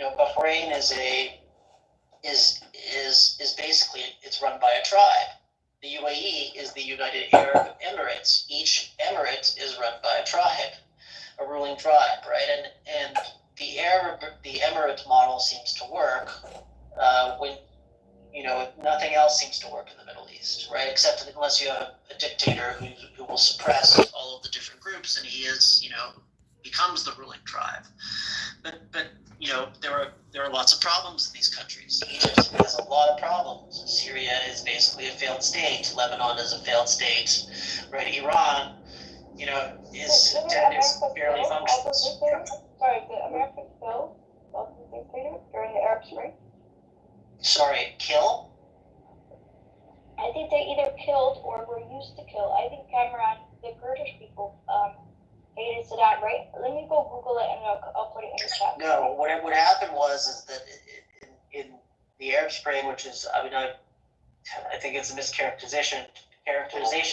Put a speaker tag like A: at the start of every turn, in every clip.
A: Bahrain is basically, it's run by a tribe. The UAE is the United Arab Emirates. Each emirate is run by a tribe, a ruling tribe, right? And the emirate model seems to work when nothing else seems to work in the Middle East, right? Except unless you have a dictator who will suppress all of the different groups, and he becomes the ruling tribe. But there are lots of problems in these countries. Egypt has a lot of problems. Syria is basically a failed state. Lebanon is a failed state, right? Iran, is barely functional.
B: Sorry, did America kill the dictator during the Arab Spring?
A: Sorry, kill?
B: I think they either killed or were used to kill. I think Cameron, the Kurdish people, hated Saddam, right? Let me go Google it and I'll put it in the chat.
A: No, what happened was that in the Arab Spring, which is, I think it's a mischaracterization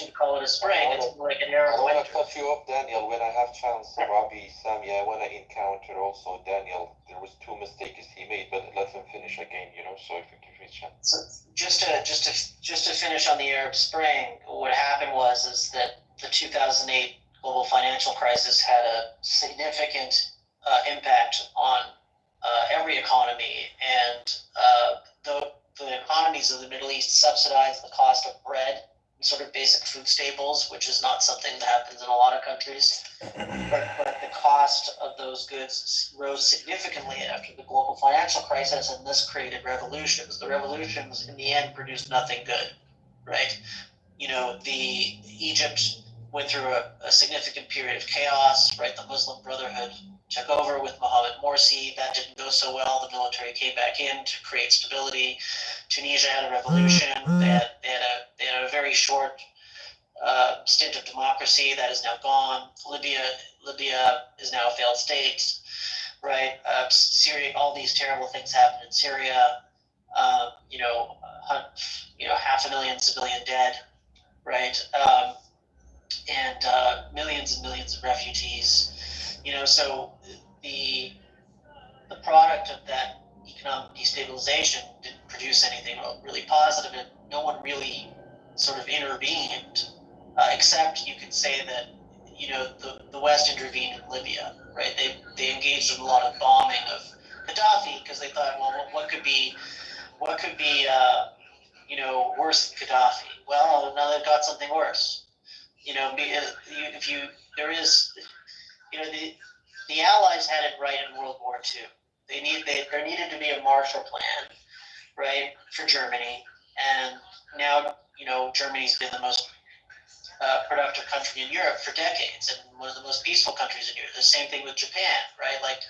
A: to call it a spring. It's like an Arab winter.
C: I want to cut you up, Daniel, when I have chance. Robbie, Samia, when I encounter also Daniel, there was 2 mistakes he made, but let him finish again, so if you give me a chance.
A: So just to finish on the Arab Spring, what happened was that the 2008 global financial crisis had a significant impact on every economy, and the economies of the Middle East subsidized the cost of bread and sort of basic food staples, which is not something that happens in a lot of countries. But the cost of those goods rose significantly after the global financial crisis, and this created revolutions. The revolutions, in the end, produced nothing good, right? Egypt went through a significant period of chaos, right? The Muslim Brotherhood took over with Mohammed Morsi. That didn't go so well. The military came back in to create stability. Tunisia had a revolution. They had a very short stint of democracy that is now gone. Libya is now a failed state, right? Syria, all these terrible things happened in Syria. 500,000 civilian dead, right? And millions and millions of refugees. So the product of that economic destabilization didn't produce anything really positive, and no one really sort of intervened, except you could say that the West intervened in Libya, right? They engaged in a lot of bombing of Gaddafi because they thought, well, what could be worse than Gaddafi? Well, now they've got something worse. The Allies had it right in World War II. There needed to be a Marshall Plan, right, for Germany, and now Germany's been the most productive country in Europe for decades, and one of the most peaceful countries in Europe. The same thing with Japan, right? Like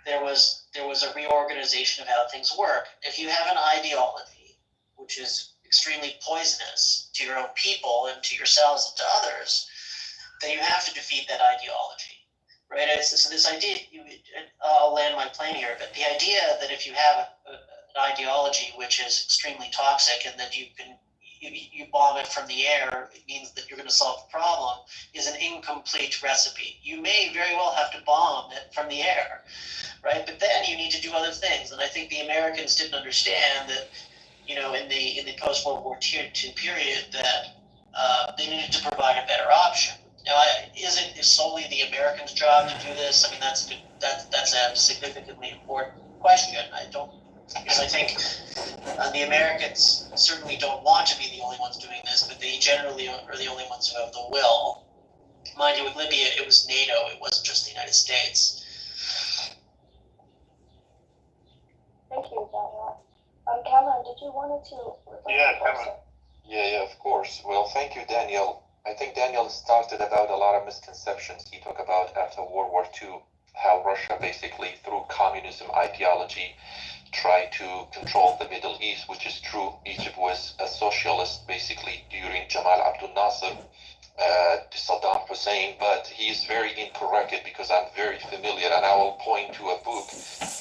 A: there was a reorganization of how things work. If you have an ideology which is extremely poisonous to your own people and to yourselves and to others, then you have to defeat that ideology, right? So this idea, I'll land my plane here, but the idea that if you have an ideology which is extremely toxic and that you bomb it from the air, it means that you're going to solve the problem, is an incomplete recipe. You may very well have to bomb it from the air, right? But then you need to do other things, and I think the Americans didn't understand that in the post-World War II period that they needed to provide a better option. Now, is it solely the Americans' job to do this? I mean, that's a significantly important question. Because I think the Americans certainly don't want to be the only ones doing this, but they generally are the only ones who have the will. Mind you, with Libya, it was NATO. It wasn't just the United States.
B: Thank you, Daniel. Cameron, did you want to?
C: Yeah, Cameron. Yeah, of course. Well, thank you, Daniel. I think Daniel started about a lot of misconceptions. He talked about after World War II, how Russia basically, through communism ideology, tried to control the Middle East, which is true. Egypt was a socialist basically during Jamal Abdel Nasser, Saddam Hussein, but he is very incorrect because I'm very familiar, and I will point to a book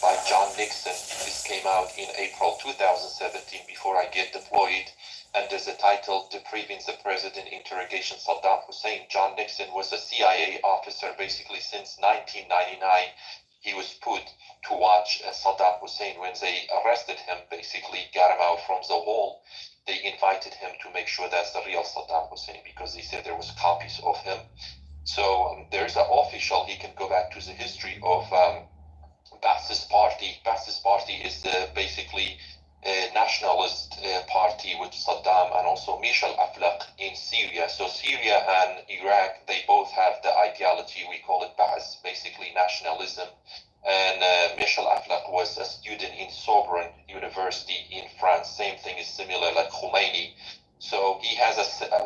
C: by John Nixon. This came out in April 2017 before I get deployed, and there's a title, Depriving the President, Interrogation Saddam Hussein. John Nixon was a CIA officer basically since 1999. He was put to watch Saddam Hussein. When they arrested him, basically got him out from the wall, they invited him to make sure that's the real Saddam Hussein, because they said there was copies of him. So there's an official, he can go back to the history of Ba'athist Party. Ba'athist Party is basically a nationalist party with Saddam and also Mishal Aflaq in Syria. So Syria and Iraq, they both have the ideology, we call it Ba'ath, basically nationalism. And Mishal Aflaq was a student in Sorbonne University in France. Same thing is similar like Khomeini. So he has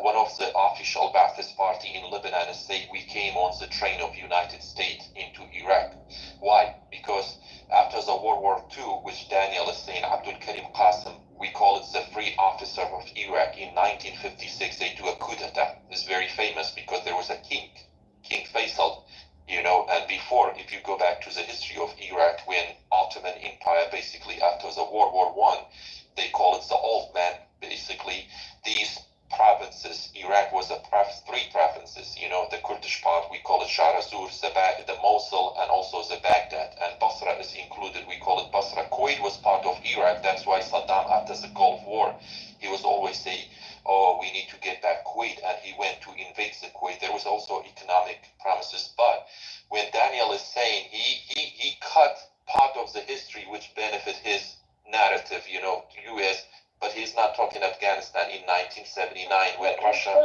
C: one of the official Ba'athist party in Lebanon say we came on the train of United States into Iraq. Why? Because after the World War II, which Daniel is saying, Abdul Karim Qasim, we call it the Free Officer of Iraq. In 1956, they do a coup d'etat. It's very famous because there was a king, King Faisal, and before, if you go back to the history of Iraq, when Ottoman Empire, basically after the World War I, they call it the Old Man, basically. These provinces, Iraq was three provinces, the Kurdish part, we call it Shah Azur, the Mosul, and also the Baghdad, and Basra is included, we call it Basra. Kuwait was part of Iraq, that's why Saddam, after the Gulf War, he was always saying, oh, we need to get back Kuwait, and he went to invade the Kuwait. There was also economic promises, but when Daniel is saying he cut part of the history which benefit his narrative, U.S., but he's not talking Afghanistan in 1979 when Russia.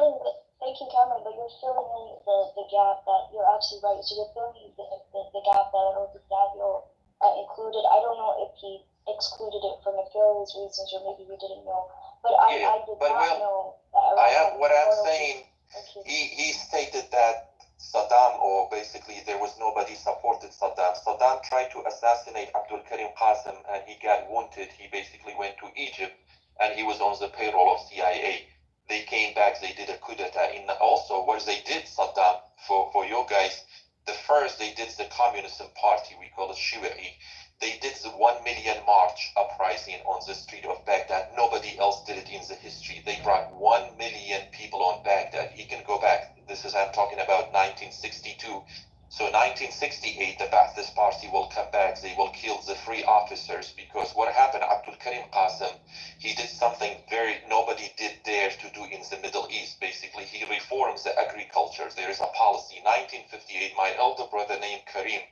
B: Thank you, Cameron, but you're filling in the gap that you're absolutely right. So you're filling in the gap that I don't think Daniel included. I don't know if he excluded it for nefarious reasons or maybe you didn't know, but I did not know that.
C: What I'm saying, he stated that Saddam, or basically there was nobody supported Saddam. Saddam tried to assassinate Abdul Karim Qasim and he got wounded. He basically went to Egypt and he was on the payroll of CIA. They came back, they did a coup d'etat. Also, what they did, Saddam, for you guys, the first they did the Communism Party, we call it Shi'i. They did the 1 million march uprising on the street of Baghdad. Nobody else did it in the history. They brought 1 million people on Baghdad. You can go back. I'm talking about 1962. So 1968, the Ba'athist Party will come back. They will kill the free officers because what happened, Abdul Karim Qasim, he did something nobody did dare to do in the Middle East. Basically, he reforms the agriculture. There is a policy. 1958, my elder brother named Karim,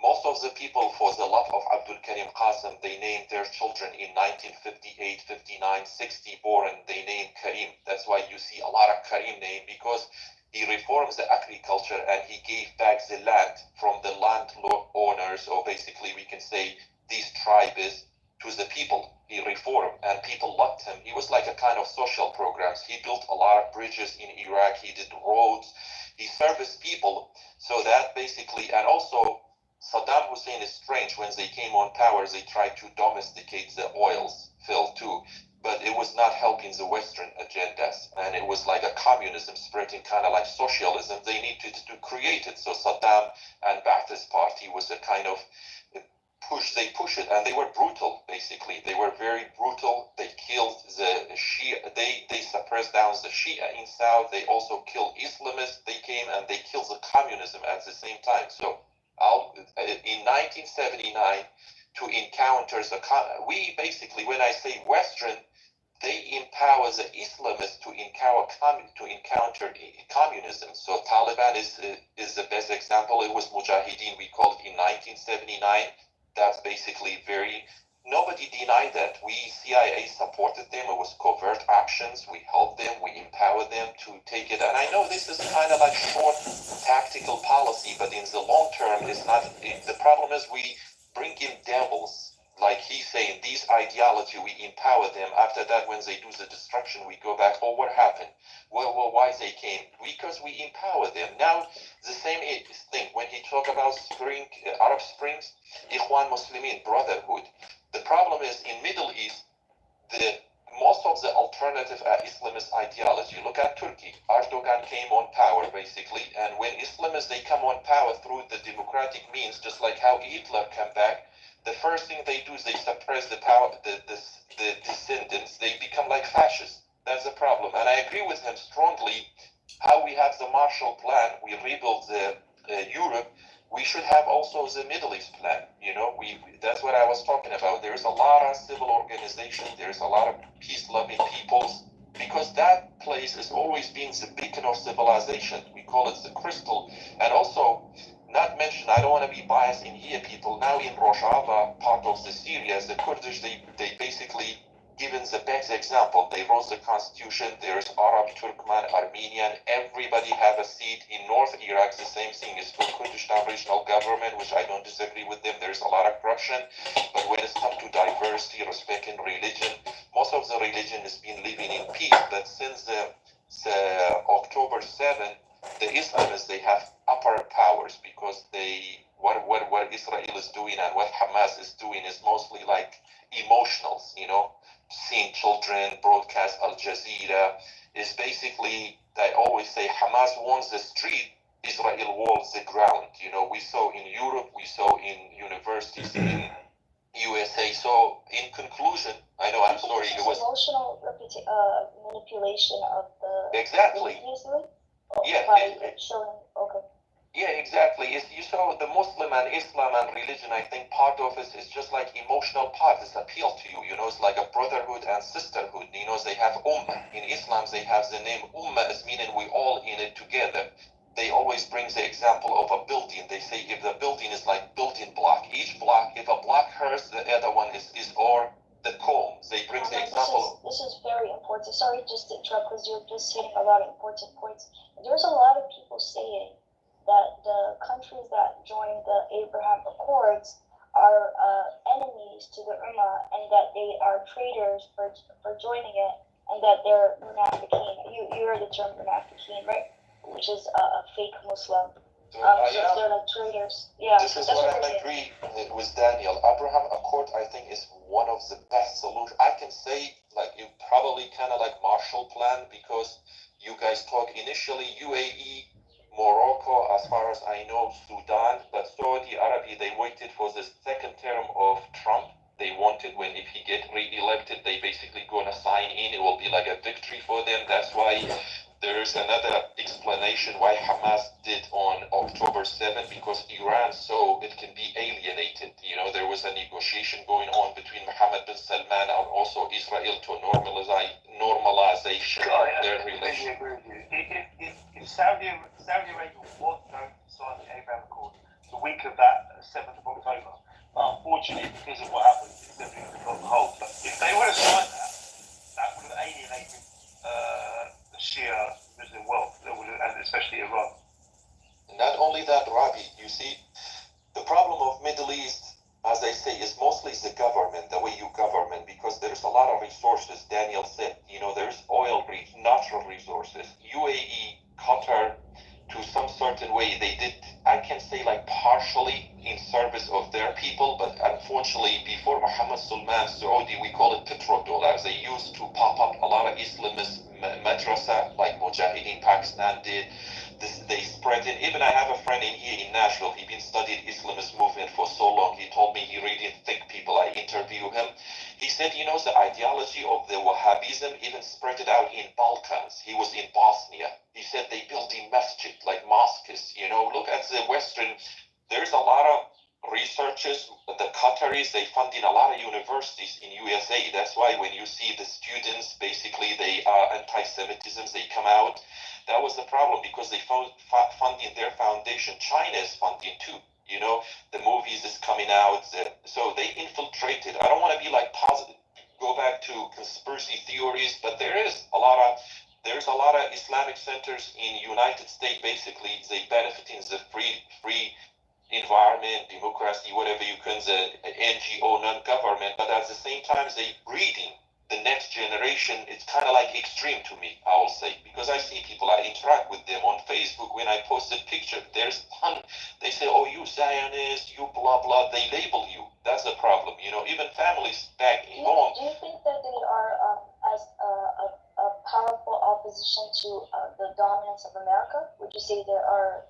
C: most of the people, for the love of Abdul Karim Qasim, they named their children in 1958, 59, 60 born, they named Karim. That's why you see a lot of Karim name, because he reforms the agriculture and he gave back the land from the landowners, or basically we can say these tribes, to the people. He reformed and people loved him. He was like a kind of social programs. He built a lot of bridges in Iraq. He did roads. He serviced people. So that basically, and also Saddam Hussein is strange. When they came on power, they tried to domesticate the oils field too, but it was not helping the Western agendas, and it was like a communism spreading, kind of like socialism. They needed to create it. So Saddam and Ba'athist Party was a kind of they push it, and they were brutal. Basically, they were very brutal. They killed the Shia. They suppressed down the Shia in South. They also killed Islamists. They came and they killed the communism at the same time. So in 1979, to encounter we basically, when I say Western, they empower the Islamists to encounter communism. So Taliban is the best example. It was Mujahideen, we called in 1979. That's basically nobody denied that. CIA supported them. It was covert actions. We helped them. We empowered them to take it. And I know this is kind of like short tactical policy, but in the long term, it's not. The problem is we bring in devils. Like he's saying, these ideology, we empower them. After that, when they do the destruction, we go back, oh, what happened? Well, why they came? Because we empower them. Now, the same thing, when he talk about Arab Springs, Ikhwan Muslimin, brotherhood. The problem is, in Middle East, most of the alternative Islamist ideology, look at Turkey. Erdogan came on power, basically, and when Islamists, they come on power through the democratic means, just like how Hitler came back, the first thing they do is they suppress the power, the descendants. They become like fascists. That's the problem. And I agree with him strongly. How we have the Marshall Plan, we rebuild Europe. we should have also the Middle East plan. That's what I was talking about. There's a lot of civil organizations. There's a lot of peace-loving peoples, because that place has always been the beacon of civilization. We call it the crystal. And also, not mention, I don't want to be biased in here, people. Now in Rojava, part of the Syria, the Kurdish, they basically given the best example. They wrote the constitution. There's Arab, Turkmen, Armenian. Everybody have a seat. In North Iraq, the same thing is for Kurdistan regional government, which I don't disagree with them. There's a lot of corruption. But when it's come to diversity, respecting religion, most of the religion has been living in peace. But since the October 7th, the Islamists, they have upper powers, because what Israel is doing and what Hamas is doing is mostly like emotionals, seeing children, broadcast Al Jazeera, is basically, they always say Hamas wants the street, Israel wants the ground. We saw in Europe, we saw in universities in USA. So in conclusion, I know, I'm sorry, it was
B: emotional manipulation of the
C: exactly. Yeah.
B: By showing, okay.
C: Yeah, exactly. You saw the Muslim and Islam and religion, I think part of it is just like emotional part. It's appeal to you. It's like a brotherhood and sisterhood. They have ummah. In Islam, they have the name ummah, as meaning we all in it together. They always bring the example of a building. They say if the building is like building block, each block, if a block hurts, the other one is or the comb. They bring the example.
B: This is very important. Sorry just to interrupt, because you're just hitting a lot of important points. There's a lot of people saying that the countries that joined the Abraham Accords are enemies to the Ummah, and that they are traitors for joining it, and that they're munafiqeen. You heard the term munafiqeen, right? Which is a fake Muslim. So they're like traitors. Yeah.
C: This is what I agree with Daniel. Abraham Accord, I think, is one of the best solutions. I can say, like, you probably kind of like Marshall Plan, because you guys talk initially UAE, Morocco, as far as I know, Sudan, but Saudi Arabia, they waited for the second term of Trump. They wanted, when if he get re-elected, they basically gonna sign in. It will be like a victory for them. That's why there's another explanation why Hamas did on October 7th, because Iran saw it can be alienated. There was a negotiation going on between Mohammed bin Salman and also Israel to normalization of their relationship.
D: If Saudi Arabia was going to sign the Abraham Accord the week of that 7th of October, but unfortunately, because of what happened, it's definitely been put on hold. But if they would have signed that would have alienated the Shia Muslim world, and especially Iran.
C: Not only that, Ravi, you see, the problem of Middle East, as I say, is mostly the government, the way you government, because there's a lot of resources. Daniel said, there's oil, natural resources. UAE, Qatar, to some certain way, they did, I can say, like partially in service of their people, but unfortunately, before Mohammed Salman, Saudi, we call it petrodollars. They used to pop up a lot of Islamist madrasa, like Mujahideen Pakistan did. They spread it. Even I have a friend in here in Nashville. He's been studying Islamist movement for so long. He told me he really thick people. I interview him. He said, the ideology of the Wahhabism even spread it out in Balkans. He was in Bosnia. He said they building masjid, like mosques. Look at the Western. There's a lot of researchers. The Qataris, they funding a lot of universities in USA. That's why when you see the students, basically they are anti-Semitism. They come out. That was the problem, because they funding their foundation. China is funding too. The movies is coming out. So they infiltrated. I don't want to be like positive, go back to conspiracy theories, but there's a lot of Islamic centers in United States. Basically, they benefit in the free environment, democracy, whatever you can, the NGO, non-government, but at the same time, they breeding the next generation. It's kind of like extreme to me, I will say, because I see people, I interact with them on Facebook. When I post a picture, there's they say, oh, you Zionist, you blah, blah, they label you. That's the problem, even families back home.
B: Do you think that they are as a powerful opposition to the dominance of America? Would you say there are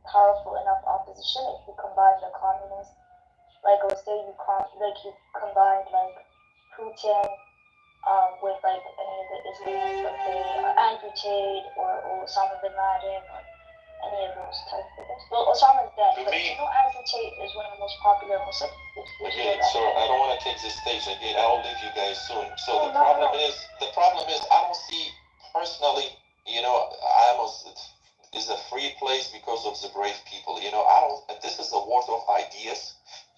B: powerful enough opposition if you combine the communists, like let's say you combine like Putin with like any of the Islamists, let's say amputate or Osama bin Laden, or any of those type of things. Well, Osama's dead,
C: To
B: but
C: me-
B: you know Andrew Tate is one of the most popular Muslims.
C: Again, sir, I don't want to take this stage again. I will leave you guys soon. So
B: Oh,
C: the
B: no,
C: problem
B: no.
C: is, I don't see personally. Amos is a free place because of the brave people. I don't. This is a war of ideas.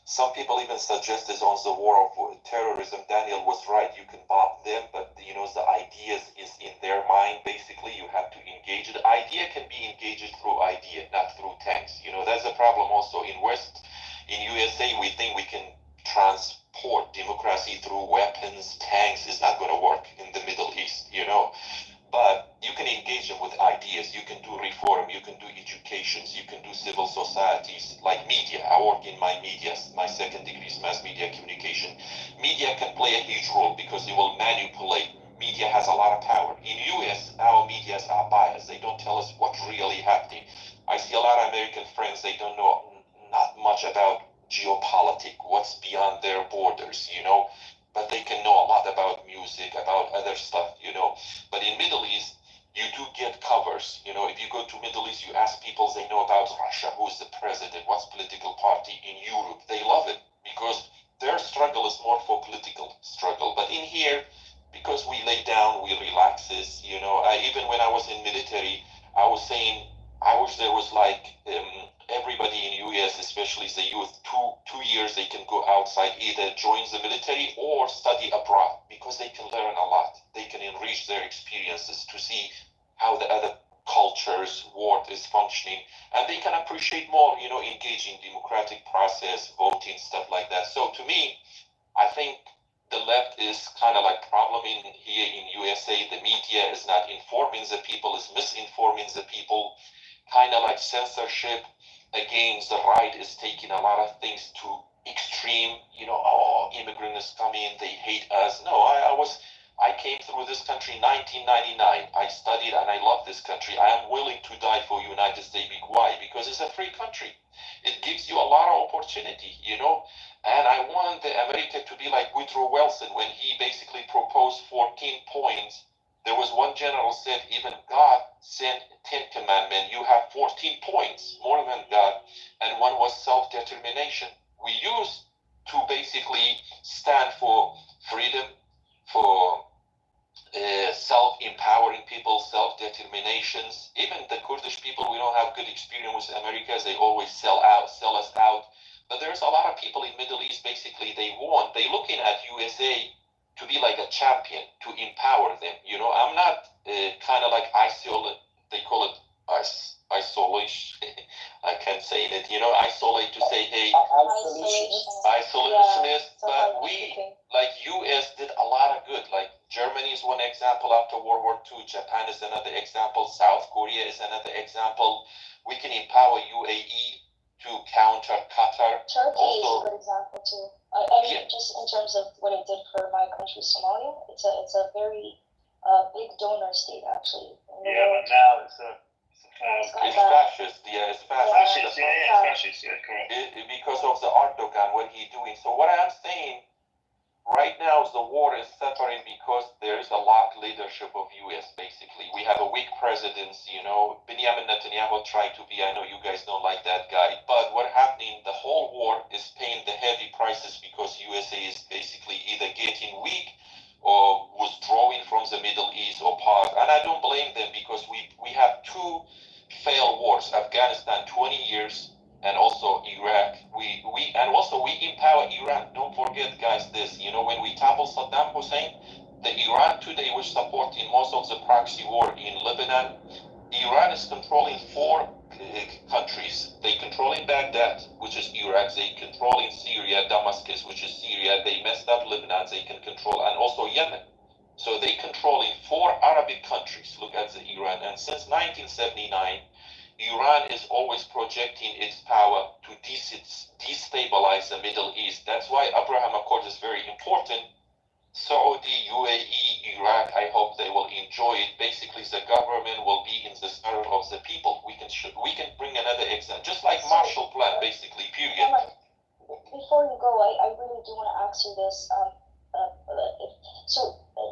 C: Some people even suggest this on the war of terrorism. Daniel was right. You can bomb them, but the ideas is in their mind. Basically, you have to engage. The idea can be engaged through idea, not through tanks. That's a problem also in West. In USA, we think we can transport democracy through weapons, tanks. Is not going to work in the Middle East. But you can engage them with ideas. You can do reform. You can do educations. You can do civil societies like media. I work in my media. My second degree is mass media communication. Media can play a huge role because it will manipulate. Media has a lot of power. In US, our medias are biased. They don't tell us what's really happening. I see a lot of American friends. They don't know not much about geopolitics, what's beyond their borders, but they can know a lot about music, about other stuff, But in Middle East, you do get covers. If you go to Middle East, you ask people, they know about Russia, who's the president, what's political party in Europe. They love it because their struggle is more for political struggle. But in here, because we lay down, we relaxes, even when I was in military, I was saying, I wish there was everybody in US, especially the youth, two years they can go outside, either join the military or study abroad because they can learn a lot. They can enrich their experiences to see how the other cultures, world is functioning, and they can appreciate more, engaging democratic process, voting, stuff like that. So to me, I think the left is kind of problem in here in USA. The media is not informing the people, is misinforming the people, kind of censorship. Again, the right is taking a lot of things to extreme, immigrants come in, they hate us. No, I came through this country in 1999. I studied and I love this country. I am willing to die for United States. Why? Because it's a free country. It gives you a lot of opportunity, and I want the America to be like Woodrow Wilson when he basically proposed 14 points. There was one general said, even God sent 10 commandments. You have 14 points, more than God. And one was self-determination. We used to basically stand for freedom, for self-empowering people, self-determinations. Even the Kurdish people, we don't have good experience with America. They always sell us out. But there's a lot of people in Middle East, basically, they looking at USA to be like a champion, to empower them. I'm not kind of isolate. They call it isolation. I can't say it. Isolate to say, hey, isolationist. But we, US did a lot of good. Germany is one example after World War II. Japan is another example. South Korea is another example. We can empower UAE to counter Qatar.
B: Turkey
C: also,
B: is a good example too. I mean,
C: yeah.
B: just in terms of what it did for my country, Somalia, it's a very big donor state actually.
D: Yeah, but now it's
C: fascist. Yeah, it's fascist.
D: Fascist, correct.
C: Because of the Erdogan, what he's doing. So what I'm saying, right now the war is suffering because there is a lack leadership of US, basically. We have a weak presidency, Benjamin Netanyahu tried to be, I know you guys don't like that guy, but what happening, the whole war is paying the heavy prices because USA is basically either getting weak or withdrawing from the Middle East or pause. And I don't blame them because we have two failed wars, Afghanistan 20 years, and also Iraq. We empower Iran. Don't forget, guys, this. When we topple Saddam Hussein, the Iran today was supporting most of the proxy war in Lebanon. Iran is controlling 4 countries. They controlling Baghdad, which is Iraq. They controlling Syria, Damascus, which is Syria. They messed up Lebanon. They can control, and also Yemen. So they controlling 4 Arabic countries. Look at the Iran. And since 1979, Iran is always projecting its power to destabilize the Middle East. That's why Abraham Accord is very important. Saudi, UAE, Iraq, I hope they will enjoy it. Basically, the government will be in the spirit of the people. We can bring another example, just like Marshall Plan, basically, period.
B: Before you go, I really do want to ask you this.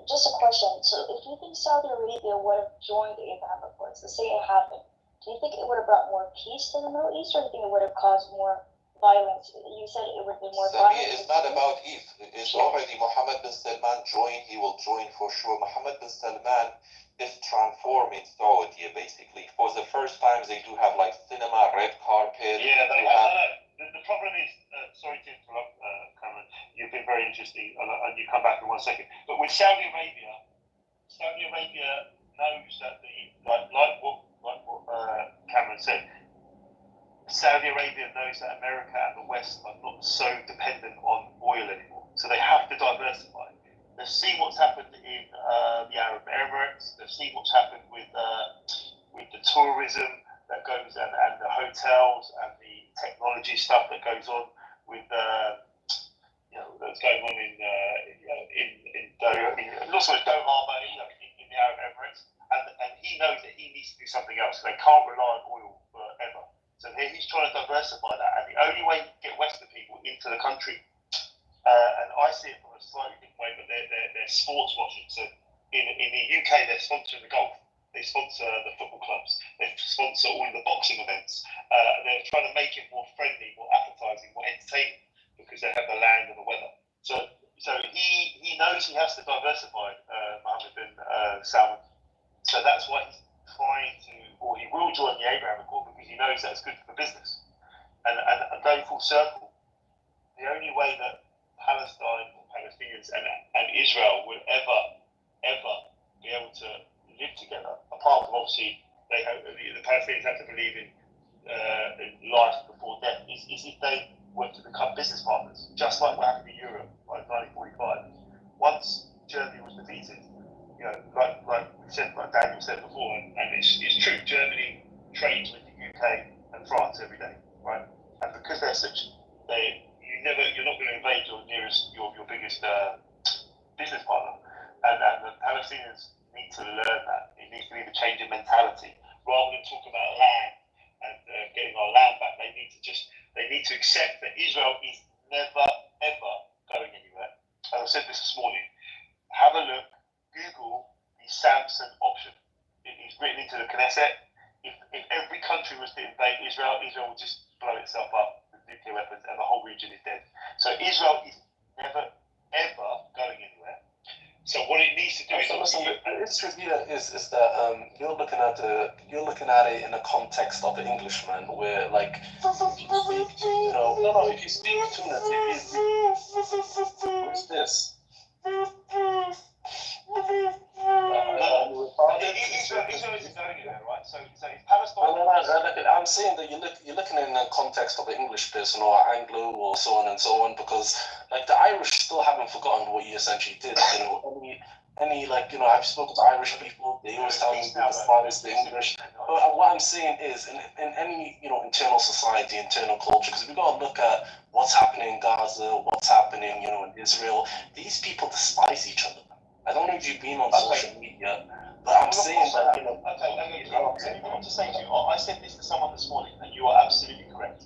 B: Just a question. So if you think Saudi Arabia would have joined the Abraham Accords, let's say it happened, do do you think it would have brought more peace to the Middle East, or do you think it would have caused more violence? You said it would be more
C: Sabi,
B: violence.
C: it's not about if. It's already Mohammed bin Salman joined. He will join for sure. Mohammed bin Salman is transforming Saudi basically. For the first time, they do have like cinema, red carpet.
D: Yeah, they have. The problem is, sorry to interrupt, Cameron. You've been very interesting, and you come back in 1 second. But with Saudi Arabia knows that like what Cameron said. Saudi Arabia knows that America and the West are not so dependent on oil anymore, so they have to diversify. They've seen what's happened in the Arab Emirates. They've seen what's happened with the tourism that goes and the hotels and the technology stuff that goes on with that's going on in not so much Doha, but in the Arab Emirates. And he knows that he needs to do something else. They can't rely on oil forever. So he's trying to diversify that. And the only way to get Western people into the country, and I see it from a slightly different way, but they're sports watching. So in the UK, they're sponsoring the golf. They sponsor the football clubs. They sponsor all of the boxing events. They're trying to make it more friendly, more appetizing, more entertaining, because they have the land and the weather. So he knows he has to diversify, Mohammed bin Salman. So that's why he's trying to, or he will join the Abraham Accord, because he knows that's good for business. And going full circle, the only way that Palestine, or Palestinians, and Israel will ever be able to live together, apart from obviously the Palestinians have to believe in life before death, is if they were to become business partners, just like what happened in Europe by 1945. Once Germany was defeated, like we said, like Daniel said before, and it's true, Germany trades with the UK and France every day, right? And because they're such, you're not going to invade your biggest business partner, and the Palestinians need to learn that. It needs to be the change in mentality, rather than talk about land and getting our land back. They need to accept that Israel is never ever going anywhere. As I said this morning, have a look, Google the Samson option. It is written into the Knesset. If every country was to invade Israel, Israel would just blow itself up with nuclear weapons and the whole region is dead. So Israel is never ever going anywhere. So what it needs to do is
E: the issue here is that you're looking at it in the context of the Englishman, where like if you speak to who's this?
D: Israel isn't going anywhere, right? So if Palestine.
E: I'm saying that you're looking in the context of the English person or Anglo or so on, because like the Irish still haven't forgotten what you essentially did. I've spoken to Irish people, they always tell me as far as the English. But what I'm saying is in any internal society, internal culture, because we got to look at what's happening in Gaza, what's happening in Israel. These people despise each other. I don't know if you've been on social media, but I'm saying that
D: Okay. Let me just say to you, I said this to someone this morning, and you are absolutely correct.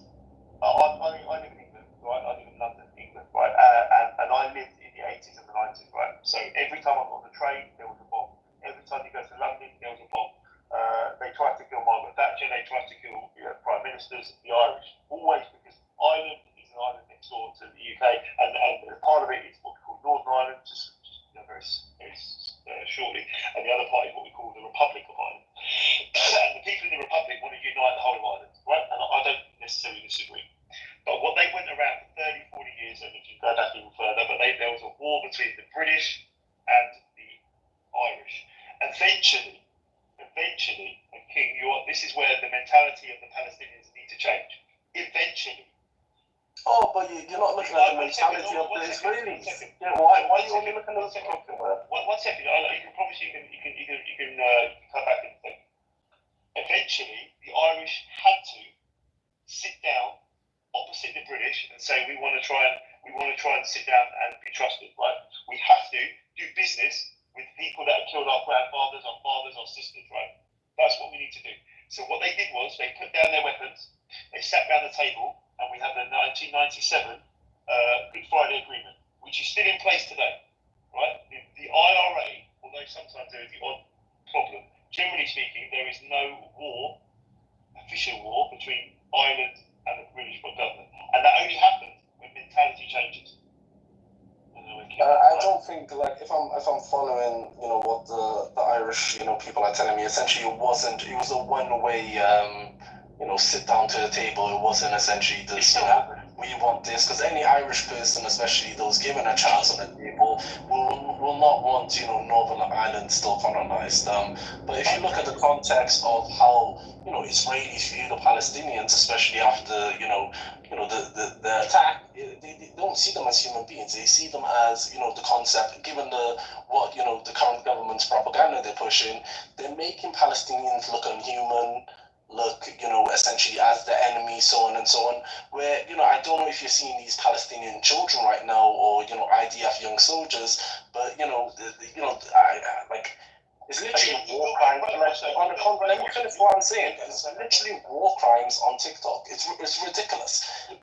D: I live in England, right? I live in London, England, right? And I lived in the 80s and the 90s, right? So every time I got on the train, there was a bomb. Every time you go to London, there was a bomb. They tried to kill Margaret Thatcher. They tried to kill prime ministers, the Irish, always, because Ireland is an island next door to the UK, and part of it is what we call Northern Ireland, just very shortly, and the other part is what we call the Republic of Ireland. And the people in the Republic want to unite the whole of Ireland, right? And I don't necessarily disagree. But what they went around for 30, 40 years, and if you go back even further, but there was a war between the British and the Irish. Eventually, and King, this is where the mentality of the Palestinians need to change. Eventually.
E: Oh, but you're not looking at the mentality of the Israelis. Why are you only looking at the second?
D: 1 second. I can promise you can come back in a second. Eventually, the Irish had to sit down opposite the British and say we want to try and sit down and be trusted. Right? We have to do business with people that have killed our grandfathers, our fathers, our sisters. Right? That's what we need to do. So what they did was they put down their weapons. They sat down the table. And we have the 1997 Good Friday Agreement, which is still in place today, right? The IRA, although sometimes there is the odd problem, generally speaking, there is no war
E: I don't think, like, if I'm following, what the Irish, people are telling me, essentially it was a one-way, sit down to the table. It wasn't essentially this, we want this, because any Irish person, especially those given a chance on the table, will not want, Northern Ireland still colonized. But if you look at the context of how, Israelis view the Palestinians, especially after, the attack, they don't see them as human beings. They see them as, the concept, given the current government's propaganda they're pushing, they're making Palestinians look unhuman, look, essentially as the enemy, so on and so on. Where, I don't know if you're seeing these Palestinian children right now, or, IDF young soldiers, but, it's literally war crimes. Let me finish what I'm saying. It's literally war crimes on TikTok. It's ridiculous. And,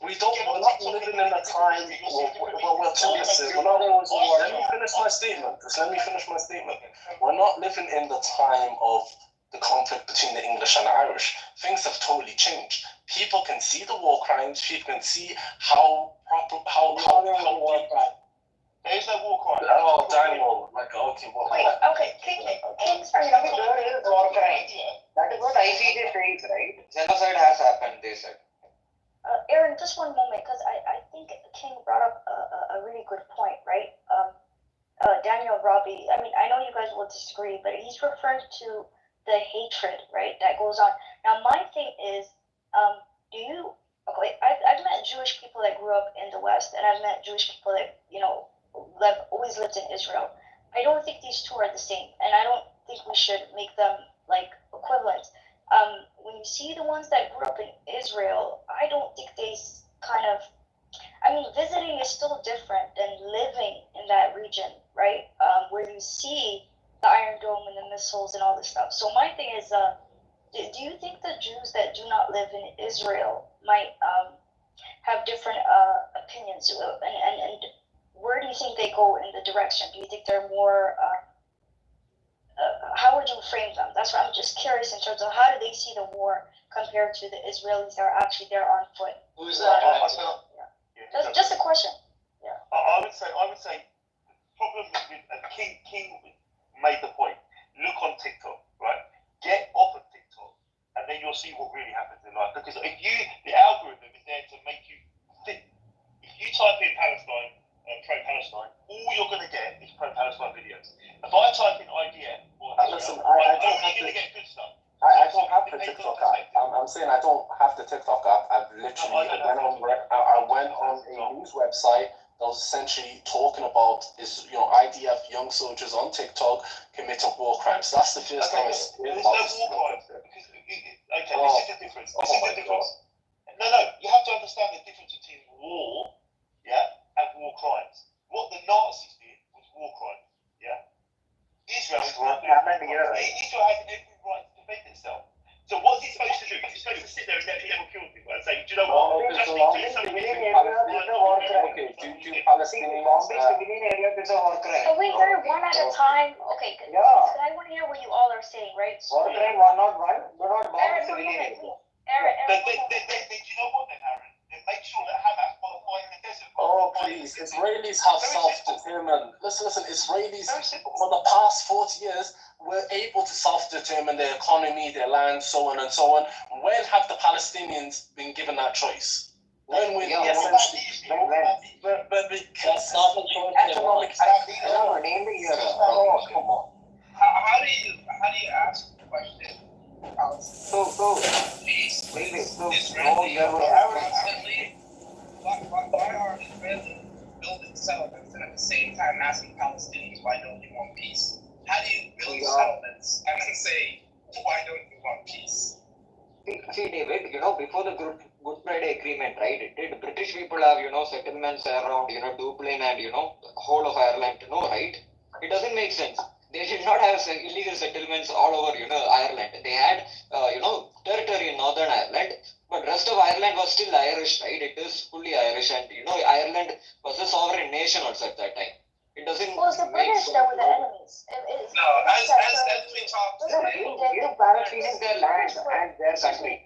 E: we're not living in a time we're told this. Let me finish my statement. Just let me finish my statement. We're not living in the time of the conflict between the English and the Irish. Things have totally changed. People can see the war crimes. People can see how
D: There's no war crime.
E: Oh, Daniel, okay, well.
B: Wait, okay, King, sorry.
F: That is what ICJ says, right? Genocide has happened, they said.
B: Aaron, just one moment, because I think King brought up a really good point, right? Daniel, Robbie, I mean, I know you guys will disagree, but he's referring to the hatred, right, that goes on. Now, my thing is, I've met Jewish people that grew up in the West, and I've met Jewish people that, always lived in Israel. I don't think these two are the same, and I don't think we should make them, equivalent. When you see the ones that grew up in Israel, I don't think they visiting is still different than living in that region, right? Where you see the Iron Dome and the missiles and all this stuff. So my thing is, do you think the Jews that do not live in Israel might have different opinions? And where do you think they go in the direction? Do you think they're more... how would you frame them? That's why I'm just curious in terms of how do they see the war compared to the Israelis that are actually there on foot.
E: Who's that?
B: Just a question. Yeah.
D: I would say the problem with King made the point. Look on TikTok, right? Get off of TikTok, and then you'll see what really happens in life. Because the algorithm is there to make you think. If you type in Palestine, pro-Palestine, all you're going to get is pro-Palestine videos. If I type in IDF,
E: listen, I don't have
D: to get good stuff.
E: I don't have the TikTok app. I'm saying I don't have the TikTok app. I've literally I went on a news website that was essentially talking about this, IDF young soldiers on TikTok committing war crimes. That's the first time I see
D: There's no war crimes. This is the difference. No, you have to understand the difference between war, and war crimes. What the Nazis did was war crimes, Israel has every right to defend itself. So what's he supposed to do? He's supposed to sit there and let people kill people and say, do you know what?
E: Okay, do Palestinians...
F: Civilian areas is a war crime.
B: So we heard one at a time. Okay,
F: Yeah.
B: I want to hear what you all are saying, right?
F: War crime 101, do not bomb
B: Aaron,
F: civilian areas.
B: Aaron,
D: Do you know what then, Aaron? They make sure that Hamas qualify in the desert.
E: Oh, please. Israelis have self-determined. Listen, Israelis, for the past 40 years, were able to self-determine their economy, their land, so on and so on. When have the Palestinians been given that choice? When will they essentially... But because economic...
F: Name the year.
E: Oh, come on.
G: How do you ask the question? Why are Israelis building settlements and at the same time asking Palestinians why don't you want peace? How do you build settlements and then say why don't you want peace?
F: See, David, before the Good Friday Agreement, right? Did British people have, settlements around, Dublin and, whole of Ireland? No, right? It doesn't make sense. They did not have illegal settlements all over, Ireland. They had, territory in Northern Ireland, but rest of Ireland was still Irish, right? It is fully Irish, and Ireland was a sovereign nation also at that time. It doesn't.
B: Well, it's the British that were the enemies.
G: No, as we talked today,
F: Give Palestinians their land and their country.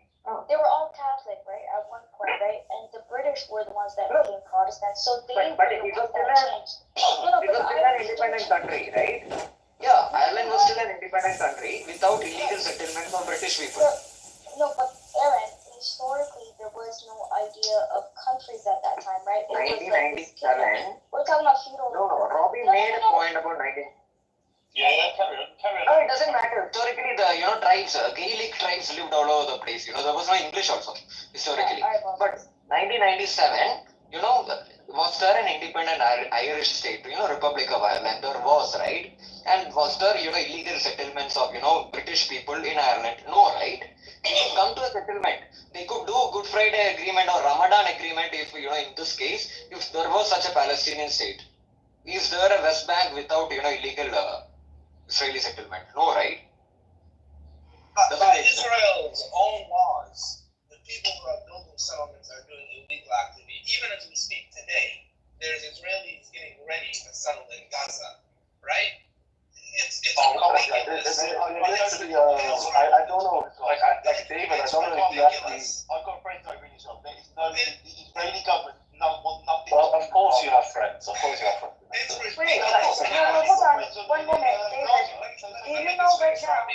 B: They were all Catholic, right? At one point, right? And the British Irish were the ones that became Protestants, so they
F: But
B: were
F: it
B: the
F: was
B: ones
F: still
B: that
F: an
B: changed. No,
F: it
B: but
F: was
B: the
F: still an
B: Irish
F: independent
B: changed.
F: country, right? Yeah, Ireland was still an independent country without illegal settlements of British people.
B: No, but Aaron, historically, there was no idea of countries at that time, right? It was like this
F: 1997.
B: we're talking about feudal.
F: No, Robbie made a point about 19.
D: Yeah, carry on.
F: No, it doesn't matter. Historically, the tribes, Gaelic tribes lived all over the place. There was no English also historically. But 1997, was there an independent Irish state? Republic of Ireland. There was, right? And was there illegal settlements of British people in Ireland? No, right? Come to a settlement. They could do Good Friday Agreement or Ramadan Agreement if in this case, if there was such a Palestinian state. Is there a West Bank without illegal Israeli settlement? No, right?
G: By Israel's own laws, the people who are building settlements are doing illegal activity. Even as we speak today, there's Israelis getting ready to settle in Gaza, right? It's ridiculous.
D: I don't know. Like David, I don't know if you actually. I've got friends over in Israel. There is no the Israeli government. Want nothing. Well, of course you have friends. Of course you have friends.
G: It's
B: Wait,
G: ridiculous.
B: hold on. 1 minute, David. Do you know right now?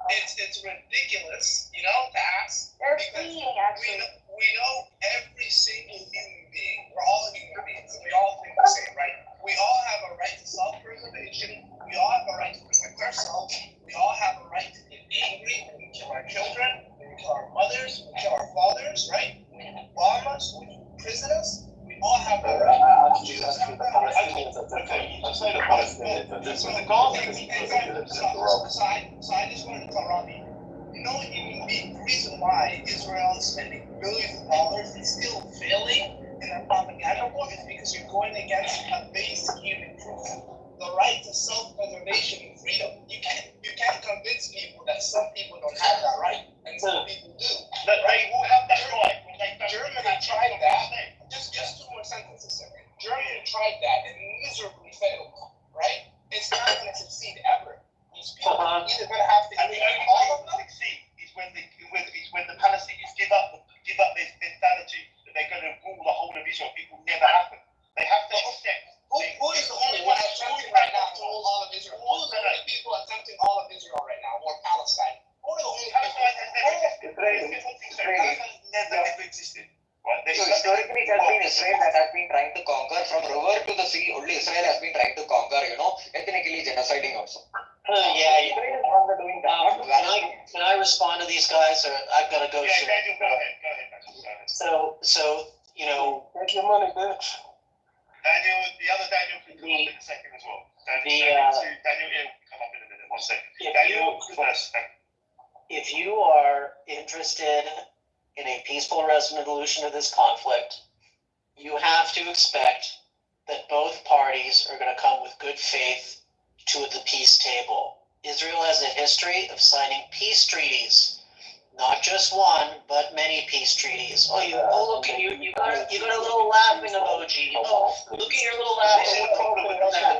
G: It's ridiculous, to ask.
B: They're
G: because
B: fleeing, actually.
G: We know every single human being. We're all human beings, and we all think the same, right? We all have a right to self-preservation. We all have a right to protect ourselves. We all have a right to get angry when we kill our children, when we kill our mothers, when we kill our fathers, right? When you bomb us, when you imprison us. We all have that right.
D: Actually, the Palestinians are okay. You just say the Palestinians are different. The Gazans are
G: So I just wanted to tell Robbie, no human being, the reason why Israel is spending billions of dollars and still failing in their propaganda war is because you're going against a basic human truth, the right to self-preservation and freedom. You can't convince people that some people don't have that right and some people do. But they will have that right. Germany tried that. Just 2 more sentences, sir. Germany tried that and miserably failed, right? It's not going to succeed ever. These people are either going to have to.
D: And the only way it will succeed is when the Palestinians give up this mentality that they're going to rule the whole of Israel. It will never happen. They have to accept.
G: Who is the only one attempting right now to rule all of Israel? Who are the only people attempting all of Israel right now, or Palestine? Who are the only people?
D: Palestine has never existed. Right?
F: So historically, it has been Israel that has been trying to conquer from river to the sea. Only Israel has been trying to conquer, ethnically genociding also.
A: Yeah.
F: Israel is one that doing that.
A: Can I respond to these guys, or I've got to go?
D: Yeah, Daniel, go ahead.
A: So
D: Take your money, bitch. Daniel, the other Daniel can come up in a second as well. Daniel will come up in a minute. 1 second. Daniel first.
A: if you are interested in a peaceful resolution of this conflict, you have to expect that both parties are going to come with good faith to the peace table. Israel has a history of signing peace treaties, not just one, but many peace treaties. Look at you got a little laughing emoji. Look at your little laughing emoji.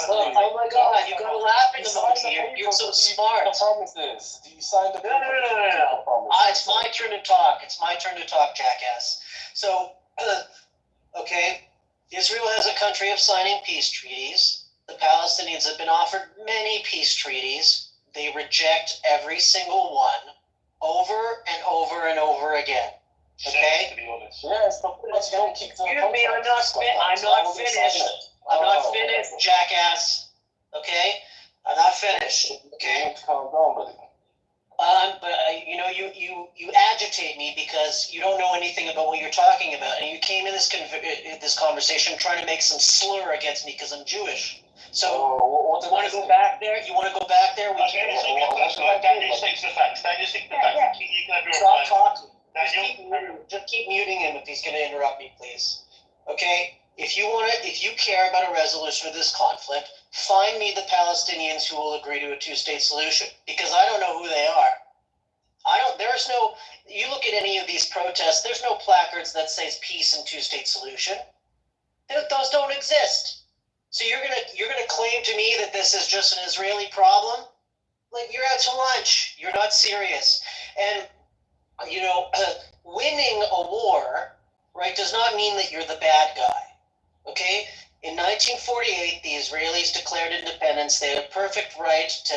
A: Oh my God, you got a laughing emoji. You're so smart.
D: The problem is this. Do you sign the
A: No. It's my turn to talk. Jackass. So, okay, Israel has a country of signing peace treaties. The Palestinians have been offered many peace treaties. They reject every single one over and over and over again. Okay?
D: To be honest. Yes, but don't keep
A: Excuse me, I'm not finished, jackass. Okay? I'm not finished. Okay?
D: Calm down, buddy.
A: You agitate me because you don't know anything about what you're talking about, and you came in this conversation trying to make some slur against me because I'm Jewish. So, you want to go back there? We can.
D: Daniel sticks to facts.
A: Stop talking. Just keep muting him if he's going to interrupt me, please. Okay? If you care about a resolution of this conflict, find me the Palestinians who will agree to a two-state solution, because I don't know who they are. You look at any of these protests, there's no placards that says peace and two-state solution. Those don't exist. So you're gonna claim to me that this is just an Israeli problem? Like, you're out to lunch. You're not serious. And winning a war right, does not mean that you're the bad guy. Okay? In 1948, the Israelis declared independence. They had perfect right to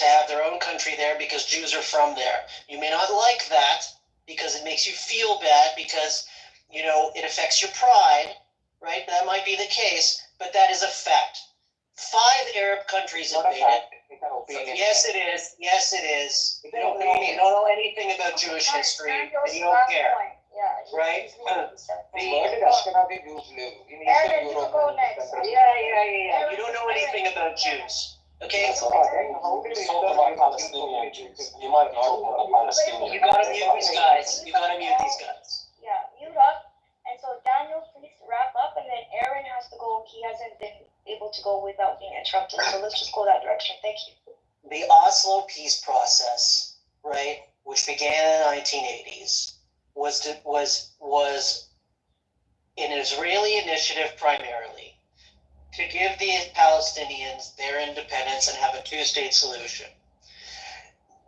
A: have their own country there because Jews are from there. You may not like that because it makes you feel bad because, you know, it affects your pride, right? That might be the case, but that is a fact. 5 Arab countries invaded. Yes, it is. Yes, it is. You don't know anything about Jewish history, and you don't care. Right?
F: Where did Ashkenazi Jews live? In Eastern Europe.
A: Yeah. You don't know anything about Jews. Okay?
E: So then how did you talk about Palestinian Jews? You might not talk about Palestinian.
A: You gotta mute these guys. You gotta mute these guys.
B: Yeah, mute up. And so Daniel, please wrap up, and then Aaron has to go. He hasn't been able to go without being interrupted. So let's just go that direction. Thank you.
A: The Oslo peace process, right, which began in the 1980s, was an Israeli initiative primarily to give the Palestinians their independence and have a 2-state solution.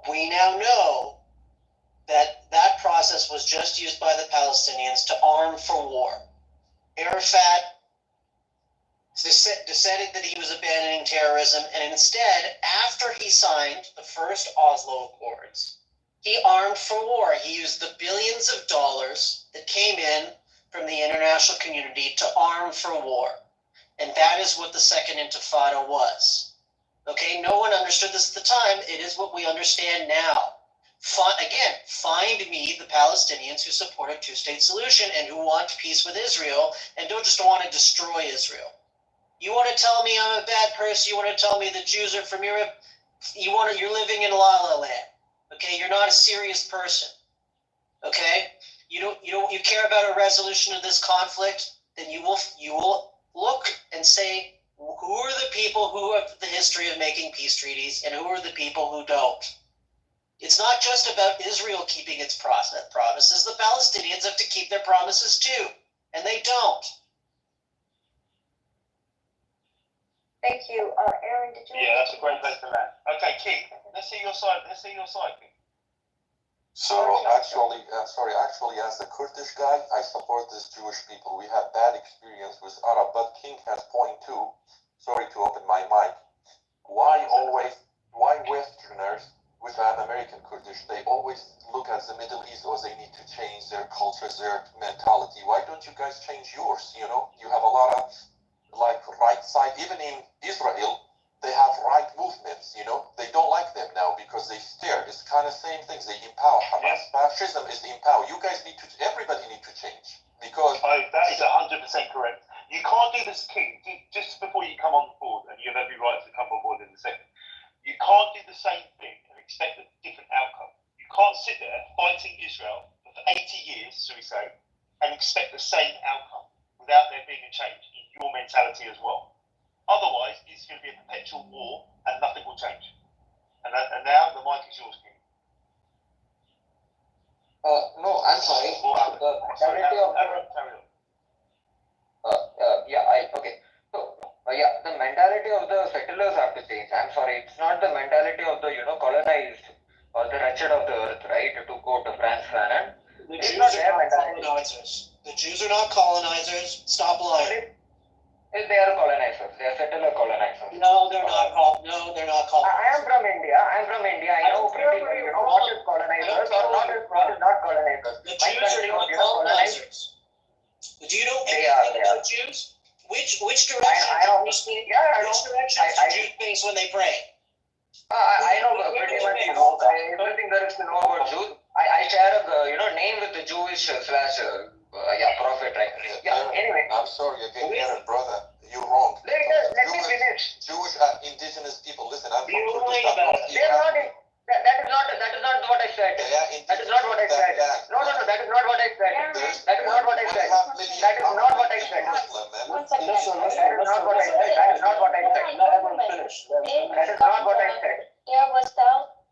A: We now know that that process was just used by the Palestinians to arm for war. Arafat decided that he was abandoning terrorism, and instead, after he signed the first Oslo Accords, he armed for war. He used the billions of dollars that came in from the international community to arm for war. And that is what the Second Intifada was. Okay, no one understood this at the time. It is what we understand now. Find me the Palestinians who support a 2-state solution and who want peace with Israel and don't just want to destroy Israel. You want to tell me I'm a bad person? You want to tell me the Jews are from Europe? You're living in La La Land. Okay, you're not a serious person. Okay, you care about a resolution of this conflict, then you will look and say, who are the people who have the history of making peace treaties and who are the people who don't? It's not just about Israel keeping its promises. The Palestinians have to keep their promises too, and they don't.
B: Thank you. Aaron, did you?
D: Yeah, that's a great place to land. Okay, Keith, let's see your side. Keith.
C: So actually, as a Kurdish guy, I support these Jewish people. We had bad experience with Arab, but King has point too. Sorry to open my mic. Why Westerners with an American Kurdish, they always look at the Middle East or they need to change their cultures, their mentality. Why don't you guys change yours? You know, you have a lot of right side, even in Israel, they have right movements, you know. They don't like them now because they stare. It's kind of same things. They empower. Hamas, fascism is empower. You guys everybody need to change because...
D: that is 100% correct. You can't do this, King, just before you come on board, and you have every right to come on board in a second. You can't do the same thing and expect a different outcome. You can't sit there fighting Israel for 80 years, shall we say, and expect the same outcome without there being a change in your mentality as well. Otherwise, it's going to be a perpetual war and nothing will change. And now the mic is yours, King.
F: No, I'm sorry. The mentality of the settlers have to change. I'm sorry, it's not the mentality of the colonized or the wretched of the earth, right? To quote Franz Fanon.
A: The Jews are not colonizers. The Jews are not colonizers. Stop lying.
F: They are colonizers. They are settler colonizers.
A: No, they're not called. No, they're not called.
F: I am from India. I know pretty well, what is colonizers or what is not colonizers.
A: The Jews are not colonizers. Do you know anything about Jews? Which direction? Which direction do Jews face when they pray?
F: I know pretty much. Everything there is to know about Jews. I share a name with the Jewish prophet, right? Anyway.
C: I'm sorry again, Aaron, brother. You're wrong.
F: Let me finish.
C: Jewish indigenous people. Listen, I'm from
F: Kurdistan. That is not what I said. That is not what I said. No, that is not what I said. That is not what I said. That is not what I said.
B: One second.
F: That is not what I said. That is not what I said. That is not what I said.
B: There was doubt.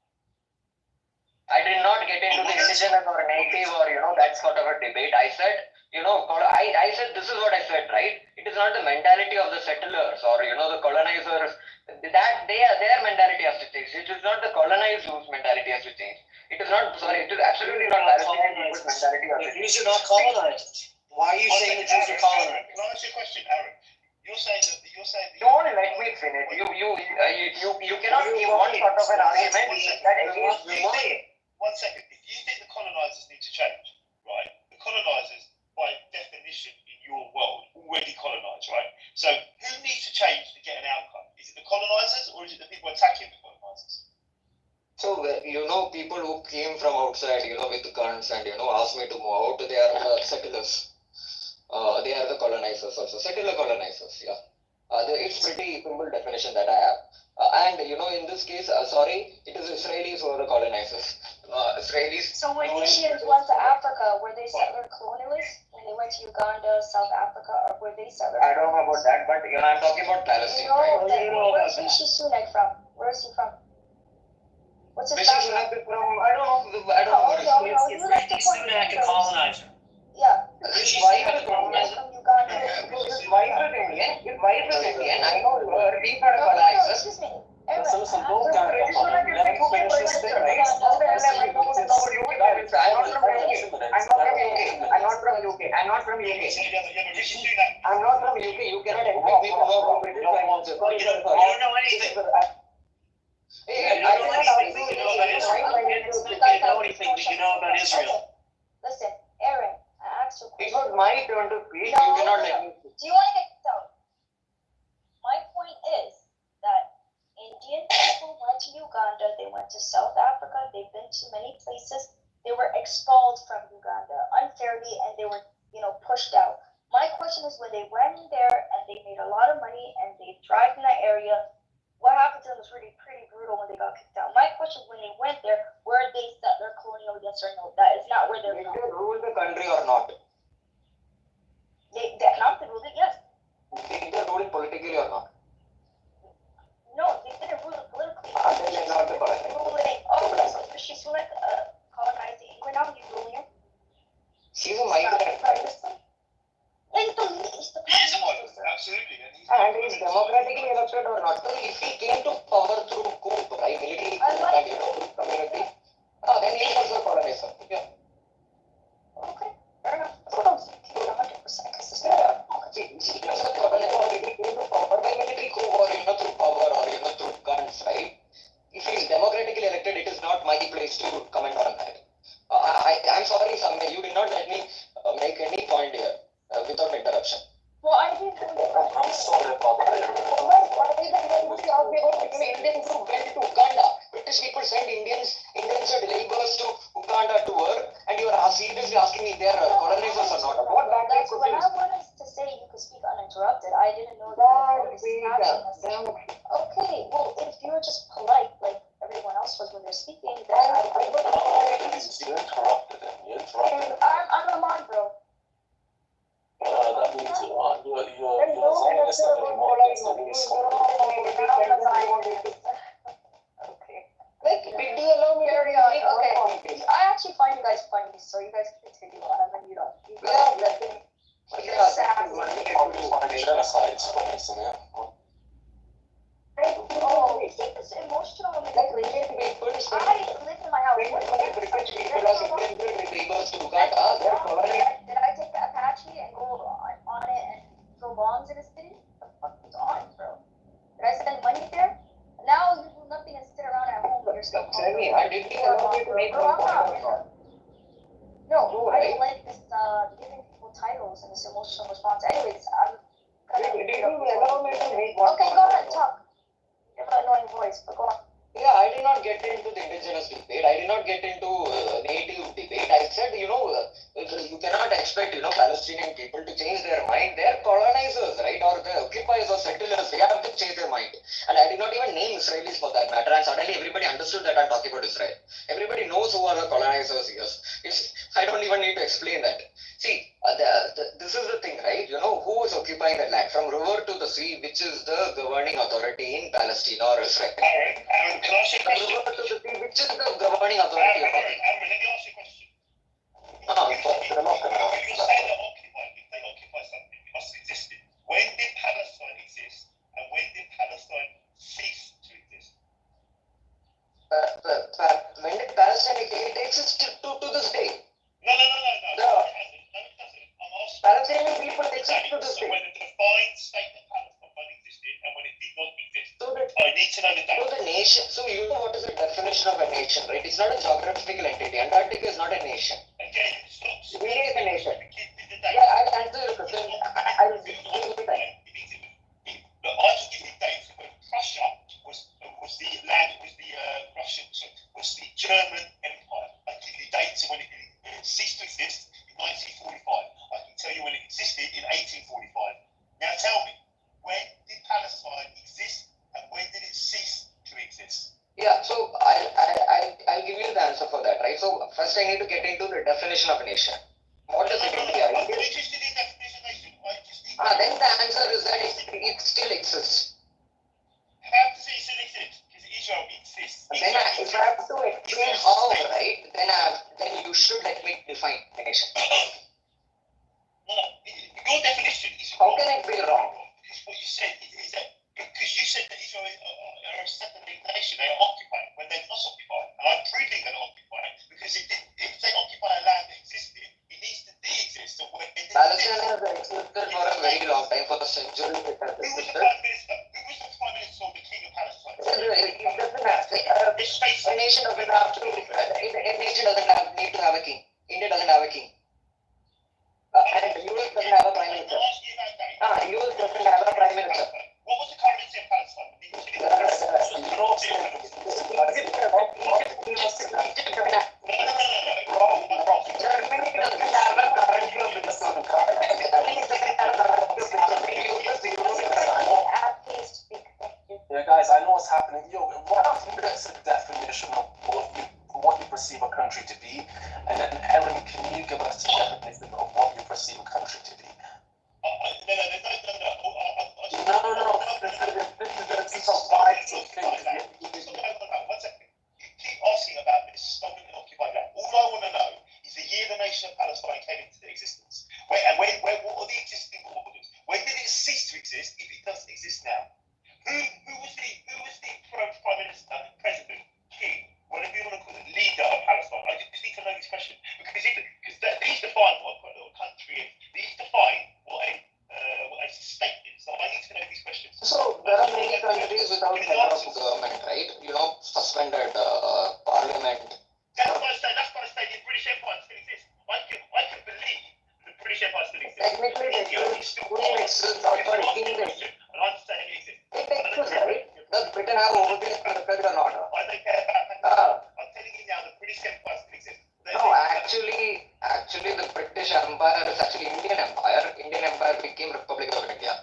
F: I did not get into the indigenous or native or that sort of a debate. I said, I said this is what I said, right? It is not the mentality of the settlers or the colonizers. That their mentality has to change. It is not the colonized whose mentality has to change. It is not. Sorry, it is absolutely not Palestinian people's mentality has to change.
A: The Jews are not colonizers. Why are you saying the Jews are colonized?
G: Can I ask you a question, Aaron? You're saying that.
F: Don't let me finish. You cannot give one sort of an argument that against me.
G: 1 second. If you think the colonizers need to change, right? The colonizers, by definition, in your world, already colonized, right? So who needs to change to get an outcome? Is it the colonizers or is it the people attacking the colonizers?
F: So, people who came from outside, with guns and, asked me to move out, they are settlers. They are the colonizers also. Settler colonizers, yeah. It's pretty simple definition that I have. And, in this case, it is Israelis who are the colonizers. Israelis.
B: So when Indians went to Africa, were they settler colonialists? When they went to Uganda, South Africa, or were they settler?
F: I don't know about that, but, I'm talking about Palestine, right?
B: Where's Rishi Sunak from? Where is he from? What's his
F: Rishi
B: background?
F: Sunak is from, I don't know.
B: You like to point
A: Sunak, a
B: fingers.
A: colonizer.
B: Yeah.
F: His wife is
B: From
F: Indian.
B: Uganda.
F: His wife is Indian. He's not a
B: No,
F: colonizer.
B: excuse me.
E: Listen, don't count it. Let him finish his thing, right?
F: I'm not from UK. I'm not from UK. You cannot expect me to know about British Prime Minister.
A: You don't know anything.
F: Hey,
A: You don't know anything, but you know about Israel. You know anything, but you know about Israel.
B: Listen, Aaron, I asked you a
F: It
B: question.
F: was my turn to speak.
B: No,
F: You cannot
B: no.
F: let me speak.
B: Do you want to get kicked out? My point is that Indian people went to Uganda, they went to South Africa, they've been to many places. They were expelled from Uganda unfairly and they were, pushed out. My question is when they went in there and they made a lot of money and they thrived in that area, what happened to them was really pretty brutal when they got kicked out. My question is when they went there, were they settler colonial, yes or no? That is not where they're
F: Did
B: from.
F: they rule the country or not?
B: They economically ruled it, yes.
F: Did they rule it politically or not?
B: No, they didn't rule it politically.
F: Then they're not the colonizer.
B: So Rishi Sunak colonizing England now, he's ruling it.
F: She's a migrant.
B: He's the prime minister.
G: Absolutely.
F: And he's democratically elected or not. So if he came to power through coup, right, military coup, and community, then he was a colonizer. Yeah.
B: Okay, fair enough. That's what I was thinking. 100% consistent.
F: See, he was a colonizer, he came to power by military coup or, through power or, through guns, right? If he is democratically elected, it is not my place to comment on that. I'm sorry, Samya, you did not let me make any point here without interruption.
B: Well, I didn't know.
E: I'm sorry about that.
F: Indians who went to Uganda. British people sent indentured laborers to Uganda to work, and you are seriously asking me if they are colonizers or not. What that
B: That's when I wanted to say you could speak uninterrupted. I didn't know that. Okay, well, if you're just polite like everyone else was when they're speaking, then I
E: You interrupted him. You interrupted him.
B: I'm a mod, bro.
E: That means you're not listening anymore. That's the least
B: Okay.
F: Did you allow me
B: Carry on. Okay. I actually find you guys funny, so you guys can continue on. I'm gonna mute up.
E: genocide is funny, isn't it?
B: Oh, you think this emotional manipulation? I live in my house. Did I take the Apache and go on it and throw bombs in the city? The fuck is on, bro? Did I spend money there? Now you do nothing and sit around at home. You're still
F: Tell me, I didn't allow you to make one point.
B: No, I don't like this giving people titles and this emotional response. Anyways, I'm gonna.
F: Did you allow me to make one
B: Okay, go ahead, talk. You have an annoying voice, but go on.
F: Yeah, I did not get into the indigenous debate. I did not get into native debate. I said, you cannot expect, Palestinian people to change their mind. They're colonizers, right? Or the occupiers or settlers. They have to change their mind. And I did not even name Israelis for that matter. And suddenly everybody understood that I'm talking about Israel. Everybody knows who are the colonizers here. I don't even need to explain that. See, this is the thing, right? Who is occupying the land from river to the sea, which is the governing authority in Palestine or Israel.
G: Aaron, can I ask you a question?
F: River to the sea, which is the governing authority of
G: Aaron,
F: it.
G: let me ask you a question.
E: They're not gonna
G: If you're saying they're occupied, if they occupy something, it must have existed. When did Palestine exist? And when did Palestine cease to exist?
F: When did Palestine exist? It exists to this day.
G: No. It doesn't. I'm asking. defined state of Palestine existed and when it did not exist.
F: So the,
G: I need to know the
F: so
G: date.
F: the nation, so you know what is the definition of a nation, right? It's not a geographical entity. Antarctica is not a nation.
G: Again, stop.
F: India is a nation.
G: The date.
F: Yeah, I'll answer your question. I'll give you the time.
G: But I just give you dates when Prussia was the land, was the Russian, was the German Empire. I give you dates when it ceased to exist in 1945. I can tell you when it existed in 1845. Now tell me, when did Palestine exist and when did it cease to exist?
F: Yeah, so I'll give you the answer for that, right? So first I need to get into the definition of a nation. What is it? India?
G: I'm interested in definition of nation. I just need
F: Then the answer is that it still exists.
G: how does it still exist? Because Israel exists.
F: Then if I have to explain how, right? Then you should let me define a nation.
G: No, your definition is
F: How can it be wrong?
G: Because what you said is that because you said that Israel are a separate nation, they are occupied when they're not occupied, and I'm proving they're not occupied because if they occupy a land that existed, it needs to de-exist. So when it
F: Palestine has existed for a very long time, for centuries it has
G: who was the
F: existed.
G: prime minister? Who was the prime minister or the king of Palestine?
F: It doesn't have
G: This space.
F: a nation doesn't have to. A nation doesn't need to have a king. India doesn't have a king. And US doesn't have a prime minister.
G: I'm asking you about that.
F: US doesn't have a prime minister.
G: What was the currency of Palestine?
F: Germany doesn't have a currency of
E: Yeah, guys, I know what's happening. Yo, what is the definition of what you perceive a country to be? And then, Aaron, can you give us a definition of what you perceive a country to be? No. This is a wide thing.
G: One second. You keep asking about this stolen and occupied land. All I want to know is the year the nation of Palestine came into existence. What are the existing borders? When did it cease to exist if it doesn't exist now? Who was the prime minister, president, king, whatever you want to call it, leader of Palestine? I just need to know this question because these define what a country is. These define what a state is. So I need to know these questions.
F: So there are many countries without head of government, right? Suspended parliament.
G: That's why I say the British Empire still exists. I can believe the British Empire still exists.
F: Technically, they still exists. And
G: I'm saying it exists.
F: it exists, right? Does Britain have overseas territory or not?
G: I don't care about that. I'm telling you now, the British Empire still exists.
F: No, actually, the British Empire is actually Indian Empire. Indian Empire became Republic of India.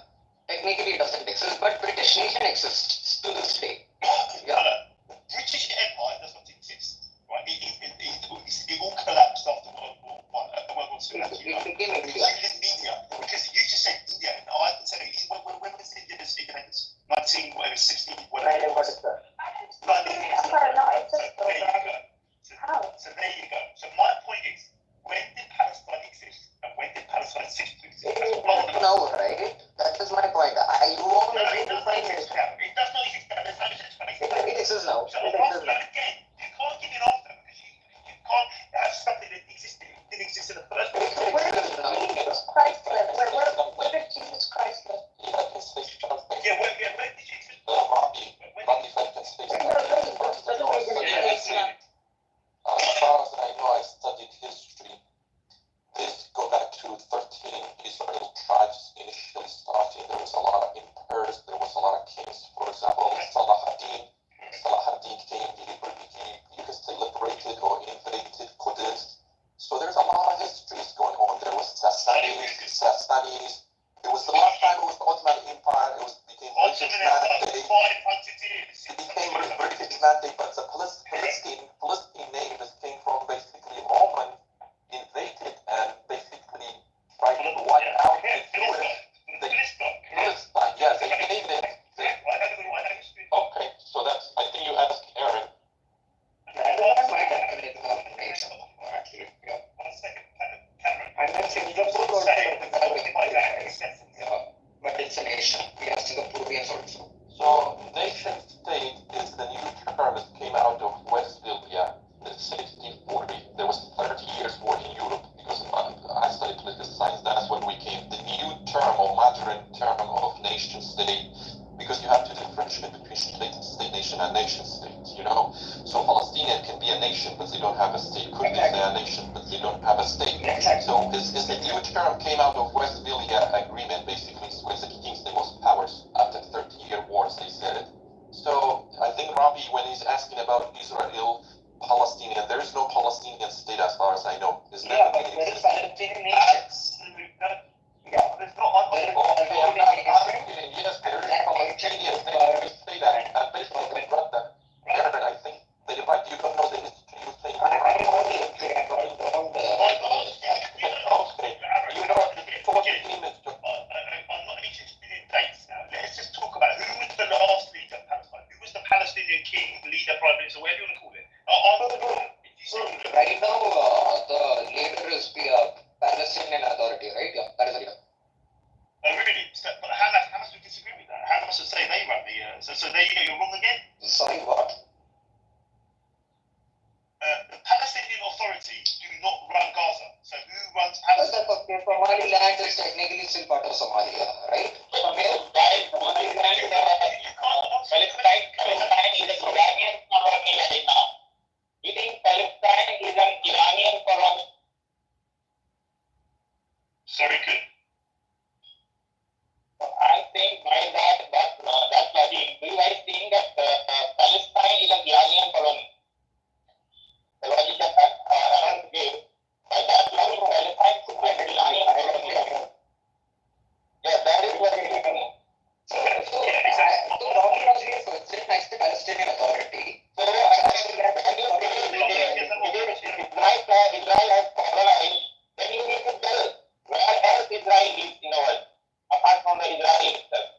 F: Technically, it doesn't exist, but British nation exists to this day. Yeah.
G: British Empire does not exist. Right? It all collapsed after World War One. World War Two.
F: It became India.
G: You live in India because you just said India. No, I can tell you when was India's independence? 1960, whatever.
F: What is that?
G: So there you go. So my point is, when did Palestine exist and when did Palestine cease to exist? That's all I want to know.
F: No, right? That is my point. You want
G: No,
F: me
G: it
F: to
G: does not
F: define
G: exist
F: it.
G: now. It does not exist now. There's no such place.
F: It exists now.
G: So
F: It
G: I'm asking
F: exists
G: you
F: now.
G: again. You can't give it answer because you can't have something that existed. It didn't exist in the first place.
F: It exists now.
B: Where did Jesus Christ live?
G: Yeah, where did you exist?
C: As far as I know, I studied history. This go back to 13 Israel tribes initially starting. There was a lot of emperors, there was a lot of kings. For example, Salahuddin came, he liberated or invaded Qudus. So there's a lot of histories going on. There was Sassanidis. It was the last time it was the Ottoman Empire. Became British Mandate. It became British Mandate, but the Palestine name came from basically Roman invaded and basically tried to wipe out the Jewish. Palestine, yeah, they named it. Okay, so that's, I think you asked Aaron.
F: That's my definition of a nation, actually. Yeah. And then Singapore also but it's a nation. We have Singaporeans also.
C: So nation state is the new term that came out of Westphalia in 1640. There was 30 years war in Europe because I studied political science. That's when we came. The new term or modern term of nation state, because you have to differentiate between state nation and nation state, you know. So Palestinian can be a nation, but they don't have a state. Could be a nation, but they don't have a state. So is the new term came out of Westphalia Agreement, basically, where the kings the most powers after 30-year wars, they said it. So I think Rabi, when he's asking about Israel, Palestinian, there is no Palestinian state as far as I know. Is
D: Yeah, but there is Palestinian nations. Yeah, there's not.
C: Yes, there is Palestinian state, and basically brought that. Yeah, but I think they right. You don't know the history. You think.
F: I know the history. I don't
C: You know, 14 minutes.
D: I'm not interested in dates now. Let's just talk about who was the last leader of Palestine. Who was the Palestinian king, leader, prime minister, whatever you want to call it.
F: Right now, the leader is the Palestinian Authority, right? Yeah, that is it.
D: Oh, really? So, but Hamas would disagree with that. Hamas would say they run the. So there you go, you're wrong again.
F: Sorry, what?
D: The Palestinian Authority do not run Gaza. So who runs
F: Palestine?
D: Palestine?
F: Somaliland is technically still part of Somalia, right?
D: Somaliland. You can't answer the question.
H: Palestine is a Iranian colony right now. You think Palestine is an Iranian colony?
D: Sorry, good.
H: I think by that logic, you guys think that Palestine is an Iranian colony. The logic that Aaron gave, by that logic, Palestine should be an Iranian colony. Yeah, that is what it is.
F: So Rocky is sit next to Palestinian Authority.
H: So I think that when you say Israel has colonized, then you need to tell where else Israel is in the world, apart from the Israel itself.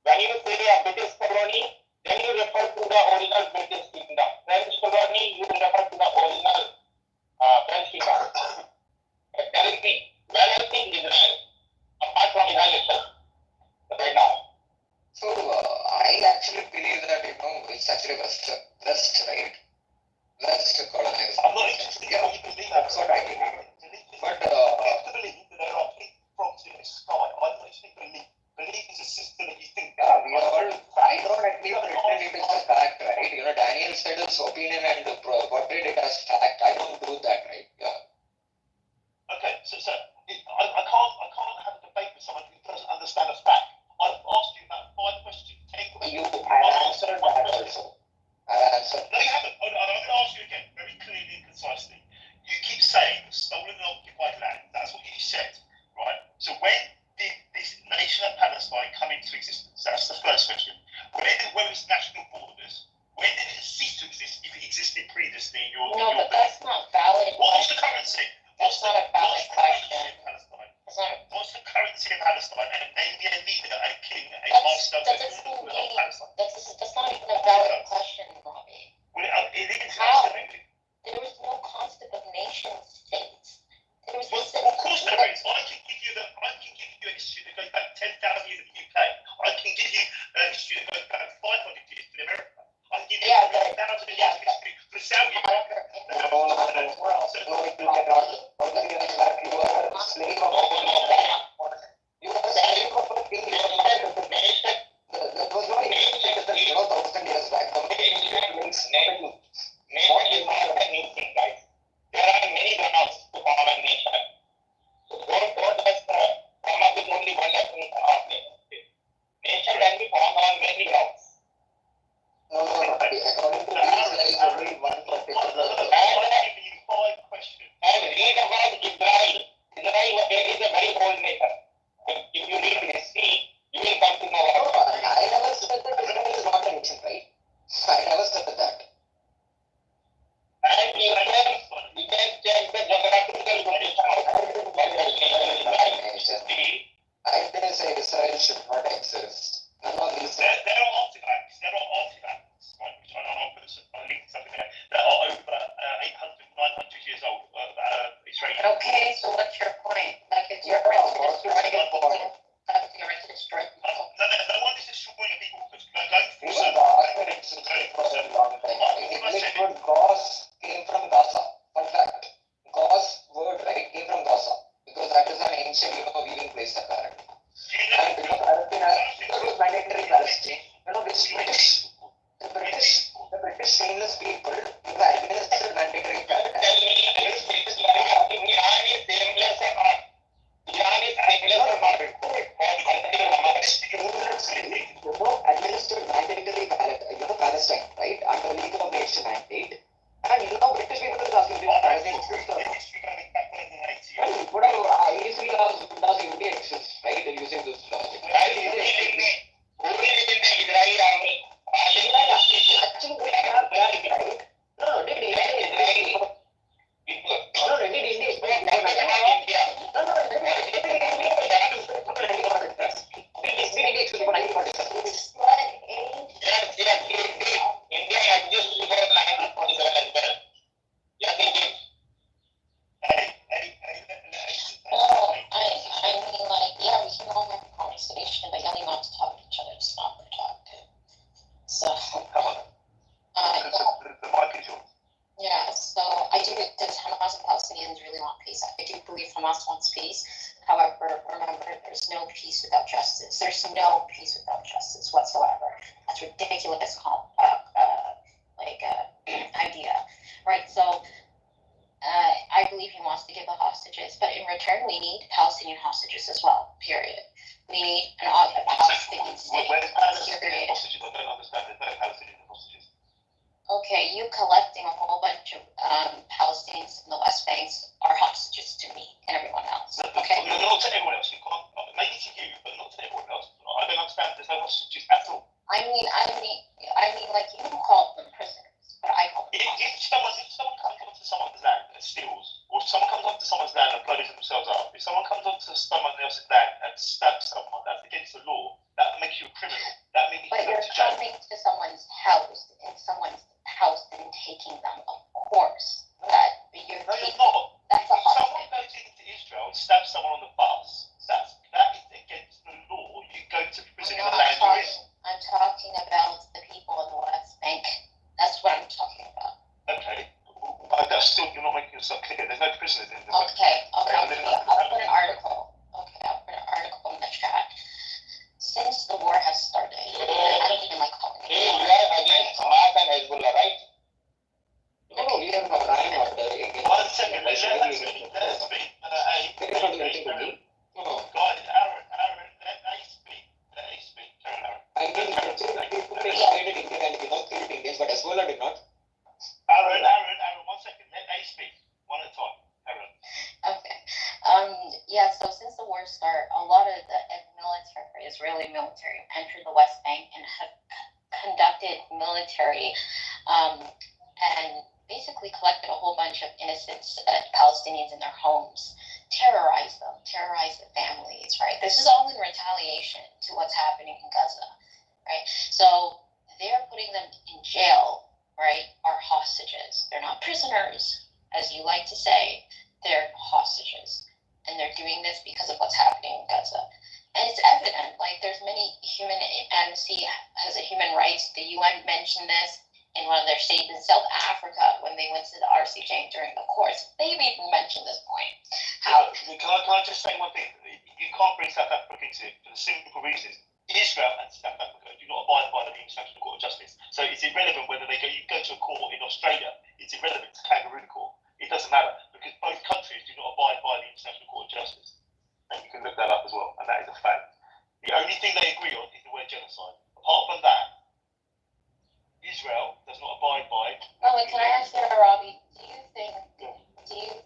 H: When you say a British colony, then you refer to the original British kingdom. French colony, you refer to the original French kingdom. Tell me, where else is Israel, apart from Israel itself, right now?
F: So I actually believe that it's actually West, right? West colonized.
D: I'm not interested in what you believe.
F: That's what I believe. But
D: I have to believe that there are big frogs in the sky. I'm not interested in belief. Belief is a system that you think.
F: yeah, we all. I don't actually pretend it is a fact, right? Daniel said his opinion and portrayed it as fact. I don't do that, right? Yeah.
D: Okay, so I can't have a debate with someone who doesn't understand a fact. I've asked you about 5 questions. Take away.
F: I answered that also. I answered.
D: No, you haven't. I'm going to ask you again, very clearly and concisely. You keep saying stolen and occupied land. That's what you said, right? So when did this nation of Palestine come into existence? That's the first question. Where is national borders? When did it cease to exist, if it existed previously in your?
H: No, but that's not valid.
D: What's the currency?
H: That's not a valid question.
D: What's the currency in Palestine? And name me a leader, a king, a master of Palestine.
H: That's not even a valid question, Robbie.
D: Well, it is.
H: How?
D: Absolutely.
H: There is no concept of nation states. There is
D: Well, of course there is. I can give you a history that goes back 10,000 years in the UK. I can give you a history that goes back 500 years in America. I can give you 1,000 years of history for Saudi Arabia.
H: There are many grounds to form a nation. So don't just come up with only one definition of nation. Nation can be formed on many grounds.
F: No, according to these, there is only one particular.
D: I'm giving you 5 questions.
H: And read about Israel. Israel is a very old nation. If you read history, you will come to know about it.
F: I never said that Israel is not a nation, right? I never said that.
H: And you can check the geographical position of Israel.
F: I didn't say Israel should not exist. None of these.
D: There are artifacts, right, which I don't know, I'll link something there, that are over 800, 900 years old, Israeli.
H: Okay, so what's your point? Like, it's your right to destroy people. That's your right to destroy people.
D: No one is destroying people because going through
F: Even
D: some.
F: the argument existed for a long time. In English word Gauss came from Gaza. Fun fact. Gauss word, right, came from Gaza. Because that is an ancient, weaving place apparently.
I: peace without justice. There's no peace without justice whatsoever. That's ridiculous idea, right? So I believe he wants to give the hostages, but in return, we need Palestinian hostages as well. Period. We need a Palestinian state.
D: Where's Palestinian
I: Period.
D: hostages? I don't understand. There's no Palestinian hostages.
I: Okay, you collecting a whole bunch of Palestinians in the West Bank are hostages to me and everyone else. Okay.
D: No, not to everyone else. You can't. Maybe to you, but not to everyone else. I don't understand. There's no hostages at all.
I: I mean, like you call them prisoners, but I call them
D: If someone comes onto someone's land and steals, or if someone comes onto someone's land and blows themselves up, if someone comes onto someone else's land and stabs someone, that's against the law. That makes you a criminal. That means you
I: But
D: go
I: you're
D: to jail.
I: coming to someone's house and taking them, of course. That you're
D: No, you're
I: taking,
D: not.
I: that's a
D: If someone
I: hostage.
D: goes into Israel and stabs someone on the bus, that is against the law. You go to prison in the land you're in.
I: I'm talking about the people in the West Bank. That's what I'm talking about.
D: Okay. That's still, you're not making yourself clear. There's no prisoners in the West.
I: Okay, I'll put an article. Okay, I'll put an article in the chat. Since the war has started, I don't even like calling it.
H: You are against Hamas and Hezbollah, right?
F: No, we are not. I am not.
D: One second, let us speak.
F: They are not anything to me. No.
D: Guys, Aaron, let A speak. Let A speak. Aaron.
F: I mean, people invaded India and killed Indians, but Hezbollah did not.
D: Aaron, 1 second. Let A speak. One at a time. Aaron.
I: Okay. Yeah, so since the war started, a lot of the military, Israeli military, entered the West Bank and have conducted military and basically collected a whole bunch of innocent Palestinians in their homes, terrorized the families, right? This is all in retaliation to what's happening in Gaza, right? So they're putting them in jail, right, are hostages. They're not prisoners, as you like to say. They're hostages. And they're doing this because of what's happening in Gaza. And it's evident, like there's many Amnesty has a human rights, the UN mentioned this in one of their statements. South Africa, when they went to the RCJ during the course, they've even mentioned this point. How
D: Can I just say one thing? You can't bring South Africa into it for the simple reason. Israel and South Africa do not abide by the International Court of Justice. So it's irrelevant whether you go to a court in Australia. It's irrelevant to kangaroo court. It doesn't matter because both countries do not abide by the International Court of Justice. And you can look that up as well, and that is a fact. The only thing they agree on is the word genocide. Apart from that, Israel does not abide by.
I: Oh, and can I ask you, Robbie, do you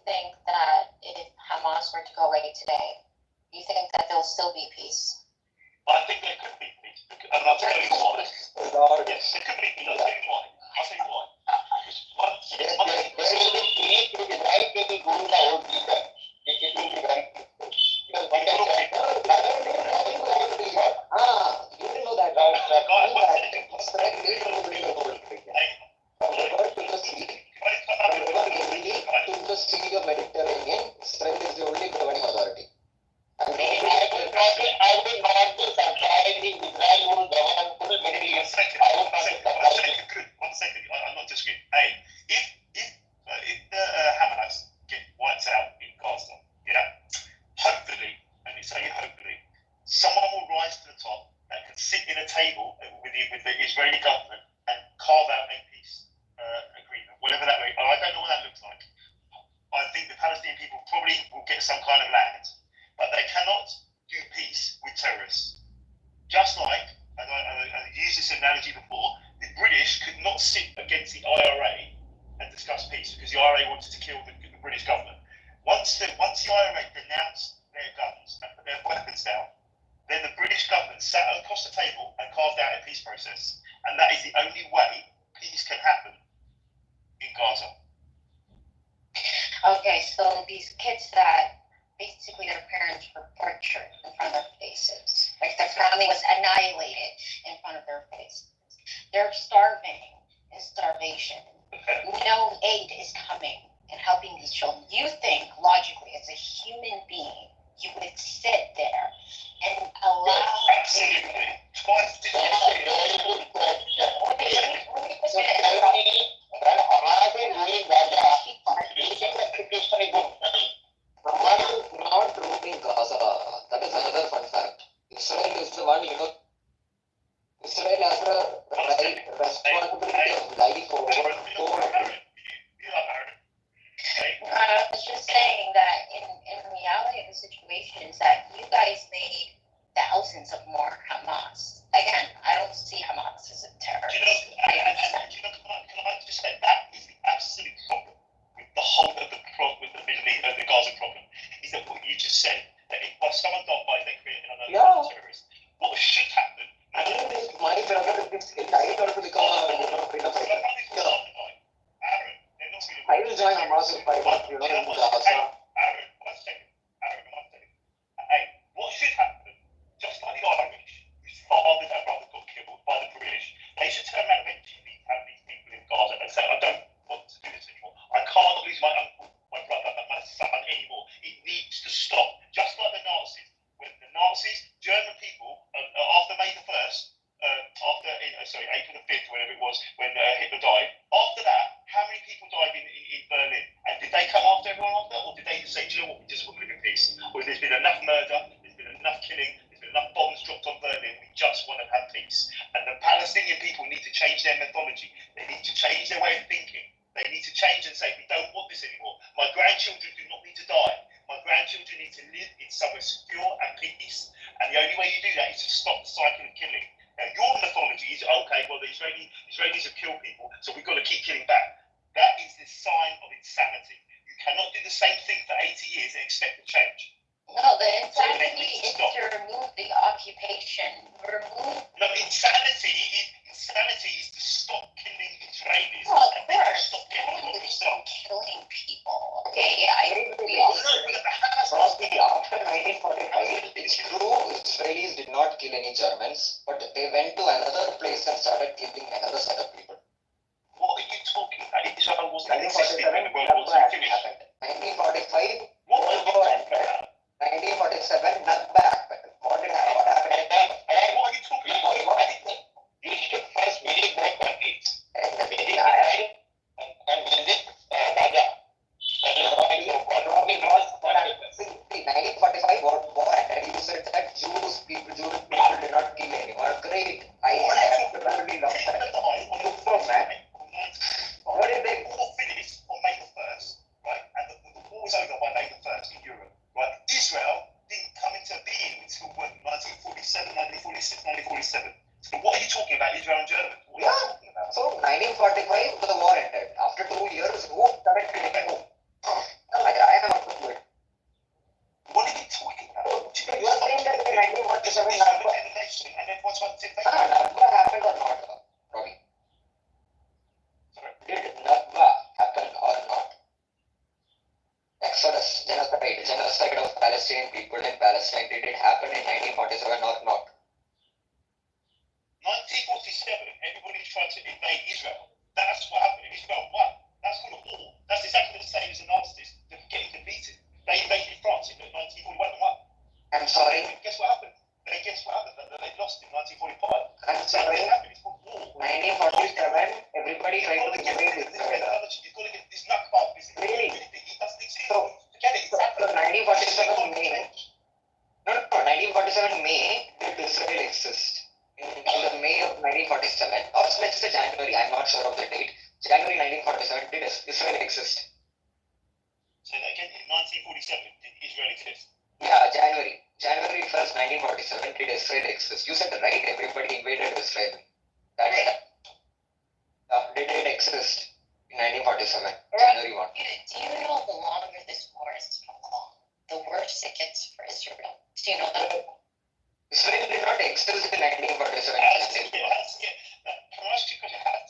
I: think that if Hamas were to go away today, do you think that there'll still be peace?
D: I think there could be peace, and I'll tell you why. Yes, there could be peace. I'll tell you why. Because
H: There will be peace if Israel will be going the old leader. It will be very peaceful. Because one day,
F: You didn't know that. Israel to the Sea of Mediterranean, Israel is the only governing authority.
H: I will not be surprised if Israel will govern full Middle East.
D: One second. I'm not disagreeing. Hey, if the Hamas get wiped out in Gaza, yeah, hopefully, and it's only hopefully, someone will rise to the top that can sit in a table with the Israeli government and carve out a peace agreement, whatever that may. I don't know what that looks like. I think the Palestinian people probably will get some kind of land, but they cannot do peace with terrorists. Just like, and I used this analogy before, the British could not sit against the IRA and discuss peace because the IRA wanted to kill the British government. Once the IRA denounced their guns and put their weapons down, then the British government sat across the table and carved out a peace process. And that is the only way peace can happen in Gaza.
I: Okay, so these kids that basically their parents were tortured in front of their faces, like their family was annihilated in front of their faces. They're starving in starvation. No aid is coming and helping these children. You think logically, as a human being, you would sit there and allow.
D: Absolutely. Twice
H: That's a very good question. So currently, when Hamas is ruling Gaza, leading the situation is good.
F: Hamas is not ruling Gaza. That is another fun fact. the one, Israel has a responsibility of life over
I: I was just saying that in reality of the situation is that you guys made thousands of more Hamas. Again, I don't see Hamas as a terrorist.
D: Can I just say that is the absolute problem with the whole of the problem with the Middle East, the Gaza problem, is that what you just said, that if someone dies, they create another terrorist. What should happen?
F: I think my brother is died also because I will join Hamas if I want, in Gaza.
D: Aaron, one second. Hey, what should happen? Just like the Irish, whose fathers and brothers got killed by the British, they should turn around eventually and have these people in Gaza and say, I don't want to do this anymore. I can't lose my uncle, my brother, and my son anymore. It needs to stop. Just like the Nazis. When the Nazis, German people, after May the 1st, April the 5th, whatever it was, when Hitler died, after that, how many people died in Berlin? And did they come after everyone after, or did they just say, do you know what, we just want to live in peace? Or there's been enough murder, there's been enough killing, there's been enough bombs dropped on Berlin, we just want to have peace. And the Palestinian people need to change their mythology. They need to change their way of thinking. They need to change and say, we don't want this anymore. My grandchildren do not need to die. My grandchildren need to live in somewhere secure and peace. And the only way you do that is to stop the cycle of killing. Now, your mythology is, okay, well, the Israelis have killed people, so we've got to keep killing back. That is the sign of insanity. You cannot do the same thing for 80 years and expect to change.
I: No, the insanity is to remove the occupation.
D: No, insanity is to stop killing Israelis.
I: Well, of
D: and then
I: course,
D: stop killing yourself.
I: killing people. Okay, I agree.
F: After 1945, it's true, Israelis did not kill any Germans, but they went to another place and started killing another set of people.
D: What are you talking about? Israel wasn't existing when the World War II finished.
F: 1945,
D: What
F: World War ended. 1947, Nakba happened. What happened?
D: What are you talking about?
H: You should first visit both countries.
F: And
H: Visit Israel and visit Gaza.
F: See, 1945 World War ended. You said that Jewish people did not kill anyone. Great. I absolutely love that. Man. What did they?
D: The war finished on May the 1st, right? And the war was over by May the 1st in Europe, right? Israel didn't come into being until 1947, 1946, 1947. So what are you talking about, Israel and Germany? What are you talking about?
F: So 1945 the war ended. After 2 years, who started killing who? I am up to it.
D: What are you talking about?
F: You are saying that in 1947 Nakba
D: and everyone's trying to take
F: happened or not, Robbie? Did Nakba happen or not? Exodus, genocide of Palestinian people in Palestine, did it happen in 1947 or not?
D: 1947, everybody's trying to invade Israel. That's what happened. Israel won. That's called a war. That's exactly the same as the Nazis getting defeated. They invaded France in 1941 and won.
F: I'm sorry.
D: Guess what happened? Guess what happened? They lost in 1945.
F: I'm sorry.
D: What happened? It's called war.
F: 1947, everybody tried to invade Israel.
D: You've got to get this Nakba business.
F: Really?
D: It doesn't exist.
F: So,
D: Forget it. It's happened.
F: 1947 May. No, 1947 May, did Israel exist? In the May of 1947, or let's say January, I'm not sure of the date. January 1947, did Israel exist?
D: So again, in 1947, did Israel exist?
F: Yeah, January 1st, 1947, did Israel exist? You said right, everybody invaded Israel. That's it. Did it exist in 1947, January 1?
I: Do you know the longer this war is prolonged, the worse it gets for Israel? Do you know that?
F: Israel did not exist in 1947.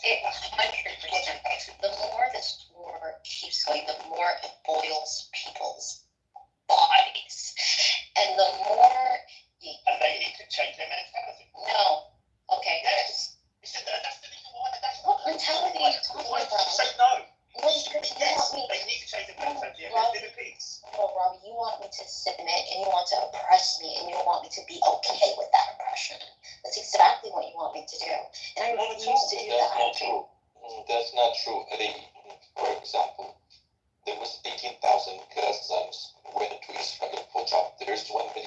I: It 100%. The more this war keeps going, the more it boils people's bodies. And the more...
D: And they need to change their mentality.
I: No. Okay.
D: Yes. That's the reason why.
I: What mentality are you talking
D: Why
I: about?
D: did you say no?
I: Well, because you
D: Yes,
I: want me...
D: they need to change their mentality and live in peace.
I: Well, Robbie, you want me to submit and you want to oppress me and you want me to be okay with that oppression. That's exactly what you want me to do. And I refuse to do
C: That's
I: that.
C: not true. That's not true. For example, there was 18,000 Gazans who went to Israel for job. There's 1,500,000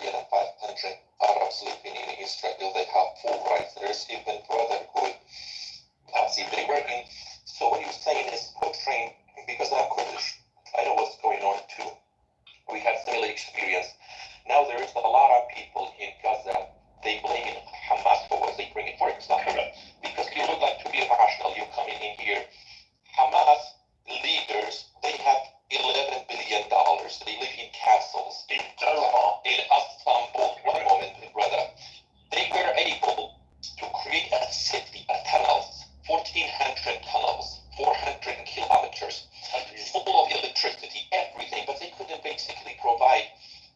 C: Arabs living in Israel, they have full rights. There's even brotherhood. They were in. So what you're saying is portraying, because I'm Kurdish, I know what's going on too. We have similar experience. Now there is a lot of people in Gaza, they blame Hamas for what they bring in. For example, because you would like to be rational, you're coming in here. Hamas leaders, they have $11 billion. They live in castles. In Istanbul, one moment, brother. They were able to create a city, tunnels, 1,400 tunnels, 400 kilometers, full of electricity, everything, but they couldn't basically provide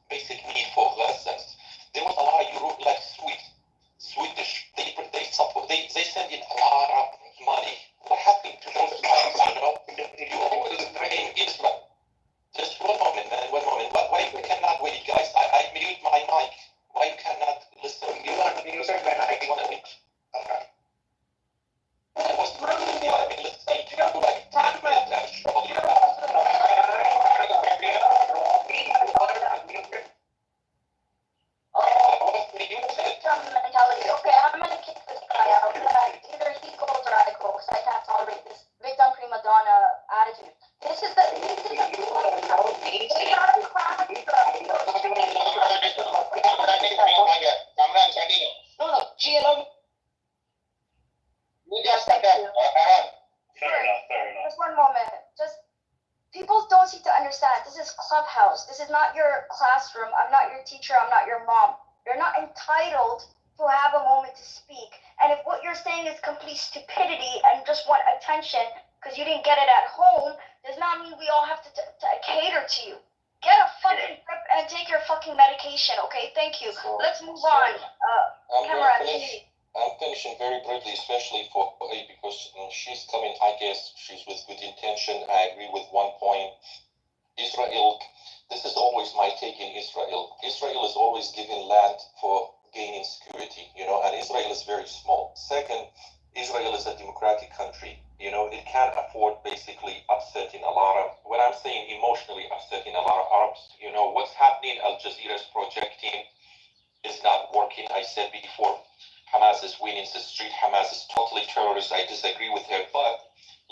C: basic need for Gaza. There was a lot of Europe, like Swedish, they send in a lot of money. What happened to those guys, you know? You always blame Israel. Just one moment, man, one moment. Why you cannot wait, guys? I mute my mic. Why you cannot listen? You want to use it when I want to. Okay. I was really, I've been listening to you like 10 minutes actually.
B: Mentality. Okay, I'm gonna kick this guy out. Either he goes or I go, because I can't tolerate this victim prima donna attitude. This is the. No, she alone. Yes, thank you.
D: Fair enough.
B: Just one moment. Just people don't seem to understand. This is Clubhouse. This is not your classroom. I'm not your teacher. I'm not your mom. You're not entitled to have a moment to speak. And if what you're saying is complete stupidity and just want attention because you didn't get it at home, does not mean we all have to cater to you. Get a fucking grip and take your fucking medication, okay? Thank you. Let's move on. Cameron, please.
C: I'm finishing very briefly, especially for A, because she's coming, I guess she's with good intention. I agree with one point. Israel, this is always my take in Israel. Israel is always giving land for gaining security, you know, and Israel is very small. Second, Israel is a democratic country, you know, it can't afford basically upsetting a lot of, when I'm saying emotionally upsetting a lot of Arabs, you know, what's happening, Al Jazeera is projecting is not working. I said before, Hamas is winning the street. Hamas is totally terrorist. I disagree with her, but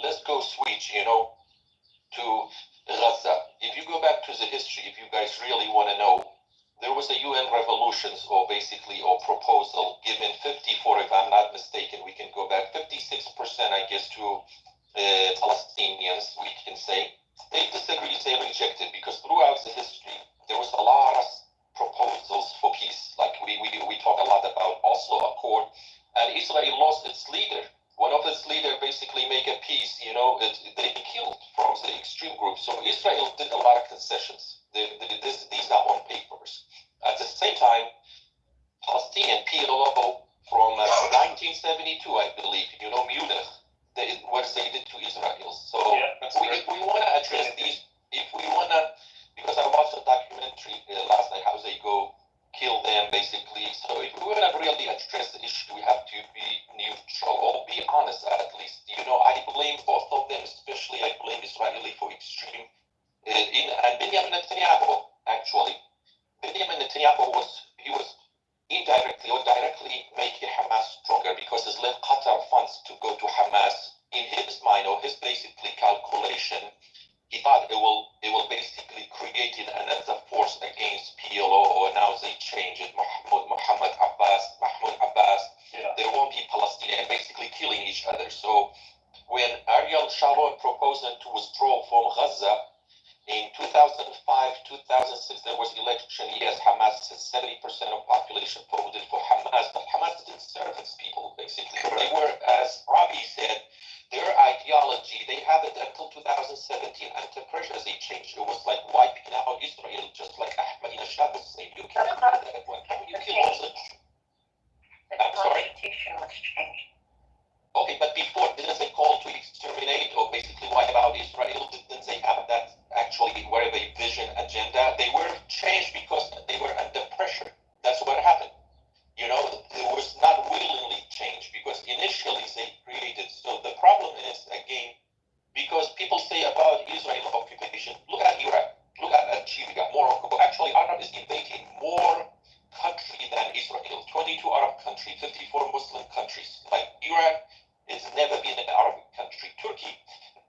C: let's go switch, you know, to Gaza. If you go back to the history, if you guys really want to know, there was a UN revolutions or proposal given 54, if I'm not mistaken, we can go back 56%, I guess, to Palestinians, we can say. They disagreed, they rejected, because throughout the history, there was a lot of proposals for peace. Like we talk a lot about Oslo Accord, and Israel lost its leader. One of its leaders basically make a peace, you know, they killed from the extreme group. So Israel did a lot of concessions. These are on papers. At the same time, Palestinian PLO from 1972, I believe, you know, Munich, what they did to Israel. So if we want to address these, if we want to, because I watched a documentary last night, how they go kill them, basically. So if we want to really address the issue, we have to be neutral or be honest at least. You know, I blame both of them, especially I blame Israeli for extreme. And Benjamin Netanyahu, actually, Benjamin Netanyahu was indirectly or directly making Hamas stronger because he's left Qatar funds to go to Hamas. In his mind or his basically calculation, he thought it will basically create another force against PLO, or now they change it, Mahmoud Abbas. Yeah. There won't be Palestinians basically killing each other. So when Ariel Sharon proposed to withdraw from Gaza in 2005, 2006, there was election. Yes, Hamas said 70% of population voted for Hamas, but Hamas didn't serve its people, basically. They were, as Robbie said, their ideology, they have it until 2017 under pressure they changed. It was like wiping out Israel, just like Ahmadinejad was saying. You can't do that one. How you kill Muslims? I'm sorry.
I: The constitution was changed.
C: Okay, but before, didn't they call to exterminate or basically wipe out Israel? Didn't they have that actually whatever vision agenda? They were changed because they were under pressure. That's what happened. You know, Israel, 22 Arab countries, 54 Muslim countries. Like Iraq, it's never been an Arabic country. Turkey,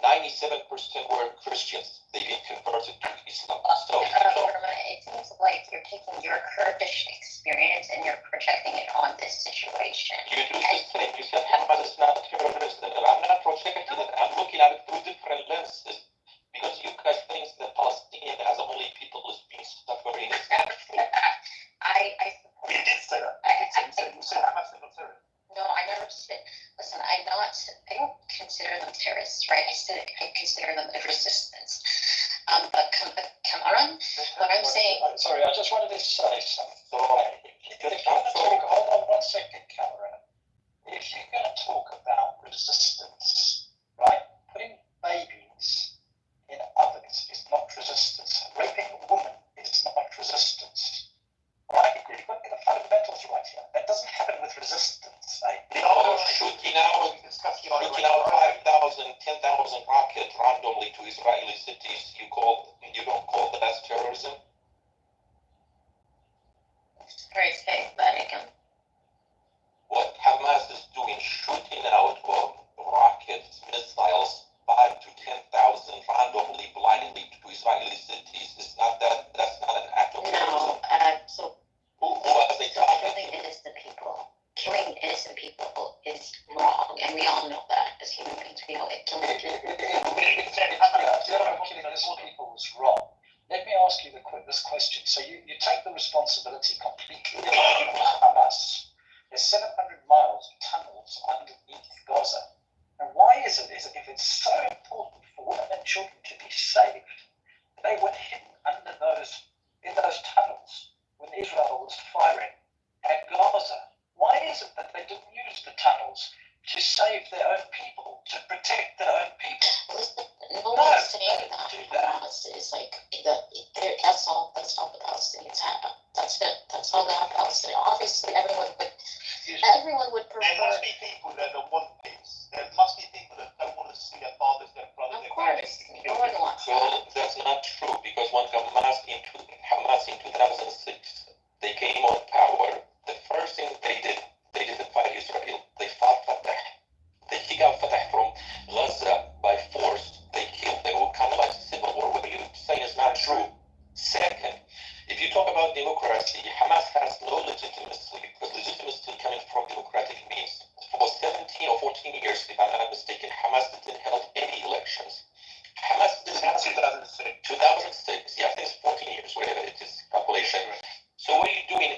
C: 97% were Christians. They've been converted to Islam. So
I: it seems like you're taking your Kurdish experience and you're projecting it on this situation.
C: you do the same. You said Hamas is not terrorist. I'm not projecting it. I'm looking at it through different lenses. Because you guys think that Palestinian as only people is being suffering.
I: I support.
D: You did say that. You said Hamas is not terrorist.
I: No, I never said. Listen, I don't consider them terrorists, right? I consider them a resistance. But Cameron, what I'm saying.
J: Sorry, I just wanted to say something. Hold on 1 second, Cameron. If you're going to talk about resistance, right? Putting babies in ovens is not resistance. Raping a woman is not resistance. Right? You've got to get the fundamentals right here. That doesn't happen with resistance.
C: Shooting out 5,000, 10,000 rockets randomly to Israeli cities, you don't call that terrorism?
I: Sorry, say that again.
C: What Hamas is doing, shooting out rockets, missiles, 5 to 10,000 randomly, blindly to Israeli cities, that's not an act of terrorism.
I: No, so
C: Who are they targeting?
I: killing innocent people. Killing innocent people is wrong, and we all know that as human beings. We know it. Killing
J: Innocent people was wrong. Let me ask you this question. So you take the responsibility completely of Hamas. There's 700 miles of tunnels underneath Gaza. And why is it if it's so important for women and children to be saved, they were hidden in those tunnels when Israel was firing at Gaza? Why is it that they didn't use the tunnels to save their own people, to protect their own people?
I: Listen, no one's saying that Hamas is like that's all the Palestinians have. That's it. That's all they have Palestine. Obviously, everyone would prefer.
D: There must be people that want peace. There must be people that don't want to see their fathers, their brothers,
I: Of
D: their
I: course, no one wants that.
C: Well, that's not true, because when Hamas in 2006, they came on power, the first thing they didn't fight Israel. They fought Fatah. They kicked out Fatah from Gaza by force. They killed them. It would kind of like civil war. What you say is not true. Second, if you talk about democracy, Hamas has no legitimacy, because legitimacy coming from democratic means. For 17 or 14 years, if I'm not mistaken, Hamas didn't hold any elections. Hamas didn't have 2006. Yeah, I think it's 14 years, whatever it is, calculation. So what are you doing?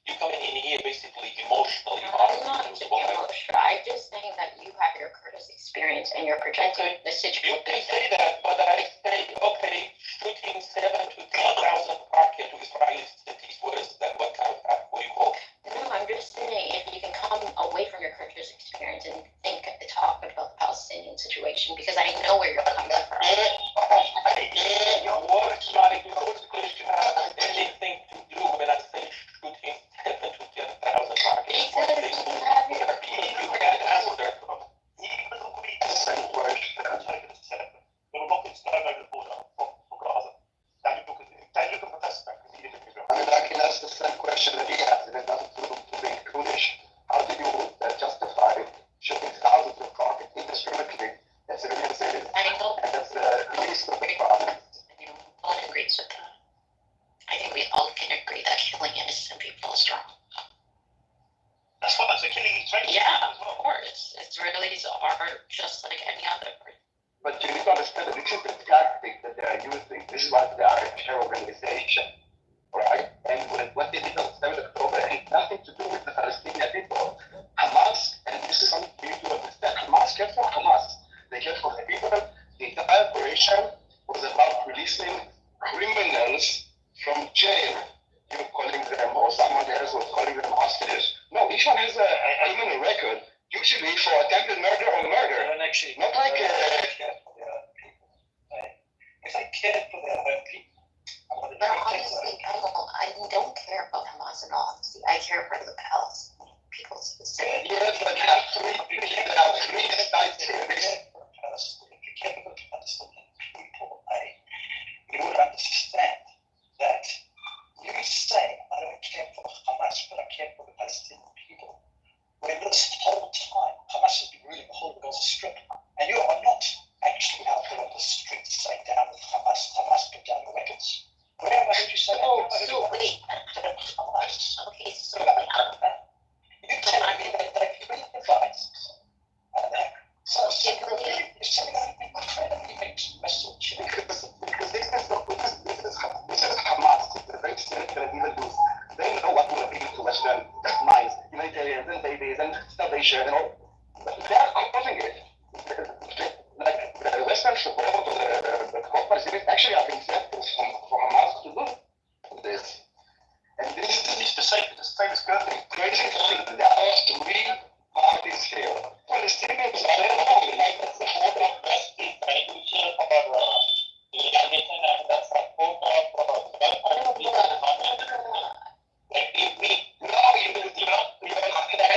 C: You coming in here basically emotionally.
I: I'm not emotional. I'm just saying that you have your Kurdish experience and you're projecting the situation.
C: You can say that, but I say, okay, shooting 7,000 to 10,000 rockets to Israeli cities, what is that? What kind of act? What do you call it?
I: No, I'm just saying if you can come away from your Kurdish experience and talk about the Palestinian situation, because I know where you're coming from.
C: Your words like anything to do when I say shooting 7,000 to 10,000 rockets.
I: Because you have your
C: You can't answer.
D: There were rockets going over the border from Gaza. Daniel can protest that because he lives in Israel.
J: I mean, I can ask the same question that he asked, and it doesn't to be foolish. How do you justify shooting thousands of rockets indiscriminately at civilian cities?
I: I know.
J: And that's the least of the problems.
I: No one agrees with that. I think we all can agree that killing innocent people is wrong.
D: That's what I'm saying. Killing is training.
I: Yeah, of course. Israelis are just like any other.
J: But you need to understand that this is the tactic that they are using. This is what they are a terror organization, right? And what they did on 7th October had nothing to do with the Palestinian people. Hamas, and this is something you need to understand, Hamas came from Hamas. They came from the people. The entire operation was about releasing criminals from jail. You calling them, or someone else was calling them hostages. No, each one has a criminal record, usually for attempted murder or murder. And actually, not like if they cared for their own people.
I: No, honestly, I don't care about Hamas in all honesty. I care for the Palestinian people specifically.
J: Yes, but there are three sides to this. If you care for the Palestinian people, you would understand that you say, I don't care for Hamas, but I care
G: care for the Palestinian people. When this whole time, Hamas has been ruling the whole of the Gaza Strip, and you are not actually out there on the streets saying down with Hamas, Hamas, put down your weapons. Where have I heard you say that?
I: So wait.
G: Hamas.
I: Okay, so
G: You telling me that they're giving advice? So
I: typically,
G: it's something that incredibly mixed message.
J: Because this is Hamas, the very cynical and evil dudes. They know what will appeal to Western minds, humanitarians and babies and starvation and all. But they are causing it. Like the Western support or the corporations actually are being sent for Hamas to do this. And this is
D: The same as Germany.
J: crazy thing. There are three parties here. Palestinians are there.
H: Like the support of West is beneficial for realization and the support of Gulf people is not beneficial. Like if we now you will nothing that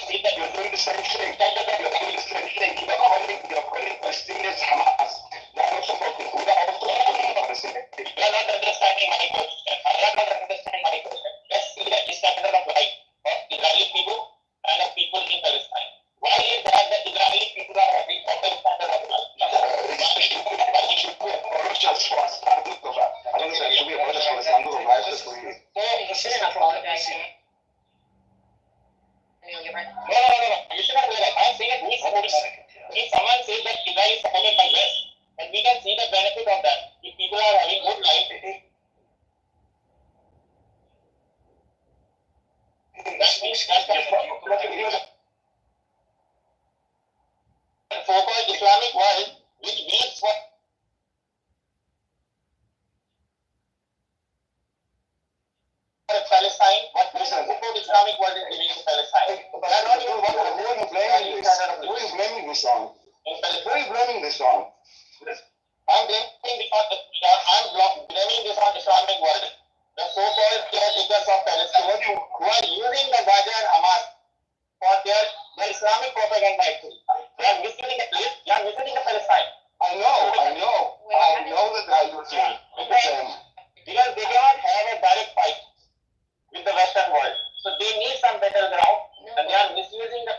H: see that
J: You're doing the same thing. You're doing the same thing. You're calling Palestinians Hamas. They are not supporting. We are also supporting Palestinians.
H: you are not understanding my question. I am not understanding my question. Let's see the standard of life of Israeli people and the people in Palestine. Why is that the Israeli people are having a better standard of life?
J: Just for us, I don't say it should be a project for the standard of life that we
I: you shouldn't apologize. You're right.
H: No. You should not do that. I'm saying that we support it. If someone says that Israel is supported by West, then we can see the benefit of that. If people are having good life, that means that's the so-called Islamic world, which needs for Palestine, what the so-called Islamic world is giving to Palestine. They are not even what
J: Who are you blaming this? Who are you blaming this on?
H: in
J: Who
H: Palestine.
J: are you blaming this on?
H: I'm blaming this on Islamic world. The so-called caretakers of Palestine who are using the Gaza and Hamas for their Islamic propaganda actually. They are misleading the Palestine.
J: I know that they are using the same.
H: Because they cannot have a direct fight with the Western world. So they need some better ground and they are misusing the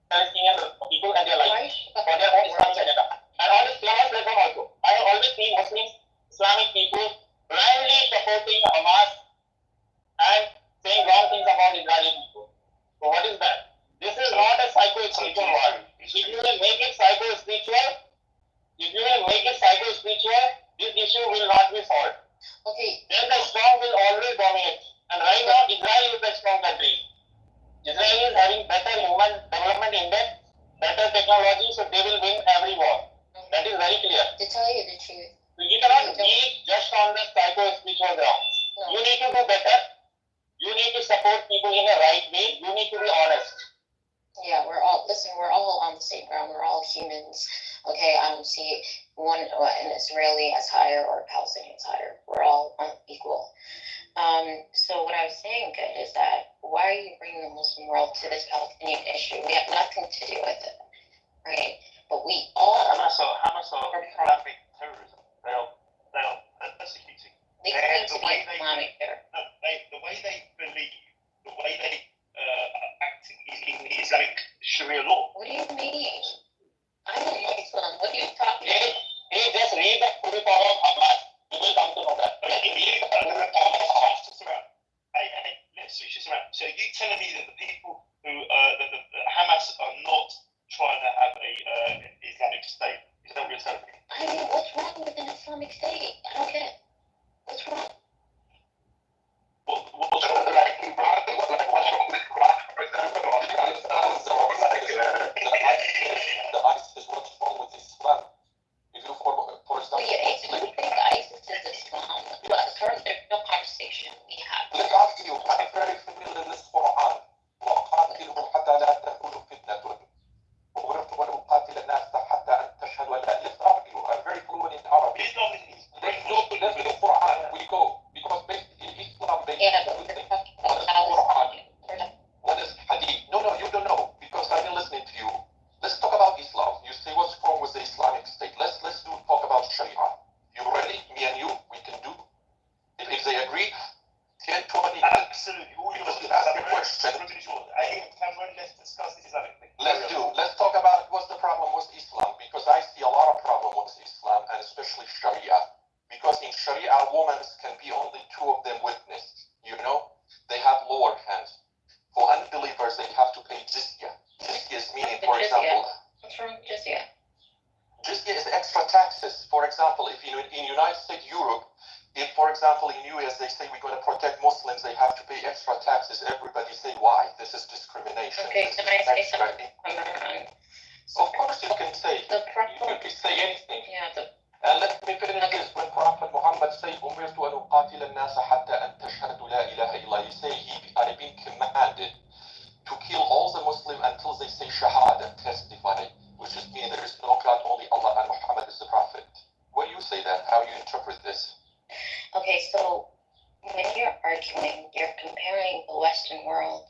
H: Palestinian people and their life for their own Islamic agenda. And on this platform also, I have always seen Muslims, Islamic people blindly supporting Hamas and saying wrong things about Israeli people. So what is that? This is not a psycho-spiritual world. If you will make it psycho-spiritual, this issue will not be solved.
I: Okay.
H: Then the strong will always dominate. And right now, Israel is a strong country. Israel is having better human development index, better technology, so they will win every war. That is very clear.
I: To tell you the truth.
H: So you cannot be just on the psycho-spiritual ground.
I: No.
H: You need to do better. You need to support people in a right way. You need to be honest.
I: Yeah, we're all on the same ground. We're all humans. Okay, I don't see an Israeli as higher or a Palestinian as higher. We're all equal. So what I was saying is that why are you bringing the Muslim world to this Palestinian issue? We have nothing to do with it, right? But we all
D: Hamas are Islamic terrorism. They are persecuting.
I: they claim to be
D: the way they-
I: Islamic there.
G: No, the way they believe, the way they act in Islamic Sharia law.
I: What do you mean? I'm a Muslim. What are you talking about?
H: He just read the full form of Hamas. You will come to know that.
G: Hey, let's switch this around. So you telling me that the people who, the Hamas are not
C: agree? 10, 20.
D: Absolutely. All yours.
C: Ask a question.
D: Cameron, let's discuss this Islamic thing.
C: Let's talk about what's the problem with Islam, because I see a lot of problem with Islam, and especially Sharia. Because in Sharia, women can be only two of them witness. You know, they have lower hands. For unbelievers, they have to pay jizya. Jizya is meaning, for example.
I: What's wrong with jizya?
C: Jizya is extra taxes. For example, if in United States, Europe, if, for example, in US they say we're going to protect Muslims, they have to pay extra taxes. Everybody say, why? This is discrimination.
I: Okay, can I say something?
C: Of course you can say. You can say anything.
I: Yeah,
C: And let me finish this. When Prophet Muhammad said, أمرت أن أقاتل الناس حتى أن تشهدوا لا إله إلا الله, he say I've been commanded to kill all the Muslims until they say Shahada, testify, which is mean there is no God, only Allah, and Muhammad is the Prophet. What do you say that? How you interpret this?
I: Okay, so when you're arguing, you're comparing the Western world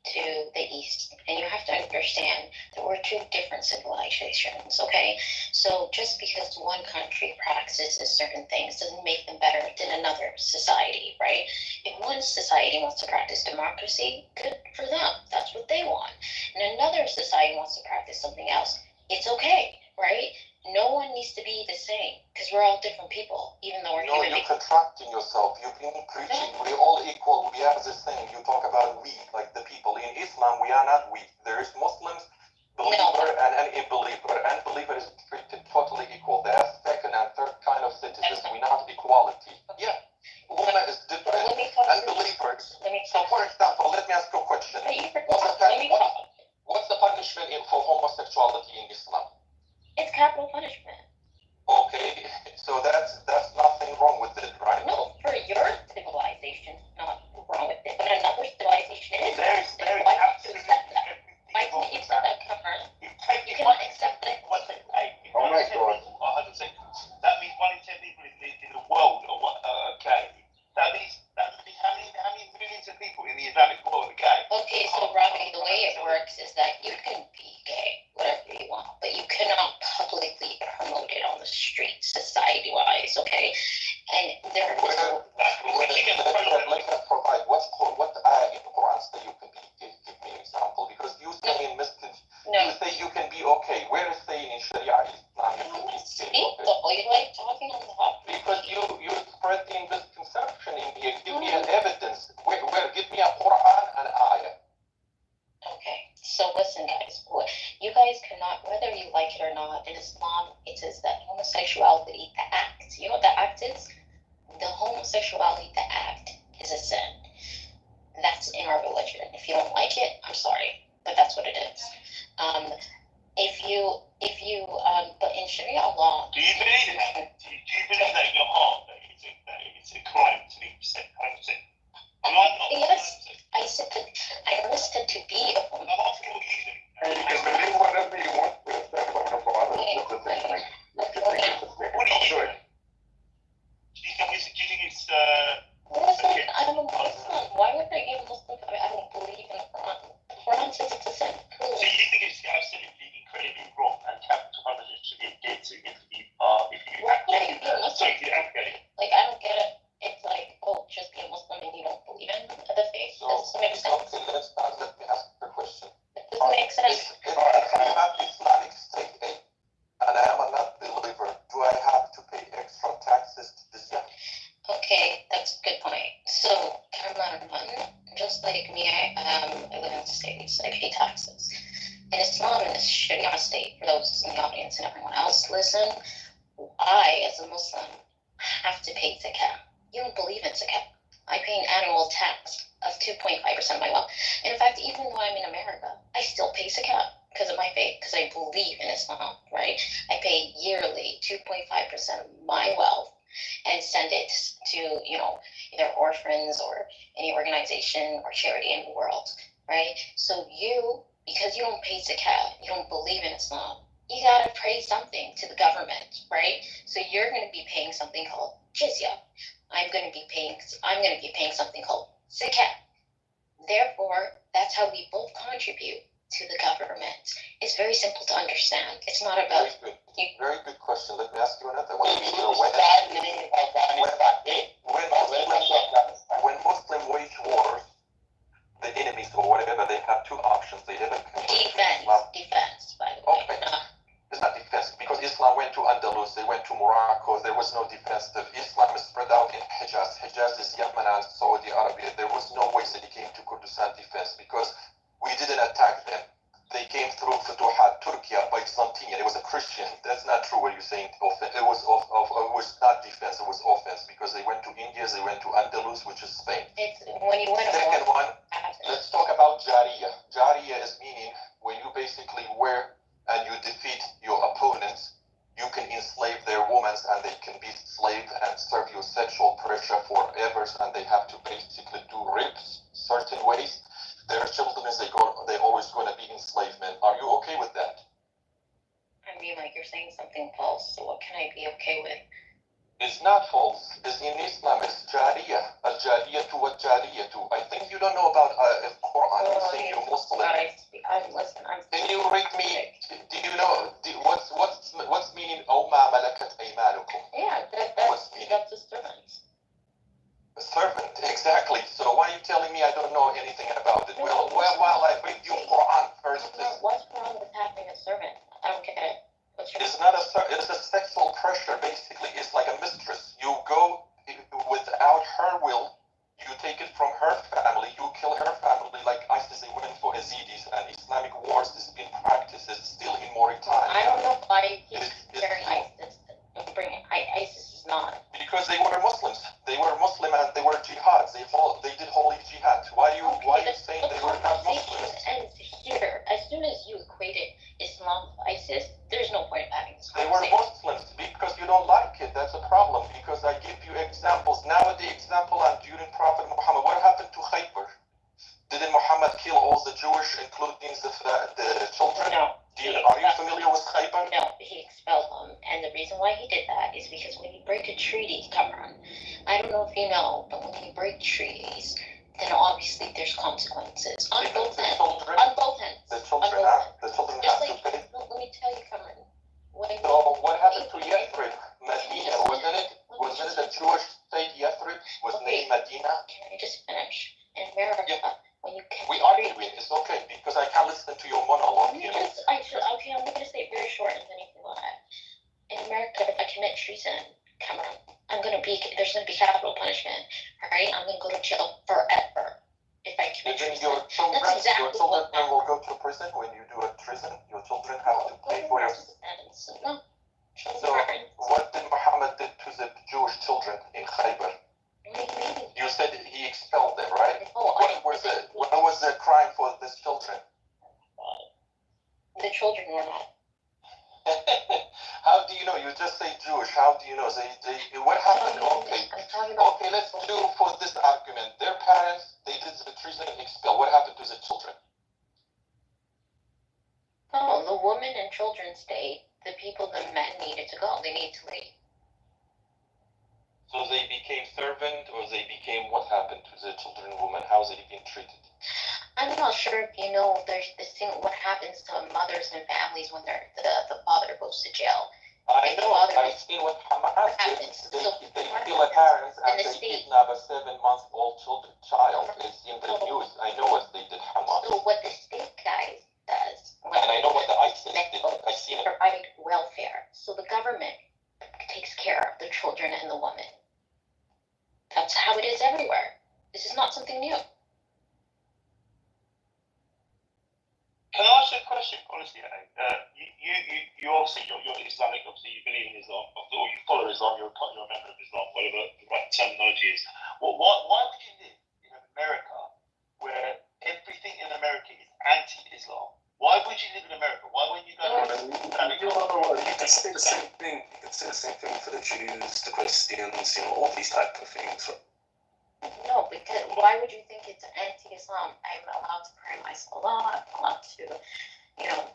I: to the East, and you have to understand that we're two different civilizations, okay? So just because one country practices certain things doesn't make them better than another society, right? If one society wants to practice democracy, good for them. That's what they want. And another society wants to practice something else. It's okay, right? No one needs to be the same, because we're all different people, even though we're human beings.
C: You're contracting yourself. You've been preaching. We're all equal. We are the same. You talk about we, like the people. In Islam, we are not we. There is Muslims, believer, and an unbeliever. Unbeliever is treated totally equal. They are second and third kind of citizens. We're not equality. Yeah. Women is different. Unbelievers. So, for example, let me ask you a question. What's the punishment for homosexuality in Islam?
I: It's capital punishment.
C: Okay, so that's nothing wrong with it, right?
I: No, for your civilization, not wrong with it. But another civilization is.
D: There is absolutely
I: why can't you accept that, Cameron? You cannot accept it.
J: Oh my God.
D: 100%. That means 1 in 10 people in the world are gay. That means how many millions of people in the Islamic world are gay?
I: Okay, so Robbie, the way it works is that you can be gay, whatever you want, but you cannot publicly promote it on the street, society-wise, okay? And there are
C: let's provide what ayah in the Quran that you can be. Give me an example, because you say in Muslims, you say you can be okay. Where is saying in Sharia Islam you can be okay?
I: You like talking on the top?
C: Because you spread the misconception in here. Give me an evidence. Where give me a Quran and ayah.
I: Okay, so listen, guys. You guys cannot, whether you like it or not, in Islam, it says that homosexuality, the act, you know what the act is? The homosexuality, the act, is a sin. That's in our religion. If you don't like it, I'm sorry, but that's what it is. But in Sharia law...
D: Do you believe that? Do you believe that in your heart, that it's a crime to be 100%?
I: Yes, I said that I listed to be a woman.
D: I'm asking what you think.
J: You can believe whatever you want to accept one of others. That's the thing.
D: What do you think? Do you think it's
I: Listen, I'm a Muslim. Why would I give a Muslim? I don't believe in the Quran. The Quran says it's a sin.
D: So you think it's absolutely incredibly wrong and capital punishment should be against it if you
I: Like, I don't get it. It's like, oh, just be a Muslim and you don't believe in the faith. Doesn't make sense.
C: Okay, let me ask you a question.
I: It doesn't make sense.
C: If I'm not Islamic State and I am a non-believer, do I have to pay extra taxes to this?
I: Okay, that's a good point. So, Cameron, just like me, I live in the States. I pay taxes. In Islam, in the Sharia state, for those in the audience and everyone else, listen, I, as a Muslim, have to pay zakat. You don't believe in zakat. I pay an annual tax of 2.5% of my wealth. And in fact, even though I'm in America, I still pay zakat because of my faith, because I believe in Islam, right? I pay yearly 2.5% of my wealth and send it to, either orphans or any organization or charity in the world, right? So because you don't pay zakat, you don't believe in Islam, you gotta pay something to the government, right? So you're gonna be paying something called jizya. I'm gonna be paying something called zakat. Therefore, that's how we both contribute to the government is very simple to understand. It's not about
C: Very good question. Let me ask you another one. So when Muslim wage wars, the enemies or whatever, they have two options. They either
I: defense, by the way.
C: Okay. It's not defense because Islam went to Andalus, they went to Morocco, there was no defense. Islam is spread out in Hijaz. Hijaz is Yemen and Saudi Arabia. There was no way that they came to Kurdistan defense because we didn't attack them. They came through Futuhat, Turkey, Byzantine. It was a Christian. That's not true what you're saying. It was not defense, it was offense because they went to India, they went to Andalus, which is Spain.
I: It's when you win a
C: Second
I: war.
C: one, let's talk about Jariya. Jariya is meaning when you basically wear and you defeat your opponents, you can enslave their women and they can be slave and serve you sexual pressure forever, and they have to basically do rapes certain ways. Their children, they're always going to be enslavement. Are you okay with that?
I: I mean, like you're saying something false, so what can I be okay with?
C: It's not false. It's in Islam. It's Jariya. Al-Jariya to what Jariya to. I think you don't know about Quran. You say you're Muslim. Can you read me? Do you know what's meaning? Oh ma malakat aymanukum.
I: Yeah, that's a servant.
C: A servant, exactly. So why are you telling me I don't know anything about it? Well, while I read you Quran first.
I: What's wrong with having a servant? I don't get it.
C: It's not it's a sexual pressure, basically. It's like a mistress. You go without her will, you take it from her family, you kill her family, like ISIS, they went for Yazidis, and Islamic wars has been practiced still in Mauritania.
I: I don't know why he's comparing ISIS. ISIS is not.
C: Because they were Muslims. They were Muslim and they were jihads. They did holy jihad. Why are you saying they were not Muslims?
I: And here, as soon as you equated Islam with ISIS, there's no point of having this
C: They were Muslims because you don't like it. That's a problem. Because I give you examples. Now the example and during Prophet Muhammad, what happened to Khyber? Didn't Muhammad kill all the Jewish, including the children?
I: No.
C: Are you familiar with Khyber?
I: No, he expelled them. And the reason why he did that is because when you break a treaty, Cameron, I don't know if you know, but when you break treaties, then obviously there's consequences on both ends. On both ends.
C: The children have to pay.
I: No, let me tell you, Cameron.
C: So what happened to Yathrib, Medina? Wasn't it a Jewish state? Yathrib was named Medina.
I: Can I just finish? In America, when you can.
C: We arguing. It's okay because I can't listen to your monologue.
I: Okay, I'm going to say it very short and then you can go ahead. In America, if I commit treason, Cameron, there's going to be capital punishment. All right, I'm going to go to jail forever if I commit treason.
C: Your children will go to prison when you do a treason. Your children have to pay for your.
I: No.
C: So what did Muhammad did to the Jewish children in Khyber? You said he expelled them, right? What was the crime for these children?
I: The children were not.
C: How do you know? You just say Jewish. How do you know? What happened? Okay, let's do for this argument. Their parents, they did the treason and expel. What happened to the children?
I: Oh, the women and children stayed. The people, the men needed to go. They needed to leave.
C: So they became servant, or they became, what happened to the children and women? How they been treated?
I: I'm not sure if you know there's this thing, what happens to mothers and families when the father goes to jail.
C: I know, I've seen what Hamas did. They kill a parent and they kidnap a 7-month-old child. It's in the news. I know what they did, Hamas.
I: So what the state guys does.
C: And I know what the ISIS did. I seen it.
I: Provide welfare. So the government takes care of the children and the women. That's how it is everywhere. This is not something new.
D: Can I ask you a question, honestly? You obviously, you're Islamic, obviously you believe in Islam, or you follow Islam, you're a member of Islam, whatever the right terminology is. Why would you live in America where everything in America is anti-Islam? Why would you live in America? Why wouldn't you go to
E: You can say the same thing. You can say the same thing for the Jews, the Christians, all these type of things.
I: No, because why would you think it's anti-Islam? I'm allowed to pray my salah. I'm allowed to,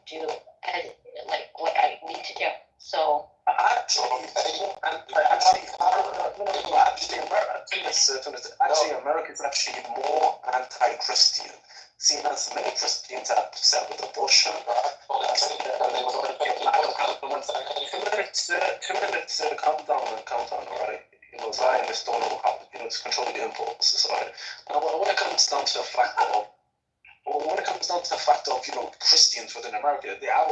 I: do like what I need to do. So
E: America is actually more anti-Christian. Seen as many Christians are upset with abortion. 2 minutes, calm down, all right? Zionists don't know how, to control the impulses, all right? Now, when it comes down to the fact of Christians within America, they are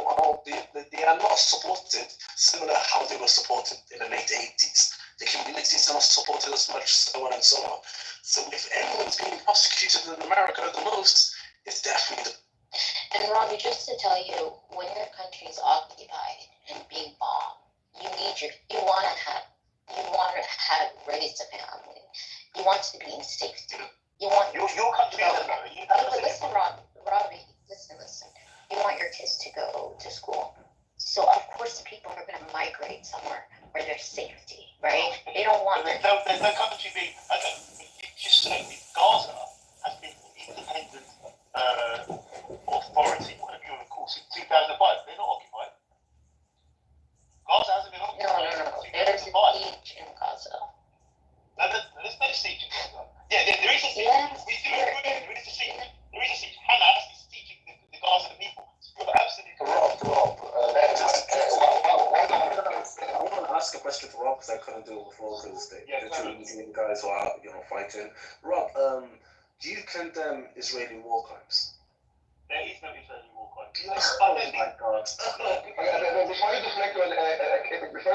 E: not supported similar how they were supported in the late 80s. The communities are not supported as much, so on and so on. So if anyone's being prosecuted in America the most, it's definitely
I: And Robbie, just to tell you, when your country is occupied and being bombed, you want to have raised a family. You want to be in safety. You want
D: your country.
I: Listen, Robbie, listen. You want your kids to go to school, so of course the people are going to migrate somewhere where there's safety, right? They don't want.
D: There's no country being. Just saying, Gaza has been independent authority, whatever you want to call it, since 2005. They're not occupied. Gaza hasn't been occupied.
I: No. There's a siege in Gaza.
D: No, there's no siege in Gaza. Yeah, there is a siege.
I: Yes.
D: There is a siege. There is a siege. Hamas is sieging the Gaza people. You're absolutely correct.
E: Rob, I want to ask a question for Rob because I couldn't do it before because the two guys were out, fighting. Rob, do you condemn Israeli war crimes?
D: There is no Israeli war crimes.
E: Oh my God.
J: Before you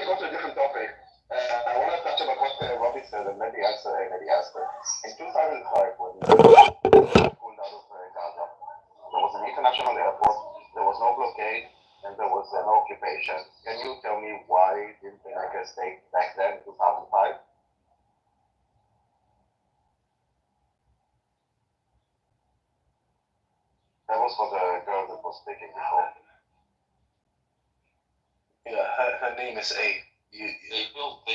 J: go to a different topic, I want to touch about what Robbie said and maybe answer. In 2005, when pulled out of Gaza, there was an international airport, there was no blockade, and there was no occupation. Can you tell me why didn't they make a state back then in 2005? That was for the girl that was speaking before.
E: Yeah, her name is A.
C: They built a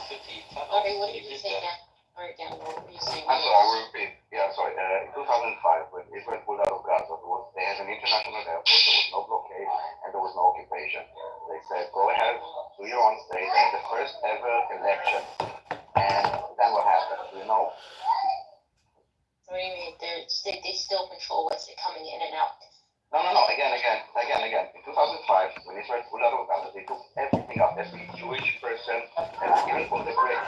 C: city tunnel.
I: Okay, what did you say again? What were you saying?
J: I'm sorry, I will repeat. Yeah, sorry. In 2005, when Israel pulled out of Gaza, they had an international airport, there was no blockade, and there was no occupation. They said, go ahead, do your own state, and the first ever election. And then what happened? Do you know?
I: What do you mean? They still control what's coming in and out.
J: No. Again. In 2005, when Israel pulled out of Gaza, they took everything up. Every Jewish person, and even from the grave,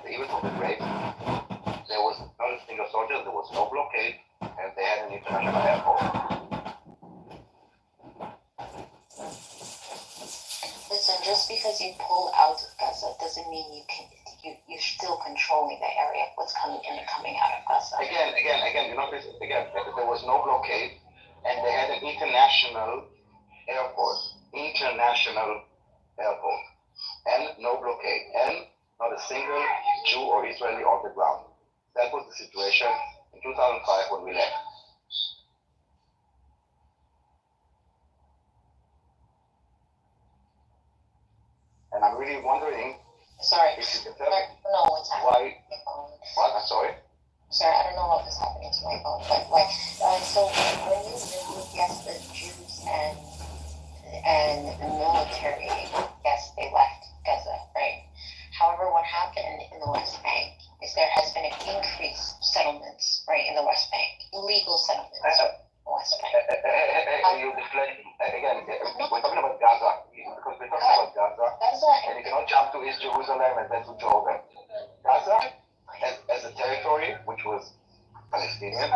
J: even from the grave, there was not a single soldier, there was no blockade, and they had an international airport.
I: Listen, just because you pull out of Gaza doesn't mean you're still controlling the area, what's coming in and coming out of Gaza.
J: Again, there was no blockade, and they had an international airport, and no blockade, and not a single Jew or Israeli on the ground. That was the situation in 2005 when we left. And I'm really wondering.
I: Sorry.
J: If you can tell me
I: no, what's happening?
J: What? I'm sorry.
I: Sorry, I don't know what was happening to my phone, but so when you remove, yes, the Jews and the military, yes, they left Gaza, right? However, what happened in the West Bank is there has been an increased settlements, right, in the West Bank, illegal settlements in the West Bank.
J: You deflect again. We're talking about Gaza because we're talking about Gaza, and you cannot jump to East Jerusalem and then to Jordan. Gaza, as a territory, which was Palestinian, and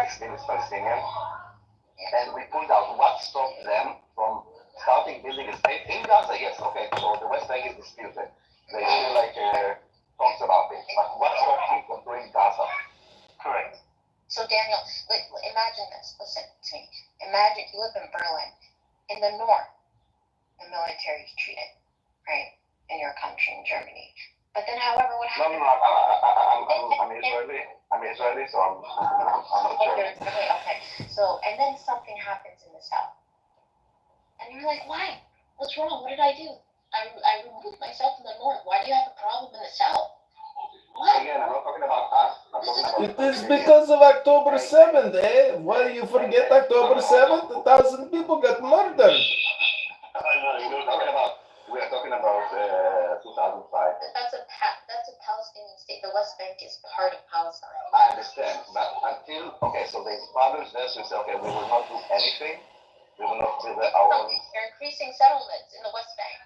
J: we pulled out. What stopped them from starting building a state in Gaza? Yes, okay. So the West Bank is disputed. They still talks about it. But what stopped them from doing Gaza?
D: Correct.
I: So Daniel, imagine this. Listen to me. Imagine you live in Berlin. In the north, the military is treated, right? In your country, in Germany. But then, however, what happens?
J: No, I'm Israeli, so I'm not German.
I: Okay. So, and then something happens in the south, and you're like, why? What's wrong? What did I do? I removed myself in the north. Why do you have a problem in the south? What?
J: Again, I'm not talking about us. I'm talking about
K: It is because of October 7th, eh? Why you forget October 7th? 1,000 people got murdered.
J: We're we are talking about 2005.
I: That's a Palestinian state. The West Bank is part of Palestine.
J: I understand, but until so there's fathers there who say, okay, we will not do anything. We will not build our own.
I: You're increasing settlements in the West Bank.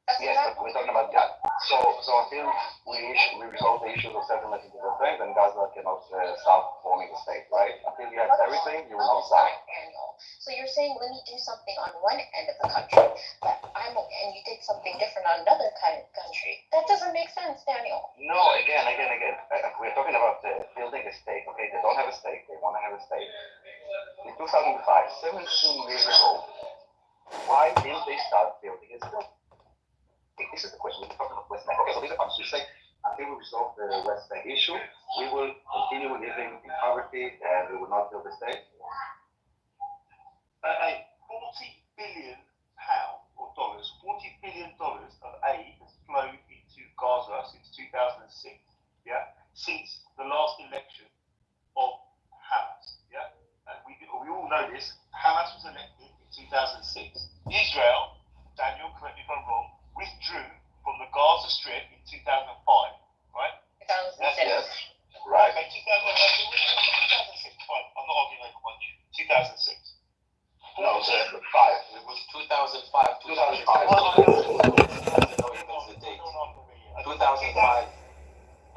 I: That's
J: Yes, but we're talking about Gaza. So until we resolve the issues of settlement into the bank, then Gaza cannot start forming a state, right? Until you have everything, you will not start.
I: Daniel. So you're saying let me do something on one end of the country, but and you did something different on another kind of country. That doesn't make sense, Daniel.
J: No, again. We're talking about building a state. Okay, they don't have a state. They want to have a state. In 2005, 17 years ago, why didn't they start building a state? This is the question. We're talking about West Bank. Okay, so these are countries say, until we resolve the West Bank issue, we will continue living in poverty and we will not build a state.
D: A £40 billion or dollars, $40 billion of aid has flowed into Gaza since 2006. Yeah, since the last election of Hamas. Yeah, and we all know this. Hamas was elected in 2006. Israel, Daniel, correct me if I'm wrong, withdrew from the Gaza Strip in 2005, right?
I: 2006.
J: Yes. Right.
D: Okay, 2006, fine. I'm not arguing over much. 2006.
J: No, 5.
C: It was 2005. 2005. I don't know even the date. 2005.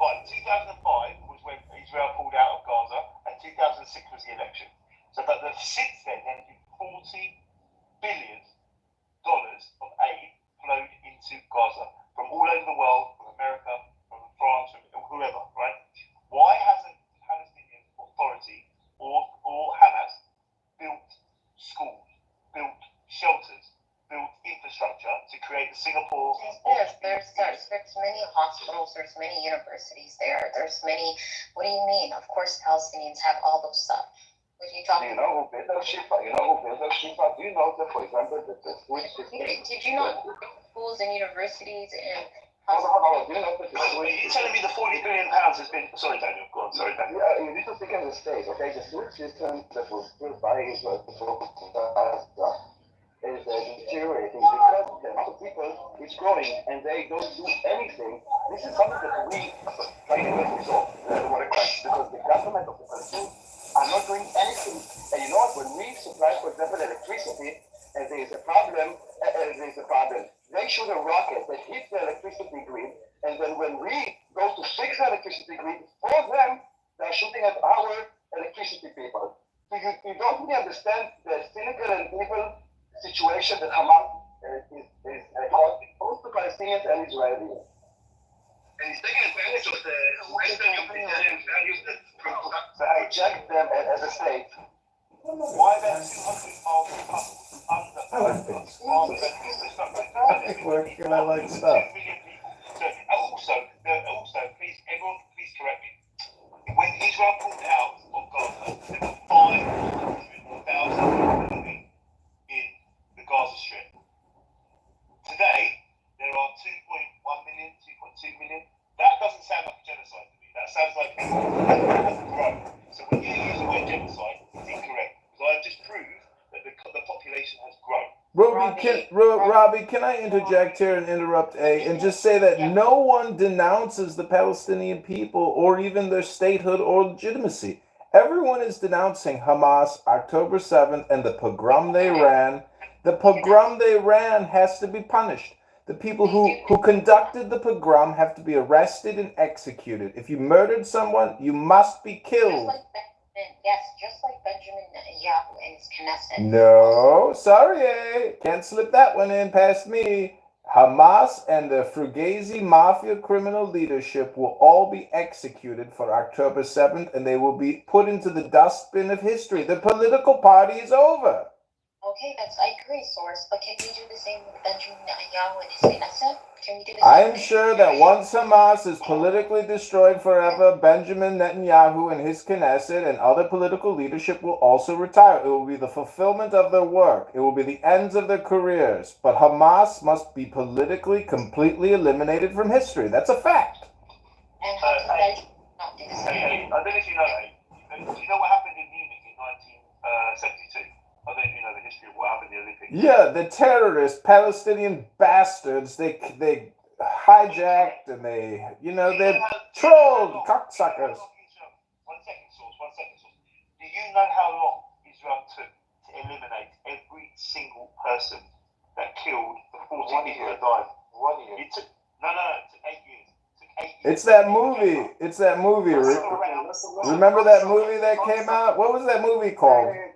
D: Fine. 2005 was when Israel pulled out of Gaza, and 2006 was the election. So, but since then, there has been $40 billion of aid flowed into Gaza from all over the world, from America, from France, from whoever, right? Why hasn't the Palestinian Authority or Hamas built schools, built shelters, built infrastructure to create the Singapore?
I: There's many hospitals, there's many universities there, there's many. What do you mean? Of course, Palestinians have all those stuff. What are you talking about?
J: Do you know who built those Shifa? Do you know, for example, that the food system...
I: Did you know schools and universities and
J: hospitals? Do you know that the
D: food... You're telling me the £40 billion has been... Sorry, Daniel. Go on. Sorry, Daniel.
J: Yeah, you need to think in the state, okay? The food system that was built by Israel is deteriorating because the amount of people is growing and they don't do anything. This is something that we try to resolve, the water crisis, because the government of the country are not doing anything. And you know what? When we supply, for example, electricity, and there is a problem, they shoot a rocket that hits the electricity grid, and then when we go to fix the electricity grid for them, they're shooting at our electricity people. So you don't really understand the cynical and evil situation that Hamas is causing both the Palestinians and Israelis. And he's taking advantage of the Western humanitarian values that hijack them as a state.
D: Why are 200 miles under
K: I like things.
D: rather than infrastructure?
K: I like work and I like stuff.
D: 2 million people. So, also, please, everyone, please correct me. When Israel pulled out of Gaza, there were 500,000 people living in the Gaza Strip. Today, there are 2.1 million, 2.2 million. That doesn't sound like a genocide to me. That sounds like it hasn't grown. So when you use the word genocide, it's incorrect. Because I've just proved that the population has grown.
K: Robbie, can I interject here and interrupt and just say that no one denounces the Palestinian people or even their statehood or legitimacy. Everyone is denouncing Hamas, October 7th, and the pogrom they ran. The pogrom they ran has to be punished. The people who conducted the pogrom have to be arrested and executed. If you murdered someone, you must be killed.
I: Just like Benjamin Netanyahu and his Knesset.
K: No, sorry, can't slip that one in past me. Hamas and the Fugazi Mafia criminal leadership will all be executed for October 7th, and they will be put into the dustbin of history. The political party is over.
I: Okay, I agree, Source, but can we do the same with Benjamin Netanyahu and his Knesset? Can we do the same?
K: I'm sure that once Hamas is politically destroyed forever, Benjamin Netanyahu and his Knesset and other political leadership will also retire. It will be the fulfillment of their work. It will be the ends of their careers. But Hamas must be politically completely eliminated from history. That's a fact.
I: And how can Benjamin not do the same?
D: I don't know if you know, do you know what happened in Munich in 1972? I don't know if you know the history of what happened in the Olympics.
K: Yeah, the terrorists, Palestinian bastards, they hijacked and they're trolled, cocksuckers.
D: One second, source. Do you know how long Israel took to eliminate every single person that killed the 40 people that died?
C: 1 year.
D: It took 8 years.
K: It's that movie. Remember that movie that came out? What was that movie called?
E: Hey,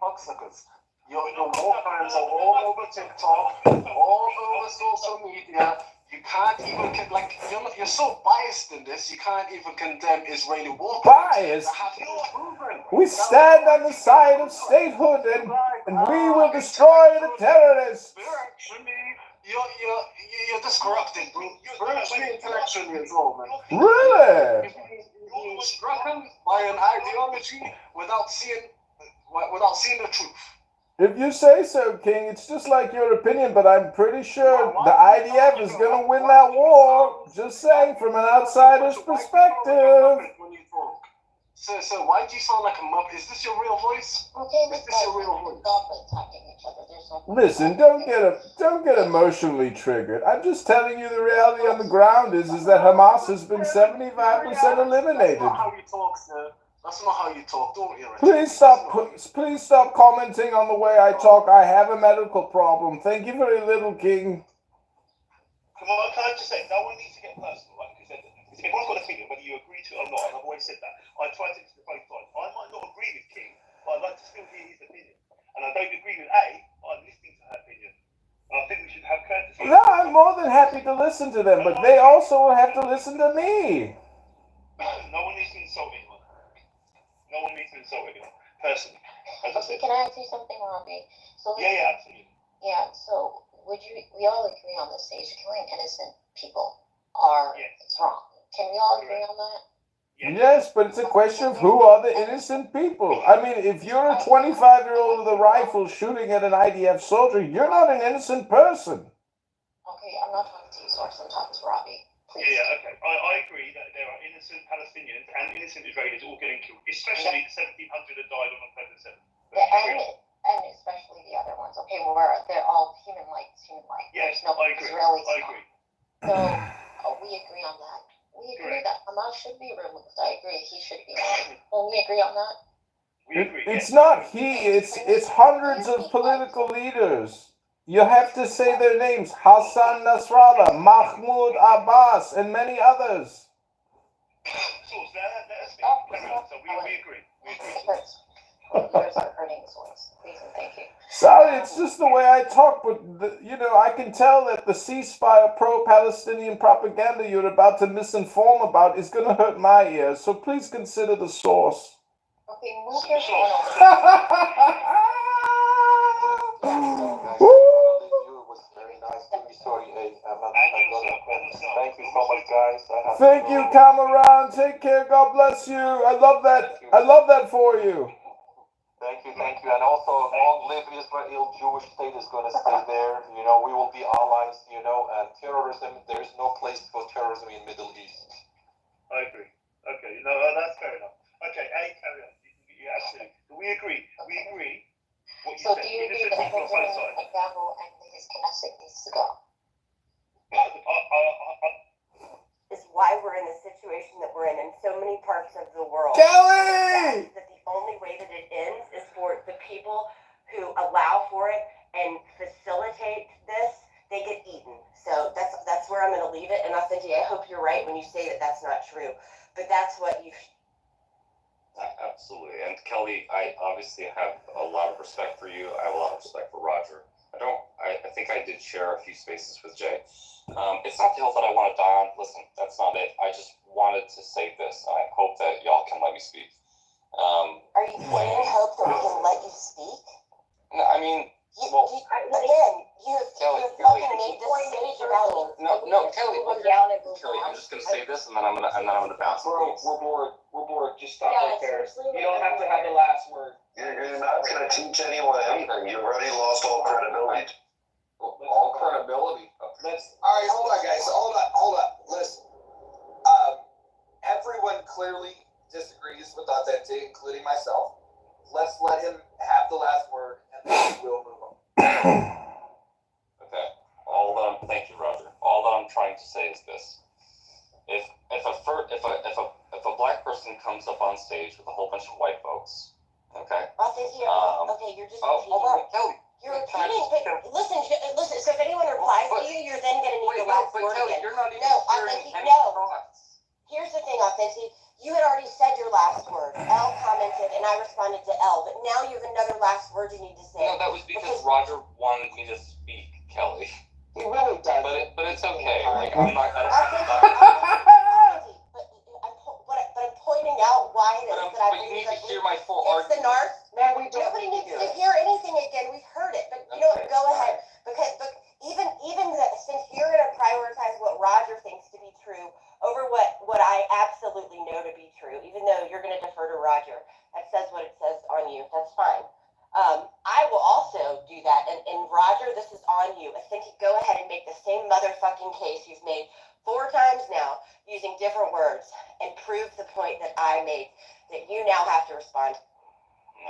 E: cocksuckers. Your war crimes are all over TikTok, all over social media. You can't even you're so biased in this. You can't even condemn Israeli war crimes.
K: Biased? We stand on the side of statehood, and we will destroy the terrorists.
E: You're just corrupted, bro. You're actually intellectually as well, man.
K: Really?
E: You're stricken by an ideology without seeing the truth.
K: If you say so, King, it's just like your opinion, but I'm pretty sure the IDF is going to win that war. Just saying, from an outsider's perspective.
E: So why do you sound like a muppet? Is this your real voice? Is this your real voice?
K: Listen, don't get emotionally triggered. I'm just telling you the reality on the ground is that Hamas has been 75% eliminated.
E: That's not how you talk, sir. That's not how you talk. Don't irritate.
K: Please stop commenting on the way I talk. I have a medical problem. Thank you very little, King.
D: Can I just say, no one needs to get personal, right? Because everyone's got an opinion, whether you agree to it or not, and I've always said that. I try to listen to both sides. I might not agree with King, but I'd like to still hear his opinion. And I don't agree with A, but I'm listening to her opinion. And I think we should have courtesy.
K: No, I'm more than happy to listen to them, but they also will have to listen to me.
D: No one needs to insult anyone. No one needs to insult anyone, personally. As I said.
I: Can I ask you something, Robbie? So
D: Yeah, absolutely.
I: Yeah, so we all agree on this stage, killing innocent people it's wrong. Can we all agree on that?
K: Yes, but it's a question of who are the innocent people. I mean, if you're a 25-year-old with a rifle shooting at an IDF soldier, you're not an innocent person.
I: Okay, I'm not talking to you, Source. I'm talking to Robbie. Please.
D: Yeah, okay. I agree that there are innocent Palestinians and innocent Israelis all getting killed, especially the 1,700 that died on October 7th.
I: And especially the other ones. Okay, well, they're all human lives.
D: Yes,
I: no
D: I agree.
I: Israelis.
D: I agree.
I: So, we agree on that. We agree that Hamas should be removed. I agree, he should be removed. Can we agree on that?
D: We agree.
K: It's not it's hundreds of political leaders. You have to say their names: Hassan Nasrallah, Mahmoud Abbas, and many others.
D: So we agree.
I: Yours are hurting Source. Please and thank you.
K: Sorry, it's just the way I talk, but I can tell that the ceasefire pro-Palestinian propaganda you're about to misinform about is going to hurt my ears, so please consider the source.
I: Okay, move your phone over.
C: Thank you so much, guys.
K: Thank you, Cameron. Take care. God bless you. I love that for you.
C: Thank you. And also, long live Israel. Jewish state is going to stay there. We will be allies, and terrorism, there's no place for terrorism in Middle East.
D: I agree. Okay, no, that's fair enough. Okay, carry on. Yeah, absolutely. We agree. What you
I: So
D: said.
I: do you agree that President Netanyahu and his Knesset needs to go?
L: Is why we're in the situation that we're in so many parts of the world.
K: Kelly!
L: That the only way that it ends is for the people who allow for it and facilitate this, they get eaten. So that's where I'm going to leave it. And Authentic, I hope you're right when you say that that's not true. But that's what you...
M: Absolutely. And Kelly, I obviously have a lot of respect for you. I have a lot of respect for Roger. I think I did share a few spaces with Jay. It's not the hill that I want to die on. Listen, that's not it. I just wanted to say this. I hope that y'all can let me speak.
L: Are you saying hope that we can let you speak?
M: No, I mean,
L: you fucking made this stage about me.
M: No, Kelly, I'm just gonna say this and then I'm gonna bounce.
F: Bro, we're bored. Just stop right there. You don't have to have the last word.
J: You're not going to teach anyone anything. You've already lost all credibility.
M: All credibility.
F: All right, hold on, guys. Hold on. Listen. Everyone clearly disagrees with Authentic, including myself. Let's let him have the last word, and then we'll move on.
M: Okay. Thank you, Roger. All that I'm trying to say is this: if a black person comes up on stage with a whole bunch of white folks, okay.
L: Okay, you're just repeating. You're repeating. Listen. So if anyone replies to you, you're then going to need the last word again.
M: You're not even
L: Authentic.
M: any
L: No.
M: thoughts.
L: Here's the thing, Authentic. You had already said your last word. L commented, and I responded to L. But now you have another last word you need to say.
M: No, that was because Roger wanted me to speak, Kelly.
J: He really does.
M: But it's okay. Like I'm not.
L: But I'm pointing out why it is that I
M: But you need to hear my full
L: it's the
M: argument.
L: narc.
J: No, we don't.
L: Nobody needs to hear anything again. We've heard it. But you know what? Go ahead. Because since you're going to prioritize what Roger thinks to be true over what I absolutely know to be true, even though you're going to defer to Roger. That says what it says on you. That's fine. I will also do that. And Roger, this is on you. I think you go ahead and make the same motherfucking case you've made 4 times now using different words and prove the point that I made, that you now have to respond.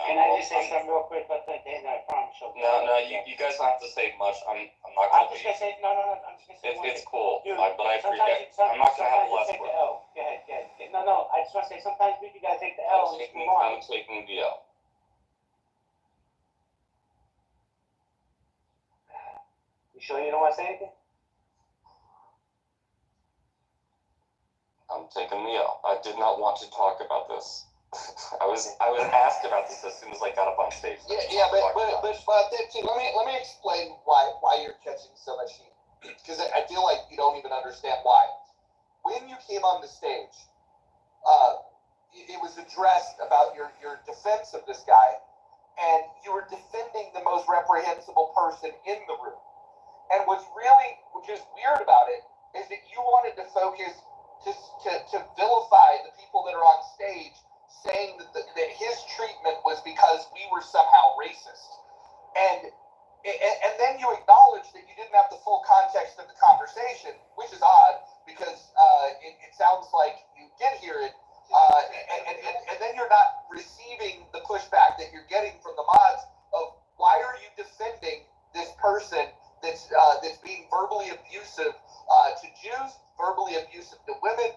D: Can I just say something real quick about that? And I promise you.
M: No, you guys don't have to say much. I'm not
D: I'm
M: gonna
D: just
M: leave.
D: gonna say no. I'm just gonna say one
M: It's
D: thing.
M: cool,
D: Dude,
M: but I appreciate. I'm not gonna have the last word.
D: Go ahead. No. I just want to say sometimes you gotta take the L and just move on.
M: I'm taking the L.
D: You sure you don't want to say anything?
M: I'm taking the L. I did not want to talk about this. I was asked about this as soon as I got up on stage.
J: Yeah, but that too. Let me explain why you're catching so much heat, because I feel like you don't even understand why. When you came on the stage, it was addressed about your defense of this guy, and you were defending the most reprehensible person in the room. And what's really just weird about it is that you wanted to focus to vilify the people that are on stage, saying that his treatment was because we were somehow racist. And then you acknowledge that you didn't have the full context of the conversation, which is odd, because it sounds like you did hear it, and then you're not receiving the pushback that you're getting from the mods of why are you defending this person that's being verbally abusive to Jews, verbally abusive to women,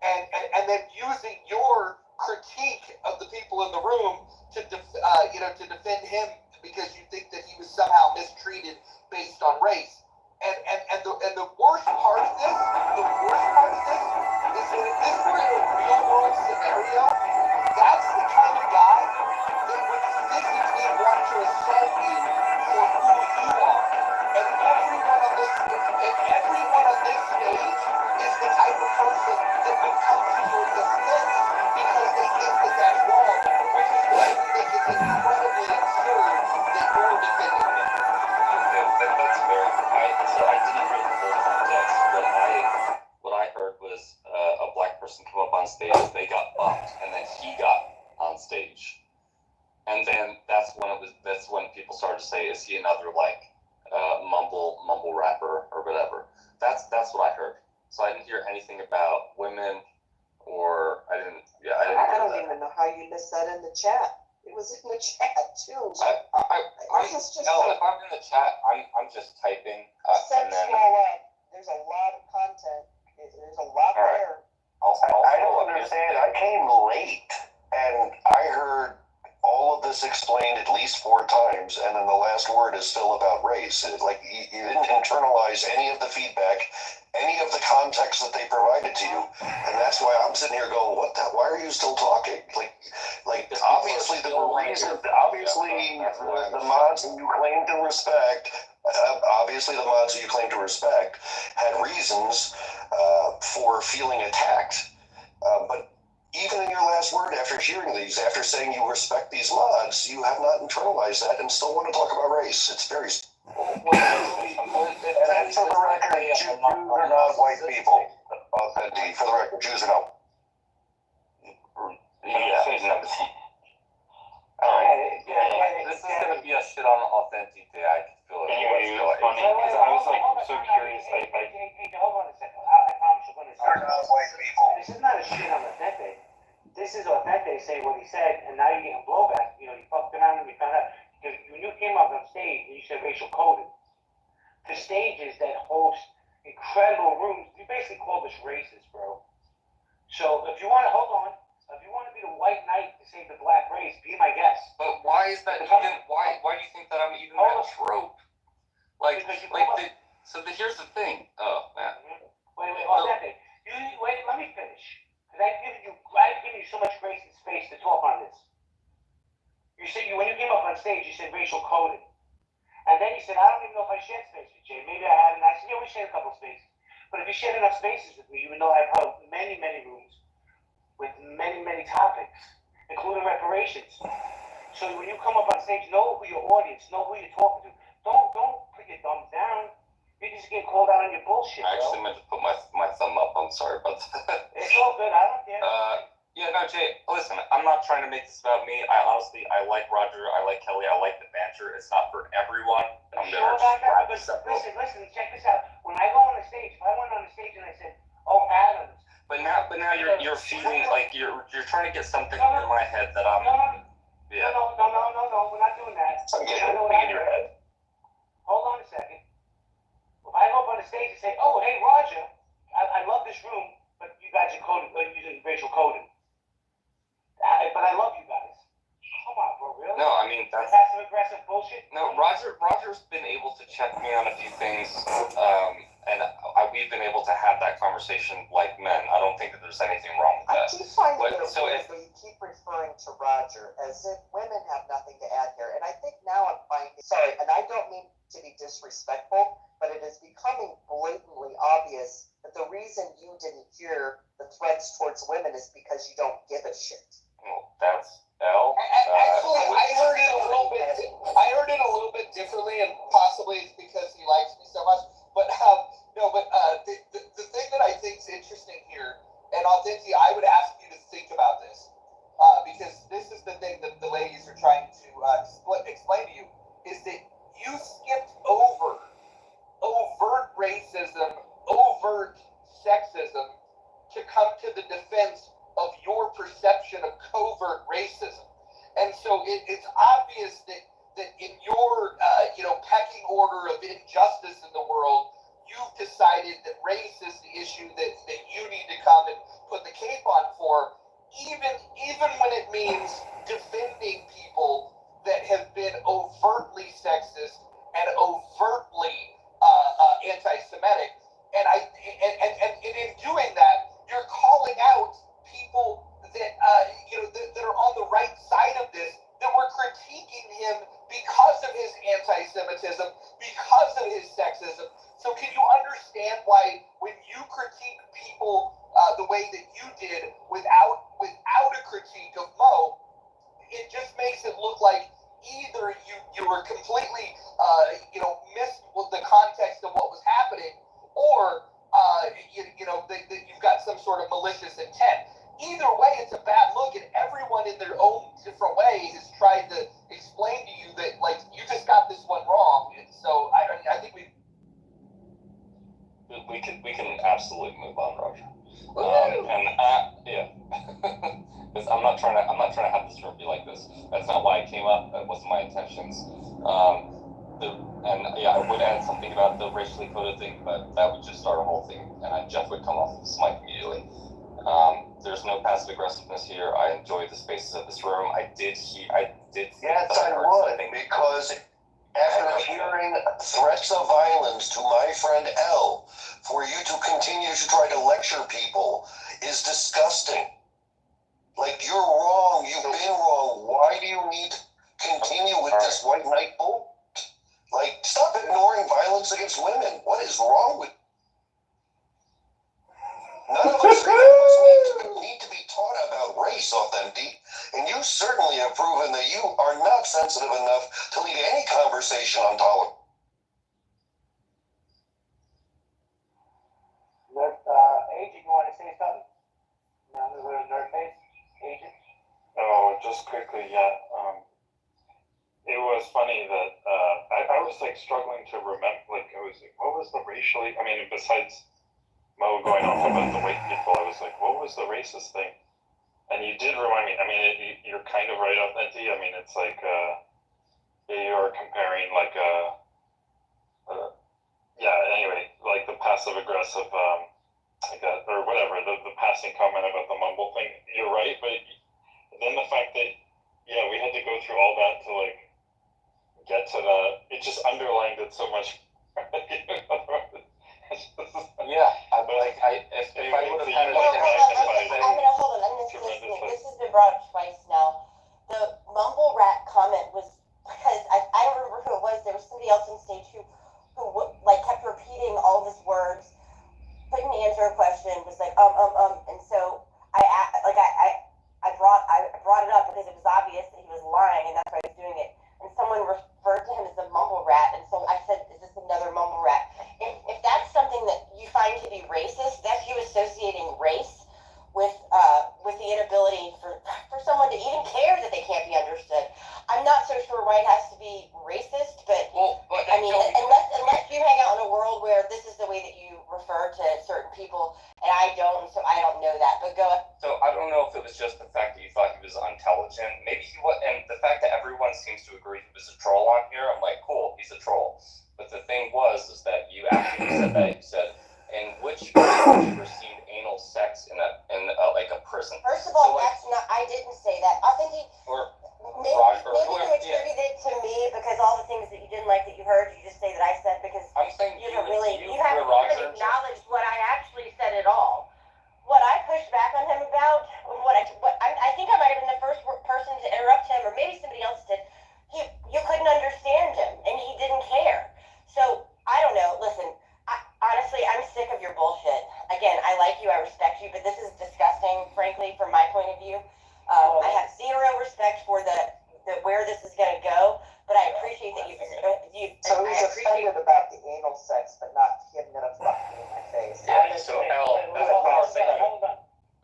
J: and then using your critique of the people in the room to defend him because you think that he was somehow mistreated based on race. And the worst part of this is that if this were in a real world scenario, that's the kind of guy that would physically want to assault you for who you are. And everyone on this stage is the type of person that would come to your defense because they think that that's wrong, which is why we think it's incredibly absurd that you're defending him.
M: Okay, that's fair. I didn't hear the full context. What I heard was a black person come up on stage, they got bumped, and then he got on stage, and then that's when people started to say, is he another mumble rapper or whatever? That's what I heard. So I didn't hear anything about women, or I didn't
N: don't even know how you missed that in the chat. It was in the chat too.
M: If I'm in the chat, I'm just typing. And then
N: there's a lot of content. There's a lot there.
J: I don't understand. I came late, and I heard all of this explained at least 4 times, and then the last word is still about race. You didn't internalize any of the feedback, any of the context that they provided to you, and that's why I'm sitting here going, why are you still talking? Obviously there were reasons. Obviously the mods that you claim to respect. Had reasons for feeling attacked, but even in your last word, after hearing these, after saying you respect these mods, you have not internalized that and still want to talk about race. It's very simple. And for the record, Jews are not white people. Authentic. For the record, Jews are not.
M: This is gonna be a shit on Authentic Day. I can feel it.
D: Anyway, it was funny because I was so curious. Hey, hold on a second. I promise you're gonna say. This is not a shit on Authentic. This is Authentic saying what he said, and now you're getting blowback. You fucked around and you found out. Because when you came up on stage and you said racial coding, the stages that host incredible rooms, you basically call this racist, bro. So if you want to, hold on, if you want to be the white knight to save the black race, be my guest.
M: But why is that even, why do you think that I'm even that trope? Like, here's the thing. Oh, man.
D: Wait, hold that thing. Wait, let me finish. Because I've given you so much grace and space to talk on this. You said, when you came up on stage, you said racial coding. And then you said, I don't even know if I shared space with Jay. Maybe I hadn't. I said, yeah, we shared a couple spaces. But if you shared enough spaces with me, you would know I've held many, many rooms with many, many topics, including reparations. So when you come up on stage, know who your audience, know who you're talking to. Don't put your thumbs down. You just get called out on your bullshit,
M: I actually meant to put my thumb up. I'm sorry about that.
D: It's all good. I don't care.
M: Yeah, no, Jay, listen, I'm not trying to make this about me. I like Roger, I like Kelly, I like the banter. It's not for everyone. I'm
D: sure about that? But listen, check this out. When I go on the stage, if I went on the stage and I said, oh, Adams.
M: But now you're feeding, like, you're trying to get something in my head that I'm... Yeah.
D: No, we're not doing that.
M: I'm getting something in your head.
D: Hold on a second. If I go up on the stage and say, oh, hey, Roger, I love this room, but you guys are using racial coding. But I love you guys. Come on, bro, really?
M: No, I mean, that's...
D: Passive aggressive bullshit?
M: No, Roger's been able to check me on a few things, and we've been able to have that conversation like men. I don't think that there's anything wrong with that.
N: I keep finding it weird that you keep referring to Roger as if women have nothing to add here. And I think now I'm finding, sorry, and I don't mean to be disrespectful, but it is becoming blatantly obvious that the reason you didn't hear the threats towards women is because you don't give a shit.
M: Well, that's L.
O: Actually, I heard it a little bit. I heard it a little bit differently, and possibly it's because he likes me so much. But the thing that I think is interesting here, and authentically, I would ask you to think about this, because this is the thing that the ladies are trying to explain to you, is that you skipped over overt racism, overt sexism, to come to the defense of your perception of covert racism. And so it's obvious that in your pecking order of injustice in the world, you've decided that race is the issue that you need to come and put the cape on for, even when it means defending people that have been overtly sexist and overtly anti-Semitic. And in doing that, you're calling out people that that are on the right side of this, that were critiquing him because of his anti-Semitism, because of his sexism. So can you understand why when you critique people the way that you did without a critique of Mo, it just makes it look like either you were completely missed with the context of what was happening, or that you've got some sort of malicious intent. Either way, it's a bad look, and everyone in their own different way has tried to explain to you that, like, you just got this one wrong. And so I think we
M: can absolutely move on, Roger. Yeah, because I'm not trying to have this room be like this. That's not why I came up. That wasn't my intentions. I would add something about the racially coded thing, but that would just start a whole thing, and Jeff would come off this mic immediately. There's no passive aggressiveness here. I enjoy the spaces of this room. I did.
H: Yes, I would, because after hearing threats of violence to my friend L, for you to continue to try to lecture people is disgusting. Like, you're wrong. You've been wrong. Why do you need to continue with this white knight bull? Like, stop ignoring violence against women. What is wrong with... None of us need to be taught about race, Authentic, and you certainly have proven that you are not sensitive enough to lead any conversation on tolerance.
D: Agent, you want to say something? Now that we're in nerd face, Agent?
P: Oh, just quickly, yeah. It was funny that I was like struggling to remember, like, I was like, what was the racially, I mean, besides Mo going off about the white people, I was like, what was the racist thing? And you did remind me, I mean, you're kind of right, Authentic. I mean, it's like, you are comparing like anyway, like the passive aggressive, or whatever, the passing comment about the mumble thing. You're right, but then the fact that we had to go through all that to like get to that, it just underlined it so much.
L: If I would have had hold on. I'm just listening. This has been brought up twice now. The mumble rat comment was because I don't remember who it was. There was somebody else on stage who like kept repeating all of his words, couldn't answer a question, was like and so I brought it up because it was obvious that he was lying and that's why I was doing it. And someone referred to him as a mumble rat, and so I said, "Is this another mumble rat?" If that's something that you find to be racist, that's you associating race with the inability for someone to even care that they can't be understood. I'm not so sure why it has to be racist, but I mean, unless you hang out in a world where this is the way that you refer to certain people, and I don't, so I don't know that. But go ahead.
M: So I don't know if it was just the fact that you thought he was intelligent. Maybe he was, and the fact that everyone seems to agree he was a troll on here. I'm like, cool, he's a troll. But the thing is that you actually said that. You said, in which have you received anal sex in like a prison?
L: First of all, so, that's not. I didn't say that. Authentic. Maybe you attribute it to me because all the things that you didn't like that you heard, you just say that I said because
M: I'm saying
L: you haven't acknowledged what I actually said at all. What I pushed back on him about, I think I might have been the first person to interrupt him, or maybe somebody else did. You couldn't understand him, and he didn't care. So I don't know. Listen, honestly, I'm sick of your bullshit. Again, I like you, I respect you, but this is disgusting, frankly, from my point of view. I have zero respect for the where this is going to go, but I appreciate that you.
N: So he's offended about the anal sex, but not him gonna fuck me in my face.
M: Yeah. So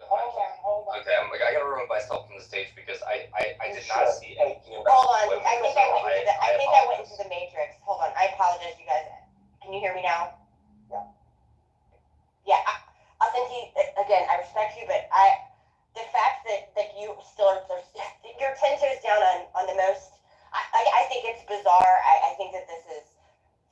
D: Hold on.
M: Okay, I gotta remove myself from the stage because I did not see anything about.
L: Hold on, I think I went into the matrix. Hold on, I apologize, you guys. Can you hear me now?
N: Yeah.
L: Yeah, Authentic, again, I respect you, but the fact that you still are, you're 10 toes down on the most, I think it's bizarre. I think that this is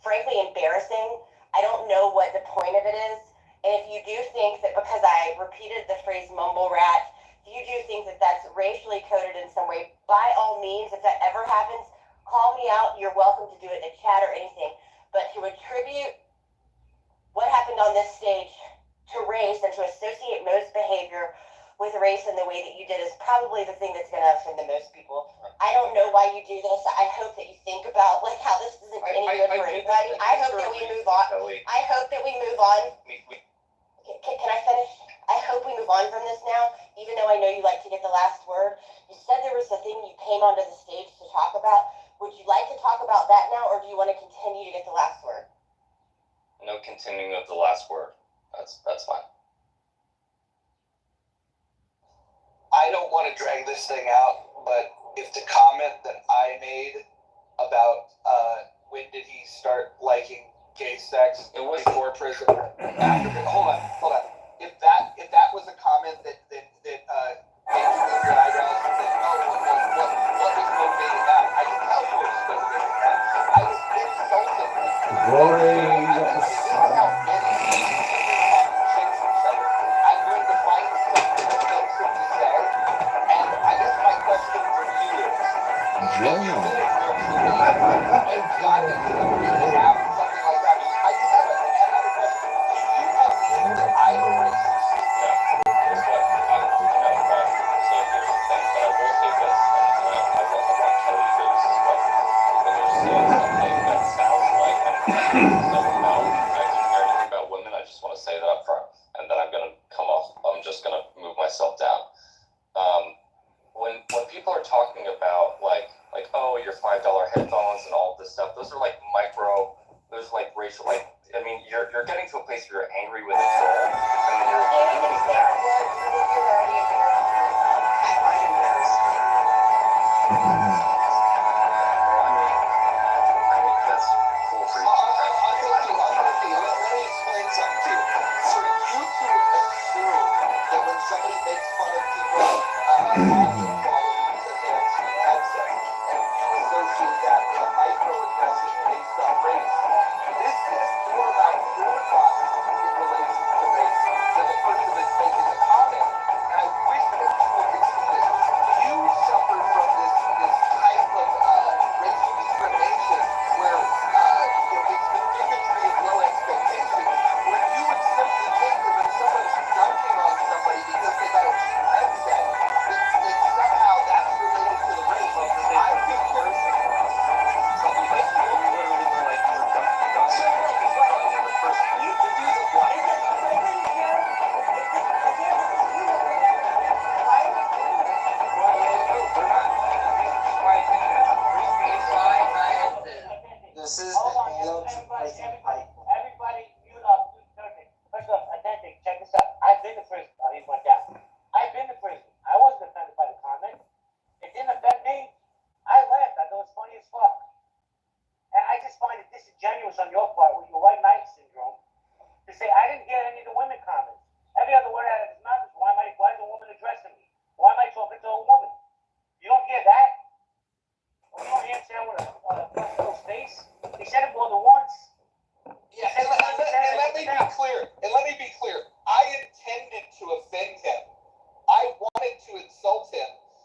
L: frankly embarrassing. I don't know what the point of it is. And if you do think that because I repeated the phrase mumble rat, if you do think that that's racially coded in some way, by all means, if that ever happens, call me out. You're welcome to do it in the chat or anything. But to attribute what happened on this stage to race and to associate most behavior with race in the way that you did is probably the thing that's going to offend the most people. I don't know why you do this. I hope that you think about like how this isn't any good for anybody. I hope that we move on. I hope that we move on. Can I finish? I hope we move on from this now, even though I know you like to get the last word. You said there was a thing you came onto the stage to talk about. Would you like to talk about that now, or do you want to continue to get the last word?
M: No continuing of the last word. That's fine.
O: I don't want to drag this thing out, but if the comment that I made about when did he start liking gay sex before prison, after prison, hold on. If that was a comment that made you move your eyebrows and think, what was motivating that? I can tell you what was motivating that. I was insulted. I'm going to find something offensive to say, and I guess my question for you is, if you did it virtually, and God that somebody would have something like that, I just have another question. Do you have meaning that I am racist?
M: So here's the thing, but I will say this, and I want Kelly to hear this as well. When you're saying something that sounds like, and so now I didn't hear anything about women, I just want to say that up front, and then I'm just gonna move myself down. When people are talking about like oh, your $5 headphones and all this stuff, those are like racial, I mean, you're getting to a place where you're angry with a troll, and then you're doing that. I mean, that's cool for you.
O: Let me explain something to you. For you to assume that when somebody makes fun of people, qualities that they actually have sex, and you associate that with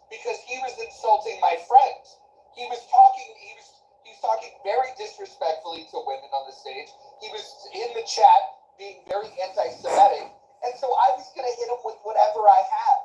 O: because he was insulting my friends. He was talking very disrespectfully to women on the stage. He was in the chat being very anti-Semitic, and so I was going to hit him with whatever I have,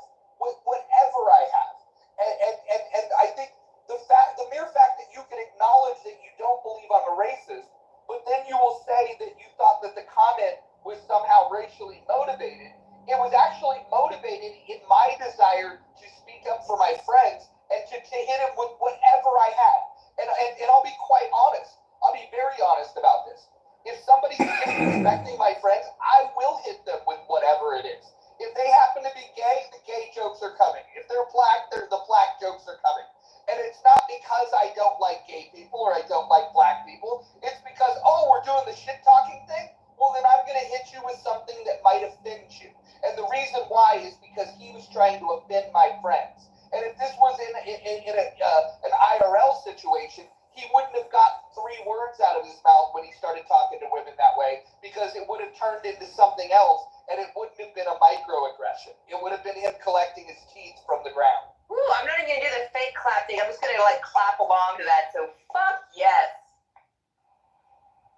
O: and I think the mere fact that you can acknowledge that you don't believe I'm a racist, but then you will say that you thought that the comment was somehow racially motivated. It was actually motivated in my desire to speak up for my friends and to hit him with whatever I had. And I'll be quite honest. I'll be very honest about this. If somebody's disrespecting my friends, I will hit them with whatever it is. If they happen to be gay, the gay jokes are coming. If they're black, the black jokes are coming. And it's not because I don't like gay people or I don't like black people. It's because, oh, we're doing the shit-talking thing? Well, then I'm going to hit you with something that might offend you. And the reason why is because he was trying to offend my friends. And if this was in an IRL situation, he wouldn't have got 3 words out of his mouth when he started talking to women that way, because it would have turned into something else, and it wouldn't have been a microaggression. It would have been him collecting his teeth from the ground.
L: Ooh, I'm not even gonna do the fake clap thing. I'm just gonna like clap along to that. So fuck yes.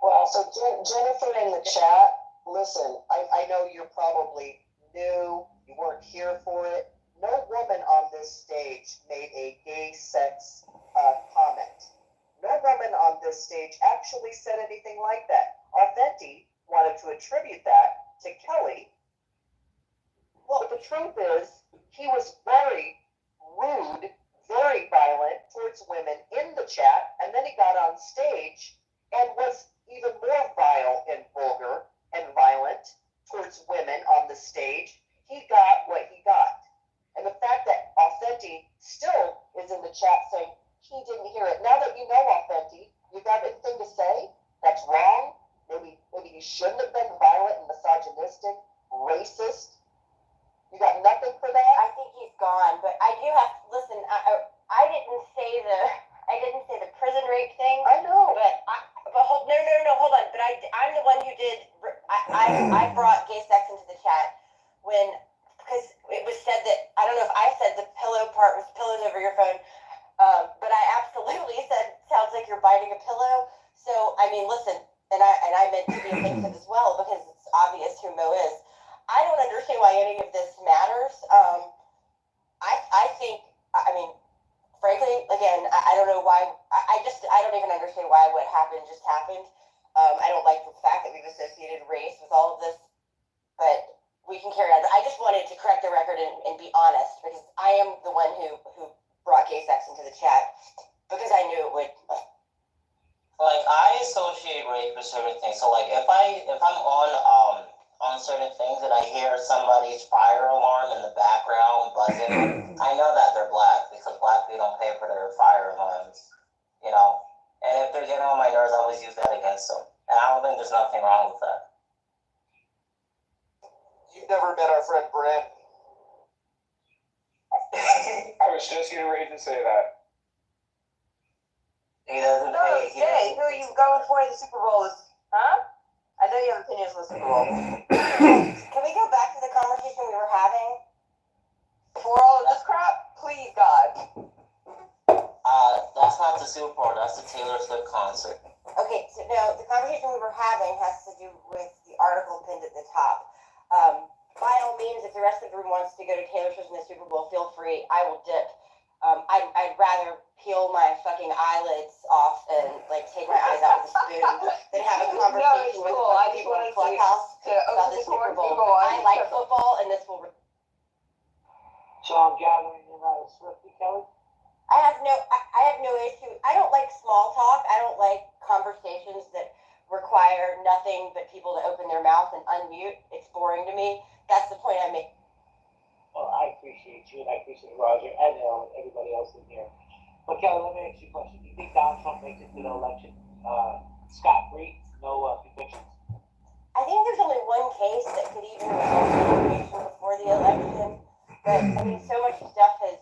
N: Well, so Jennifer in the chat, listen, I know you're probably new, you weren't here for it. No woman on this stage made a gay sex comment. No woman on this stage actually said anything like that. Authentic wanted to attribute that to Kelly. Well, but the truth is, he was very rude, very violent towards women in the chat, and then he got on stage and was even more vile and vulgar and violent towards women on the stage. He got what he got. And the fact that Authentic still is in the chat saying he didn't hear it. Now that you know Authentic, you got anything to say that's wrong? Maybe you shouldn't have been violent and misogynistic, racist. You got nothing for that?
L: I think he's gone, but I do have to listen. I didn't say the prison rape thing.
N: I know,
L: but hold on. But I'm the one who did. I brought gay sex into the chat because it was said that I don't know if I said the pillow part was pillows over your phone, but I absolutely said sounds like you're biting a pillow. So I mean, listen, and I meant to be offensive as well because it's obvious who Mo is. I don't understand why any of this matters. I think, I mean, frankly, again, I don't know why. I don't even understand why what happened just happened. I don't like the fact that we've associated race with all of this, but we can carry on. But I just wanted to correct the record and be honest, because I am the one who brought gay sex into the chat because I knew it would.
A: Like, I associate race with certain things. So like if I'm on certain things and I hear somebody's fire alarm in the background buzzing, I know that they're black because black people don't pay for their fire alarms, you know. And if they're getting on my nerves, I always use that against them. And I don't think there's nothing wrong with that.
O: You've never met our friend Brent.
P: I was just getting ready to say that.
A: He doesn't pay.
L: Jay, who are you going for in the Super Bowl? Huh? I know you have opinions on the Super Bowl. Can we go back to the conversation we were having? Before all of this crap? Please, God.
A: That's not the Super Bowl. That's the Taylor Swift concert.
L: Okay, so no, the conversation we were having has to do with the article pinned at the top. By all means, if the rest of the room wants to go to Taylor Swift in the Super Bowl, feel free. I will dip. I'd rather peel my fucking eyelids off and like take my eyes out with a spoon than have a conversation with a people in a clubhouse about the Super Bowl. I like football, and this will.
Q: So I'm gathering you're not a Swiftie, Kelly?
L: I have no issue. I don't like small talk. I don't like conversations that require nothing but people to open their mouth and unmute. It's boring to me. That's the point I make.
Q: Well, I appreciate you, and I appreciate Roger and everybody else in here. But Kelly, let me ask you a question. Do you think Donald Trump makes it to the election scot-free, no convictions?
L: I think there's only one case that could even result in conviction before the election. But I mean, so much stuff has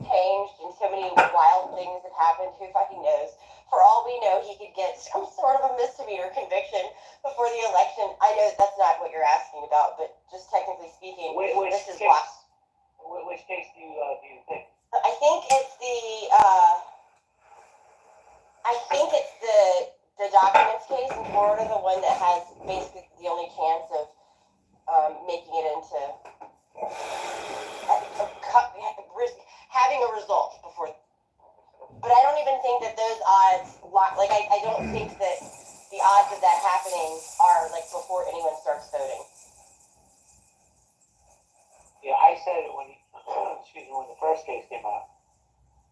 L: changed, and so many wild things have happened. Who fucking knows? For all we know, he could get some sort of a misdemeanor conviction before the election. I know that's not what you're asking about, but just technically speaking, this is why.
Q: Which case do you think?
L: think it's the documents case in Florida, the one that has basically the only chance of making it into having a result before. But I don't even think that those odds, like I don't think that the odds of that happening are like before anyone starts voting.
Q: Yeah, I said it when when the first case came out,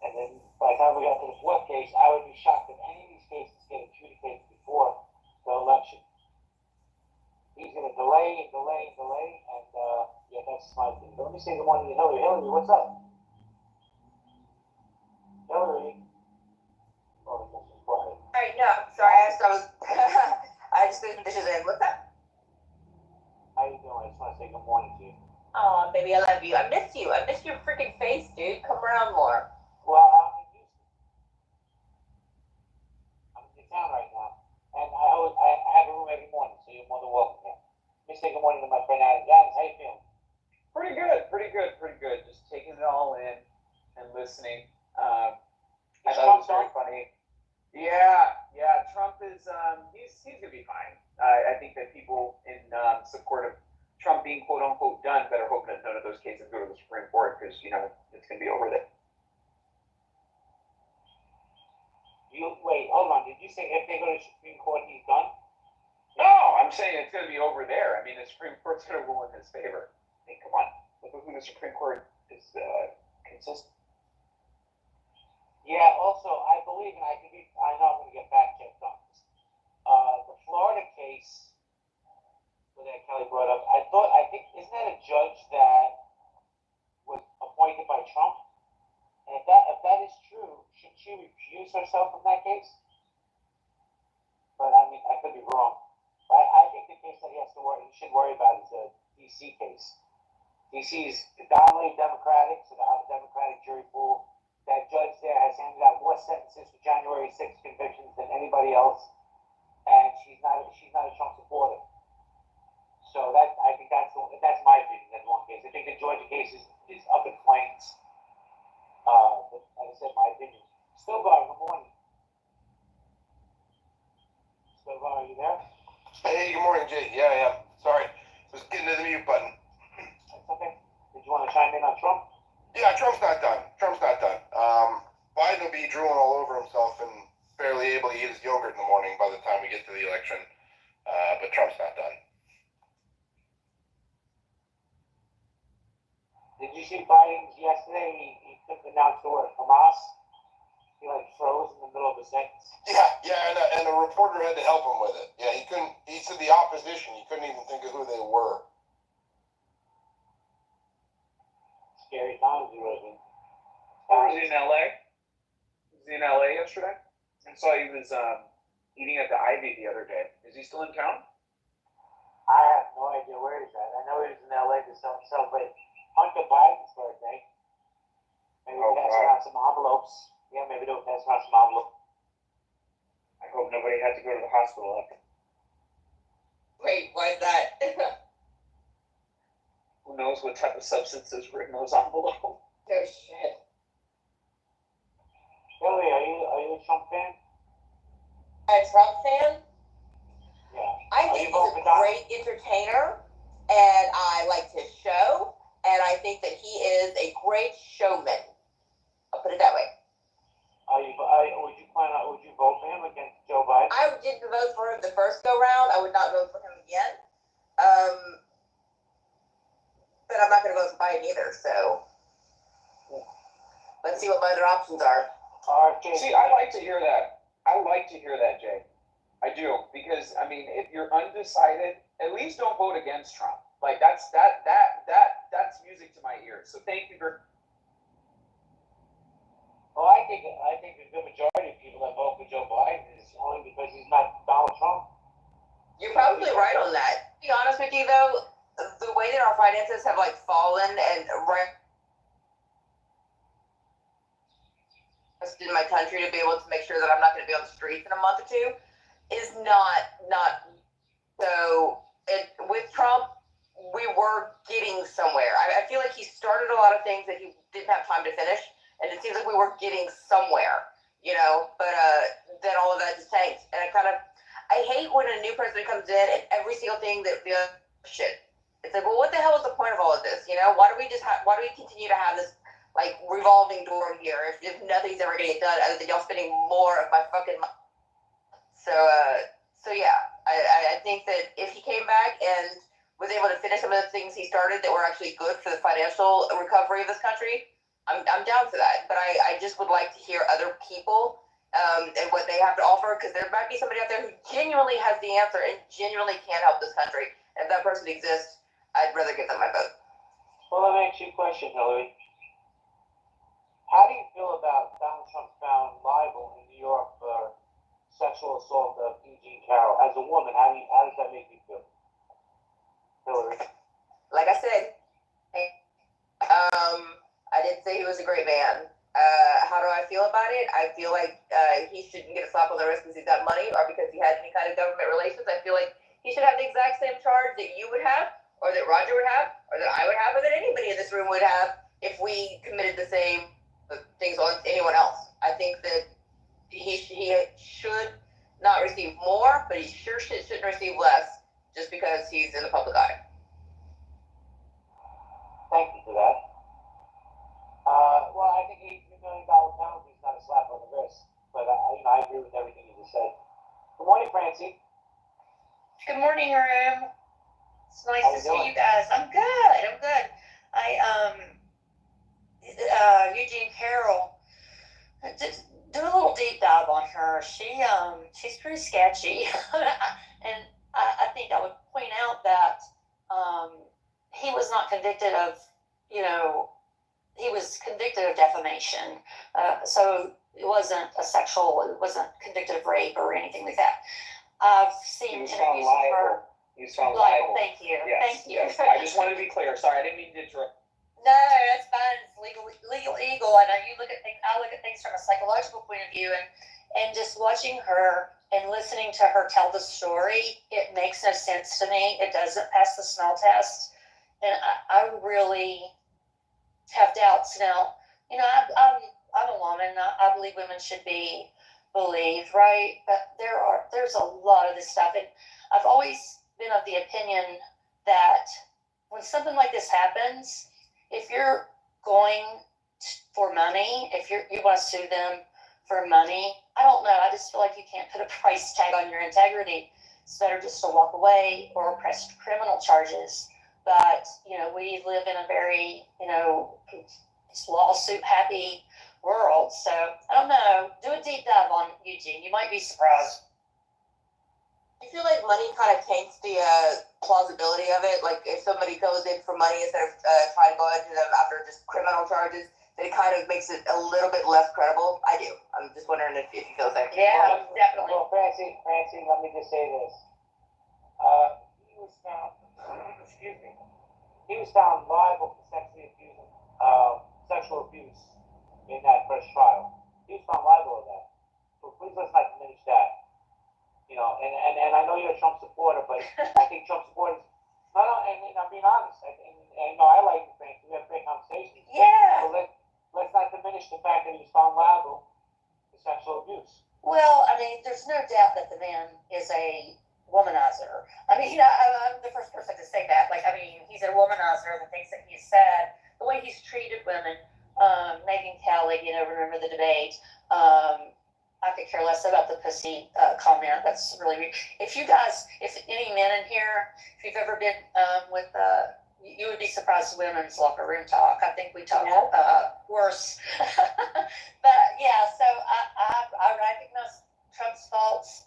Q: and then by the time we got to the fourth case, I would be shocked if any of these cases get adjudicated before the election. He's going to delay, and yeah, that's my thing. But let me say good morning to Hillary. Hillary, what's up? Hillary. Oh, this is quiet.
R: All right, no, sorry, I just threw the dishes in. What's up?
Q: How you doing? I just want to say good morning to you.
R: Oh, baby, I love you. I miss you. I miss your freaking face, dude. Come around more.
Q: Well, I'm in Houston. I'm in town right now, and I have a room every morning, so you're more than welcome here. Let me say good morning to my friend Adam. Adam, how you feeling?
S: Pretty good. Just taking it all in and listening. I thought it was very funny. Yeah. Trump is he's gonna be fine. I think that people in support of Trump being quote unquote done better hope that none of those cases go to the Supreme Court because it's gonna be over there.
Q: Wait, hold on. Did you say if they go to the Supreme Court, he's done?
S: No, I'm saying it's gonna be over there. I mean, the Supreme Court's gonna rule in his favor. I mean, come on, look who the Supreme Court is consistent.
Q: Yeah, also, I believe, and I know I'm going to get fact checked on this. The Florida case that Kelly brought up, I think, isn't that a judge that was appointed by Trump? And if that is true, should she recuse herself from that case? But I mean, I could be wrong. I think the case that he should worry about is the D.C. case. D.C. is predominantly Democratic, so they have a Democratic jury pool. That judge there has handed out more sentences for January 6th convictions than anybody else, and she's not a Trump supporter. So I think that's my opinion. That's one case. I think the Georgia case is up in flames. But like I said, my opinion. Stilgar, good morning. Stilgar, are you there?
T: Hey, good morning, Jay. Yeah, I am. Sorry, was getting to the mute button.
Q: That's okay. Did you want to chime in on Trump?
T: Yeah, Trump's not done. Biden will be drooling all over himself and barely able to eat his yogurt in the morning by the time we get to the election. But Trump's not done.
Q: Did you see Biden yesterday? He couldn't announce the word Hamas. He froze in the middle of a sentence.
T: Yeah, and a reporter had to help him with it. Yeah, he couldn't. He said the opposition. He couldn't even think of who they were.
Q: Scary times he was in.
S: Was he in LA? Was he in LA yesterday? I saw he was eating at the Ivy the other day. Is he still in town?
Q: I have no idea where he's at. I know he was in LA to celebrate Hunter Biden's birthday. Maybe passing around some envelopes. Yeah, maybe they'll pass around some envelopes.
S: I hope nobody had to go to the hospital after.
R: Wait, why is that?
S: Who knows what type of substances were in those envelopes?
R: Oh shit.
Q: Billy, are you a Trump fan?
R: A Trump fan?
Q: Yeah.
R: I think he's a great entertainer, and I like his show, and I think that he is a great showman. I'll put it that way.
Q: Would you vote for him against Joe Biden?
R: I didn't vote for him the first go round. I would not vote for him again. But I'm not going to vote for Biden either. So let's see what my other options are.
S: See, I like to hear that. Jay. I do, because I mean, if you're undecided, at least don't vote against Trump. Like that's music to my ears. So thank you for.
Q: Well, I think a good majority of people that vote for Joe Biden is only because he's not Donald Trump.
R: You're probably right on that. To be honest with you, though, the way that our finances have fallen and in my country to be able to make sure that I'm not going to be on the streets in a month or two is not so. With Trump, we were getting somewhere. I feel like he started a lot of things that he didn't have time to finish, and it's it seems like we were getting somewhere, you know, but then all of that just tanked. And I hate when a new president comes in and every single thing that the shit. It's like, well, what the hell is the point of all of this? You know, why do we continue to have this like revolving door here if nothing's ever gonna get done other than y'all spending more of my fucking money? So yeah, I think that if he came back and was able to finish some of the things he started that were actually good for the financial recovery of this country, I'm down for that. But I just would like to hear other people and what they have to offer, because there might be somebody out there who genuinely has the answer and genuinely can help this country. And if that person exists, I'd rather give them my vote.
Q: Well, let me ask you a question, Hillary. How do you feel about Donald Trump found liable in New York for sexual assault of Eugene Carroll? As a woman, how does that make you feel, Hillary?
R: Like I said, I did say he was a great man. How do I feel about it? I feel like he shouldn't get a slap on the wrist because he's got money or because he had any kind of government relations. I feel like he should have the exact same charge that you would have, or that Roger would have, or that I would have, or that anybody in this room would have if we committed the same things on anyone else. I think that he should not receive more, but he sure shouldn't receive less just because he's in the public eye.
Q: Thank you for that. Well, I think $8 million penalty is not a slap on the wrist, but I agree with everything you just said. Good morning, Francie.
B: Good morning, room. It's nice to see you guys. I'm good. Eugene Carroll. Just do a little deep dive on her. She's pretty sketchy, and I think I would point out that he was not convicted of, he was convicted of defamation. So it wasn't it wasn't convicted of rape or anything like that. I've seen interviews with her.
S: You sound liable.
B: Thank you.
S: Yes,
B: Thank you.
S: Yes. I just wanted to be clear. Sorry, I didn't mean to interrupt.
B: No, that's fine. It's legal eagle. I know you look at things. I look at things from a psychological point of view, and just watching her and listening to her tell the story, it makes no sense to me. It doesn't pass the smell test, and I really have doubts now. I'm a woman. I believe women should be believed, right? But there's a lot of this stuff, and I've always been of the opinion that when something like this happens, if you're going for money, if you want to sue them for money, I don't know. I just feel like you can't put a price tag on your integrity. It's better just to walk away or press criminal charges. But, we live in a very, lawsuit happy world. So I don't know. Do a deep dive on Eugene. You might be surprised.
R: I feel like money kind of taints the plausibility of it. Like if somebody goes in for money instead of trying to go into them after just criminal charges, then it kind of makes it a little bit less credible. I do. I'm just wondering if you feel that.
B: Yeah, definitely.
Q: Well, Francie, let me just say this. He was found. Excuse me. He was found liable for sexual abuse in that first trial. He was found liable of that. So please let's not diminish that. And I know you're a Trump supporter, but I think Trump supporters. No, and I'm being honest. And I like you, Frank. We have great conversations.
B: Yeah.
Q: So let's not diminish the fact that he was found liable for sexual abuse.
B: Well, there's no doubt that the man is a womanizer. I'm the first person to say that. He's a womanizer. The things that he's said, the way he's treated women. Megan Kelly, remember the debate. I could care less about the pussy comment. That's really weird. If any men in here, if you've ever been with, you would be surprised at women's locker room talk. I think we talk worse. But yeah, so I recognize Trump's faults.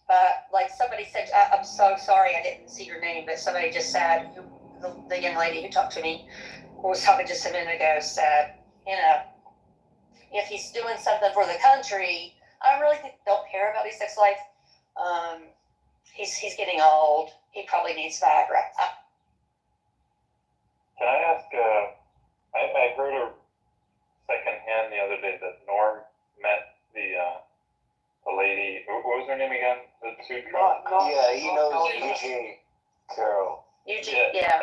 B: But like somebody said, I'm so sorry I didn't see your name, but somebody just said, the young lady who talked to me, who was talking just a minute ago, said, if he's doing something for the country, I really don't care about his sex life. He's getting old. He probably needs Viagra.
P: Can I ask, I heard a secondhand the other day that Norm met the lady, what was her name again? The two Trump?
U: Yeah, he knows Eugene Carroll.
B: Eugene, yeah.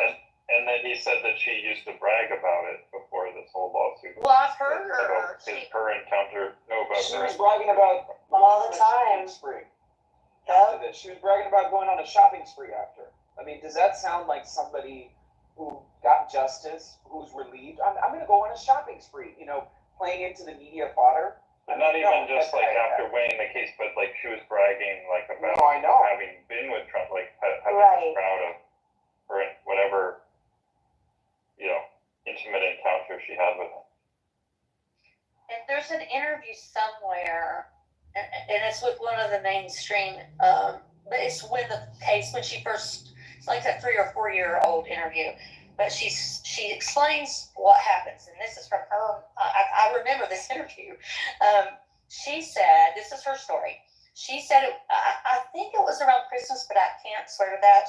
P: And then he said that she used to brag about it before the this whole lawsuit.
I: Well, I've heard her.
P: Her encounter. No, about
S: She
P: her.
S: was bragging about
L: all the time.
S: Spree.
L: Yep.
S: After this, she was bragging about going on a shopping spree after. I mean, does that sound like somebody who got justice, who's relieved? I'm going to go on a shopping spree. You know, playing into the media fodder.
P: And not even just like after winning the case, but like she was bragging like about
S: No, I know.
P: having been with Trump, like having
L: Right.
P: been proud of her whatever, you know, intimate encounter she had with him.
I: And there's an interview somewhere, and it's with one of the mainstream, but it's when the case, when she first, it's like a 3 or 4 year old interview, but she explains what happens, and this is from her, I remember this interview. She said, this is her story, she said, I think it was around Christmas, but I can't swear to that,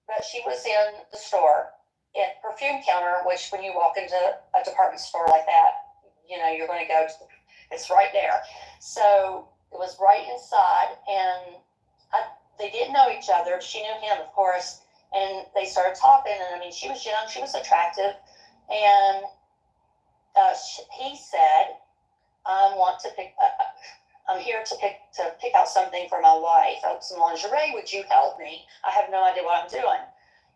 I: but she was in the store, at perfume counter, which when you walk into a department store like that, you know, you're going to go to it's right there. So it was right inside, and they didn't know each other. She knew him, of course, and they started talking. And I mean, she was young, she was attractive, and he said, I'm here to pick out something for my wife, some lingerie. Would you help me? I have no idea what I'm doing.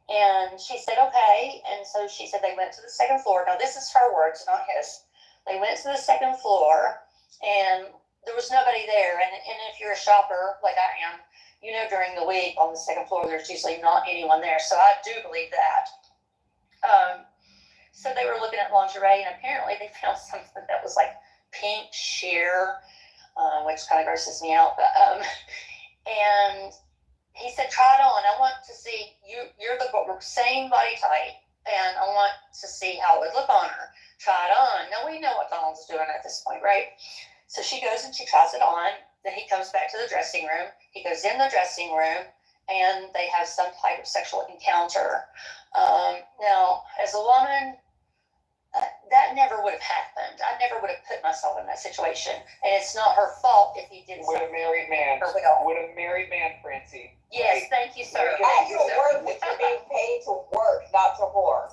I: And she said, okay. And so she said they went to the second floor. Now, this is her words, not his. They went to the second floor, and there was nobody there. And if you're a shopper like I am, you know, during the week on the second floor, there's usually not anyone there. So I do believe that. So they were looking at lingerie, and apparently they found something that was like pink sheer, which kind of grosses me out. But, and he said, try it on. I want to see, you're the same body type, and I want to see how it would look on her. Try it on. Now, we know what Donald's doing at this point, right? So she goes and she tries it on. Then he comes back to the dressing room. He goes in the dressing room, and they have some type of sexual encounter. Now, as a woman, that never would have happened. I never would have put myself in that situation. And it's not her fault if he did
S: with
I: something.
S: a married man. With a married man, Francie.
I: Yes, thank you, sir.
R: At your work, if you're being paid to work, not to whore.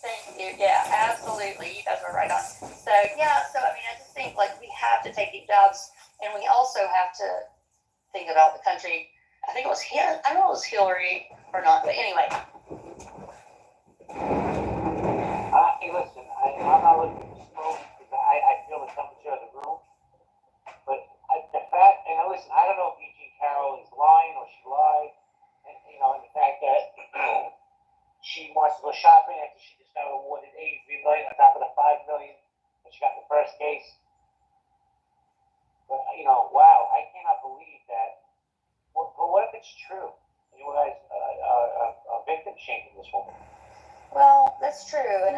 I: Thank you. Yeah, absolutely. You guys are right on. So, yeah, so, I mean, I just think, like, we have to take these jobs, and we also have to think about the country. I think it was him. I don't know if it was Hillary or not, but anyway.
Q: Hey, listen, I'm not looking to smoke because I feel the temperature of the room. But the fact, and listen, I don't know if E.G. Carroll is lying or she lied, and and the fact that she wants to go shopping after she just got awarded $83 million on top of the $5 million that she got in the first case. But wow, I cannot believe that. But what if it's true? You guys are victim shaming this woman.
I: Well, that's true. And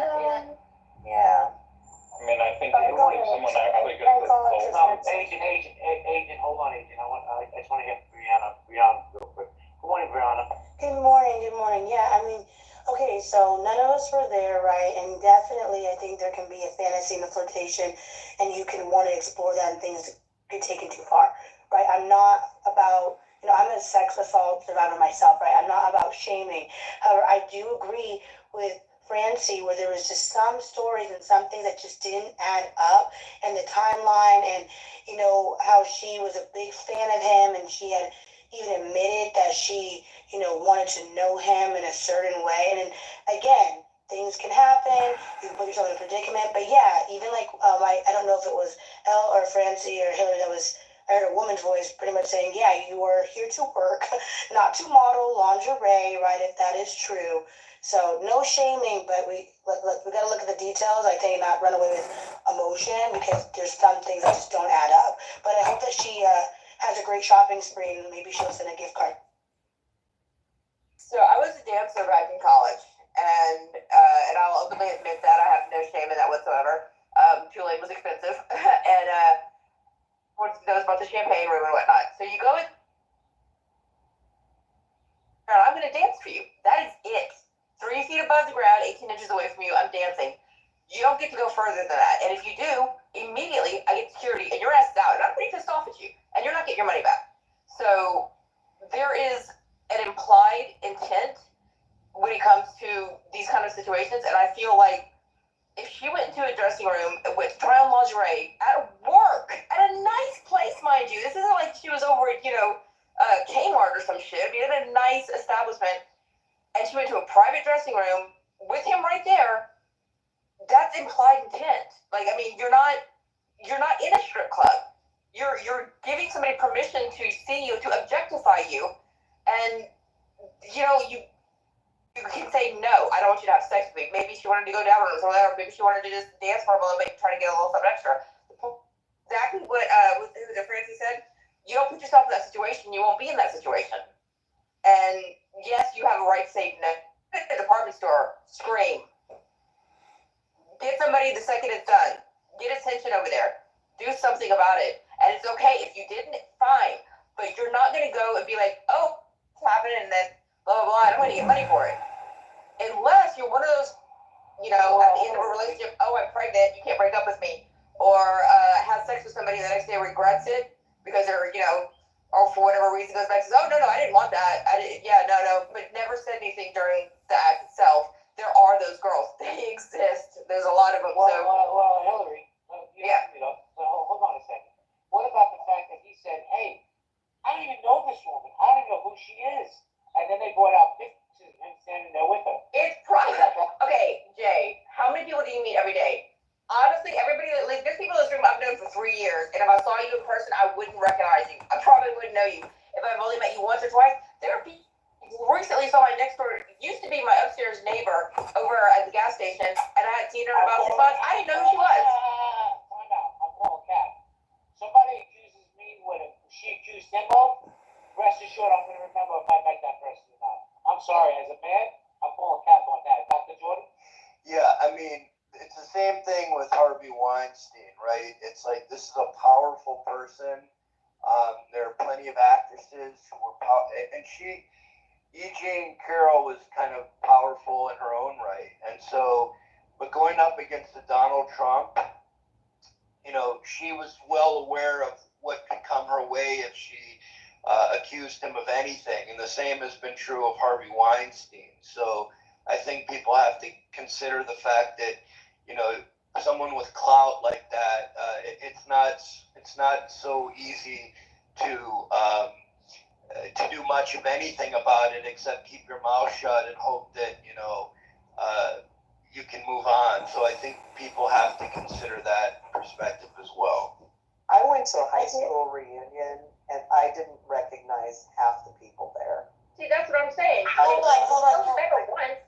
I: yeah.
P: I mean, I think if someone actually gets this
Q: No, agent, hold on, agent. I just want to hear Brianna real quick. Good morning, Brianna.
G: Good morning. Yeah, I mean, okay, so none of us were there, right? And definitely, I think there can be a fantasy and a flirtation, and you can want to explore that, and things get taken too far, right? I'm not about, I'm a sex assault survivor myself, right? I'm not about shaming. However, I do agree with Francie, where there was just some stories and some things that just didn't add up, and the timeline, and how she was a big fan of him, and she had even admitted that she wanted to know him in a certain way. And again, things can happen, you can put yourself in a predicament, but yeah, even like I don't know if it was Elle or Francie or Hillary that was, I heard a woman's voice pretty much saying, yeah, you were here to work, not to model lingerie, right, if that is true. So no shaming, but we got to look at the details, I think, not run away with emotion, because there's some things that just don't add up. But I hope that she has a great shopping spree, and maybe she'll send a gift card.
R: So I was a dancer back in college, and I'll openly admit that I have no shame in that whatsoever. Tulane was expensive, and everyone knows about the champagne room and whatnot. So you go in, I'm going to dance for you. That is it. 3 feet above the ground, 18 inches away from you, I'm dancing. You don't get to go further than that. And if you do, immediately I get security, and your ass is out. And I'm pretty pissed off at you, and you're not getting your money back. So there is an implied intent when it comes to these kind of situations, and I feel like
L: if she went into a dressing room with try on lingerie at work, at a nice place, mind you, this isn't like she was over at, Kmart or some shit. I mean, at a nice establishment, and she went to a private dressing room with him right there, that's implied intent. Like, I mean, you're not in a strip club. You're giving somebody permission to see you, to objectify you, and you can say no. I don't want you to have sex with me. Maybe she wanted to go down on us or whatever. Maybe she wanted to just dance for a little bit and try to get a little something extra. Exactly what Francie said. You don't put yourself in that situation, you won't be in that situation. And yes, you have a right to say no. At the department store, scream. Get somebody the second it's done. Get attention over there. Do something about it. And it's okay. If you didn't, fine. But you're not going to go and be like, oh, it's happening, and then blah, blah, blah. I don't want to get money for it. Unless you're one of those, at the end of a relationship, oh, I'm pregnant, you can't break up with me. Or have sex with somebody and the next day regrets it because they're, or for whatever reason goes back and says, oh, no, I didn't want that. But never said anything during the act itself. There are those girls. They exist. There's a lot of them.
Q: Well, Hillary, hold on a second. What about the fact that he said, hey, I don't even know this woman. I don't even know who she is. And then they brought out pictures of him standing there with her.
L: It's private. Okay, Jay, how many people do you meet every day? Honestly, everybody, there's people in this room I've known for 3 years, and if I saw you in person, I wouldn't recognize you. I probably wouldn't know you. If I've only met you once or twice, there are people recently saw my next door, used to be my upstairs neighbor over at the gas station, and I hadn't seen her in about 6 months. I didn't know who she was.
Q: Find out. I'm calling Cat. Somebody accuses me she accused him of. Rest assured, I'm going to remember if I met that person or not. I'm sorry, as a man, I'm calling Cat on that. Dr. Jordan?
U: Yeah, I mean, it's the same thing with Harvey Weinstein, right? It's like, this is a powerful person. There are plenty of actresses who were and E. Jean Carroll was kind of powerful in her own right. And so, but going up against the Donald Trump, she was well aware of what could come her way if she accused him of anything. And the same has been true of Harvey Weinstein. So I think people have to consider the fact that, someone with clout like that, it's not so easy to do much of anything about it except keep your mouth shut and hope that you can move on. So I think people have to consider that perspective as well.
N: I went to a high school reunion and I didn't recognize half the people there.
L: See, that's what I'm saying. Hold on. Once,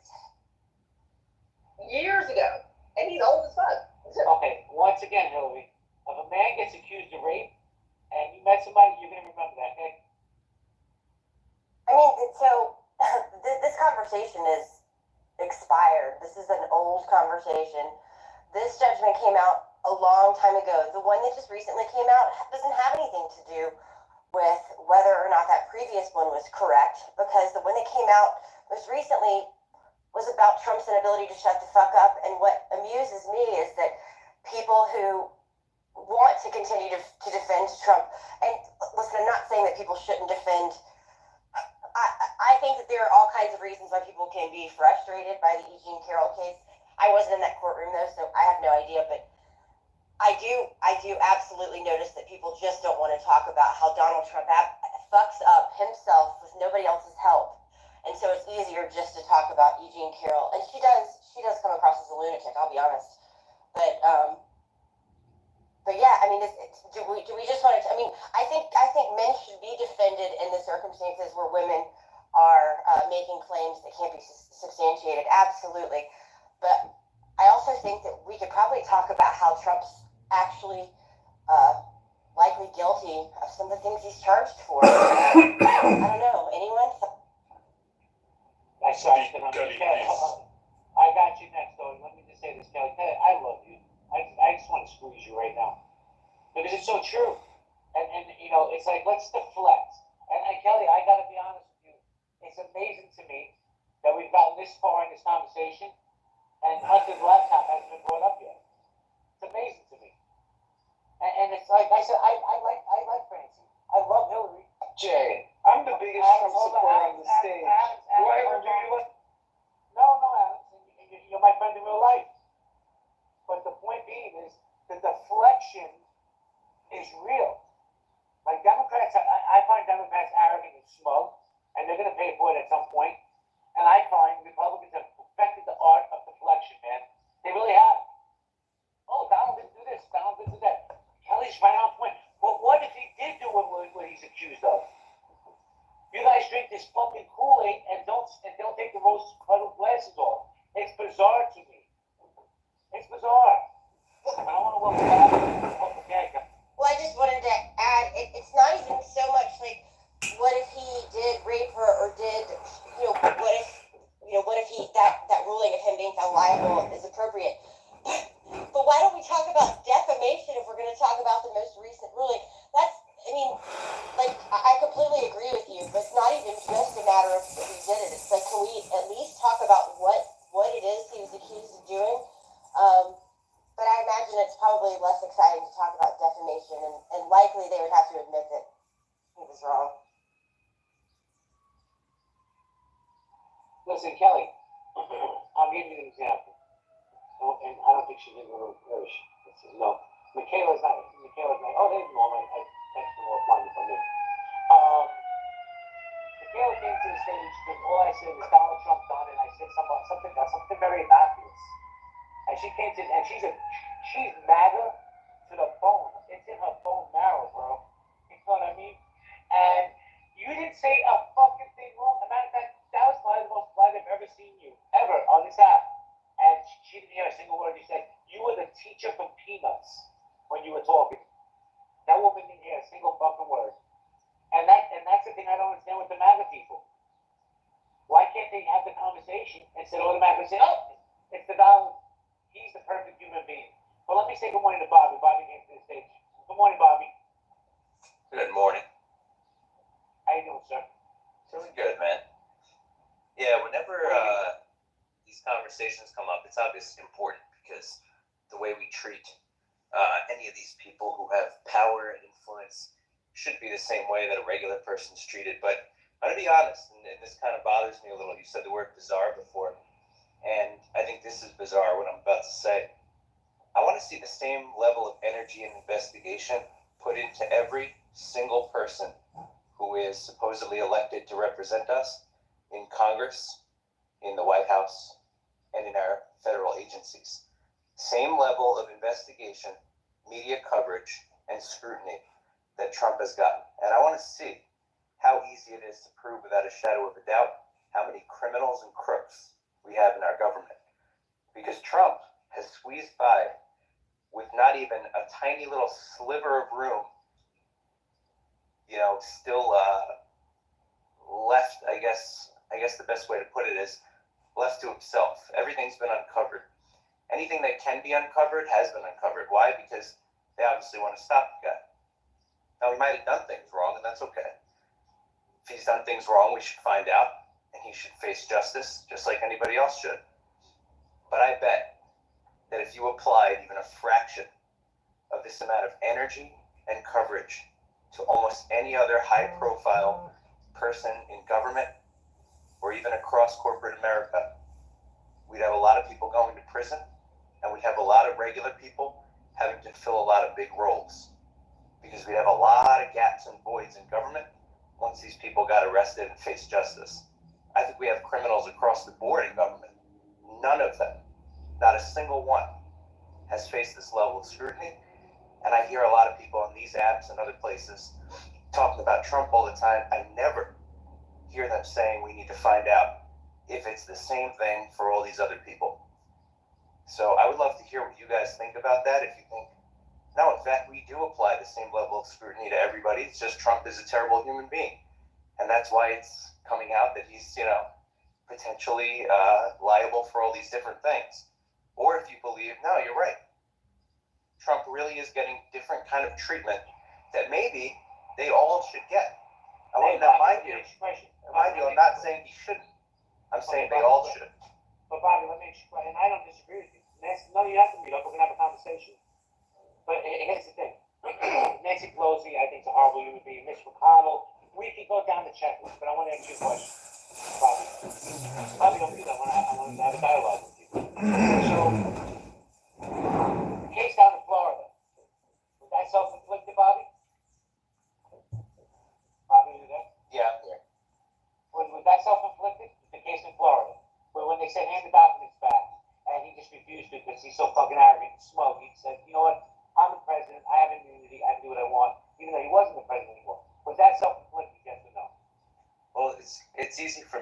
L: years ago, and he's old as fuck.
Q: Okay, once again, Hillary, if a man gets accused of rape and you met somebody, you're going to remember that, okay?
R: I mean, so this conversation is expired. This is an old conversation. This judgment came out a long time ago. The one that just recently came out doesn't have anything to do with whether or not that previous one was correct, because the one that came out most recently was about Trump's inability to shut the fuck up. And what amuses me is that people who want to continue to defend Trump, and listen, I'm not saying that people shouldn't defend. I think that there are all kinds of reasons why people can be frustrated by the E. Jean Carroll case. I wasn't in that courtroom though, so I have no idea, but I do absolutely notice that people just don't want to talk about how Donald Trump fucks up himself with nobody else's help. And so it's easier just to talk about E. Jean Carroll. And she does come across as a lunatic, I'll be honest. But yeah, I mean, do we just want to, I mean, I think men should be defended in the circumstances where women are making claims that can't be substantiated. Absolutely. But I also think that we could probably talk about how Trump's actually likely guilty of some of the things he's charged for. I don't know. Anyone?
Q: I got you next, though. Let me just say this, Kelly. I love you. I just want to squeeze you right now. Because it's so true. And it's like, let's deflect. And Kelly, I got to be honest with you. It's amazing to me that we've gotten this far in this conversation and Hunter's laptop hasn't been brought up yet. It's amazing to me. And it's like I said, I like Francie. I love Hillary.
O: Jay, I'm the biggest Trump supporter on the stage. Do I ever do you?
Q: No, Alex. You're my friend in real life. the deflection is real. Like Democrats, I find Democrats arrogant and smug, and they're going to pay for it at some point. And I find Republicans have perfected the art of deflection, man. They really have. Oh, Donald didn't do this. Donald didn't do that. Kelly's right on point. But what if he did do what he's accused of? You guys drink this fucking Kool-Aid and don't take the rose-colored glasses off. It's bizarre to me. It's bizarre. I don't want to welcome back. Okay.
L: Well, I just wanted to add, it's not even so much like, what if he did rape her or did, what if that ruling of him being found liable is appropriate? But why don't we talk about defamation if we're going to talk about the most recent ruling? I completely agree with you, but it's not even just a matter of if he did it. It's like, can we at least talk about what it is he was accused of doing? But I imagine it's probably less exciting to talk about defamation, and likely they would have to admit that he was wrong.
Q: Listen, Kelly, I'll give you an example. And I don't think she's even really Irish. No. Michaela's not. Oh, there's Norma. I text her offline if I'm in. Michaela came to the stage, and all I said was Donald Trump done, and I said something very innocuous. And she came to, and she's MAGA to the bone. It's in her bone marrow, bro. You know what I mean? And you didn't say a fucking thing wrong. As a matter of fact, that was probably the most polite I've ever seen you, ever, on this app. And she didn't hear a single word you said. You were the teacher from Peanuts when you were talking. That woman didn't hear a single fucking word. And that's the thing I don't understand with the MAGA people. Why can't they have the conversation instead of automatically say, oh, it's the Donald. He's the perfect human being. But let me say good morning to Bobby. Bobby came to the stage. Good morning, Bobby.
E: Good morning.
Q: How you doing, sir?
E: Doing good, man. Yeah, whenever these conversations come up, it's obviously important because the way we treat any of these people who have power and influence should be the same way that a regular person's treated. But I'm going to be honest, and this kind of bothers me a little. You said the word bizarre before, and I think this is bizarre, what I'm about to say. I want to see the same level of energy and investigation put into every single person who is supposedly elected to represent us in Congress, in the White House, and in our federal agencies. Same level of investigation, media coverage, and scrutiny that Trump has gotten. And I want to see how easy it is to prove without a shadow of a doubt how many criminals and crooks we have in our government. Because Trump has squeezed by with not even a tiny little sliver of room, still left, I guess the best way to put it is left to himself. Everything's been uncovered. Anything that can be uncovered has been uncovered. Why? Because they obviously want to stop the guy. Now, he might have done things wrong, and that's okay. If he's done things wrong, we should find out, and he should face justice, just like anybody else should. But I bet that if you applied even a fraction of this amount of energy and coverage to almost any other high-profile person in government, or even across corporate America, we'd have a lot of people going to prison, and we'd have a lot of regular people having to fill a lot of big roles, because we'd have a lot of gaps and voids in government once these people got arrested and faced justice. I think we have criminals across the board in government. None of them, not a single one, has faced this level of scrutiny. And I hear a lot of people on these apps and other places talking about Trump all the time. I never hear them saying we need to find out if it's the same thing for all these other people. So I would love to hear what you guys think about that. If you think, no, in fact, we do apply the same level of scrutiny to everybody. It's just Trump is a terrible human being. And that's why it's coming out that he's, potentially liable for all these different things. Or if you believe, no, you're right. Trump really is getting different kind of treatment that maybe they all should get. I want to remind you, I'm not saying he shouldn't. I'm saying they all should.
Q: But Bobby, let me explain, and I don't disagree with you. None of you have to meet up. We're going to have a conversation. But here's the thing. Nancy Pelosi, I think, is a horrible human being. Mitch McConnell. We can go down the checklist, but I want to ask you a question. Bobby, don't do that. I want to have a dialogue with you. So, the case down in Florida,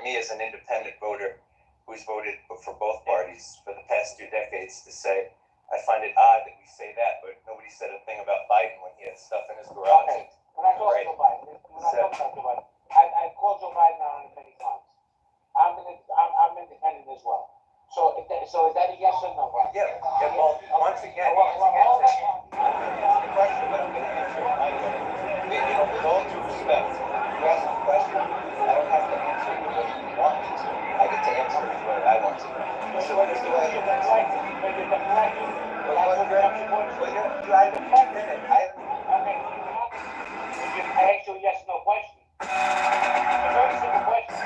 E: me as an independent voter who's voted for both parties for the past 2 decades to say, I find it odd that we say that, but nobody said a thing about Biden when he had stuff in his garage.
Q: Okay, we're not talking about Biden. We're not talking about Joe Biden. I've called Joe Biden on it many times. I'm independent as well. So is that a yes or no?
E: Yeah, well, once again, it's a question, but I'm going to answer it my way. With all due respect, you asked a question, I don't have to answer it the way you want me to. I get to answer it the way I want to. So here's the way it is. You had a minute.
Q: I asked you a yes or no question. It's a very simple question.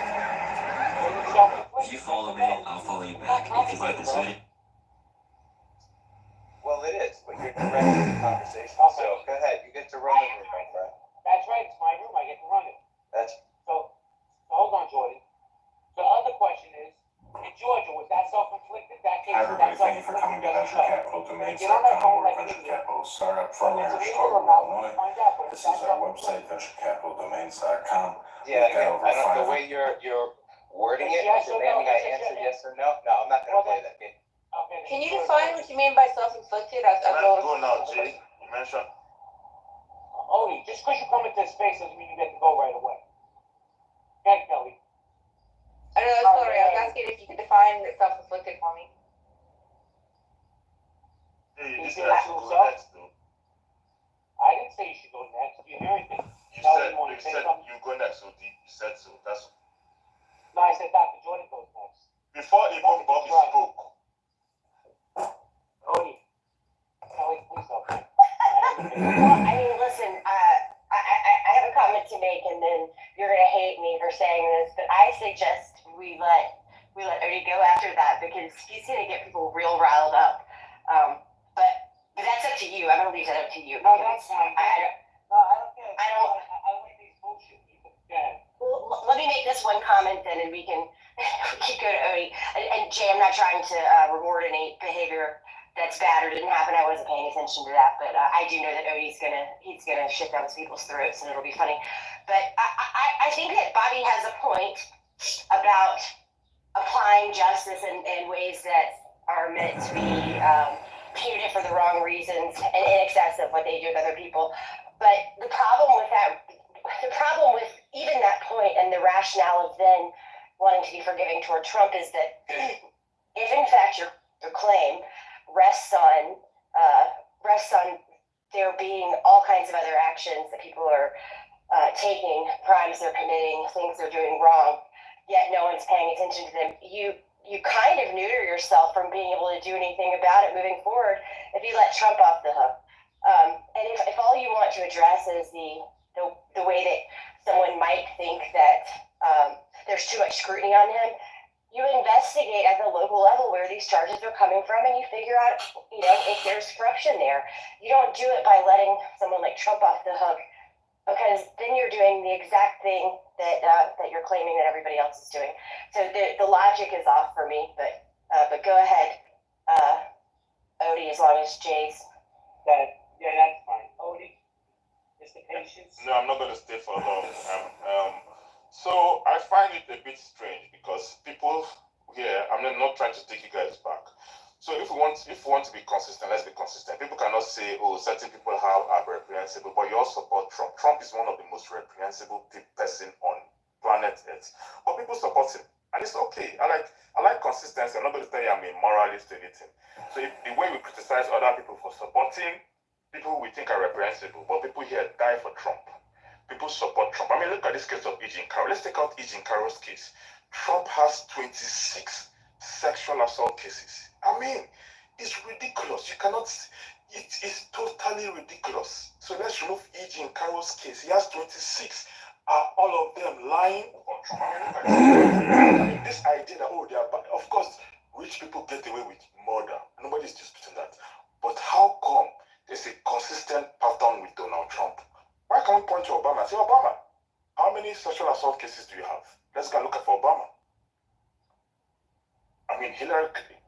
C: If you follow me, I'll follow you back. If you like this video.
E: Well, it is, but you're directing the conversation. So go ahead, you get to run the room, my friend.
Q: That's right, it's my room, I get to run it. So hold on, Jordan. The other question is, in Georgia, was that self-inflicted? That case,
K: Hi, everybody. Thank you for coming to Venture Capital Domains.com, where Venture Capital is started up from here in Chicago, Illinois. This is our website, VentureCapitalDomains.com.
E: Yeah, the way you're wording it, demanding I answer yes or no. No, I'm not going to play that game.
R: Can you define what you mean by self-inflicted?
T: Go now, Jay. You mentioned.
Q: Odie, just because you come into a space doesn't mean you get to go right away. Okay, Kelly.
R: I don't know, sorry, I was asking if you could define self-inflicted for me.
T: Hey, you said I should go next, though.
Q: I didn't say you should go next. You hear anything?
T: You said you go next, so you said so. That's.
Q: No, I said Dr. Jordan goes next.
T: Before even Bobby spoke.
Q: Odie. Kelly, please don't.
L: Well, I mean, listen, I have a comment to make, and then you're gonna hate me for saying this, but I suggest we let Odie go after that because he's gonna get people real riled up. But that's up to you. I'm gonna leave that up to you.
Q: No, that's fine.
L: I don't
Q: like these bullshit people. Yeah.
L: Well, let me make this one comment then, and we can go to Odie. And Jay, I'm not trying to reward any behavior that's bad or didn't happen. I wasn't paying attention to that, but I do know that Odie's gonna shit down people's throats, and it'll be funny. But I think that Bobby has a point about applying justice in ways that are meant to be punitive for the wrong reasons and in excess of what they do with other people. But the problem with even that point and the rationale of then wanting to be forgiving toward Trump is that if in fact your claim rests on there being all kinds of other actions that people are taking, crimes they're committing, things they're doing wrong, yet no one's paying attention to them. You kind of neuter yourself from being able to do anything about it moving forward if you let Trump off the hook. And if all you want to address is the way that someone might think that there's too much scrutiny on him, you investigate at the local level where these charges are coming from, and you figure out, if there's corruption there. You don't do it by letting someone like Trump off the hook, because then you're doing the exact thing that you're claiming that everybody else is doing. So the logic is off for me, but go ahead, Odie, as long as Jay's.
Q: That's fine. Odie, is the patience?
T: No, I'm not going to stay for long. So I find it a bit strange because people here, I'm not trying to take you guys back. So if we want to be consistent, let's be consistent. People cannot say, oh, certain people are reprehensible, but you all support Trump. Trump is one of the most reprehensible person on planet Earth. But people support him. And it's okay. I like consistency. I'm not going to tell you I'm a moralist or anything. So the way we criticize other people for supporting people we think are reprehensible, but people here die for Trump. People support Trump. I mean, look at this case of E.J. Carroll. Let's take out E.J. Carroll's case. Trump has 26 sexual assault cases. I mean, it's ridiculous. You cannot. It is totally ridiculous. So let's remove E.J. Carroll's case. He has 26. Are all of them lying on Trump? I mean, this idea that, they are bad. Of course, rich people get away with murder. Nobody's disputing that. But how come there's a consistent pattern with Donald Trump? Why can't we point to Obama and say, Obama, how many sexual assault cases do you have? Let's go and look at for Obama. I mean,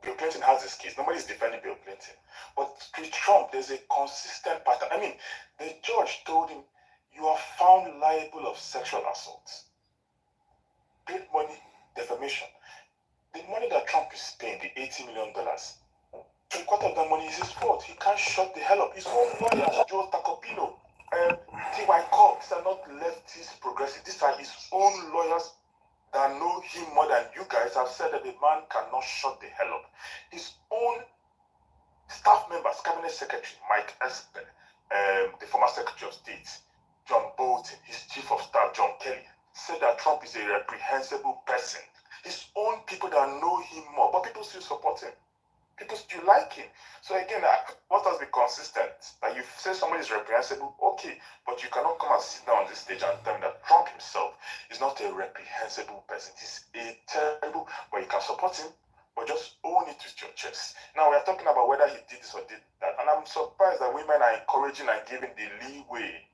T: Bill Clinton has this case. Nobody's defending Bill Clinton. But with Trump, there's a consistent pattern. I mean, the judge told him, you are found liable of sexual assault. Paid money, defamation. The money that Trump is paying, the $80 million, 3/4 of that money is his fault. He can't shut the hell up. His own lawyers, Joe Tacopino, T.Y. Cobb, these are not leftist progressive. These are his own lawyers that know him more than you guys have said that the man cannot shut the hell up. His own staff members, cabinet secretary, Mike Espen, the former secretary of state, John Bolton, his chief of staff, John Kelly, said that Trump is a reprehensible person. His own people that know him more, but people still support him. People still like him. So again, what has been consistent? That you say somebody is reprehensible, okay, but you cannot come and sit down on this stage and tell me that Trump himself is not a reprehensible person. He's a terrible, but you can support him, but just own it with your chest. Now we are talking about whether he did this or did that, and I'm surprised that women are encouraging and giving the leeway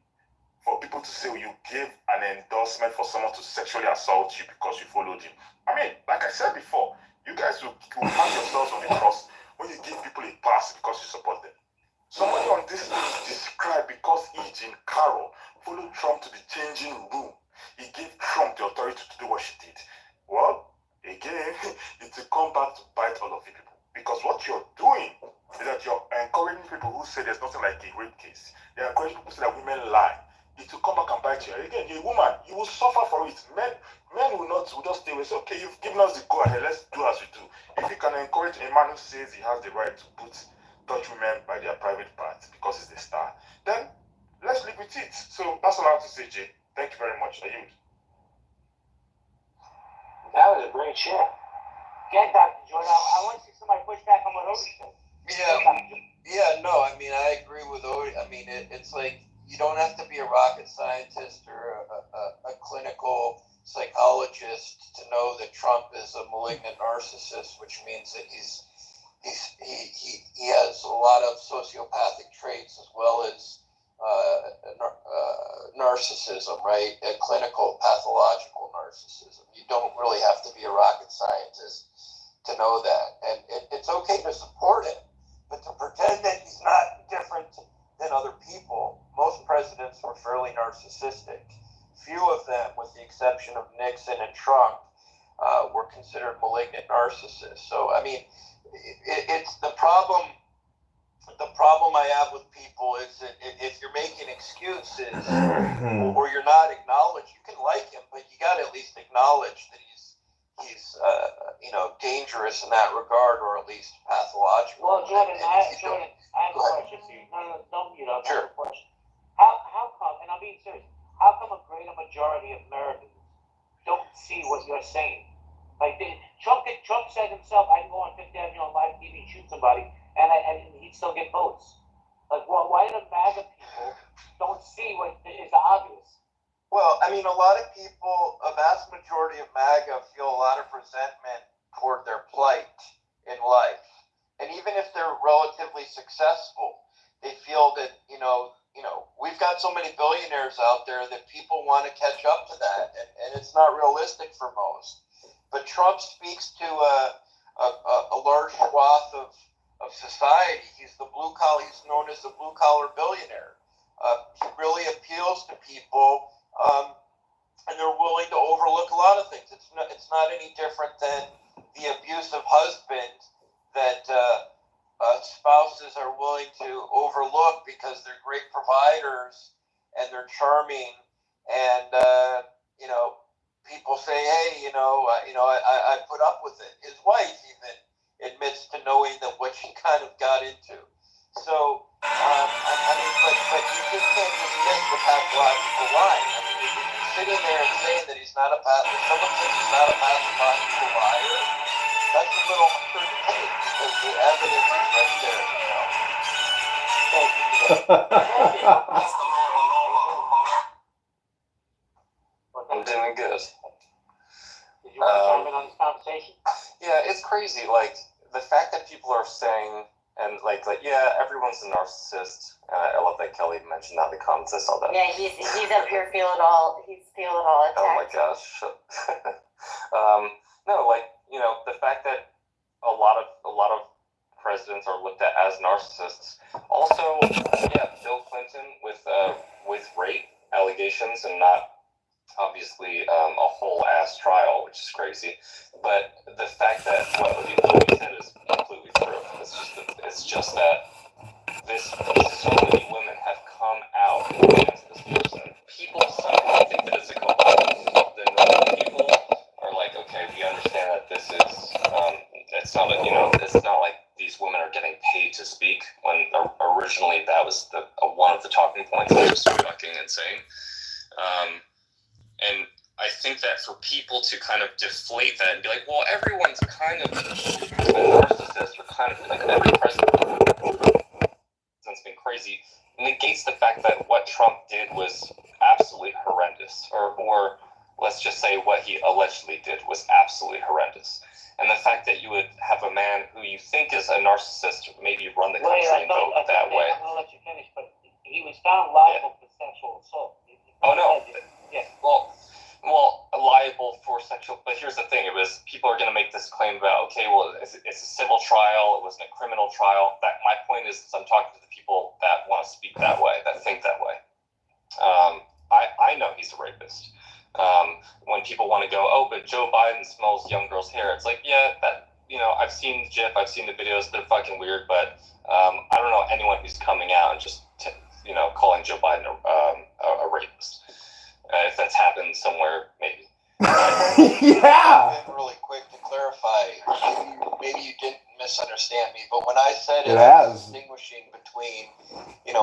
T: for people to say you gave an endorsement for someone to sexually assault you because you followed him. I mean, like I said before, you guys will pat yourselves on the cross when you give people a pass because you support them. Somebody on this list described because he, Jim Carroll, followed Trump to the changing room. He gave Trump the authority to do what she did. Well, again, it will come back to bite all of you people. Because what you're doing is that you're encouraging people who say there's nothing like a rape case. You're encouraging people who say that women lie. It will come back and bite you. Again, you're a woman, you will suffer for it. Men will not, will just stay away. Say, okay, you've given us the go ahead, let's do as we do. If you can encourage a man who says he has the right to touch women by their private parts because he's the star, then let's live with it. So that's all I have to say, Jay. Thank you very much. I yield.
Q: That was a great share. Again, Dr. Jordan, I want to see somebody push back on what Odie said.
U: Yeah, no, I mean, I agree with Odie. I mean, it's like, you don't have to be a rocket scientist or a clinical psychologist to know that Trump is a malignant narcissist, which means that he has a lot of sociopathic traits as well as narcissism, right? A clinical pathological narcissism. You don't really have to be a rocket scientist to know that. And it's okay to support him, but to pretend that he's not different than other people. Most presidents were fairly narcissistic. Few of them, with the exception of Nixon and Trump, were considered malignant narcissists. So, I mean, it's the problem. The problem I have with people is that if you're making excuses or you're not acknowledged, you can like him, but you got to at least acknowledge that he's dangerous in that regard, or at least pathological.
Q: Well, Jordan, I have a question for you. No, don't mute up. Sure. I have a question. How come, and I'm being serious, how come a greater majority of Americans don't see what you're saying? Like, Trump said himself, I can go on Fifth Avenue on live TV and shoot somebody, and he'd still get votes. Like, well, why do MAGA people don't see what is obvious?
U: Well, I mean, a lot of people, a vast majority of MAGA feel a lot of resentment toward their plight in life. And even if they're relatively successful, they feel that, we've got so many billionaires out there that people want to catch up to that. And it's not realistic for most. But Trump speaks to a large swath of society. He's he's known as the blue-collar billionaire. He really appeals to people, and they're willing to overlook a lot of things. It's not any different than the abusive husband that spouses are willing to overlook because they're great providers and they're charming, and people say, hey, I put up with it. His wife even admits to knowing that what she kind of got into. So, but you just can't dismiss the pathological line. I mean, if you're sitting there and saying that he's not if someone says he's not a pathological liar, that's a little hard to take because the evidence is right there,
M: I'm doing good.
Q: Did you want to chime in on this conversation?
M: Yeah, it's crazy. Like, the fact that people are saying, and like yeah, everyone's a narcissist. I love that Kelly mentioned that in the comments. I saw that.
R: Yeah, he's up here feeling it all. He's feeling it all.
M: Oh my gosh. No, the fact that a lot of presidents are looked at as narcissists. Also, yeah, Bill Clinton with rape allegations and not obviously a whole ass trial, which is crazy. But the fact that what you said is completely true. It's just that so many women have come out against this person. Some people think that it's a couple. The normal people are like, okay, we understand that this is, it's not like these women are getting paid to speak, when originally that was one of the talking points, which was fucking insane. And I think that for people to kind of deflate that and be like, well, everyone's kind of a narcissist, or kind of like every president's been crazy, negates the fact that what Trump did was absolutely horrendous, or let's just say what he allegedly did was absolutely horrendous. And the fact that you would have a man who you think is a narcissist maybe run the country and vote that way.
Q: I'm going to let you finish, but he was found liable for sexual assault.
M: Oh, no. Yeah. Well, liable for sexual, but here's the thing, people are going to make this claim about, okay, well, it's a civil trial, it wasn't a criminal trial. My point is I'm talking to the people that want to speak that way, that think that way. I know he's a rapist. When people want to go, oh, but Joe Biden smells young girls' hair, it's like, yeah, I've seen the GIF, I've seen the videos, they're fucking weird, but I don't know anyone who's coming out and just, calling Joe Biden a rapist. If that's happened somewhere, maybe.
U: Yeah. Really quick to clarify, maybe you didn't misunderstand me, but when I said it I was distinguishing between,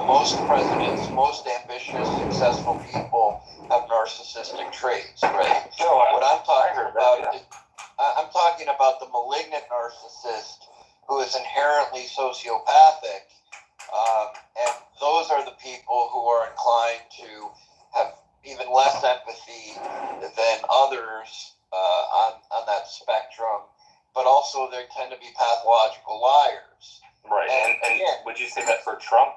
U: most presidents, most ambitious, successful people have narcissistic traits, right? What I'm talking about is, I'm talking about the malignant narcissist who is inherently sociopathic, and those are the people who are inclined to have even less empathy than others on that spectrum, but also they tend to be pathological liars.
M: Right, and would you say that for Trump,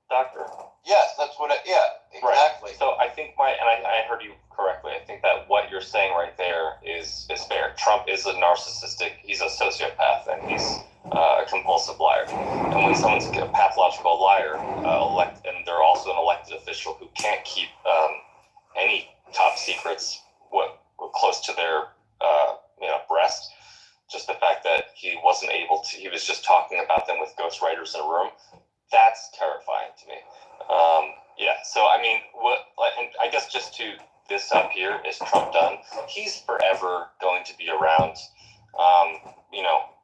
M: Doctor?
U: Yes, that's what exactly.
M: Right. So I think I heard you correctly, I think that what you're saying right there is fair. Trump is a narcissistic, he's a sociopath, and he's a compulsive liar. And when someone's a pathological liar, and they're also an elected official who can't keep any top secrets close to their breast, just the fact that he wasn't able to, he was just talking about them with ghostwriters in a room, that's terrifying to me. So I mean, I guess just to this up here, is Trump done? He's forever going to be around.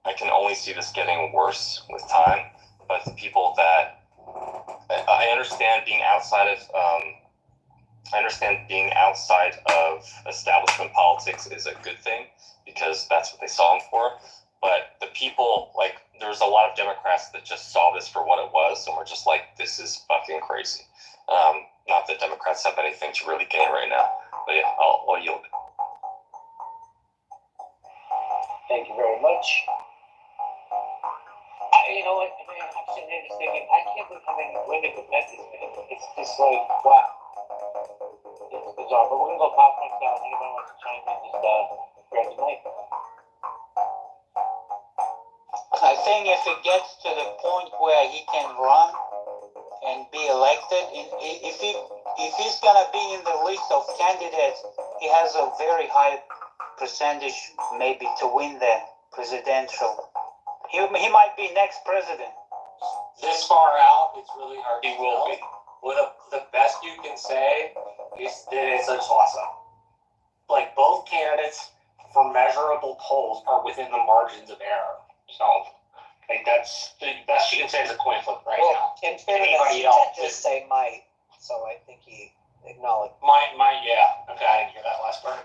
M: I can only see this getting worse with time, but the people that I understand being outside of establishment politics is a good thing, because that's what they saw him for. But the people, there's a lot of Democrats that just saw this for what it was, and were just like, this is fucking crazy. Not that Democrats have anything to really gain right now. But yeah, I'll yield.
Q: Thank you very much. You know what, man, I'm sitting there just thinking, I can't believe how many women have met this man. It's just like, wow. It's bizarre, but we're going to go popcorn style. Anybody wants to chime in, just grab the mic.
F: I think if it gets to the point where he can run and be elected, if he's going to be in the list of candidates, he has a very high percentage maybe to win the presidential. He might be next president.
V: This far out, it's really hard.
M: He will be.
V: The best you can say is that it's a toss-up. Like, both candidates, for measurable polls, are within the margins of error. So, that's the best you can say is a coin flip right now.
N: In fairness, he did just say might, so I think he acknowledged.
V: Might, yeah. Okay, I didn't hear that last part.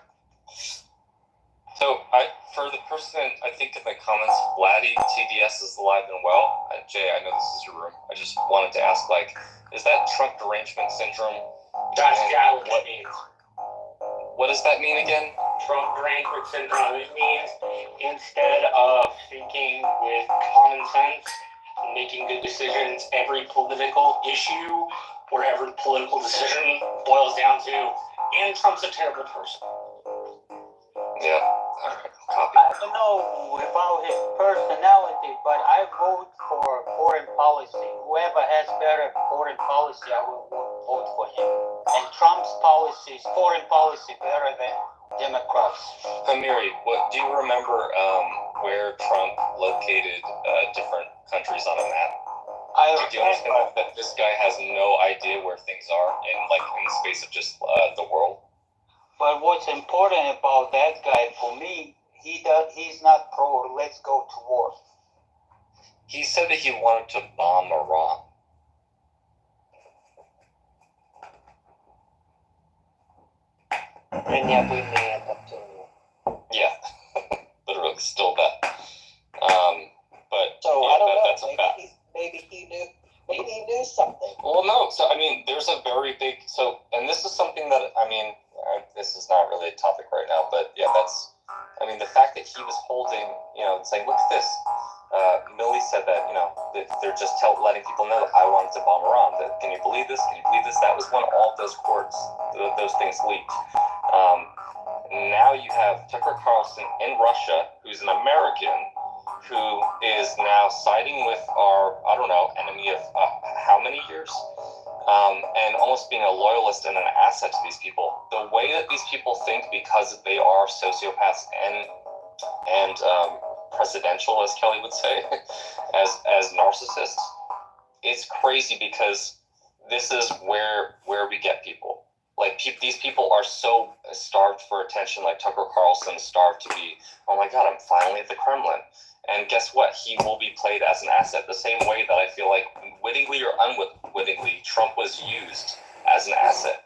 M: So, for the person, I think in the comments, Vladdy TDS is alive and well. Jay, I know this is your room. I just wanted to ask, is that Trump derangement syndrome?
V: That's what that means.
M: What does that mean again?
V: Trump derangement syndrome. It means instead of thinking with common sense, making good decisions, every political issue or every political decision boils down to, and Trump's a terrible person.
M: Yeah. Copy.
F: I don't know about his personality, but I vote for foreign policy. Whoever has better foreign policy, I will vote for him. And and Trump's policies, foreign policy, better than Democrats.
M: Amiri, what do you remember where Trump located different countries on a map? Do you understand that this guy has no idea where things are in the space of just the world?
F: But what's important about that guy, for me, he's not pro let's go to war.
M: He said that he wanted to bomb Iran.
N: And yet we may end up doing it.
M: Yeah, literally, still that. But
N: so
M: yeah,
N: I don't know.
M: That's a fact.
N: Maybe he knew something.
M: Well, no. So I mean, there's a very big. So, and this is something that I mean, this is not really a topic right now, but yeah, that's. I mean, the fact that he was holding, saying, "Look at this." Millie said that, they're just letting people know that I wanted to bomb Iran. That, can you believe this? Can you believe this? That was when all of those courts, those things leaked. Now you have Tucker Carlson in Russia, who's an American, who is now siding with our, I don't know, enemy of how many years? And almost being a loyalist and an asset to these people. The way that these people think, because they are sociopaths and presidential, as Kelly would say, as narcissists, it's crazy, because this is where we get people. Like, these people are so starved for attention, like Tucker Carlson starved to be, oh my God, I'm finally at the Kremlin. And guess what? He will be played as an asset, the same way that I feel like, wittingly or unwittingly, Trump was used as an asset.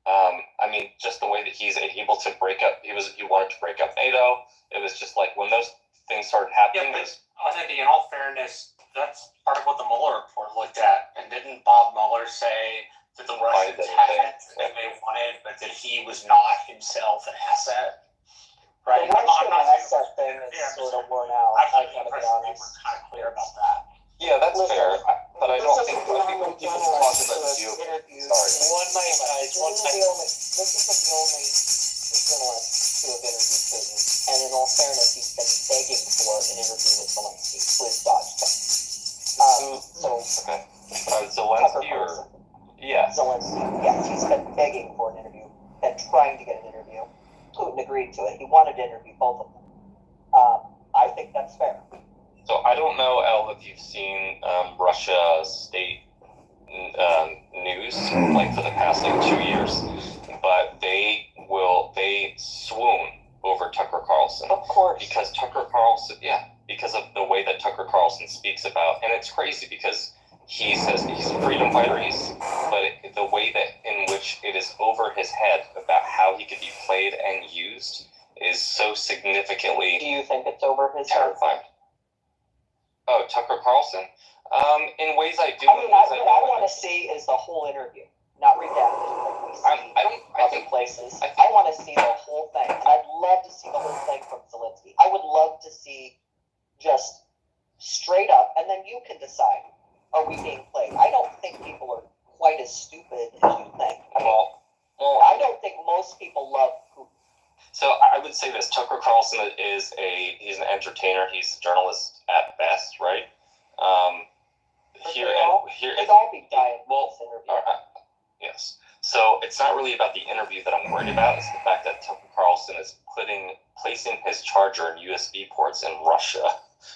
M: I mean, just the way that he's able to break up, he wanted to break up NATO. It was just like, when those things started happening.
V: Yeah, but I think in all fairness, that's part of what the Mueller report looked at. And didn't Bob Mueller say that the Russians had everything they wanted, but that he was not himself an asset? Right?
N: The Russian asset thing is sort of worn out. I gotta be honest.
V: We're kind of clear about that.
M: Yeah, that's fair. But I don't think when people talk about you. Sorry.
N: One night, guys. This isn't the only journalist to have interviewed Putin. And in all fairness, he's been begging for an interview with Zelensky. Please dodge him.
M: Zelensky or? Yeah.
N: Zelensky, yes. He's been begging for an interview and trying to get an interview. Putin agreed to it. He wanted to interview both of them. I think that's fair.
M: So I don't know, Elle, if you've seen Russia state news for the past 2 years, but they swoon over Tucker Carlson.
N: Of course.
M: Because Tucker Carlson, because of the way that Tucker Carlson speaks about, and it's crazy because he says he's a freedom fighter, but the way that in which it is over his head about how he could be played and used is so significantly.
N: Do you think it's over his
M: terrifying?
N: head?
M: Oh, Tucker Carlson. In ways I do.
N: I mean, what I want to see is the whole interview, not redacted like we see other places. I want to see the whole thing, and I'd love to see the whole thing from Zelensky. I would love to see just straight up, and then you can decide, are we being played? I don't think people are quite as stupid as you think. I don't think most people love Putin.
M: So I would say this: Tucker Carlson he's an entertainer. He's a journalist at best, right?
N: They'd all be dying for this interview.
M: Yes. So it's not really about the interview that I'm worried about. It's the fact that Tucker Carlson is placing his charger and USB ports in Russia,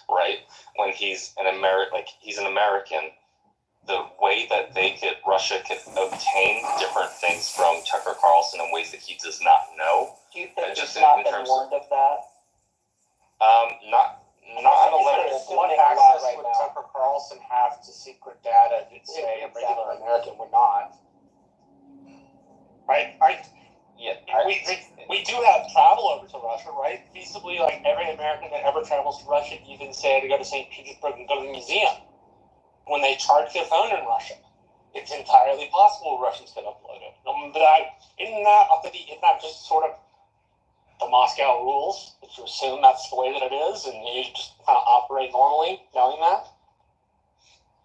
M: right? When he's an American. The way that Russia could obtain different things from Tucker Carlson in ways that he does not know.
N: Do you think he's not been warned of that?
M: Not on a level.
V: What access would Tucker Carlson have to secret data that, say, a regular American would not? Right?
M: Yeah.
V: We do have travel over to Russia, right? Feasibly, like every American that ever travels to Russia, even say to go to St. Petersburg and go to the museum, when they charge their phone in Russia, it's entirely possible Russians could upload it. But isn't that just sort of the Moscow rules, that you assume that's the way that it is, and you just kind of operate normally, knowing that?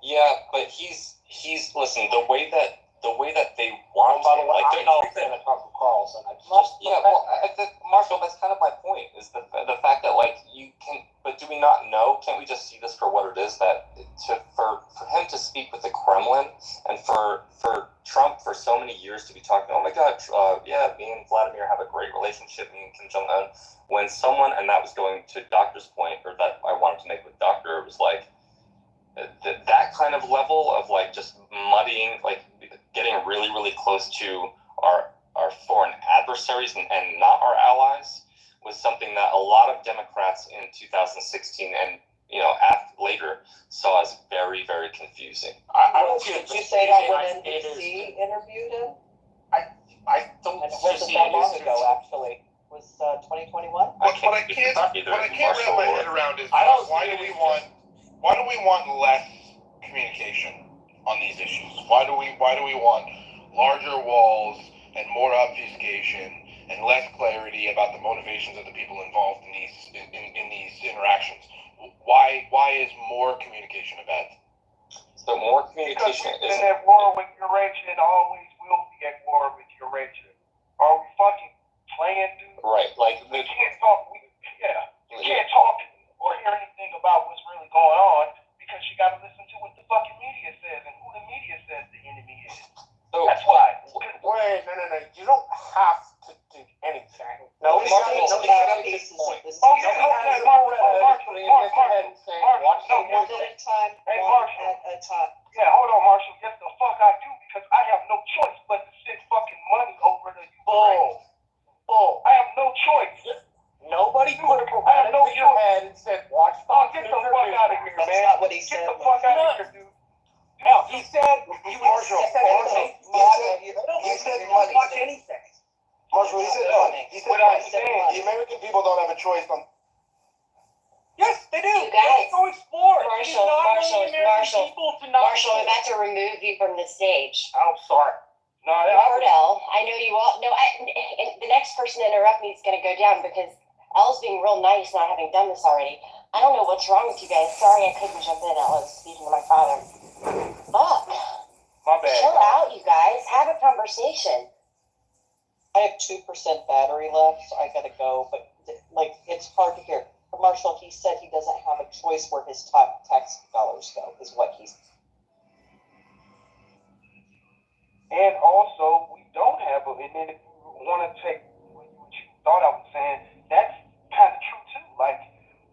M: Yeah, but he's listen, the way that they want
V: to, like, I'm not a fan of Tucker Carlson.
M: Marshall, that's kind of my point, is the fact that, like, you can, but do we not know? Can't we just see this for what it is? That for him to speak with the Kremlin, and for Trump, for for so many years to be talking, oh my God, yeah, me and Vladimir have a great relationship, me and Kim Jong-un. When someone, and that was going to Doctor's point, or that I wanted to make with Doctor, it was like, that kind of level of like just muddying, like getting really, really close to our foreign adversaries and not our allies was something that a lot of Democrats in 2016 and later saw as very, very confusing.
N: I don't think you say that when NBC interviewed him?
V: I don't.
N: And it wasn't that long ago, actually. It was 2021.
T: What I can't wrap my head around is why do we want less communication on these issues? Why do we want larger walls and more obfuscation and less clarity about the motivations of the people involved in these interactions? Why is more communication a bad thing?
M: So more communication
D: is at war with Eurasia and always will be at war with Eurasia. Are we fucking playing, dude?
M: Right, like
D: we can't talk. You can't talk or hear anything about what's really going on because you got to listen to what the fucking media says and who the media says the enemy is.
V: So,
D: that's why.
V: Wait, no. You don't have to do anything.
N: Nobody has pieces of this.
D: Yeah, hold on, Marshall. Yes, the fuck I do, because I have no choice but to send fucking money over to Ukraine.
V: Bull.
D: I have no choice.
V: Nobody put a banana to your head and said, watch Fox News.
D: Get the fuck out of here, man.
N: That's not what he said.
D: Get the fuck out of here, dude.
V: No, he said,
U: Marshall, he said money.
V: Watch anything.
U: Marshall, he said money. He said money. The American people don't have a choice on.
V: Yes, they do.
R: You guys,
V: go explore.
R: Marshall, I'm about to remove you from the stage.
D: I'm sorry. No,
R: heard Elle. I know you all. No, and the next person to interrupt me is going to go down because Elle's being real nice, not having done this already. I don't know what's wrong with you guys. Sorry I couldn't jump in. Elle was speaking to my father. Fuck.
D: My bad.
R: Chill out, you guys. Have a conversation.
N: I have 2% battery left, so I gotta go. But like, it's hard to hear. But Marshall, he said he doesn't have a choice where his tax dollars go. Is what he's.
D: And also, we don't have a. And then if you want to take what you thought I was saying, that's kind of true too. Like,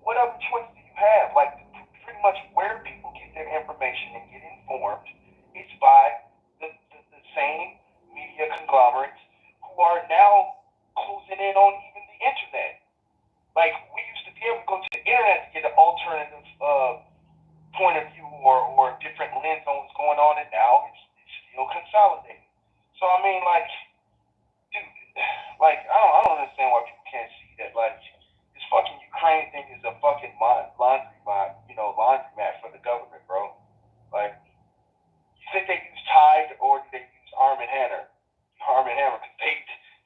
D: what other choice do you have? Like, pretty much where people get their information and get informed is by the same media conglomerates who are now closing in on even the internet. Like, we used to be able to go to the internet to get an alternative point of view or different lens on what's going on, and now it's still consolidating. So, I mean, like, dude, like, I don't understand why people can't see that, like, this fucking Ukraine thing is a fucking laundromat for the government, bro. Like, you think they use Tide or do they use Arm & Hammer? Because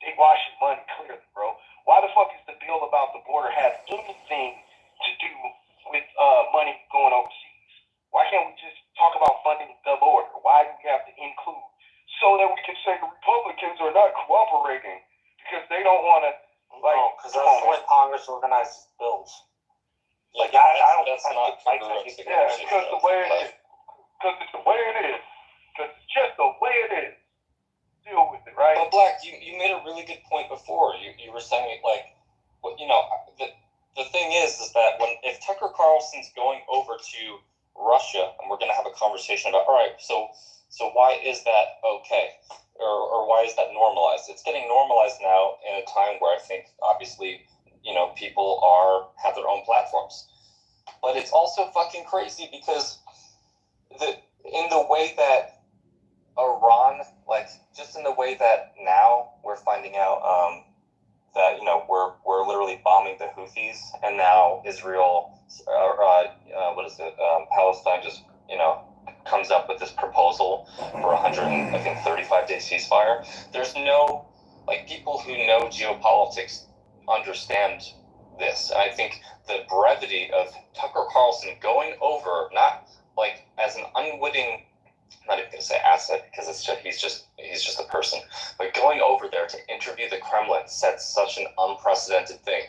D: they washing money clearly, bro. Why the fuck is the bill about the border have anything to do with money going overseas? Why can't we just talk about funding the border? Why do we have to include so that we can say the Republicans are not cooperating because they don't want to, like,
V: because that's the way Congress organizes bills.
M: Like,
V: that's not
D: because the way it is. Because it's the way it is. Because it's just the way it is. Deal with it, right?
M: But Black, you made a really good point before. You were saying, like, the thing is that if Tucker Carlson's going over to Russia, and we're going to have a conversation about, all right, so why is that okay? Or why is that normalized? It's getting normalized now in a time where I think, obviously, people have their own platforms. But it's also fucking crazy because in the way that Iran, like, just in the way that now we're finding out that, we're literally bombing the Houthis, and now Israel, Palestine just, comes up with this proposal for 135-day ceasefire. There's no, like, people who know geopolitics understand this. And I think the brevity of Tucker Carlson going over, not like as an unwitting, I'm not even going to say asset because he's just a person, but going over there to interview the Kremlin said such an unprecedented thing.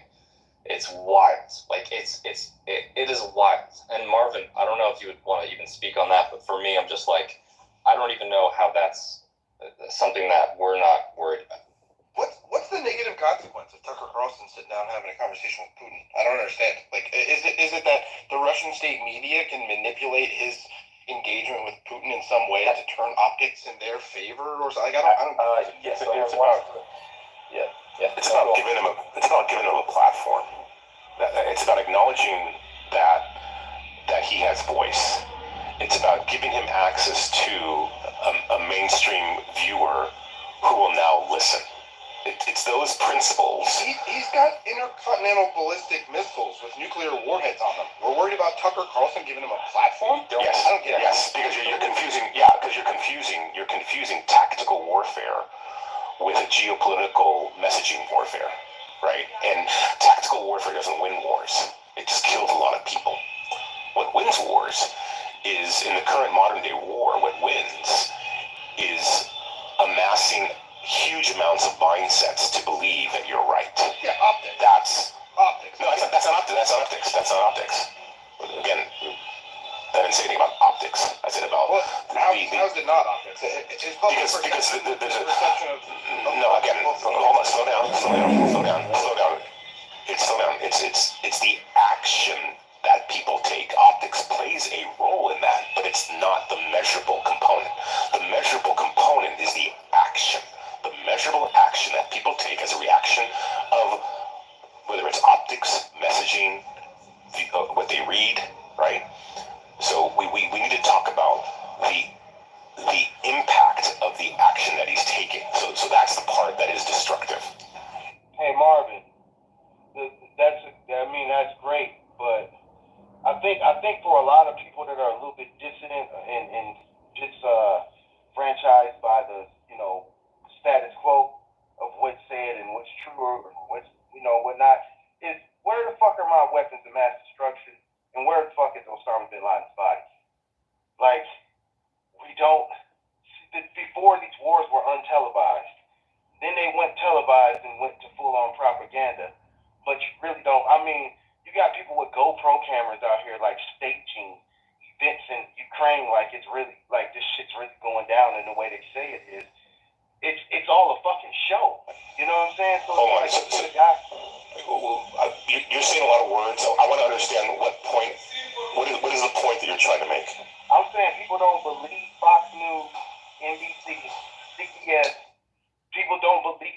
M: It's wild. Like, it is wild. And Marvin, I don't know if you would want to even speak on that, but for me, I'm just like, I don't even know how that's something that we're not worried about.
U: What's the negative consequence of Tucker Carlson sitting down having a conversation with Putin? I don't understand. Like, is it that the Russian state media can manipulate his engagement with Putin in some way to turn optics in their favor, or something? Like, I don't.
H: Yes, it's about It's about giving him a platform. It's about acknowledging that he has voice. It's about giving him access to a mainstream viewer who will now listen. It's those principles.
U: He's got intercontinental ballistic missiles with nuclear warheads on them. We're worried about Tucker Carlson giving him a platform?
H: Yes,
U: I don't get it.
H: yes, because you're confusing. Yeah, because you're confusing tactical warfare with a geopolitical messaging warfare, right? And tactical warfare doesn't win wars. It just kills a lot of people. What wins wars is, in the current modern day war, what wins is amassing huge amounts of mindsets to believe that you're right.
U: Yeah, optics.
H: That's
U: optics.
H: No, that's not optics. That's not optics. Again, I didn't say anything about optics. I said about
U: how is it not optics? It's
H: because there's a perception of no. Again, hold on. Slow down. It's the action that people take. Optics plays a role in that, but it's not the measurable component. The measurable component is the action. The measurable action that people take as a reaction of whether it's optics, messaging, what they read, right? So we need to talk about the impact of the action that he's taking. So that's the part that is destructive.
U: Hey Marvin, that's great, but I think for a lot of people that are a little bit dissident and just franchised by the status quo of what's said and what's true or what's whatnot, is where the fuck are my weapons of mass destruction and where the fuck is Osama bin Laden's body? Like, we don't. Before, these wars were untelevised. Then they went televised and went to full-on propaganda. But you really don't. I mean, you got people with GoPro cameras out here like staging events in Ukraine like it's really like this shit's really going down in the way they say it is. It's all a fucking show. You know what I'm saying? So
H: hold on. You're saying a lot of words. So I want to understand what point. What is the point that you're trying to make?
U: I'm saying people don't believe Fox News, NBC, CBS. People don't believe.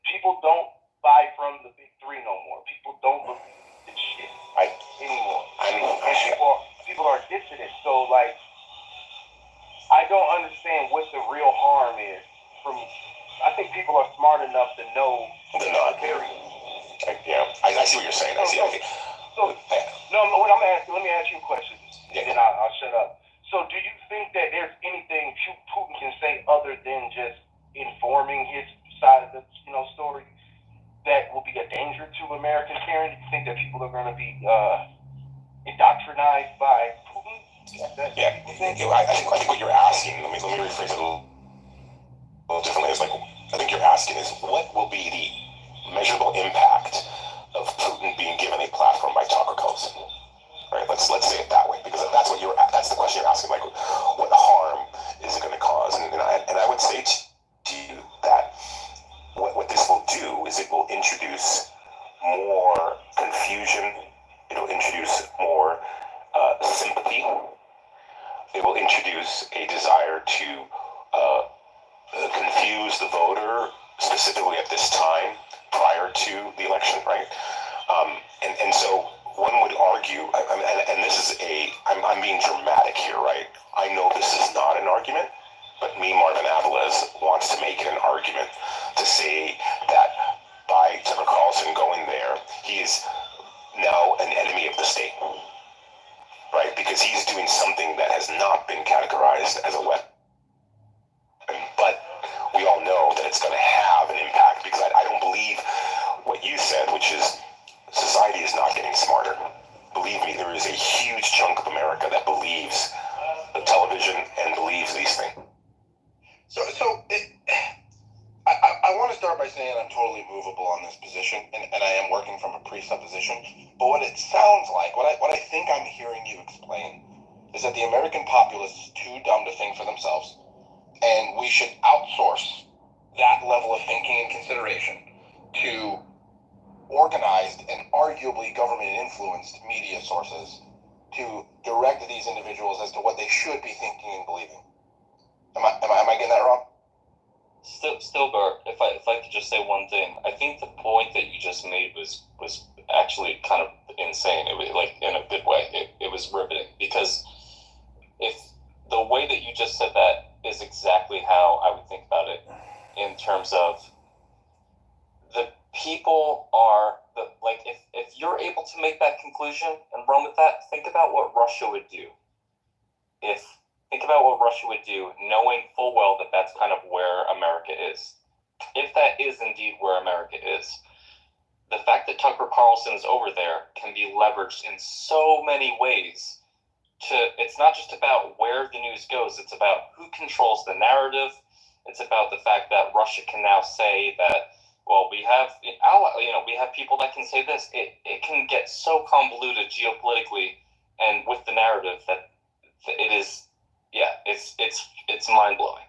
U: People don't buy from the big three no more. People don't believe this shit anymore. People are dissident. So like, I don't understand what the real harm is. I think people are smart enough to know
H: they're not. Yeah, I see what you're saying. I see.
U: What I'm asking, let me ask you a question, and then I'll shut up. So, do you think that there's anything Putin can say other than just informing his side of the story that will be a danger to American hearing? Do you think that people are going to be indoctrinized by Putin?
H: I think what you're asking. Let me rephrase it a little differently. Is like, I think you're asking is what will be the measurable impact of Putin being given a platform by Tucker Carlson, right? Let's say it that way, because that's the question you're asking. Like, what harm is it going to cause? And I would say to you that what this will do is it will introduce more confusion. It'll introduce more sympathy. It will introduce a desire to confuse the voter, specifically at this time prior to the election, right? And so one would argue, and this is I'm being dramatic here, right? I know this is not an argument, but me, Marvin Aviles, wants to make it an argument to say that by Tucker Carlson going there, he is now an enemy of the state, right? Because he's doing something that has not been categorized as a weapon. But we all know that it's going to have an impact, because I don't believe what you said, which is society is not getting smarter. Believe me, there is a huge chunk of America that believes the television and believes these things.
U: I want to start by saying I'm totally movable on this position, and I am working from a presupposition. But what it sounds like, what I think I'm hearing you explain, is that the American populace is too dumb to think for themselves.
H: and we should outsource that level of thinking and consideration to organized and arguably government-influenced media sources to direct these individuals as to what they should be thinking and believing. Am I getting that wrong?
M: Stilgar, if I could just say one thing, I think the point that you just made was actually kind of insane. It was like in a good way. It was riveting, because if the way that you just said that is exactly how I would think about it, in terms of the people are if you're able to make that conclusion and run with that, think about what Russia would do. Think about what Russia would do, knowing full well that that's kind of where America is. If that is indeed where America is, the fact that Tucker Carlson is over there can be leveraged in so many ways. It's not just about where the news goes, it's about who controls the narrative. It's about the fact that Russia can now say that, well, we have people that can say this. It can get so convoluted geopolitically and with the narrative that it is, it's mind blowing.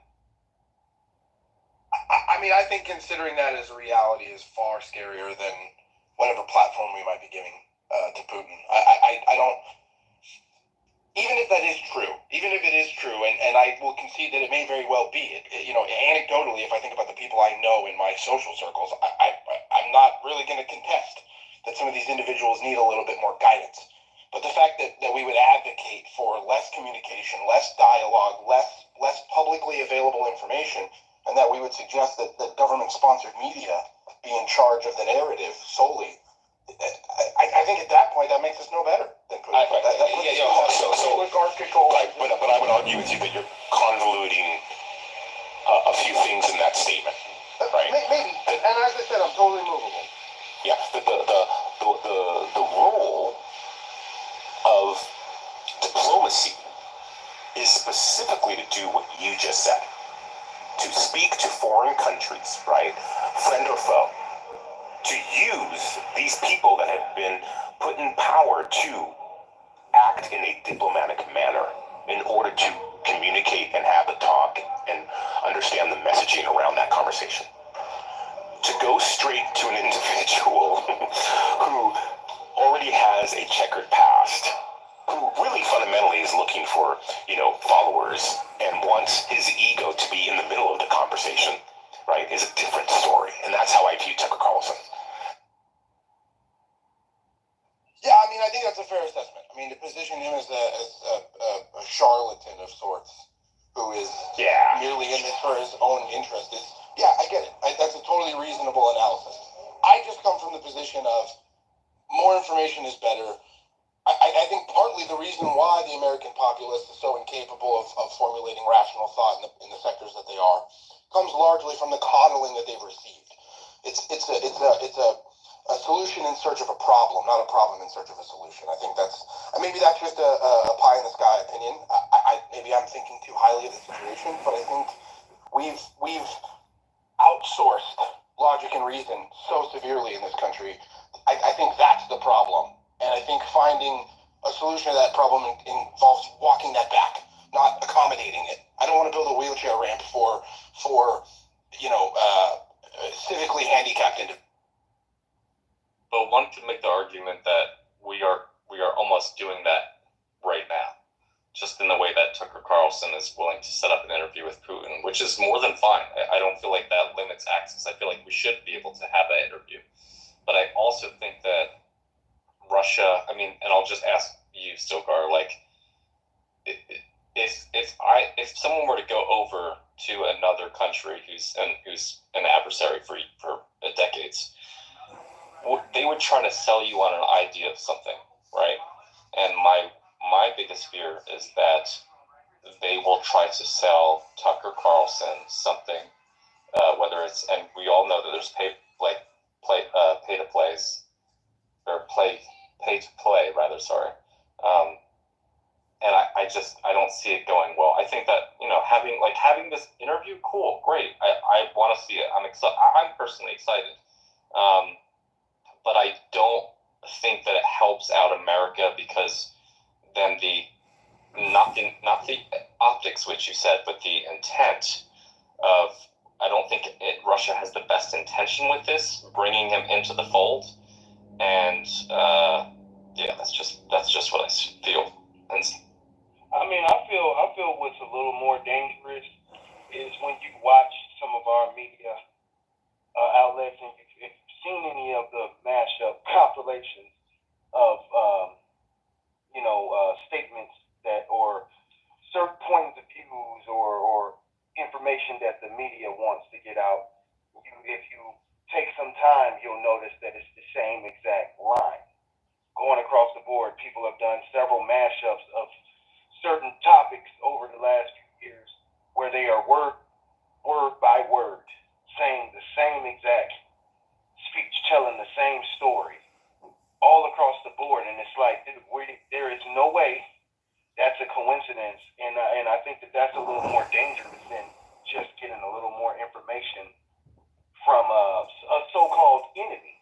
H: I mean, I think considering that as a reality is far scarier than whatever platform we might be giving to Putin. I don't. Even if it is true, and I will concede that it may very well be, anecdotally, if I think about the people I know in my social circles, I'm not really going to contest that some of these individuals need a little bit more guidance. But the fact that we would advocate for less communication, less dialogue, less publicly available information, and that we would suggest that government-sponsored media be in charge of the narrative solely, I think at that point that makes us no better than Putin. But I would argue with you that you're convoluting a few things in that statement, right?
U: Maybe, and as I said, I'm totally movable.
H: Yeah, the role of diplomacy is specifically to do what you just said, to speak to foreign countries, right, friend or foe, to use these people that have been put in power to act in a diplomatic manner in order to communicate and have a talk and understand the messaging around that conversation. To go straight to an individual who already has a checkered past, who really fundamentally is looking for, followers and wants his ego to be in the middle of the conversation, right, is a different story. And that's how I view Tucker Carlson. Yeah, I mean, I think that's a fair assessment. I mean, to position him as a charlatan of sorts, who is merely in this for his own interest, is, I get it. That's a totally reasonable analysis. I just come from the position of more information is better. I think partly the reason why the American populace is so incapable of formulating rational thought in the sectors that they are comes largely from the coddling that they've received. It's a solution in search of a problem, not a problem in search of a solution. I think maybe that's just a pie in the sky opinion. Maybe I'm thinking too highly of the situation, but I think we've outsourced logic and reason so severely in this country. I think that's the problem. And I think finding a solution to that problem involves walking that back, not accommodating it. I don't want to build a wheelchair ramp for civically handicapped individuals.
M: But one could make the argument that we are almost doing that right now, just in the way that Tucker Carlson is willing to set up an interview with Putin, which is more than fine. I don't feel like that limits access. I feel like we should be able to have that interview. But I also think that Russia, and I'll just ask you, Stilgar, if someone were to go over to another country who's an adversary for decades, they would try to sell you on an idea of something, right? And my biggest fear is that they will try to sell Tucker Carlson something, whether it's, and we all know that there's pay to play rather. Sorry. And I don't see it going well. I think that, having this interview, cool, great. I want to see it. I'm personally excited. But I don't think that it helps out America, because then not the optics, which you said, but the intent of. I don't think Russia has the best intention with this, bringing him into the fold, and yeah, that's just what I feel. And
A: I mean, I feel what's a little more dangerous is when you watch some of our media outlets, and if you've seen any of the mashup compilations of statements that or certain points of views or information that the media wants to get out. If you take some time, you'll notice that it's the same exact line. Going across the board, people have done several mashups of certain topics over the last few years where they are word by word saying the same exact speech, telling the same story all across the board. And it's like, dude, there is no way that's a coincidence, and I think that's a little more dangerous than just getting a little more information from a so-called enemy.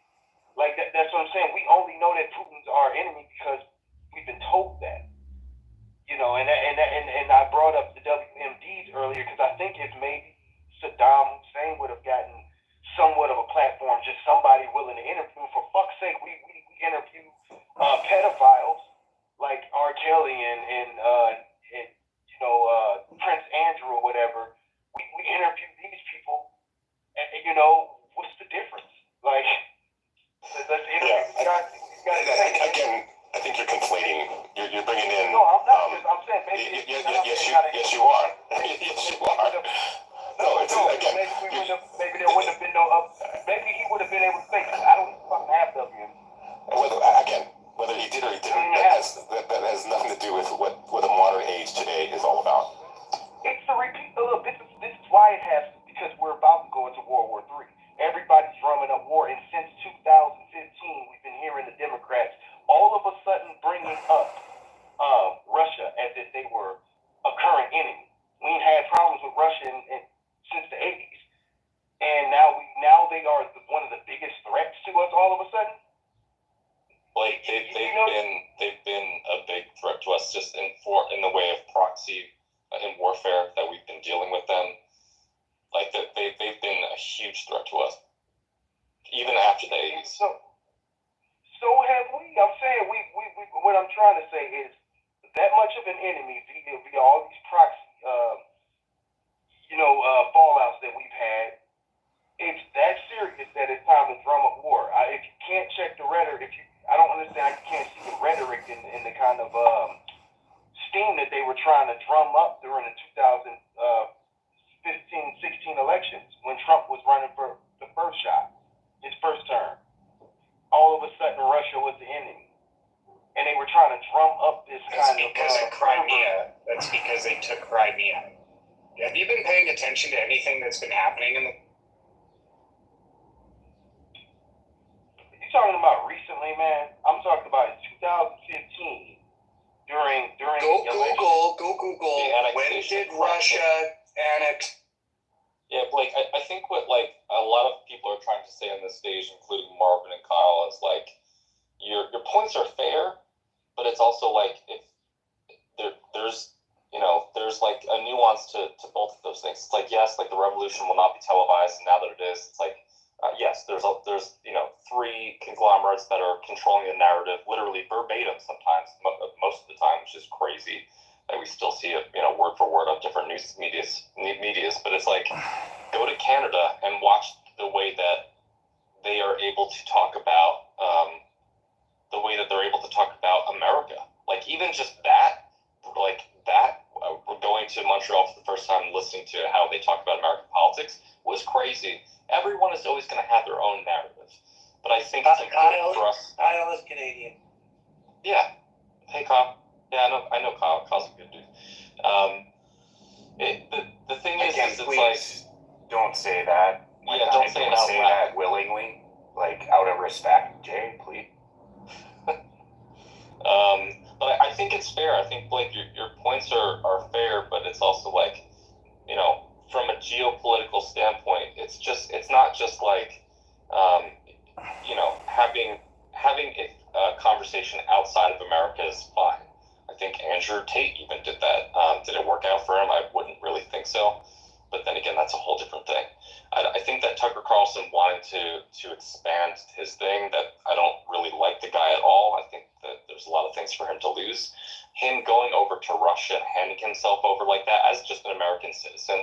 A: Like that's what I'm saying. We only know that Putin's our enemy because we've been told that. And I brought up the WMDs earlier because I think if maybe Saddam Hussein would have gotten somewhat of a platform, just somebody willing to interview. For fuck's sake, we interview pedophiles like R. Kelly and Prince Andrew or whatever. We interview these people, and what's the difference? Like, let's interview these guys.
H: Again, I think you're conflating. You're bringing in.
A: No, I'm not. I'm saying maybe.
H: Yes, you are. Yes, you are. No, it's again.
A: Maybe there wouldn't have been no. Maybe he would have been able to say, I don't fucking have WM.
H: Whether he did or he didn't, that has nothing to do with what the modern age today is all about.
A: It's a repeat. Look, this is why it has to, because we're about to go into World War III. Everybody's drumming up war, and since 2015, we've been hearing the Democrats all of a sudden bringing up Russia as if they were a current enemy. We ain't had problems with Russia since the 80s, and now they are one of the biggest threats to us all of a sudden.
M: Like they've been a big threat to us just in the way of proxy and warfare that we've been dealing with them. Like they've been a huge threat to us, even after the 80s.
A: So have we. I'm saying we what I'm trying to say is that much of an enemy via all these proxy fallouts that we've had. It's that serious that it's time to drum up war. If you can't check the rhetoric, I don't understand how you can't see the rhetoric in the kind of steam that they were trying to drum up during the 2015-16 elections when Trump was running for the first shot, his first term. All of a sudden, Russia was the enemy. And they were trying to drum up this
V: That's because of Crimea. That's because they took Crimea. Have you been paying attention to anything that's been happening in the...
A: You talking about recently, man? I'm talking about in 2015 during
V: Go Google. When did Russia annex?
M: Yeah, Blake, I think what a lot of people are trying to say on this stage, including Marvin and Kyle, is your points are fair, but it's also if there's a nuance to both of those things. It's yes, the revolution will not be televised, and now that it is, it's yes, there's three conglomerates that are controlling the narrative, literally verbatim sometimes, most of the time, which is crazy that we still see it, word for word on different news medias. But it's go to Canada and watch the way that they are able to talk about America. Even just that, we're going to Montreal for the first time and listening to how they talk about American politics was crazy. Everyone is always going to have their own narrative. But I think it's important for us.
Q: Kyle is Canadian.
M: Yeah. Hey, Kyle. Yeah, I know Kyle. Kyle's a good dude. The thing is,
J: again, please don't say that.
M: Yeah, don't say it out loud.
J: That willingly, out of respect, Jay, please.
M: But I think it's fair. I think, Blake, your points are fair, but it's also from a geopolitical standpoint, it's not just having a conversation outside of America is fine. I think Andrew Tate even that's a whole different thing. I think that Tucker Carlson wanting to expand his thing, that I don't really like the guy at all. I think that there's a lot of things for him to lose. Him going over to Russia and handing himself over like that as just an American citizen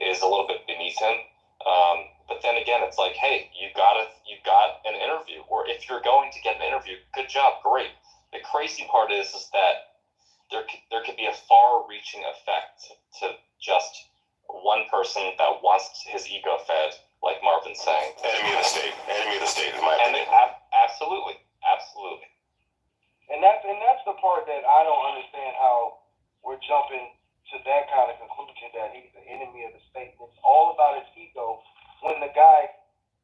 M: is a little bit beneath him. But then again, it's like, hey, you got an interview, or if you're going to get an interview, good job, great. The crazy part is that there could be a far-reaching effect to just one person that wants his ego fed, like Marvin's saying.
H: Enemy of the state, in my opinion.
M: Absolutely.
A: And that's the part that I don't understand, how we're jumping to that kind of conclusion that he's the enemy of the state. It's all about his ego, when the guy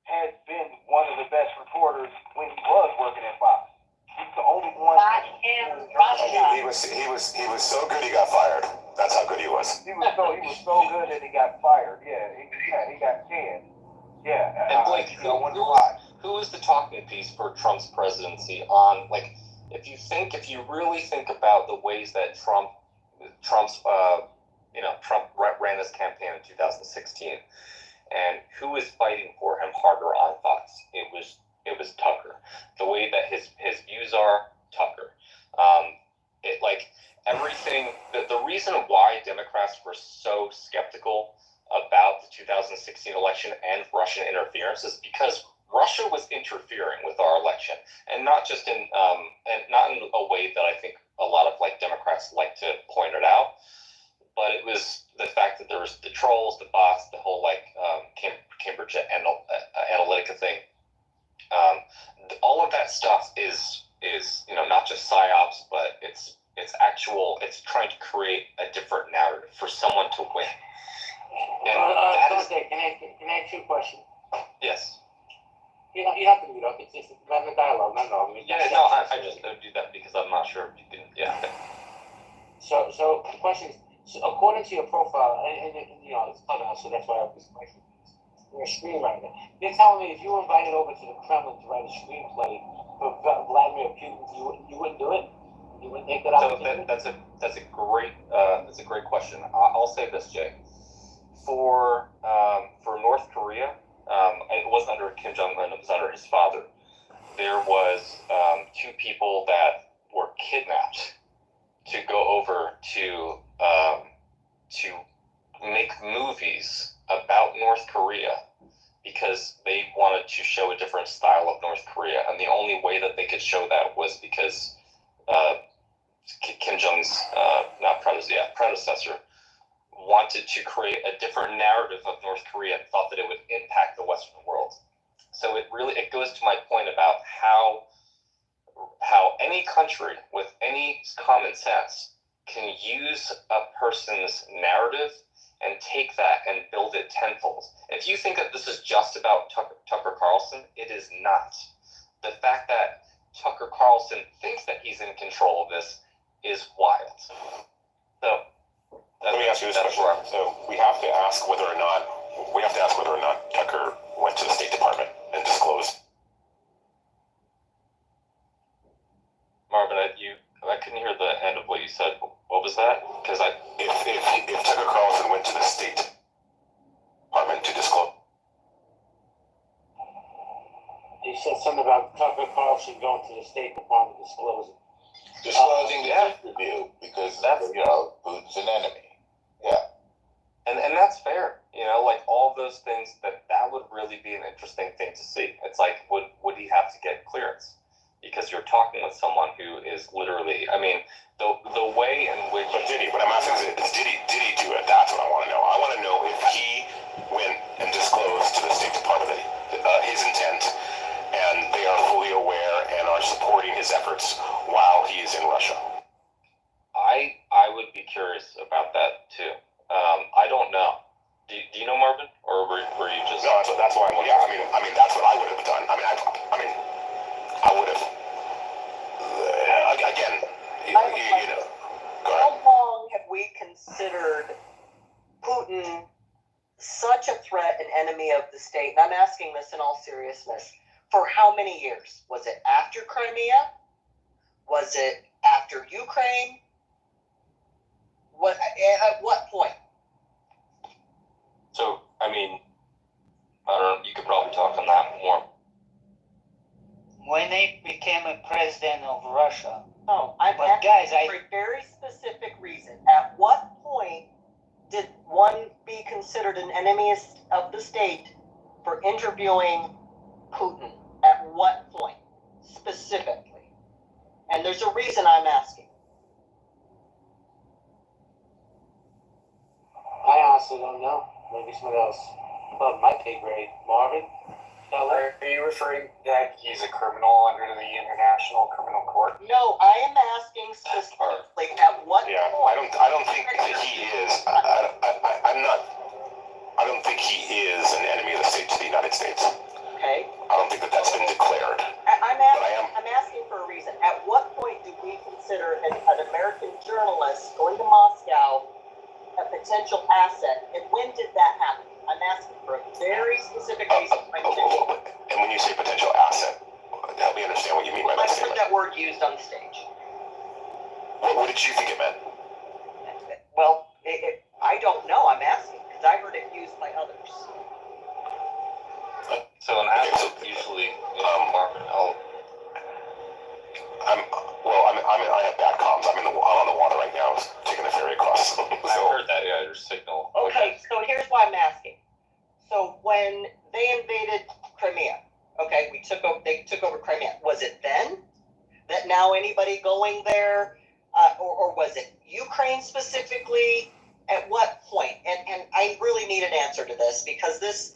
A: has been one of the best reporters when he was working at Fox. He's the only one.
H: He was so good he got fired. That's how good he was.
A: He was so good that he got fired. Yeah, he got canned. Yeah.
M: And Blake, who is the talking piece for Trump's presidency on, like, if you really think about the ways that Trump ran his campaign in 2016, and who is fighting for him harder on Fox? It was Tucker. The way that his views are, Tucker. Everything. The reason why Democrats were so skeptical about the 2016 election and Russian interference is because Russia was interfering with our election, and not just in and not in a way that I think a lot of Democrats like to point it out, but it was the fact that there was the trolls, the bots, the whole Cambridge Analytica thing. All of that stuff is not just psyops, but it's actual. It's trying to create a different narrative for someone to win.
Q: Can I ask you a question?
M: Yes.
Q: You have to mute up. It's just having a dialogue.
M: I just don't do that because I'm not sure if you can. Yeah.
Q: So the question is, according to your profile, and it's Clubhouse, so that's why I have this question. You're a screenwriter. You're telling me if you were invited over to the Kremlin to write a screenplay for Vladimir Putin, you wouldn't do it? You wouldn't take that opportunity?
M: That's a great question. I'll say this, Jay. For North Korea, it wasn't under Kim Jong-un, it was under his father. There was two people that were kidnapped to go over to make movies about North Korea because they wanted to show a different style of North Korea, and the only way that they could show that was because Kim Jong's predecessor wanted to create a different narrative of North Korea and thought that it would impact the Western world. So it goes to my point about how any country with any common sense can use a person's narrative and take that and build it tenfold. If you think that this is just about Tucker Carlson, it is not. The fact that Tucker Carlson thinks that he's in control of this is wild. So
H: let me ask you this question. So we have to ask whether or not Tucker went to the State Department and disclosed.
M: Marvin, I couldn't hear the end of what you said. What was that? Because
H: if Tucker Carlson went to the State Department to disclose.
Q: You said something about Tucker Carlson going to the State Department disclosing
T: the interview because Putin's an enemy. Yeah.
M: And that's fair. All those things that would really be an interesting thing to see. It's like, would he have to get clearance? Because you're talking with someone who is literally, the way in which.
H: But did he? What I'm asking is, did he do it? That's what I want to know. I want to know if he went and disclosed to the State Department his intent, and they are fully aware and are supporting his efforts while he is in Russia.
M: I would be curious about that too. I don't know. Do you know, Marvin, or were you just?
H: No, that's why I'm. Yeah, that's what I would have done. I would have. Again,
N: how long have we considered Putin such a threat and enemy of the state? And I'm asking this in all seriousness. For how many years? Was it after Crimea? Was it after Ukraine? At what point?
M: So I mean, I don't know, you could probably talk on that more.
F: When they became a president of Russia.
B: Oh, I'm
F: But
B: asking
F: guys,
B: for a very specific reason. At what point did one be considered an enemy of the state for interviewing Putin? At what point, specifically? And there's a reason I'm asking.
Q: I honestly don't know. Maybe someone else above my pay grade. Marvin?
J: Are you referring that he's a criminal under the International Criminal Court?
B: No, I am asking specifically at what
H: Yeah,
B: point.
H: I don't think that he is. I'm not. I don't think he is an enemy of the state to the United States.
B: Okay.
H: I don't think that that's been declared.
B: I'm asking for a reason. At what point do we consider an American journalist going to Moscow a potential asset, and when did that happen? I'm asking for a very specific reason.
H: And when you say potential asset, help me understand what you mean by that
B: I heard
H: statement.
B: that word used on the stage.
H: What did you think it meant?
B: Well, I don't know. I'm asking because I heard it used by others.
M: So an asset usually, Marvin,
H: I have bad comms. I'm on the water right now, taking the ferry across. So.
M: I heard that, yeah, your signal.
B: Okay, so here's why I'm asking. So when they invaded Crimea, okay, they took over Crimea. Was it then that now anybody going there, or was it Ukraine specifically? At what point? And I really need an answer to this because this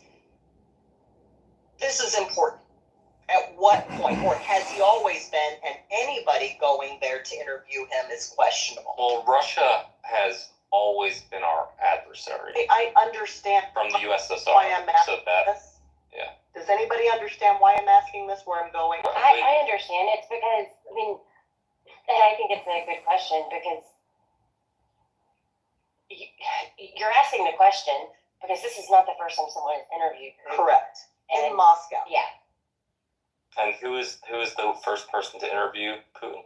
B: is important. At what point, or has he always been, and anybody going there to interview him is questionable?
M: Well, Russia has always been our adversary.
B: I understand.
M: From the USSR.
B: Why I'm asking
M: this? Yeah.
B: Does anybody understand why I'm asking this, where I'm going?
L: I understand. It's because, I mean, and I think it's a good question because you're asking the question because this is not the first time someone has interviewed.
B: Correct. In Moscow.
L: Yeah.
M: And who is the first person to interview Putin?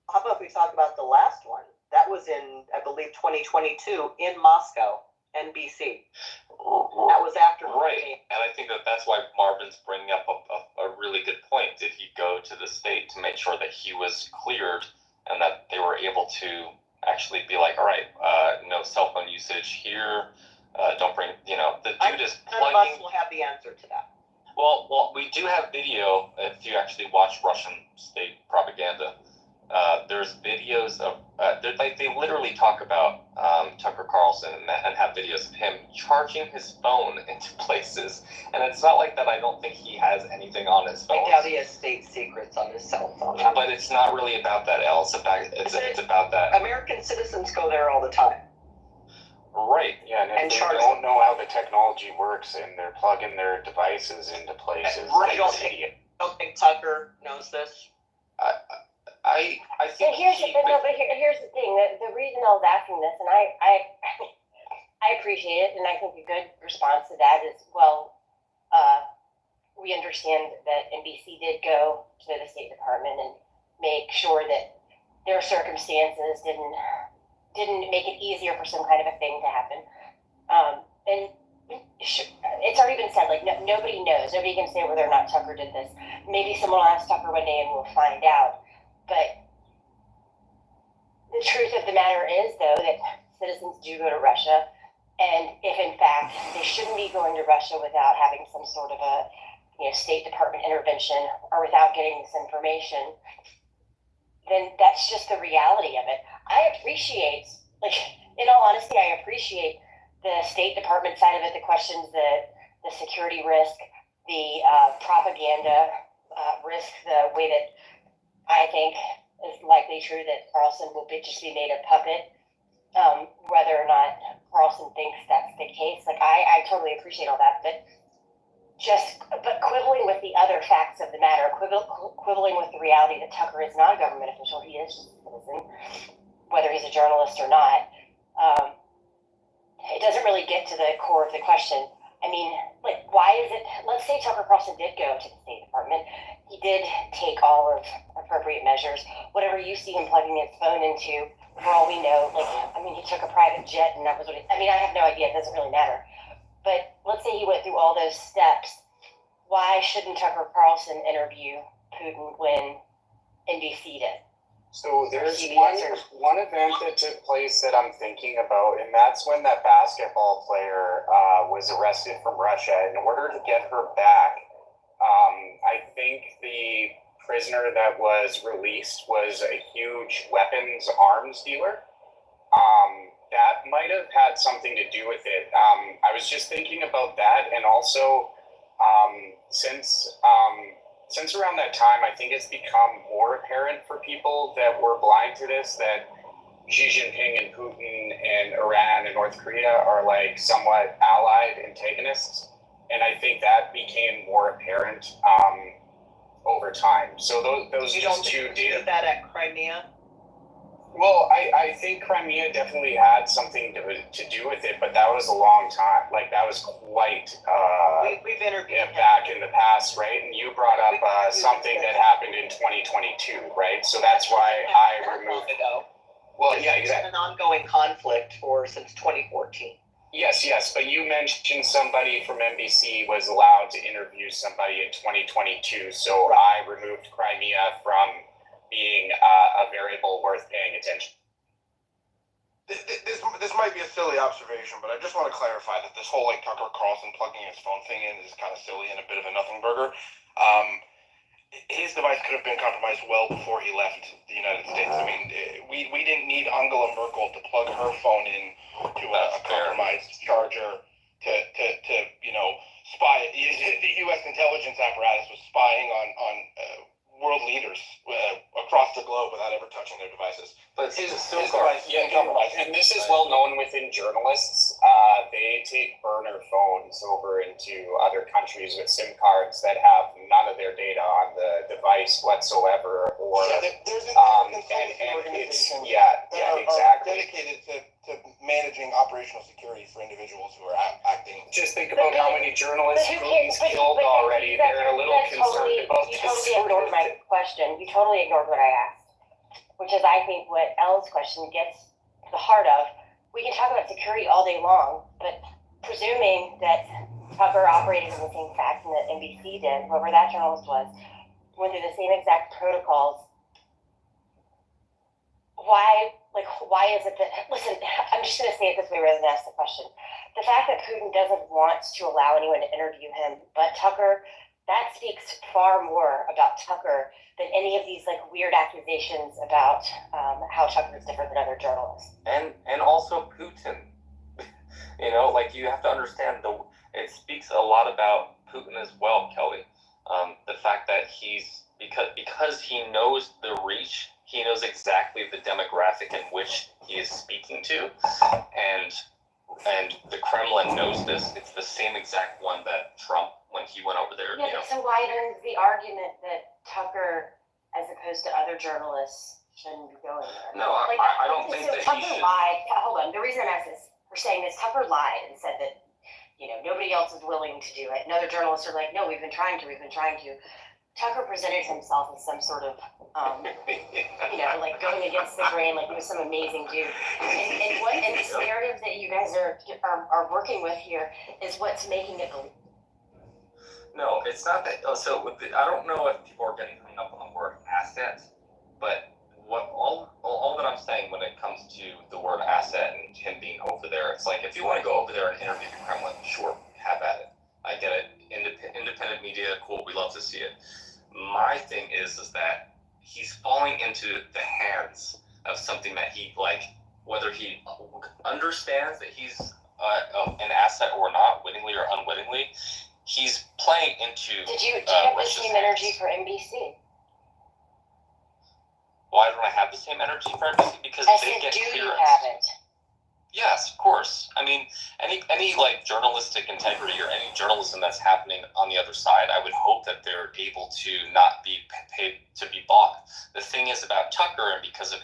B: How about if we talk about the last one? That was in, I believe, 2022 in Moscow, NBC. That was after.
M: Right, and I think that's why Marvin's bringing up a really good point. Did he go to the state to make sure that he was cleared and that they were able to actually be like, all right, no cell phone usage here, don't bring, the dude is plugging.
B: None of us will have the answer to that.
M: Well, we do have video. If you actually watch Russian state propaganda, there's videos of they literally talk about Tucker Carlson and have videos of him charging his phone into places. And it's not like that. I don't think he has anything on his phone.
B: I doubt he has state secrets on his cell phone.
M: But it's not really about that, Elle. It's about that.
B: American citizens go there all the time.
M: Right.
J: Yeah, and if they don't know how the technology works and they're plugging their devices into places.
B: I don't think Tucker knows this.
M: I think
L: here's the thing. The reason I was asking this, and I appreciate it, and I think a good response to that is, well, we understand that NBC did go to the State Department and make sure that their circumstances didn't make it easier for some kind of a thing to happen. And it's already been said, like, nobody knows. Nobody can say whether or not Tucker did this. Maybe someone will ask Tucker one day and we'll find out. But the truth of the matter is, though, that citizens do go to Russia. And if, in fact, they shouldn't be going to Russia without having some sort of a State Department intervention or without getting this information, then that's just the reality of it. I appreciate, in all honesty, I appreciate the State Department side of it, the questions, the security risk, the propaganda risk, the way that I think is likely true that Carlson will just be made a puppet, whether or not Carlson thinks that's the case. I totally appreciate all that, but quibbling with the other facts of the matter, quibbling with the reality that Tucker is not a government official, he is just a citizen, whether he's a journalist or not, it doesn't really get to the core of the question. I mean, why is it, let's say Tucker Carlson did go to the State Department, he did take all of appropriate measures, whatever you see him plugging his phone into, for all we know, he took a private jet and that was what I have no idea, it doesn't really matter. But let's through all those steps, why shouldn't Tucker Carlson interview Putin when NBC did?
J: So there's
L: CBS
J: one event that took place that I'm thinking about, and that's when that basketball player was arrested from Russia. In order to get her back, I think the prisoner that was released was a huge weapons arms dealer. That might have had something to do with it. I was just thinking about that, and also since around that time, I think it's become more apparent for people that were blind to this that Xi Jinping and Putin and Iran and North Korea are like somewhat allied antagonists, and I think that became more apparent over time. So those
B: You
J: just
B: don't
J: two
B: see
J: data.
B: that at Crimea?
J: Well, I think Crimea definitely had something to do with it, but that was a long time. Like, that was quite
B: We've interviewed
J: back in the past, right? And you brought up something that happened in 2022, right? So that's why I removed it. Well, yeah, exactly.
B: An ongoing conflict since 2014.
J: Yes, but you mentioned somebody from NBC was allowed to interview somebody in 2022, so I removed Crimea from being a variable worth paying attention.
I: This might be a silly observation, but I just want to clarify that this whole like Tucker Carlson plugging his phone thing in is kind of silly and a bit of a nothing burger. His device could have been compromised well before he left the United States. I mean, we didn't need Angela Merkel to plug her phone in to a compromised charger to spy. The U.S. intelligence apparatus was spying on world leaders across the globe without ever touching their devices.
J: But his
I: device
J: yeah, and this is well known within journalists. They take burner phones over into other countries with SIM cards that have none of their data on the device whatsoever, or
I: there's
J: and it's exactly
I: dedicated to managing operational security for individuals who are acting.
J: Just think about how many journalists Putin's killed already. They're a little concerned about this.
L: You totally ignored my question. You totally ignored what I asked, which is, I think, what Ellen's question gets to the heart of. We can talk about security all day long, but presuming that Tucker operated in the same fashion that NBC did, whoever that journalist was, went through the same exact protocols, why is it that, listen, I'm just going to say it this way rather than ask the question. The fact that Putin doesn't want to allow anyone to interview him but Tucker, that speaks far more about Tucker than any of these like weird accusations about how Tucker is different than other journalists.
M: And also Putin. You have to understand it speaks a lot about Putin as well, Kelly. The fact that because he knows the reach, he knows exactly the demographic in which he is speaking to, and the Kremlin knows this. It's the same exact one that Trump, when he went over there.
L: Yeah, so why then the argument that Tucker, as opposed to other journalists, shouldn't be going there?
M: No, I don't think that
L: Tucker
M: he should.
L: lied. Hold on. The reason I'm asking this, we're saying this, Tucker lied and said that nobody else is willing to do it. And other journalists are like, no, we've been trying to. Tucker presented himself as some sort of, like going against the grain, like he was some amazing dude. And this narrative that you guys are working with here is what's making it believe.
M: No, it's not that. So I don't know if people are getting hung up on the word asset, but all that I'm saying when it comes to the word asset and him being over there, it's like, if you want to go over there and interview the Kremlin, sure, have at it. I get it. Independent media, cool. We love to see it. My thing is that he's falling into the hands of something that he whether he understands that he's an asset or not, wittingly or unwittingly, he's playing into.
L: Did you have the same energy for NBC?
M: Why don't I have the same energy for NBC? Because
L: I
M: they
L: said,
M: get
L: do
M: clearance.
L: you have it?
M: Yes, of course. I mean, any journalistic integrity or any journalism that's happening on the other side, I would hope that they're able to not be paid to be bought. The thing is about Tucker, and because of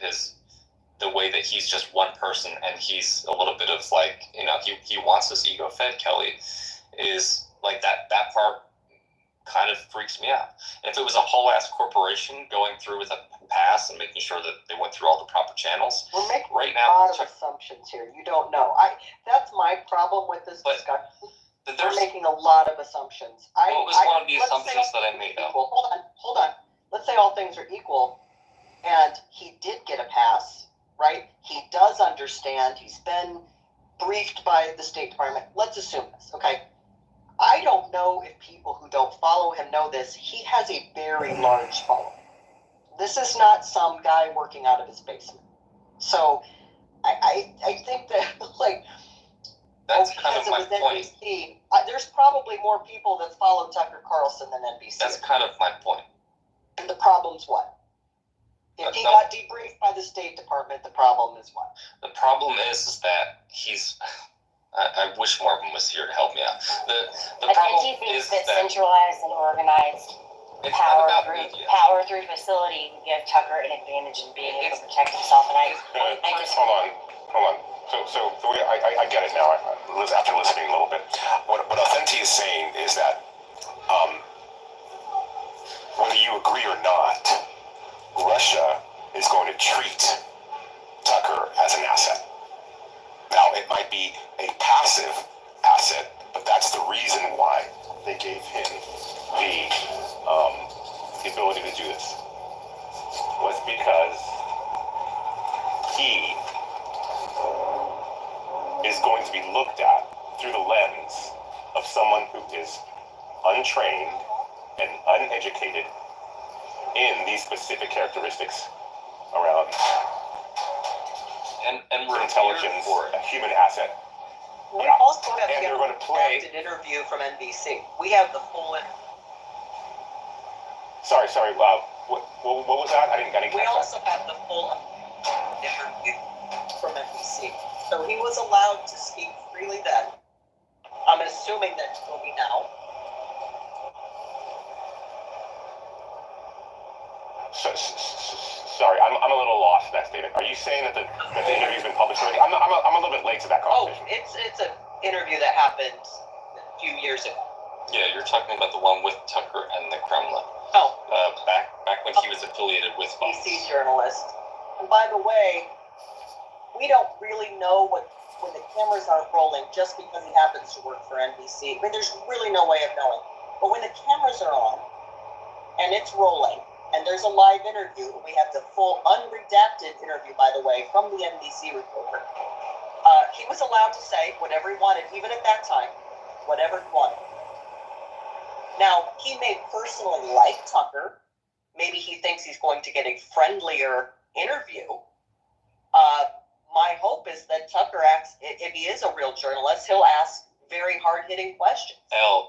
M: the way that he's just one person and he's a little bit of he wants this ego fed, Kelly, is like that part kind of freaks me out. If it was a whole ass corporation going through with a pass and making sure that they went through all the proper channels.
B: We're making
M: right
B: a lot of assumptions here. You don't know. That's my problem with this discussion. We're
M: There's
B: making a lot of assumptions.
M: what was one of the
B: let's say
M: assumptions that I made, though?
B: Hold on. Let's say all things are equal, and he did get a pass, right? He does understand. He's been briefed by the State Department. Let's assume this, okay? I don't know if people who don't follow him know this. He has a very large following. This is not some guy working out of his basement. So I think that, like,
M: That's kind of my point.
B: NBC, there's probably more people that follow Tucker Carlson than NBC.
M: That's kind of my point.
B: And the problem's what? If he got debriefed by the State Department, the problem is what?
M: The problem is that he's. I wish Marvin was here to help me out. The problem is that
P: centralized and organized
M: it's
P: power
M: not about
P: through
M: media.
P: power through facility can give Tucker an advantage in being able to protect himself. And I just
H: hold on. So the way I get it now. After listening a little bit, what Authenti is saying is that whether you agree or not, Russia is going to treat Tucker as an asset. Now, it might be a passive asset, but that's the reason why they gave him the ability to do this. Was because he is going to be looked at through the lens of someone who is untrained and uneducated in these specific characteristics around
M: and we're
H: intelligence or a human asset.
B: We also have
H: and they're going to play
B: an interview from NBC. We have the full interview.
H: Sorry. What was that? I didn't catch
B: We
H: that.
B: also have the full interview from NBC. So he was allowed to speak freely then. I'm assuming that he will be now.
H: Sorry, I'm a little lost in that statement. Are you saying that the interview's been published already? I'm a little bit late to that conversation.
B: It's an interview that happened a few years ago.
M: Yeah, you're talking about the one with Tucker and the Kremlin.
B: Oh.
M: Back when he was affiliated with
B: BBC journalist. And by the way, we don't really know when the cameras aren't rolling just because he happens to work for NBC. I mean, there's really no way of knowing. But when the cameras are on and it's rolling and there's a live interview, and we have the full unredacted interview, by the way, from the NBC reporter, he was allowed to say whatever he wanted, even at that time, whatever he wanted. Now, he may personally like Tucker. Maybe he thinks he's going to get a friendlier interview. My hope is that Tucker acts, if he is a real journalist, he'll ask very hard-hitting questions.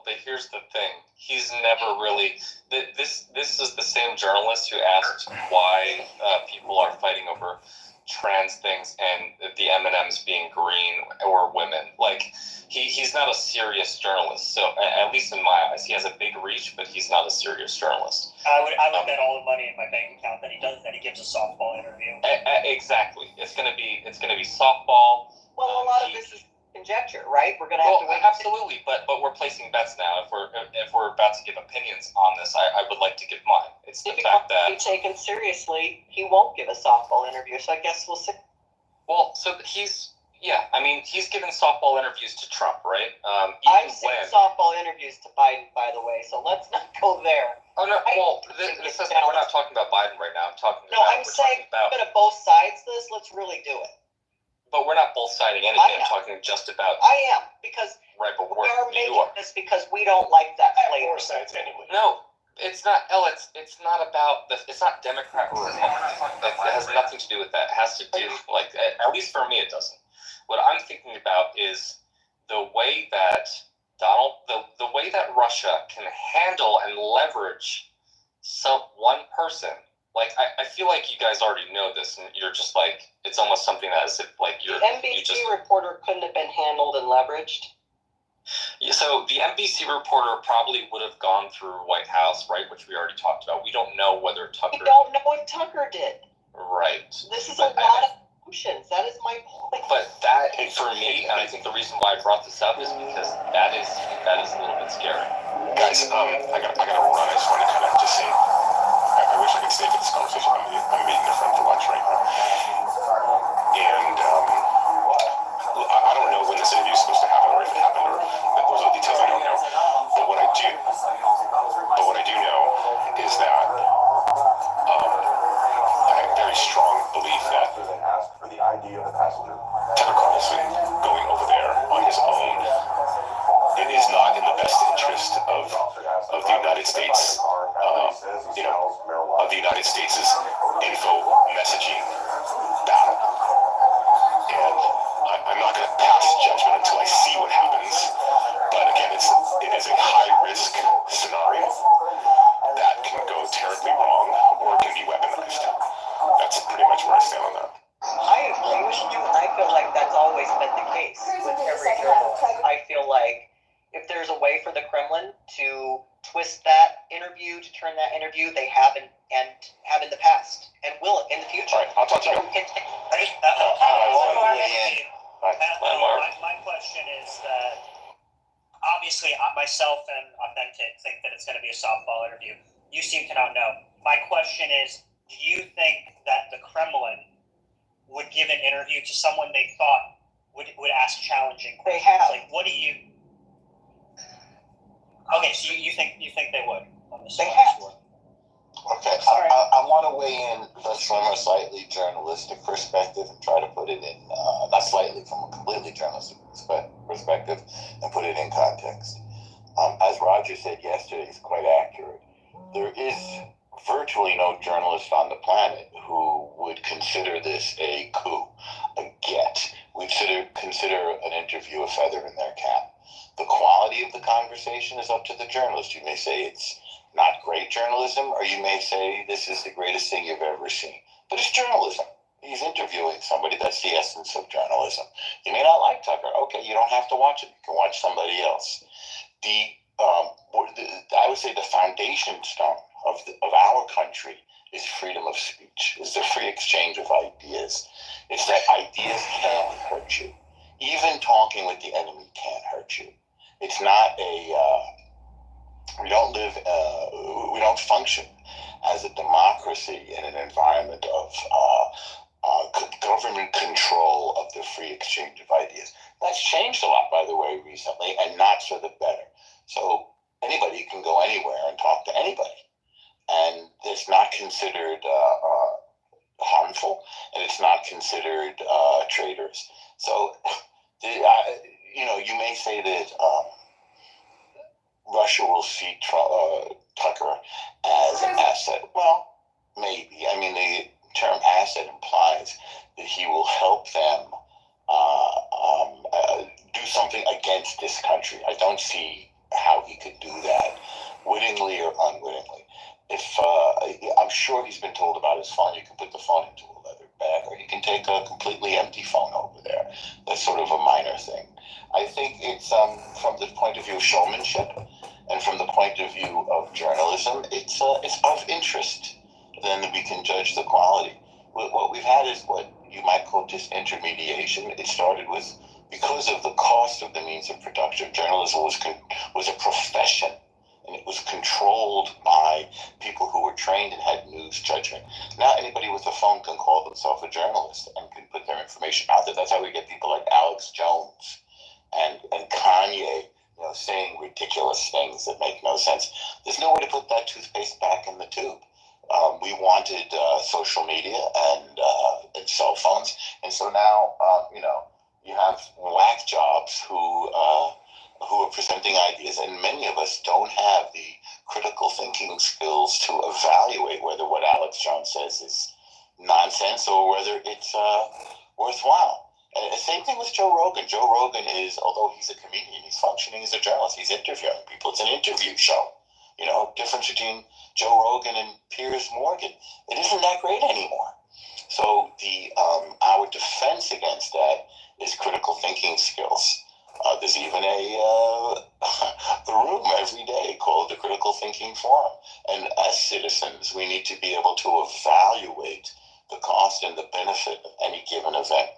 M: But here's the thing. He's never really... This is the same journalist who asked why people are fighting over trans things and the M&Ms being green or women. Like, he's not a serious journalist. So, at least in my eyes, he has a big reach, but he's not a serious journalist.
V: I would bet all the money in my bank account that he gives a softball interview.
M: Exactly. It's gonna be softball.
B: Well, a lot of this is conjecture, right? We're gonna have to wait.
M: Absolutely, but we're placing bets now. If we're about to give opinions on this, I would like to give mine. It's the fact that
B: if he taken seriously, he won't give a softball interview. So I guess we'll see.
M: Well, so he's given softball interviews to Trump, right?
B: I've seen softball interviews to Biden, by the way. So let's not go there.
M: Oh no! We're not talking about Biden right now.
B: I'm saying we're going to both sides this. Let's really do it.
M: But we're not both siding anything. I'm talking just about.
B: I am, because
M: right, but
B: we are making this because we don't like that flavor.
H: Sides anyway.
M: No, it's not. It's not about the. It's not Democrat or Republican. It has nothing to do with that. It has to do at least for me, it doesn't. What I'm thinking about is the way that the way that Russia can handle and leverage one person. Like, I feel like you guys already know this, and you're just like, it's almost something that is like you're.
B: The NBC reporter couldn't have been handled and leveraged.
M: Yeah, so the NBC reporter probably would have gone through White House, right, which we already talked about. We don't know whether Tucker.
B: We don't know if Tucker did.
M: Right.
B: This is a lot of assumptions. That is my point.
M: But that, for me, and I think the reason why I brought this up is because that is a little bit scary.
H: Guys, I gotta run. I just want to kind of just say, I wish I could stay for this conversation. I'm meeting a friend for lunch right now, and I don't know when this interview is supposed to happen or if it happened or those are the details.
B: way for the Kremlin to twist that interview, to turn that interview. They have and have in the past and will in the future.
H: All right, I'll talk to you.
G: My question is that obviously myself and Authentic think that it's going to be a softball interview. You seem to not know. My question is, do you think that the Kremlin would give an interview to someone they thought would ask challenging questions?
B: They have.
G: Like, what do you? Okay, so you think they would?
B: They have.
S: Okay, I want to weigh in from a slightly journalistic perspective and try to put it in, not slightly, from a completely journalistic perspective and put it in context. As Roger said yesterday, it's quite accurate. There is virtually no journalist on the planet who would consider this a coup, a get. We'd consider an interview a feather in their cap. The quality of the conversation is up to the journalist. You may say it's not great journalism, or you may say this is the greatest thing you've ever seen. But it's journalism. He's interviewing somebody. That's the essence of journalism. You may not like Tucker. Okay, you don't have to watch it. You can watch somebody else. I would say the foundation stone of our country is freedom of speech, is the free exchange of ideas. It's that ideas can't hurt you. Even talking with the enemy can't hurt you. It's not we don't function as a democracy in an environment of government control of the free exchange of ideas. That's changed a lot, by the way, recently, and not for the better. So anybody can go anywhere and talk to anybody, and it's not considered harmful, and it's not considered traitors. So, you may say that Russia will see Tucker as an asset. Well, maybe. I mean, the term asset implies that he will help them do something against this country. I don't see how he could do that, wittingly or unwittingly. I'm sure he's been told about his phone. You can put the phone into a leather bag, or you can take a completely empty phone over there. That's sort of a minor thing. I think it's from the point of view of showmanship, and from the point of view of journalism, it's of interest. Then we can judge the quality. What we've had is what you might call disintermediation. It started with, because of the cost of the means of production, journalism was a profession, and it was controlled by people who were trained and had news judgment. Now anybody with a phone can call themselves a journalist and can put their information out there. That's how we get people like Alex Jones and Kanye, saying ridiculous things that make no sense. There's no way to put that toothpaste back in the tube. We wanted social media and cell phones, and so now you have whack jobs who are presenting ideas, and many of us don't have the critical thinking skills to evaluate whether what Alex Jones says is nonsense or whether it's worthwhile. And the same thing with Joe Rogan. Joe Rogan is, although he's a comedian, he's functioning as a journalist. He's interviewing people. It's an interview show. Difference between Joe Rogan and Piers Morgan. It isn't that great anymore. So our defense against that is critical thinking skills. There's even a room every day called the Critical Thinking Forum. And as citizens, we need to be able to evaluate the cost and the benefit of any given event.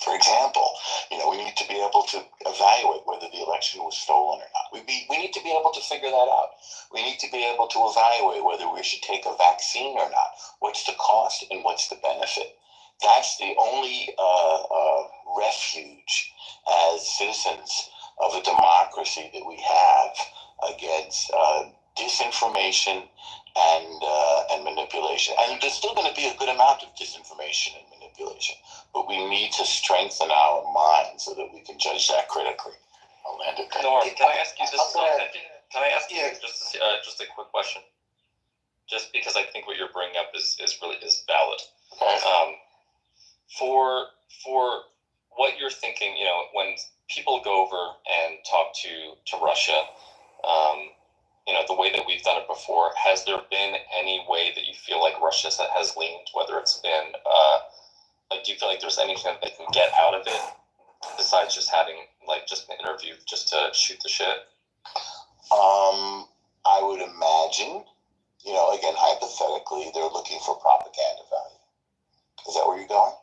S: For example, we need to be able to evaluate whether the election was stolen or not. We need to be able to figure that out. We need to be able to evaluate whether we should take a vaccine or not. What's the cost and what's the benefit? That's the only refuge as citizens of a democracy that we have against disinformation and manipulation. And there's still going to be a good amount of disinformation and manipulation, but we need to strengthen our minds so that we can judge that critically. I'll land it there.
M: Norm, can I ask you this? Can I ask you just a quick question? Just because I think what you're bringing up is valid.
S: Okay.
M: For what you're thinking, when people go over and talk to Russia, the way that we've done it before, has there been any way that you feel like Russia has leaned, whether it's been, do you feel like there's anything that they can get out of it besides just having, just an interview just to shoot the shit?
S: I would imagine, again, hypothetically, they're looking for propaganda value. Is that where you're going?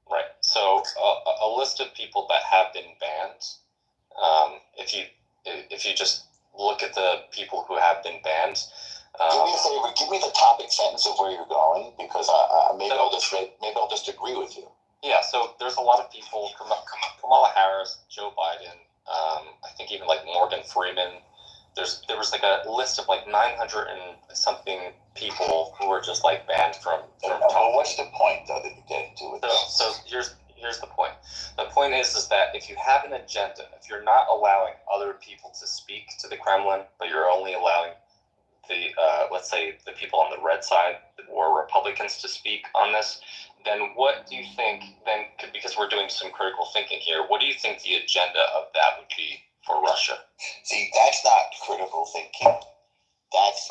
M: Right. So a list of people that have been banned. If you just look at the people who have been banned.
S: Do me a favor. Give me the topic sentence of where you're going, because maybe I'll just agree with you.
M: Yeah. So there's a lot of people: Kamala Harris, Joe Biden. I think even like Morgan Freeman. There was like a list of like 900 and something people who were just like banned from
S: But what's the point, though, that you're getting to with this?
M: So here's the point. The point is that if you have an agenda, if you're not allowing other people to speak to the Kremlin, but you're only allowing the let's say the people on the red side or Republicans to speak on this, then what do you think? Then because we're doing some critical thinking here, what do you think the agenda of that would be for Russia?
S: See, that's not critical thinking. That's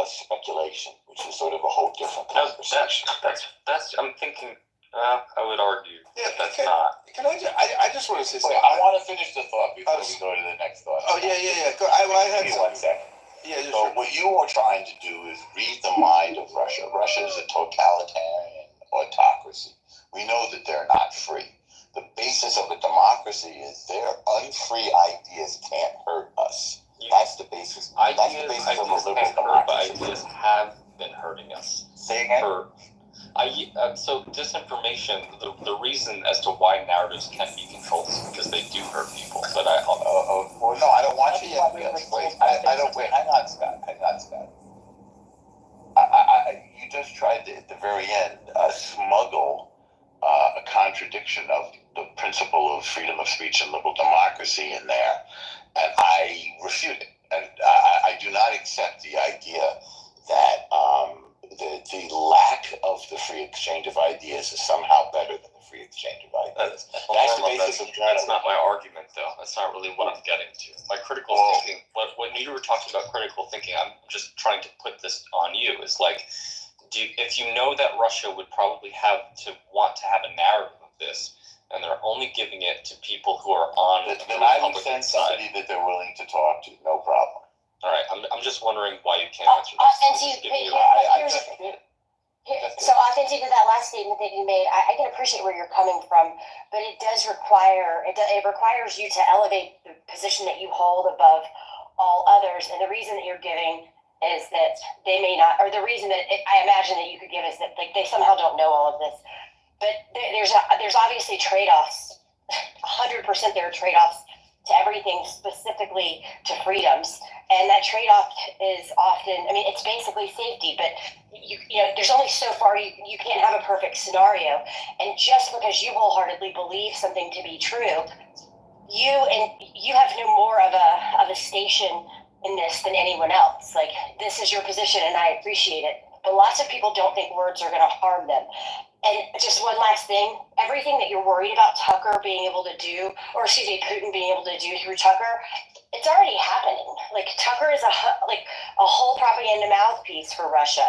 S: speculation, which is sort of a whole different conversation.
M: That's I'm thinking. I would argue that's not.
I: Can I just want to say something.
S: I want to finish the thought before we go to the next thought.
I: Oh yeah. Go, I had
S: Give me 1 second.
I: Yeah.
S: So what you are trying to do is read the mind of Russia. Russia is a totalitarian autocracy. We know that they're not free. The basis of a democracy is their unfree ideas can't hurt us. That's the basis. That's the basis of a liberal democracy.
M: Ideas have been hurting us.
S: Say again.
M: So disinformation, the reason as to why narratives can be controlled is because they do hurt people. But
S: well, no, I don't want you yet. Wait, I don't. Wait, hang on, Scott. You just tried to, at the very end, smuggle a contradiction of the principle of freedom of speech and liberal democracy in there, and I refute it. And I do not accept the idea that the lack of the free exchange of ideas is somehow better than the free exchange of ideas. That's the basis of journalism.
M: That's not my argument, though. That's not really what I'm getting to. My critical thinking, when you were talking about critical thinking, I'm just trying to put this on you. Is like, if you know that Russia would probably have to want to have a narrative of this, and they're only giving it to people who are on the Republican side,
S: somebody that they're willing to talk to, no problem.
M: All right, I'm just wondering why you can't answer this.
P: So authentic to that last statement that you made, I can appreciate where you're coming from, but it does require it requires you to elevate the position that you hold above all others, and the reason that you're giving is that they may not, or the reason that I imagine that you could give is that like they somehow don't know all of this, but there's obviously trade-offs. 100% there are trade-offs to everything, specifically to freedoms. And that trade-off is often, it's basically safety, but you know, there's only so far you can't have a perfect scenario. And just because you wholeheartedly believe something to be true, you have no more of a station in this than anyone else. Like, this is your position and I appreciate it. But lots of people don't think words are going to harm them. And just one last thing, everything that you're worried about Tucker being able to do, or Putin being able to do through Tucker, it's already happening. Like, Tucker is a whole propaganda mouthpiece for Russia.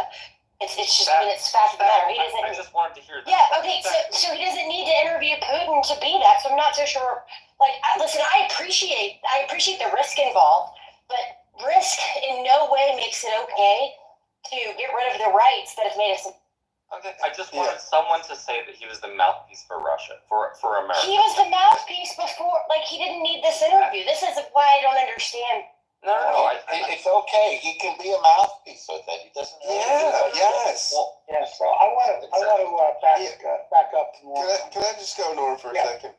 P: It's just, it's fact of the matter. He doesn't.
M: I just wanted to hear that.
P: Yeah, okay, so he doesn't need to interview Putin to be that, so I'm not so sure. Like, listen, I appreciate the risk involved, but risk in no way makes it okay to get rid of the rights that have made us.
M: Okay, I just wanted someone to say that he was the mouthpiece for Russia, for America.
P: He was the mouthpiece before, like, he didn't need this interview. This is why I don't understand.
M: No.
S: It's okay. He can be a mouthpiece with that. He doesn't.
I: Yes.
Q: Well, yeah. So I want to back up more.
I: Can I just go, Norm, for a second?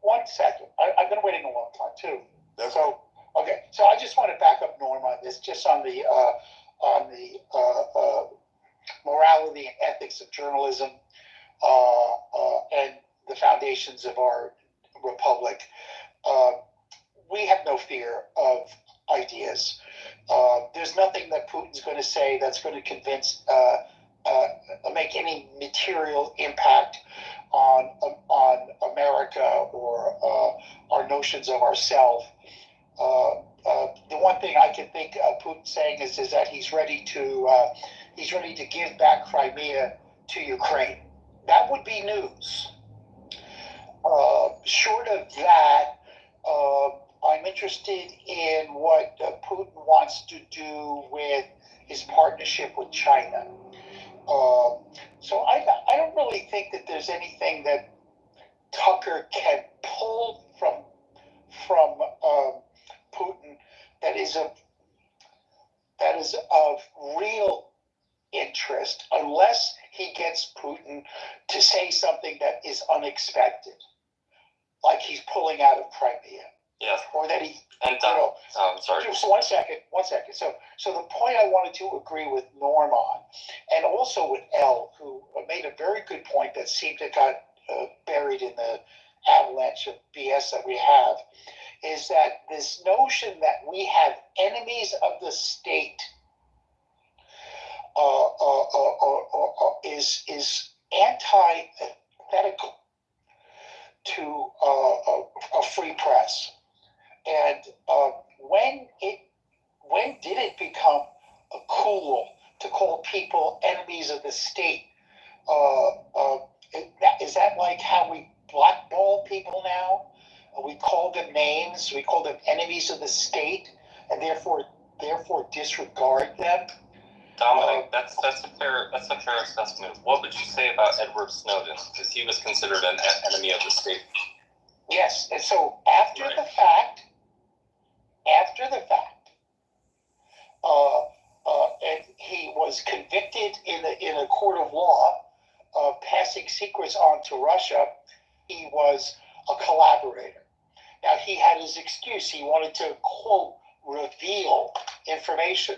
Q: 1 second. I've been waiting a long time too. So I just want to back up Norm on this, just on the morality and ethics of journalism and the foundations of our republic. We have no fear of ideas. There's nothing that Putin's going to say that's going to convince, make any material impact on America or our notions of ourselves. The one thing I can think Putin saying is that he's ready to give back Crimea to Ukraine. That would be news. Short of that, I'm interested in what Putin wants to do with his partnership with China. So I don't really think that there's anything that Tucker can pull from Putin that is of real interest, unless he gets Putin to say something that is unexpected, like he's pulling out of Crimea.
M: Yeah.
Q: Or that he,
M: and sorry.
Q: So one second. So the point I wanted to agree with Norm on, and also with Elle, who made a very good point that seemed to got buried in the avalanche of BS that we have, is that this notion that we have enemies of the state is antithetical to a free press. And when did it become cool to call people enemies of the state? Is that like how we blackball people now? We call them names. We call them enemies of the state, and therefore disregard them.
M: Dominic, that's a fair assessment. What would you say about Edward Snowden? Because he was considered an enemy of the state.
Q: Yes, and so after the fact, and he was convicted in a court of law of passing secrets on to Russia. He was a collaborator. Now, he had his excuse. He wanted to, quote, reveal information.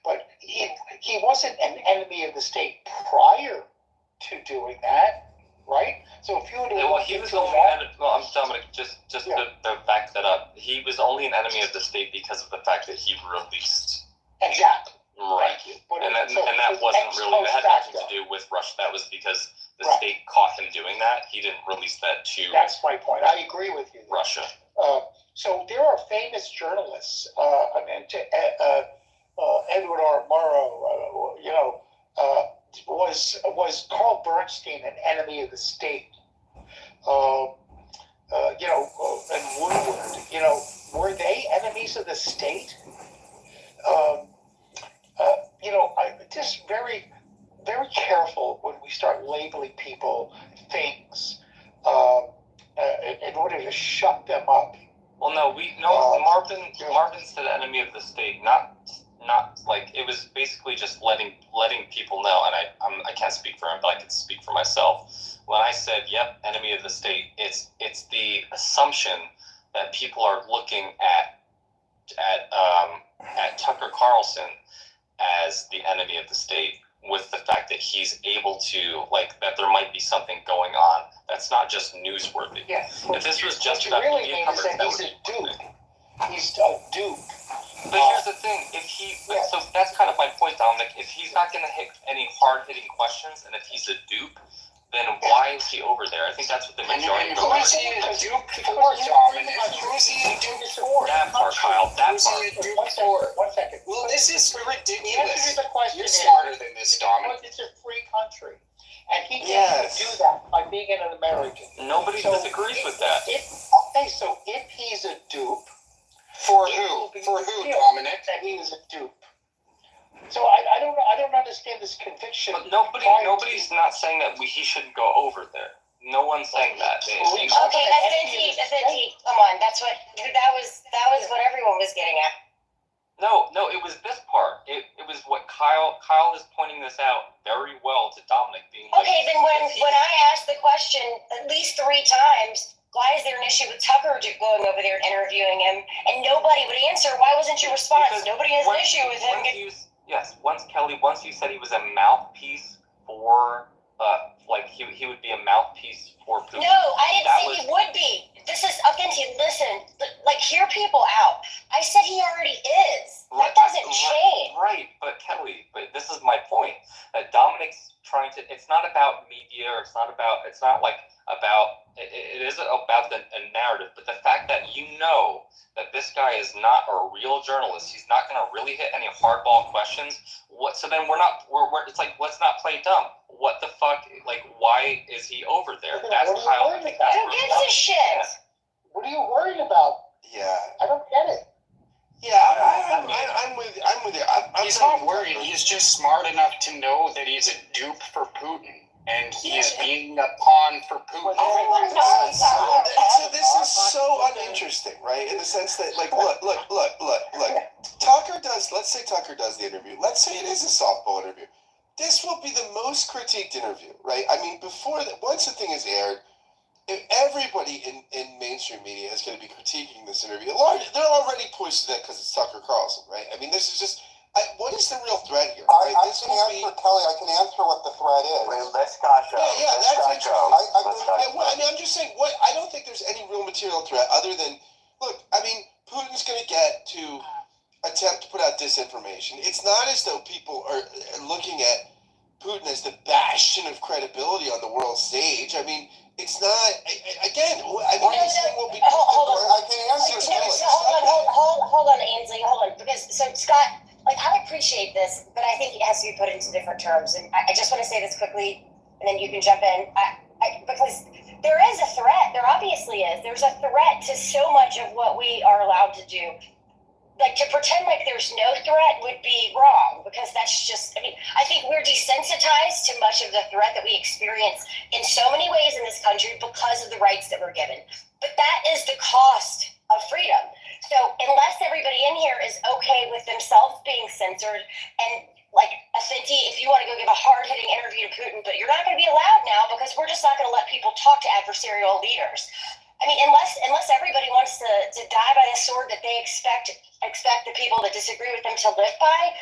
Q: But he wasn't an enemy of the state prior to doing that, right? So if you were to
M: he was only I'm Dominic, just to back that up. He was only an enemy of the state because of the fact that he released.
Q: Exactly.
M: Right. And that wasn't really, that had nothing to do with Russia. That was because the state caught him doing that. He didn't release that to.
Q: That's my point. I agree with you.
M: Russia.
Q: So there are famous journalists. Edward R. Murrow, was Carl Bernstein an enemy of the state? And Woodward, were they enemies of the state? I'm just very, very careful when we start labeling people things in order to shut them up.
M: Well, Marvin said enemy of the state, not like, it was basically just letting people know, and I can't speak for him, but I can speak for myself. When I said, yep, enemy of the state, it's the assumption that people are looking at Tucker Carlson as the enemy of the state, with the fact that he's able to, like, that there might be something going on that's not just newsworthy.
Q: Yeah.
M: If this was just about
Q: really
M: media
Q: means
M: coverage,
Q: that he's a dupe. He's a dupe.
M: But here's the thing: so that's kind of my point, Dominic. If he's not going to hit any hard-hitting questions, and if he's a dupe, then why is he over there? I think that's what the majority.
Q: Who is he a dupe for, Dominic? Who is he a dupe for?
M: That part, Kyle. That part.
Q: One second.
C: Well, this is ridiculous.
Q: The question
C: You're smarter than this, Dominic.
Q: It's a free country, and he gets to do that by being an American.
M: Nobody disagrees with that.
Q: So if he's a dupe.
C: For who? Dominic?
Q: That he was a dupe. So I don't understand this conviction.
M: But nobody's not saying that he shouldn't go over there. No one's saying that.
P: Okay, SNT, come on. That was what everyone was getting at.
M: No, it was this part. It was what Kyle is pointing this out very well to Dominic, being like,
P: okay, then when I asked the question at least 3 times, why is there an issue with Tucker going over there and interviewing him, and nobody would answer? Why wasn't your response?
M: Because
P: nobody has an issue with him.
M: Once you said he was a mouthpiece for, he would be a mouthpiece for Putin.
P: No, I didn't say he would be. This is authentic. Listen, hear people out. I said he already is. That doesn't change.
M: Right, but Kelly, this is my point. That Dominic's trying to. It's not about media, or it isn't about a narrative, but the fact that that this guy is not a real journalist, he's not going to really hit any hardball questions. So then it's like, let's not play dumb. What the fuck? Like, why is he over there? That's Kyle.
P: Who gives a shit?
Q: What are you worried about?
K: Yeah.
Q: I don't get it.
K: Yeah, I'm with you.
J: He's not worried. He's just smart enough to know that he's a dupe for Putin, and he is being a pawn for Putin.
K: So this is so uninteresting, right? In the sense that, like, look. Let's say Tucker does the interview. Let's say it is a softball interview. This will be the most critiqued interview, right? I mean, once the thing is aired, everybody in mainstream media is going to be critiquing this interview. They're already pushed to that because it's Tucker Carlson, right? I mean, this is just, what is the real threat here? Right?
I: I can answer, Kelly, I can answer what the threat is.
S: Wait, let Scott go.
K: Yeah,
S: Let
K: that's
S: Scott
K: interesting.
S: go.
K: I mean, I'm just saying, I don't think there's any real material threat other than, look, I mean, Putin's going to get to attempt to put out disinformation. It's not as though people are looking at Putin as the bastion of credibility on the world stage. I mean, it's not. Again, this thing will be.
P: Hold on.
K: I can answer.
P: Hold on, Ainsley. Hold on, because so Scott, like, I appreciate this, but I think it has to be put into different terms. And I just want to say this quickly, and then you can jump in. Because there is a threat. There obviously is. There's a threat to so much of what we are allowed to do. Like, to pretend like there's no threat would be wrong, because that's just, I mean, I think we're desensitized to much of the threat that we experience in so many ways in this country because of the rights that we're given. But that is the cost of freedom. So unless everybody in here is okay with themselves being censored, and like, Asinti, if you want to go give a hard-hitting interview to Putin, but you're not going to be allowed now because we're just not going to let people talk to adversarial leaders. I mean, unless everybody wants to die by the sword that they expect the people that disagree with them to live by,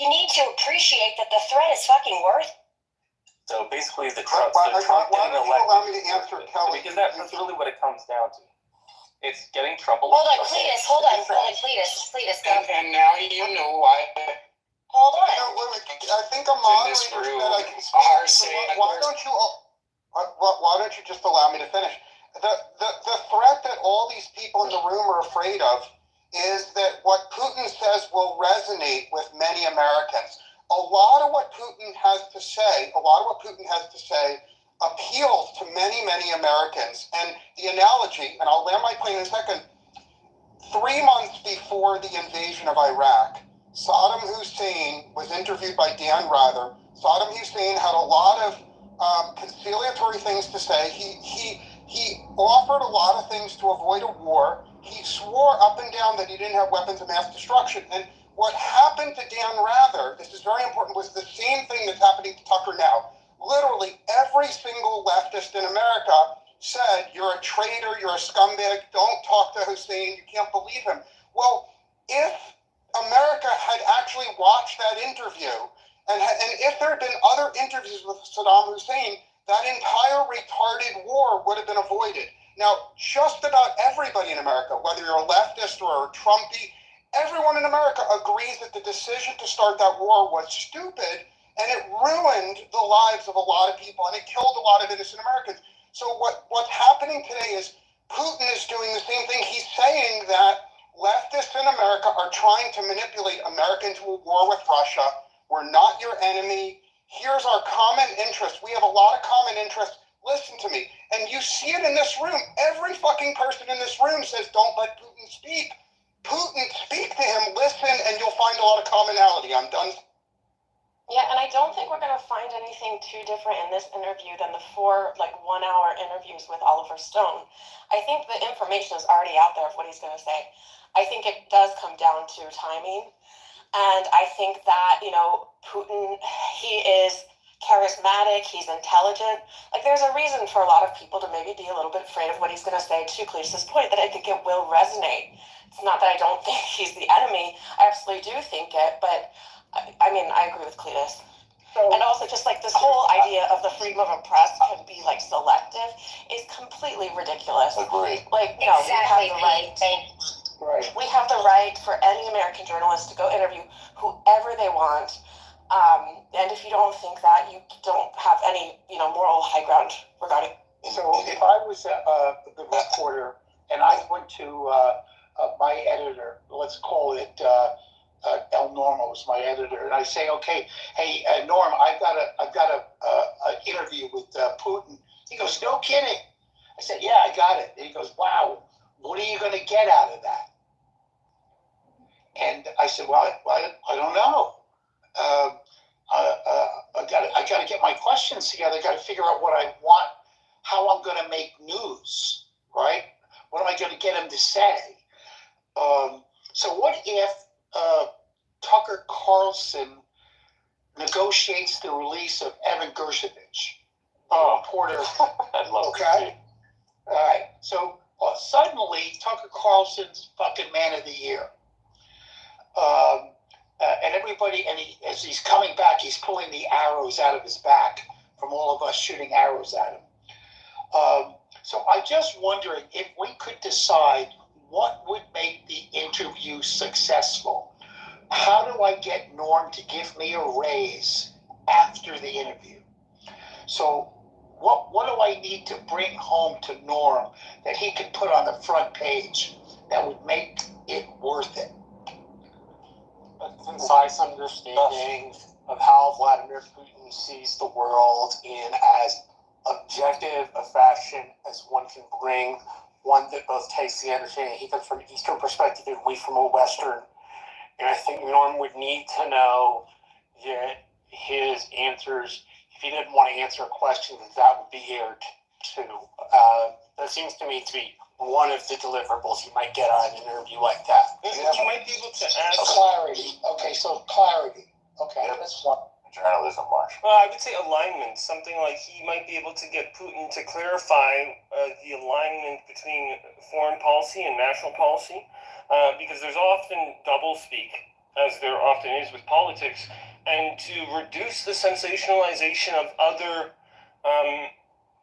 P: you need to appreciate that the threat is fucking worth.
M: So basically,
I: Why don't you allow me to answer, Kelly?
M: Because that's really what it comes down to. It's getting Trump.
P: Hold on, Cletus. Cletus.
J: And now you know why.
P: Hold on.
I: I think a moderator said I can speak. Why don't you just allow me to finish? The threat that all these people in the room are afraid of is that what Putin says will resonate with many Americans. A lot of what Putin has to say appeals to many, many Americans. And the analogy, and I'll land my plane in a second, 3 months before the invasion of Iraq, Saddam Hussein was interviewed by Dan Rather. Saddam Hussein had a lot of conciliatory things to say. He offered a lot of things to avoid a war. He swore up and down that he didn't have weapons of mass destruction. And what happened to Dan Rather, this is very important, was the same thing that's happening to Tucker now. Literally every single leftist in America said, you're a traitor, you're a scumbag, don't talk to Hussein, you can't believe him. Well, if America had actually watched that interview, and if there had been other interviews with Saddam Hussein, that entire retarded war would have been avoided. Now, just about everybody in America, whether you're a leftist or a Trumpy, everyone in America agrees that the decision to start that war was stupid, and it ruined the lives of a lot of people, and it killed a lot of innocent Americans. So what's happening today is Putin is doing the same thing. He's saying that leftists in America are trying to manipulate America into a war with Russia. We're not your enemy. Here's our common interest. We have a lot of common interests. Listen to me. And you see it in this room. Every fucking person in this room says, don't let Putin speak. Putin, speak to him, listen, and you'll find a lot of commonality. I'm done.
O: Yeah, and I don't think we're going to find anything too different in this interview than the 4 1-hour interviews with Oliver Stone. I think the information is already out there of what he's going to say. I think it does come down to timing. And I think that, Putin, he is charismatic, he's intelligent. Like, there's a reason for a lot of people to maybe be a little bit afraid of what he's going to say, to Cletus's point, that I think it will resonate. It's not that I don't think he's the enemy. I absolutely do think it, but I mean, I agree with Cletus. And also, just like this whole idea of the freedom of the press can be selective is completely ridiculous.
S: Agreed.
O: Exactly. We have the right for any American journalist to go interview whoever they want. And if you don't think that, you don't have any, moral high ground regarding.
Q: So if I was the reporter and I went to my editor, let's call it El Normo is my editor, and I say, okay, hey Norm, I've got an interview with Putin. He goes, no kidding. I said, yeah, I got it. And he goes, wow, what are you going to get out of that? And I said, well, I don't know. I got to get my questions together. I got to figure out what I want, how I'm going to make news, right? What am I going to get him to say? So what if Tucker Carlson negotiates the release of Evan Gershkovich, reporter?
M: I'd love to see.
Q: All right. So suddenly, Tucker Carlson's fucking man of the year. And everybody, as he's coming back, he's pulling the arrows out of his back from all of us shooting arrows at him. So I'm just wondering if we could decide what would make the interview successful. How do I get Norm to give me a raise after the interview? So what do I need to bring home to Norm that he can put on the front page that would make it worth it?
V: A concise understanding of how Vladimir Putin sees the world in as objective a fashion as one can bring, one that both takes the understanding he comes from an Eastern perspective and we from a Western. And I think Norm would need to know that his answers, if he didn't want to answer a question, that would be aired too. That seems to me to be one of the deliverables you might get out of an interview like that.
E: You might be able to ask
Q: clarity. Okay, so clarity. Okay, that's one.
S: Journalism, Marsh.
E: Well, I would say alignment. Something like he might be able to get Putin to clarify the alignment between foreign policy and national policy, because there's often doublespeak, as there often is with politics, and to reduce the sensationalization of other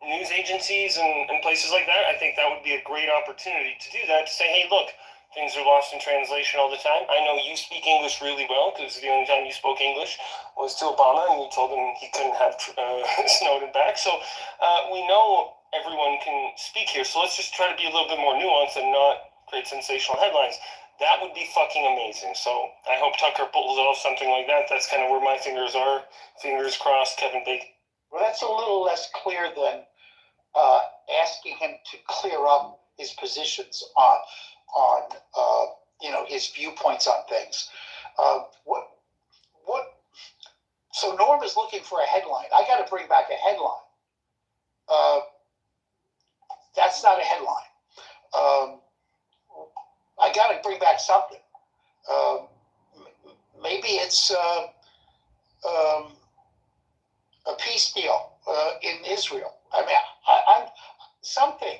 E: news agencies and places like that, I think that would be a great opportunity to do that, to say, hey, look, things are lost in translation all the time. I know you speak English really well, because the only time you spoke English was to Obama, and you told him he couldn't have Snowden back. So we know everyone can speak here, so let's just try to be a little bit more nuanced and not create sensational headlines. That would be fucking amazing. So I hope Tucker pulls off something like that. That's kind of where my fingers are. Fingers crossed, Kevin Bacon.
Q: Well, that's a little less clear than asking him to clear up his positions on his viewpoints on things. So Norm is looking for a headline. I got to bring back a headline. That's not a headline. I got to bring back something. Maybe it's a peace deal in Israel. I mean, I'm something.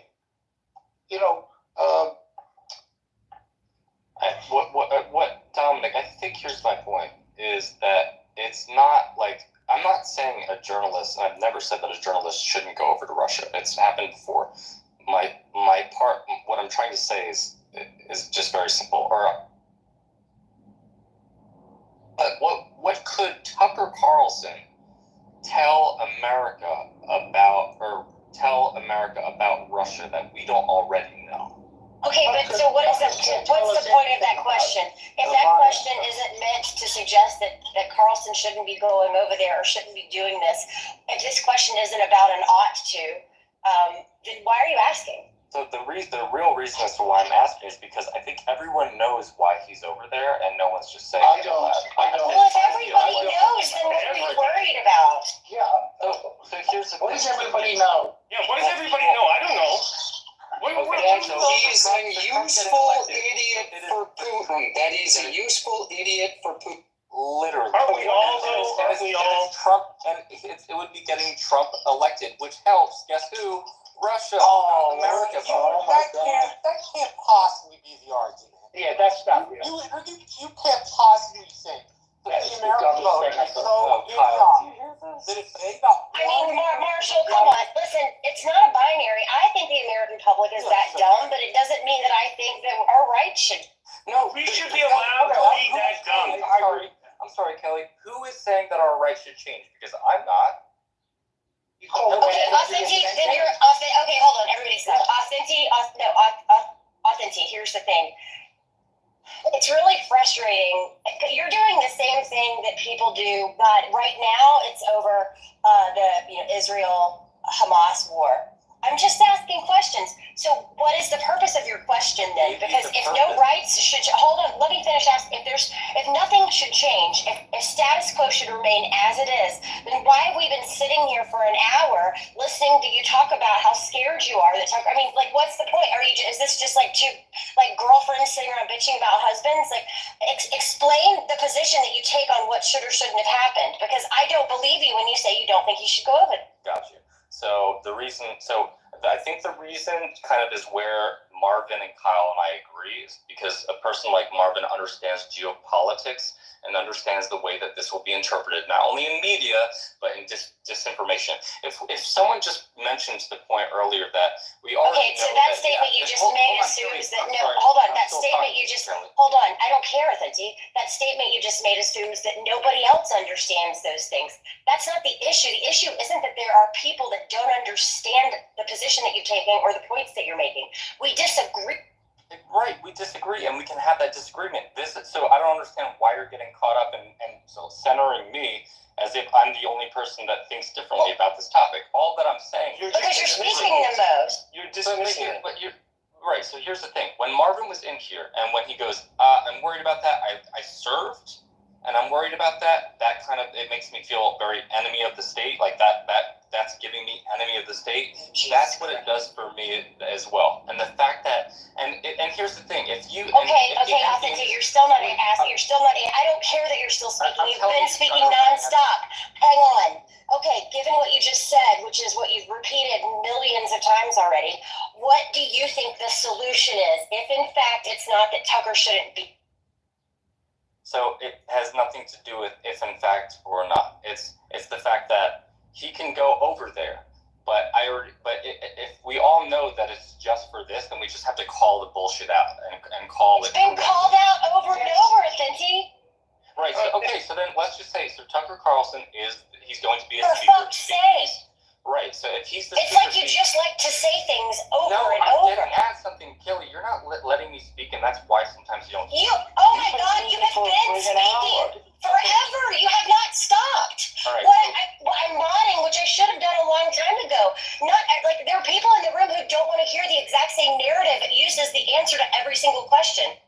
M: What Dominic, I think here's my point, is that it's not like, I'm not saying a journalist, and I've never said that a journalist shouldn't go over to Russia. It's happened before. My part, what I'm trying to say is just very simple. What could Tucker Carlson tell America about Russia that we don't already know?
P: Okay, but so what's the point of that question? If that question isn't meant to suggest that Carlson shouldn't be going over there or shouldn't be doing this, if this question isn't about an ought to, then why are you asking?
M: So the real reason as to why I'm asking is because I think everyone knows why he's over there, and no one's just saying.
Q: I don't.
P: Well, if everybody knows, then what are you worried about?
Q: Yeah.
M: So here's the
Q: What does everybody know?
E: Yeah, what does everybody know? I don't know.
C: He's a useful idiot for Putin. That is a useful idiot for Putin.
M: Literally.
E: Aren't we all though? Aren't we all?
M: Trump, and it would be getting Trump elected, which helps. Guess who? Russia. America.
F: That can't possibly be the argument.
Q: Yeah, that's not real.
F: You can't possibly think that the American vote is so young that if they got.
P: I mean, Marshall, come on. Listen, it's not a binary. I think the American public is that dumb, but it doesn't mean that I think that our rights should.
M: No,
E: we should be allowed to be that dumb.
M: I'm sorry, Kelly. Who is saying that our rights should change? Because I'm not.
P: Okay, authentic. Then you're authentic. Okay, hold on. Everybody stop. Authentic. Here's the thing. It's really frustrating. You're doing the same thing that people do, but right now it's over the Israel-Hamas war. I'm just asking questions. So what is the purpose of your question then? Because if no rights should, hold on, let me finish asking. If nothing should change, if status quo should remain as it is, then why have we been sitting here for an hour listening to you talk about how scared you are? I mean, like, what's the point? Is this just like two, like, girlfriends sitting around bitching about husbands? Like, explain the position that you take on what should or shouldn't have happened, because I don't believe you when you say you don't think he should go over it.
M: Got you. So I think the reason kind of is where Marvin and Kyle and I agree, is because a person like Marvin understands geopolitics and understands the way that this will be interpreted, not only in media, but in disinformation. If someone just mentioned the point earlier that we already
P: so that statement you just made assumes that, no, hold on, that statement you just, hold on, I don't care, Authentic. That statement you just made assumes that nobody else understands those things. That's not the issue. The issue isn't that there are people that don't understand the position that you're taking or the points that you're making. We disagree.
M: Right, we disagree, and we can have that disagreement. So I don't understand why you're getting caught up and so centering me as if I'm the only person that thinks differently about this topic. All that I'm saying is
P: because you're speaking the most.
M: You're dismissing it. But you're right. So here's the thing: when Marvin was in here, and when he goes, "I'm worried about that. I served, and I'm worried about that." That kind of it makes me feel very enemy of the state, like that's giving me enemy of the state. That's what it does for me as well. And the fact that and here's the thing: if you
P: Authentic, you're still not asking. You're still not. I don't care that you're still speaking. You've been speaking nonstop. Hang on. Okay, given what you just said, which is what you've repeated millions of times already, what do you think the solution is? If in fact it's not that Tucker shouldn't be.
M: So it has nothing to do with if in fact or not. It's the fact that he can go over there. But if we all know that it's just for this, then we just have to call the bullshit out and call it.
P: It's been called out over and over, Authentic.
M: Right. So, okay. So then let's just say Tucker Carlson he's going to be a
P: for
M: speaker.
P: fuck's sake.
M: Right. So if he's the
P: it's
M: speaker,
P: like you just like to say things over
M: no,
P: and
M: I'm
P: over.
M: getting at something, Kelly. You're not letting me speak, and that's why sometimes you don't.
P: Oh my God! You have been speaking forever. You have not stopped.
M: All right,
P: I'm nodding, which I should have done a long time ago. Not like there are people in the room who don't want to hear the exact same narrative that uses the answer to every single question.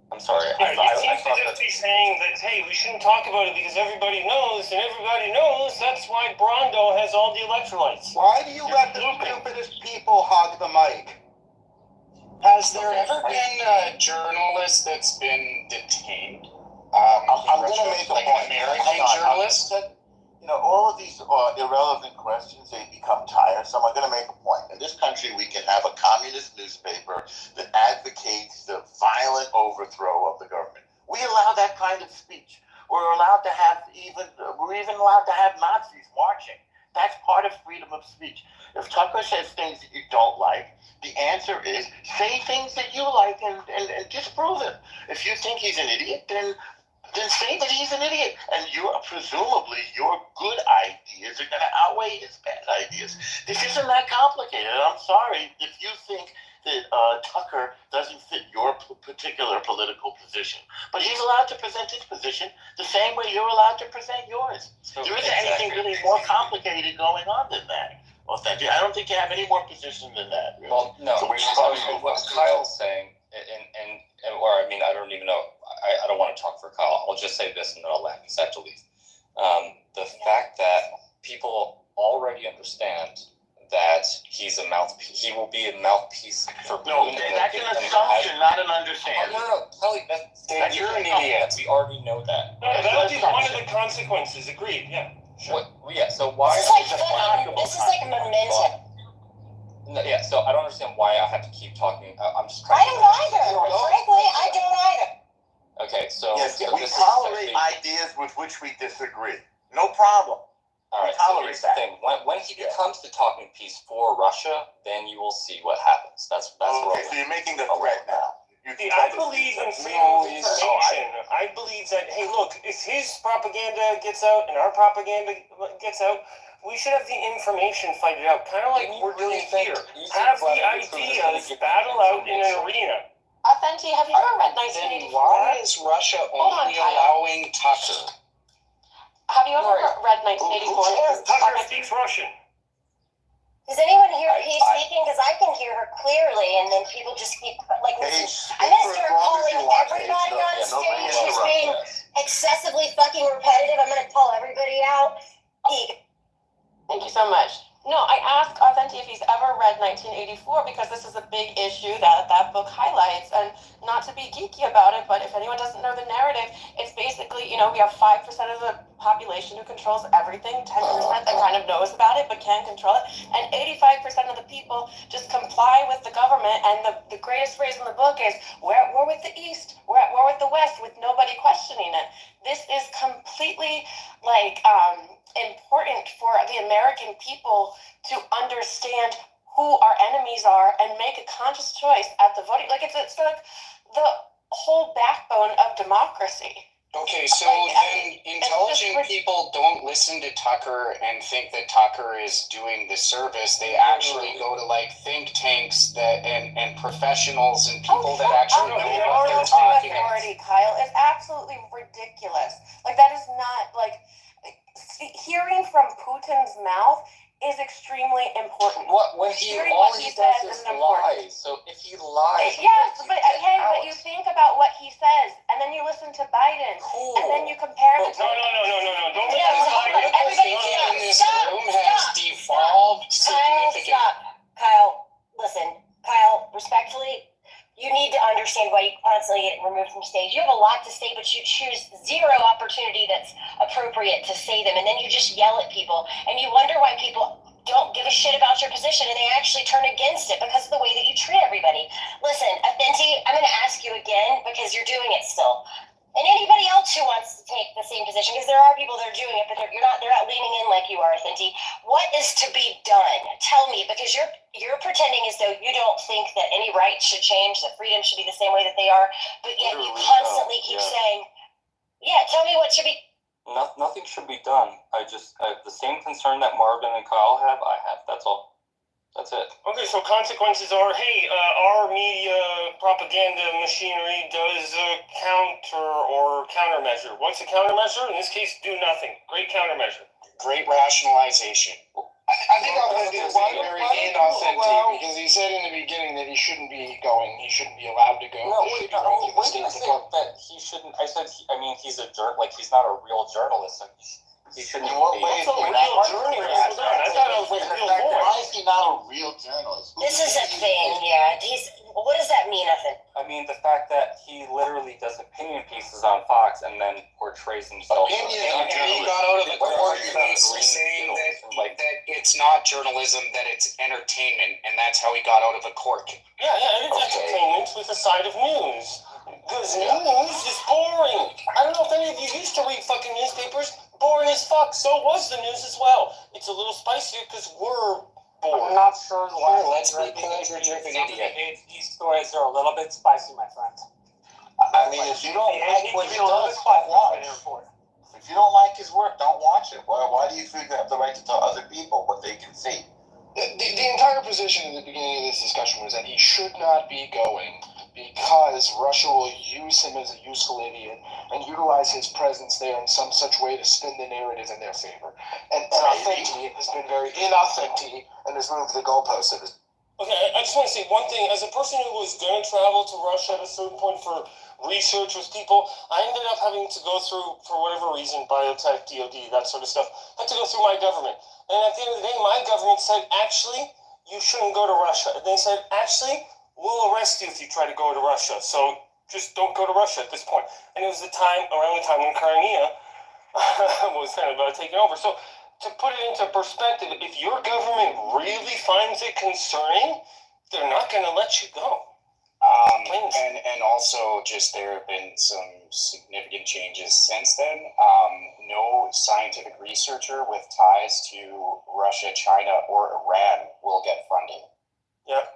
M: I'm sorry.
E: Yeah, you seem to just be saying that, hey, we shouldn't talk about it because everybody knows, and everybody knows that's why Brondo has all the electrolytes.
K: Why do you let the stupidest people hog the mic?
J: Has there ever been a journalist that's been detained?
S: I'm going to make a
J: like
S: point.
J: An American journalist?
S: All of these irrelevant questions, they become tiresome. I'm going to make a point. In this country, we can have a communist newspaper that advocates the violent overthrow of the government. We allow that kind of speech. We're even allowed to have Nazis marching. That's part of freedom of speech. If Tucker says things that you don't like, the answer is say things that you like and disprove it. If you think he's an idiot, then say that he's an idiot. And presumably your good ideas are going to outweigh his bad ideas. This isn't that complicated. I'm sorry if you think that Tucker doesn't fit your particular political position. But he's allowed to present his position the same way you're allowed to present yours. There isn't anything really more complicated going on than that. Authentic. I don't think you have any more position than that. Really.
M: Well, no. So what Kyle's saying, or I mean, I don't even know. I don't want to talk for Kyle. I'll just say this, and then I'll let Seth leave. The fact that people already understand that he will be a mouthpiece for Putin.
S: No, that's an assumption, not an understanding.
M: No, Kelly, you're an idiot. We already know that.
E: No, that'll be one of the consequences. Agreed. Yeah.
M: Sure. So why?
P: This is like momentum.
M: No, yeah. So I don't understand why I have to keep talking. I'm just
P: trying. I don't either. Frankly, I don't either.
M: Okay, so
S: yes, we tolerate ideas with which we disagree. No problem.
M: All right. So here's the thing: when he becomes the talking piece for Russia, then you will see what happens. That's
S: okay. So you're making a threat now.
E: I believe in freedom of information. I believe that, hey, look, if his propaganda gets out and our propaganda gets out, we should have the information fight it out, kind of like we're doing here. Have the ideas battle out in an arena.
O: Authentic, have you ever read 1984?
J: Then why is Russia only allowing Tucker?
O: Have you ever read 1984?
E: Tucker speaks Russian.
P: Does anyone here and then people just keep like, listen, I'm gonna start calling everybody on stage who's being excessively fucking repetitive. I'm gonna call everybody out.
O: Thank you so much. No, I asked Authentic if he's ever read 1984 because this is a big issue that that book highlights. And not to be geeky about it, but if anyone doesn't know the narrative, it's basically, you know, we have 5% of the population who controls everything, 10% that kind of knows about it but can't control it, and 85% of the people just comply with the government. And the greatest phrase in the book is, we're at war with the East, we're at war with the West, with nobody questioning it. This is completely like important for the American people to understand who our enemies are and make a conscious choice at the voting. Like it's like the whole backbone of democracy.
C: Okay, so then intelligent people don't listen to Tucker and think that Tucker is doing the service. They actually go to like think tanks that and professionals and people that actually know what they're talking about.
O: Kyle, is absolutely ridiculous. Like that is not like hearing from Putin's mouth is extremely important.
C: All he does is lie. So if he lies,
O: yes, but hey, but you think about what he says, and then you listen to Biden, and then you compare it to.
E: No. Don't make
P: Everybody
C: in this room has devolved significantly.
P: Kyle, listen, Kyle, respectfully, you need to understand why you constantly get removed from stage. You have a lot to say, but you choose zero opportunity that's appropriate to say them, and then you just yell at people, and you wonder why people don't give a shit about your position, and they actually turn against it because of the way that you treat everybody. Listen, Authentic, I'm going to ask you again because you're doing it still. And anybody else who wants to take the same position, because there are people that are doing it, but they're not leaning in like you are, Authentic. What is to be done? Tell me, because you're pretending as though you don't think that any rights should change, that freedom should be the same way that they are, but yet you constantly keep saying, yeah, tell me what should be.
M: Nothing should be done. I have the same concern that Marvin and Kyle have. I have. That's all. That's it.
E: Okay, so consequences are, hey, our media propaganda machinery does a counter or countermeasure. What's a countermeasure? In this case, do nothing. Great countermeasure.
C: Great rationalization.
K: I think Authentic is very inauthentic because he said in the beginning that he shouldn't be going. He shouldn't be allowed to go.
M: When did I say that he shouldn't? I said, he's a he's not a real journalist. So he shouldn't be.
E: What's a real journalist? I thought I was a real voice.
S: Why is he not a real journalist?
P: This is a thing, yeah. What does that mean, Ethan?
M: I mean, the fact that he literally does opinion pieces on Fox and then portrays himself.
C: He got out of the courtrooms saying that it's not journalism, that it's entertainment, and that's how he got out of the court.
E: Yeah, it's entertainment with a side of news. Because news is boring. I don't know if any of you used to read fucking newspapers. Boring as fuck. So was the news as well. It's a little spicier because we're bored.
F: I'm not sure why.
C: Let's be pleasure-driven idiot.
F: These stories are a little bit spicy, my friend.
S: I mean, if you don't like what he does, don't watch. If you don't like his work, don't watch it. Why do you feel you have the right to tell other people what they can see?
K: The entire position in the beginning of this discussion was that he should not be going because Russia will use him as a useful idiot and utilize his presence there in some such way to spin the narrative in their favor. And Authentic has been very inauthentic and has moved the goalposts of his.
E: Okay, I just want to say one thing. As a person who was going to travel to Russia at a certain point for research with people, I ended up having to go through, for whatever reason, biotech, DOD, that sort of stuff. I had to go through my government. And at the end of the day, my government said, actually, you shouldn't go to Russia. And they said, actually, we'll arrest you if you try to go to Russia. So just don't go to Russia at this point. And it was around the time when Crimea was kind of taking over. So to put it into perspective, if your government really finds it concerning, they're not going to let you go.
C: And also, just there have been some significant changes since then. No scientific researcher with ties to Russia, China, or Iran will get funded.
E: That's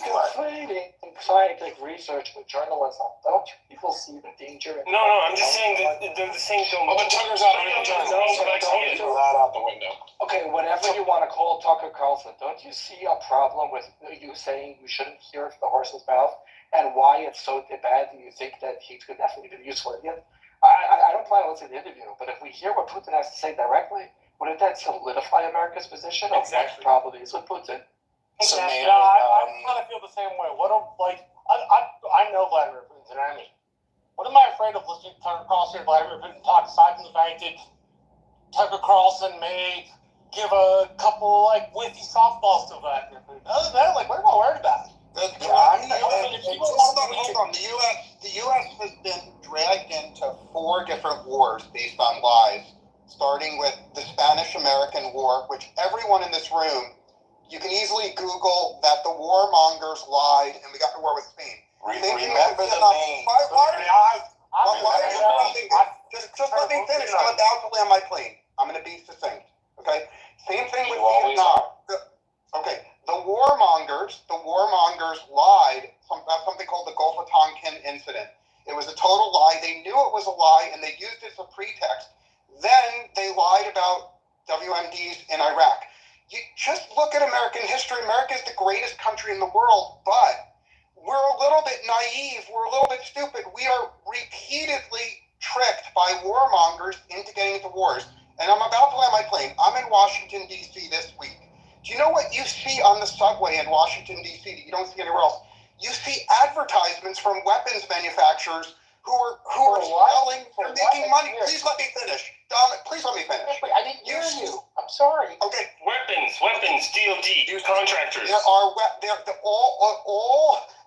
Q: conflating scientific research with journalism. Don't people see the danger?
E: No, I'm just saying that they're the same domain.
K: Well, but Tucker's out of journalism. Throw that out the window.
Q: Okay, whatever you want to call Tucker Carlson, don't you see a problem with you saying you shouldn't hear the horse's mouth, and why it's so bad that you think that he could definitely be useful again? I don't plan to listen to the interview, but if we hear what Putin has to say directly, wouldn't that solidify America's position of what the problem is with Putin?
C: So
V: Yeah,
C: Mayor,
V: I kind of feel the same way. What if, like, I know Vladimir Putin's an enemy. What am I afraid of listening to Tucker Carlson and Vladimir Putin talk aside from the fact that Tucker Carlson may give a couple, like, whiffy softballs to Vladimir Putin? Other than that, like, what am I worried about?
K: Hold on. The U.S. has been dragged into 4 different wars based on lies, starting with the Spanish-American War, which everyone in this room, you can easily Google that the warmongers lied and we got to war with Spain. Remember the name. Just let me finish. I'm about to land my plane. I'm going to be succinct. Okay? Same thing with Vietnam. The warmongers lied about something called the Gulf of Tonkin incident. It was a total lie. They knew it was a lie, and they used it as a pretext. Then they lied about WMDs in Iraq. You just look at American history. America is the greatest country in the world, but we're a little bit naive. We're a little bit stupid. We are repeatedly tricked by warmongers into getting into wars. And I'm about to land my plane. I'm in Washington, D.C. this week. Do you know what you see on the subway in Washington, D.C. that you don't see anywhere else? You see advertisements from weapons manufacturers who are selling, they're making money. Please let me finish. Dominic, please let me finish.
V: I didn't hear you. I'm sorry.
K: Okay.
E: Weapons, DOD, contractors.
K: There are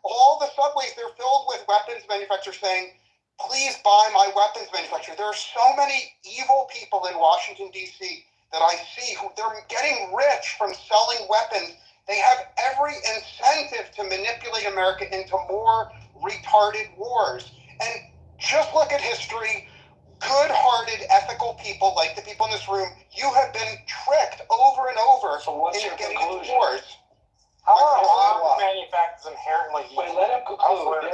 K: all the subways, they're filled with weapons manufacturers saying, please buy my weapons manufacturer. There are so many evil people in Washington, D.C. that I see who they're getting rich from selling weapons. They have every incentive to manipulate America into more retarded wars. And just look at history. Good-hearted, ethical people like the people in this room, you have been tricked over and over into getting into wars.
V: How are arms manufacturers inherently evil?
Q: Wait, let him conclude.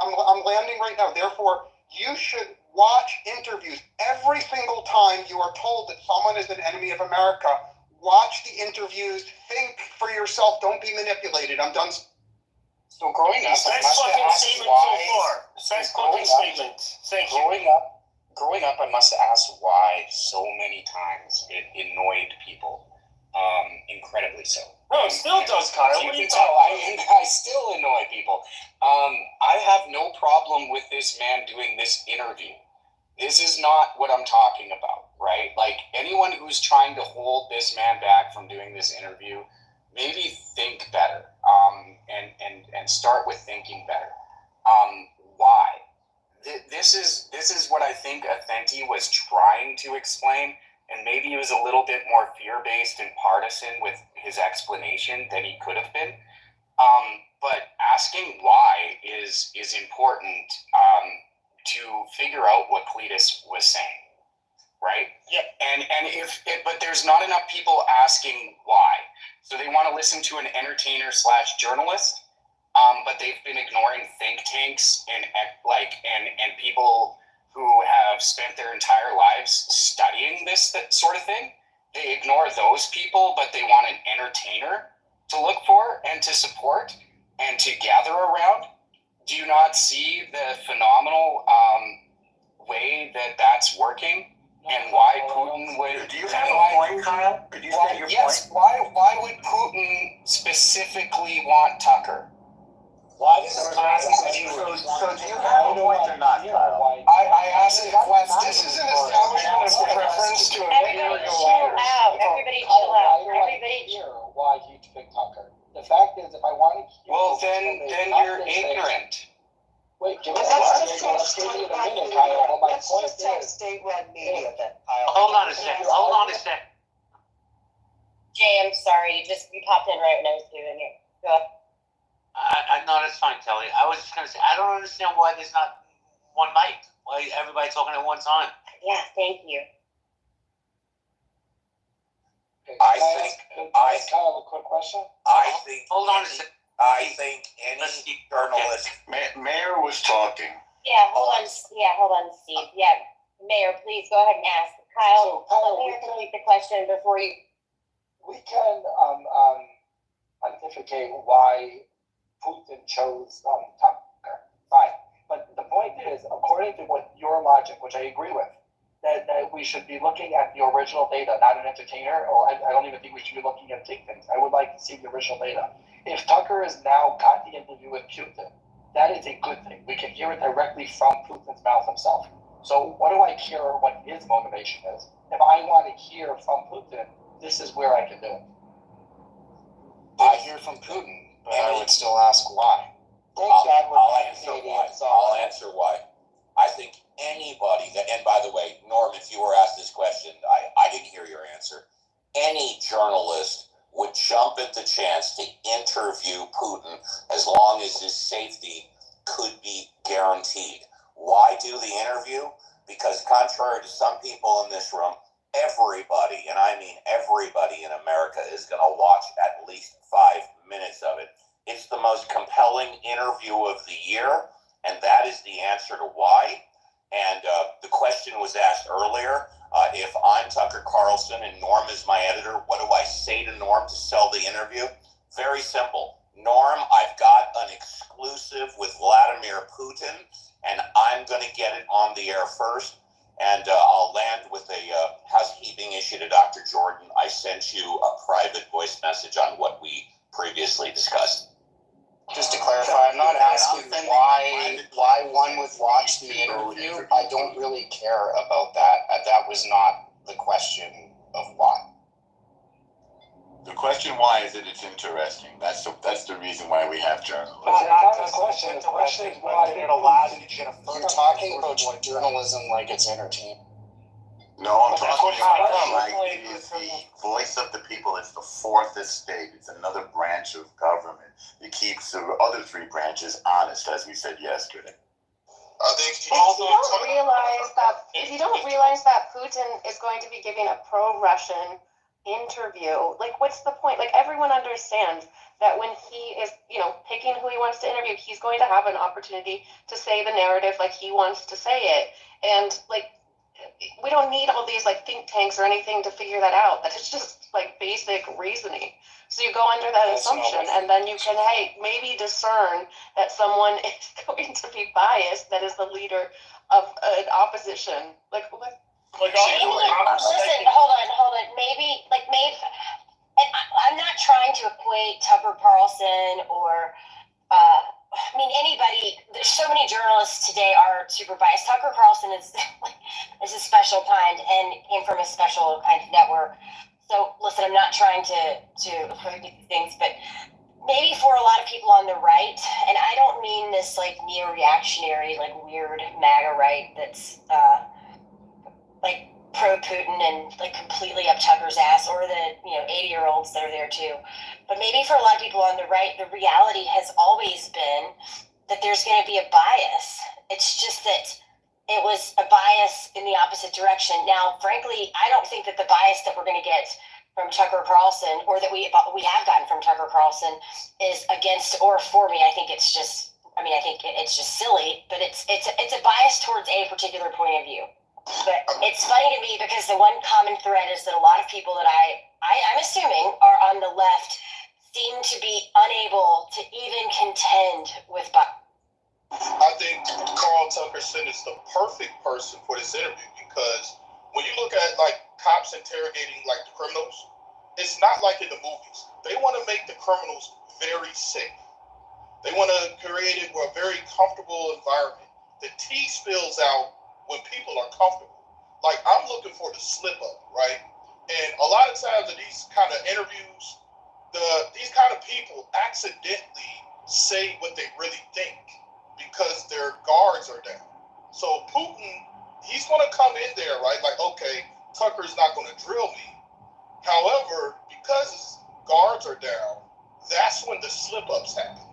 K: I'm landing right now. Therefore, you should watch interviews every single time you are told that someone is an enemy of America. Watch the interviews. Think for yourself. Don't be manipulated. I'm done.
C: So growing up,
E: Sex fucking statement so far. Sex fucking statement. Thank you.
C: Growing up, I must have asked why so many times it annoyed people. Incredibly so.
E: No, it still does, Kyle. What are you
C: tell?
E: talking about?
C: I still annoy people. I have no problem with this man doing this interview. This is not what I'm talking about, right? Like, anyone who's trying to hold this man back from doing this interview, maybe think better, and start with thinking better. Why? This is what I think Athenti was trying to explain, and maybe he was a little bit more fear-based and partisan with his explanation than he could have been. But asking why is important to figure out what Cletus was saying, right?
E: Yeah.
C: But there's not enough people asking why. So they want to listen to an entertainer / journalist, but they've been ignoring think tanks and people who have spent their entire lives studying this sort of thing. They ignore those people, but they want an entertainer to look for and to support and to gather around. Do you not see the phenomenal way that that's working? And why Putin would...
S: Do you have a point, Kyle? Could you state your
C: yes,
S: point?
C: Why would Putin specifically want Tucker?
V: Why does
S: So do you have a point or not, Kyle?
C: I asked a question.
E: This is an establishment of preference to
P: Everybody chill out. Everybody chill out. Everybody chill out.
Q: Why you pick Tucker? The fact is, if I want to...
C: Well, then you're ignorant.
Q: Wait, give us
N: Let's
Q: a
N: just
Q: minute, Kyle. But my point
N: take
Q: is...
N: state-run media then, Kyle.
V: Hold on a second.
P: Jay, I'm sorry. You popped in right when I was doing it. Go ahead.
V: No, that's fine, Kelly. I was just going to say, I don't understand why there's not one mic. Why everybody talking at one time.
P: Yeah, thank you.
Q: Kyle, a quick question.
V: Hold on a second.
S: I think any journalist...
H: Mayor was talking.
P: Yeah, hold on, Steve. Yeah, Mayor, please go ahead and ask. Kyle, Mayor, complete the question before you...
Q: We can pontificate why Putin chose Tucker. Fine. But the point is, according to what your logic, which I agree with, that we should be looking at the original data, not an entertainer, or I don't even think we should be looking at think things. I would like to see the original data. If Tucker has now got the interview with Putin, that is a good thing. We can hear it directly from Putin's mouth himself. So what do I care what his motivation is? If I want to hear from Putin, this is where I can do it.
C: I hear from Putin, but I would still ask why.
S: I'll answer why. I think anybody that, and by the way, Norm, if you were asked this question, I didn't hear your answer. Any journalist would jump at the chance to interview Putin as long as his safety could be guaranteed. Why do the interview? Because contrary to some people in this room, everybody, and I mean everybody in America, is going to watch at least 5 minutes of it. It's the most compelling interview of the year, and that is the answer to why. And the question was asked earlier, if I'm Tucker Carlson and Norm is my editor, what do I say to Norm to sell the interview? Very simple. Norm, I've got an exclusive with Vladimir Putin, and I'm going to get it on the air first. And I'll land with a housekeeping issue to Dr. Jordan. I sent you a private voice message on what we previously discussed.
C: Just to clarify, I'm not asking why one would watch the interview. I don't really care about that. That was not the question of why.
S: The question why is that it's interesting. That's the reason why we have journalism.
Q: Not the question. The question is why it allows you to get a
C: You're talking about journalism like it's entertainment.
S: No, I'm talking about like it is the voice of the people. It's the fourth estate. It's another branch of government. It keeps the other three branches honest, as we said yesterday.
K: I think
O: If you don't realize that Putin is going to be giving a pro-Russian interview, like what's the point? Like everyone understands that when he is, picking who he wants to interview, he's going to have an opportunity to say the narrative like he wants to say it. And like we don't need all these like think tanks or anything to figure that out. That is just like basic reasoning. So you go under that assumption, and then you can maybe discern that someone is going to be biased. That is the leader of an opposition. Listen,
P: hold on. Maybe, and I'm not trying to equate Tucker Carlson or, anybody. There's so many journalists today are super biased. Tucker Carlson is a special kind and came from a special kind of network. So listen, I'm not trying to equate these things, but maybe for a lot of people on the right, and I don't mean this like neo-reactionary, like weird MAGA right that's like pro-Putin and like completely up Tucker's ass, or the 80-year-olds that are there too. But maybe for a lot of people on the right, the reality has always been that there's going to be a bias. It's just that it was a bias in the opposite direction. Now, frankly, I don't think that the bias that we're going to get from Tucker Carlson, or that we have gotten from Tucker Carlson, is against or for me. I think it's just silly, but it's a bias towards a particular point of view. But it's funny to me because the one common thread is that a lot of people that I'm assuming are on the left seem to be unable to even contend with bias.
I: I think Carl Tuckerson is the perfect person for this interview, because when you look at like cops interrogating like the criminals, it's not like in the movies. They want to make the criminals very safe. They want to create a very comfortable environment. The tea spills out when people are comfortable. Like, I'm looking for the slip up, right? And a lot of times in these kind of interviews, these kind of people accidentally say what they really think because their guards are down. So Putin, he's going to come in there, right? Like, okay, Tucker's not going to drill me. However, because his guards are down, that's when the slip ups happen.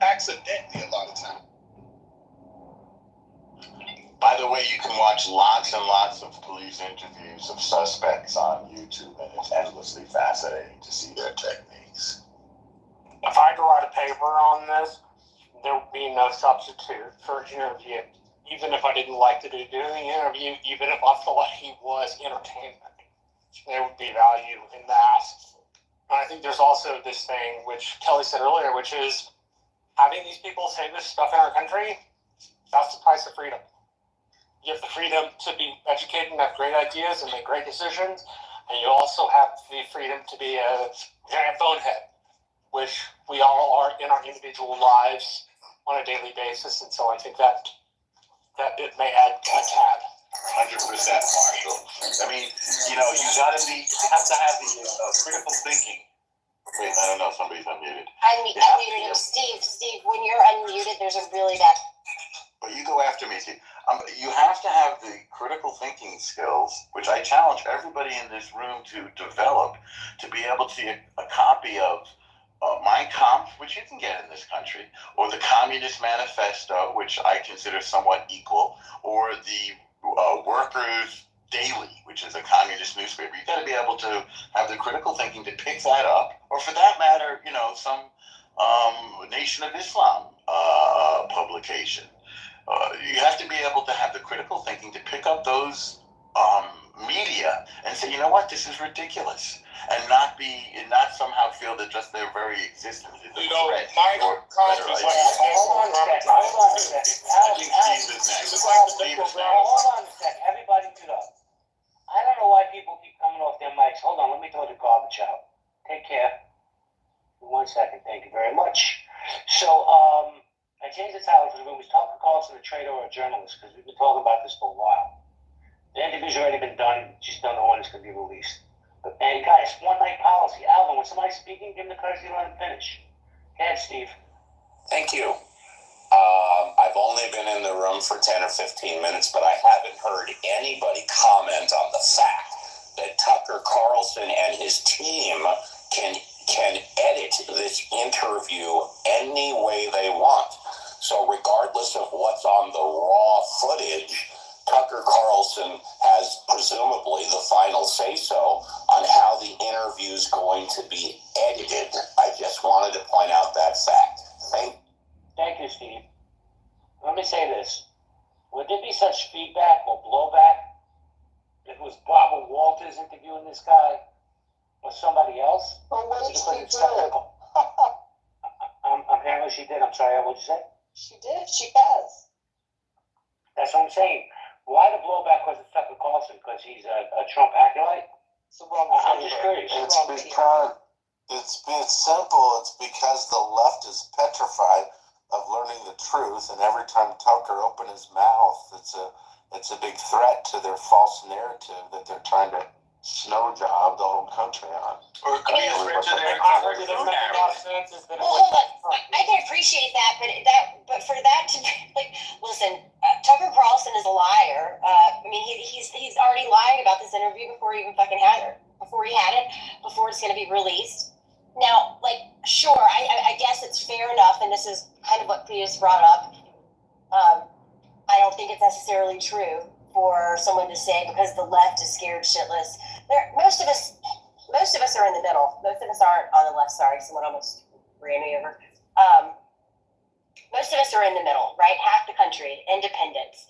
I: Accidentally, a lot of times.
S: By the way, you can watch lots and lots of police interviews of suspects on YouTube, and it's endlessly fascinating to see their techniques.
V: If I had to write a paper on this, there would be no substitute for an interview. Even if I didn't like to do the interview, even if I thought he was entertainment, there would be value in that. And I think there's also this thing, which Kelly said earlier, which is having these people say this stuff in our country, that's the price of freedom. You have the freedom to be educated and have great ideas and make great decisions. And you also have the freedom to be a giant bonehead, which we all are in our individual lives on a daily basis. And so I think that bit may add a tad.
S: 100%, Marshall. I mean, you know, you have to have the critical thinking. Wait, I don't know, somebody's unmuted.
P: I muted him. Steve, when you're unmuted, there's a really bad.
S: But you go after me, Steve. You have to have the critical thinking skills, which I challenge everybody in this room to develop, to be able to get a copy of Mein Kampf, which you can get in this country, or the Communist Manifesto, which I consider somewhat equal, or the Workers' Daily, which is a communist newspaper. You got to be able to have the critical thinking to pick that up, or for that matter, you know, some Nation of Islam publication. You have to be able to have the critical thinking to pick up those media and say, you know what, this is ridiculous, and not somehow feel that just their very existence is a threat.
V: Hold on a sec. Everybody get up. I don't know why people keep coming off their mics. Hold on, let me throw the garbage out. Take care. 1 second, thank you very much. So, I changed the title for the room. Was Tucker Carlson a traitor or a journalist? Because we've been talking about this for a while. The interview's already been done. Just don't know when it's going to be released. And guys, one night policy. Alvin, when somebody's speaking, give them the courtesy to let them finish. Go ahead, Steve.
D: Thank you. I've only been in the room for 10 or 15 minutes, but I haven't heard anybody comment on the fact that Tucker Carlson and his team can edit this interview any way they want. So regardless of what's on the raw footage, Tucker Carlson has presumably the final say-so on how the interview is going to be edited. I just wanted to point out that fact.
V: Thank you, Steve. Let me say this. Would there be such feedback or blowback if it was Barbara Walters interviewing this guy or somebody else?
N: Well, what did she do?
V: Apparently she did. I'm sorry, what'd you say?
N: She did. She has.
V: That's what I'm saying. Why the blowback was Tucker Carlson? Because he's a Trump acolyte? I'm just curious.
K: It's because it's simple. It's because the left is petrified of learning the truth, and every time Tucker opened his mouth, it's a big threat to their false narrative that they're trying to snow job the whole country on.
S: Or it could be a threat to their
P: Well, hold on. I can appreciate that, but for that to like, listen, Tucker Carlson is a liar. I mean, he's already lied about this interview before he even fucking had it. Before it's going to be released. Now, like, sure, I guess it's fair enough, and this is kind of what Cletus brought up. I don't think it's necessarily true for someone to say because the left is scared shitless. Most of us are in the middle. Most of us aren't on the left. Sorry, someone almost ran me over. Most of us are in the middle, right? Half the country, independents.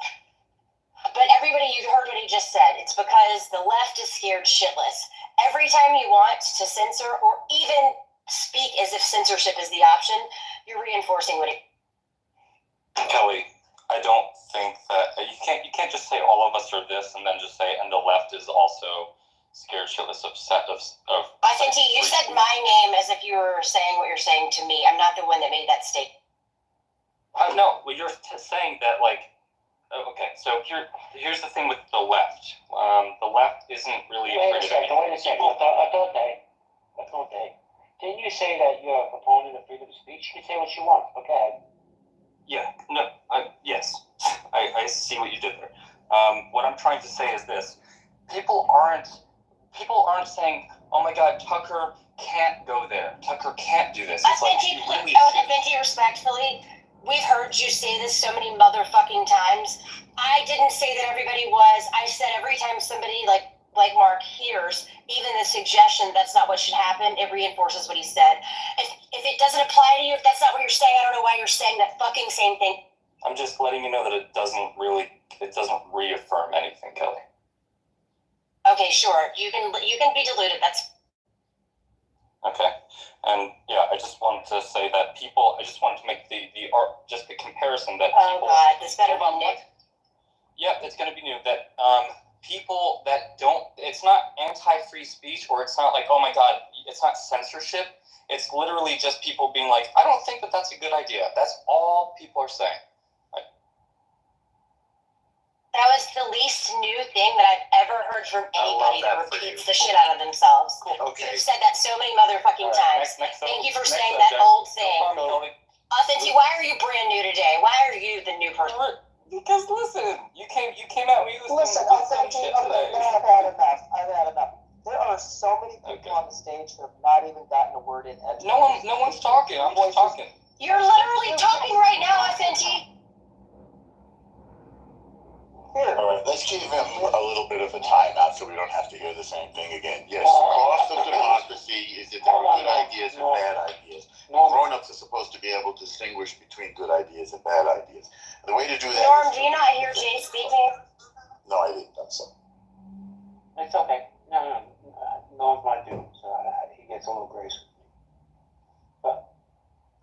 P: But everybody, you heard what he just said. It's because the left is scared shitless. Every time you want to censor or even speak as if censorship is the option, you're reinforcing what it.
M: Kelly, I don't think that you can't just say all of us are this and then just say and the left is also scared shitless of.
P: Authentic, you said my name as if you were saying what you're saying to me. I'm not the one that made that statement.
M: No, well, you're saying that like. Okay, so here's the thing with the left. The left isn't really
V: Wait a second. I thought they. Didn't you say that you're a proponent of freedom of speech? You can say what you want. Okay.
M: Yeah. No. Yes. I see what you did there. What I'm trying to say is this: people aren't saying, "Oh my God, Tucker can't go there. Tucker can't do this." It's like
P: Authentic, respectfully. We've heard you say this so many motherfucking times. I didn't say that everybody was. I said every time somebody like Mark hears even the suggestion that's not what should happen, it reinforces what he said. If it doesn't apply to you, if that's not what you're saying, I don't know why you're saying that fucking same thing.
M: I'm just letting you know that it doesn't reaffirm anything, Kelly.
P: Okay, sure. You can be deluded. That's
M: okay. And yeah, I just wanted to say that I just wanted to make the comparison that people.
P: Oh God, this better be Nick.
M: Yep, it's going to be new. That people that don't, it's not anti-free speech, or it's not like, oh my God, it's not censorship. It's literally just people being like, I don't think that that's a good idea. That's all people are saying.
P: That was the least new thing that I've ever heard from anybody that repeats the shit out of themselves.
K: Cool. Okay.
P: You've said that so many motherfucking times. Thank you for saying that old saying. Authentic, why are you brand new today? Why are you the new person?
M: Because listen, you came at me with
N: Listen,
M: some shit today.
N: I've had enough. There are so many people on the stage that have not even gotten a word in.
M: No one's talking. I'm just talking.
P: You're literally talking right now, Authentic.
S: All right, let's give him a little bit of a timeout so we don't have to hear the same thing again. Yes, the cost of democracy is that there are good ideas and bad ideas. Grown-ups are supposed to be able to distinguish between good ideas and bad ideas. And the way to do that
P: Norm, do you not hear Jay speaking?
S: No, I didn't. I'm sorry.
Q: It's okay. No. Norm's my dude, so he gets a little grace with me. But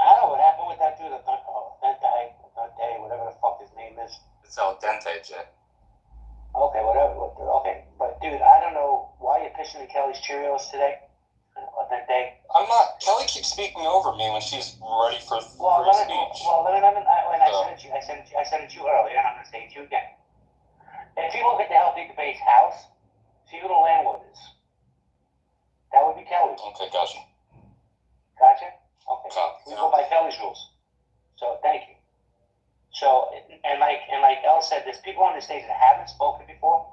Q: I don't know what happened with that dude. Dante, whatever the fuck his name is.
M: It's al dente, Jay.
Q: Okay, whatever. Okay, but dude, I don't know why you're pissing in Kelly's Cheerios today. Authentic.
M: I'm not. Kelly keeps speaking over me when she's ready for speech.
Q: I said it to you earlier, and I'm going to say it to you again. If you look at the Healthy Debates house, see who the landlord is. That would be Kelly.
M: Okay, gotcha.
Q: Gotcha? Okay. We go by Kelly's rules. So thank you. So and like Elle said, there's people on the stage that haven't spoken before.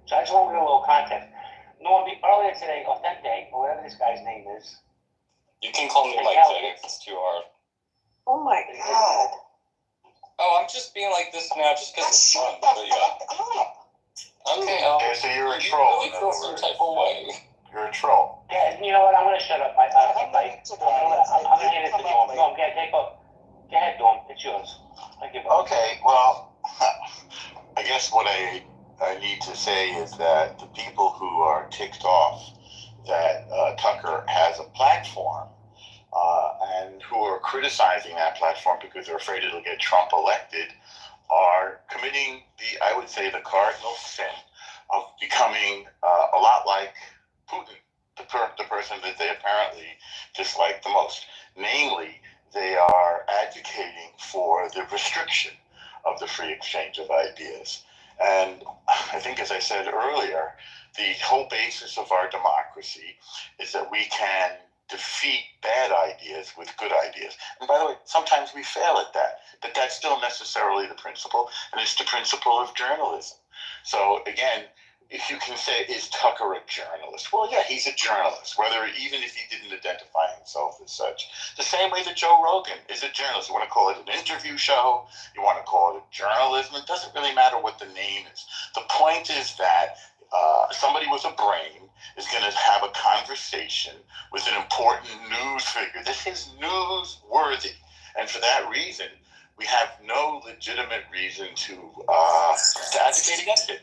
Q: So I just want to give a little context. Earlier today, Authentic, or whatever this guy's name is.
M: You can call me Mike Jay if it's too hard.
N: Oh my God.
M: Oh, I'm just being like this now just because it's fun. But yeah. Okay.
S: So you're a troll.
M: You really feel some type of way.
S: You're a troll.
Q: Yeah, you know what? I'm going to shut up. I'm going to hand it to Norm. Norm, take up. Go ahead, Norm. It's yours.
S: Okay, well, I guess what I need to say is that the people who are ticked off that Tucker has a platform and who are criticizing that platform because they're afraid it'll get Trump elected are committing I would say, the cardinal sin of becoming a lot like Putin, the person that they apparently dislike the most. Namely, they are advocating for the restriction of the free exchange of ideas. And I think, as I said earlier, the whole basis of our democracy is that we can defeat bad ideas with good ideas. And by the way, sometimes we fail at that, but that's still necessarily the principle, and it's the principle of journalism. So again, if you can say, is Tucker a journalist? Well, yeah, he's a journalist, even if he didn't identify himself as such. The same way that Joe Rogan is a journalist. You want to call it an interview show, you want to call it journalism, it doesn't really matter what the name is. The point is that somebody with a brain is going to have a conversation with an important news figure. This is newsworthy. And for that reason, we have no legitimate reason to advocate against it.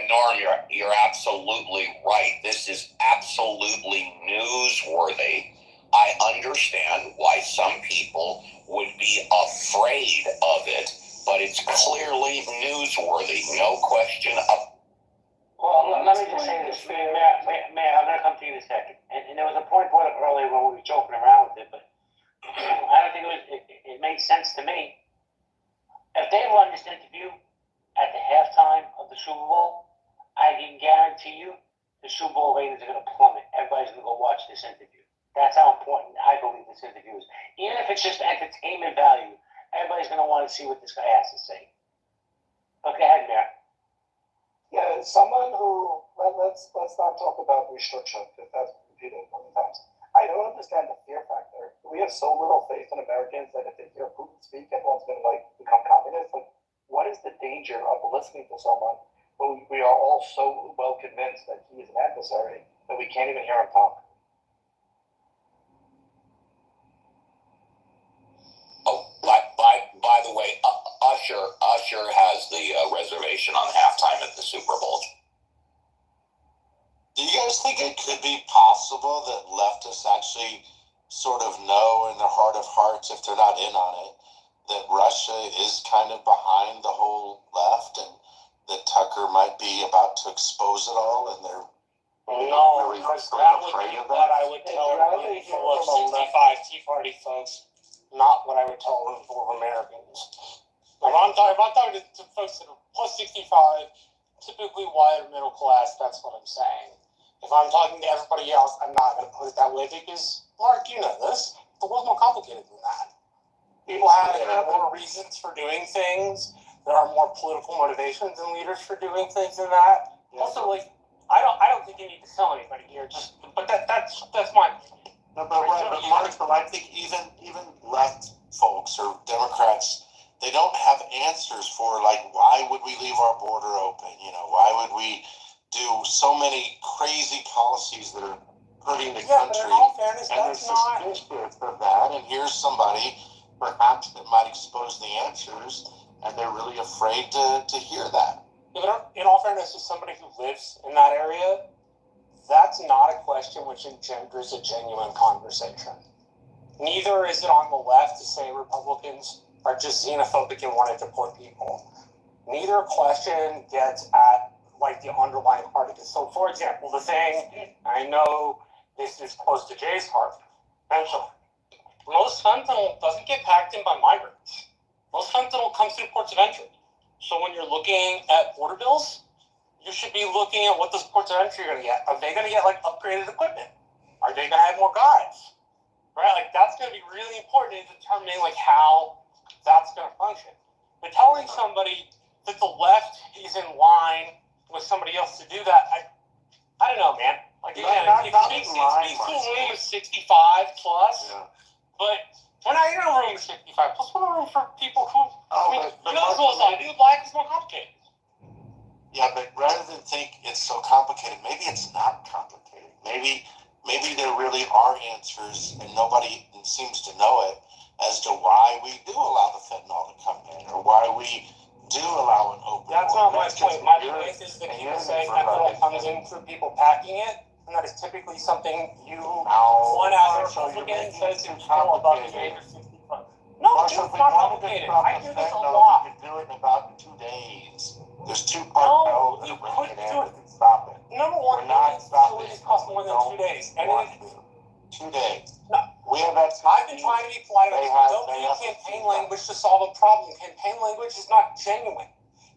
D: Norm, you're absolutely right. This is absolutely newsworthy. I understand why some people would be afraid of it, but it's clearly newsworthy, no question of.
Q: Well, let me just say this, Mayor, I'm going to come to you in a second. And there was a point brought up earlier when we were joking around with it, but I don't think it made sense to me. If they run this interview at the halftime of the Super Bowl, I can guarantee you the Super Bowl ratings are going to plummet. Everybody's going to go watch this interview. That's how important I believe this interview is. Even if it's just entertainment value, everybody's going to want to see what this guy has to say. But go ahead, Mayor.
R: Yeah, someone who, let's not talk about restriction, because that's repeated many times. I don't understand the fear factor. We have so little faith in Americans that if they hear Putin speak, everyone's going to become communist. What is the danger of listening to someone who we are all so well convinced that he is an adversary that we can't even hear him talk?
D: Oh, by the way, Usher has the reservation on halftime at the Super Bowl.
S: Do you guys think it could be possible that leftists actually sort of know in their heart of hearts, if they're not in on it, that Russia is kind of behind the whole left, and that Tucker might be about to expose it all, and they're
V: No,
S: really
V: because
S: sort
V: that
S: of
V: would
S: afraid
V: be
S: of
V: what
S: that?
V: I would tell a room full of 65 Tea Party folks, not what I would tell a room full of Americans. If I'm talking to folks that are plus 65, typically white or middle class, that's what I'm saying. If I'm talking to everybody else, I'm not going to put it that way because, Mark, you know this, the world's more complicated than that. People have more reasons for doing things. There are more political motivations in leaders for doing things than that. Also, like, I don't think you need to sell anybody here. But that's my opinion.
S: No, but Marshall, I think even left folks or Democrats, they don't have answers for, like, why would we leave our border open? Why would we do so many crazy policies that are hurting the country?
V: But in all fairness,
S: and they're suspicious of that. And here's somebody, perhaps, that might expose the answers, and they're really afraid to hear that.
V: Yeah, but in all fairness, as somebody who lives in that area, that's not a question which engenders a genuine conversation. Neither is it on the left to say Republicans are just xenophobic and want to deport people. Neither question gets at, like, the underlying part of it. So, for example, the thing, I know this is close to Jay's heart, potentially. Most fentanyl doesn't get packed in by migrants. Most fentanyl comes through ports of entry. So when you're looking at border bills, you should be looking at what those ports of entry are going to get. Are they going to get, like, upgraded equipment? Are they going to have more guys? Right? Like, that's going to be really important in determining, like, how that's going to function. But telling somebody that the left is in line with somebody else to do that, I don't know, man. Like, again, it speaks to a room of 65 plus, but we're not in a room of 65 plus. We're in a room for people who, you know as well as I do, life is more complicated.
S: Yeah, but rather than think it's so complicated, maybe it's not complicated. Maybe there really are answers, and nobody seems to know it, as to why we do allow the fentanyl to come in, or why we do allow an open.
V: That's not my point. My point is that people say fentanyl comes in through people packing it, and that is typically something one out of Republican says to people above the age of 65. No, it's not complicated. I hear this a lot.
S: You can do it in about 2 days. There's 2 cartels that are bringing it in and stop it.
V: Number one, facilities cost more than 2 days.
S: 2 days.
V: No. I've been trying to be polite about this. Don't use campaign language to solve a problem. Campaign language is not genuine.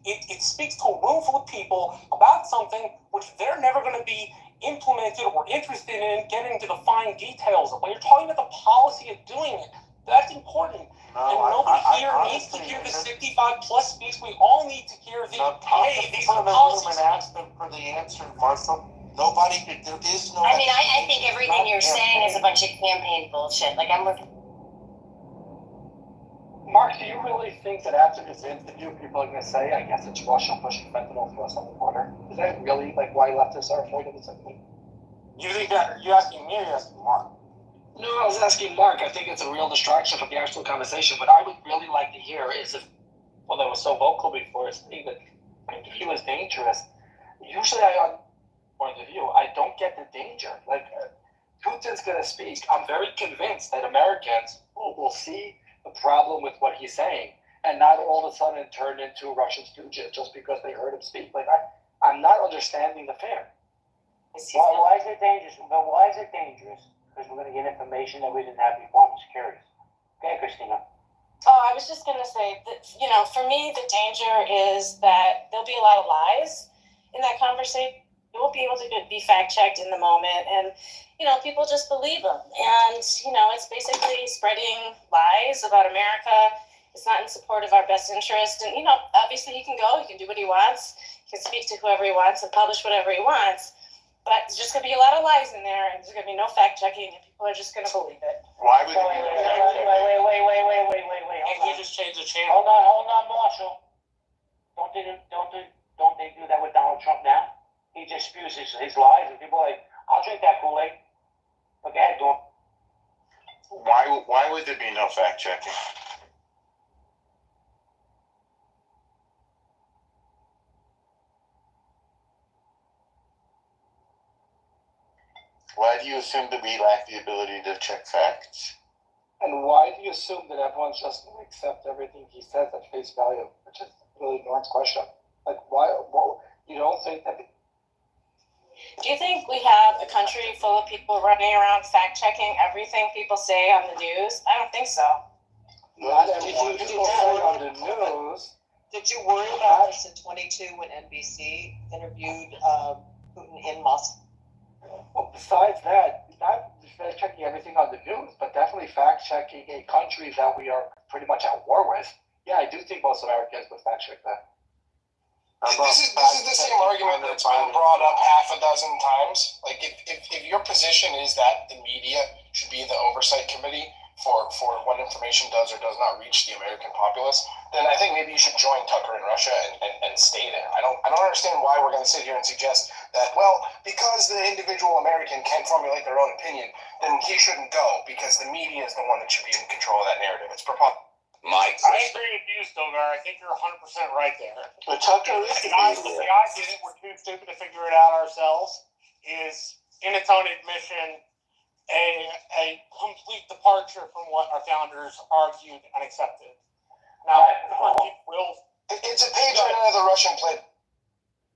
V: It speaks to a room full of people about something which they're never going to be implemented or interested in getting to the fine details of. When you're talking about the policy of doing it, that's important. And nobody here needs to hear the 65 plus speech. We all need to hear the, hey, these are policies.
S: Ask them for the answer, Marshall. Nobody, there is no.
P: I mean, I think everything you're saying is a bunch of campaign bullshit. Like, I'm looking.
Q: Mark, do you really think that after this interview, people are going to say, I guess it's Russia pushing fentanyl through us on the border? Is that really, like, why leftists are afraid of this?
V: You think that, are you asking me or are you asking Mark?
Q: No, I was asking Mark. I think it's a real distraction from the actual conversation. What I would really like to hear is if, well, they were so vocal before, saying that the interview is dangerous. Usually on point of view, I don't get the danger. Like, Putin's going to speak. I'm very convinced that Americans will see the problem with what he's saying and not all of a sudden turn into Russian stooges just because they heard him speak. Like, I'm not understanding the fear.
A: Well, why is it dangerous? But why is it dangerous? Because we're going to get information that we didn't have before. I'm just curious. Okay, Christina.
O: Oh, I was just going to say that, for me, the danger is that there'll be a lot of lies in that conversation. You won't be able to be fact-checked in the moment, and, people just believe them. And, it's basically spreading lies about America. It's not in support of our best interest. And, obviously he can go, he can do what he wants, he can speak to whoever he wants and publish whatever he wants. But there's just going to be a lot of lies in there, and there's going to be no fact-checking, and people are just going to believe it.
S: Why would it be no fact-checking?
A: Wait.
V: And he just changed the channel.
A: Hold on, Marshall. Don't they do that with Donald Trump now? He just spews his lies, and people are like, I'll drink that Kool-Aid. Okay, go on.
S: Why would there be no fact-checking? Why do you assume that we lack the ability to check facts?
R: And why do you assume that everyone's just going to accept everything he says at face value? Which is really Norton's question. Like, why? Well, you don't think that?
O: Do you think we have a country full of people running around fact checking everything people say on the news? I don't think so.
R: Not everything people say on the news.
N: Did you worry about this in 22 when NBC interviewed Putin in Moscow?
R: Well, besides that, not fact checking everything on the news, but definitely fact checking a country that we are pretty much at war with. Yeah, I do think most Americans would fact check that.
T: This is the same argument that's been brought up half a dozen times. Like, if your position is that the media should be the oversight committee for what information does or does not reach the American populace, then I think maybe you should join Tucker in Russia and stay there. I don't understand why we're going to sit here and suggest that, well, because the individual American can't formulate their own opinion, then he shouldn't go because the media is the one that should be in control of that narrative. It's preposterous.
M: I
U: agree with you, Stogar. I think you're 100% right there.
K: But Tucker is
U: the idea that we're too stupid to figure it out ourselves is, in its own admission, a complete departure from what our founders argued and accepted. Now,
T: it's a page right out of the Russian play.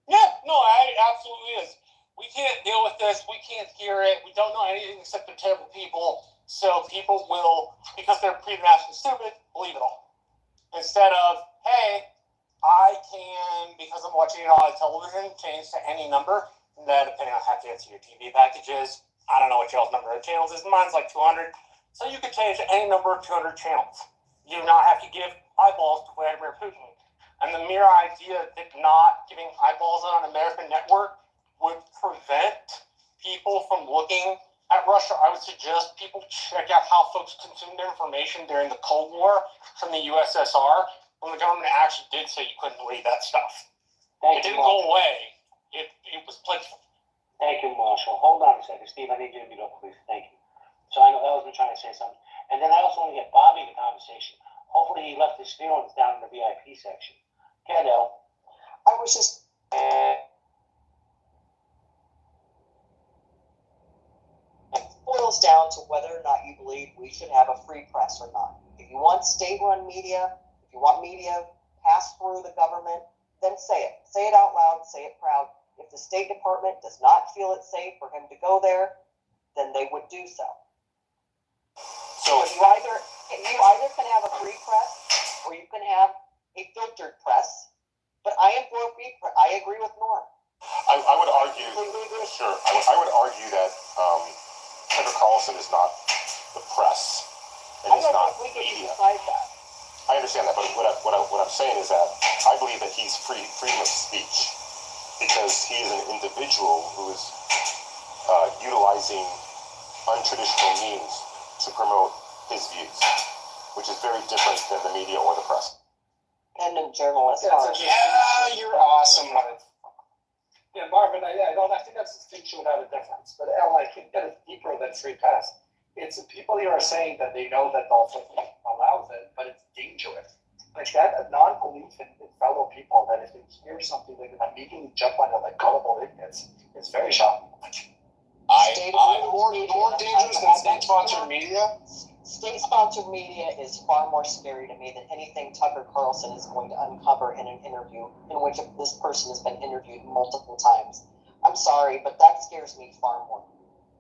U: Yeah, no, it absolutely is. We can't deal with this. We can't hear it. We don't know anything except they're terrible people. So people will, because they're preternaturally stupid, believe it all. Instead of, hey, I can, because I'm watching it on television, change to any number, and then depending on how fancy your TV package is, I don't know what y'all's number of channels is. Mine's like 200. So you could change to any number of 200 channels. You do not have to give eyeballs to Vladimir Putin. And the mere idea that not giving eyeballs on an American network would prevent people from looking at Russia, I would suggest people check out how folks consumed their information during the Cold War from the USSR, when the government actually did say you couldn't read that stuff. It didn't go away. It was plentiful.
Q: Thank you, Marshall. Hold on a second. Steve, I need you to mute up, please. Thank you. So I know Elle's been trying to say something. And then I also want to get Bobby in the conversation. Hopefully he left his feelings down in the VIP section. Get Elle.
N: I was just... boils down to whether or not you believe we should have a free press or not. If you want state-run media, if you want media passed through the government, then say it. Say it out loud, say it proud. If the State Department does not feel it safe for him to go there, then they would do so. So you either can have a free press or you can have a filtered press. But I am for free press. I agree with Norm.
H: I would argue, sure, I would argue that Tucker Carlson is not the press, and he's not media. I understand that, but what I'm saying is that I believe that he's freedom of speech because he is an individual who is utilizing untraditional means to promote his views, which is very different than the media or the press.
N: Independent journalists.
U: Yeah, you're awesome.
R: Yeah, Marvin, I think that's a distinction without a difference. But Elle, I think that it's deeper than free pass. It's the people here are saying that they know that the also allows it, but it's dangerous. Like that, a non-belief in fellow people that if they hear something, they're going to immediately jump on it like gullible idiots. It's very shocking.
T: More dangerous than state-sponsored media?
N: State-sponsored media is far more scary to me than anything Tucker Carlson is going to uncover in an interview in which this person has been interviewed multiple times. I'm sorry, but that scares me far more.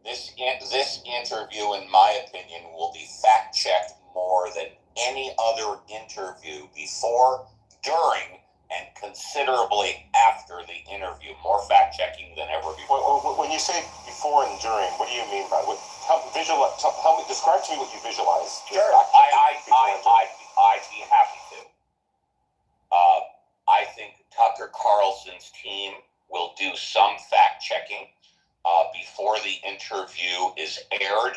D: This interview, in my opinion, will be fact-checked more than any other interview before, during, and considerably after the interview. More fact-checking than ever before.
H: When you say before and during, what do you mean by it? Help me describe to me what you visualize.
D: Sure, I'd be happy to. I think Tucker Carlson's team will do some fact-checking before the interview is aired.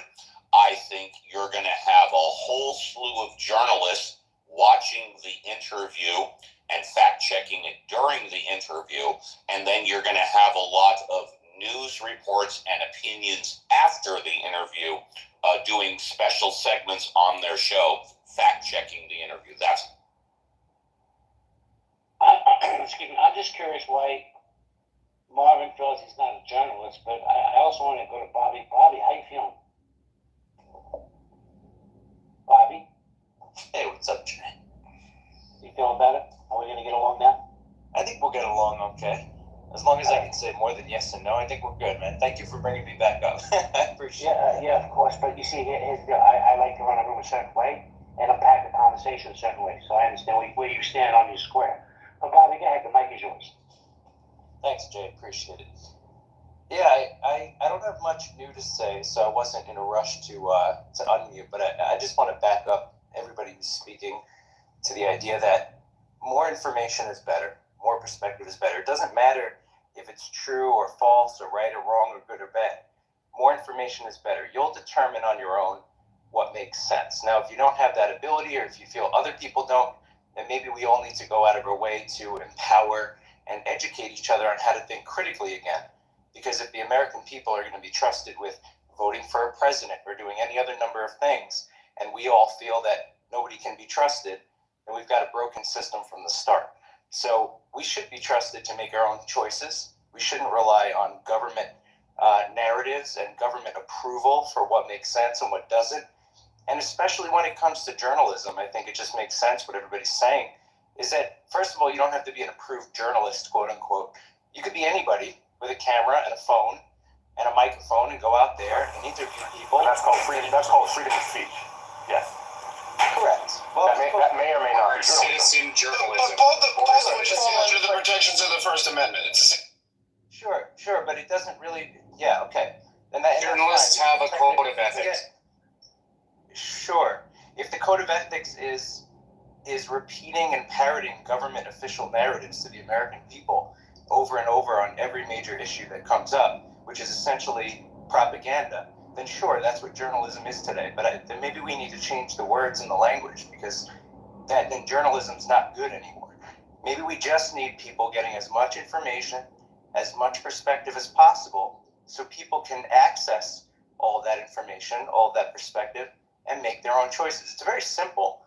D: I think you're going to have a whole slew of journalists watching the interview and fact-checking it during the interview, and then you're going to have a lot of news reports and opinions after the interview, doing special segments on their show, fact-checking the interview. That's...
Q: Excuse me, I'm just curious why Marvin feels he's not a journalist, but I also want to go to Bobby. Bobby, how you feeling?
G: Hey, what's up, Jay?
A: You feeling better? Are we gonna get along now?
G: I think we'll get along okay. As long as I can say more than yes and no, I think we're good, man. Thank you for bringing me back up. I appreciate it.
A: Yeah, of course. But you see, here's the deal. I like to run a room a certain way and unpack the conversation a certain way. So I understand where you stand on your square. But Bobby, go ahead. The mic is yours.
G: Thanks, Jay. Appreciate it. Yeah, I don't have much new to say, so I wasn't in a rush to unmute. But I just want to back up everybody who's speaking to the idea that more information is better, more perspective is better. It doesn't matter if it's true or false or right or wrong or good or bad. More information is better. You'll determine on your own what makes sense. Now, if you don't have that ability or if you feel other people don't, then maybe we all need to go out of our way to empower and educate each other on how to think critically again. Because if the American people are going to be trusted with voting for a president or doing any other number of things, and we all feel that nobody can be trusted, then we've got a broken system from the start. So we should be trusted to make our own choices. We shouldn't rely on government narratives and government approval for what makes sense and what doesn't. And especially when it comes to journalism, I think it just makes sense what everybody's saying, is that, first of all, you don't have to be an approved journalist, quote unquote. You could be anybody with a camera and a phone and a microphone and go out there and interview people.
H: And that's called freedom of speech. Yes.
G: Correct. Well,
H: that may or may not be
C: citizen journalism.
T: But both would fall under the protections of the First Amendment.
G: Sure, but it doesn't really. Yeah, okay. And
C: journalists have a code of ethics.
G: Sure. If the code of ethics is repeating and parroting government official narratives to the American people over and over on every major issue that comes up, which is essentially propaganda, then sure, that's what journalism is today. But then maybe we need to change the words and the language, because then journalism's not good anymore. Maybe we just need people getting as much information, as much perspective as possible, so people can access all of that information, all of that perspective, and make their own choices. It's very simple.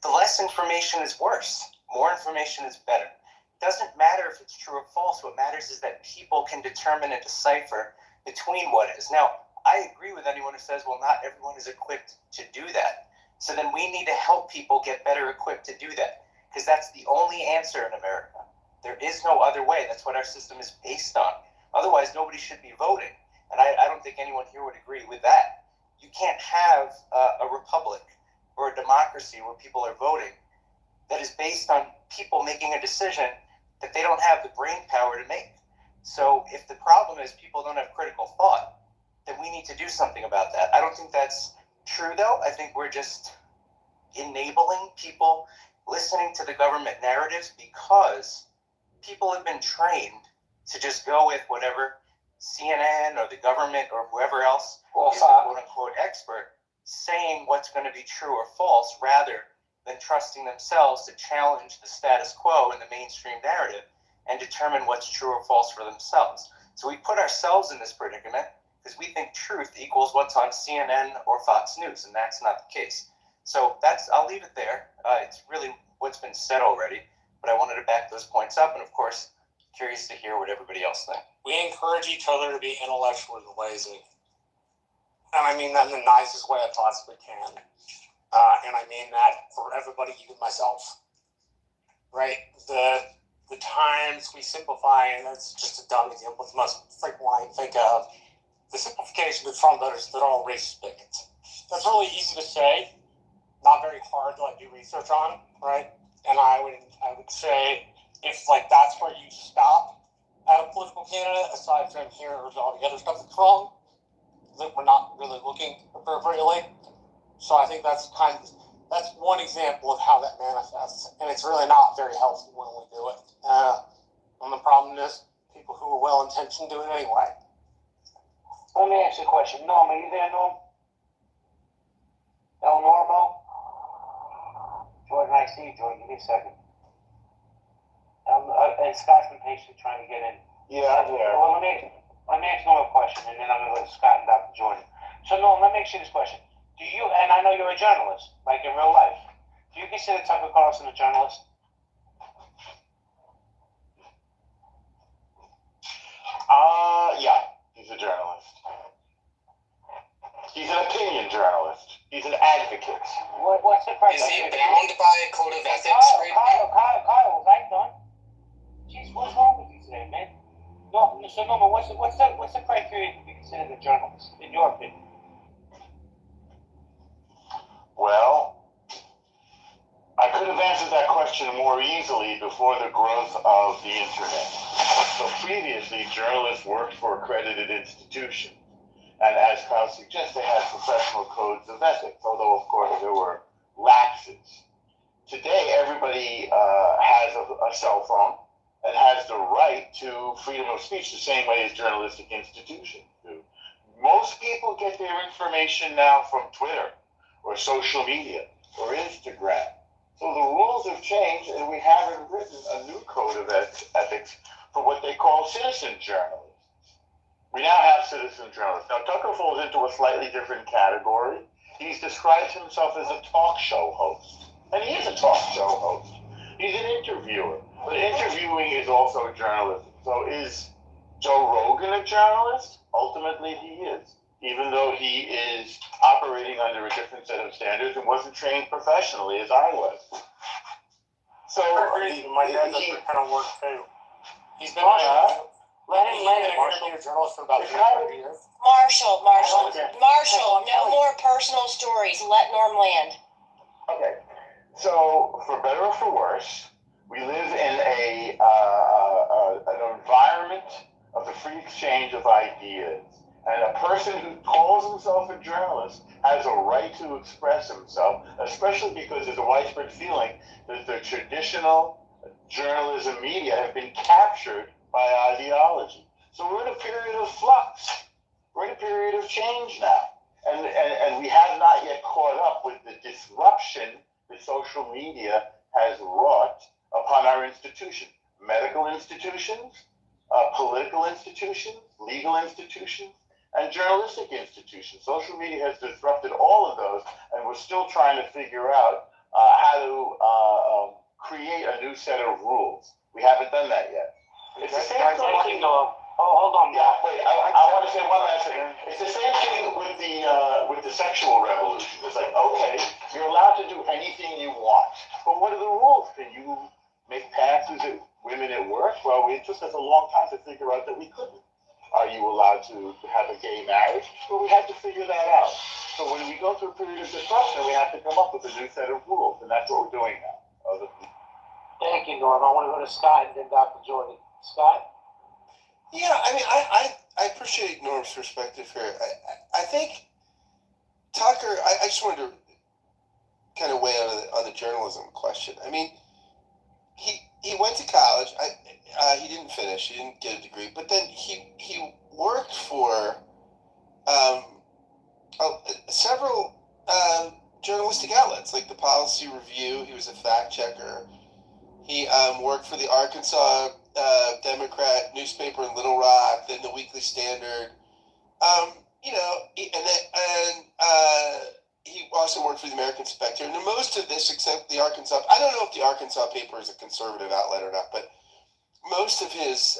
G: The less information is worse. More information is better. It doesn't matter if it's true or false. What matters is that people can determine and decipher between what is. Now, I agree with anyone who says, well, not everyone is equipped to do that. So then we need to help people get better equipped to do that, because that's the only answer in America. There is no other way. That's what our system is based on. Otherwise, nobody should be voting. And I don't think anyone here would agree with that. You can't have a republic or a democracy where people are voting that is based on people making a decision that they don't have the brain power to make. So if the problem is people don't have critical thought, then we need to do something about that. I don't think that's true, though. I think we're just enabling people listening to the government narratives because people have been trained to just go with whatever CNN or the government or whoever else is the quote-unquote expert saying what's going to be true or false, rather than trusting themselves to challenge the status quo in the mainstream narrative and determine what's true or false for themselves. So we put ourselves in this predicament because we think truth equals what's on CNN or Fox News, and that's not the case. So I'll leave it there. It's really what's been said already, but I wanted to back those points up, and of course, curious to hear what everybody else thinks.
U: We encourage each other to be intellectually lazy. And I mean that in the nicest way I possibly can. And I mean that for everybody, even myself. Right? The times we simplify, and that's just a dumb example, it's the most frequent one I can think of, the simplification of Trump voters that are all racist bigots. That's really easy to say, not very hard to do research on, right? And I would say if that's where you stop at a political candidate, aside from here or all the other stuff that's wrong, that we're not really looking appropriately. So I think that's one example of how that manifests, and it's really not very helpful when we do it. And the problem is people who are well-intentioned do it anyway.
A: Let me ask you a question. Norm, are you there, Norm? El Normo? Jordan, I see you, Jordan. Give me a second. And Scott's been patient trying to get in.
H: Yeah, I'm here.
A: Well, let me ask Norm a question, and then I'm going to let Scott and Dr. Jordan. So, Norm, let me ask you this question. Do you, and I know you're a journalist, like in real life, do you consider Tucker Carlson a journalist?
H: Yeah, he's a journalist. He's an opinion journalist. He's an advocate.
A: What's the difference?
C: Is he
A: So Norman, what's the criteria to be considered a journalist, in your opinion?
S: Well, I could have answered that question more easily before the growth of the internet. So previously, journalists worked for accredited institutions. And as Kyle suggests, they had professional codes of ethics, although, of course, there were lapses. Today, everybody has a cell phone and has the right to freedom of speech the same way as journalistic institutions do. Most people get their information now from Twitter or social media or Instagram. So the rules have changed, and we haven't written a new code of ethics for what they call citizen journalists. We now have citizen journalists. Now, Tucker falls into a slightly different category. He's described himself as a talk show host, and he is a talk show host. He's an interviewer, but interviewing is also journalism. So is Joe Rogan a journalist? Ultimately, he is, even though he is operating under a different set of standards and wasn't trained professionally as I was. So
U: my dad does that kind of work too. He's been
O: Let him,
U: Marshall, a journalist for about 35 years.
P: Marshall, no more personal stories. Let Norm land.
S: Okay, so for better or for worse, we live in an environment of the free exchange of ideas. And a person who calls himself a journalist has a right to express himself, especially because there's a widespread feeling that the traditional journalism media have been captured by ideology. So we're in a period of flux. We're in a period of change now. And we have not yet caught up with the disruption that social media has wrought upon our institutions. Medical institutions, political institutions, legal institutions, and journalistic institutions. Social media has disrupted all of those, and we're still trying to figure out how to create a new set of rules. We haven't done that yet. It's the same thing. Hold on. Yeah, wait. I want to say one last thing. It's the same thing with the sexual revolution. It's like, okay, you're allowed to do anything you want, but what are the rules? Can you make passes at women at work? Well, it took us a long time to figure out that we couldn't. Are you allowed to have a gay marriage? Well, we had to figure that out. So when we go through a period of disruption, we have to come up with a new set of rules, and that's what we're doing now.
Q: Thank you, Norm. I want to go to Scott and then Dr. Jordan. Scott?
K: Yeah, I mean, I appreciate Norm's perspective here. I think Tucker, I just wanted to kind of weigh on the journalism question. I mean, he went to college. He didn't finish. He didn't get a degree. But then he worked for several journalistic outlets, like the Policy Review. He was a fact checker. He worked for the Arkansas Democrat newspaper in Little Rock, then the Weekly Standard. He also worked for the American Spectator. And most of this, except the Arkansas, I don't know if the Arkansas paper is a conservative outlet or not, but most of his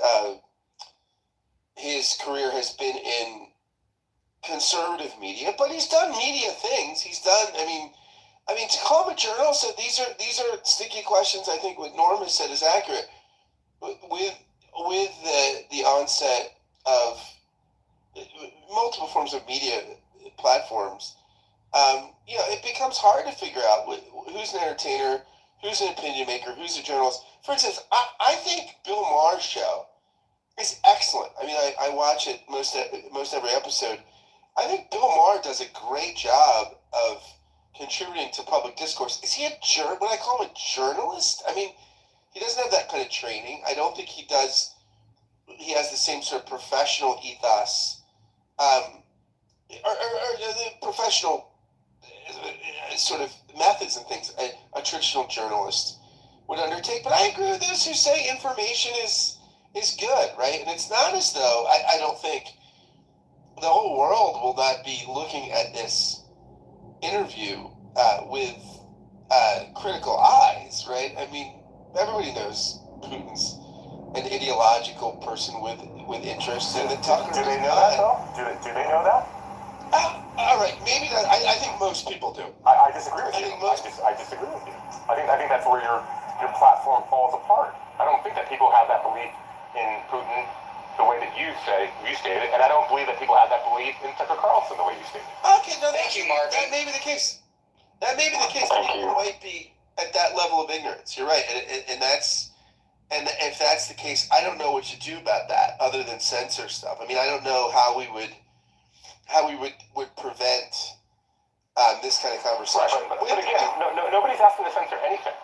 K: career has been in conservative media. But he's done media things. He's done. I mean, to call him a journalist, so these are sticky questions. I think what Norm has said is accurate. With the onset of multiple forms of media platforms, it becomes hard to figure out who's an entertainer, who's an opinion maker, who's a journalist. For instance, I think Bill Maher's show is excellent. I mean, I watch it most every episode. I think Bill Maher does a great job of contributing to public discourse. Is he when I call him a journalist? I mean, he doesn't have that kind of training. I don't think he does. He has the same sort of professional ethos, or the professional sort of methods and things a traditional journalist would undertake. But I agree with those who say information is good, right? And it's not as though I don't think the whole world will not be looking at this interview with critical eyes, right? I mean, everybody knows Putin's an ideological person with interests, and that Tucker.
H: Do they know that though? Do they know that?
K: All right, maybe that. I think most people do.
H: I disagree with you. I disagree with you. I think that's where your platform falls apart. I don't think that people have that belief in Putin the way that you stated, and I don't believe that people have that belief in Tucker Carlson the way you stated.
K: Okay, no,
C: Thank you, Marvin.
K: That may be the case. That may be the case. People might be at that level of ignorance. You're right, and that's, and if that's the case, I don't know what to do about that other than censor stuff. I mean, I don't know how we would prevent this kind of conversation.
H: Right, but again, nobody's asking to censor anything,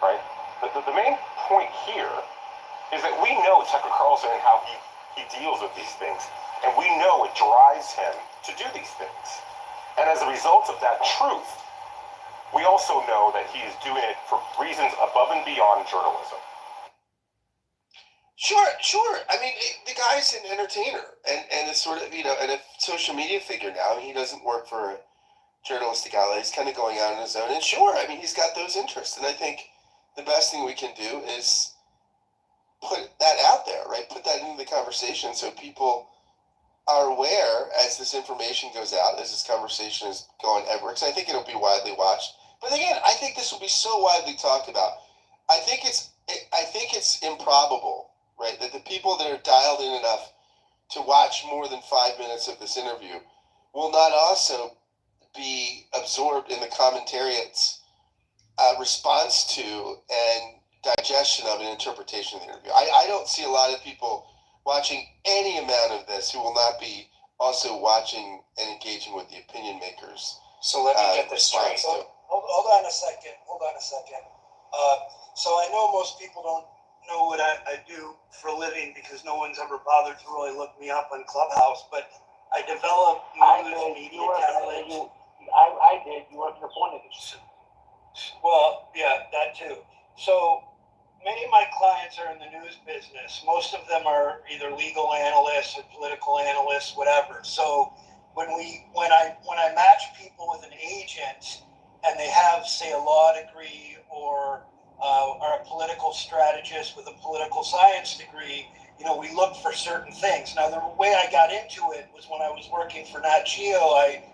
H: right? The main point here is that we know Tucker Carlson and how he deals with these things, and we know it drives him to do these things. And as a result of that truth, we also know that he is doing it for reasons above and beyond journalism.
K: Sure. I mean, the guy's an entertainer, and it's sort of, and a social media figure now. He doesn't work for a journalistic outlet. He's kind of going out on his own. And sure, I mean, he's got those interests. And I think the best thing we can do is put that out there, right? Put that into the conversation so people are aware as this information goes out, as this conversation is going everywhere. Because I think it'll be widely watched. But again, I think this will be so widely talked about. I think it's improbable, right, that the people that are dialed in enough to watch more than 5 minutes of this interview will not also be absorbed in the commentariat's response to and digestion of an interpretation of the interview. I don't see a lot of people watching any amount of this who will not be also watching and engaging with the opinion makers.
C: So let me get this straight.
B: Hold on a second. So I know most people don't know what I do for a living because no one's ever bothered to really look me up on Clubhouse, but I develop news media templates.
Q: I did. You worked for Point Edition.
B: Well, yeah, that too. So many of my clients are in the news business. Most of them are either legal analysts or political analysts, whatever. So when I match people with an agent and they have, say, a law degree or are a political strategist with a political science degree, we look for certain things. Now, the way I got into it was when I was working for Nat Geo.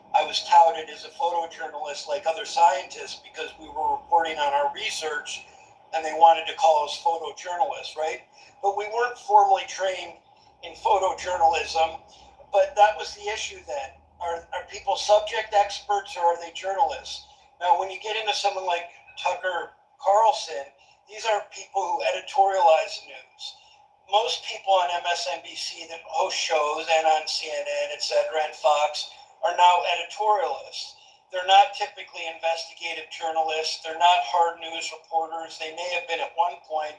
B: I was touted as a photojournalist like other scientists because we were reporting on our research and they wanted to call us photojournalists, right? But we weren't formally trained in photojournalism, but that was the issue then. Are people subject experts or are they journalists? Now, when you get into someone like Tucker Carlson, these are people who editorialize news. Most people on MSNBC that host shows and on CNN, etc., and Fox are now editorialists. They're not typically investigative journalists. They're not hard news reporters. They may have been at one point,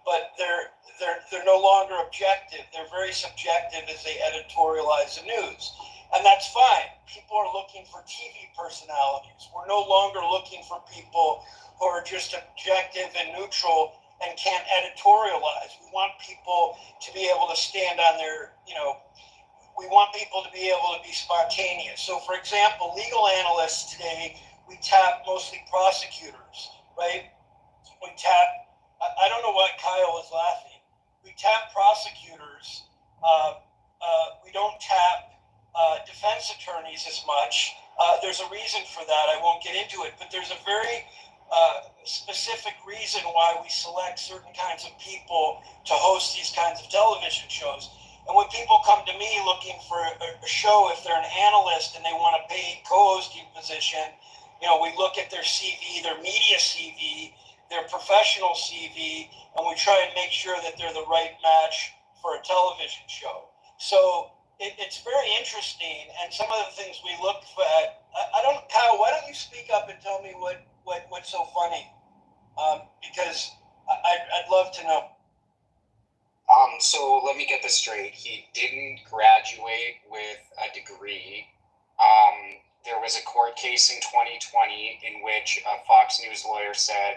B: but they're no longer objective. They're very subjective as they editorialize the news. And that's fine. People are looking for TV personalities. We're no longer looking for people who are just objective and neutral and can't editorialize. We want people to be able to stand on their, we want people to be able to be spontaneous. So, for example, legal analysts today, we tap mostly prosecutors, right? We tap, I don't know why Kyle is laughing. We tap prosecutors. We don't tap defense attorneys as much. There's a reason for that. I won't get into it, but there's a very specific reason why we select certain kinds of people to host these kinds of television shows. And when people come to me looking for a show, if they're an analyst and they want a paid co-hosting position, we look at their CV, their media CV, their professional CV, and we try and make sure that they're the right match for a television show. So it's very interesting, and some of the things we look at, Kyle, why don't you speak up and tell me what's so funny? Because I'd love to know.
C: So let me get this straight. He didn't graduate with a degree. There was a court case in 2020 in which a Fox News lawyer said,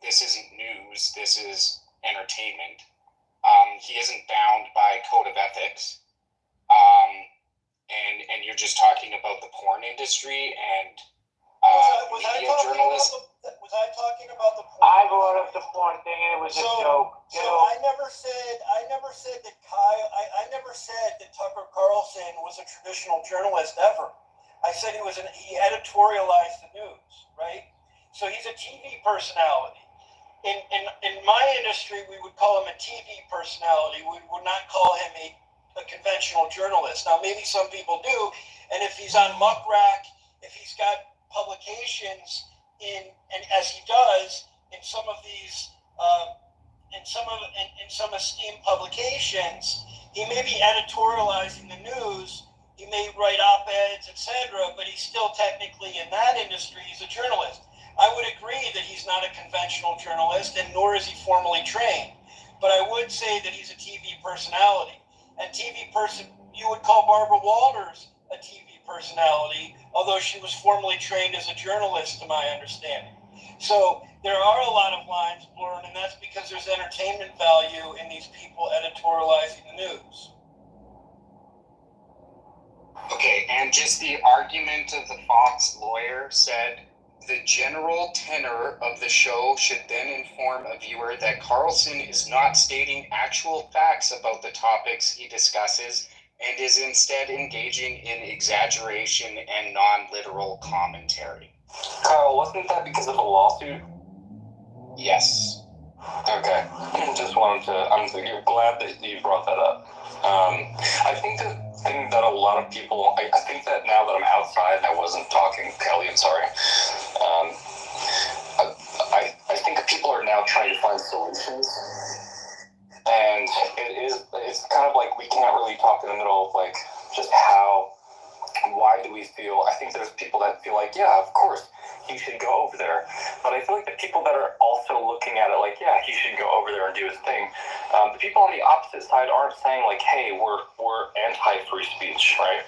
C: this isn't news, this is entertainment. He isn't bound by code of ethics. And you're just talking about the porn industry and media journalists.
B: Was I talking about the porn?
Q: I brought up the porn thing and it was a joke.
B: So I never said that Kyle. I never said that Tucker Carlson was a traditional journalist ever. I said he editorialized the news, right? So he's a TV personality. in my industry, we would call him a TV personality. We would not call him a conventional journalist. Now, maybe some people do, and if he's on Muck Rack, if he's got publications and as he does in some of these, in some esteemed publications, he may be editorializing the news. He may write op-eds, etc., but he's still technically in that industry. He's a journalist. I would agree that he's not a conventional journalist, and nor is he formally trained. But I would say that he's a TV personality. And you would call Barbara Walters a TV personality, although she was formally trained as a journalist, to my understanding. So there are a lot of lines blurred, and that's because there's entertainment value in these people editorializing the news.
C: Okay, and just the argument of the Fox lawyer said, the general tenor of the show should then inform a viewer that Carlson is not stating actual facts about the topics he discusses and is instead engaging in exaggeration and non-literal commentary.
M: Kyle, wasn't that because of a lawsuit?
C: Yes.
M: Okay. Just wanted to, I'm glad that you brought that up. I think the thing that a lot of people, I think that now that I'm outside, I wasn't talking, Kelly, I'm sorry. I think people are now trying to find solutions. And it's kind of like we can't really talk in the middle of like just why do we feel, I think there's people that feel like, yeah, of course, he should go over there. But I feel like the people that are also looking at it like, yeah, he should go over there and do his thing. The people on the opposite side aren't saying like, hey, we're anti-free speech, right?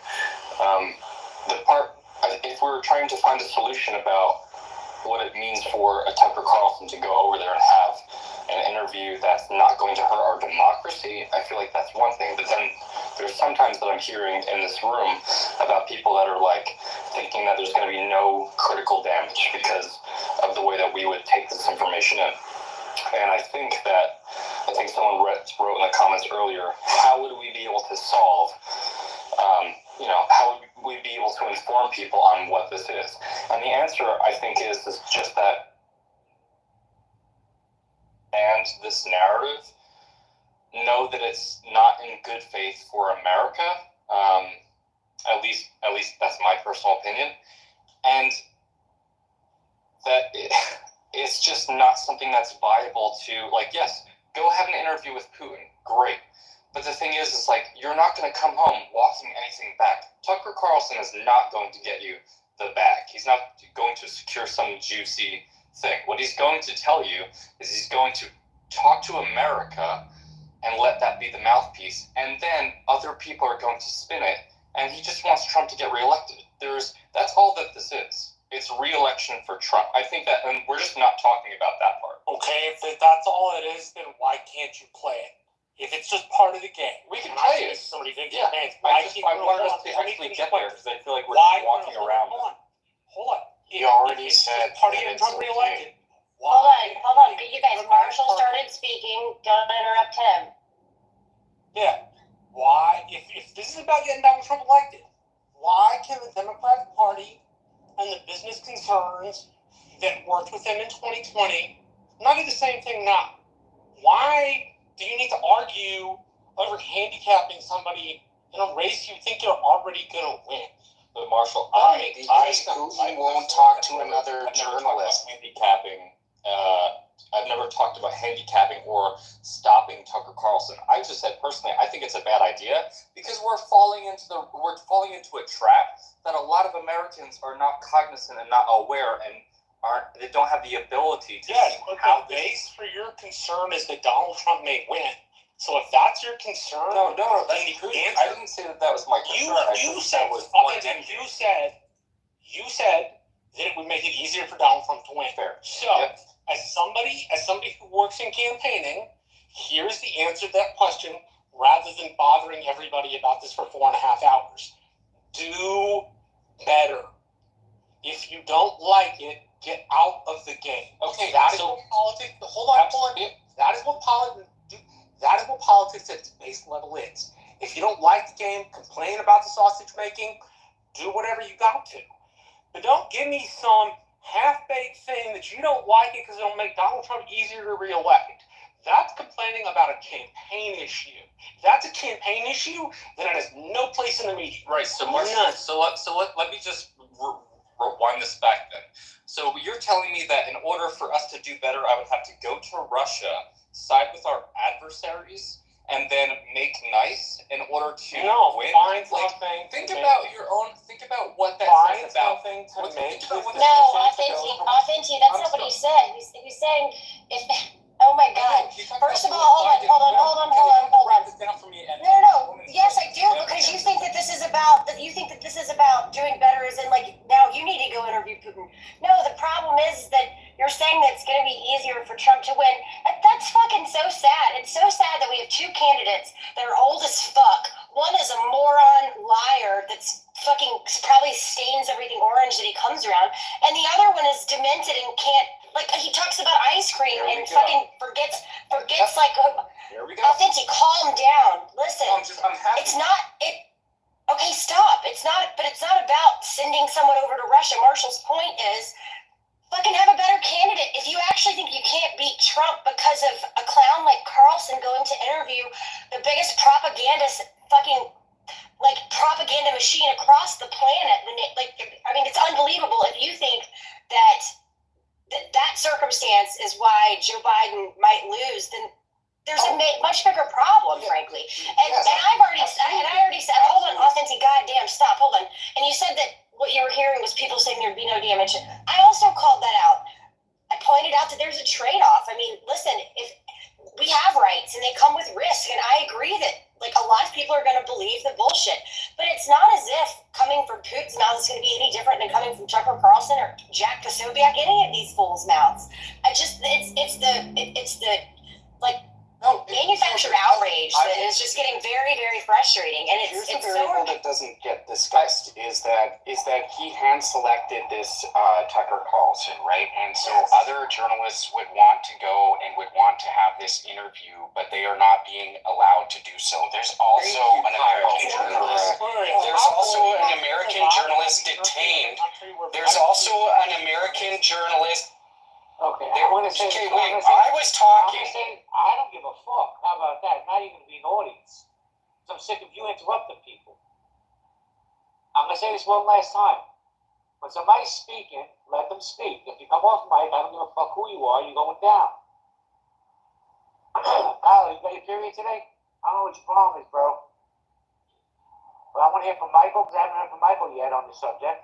M: If we're trying to find a solution about what it means for a Tucker Carlson to go over there and have an interview that's not going to hurt our democracy, I feel like that's one thing. But then there's sometimes that I'm hearing in this room about people that are like thinking that there's going to be no critical damage because of the way that we would take this information in. And I think someone wrote in the comments earlier, how would we be able to solve, how would we be able to inform people on what this is? And the answer, I think, is just that, and this narrative, know that it's not in good faith for America. At least that's my personal opinion. And that it's just not something that's viable to, like, yes, go have an interview with Putin. Great. But the thing is, it's like, you're not going to come home walking anything back. Tucker Carlson is not going to get you the bag. He's not going to secure some juicy thing. What he's going to tell you is he's going to talk to America and let that be the mouthpiece. And then other people are going to spin it. And he just wants Trump to get reelected. That's all that this is. It's re-election for Trump. I think that, and we're just not talking about that part.
U: Okay, if that's all it is, then why can't you play it? If it's just part of the game,
M: we can play it.
U: Somebody thinks,
M: yeah. I wanted us to actually get there because I feel like we're just walking around.
U: Hold on.
C: He already said
U: part of getting Trump reelected.
P: Hold on. You guys, Marshall started speaking. Don't interrupt him.
U: Yeah. Why? If this is about getting Donald Trump elected, why can the Democratic Party and the business concerns that worked with them in 2020 not do the same thing now? Why do you need to argue over handicapping somebody in a race you think you're already going to win?
M: But Marshall,
C: I won't talk to another journalist.
M: I've never talked about handicapping or stopping Tucker Carlson. I just said personally, I think it's a bad idea because we're falling into a trap that a lot of Americans are not cognizant and not aware and they don't have the ability to see how
U: the base for your concern is that Donald Trump may win. So if that's your concern,
M: no, I didn't say that was my concern.
U: You said that it would make it easier for Donald Trump to win.
M: Fair.
U: So as somebody who works in campaigning, here's the answer to that question rather than bothering everybody about this for 4.5 hours. Do better. If you don't like it, get out of the game. Okay, That is what politics at its base level is. If you don't like the game, complain about the sausage making, do whatever you got to. But don't give me some half-baked thing that you don't like it because it'll make Donald Trump easier to reelect. That's complaining about a campaign issue. If that's a campaign issue, then it has no place in the media.
M: Right. So
U: None.
M: let me just rewind this back then. So you're telling me that in order for us to do better, I would have to go to Russia, side with our adversaries, and then make nice in order to win?
U: Find something.
M: Think about your own. Think about what that
U: Find
M: says about.
U: something to make.
P: No, authentic. That's not what he said. He's saying if. Oh my God! First of all, hold on. No. Yes, I do, because you think that this is about doing better. As in, like, now you need to go interview Putin. No, the problem is that you're saying that it's going to be easier for Trump to win. That's fucking so sad. It's so sad that we have two candidates that are old as fuck. One is a moron liar that's fucking probably stains everything orange that he comes around, and the other one is demented and can't. Like, he talks about ice cream and fucking forgets like,
M: Here we go.
P: authentic, calm down. Listen,
M: I'm happy.
P: it's not, okay, stop. It's not about sending someone over to Russia. Marshall's point is, fucking have a better candidate. If you actually think you can't beat Trump because of a clown like Carlson going to interview the biggest propagandist fucking, like, propaganda machine across the planet, it's unbelievable if you think that circumstance is why Joe Biden might lose, then there's a much bigger problem, frankly. And I already said, hold on, authentic, goddamn, stop, hold on. And you said that what you were hearing was people saying there'd be no damage. I also called that out. I pointed out that there's a trade-off. I mean, listen, if we have rights and they come with risk, and I agree that, like, a lot of people are going to believe the bullshit, but it's not as if coming from Putin's mouth is going to be any different than coming from Tucker Carlson or Jack Posobiec, any of these fools' mouths. It's the manufactured outrage that is just getting very, very frustrating, and
C: Here's the variable that doesn't get discussed is that he hand selected this Tucker Carlson, right? And so other journalists would want to go and would want to have this interview, but they are not being allowed to do so. There's also an American journalist. There's also an American journalist detained. There's also an American journalist.
Q: Okay, I want to say.
C: Okay, wait. I was talking.
Q: I don't give a fuck. How about that? Not even to be an audience. So I'm sick of you interrupting people. I'm gonna say this one last time. When somebody's speaking, let them speak. If you come off mic, I don't give a fuck who you are. You're going down. Kyle, you got your period today? I don't know what your problem is, bro. But I want to hear from Michael, because I haven't heard from Michael yet on the subject.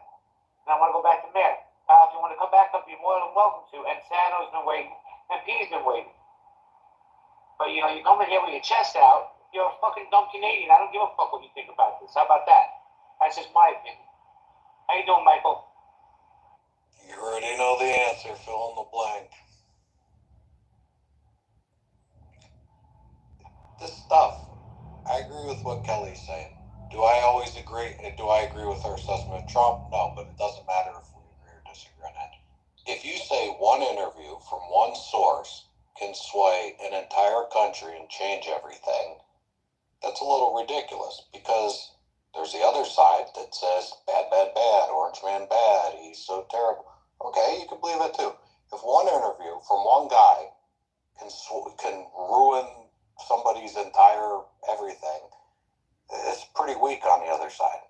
Q: And I want to go back to Mayor. If you want to come back up, you're more than welcome to. And Sano's been waiting, and P's been waiting. But, you know, you come in here with your chest out, you're a fucking dumb Canadian. I don't give a fuck what you think about this. How about that? That's just my opinion. How you doing, Michael?
J: You already know the answer. Fill in the blank. This stuff, I agree with what Kelly's saying. Do I always agree? Do I agree with her assessment of Trump? No, but it doesn't matter if we agree or disagree on that. If you say one interview from one source can sway an entire country and change everything, that's a little ridiculous, because there's the other side that says bad, Orange Man bad, he's so terrible. Okay, you can believe it too. If one interview from one guy can ruin somebody's entire everything, it's pretty weak on the other side.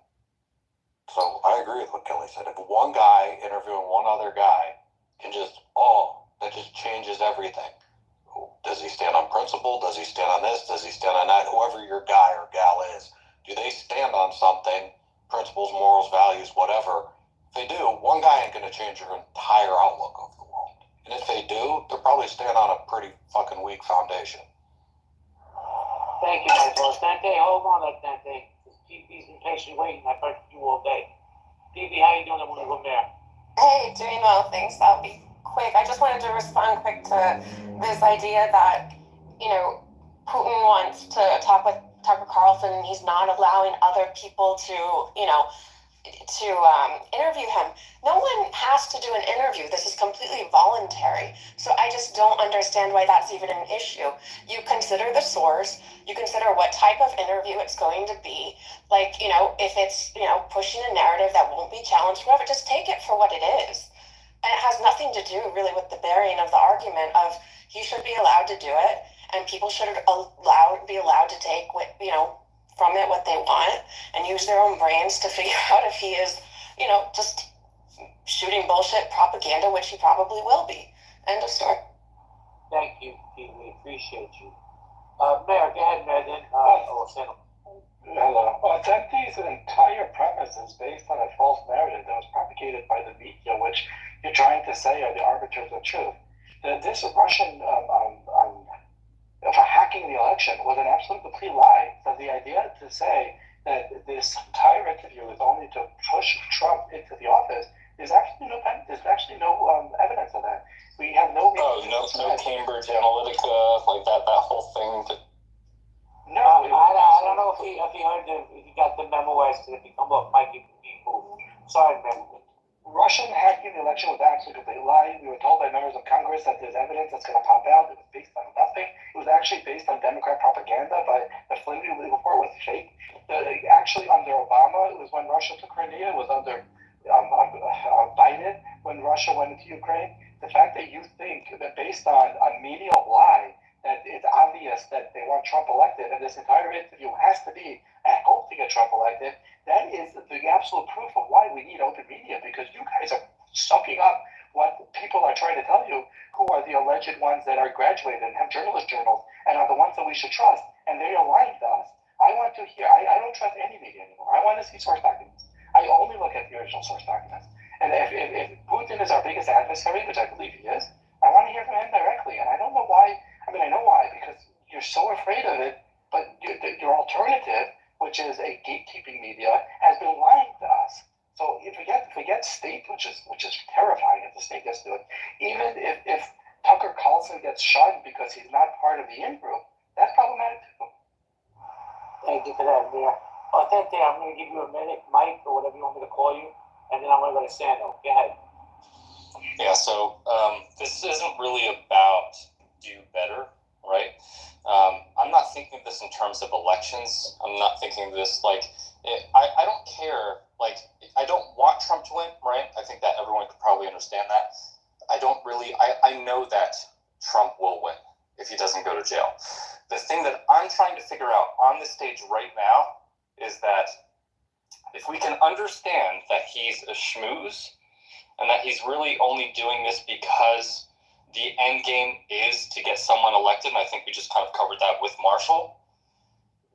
J: So I agree with what Kelly said. If one guy interviewing one other guy can that just changes everything. Does he stand on principle? Does he stand on this? Does he stand on that? Whoever your guy or gal is, do they stand on something? Principles, morals, values, whatever. If they do, one guy ain't going to change your entire outlook of the world. And if they do, they're probably standing on a pretty fucking weak foundation.
Q: Thank you, Michael. Dante, hold on, Dante. PB's been patiently waiting. I've heard from you all day. PB, how you doing? I want to go there.
O: Hey, doing well, thanks. That'll be quick. I just wanted to respond quick to this idea that, you know, Putin wants to talk with Tucker Carlson and he's not allowing other people to, you know, to interview him. No one has to do an interview. This is completely voluntary. So I just don't understand why that's even an issue. You consider the source, you consider what type of interview it's going to be. Like, you know, if it's, you know, pushing a narrative that won't be challenged, whatever, just take it for what it is. And it has nothing to do really with the bearing of the argument of he should be allowed to do it, and people should be allowed to take from it what they want and use their own brains to figure out if he is, just shooting bullshit propaganda, which he probably will be. End of story.
Q: Thank you, Pete. We appreciate you. Mayor, go ahead, Mayor. Then,
R: Hello. Well, Tempty's entire premise is based on a false narrative that was propagated by the media, which you're trying to say are the arbiters of truth. This Russian for hacking the election was an absolute complete lie. So the idea to say that this entire interview is only to push Trump into the office is actually no evidence of that. We have no.
M: No Cambridge Analytica, like that whole thing.
Q: No, I don't know if he heard if he got the memo as to if he come up, might be people. Sorry, man.
R: Russian hacking the election was actually a complete lie. We were told by members of Congress that there's evidence that's going to pop out. It was based on nothing. It was actually based on Democrat propaganda. By the Flimsy legal report was fake. Actually, under Obama, it was when Russia took Crimea. It was under Biden when Russia went into Ukraine. The fact that you think that based on a media lie that it's obvious that they want Trump elected, and this entire interview has to be a hope to get Trump elected, that is the absolute proof of why we need open media, because you guys are sucking up what people are trying to tell you, who are the alleged ones that are graduated and have journalist journals and are the ones that we should trust, and they are lying to us. I want to hear, I don't trust any media anymore. I want to see source documents. I only look at the original source documents. And if Putin is our biggest adversary, which I believe he is, I want to hear from him directly. And I don't know why. I mean, I know why, because you're so afraid of it, but your alternative, which is a gatekeeping media, has been lying to us. So if we get state, which is terrifying if the state gets to it, even if Tucker Carlson gets shunned because he's not part of the in-group, that's problematic too.
Q: Thank you for that, Mayor. I'm going to give you a minute, Mike, or whatever you want me to call you, and then I'm going to go to Sando. Go ahead.
M: Yeah, so this isn't really about do better, right? I'm not thinking of this in terms of elections. I'm not thinking of this I don't care. I don't want Trump to win, right? I think that everyone could probably understand that. I know that Trump will win if he doesn't go to jail. The thing that I'm trying to figure out on this stage right now is that if we can understand that he's a schmooze and that he's really only doing this because the end game is to get someone elected, and I think we just kind of covered that with Marshall,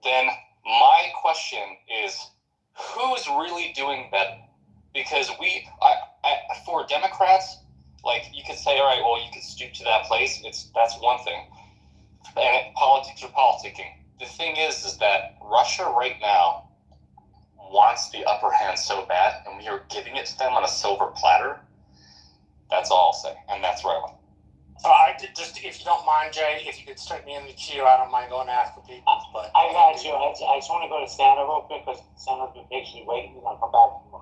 M: then my question is, who's really doing better? Because for Democrats, you could say, all right, well, you could stoop to that place. That's one thing. And politics are politicking. The thing is that Russia right now wants the upper hand so bad, and we are giving it to them on a silver platter. That's all I'll say, and that's where I went.
U: So I did just, if you don't mind, Jay, if you could start me in the queue, I don't mind going after people. But
Q: I got you. I just want to go to Santa real quick because Santa's been patiently waiting. We're going to come back to you.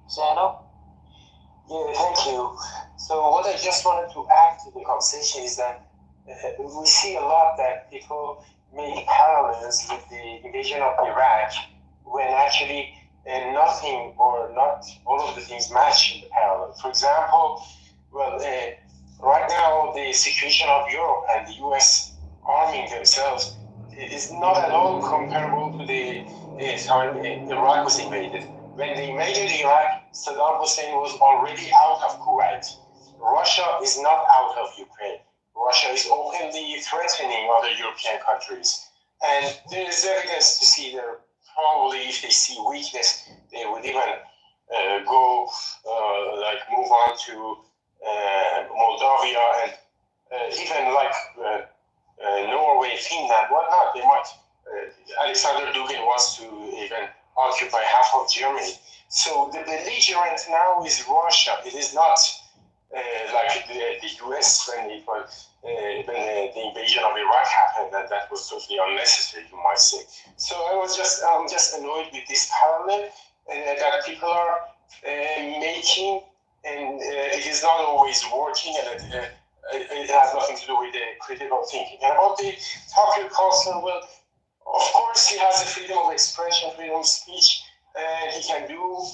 Q: Santa?
F: Yeah, thank you. So what I just wanted to add to the conversation is that we see a lot that people make parallels with the invasion of Iraq when actually nothing or not all of the things match in the parallel. For example, right now the situation of Europe and the US arming themselves is not at all comparable to the time Iraq was invaded. When they invaded Iraq, Saddam Hussein was already out of Kuwait. Russia is not out of Ukraine. Russia is openly threatening other European countries. And there is evidence to see that probably if they see weakness, they would even move on to Moldavia and even Norway, Finland, whatnot. They might. Alexander Dugin wants to even occupy half of Germany. So the belligerent now is Russia. It is not the US when the invasion of Iraq happened, and that was totally unnecessary, you might say. So I'm just annoyed with this parallel that people are making, and it is not always working, and it has nothing to do with the critical thinking. And about the Tucker Carlson, well, of course he has the freedom of expression, freedom of speech, and he can do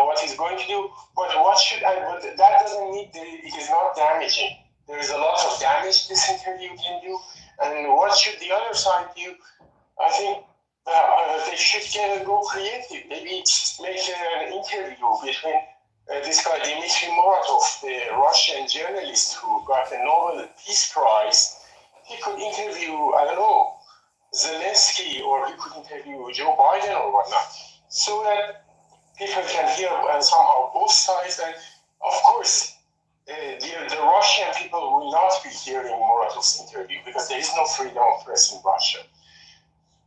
F: what he's going to do. But what should I? But that doesn't mean it is not damaging. There is a lot of damage this interview can do. And what should the other side do? I think they should go creative. Maybe make an interview between this guy Dmitry Muratov, the Russian journalist who got the Nobel Peace Prize. He could interview, I don't know, Zelensky, or he could interview Joe Biden or whatnot, so that people can hear somehow both sides. And of course, the Russian people will not be hearing Muratov's interview because there is no freedom of press in Russia.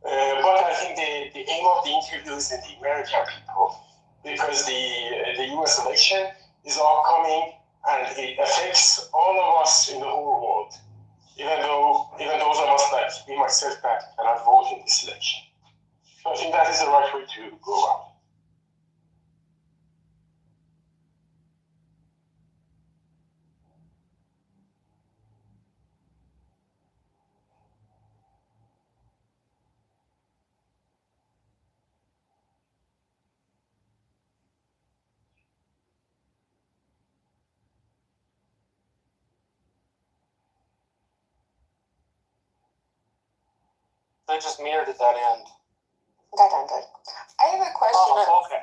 F: But I think the aim of the interview is the American people, because the US election is upcoming and it affects all of us in the whole world. Even those of us like me myself that cannot vote in this election. So I think that is the right way to go about.
U: They just mirrored at that end.
O: That ended. I have a question.
U: Okay.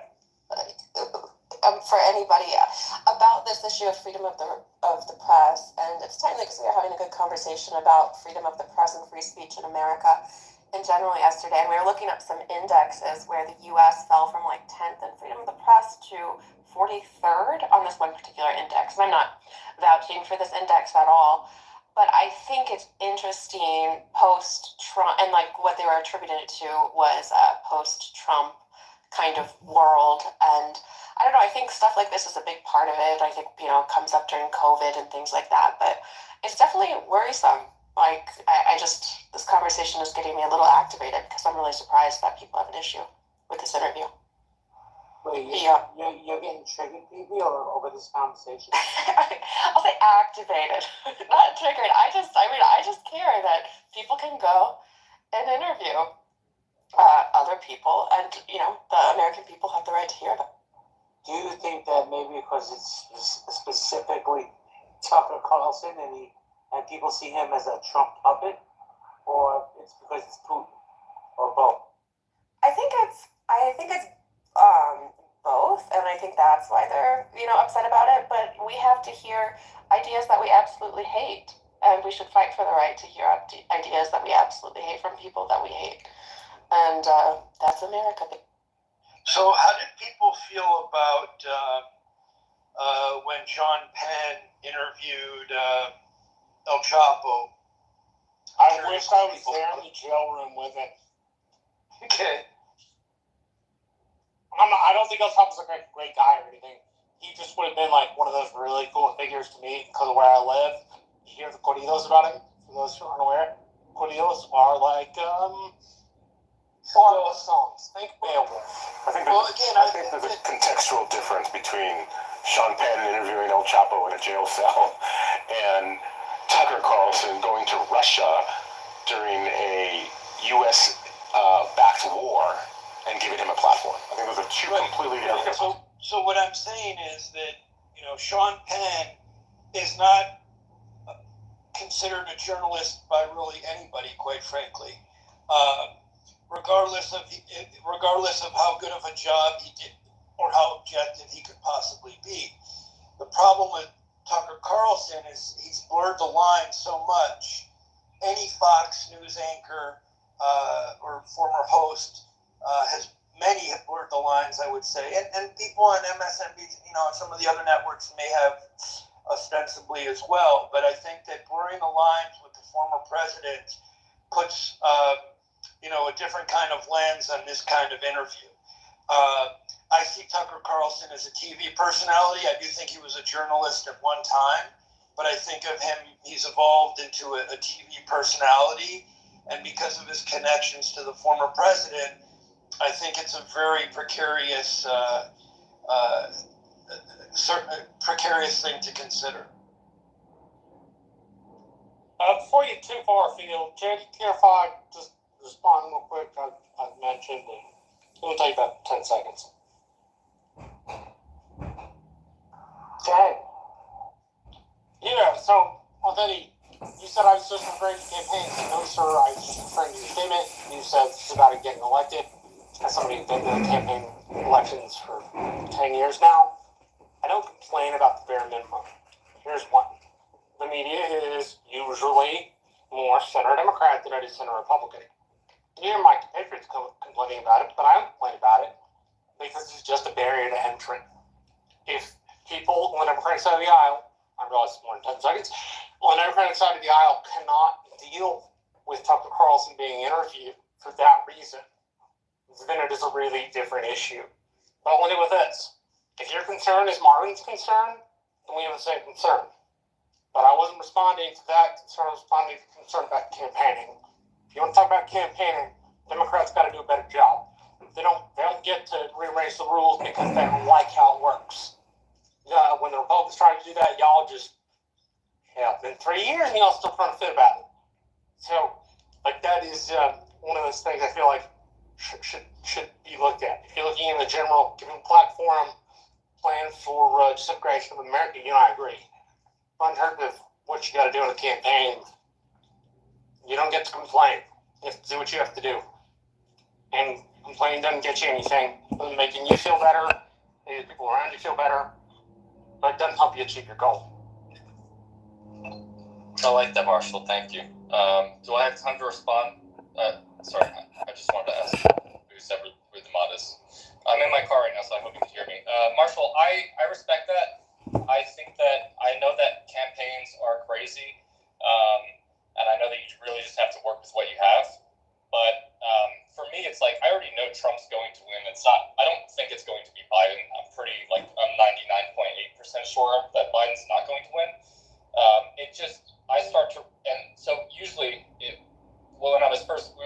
O: For anybody about this issue of freedom of the press, and it's timely because we were having a good conversation about freedom of the press and free speech in America in general yesterday, and we were looking up some indexes where the U.S. fell from like 10th in freedom of the press to 43rd on this one particular index. And I'm not vouching for this index at all, but I think it's interesting post-Trump, and like what they were attributing it to was a post-Trump kind of world. And I don't know, I think stuff like this is a big part of it. I think, it comes up during COVID and things like that, but it's definitely worrisome. Like, I just, this conversation is getting me a little activated because I'm really surprised that people have an issue with this interview.
Q: Wait, you're getting triggered, PB, or over this conversation?
O: I'll say activated, not triggered. I just care that people can go and interview other people, and the American people have the right to hear them.
Q: Do you think that maybe because it's specifically Tucker Carlson and people see him as a Trump puppet, or it's because it's Putin, or both?
O: I think it's both, and I think that's why they're upset about it. But we have to hear ideas that we absolutely hate, and we should fight for the right to hear ideas that we absolutely hate from people that we hate, and that's America.
B: So, how did people feel about when Sean Penn interviewed El Chapo?
U: I wish I was there in the jail room with it.
B: Okay.
U: I don't think El Chapo's a great guy or anything. He just would have been like one of those really cool figures to me because of where I live. You hear the corridos about him? For those who aren't aware, corridos are like horrible songs. Think Beowulf.
H: I think there's a contextual difference between Sean Penn interviewing El Chapo in a jail cell and Tucker Carlson going to Russia during a U.S. backed war and giving him a platform. I think those are two completely different.
B: So what I'm saying is that Sean Penn is not considered a journalist by really anybody, quite frankly. Regardless of how good of a job he did or how objective he could possibly be. The problem with Tucker Carlson is he's blurred the line so much. Any Fox News anchor or former host many have blurred the lines, I would say. And people on MSNBC, some of the other networks may have ostensibly as well. But I think that blurring the lines with the former president puts a different kind of lens on this kind of interview. I see Tucker Carlson as a TV personality. I do think he was a journalist at one time, but I think of him, he's evolved into a TV personality, and because of his connections to the former president, I think it's a very precarious thing to consider.
U: Before you get too far afield, Jay, do you care if I just respond real quick? I've mentioned, and it'll take about 10 seconds.
Q: Ted.
U: Yeah, so, Eddie, you said I was just referring to campaigns. No, sir, I was just referring to your statement. You said it's about getting elected. As somebody who's been in campaign elections for 10 years now, I don't complain about the bare minimum. Here's one. The media is usually more center Democrat than it is center Republican. You hear my compatriots complaining about it, but I don't complain about it because it's just a barrier to entry. If people on the Democratic side of the aisle, I realize it's more than 10 seconds, on the Democratic side of the aisle cannot deal with Tucker Carlson being interviewed for that reason, then it is a really different issue. But I'll end it with this. If your concern is Marvin's concern, then we have the same concern. But I wasn't responding to that concern, I was responding to the concern about campaigning. If you want to talk about campaigning, Democrats got to do a better job. They don't get to rearrange the rules because they don't like how it works. When the Republicans try to do that, y'all just, it's been 3 years and y'all still trying to fit about it. So, that is one of those things I feel like should be looked at. If you're looking in the general given platform plan for disintegration of America, I agree. Unheard of what you got to do in a campaign. You don't get to complain. You have to do what you have to do. And complaining doesn't get you anything. It doesn't make you feel better. Maybe people around you feel better. But it doesn't help you achieve your goal.
M: I like that, Marshall. Thank you. Do I have time to respond? Sorry, I just wanted to ask who the mod is. I'm in my car right now, so I hope you can hear me. Marshall, I respect that. I think that I know that campaigns are crazy, and I know that you really just have to work with what you have. But for me, it's like I already know Trump's going to win. I don't think it's going to be Biden. I'm 99.8% sure that Biden's not going to win. And so usually, when we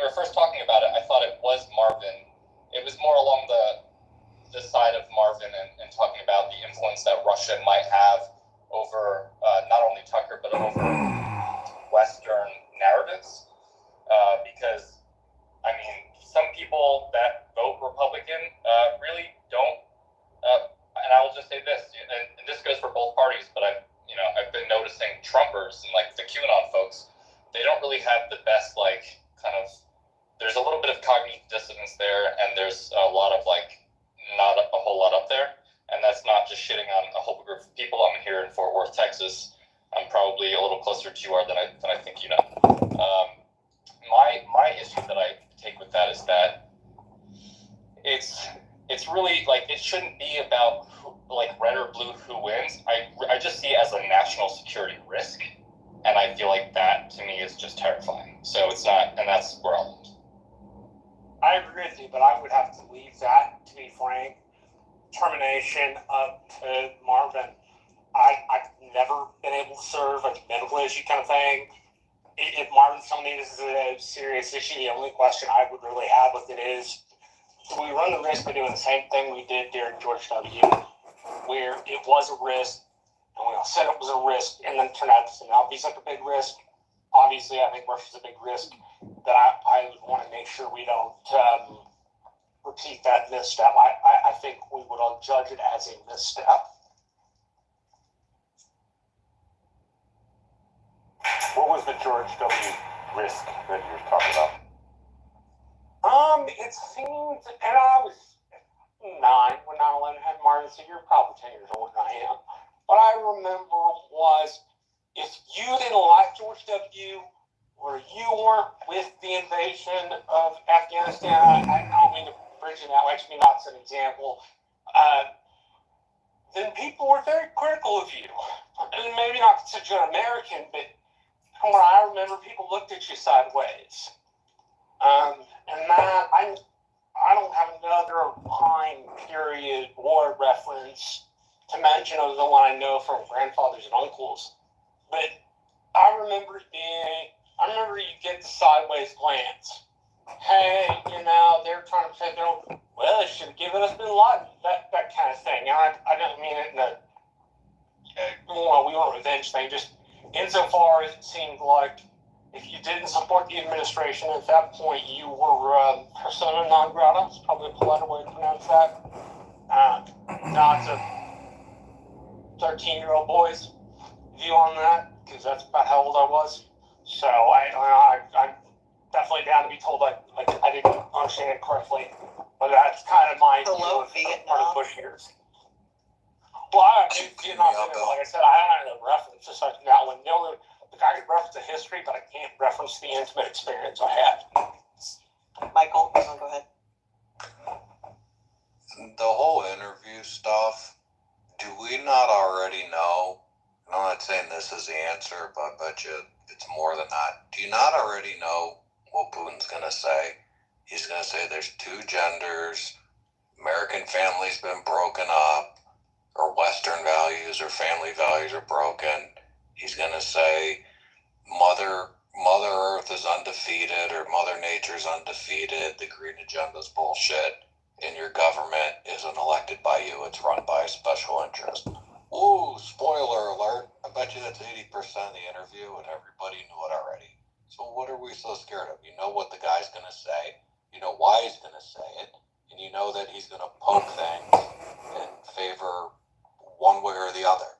M: were first talking about it, I thought it was Marvin. It was more along the side of Marvin and talking about the influence that Russia might have over not only Tucker, but over Western narratives. Because, some people that vote Republican really don't, and I will just say this, and this goes for both parties, but I've been noticing Trumpers and the QAnon folks, they don't really have the best there's a little bit of cognitive dissonance there, and there's a lot of not a whole lot up there, and that's not just shitting on a whole group of people. I'm here in Fort Worth, Texas. I'm probably a little closer to you are than I think you know. My issue that I take with that is that it's really it shouldn't be about red or blue who wins. I just see it as a national security risk, and I feel like that to me is just terrifying. So it's not, and that's where I'll end.
U: I agree with you, but I would have to leave that, to be frank, termination up to Marvin. I've never been able to serve a medical issue kind of thing. If Marvin's telling me this is a serious issue, the only question I would really have with it is, do we run the risk of doing the same thing we did during George W., where it was a risk, and we all said it was a risk, and then it turned out to not be such a big risk? Obviously, I think Russia's a big risk that I would want to make sure we don't repeat that misstep. I think we would all judge it as a misstep.
H: What was the George W. risk that you were talking about?
U: It seemed, and I was 9 when 9/11 had Martin, so you're probably 10 years older than I am. What I remember was, if you didn't like George W., or you weren't with the invasion of Afghanistan, I don't mean to bridge it that way, actually not as an example, then people were very critical of you. And maybe not consider you an American, but from what I remember, people looked at you sideways. And that, I don't have another time period war reference to mention other than what I know from grandfathers and uncles. But I remember you get the sideways glance. Hey, they're trying to say, well, they should have given us Bin Laden, that kind of thing. I don't mean it in a, we want a revenge thing, just insofar as it seemed like if you didn't support the administration at that point, you were persona non grata. It's probably a politer way to pronounce that. Not to 13-year-old boys view on that, because that's about how old I was. So I'm definitely down to be told like I didn't understand it correctly. But that's kind of my view of part of the Bush years. Well, I knew Vietnam, like I said, I had a reference. Just like now, when the guy can reference the history, but I can't reference the intimate experience I had.
N: Michael, go ahead.
J: The whole interview stuff, do we not already know? And I'm not saying this is the answer, but I bet you it's more than that. Do you not already know what Putin's going to say? He's going to say there's two genders, American family's been broken up, or Western values or family values are broken. He's going to say Mother Earth is undefeated, or Mother Nature's undefeated, the green agenda's bullshit, and your government isn't elected by you, it's run by a special interest. Ooh, spoiler alert. I bet you that's 80% of the interview and everybody knew it already. So what are we so scared of? You know what the guy's going to say. You know why he's going to say it. And you know that he's going to poke things in favor one way or the other.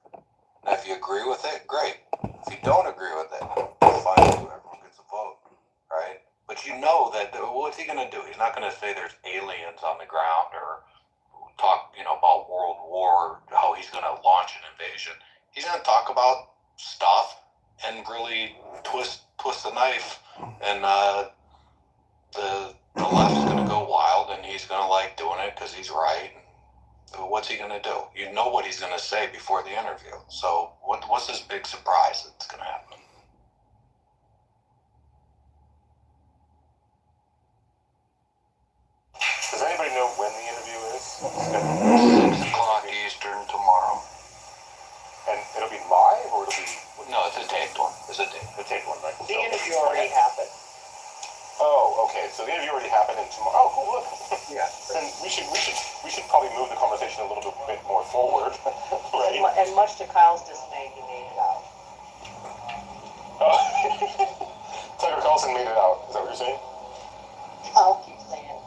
J: And if you agree with it, great. If you don't agree with it, fine, everyone gets a vote, right? But you know that, what's he going to do? He's not going to say there's aliens on the ground or talk, about World War, how he's going to launch an invasion. He's going to talk about stuff and really twist the knife, and the left's going to go wild, and he's going to like doing it because he's right. What's he going to do? You know what he's going to say before the interview. So what's this big surprise that's going to happen?
H: Does anybody know when the interview is?
J: 6 o'clock Eastern tomorrow.
H: And it'll be live, or it'll be...
J: No, it's a taped one. It's a
H: taped one, right?
N: The interview already happened.
H: Oh, okay. So the interview already happened, and tomorrow. Oh, cool. Look.
N: Yeah.
H: Then we should probably move the conversation a little bit more forward, right?
N: And much to Kyle's dismay, he made it out.
H: Oh. Tucker Carlson made it out. Is that what you're saying?
N: I'll keep saying,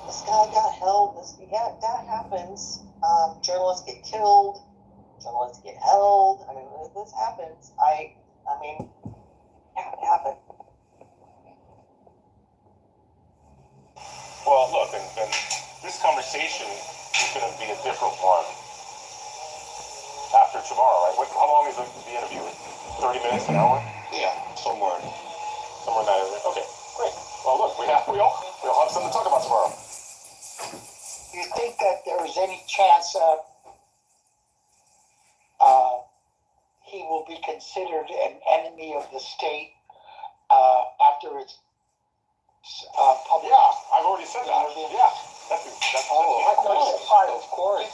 N: this guy got held. That happens. Journalists get killed. Journalists get held. I mean, this happens. Yeah, it happened.
H: Well, look, and this conversation is going to be a different one after tomorrow, right? How long is the interview? 30 minutes, an hour?
J: Yeah, somewhere in
H: that area. Okay, great. Well, look, we all have something to talk about tomorrow.
R: Do you think that there is any chance he will be considered an enemy of the state after it's published?
H: Yeah, I've already said that. Yeah, that's
J: of course.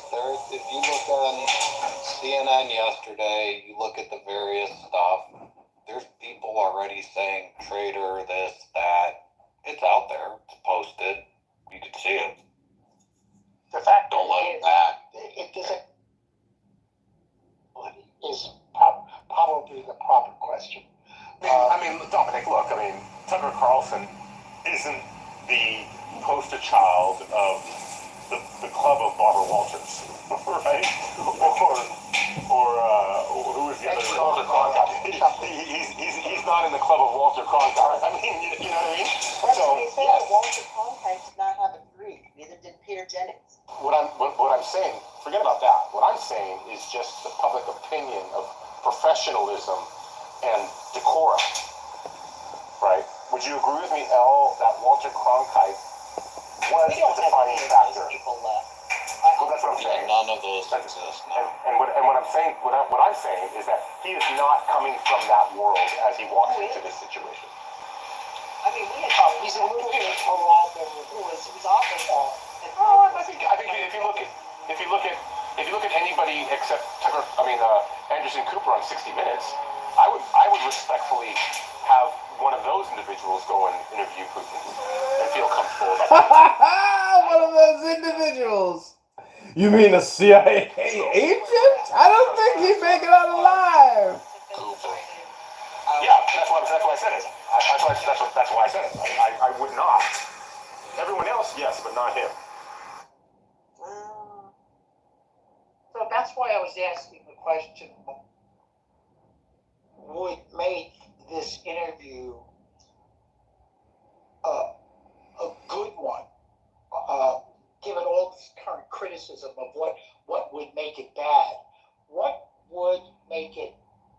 J: If you look on CNN yesterday, you look at the various stuff, there's people already saying traitor, this, that. It's out there. It's posted. You can see it.
R: The fact
J: Don't let it back.
R: It doesn't. Is probably the proper question.
H: Dominic, look, Tucker Carlson isn't the poster child of the club of Barbara Walters, right? Or who is the other? Walter Cronkite. He's not in the club of Walter Cronkite. You know what I mean?
N: So, they say that Walter Cronkite did not have a degree. Neither did Peter Jennings.
H: What I'm saying, forget about that. What I'm saying is just the public opinion of professionalism and decorum, right? Would you agree with me, Elle, that Walter Cronkite was a defining factor? Well, that's what I'm saying.
J: None of those exist now.
H: And what I'm saying is that he is not coming from that world as he walks into this situation.
N: He's a little bit who was often
H: I think if you look at anybody except Anderson Cooper on 60 Minutes, I would respectfully have one of those individuals go and interview Putin and feel comfortable about that.
E: One of those individuals. You mean a CIA agent? I don't think he'd make it out alive.
H: Yeah, that's why I said it. That's why I said it. I would not. Everyone else, yes, but not him.
R: So that's why I was asking the
I: question: would make this interview a good one, given all this current criticism of what would make it bad? What would make it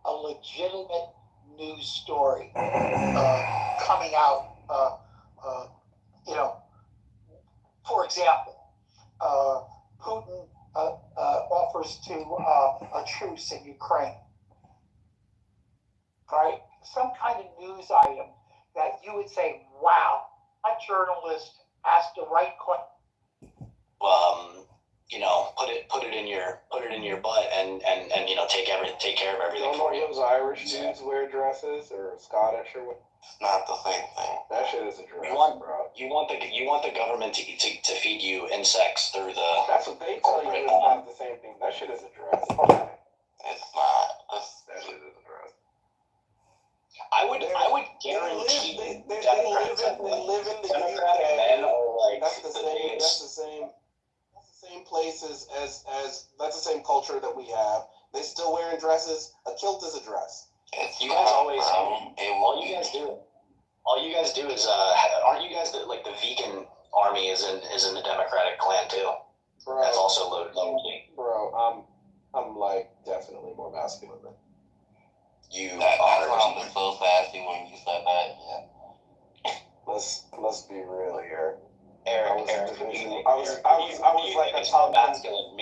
I: a legitimate news story coming out? For example, Putin offers to a truce in Ukraine, right? Some kind of news item that you would say, wow, a journalist asked the right question.
L: Put it in your butt and take care of everything for you.
W: Those Irish dudes wear dresses or Scottish or what?
L: It's not the same thing.
W: That shit is a dress, bro.
L: You want the government to feed you insects through the.
W: That's what they tell you. It's not the same thing. That shit is a dress.
L: It's not.
W: That shit is a dress.
L: I would guarantee
W: they live in the UK.
L: Men are like
W: that's the same places as that's the same culture that we have. They still wearing dresses. A kilt is a dress.
L: You guys always all you guys do is aren't you guys like the vegan army is in the Democratic clan too?
W: Bro,
L: that's also low key.
W: Bro, I'm like definitely more masculine than
L: you.
X: That's why I'm so sassy when you said that. Yeah.
W: Let's be real here.
L: Eric,
W: I was like a top masculine.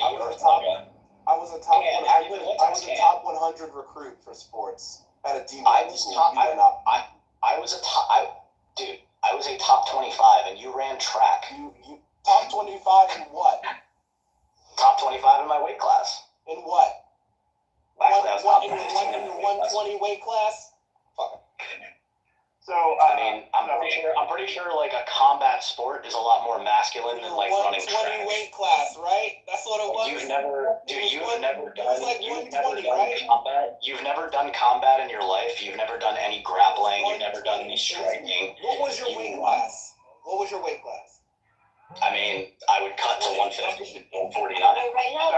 W: I was a top 100 recruit for sports at a D1 school.
L: I was a top 25, and you ran track.
W: You top 25 in what?
L: Top 25 in my weight class.
W: In what?
L: Actually, I was top 15
W: in the 120 weight class? Fuck.
L: So I'm pretty sure like a combat sport is a lot more masculine than like running track.
W: 120 weight class, right? That's what it was.
L: You've never done
W: right?
L: combat. You've never done combat in your life. You've never done any grappling. You've never done any striking.
W: What was your weight class? What was your weight class?
L: I mean, I would cut to 150, 149.
Y: Right now,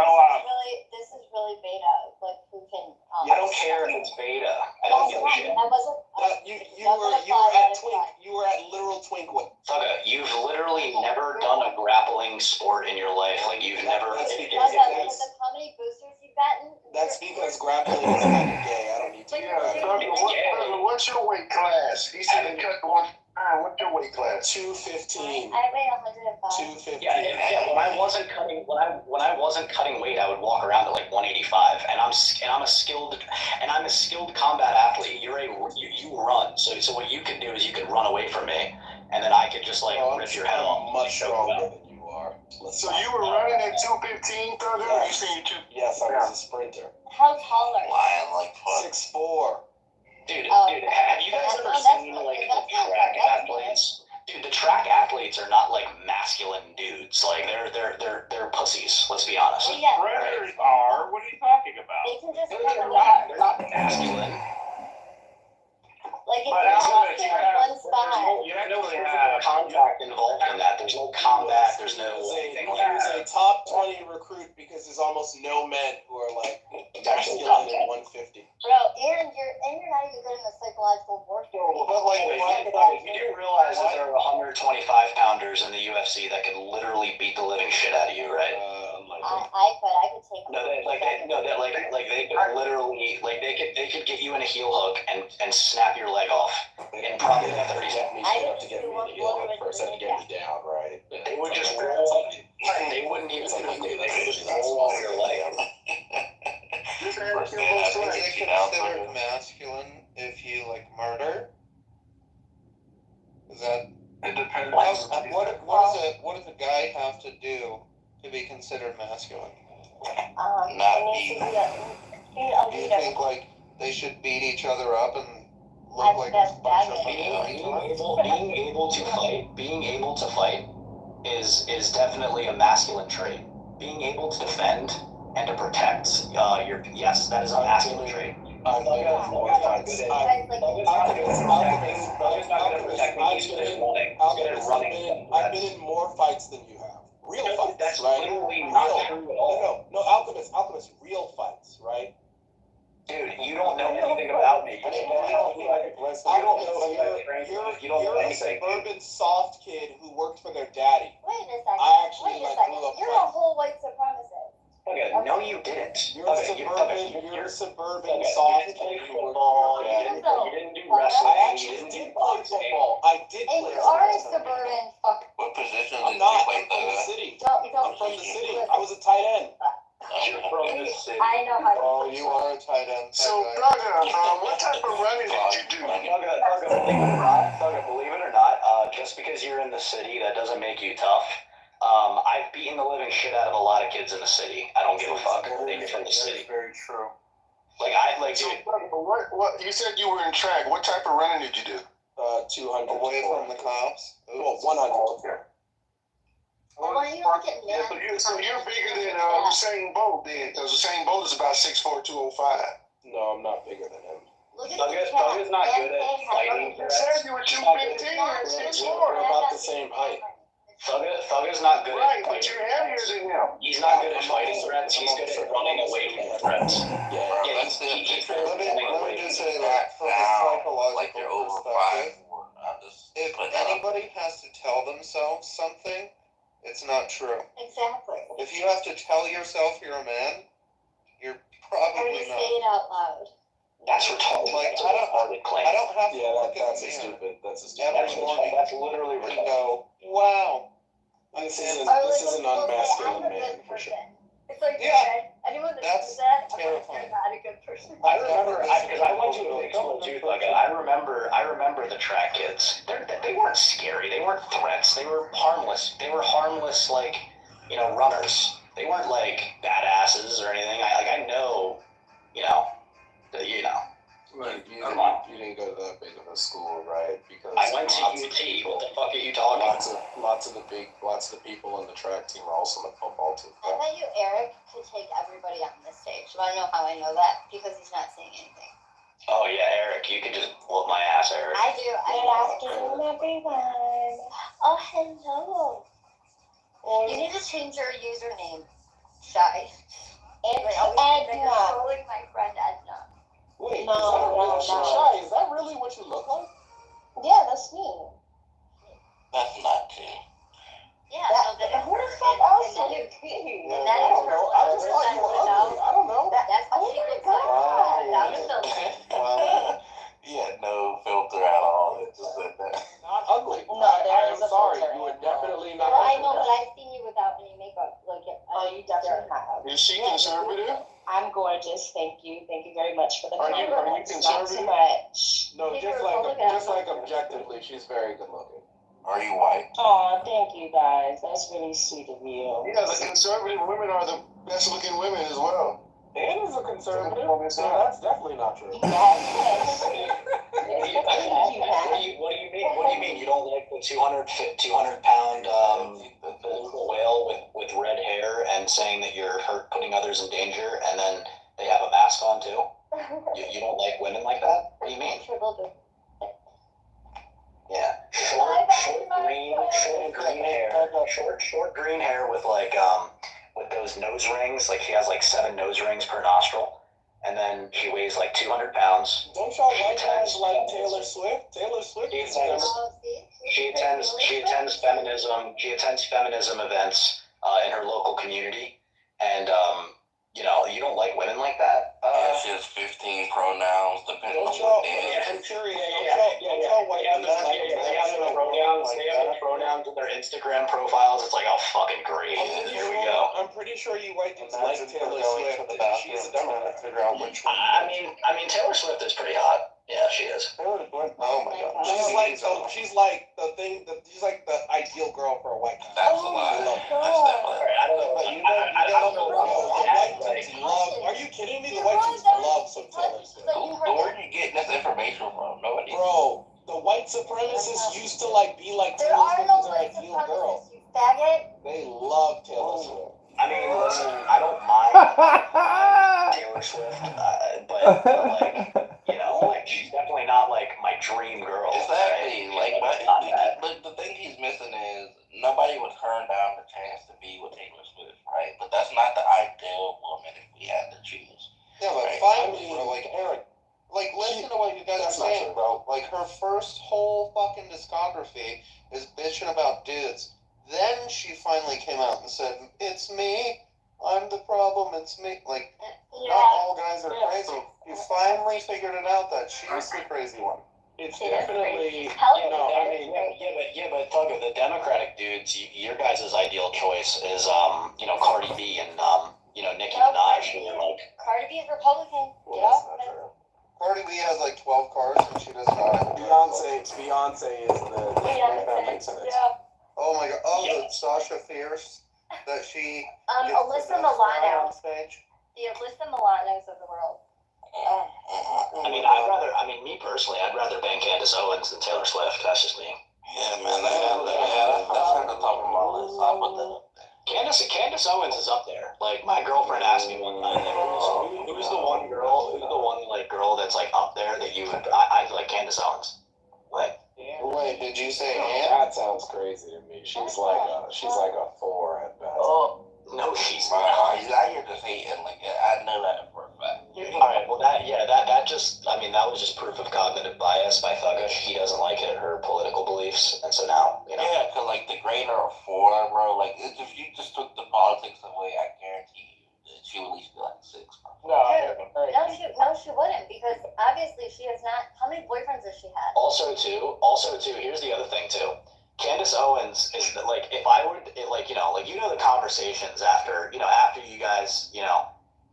Y: this is really beta. Like, who can?
L: I don't care if it's beta. I don't give a shit.
W: You were at literal twink weight.
L: Thugga, you've literally never done a grappling sport in your life. Like you've never.
Y: Because of how many boosters you've gotten?
W: That's because grappling is kind of gay. I don't need to.
K: What's your weight class? He said he cut one. What's your weight class?
Y: I
W: 215.
Y: weigh 105.
W: 215.
L: Yeah, when I wasn't cutting weight, I would walk around at like 185, and I'm a skilled combat athlete. You run, so what you can do is you can run away from me, and then I could just like rip your head off.
W: Much stronger than you are.
K: So you were running at 215, Thugger? Or you saying
W: Yes, I was a sprinter.
Y: How tall are you?
X: Lion like
W: 6'4".
L: Dude, have you guys ever seen like the track athletes? Dude, the track athletes are not like masculine dudes. Like they're pussies. Let's be honest.
Y: Yeah.
A: Predators are. What are you talking about?
Y: They can just
L: They're not masculine.
Y: like if
A: But
Y: you're in one spot.
L: You have no contact involved in that. There's no combat. There's no anything like
W: He was
L: that.
W: a top 20 recruit because there's almost no men who are like masculine in 150.
Y: Bro, and you're not even good in the psychological warfare.
W: But like,
L: you do realize that there are 125 pounders in the UFC that can literally beat the living shit out of you, right?
Y: I could take.
L: They could literally they could get you in a heel hook and snap your leg off in probably 30 seconds.
W: To get me in the heel hook first, have to get me down, right?
L: They would just roll. They wouldn't even. They could just roll off your leg.
J: Is it considered masculine if you like murder? Is that?
K: It depends.
J: What does a guy have to do to be considered masculine?
X: Not be.
J: Do you think like they should beat each other up and look like a bunch of
L: being able to fight is definitely a masculine trait. Being able to defend and to protect that is a masculine trait.
W: I've been in more fights. I've been in more fights than you have. Real fights,
L: That's
W: right?
L: literally not true at all.
W: No, Alchemist, real fights. this, right?
L: Dude, you don't know anything about me. You don't know who I
W: You're a suburban soft kid who worked for their daddy.
Y: Wait a second.
W: I actually
Y: Wait a
W: like
Y: second.
W: grew up
Y: You're
W: like
Y: a whole white supremacist.
L: Okay, no, you didn't.
W: you're a suburban soft kid who worked for your daddy.
L: You didn't do wrestling.
W: I actually did play football. I did
Y: And
W: play
Y: you are a
W: football.
Y: suburban fuck.
X: What position
W: I'm
X: did
W: not.
X: you play
W: I'm from the
X: the?
W: city.
Y: Don't
W: I'm from the city. I was a tight end.
L: You're from the city.
Y: I know how to.
K: Oh, you are a tight end.
D: So, Thugger, what type of running did you do?
L: Thugger, believe it or not, just because you're in the city, that doesn't make you tough. I've beaten the living shit out of a lot of kids in the city. I don't give a fuck. They're from the city.
W: Very true.
D: So, what? You said you were in track. What type of running did you do?
W: 200.
K: Away from the cops.
W: Well, 100.
D: Okay.
Y: Well, why don't you look at
D: Yeah, so you're bigger than Usain Bolt then, because Usain Bolt is about 6'4", 205.
W: No, I'm not bigger than him.
Y: Look at
L: Thugger's not good at fighting.
D: You said you were 215 and 6'4".
W: We're about the same height.
L: Thugger's not good
D: Right,
L: at
D: but
L: fighting.
D: you're heavier than him.
L: He's not good at fighting threats. He's good at running away from threats.
W: Yeah.
X: Let's see if
L: He's
X: they're
K: Let me just say, like, from a
X: now,
K: psychological
X: like they're over
K: perspective,
X: 5'4". I'm just
K: if
X: putting
K: anybody has to tell themselves something, it's not true.
Y: Exactly.
K: If you have to tell yourself you're a man, you're
Y: Or
K: probably
Y: you
K: not.
Y: say it out loud.
L: That's retarded.
K: Like,
L: That's a retarded claim.
K: I don't have to
W: Yeah,
K: look at
W: that's
K: the
W: a
K: mirror
W: stupid. That's a
K: every
W: stupid.
K: morning
L: That's literally
K: and
L: retarded.
K: go, wow.
W: This
Y: Or
W: is
Y: like
W: an
Y: when people say, I'm
W: unmasculine
Y: a
W: man
Y: good
W: for sure.
Y: person. It's like,
K: Yeah.
Y: okay, anyone that
K: That's
Y: says that, I'm like,
K: terrifying.
Y: you're not a good person.
L: I remember, because I went to a big school too, like, I remember the track kids. They weren't scary. They weren't threats. They were harmless. They were harmless, like, runners. They weren't like badasses or anything. I know,
W: Right.
L: Come on.
W: You didn't go to that big of a school, right? Because
L: I went to UT. What the fuck are you talking about?
W: lots of the people on the track team are also on the football team.
Y: I bet you Eric could take everybody on this stage. You want to know how I know that? Because he's not saying anything.
L: Oh yeah, Eric, you can just whoop my ass, Eric.
Y: I do. Good afternoon, everyone. Oh, hello. You need to change your username, Shy. Edna. Controlling my friend Edna.
W: Wait,
Y: No.
W: Shy, is that really what you look like?
Y: Yeah, that's me.
X: That's not true.
Y: Yeah, who the fuck else would it be?
W: Yeah, I don't know. I just thought you were ugly. I don't know.
Y: That's what she looks like. Without the filter.
X: Well, he had no filter at all. It just said that.
W: Not ugly.
Y: No, there is
W: I'm
Y: a
W: sorry.
Y: filter.
W: You were definitely not
Y: Well, I
W: ugly.
Y: know, but I've seen you without any makeup. Like, you definitely have.
D: Is she conservative?
Y: I'm gorgeous. Thank you. Thank you very much for the
D: Are you
Y: compliment. Not
D: conservative?
Y: too much.
W: No,
Y: Hey,
W: just
Y: Republican.
W: like objectively, she's very good looking.
X: Are you white?
Y: Aw, thank you guys. That's really sweet of you.
D: Yeah, the conservative women are the best looking women as well.
W: Ann is a conservative, so that's definitely not true.
L: What do you mean? What do you mean? You don't like the 200-pound beluga whale with red hair and saying that you're putting others in danger, and then they have a mask on too? You don't like women like that? What do you mean? Yeah, short green hair with with those nose rings. Like she has like 7 nose rings per nostril, and then she weighs like 200 pounds.
W: Don't y'all white guys like Taylor Swift? Taylor Swift is
L: She attends feminism. She attends feminism events in her local community, and you don't like women like that.
X: Yeah, she has 15 pronouns depending on what day.
W: I'm curious.
L: They have pronouns in their Instagram profiles. It's like, oh, fucking great. Here we go.
W: I'm pretty sure you white dudes like Taylor Swift. She's a Democrat.
K: Figure out which one.
L: I mean, Taylor Swift is pretty hot. Yeah, she is.
K: Oh my god.
W: She's like the ideal girl for a white guy.
X: That's a lie. That's definitely.
L: I don't know.
W: The white dudes love. Are you kidding me? The white dudes love some Taylor Swift.
X: Where are you getting this information from? Nobody.
W: Bro, the white supremacists used to be like
Y: There
W: Taylor
Y: are
W: Swift
Y: no
W: is their
Y: white
W: ideal girl.
Y: supremacists, you faggot.
W: They love Taylor Swift.
L: I mean, listen, I don't mind Taylor Swift, but like she's definitely not like my dream girl.
X: Exactly.
L: Right?
X: But the thing he's missing is nobody would turn down the chance to be with Taylor Swift, right? But that's not the ideal woman if we had to choose.
K: pornography is bitching about dudes. Then she finally came out and said, "It's me. I'm the problem. It's me." Like, not all guys are crazy. You finally figured it out that she's the crazy one.
L: It's definitely, but Thugger, the Democratic dudes, your guys' ideal choice is, Cardi B and, Nicki Minaj, who are like.
Y: Cardi B is Republican.
K: Well, that's not true. Cardi B has like 12 cars and she does not have a
W: Beyonce is the that makes sense.
K: Oh my god. Oh, the Sasha Fierce that she
Y: Alyssa Milano.
K: on stage.
Y: The Alyssa Milanos of the world.
L: Me personally, I'd rather bang Candace Owens than Taylor Swift. That's just me.
X: Yeah, man, that's at the top of my list. I put that up there.
L: Candace Owens is up there. Like, my girlfriend asked me one time, who's the one girl that's like up there that you would? I like Candace Owens. Like,
K: wait, did you say Anne?
W: That sounds crazy to me. She's like a 4 at best.
L: Oh no, she's not.
X: I hear this hating like I know that for a fact.
L: All right, well that was just proof of cognitive bias by Thuggish. He doesn't like her political beliefs, and so now,
X: Yeah, because like the grade are a 4, bro. Like if you just took the politics away, I guarantee you that she would at least be like 6, bro.
Y: No, she wouldn't, because obviously she has not. How many boyfriends has she had?
L: Also too, here's the other thing too. Candace Owens is like, if I would, the conversations after you guys,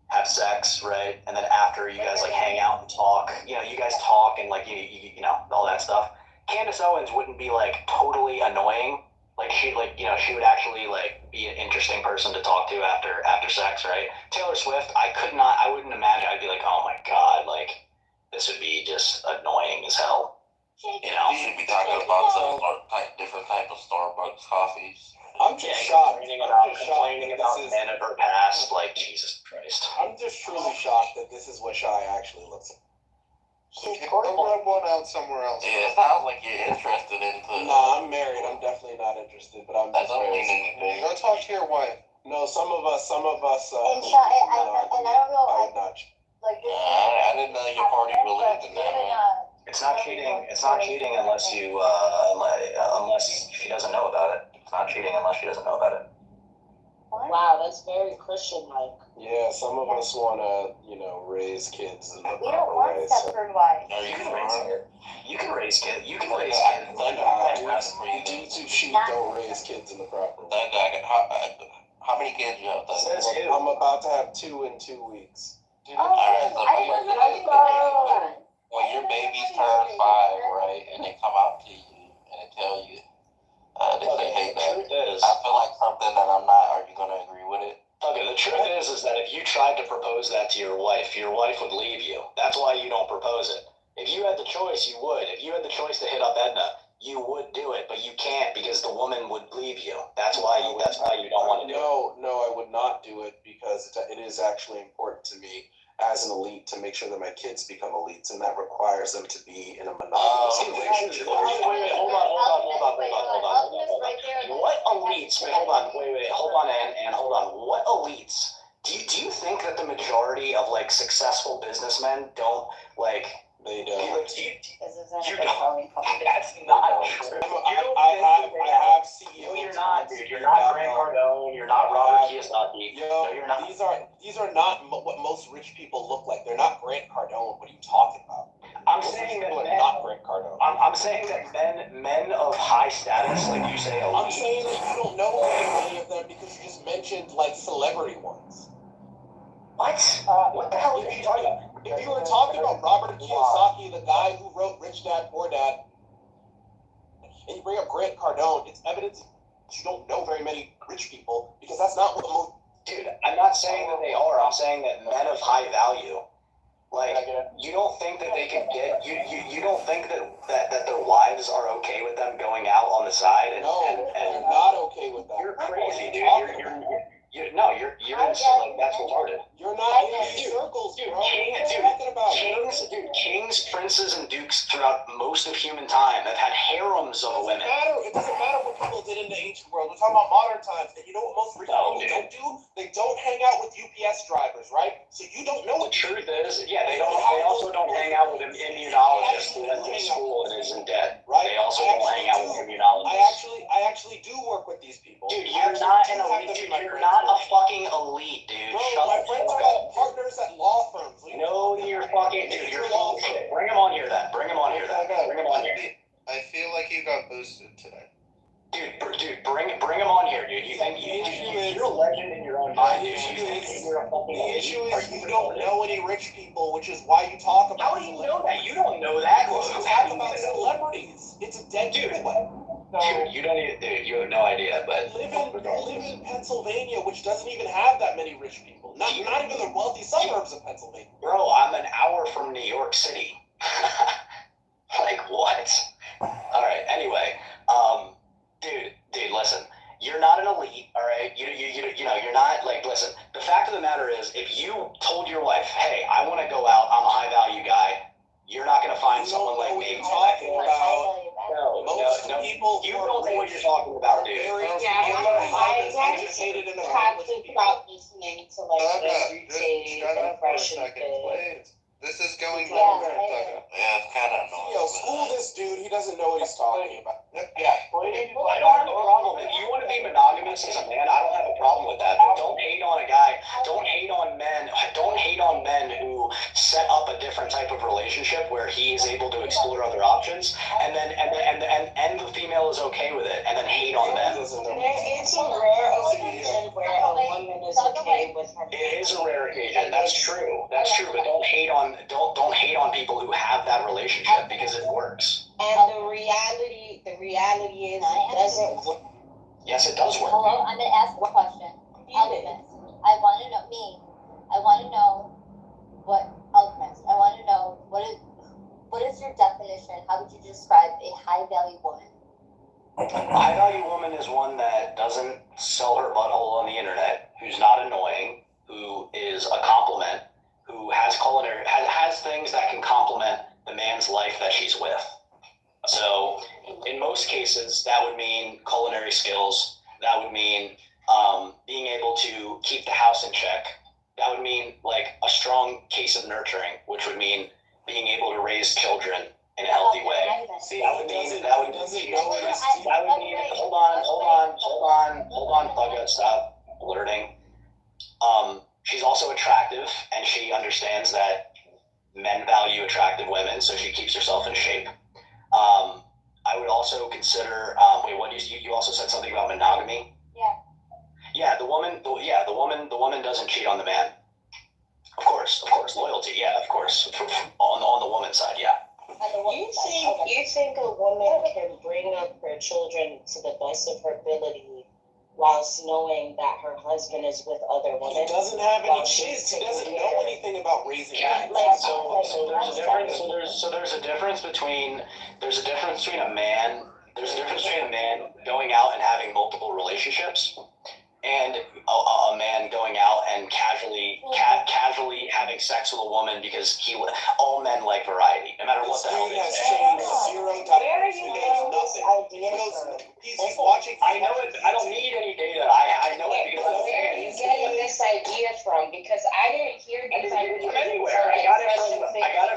L: have sex, right? And then after you guys like hang out and talk, you guys talk and like, all that stuff. Candace Owens wouldn't be like totally annoying. Like she would actually like be an interesting person to talk to after sex, right? Taylor Swift, I wouldn't imagine. I'd be like, oh my God, like this would be just annoying as hell.
X: You should be talking about some different type of Starbucks coffees.
W: I'm just shocked.
L: Complaining about men of her past, like Jesus Christ.
W: I'm just truly shocked that this is what Shy actually looks like.
K: Go rub one out somewhere else.
X: Yeah, it sounds like you're interested in.
W: Nah, I'm married. I'm definitely not interested, but I'm just
X: very.
K: Go talk to your wife.
W: No, some of us.
Y: And Shy, I don't know.
W: I would not.
Y: Like this.
X: I didn't know your party believed in that.
L: It's not cheating. It's not cheating unless she doesn't know about it. It's not cheating unless she doesn't know about it.
I: Wow, that's very Christian-like.
W: Yeah, some of us want to, raise kids in the
Y: We don't want Stepford wives.
L: No, you can raise kids. You can raise kids.
W: Dudes who cheat don't raise kids in the proper way.
X: How many kids you have?
W: I'm about to have 2 in 2 weeks.
X: When your babies turn 5, right, and they come out to you and they tell you, they say, "Hey, man, I feel like something that I'm not. Are you gonna agree with it?"
L: Okay, the truth is that if you tried to propose that to your wife would leave you. That's why you don't propose it. If you had the choice, you would. If you had the choice to hit up Edna, you would do it, but you can't because the woman would leave you. That's why you don't want to do it.
W: No, I would not do it because it is actually important to me as an elite to make sure that my kids become elites, and that requires them to be in a monogamous relationship.
L: Wait, hold on. What elites? Hold on, Ann, hold on. What elites? Do you think that the majority of like successful businessmen don't like?
W: They don't.
L: You don't. That's not true.
W: I have CEOs.
L: No, you're not, dude. You're not Grant Cardone. You're not Robert Kiyosaki.
W: No, you're not. These are not what most rich people look like. They're not Grant Cardone. What are you talking about?
L: I'm saying that
W: men, not Grant Cardone.
L: I'm saying that men of high status, like you say,
W: I'm saying that you don't know any of them because you just mentioned like celebrity ones.
L: What? What the hell are you talking about?
W: If you were talking about Robert Kiyosaki, the guy who wrote Rich Dad Poor Dad, and you bring up Grant Cardone, it's evidence you don't know very many rich people because that's not what most.
L: Dude, I'm not saying that they are. I'm saying that men of high value, like you don't think that they can get you don't think that their wives are okay with them going out on the side and
W: they're not okay with that.
L: You're crazy, dude. You're like that's retarded.
W: You're not in these circles,
L: dude.
W: Bro.
L: Kings, princes, and dukes throughout most of human time have had harems of women.
W: It doesn't matter what people did get into ancient world. We're talking about modern times. And you know what most rich people don't do? They don't hang out with UPS drivers, right? So you don't know
L: The
W: what
L: truth is, yeah, they also don't hang out with an immunologist who went to school and is in debt.
W: Right?
L: They also don't hang out with immunologists.
W: I actually do work with these people.
L: Dude, you're not an elite. Dude, you're not a fucking elite, dude.
W: Bro,
L: Shut
W: my
L: the
W: friends
L: fuck
W: are
L: up.
W: all partners at law firms.
L: No, you're fucking, dude, you're full of shit. Bring him on here then. Bring him on here then. Bring him on here.
K: I feel like you got boosted today.
L: Dude, bring him on here, dude. You think you're a legend in your own mind, dude. You think you're a fucking
W: The
L: elite?
W: issue is you don't know any rich people, which is why you talk about.
L: How do you know that? You don't know that.
W: You talk about celebrities. It's a dead giveaway.
L: Dude, you don't even, dude, you have no idea, but
W: Live in Pennsylvania, which doesn't even have that many rich people. Not even the wealthy suburbs of Pennsylvania.
L: bro, I'm an hour from New York City. Like what? All right. Anyway, dude, listen. You're not an elite, all right? You know, you're not, like, listen. The fact of the matter is, if you told your wife, hey, I want to go out, I'm a high value guy, you're not going to find someone like me.
W: Most people
L: you don't know what you're talking about, dude.
W: Educated in a
Y: these men to like educate and freshen food.
K: This is going
Y: Yeah,
K: Yeah, it's kind of annoying.
W: Yo, school this dude. He doesn't know what he's talking about.
K: Yeah.
L: I don't have a problem. If you want to be monogamous as a man, I don't have a problem with that. But don't hate on a guy. Don't hate on men. Don't hate on men who set up a different type of relationship where he is able to explore other options, and the female is okay with it, and then hate on them.
Y: There is a rare occasion where a woman is okay with her.
L: It is a rare occasion. That's true. That's true. But don't hate on people who have that relationship because it works.
Y: And the reality is it doesn't work.
L: Yes, it does work.
Y: Hello, I'm gonna ask a question. Alchemist. I want to know what alchemist. I want to know what is your definition? How would you describe a high value woman?
L: A high value woman is one that doesn't sell her butthole on the internet, who's not annoying, who is a compliment, who has has things that can complement the man's life that she's with. So in most cases, that would mean culinary skills. That would mean being able to keep the house in check. That would mean like a strong case of nurturing, which would mean being able to raise children in a healthy way. Hold on, Thugga, stop alerting. She's also attractive, and she understands that men value attractive women, so she keeps herself in shape. I would also consider. What you also said something about monogamy?
Y: Yeah.
L: Yeah, the woman doesn't cheat on the man. Of course, loyalty. Yeah, of course, on the woman's side. Yeah.
Y: You think a woman can bring up her children to the best of her ability whilst knowing that her husband is with other women?
W: He doesn't have any kids. He doesn't know anything about raising kids.
L: So there's a difference between a man going out and having multiple relationships, and a man going out and casually having sex with a woman because all men like variety, no matter what the hell they say.
Y: Where are you getting this idea from?
W: He's watching.
L: I know it. I don't need any data. I know it because
Y: where are you getting this idea from? Because I didn't hear these ideas
L: from anywhere. I got it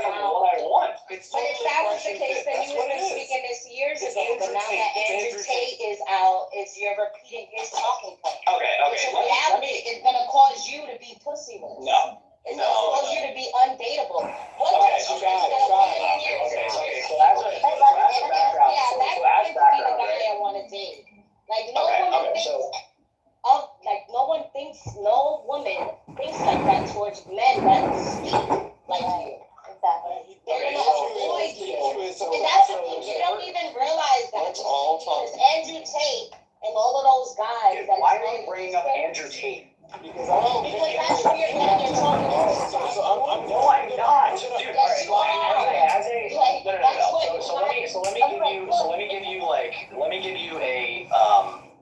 L: from what I want.
Y: But if that was the case, then you would have been speaking this years ago. But now that Andrew Tate is out, you're repeating his talking point.
L: Okay.
Y: Which in reality is going to cause you to be pussyless.
L: No.
Y: It's going to cause you to be undateable. What makes you think that a woman in your
L: So that's a background.
Y: Yeah, that's going to be the guy I want to date. Like no woman thinks like that towards men that speak like you. Exactly. They're gonna avoid you. And that's the thing, you don't even realize that. Because Andrew Tate and all of those guys.
L: Dude, why are you bringing up Andrew Tate?
Y: Because that's who you're getting your talking about.
L: No, I'm not. Dude, So let me give you a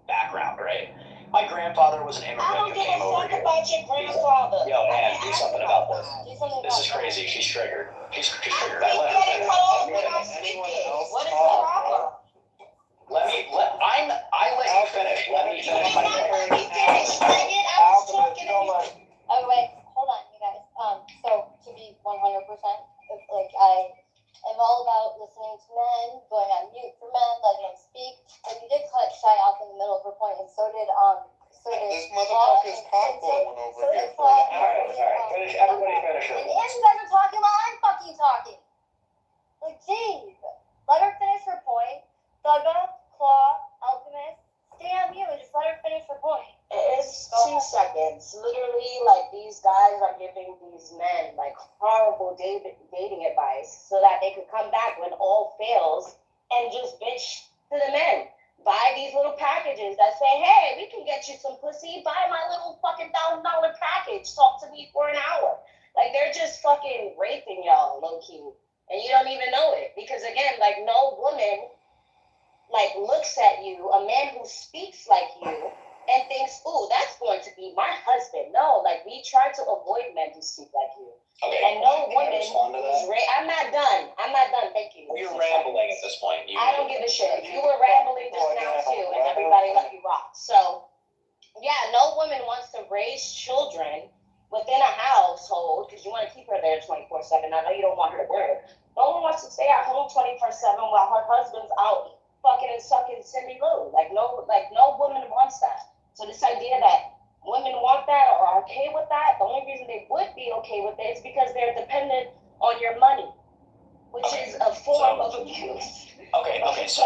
L: background, right? My grandfather was an immigrant who came over here.
Y: About your grandfather.
L: Yo, Ann, do something about this. This is crazy. She's triggered. She's triggered. I let her finish.
Y: What is the problem?
L: I let
Y: It's literally like these guys are giving these men like horrible dating advice so that they could come back when all fails and just bitch to the men. Buy these little packages that say, hey, we can get you some pussy. Buy my little fucking $1,000 package. Talk to me for an hour. Like, they're just fucking raping y'all, low-key. And you don't even know it. Because, again, like, no woman, like, looks at you, a man who speaks like you, and thinks, ooh, that's going to be my husband. No, like, we try to avoid men who speak like you.
L: Okay.
Y: And no
L: Can I
Y: woman
L: respond to that?
Y: who's I'm not done. Thank you.
L: You're rambling at this point.
Y: I don't give a shit. You were rambling just now too, and everybody let you rock. So, yeah, no woman wants to raise children within a household because you want to keep her there 24/7. I know you don't want her to work. No one wants to stay at home 24/7 while her husband's out fucking and sucking Cindy Lou. Like no woman wants that. So this idea that women want that or are okay with that, the only reason they would be okay with it is because they're dependent on your money, which is a form of abuse.
L: Okay. So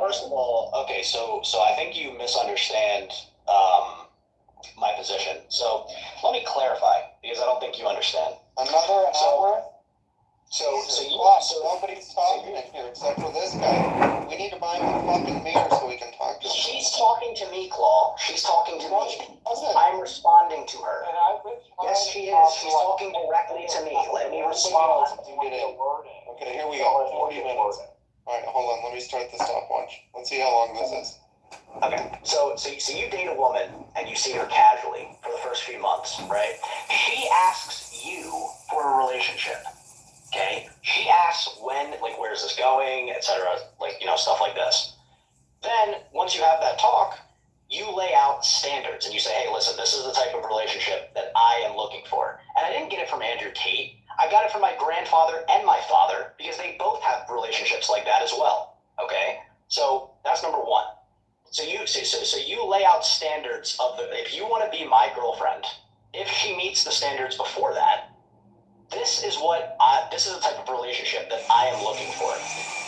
L: first of all, so I think you misunderstand my position. So let me clarify because I don't think you understand.
K: Another hour? So nobody's talking in here except for this guy. We need to buy him a fucking mirror so we can talk to him.
L: She's talking to me, Claw. She's talking to me. I'm responding to her. Yes, she is. She's talking directly to me. Let me respond.
K: Okay, here we go. 40 minutes. Alright, hold on. Let me start the stopwatch. Let's see how long this is.
L: Okay, so you date a woman and you see her casually for the first few months, right? She asks you for a relationship. Okay, she asks when, like, where's this going, etc., like, stuff like this. Then, once you have that talk, you lay out standards and you say, hey, listen, this is the type of relationship that I am looking for. And I didn't get it from Andrew Tate. I got it from my grandfather and my father because they both have relationships like that as well. Okay, so that's number one. So you lay out standards of if you want to be my girlfriend, if she meets the standards before that, this is the type of relationship that I am looking for.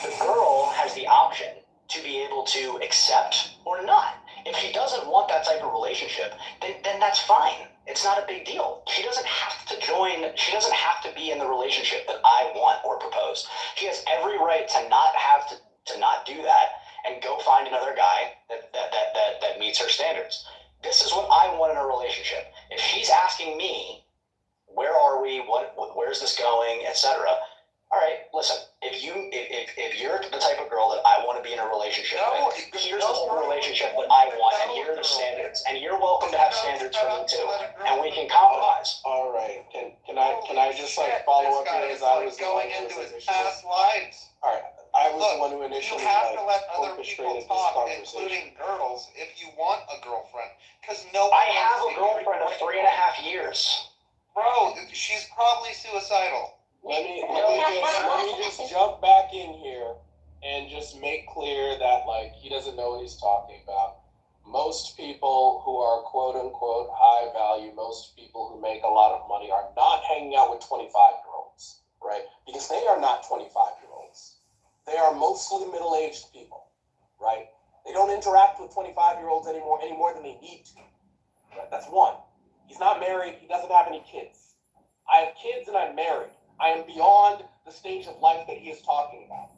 L: The girl has the option to be able to accept or not. If she doesn't want that type of relationship, then that's fine. It's not a big deal. She doesn't have to join. She doesn't have to be in the relationship that I want or propose. She has every right to not have to not do that and go find another guy that meets her standards. This is what I want in a relationship. If she's asking me, where are we? Where's this going, etc. All right, listen. If you're the type of girl that I want to be in a relationship with, here's the whole relationship that I want, and here are the standards, and you're welcome to have standards for me too, and we can compromise.
K: All right. Can I just follow up here as I was going into his past lives? All right. I was the one who initially orchestrated this conversation, including girls, if you want a girlfriend, because
L: I have a girlfriend of 3.5 years.
K: Bro, she's probably suicidal. Let me just jump back in here and just make clear that he doesn't know what he's talking about. Most people who are quote unquote high value, most people who make a lot of money are not hanging out with 25-year-olds, right? Because they are not 25-year-olds. They are mostly middle-aged people, right? They don't interact with 25-year-olds any more than they need to. Right? That's one. He's not married. He doesn't have any kids. I have kids and I'm married. I am beyond the stage of life that he is talking about.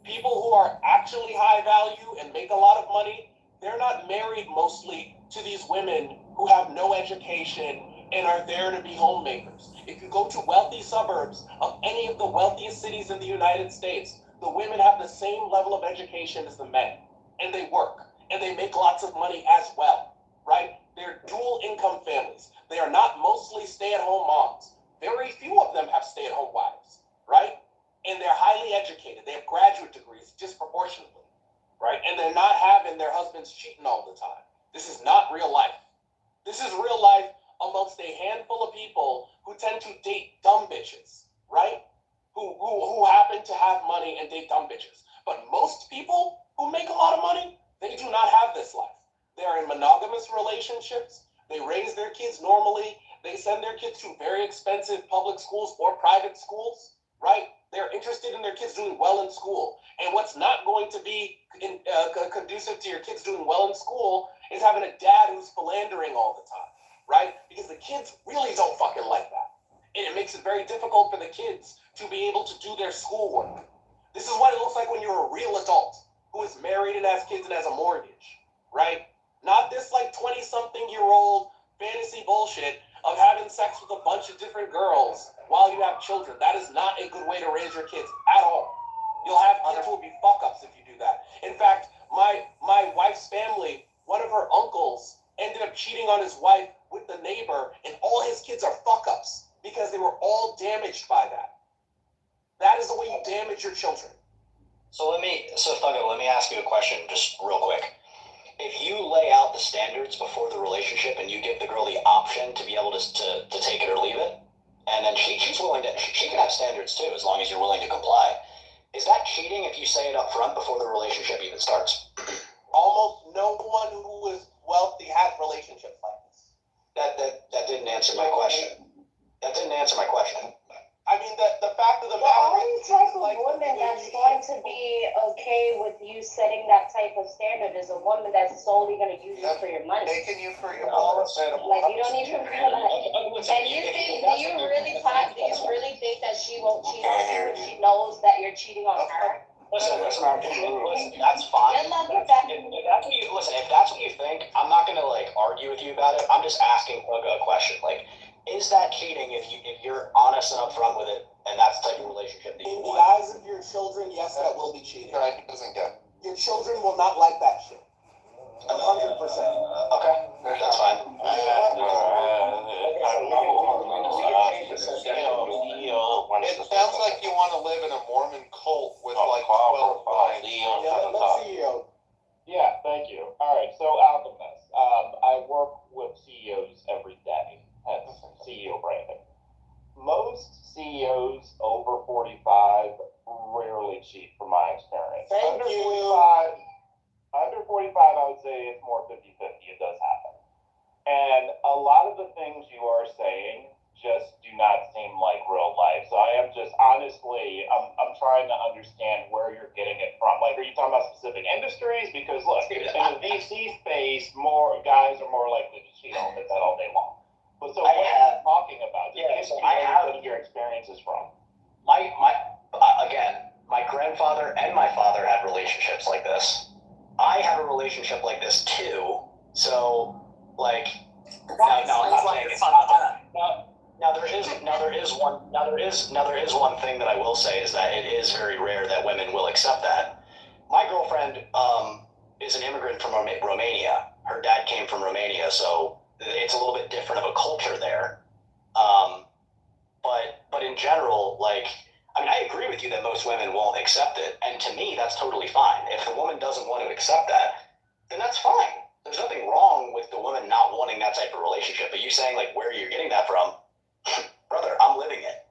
K: People who are actually high value and make a lot of money, they're not married mostly to these women who have no education and are there to be homemakers. If you go to wealthy suburbs of any of the wealthiest cities in the United States, the women have the same level of education as the men. And they work. And they make lots of money as well. Right? They're dual income families. They are not mostly stay-at-home moms. Very few of them have stay-at-home wives, right? And they're highly educated. They have graduate degrees disproportionately, right? And they're not having their husbands cheating all the time. This is not real life. This is real life amongst a handful of people who tend to date dumb bitches, right? Who happen to have money and date dumb bitches. But most people who make a lot of money, they do not have this life. They are in monogamous relationships. They raise their kids normally. They send their kids to very expensive public schools or private schools, right? They're interested in their kids doing well in school. And what's not going to be conducive to your kids doing well in school is having a dad who's philandering all the time,
W: right? Because the kids really don't fucking like that. And it makes it very difficult for the kids to be able to do their schoolwork. This is what it looks like when you're a real adult who is married and has kids and has a mortgage, right? Not this like 20-something-year-old fantasy bullshit of having sex with a bunch of different girls while you have children. That is not a good way to raise your kids at all. You'll have kids who will be fuck-ups if you do that. In fact, my wife's family, one of her uncles ended up cheating on his wife with the neighbor, and all his kids are fuck-ups because they were all damaged by that. That is the way you damage your children.
L: So Thuggo, let me ask you a question just real quick. If you lay out the standards before the relationship and you give the girl the option to be able to take it or leave it, and then she's willing to, she can have standards too as long as you're willing to comply. Is that cheating if you say it up front before the relationship even starts?
W: Almost no one who is wealthy has relationships like this.
L: That didn't answer my question. That didn't answer my question.
W: I mean, the fact of the
Y: The
W: matter
Y: only type of woman that's going to be okay with you setting that type of standard is a woman that's solely going to use you for your money.
K: Taking you for your wallet.
Y: Like, you don't even realize. And do you really think that she won't cheat on you if she knows that you're cheating on her?
L: Listen, that's fine. If that's what you think, I'm not gonna like argue with you about it. I'm just asking Thuggo a question. Like, is that cheating if you're honest and upfront with it, and that's the type of relationship that you
W: in the
L: want?
W: eyes of your children, yes, that will be cheating.
K: Right, doesn't get.
W: Your children will not like that shit. 100%.
L: Okay, that's fine.
K: It sounds like you want to live in a Mormon cult with like 12 wives.
W: Let's CEO.
G: Yeah, thank you. All right, so Alchemist. I work with CEOs every day. That's CEO branding. Most CEOs over 45 rarely cheat, from my experience.
W: Thank
G: Under
W: you.
G: 45, I would say it's more 50-50. It does happen. And a lot of the things you are saying just do not seem like real life. So I am just honestly, I'm trying to understand where you're getting it from. Like, are you talking about specific industries? Because look, in the VC space, more guys are more likely to cheat on that all day long. But so what are you talking about? What are your experiences from?
L: Again, my grandfather and my father had relationships like this. I have a relationship like this too. So, like, now I'm not saying it's Now there is one thing that I will say is that it is very rare that women will accept that. My girlfriend is an immigrant from Romania. Her dad came from Romania, so it's a little bit different of a culture there. But in general, like, I mean, I agree with you that most women won't accept it, and to me, that's totally fine. If the woman doesn't want to accept that, then that's fine. There's nothing wrong with the woman not wanting that type of relationship. But you saying, like, where you're getting that from, brother, I'm living it.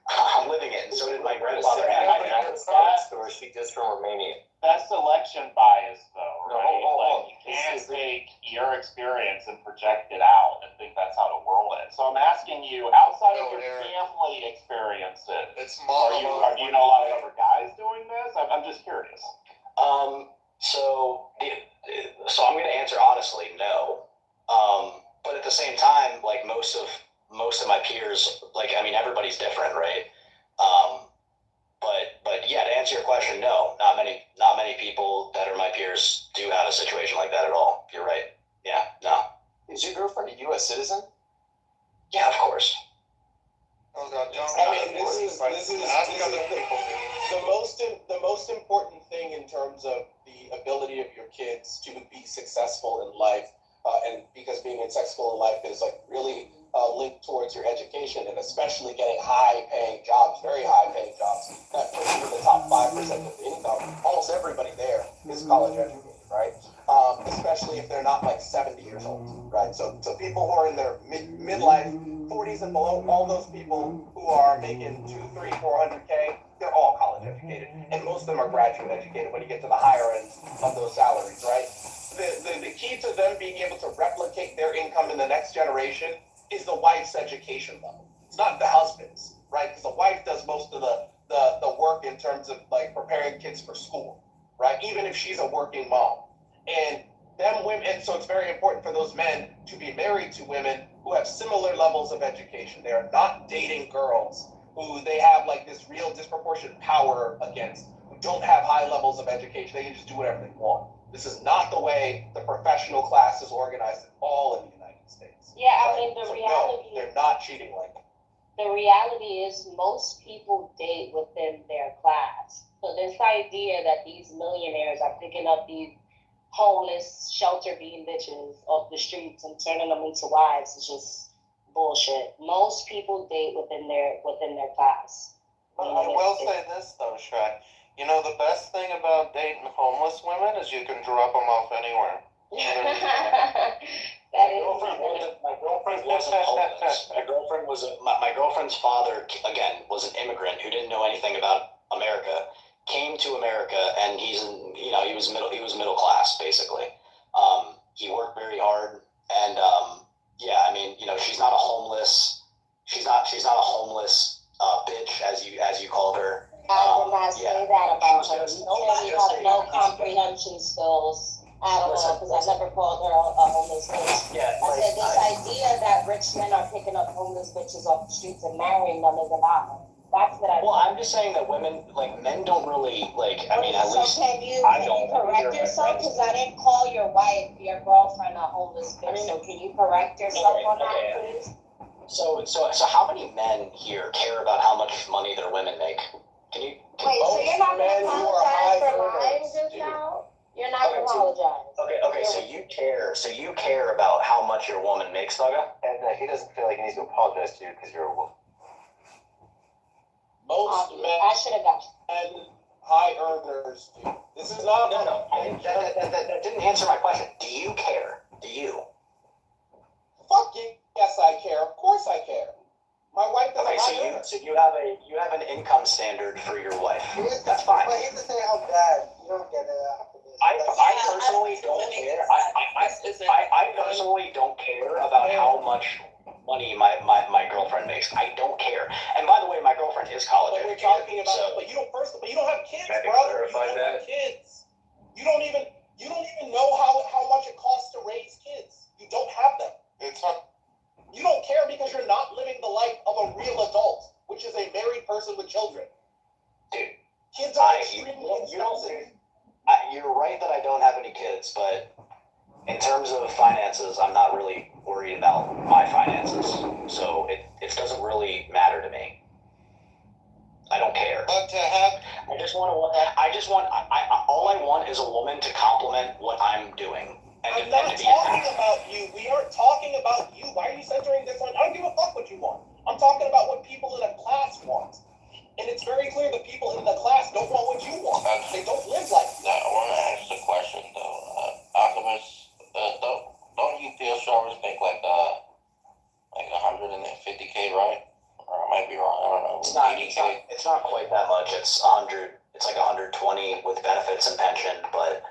L: I'm living it, and so did my grandfather.
X: Or she just from Romania.
G: That's selection bias, though, right? Like, you can't take your experience and project it out and think that's how the world is. So I'm asking you, outside of your family experiences, do you know a lot of other guys doing this? I'm just curious.
L: So I'm going to answer honestly, no. But at the same time, like most of my peers, like, I mean, everybody's different, right? But yeah, to answer your question, no, not many people that are my peers do have a situation like that at all. You're right. Yeah, no.
X: Is your girlfriend a U.S. citizen?
L: Yeah, of course.
W: I mean, this is the most important thing in terms of the ability of your kids to be successful in life, and because being successful in life is like really linked towards your education, and especially getting high-paying jobs, very high-paying jobs that put you in the top 5% of the income. Almost everybody there is college educated, right? Especially if they're not like 70 years old, right? So people who are in their midlife, 40s and below, all those people who are making 200, 300, 400K, they're all college educated, and most of them are graduate educated when you get to the higher end of those salaries, right? The key to them being able to replicate their income in the next generation is the wife's education level. It's not the husband's, right? Because the wife does most of the work in terms of like preparing kids for school, right? Even if she's a working mom. And them women, and so it's very important for those men to be married to women who have similar levels of education. They are not dating girls who they have like this real disproportionate power against, who don't have high levels of education. They can just do whatever they want. This is not the way the professional class is organized at all in the United States.
C: Yeah, I
W: right?
C: mean, the
W: So
C: reality.
W: no, they're not cheating like that.
C: The reality is most people date within their class. So this idea that these millionaires are picking up these homeless, shelter-being bitches off the streets and turning them into wives is just bullshit. Most people date within their class.
J: But I will say this though, Shrek. You know, the best thing about dating homeless women is you can drop them off anywhere.
C: That is
L: My girlfriend wasn't homeless. My girlfriend's father, again, was an immigrant who didn't know anything about America. Came to America, and he was middle class basically. He worked very hard, and yeah, I mean, she's not a homeless bitch as you called her.
C: I did not say that about her. Nobody had no comprehension skills at all, because I never called her a homeless bitch.
L: Yeah,
C: I said this idea that rich men are picking up homeless bitches off the streets and marrying them is a lie. That's what I.
L: Well, I'm just saying that women, men don't really I mean, at least
C: can you
L: I don't.
C: correct yourself? Because I didn't call your wife, your girlfriend, a homeless bitch. So can you correct yourself on that, please?
L: So how many men here care about how much money their women make?
C: Wait, so you're not going to apologize for lying just now? You're not going to apologize.
L: Okay, so you care about how much your woman makes, Thugga?
J: And he doesn't feel like he needs to apologize to you because you're a woman.
W: Most men,
C: I should have got you.
W: and high earners do. This is not.
L: No. That didn't answer my question. Do you care? Do you?
W: Fuck you. Yes, I care. Of course I care. My wife doesn't
L: Okay, so you have an income standard for your wife. That's fine.
I: But here's the thing, how bad you don't get it after this.
L: I personally don't care. I personally don't care about how much money my girlfriend makes. I don't care. And by the way, my girlfriend is college
W: But we're
L: educated.
W: talking about,
L: So
W: but you don't have kids,
J: Can I
W: bro. You
J: clarify
W: don't
J: that?
W: have kids. You don't even know how much it costs to raise kids. You don't have them.
J: It's not.
W: You don't care because you're not living the life of a real adult, which is a married person with children.
L: Dude,
W: kids are extremely expensive.
L: You're right that I don't have any kids, but in terms of finances, I'm not really worried about my finances. So it doesn't really matter to me. I don't care.
J: But to have.
L: all I want is a woman to compliment what I'm doing.
W: I'm not talking about you. We aren't talking about you. Why are you centering this on? I don't give a fuck what you want. I'm talking about what people in a class want. And it's very clear that people in the class don't want what you want. They don't live like you.
J: Now, I want to ask the question, though. Alchemist, don't you feel showers make like 150K, right? Or I might be wrong. I don't know.
L: It's not quite that much. It's 100. It's like 120 with benefits and pension, but.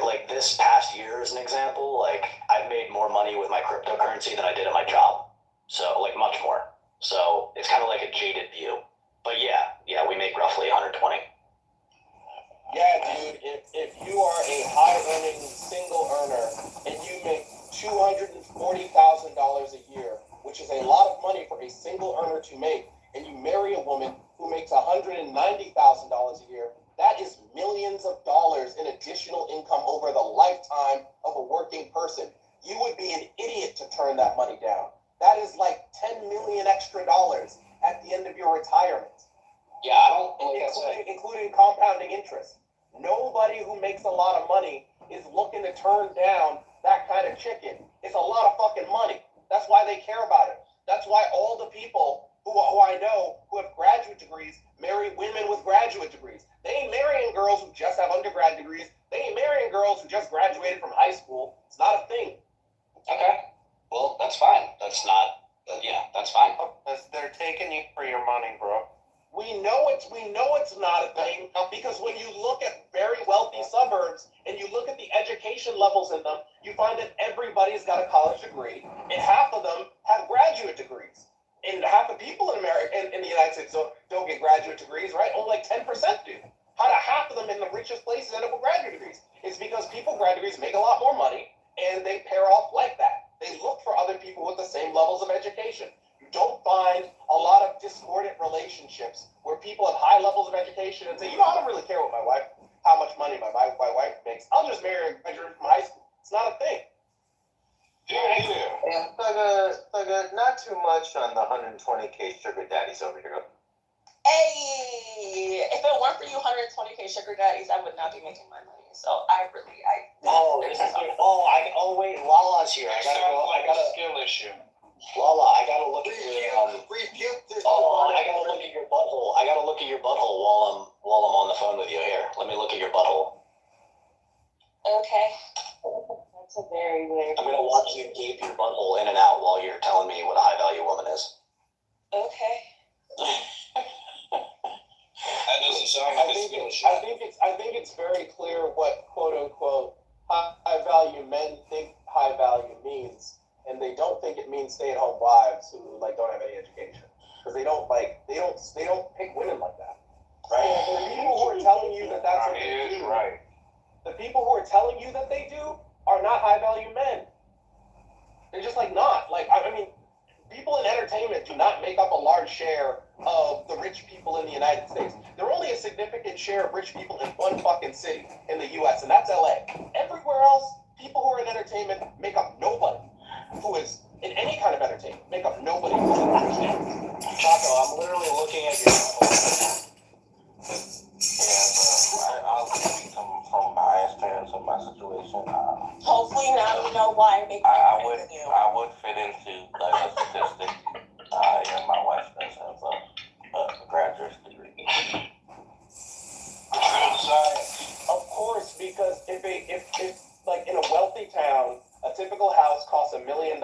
L: Like this past year as an example, like I've made more money with my cryptocurrency than I did at my job. So like much more. So it's kind of like a jaded view. But yeah, we make roughly 120.
W: Yeah, dude, if you are a high earning single earner and you make $240,000 a year, which is a lot of money for a single earner to make, and you marry a woman who makes $190,000 a year, that is millions of dollars in additional income over the lifetime of a working person. You would be an idiot to turn that money down. That is like $10 million extra dollars at the end of your retirement.
L: Yeah, I don't
W: including compounding interest. Nobody who makes a lot of money is looking to turn down that kind of chicken. It's a lot of fucking money. That's why they care about it. That's why all the people who I know who have graduate degrees marry women with graduate degrees. They ain't marrying girls who just have undergrad degrees. They ain't marrying girls who just graduated from high school. It's not a thing.
L: Okay. Well, that's fine. That's fine.
J: They're taking you for your money, bro.
W: We know it's not a thing because when you look at very wealthy suburbs and you look at the education levels in them, you find that everybody's got a college degree and half of them have graduate degrees. And half the people in America, in the United States, don't get graduate degrees, right? Only like 10% do. How do half of them in the richest places end up with graduate degrees? It's because people with graduate degrees make a lot more money.
R: I'll just marry a graduate from high school. It's not a thing.
X: And Thugger, not too much on the 120K sugar daddies over here.
O: Hey, if it weren't for you 120K sugar daddies, I would not be making my money. So
L: Wait, Lala's here. I got a
D: skill issue.
L: Lala, I gotta look at your I gotta look at your butthole. I gotta look at your butthole while I'm on the phone with you here. Let me look at your butthole.
O: Okay.
C: That's a very weird.
L: I'm gonna watch you gape your butthole in and out while you're telling me what a high value woman is.
O: Okay.
D: That doesn't sound like a skill issue.
R: I think it's very clear what quote unquote high value men think high value means, and they don't think it means stay at home wives who like don't have any education, because they don't pick women like that, right? The people who are telling you that that's what they do,
D: right?
R: The people who are telling you that they do are not high value men. They're just like not like I mean, people in entertainment do not make up a large share of the rich people in the United States. They're only a significant share of rich people in one fucking city in the U.S., and that's LA. Everywhere else, people who are in entertainment make up nobody who is in any kind of entertainment. Make up nobody who's in entertainment.
L: Chaco, I'm literally looking at your. I'll speak from my experience of my situation.
O: Hopefully now you know why I make
X: I would fit into like a statistic. And my wife does have a graduate degree.
R: Of course, because if like in a wealthy town, a typical house costs $1 million.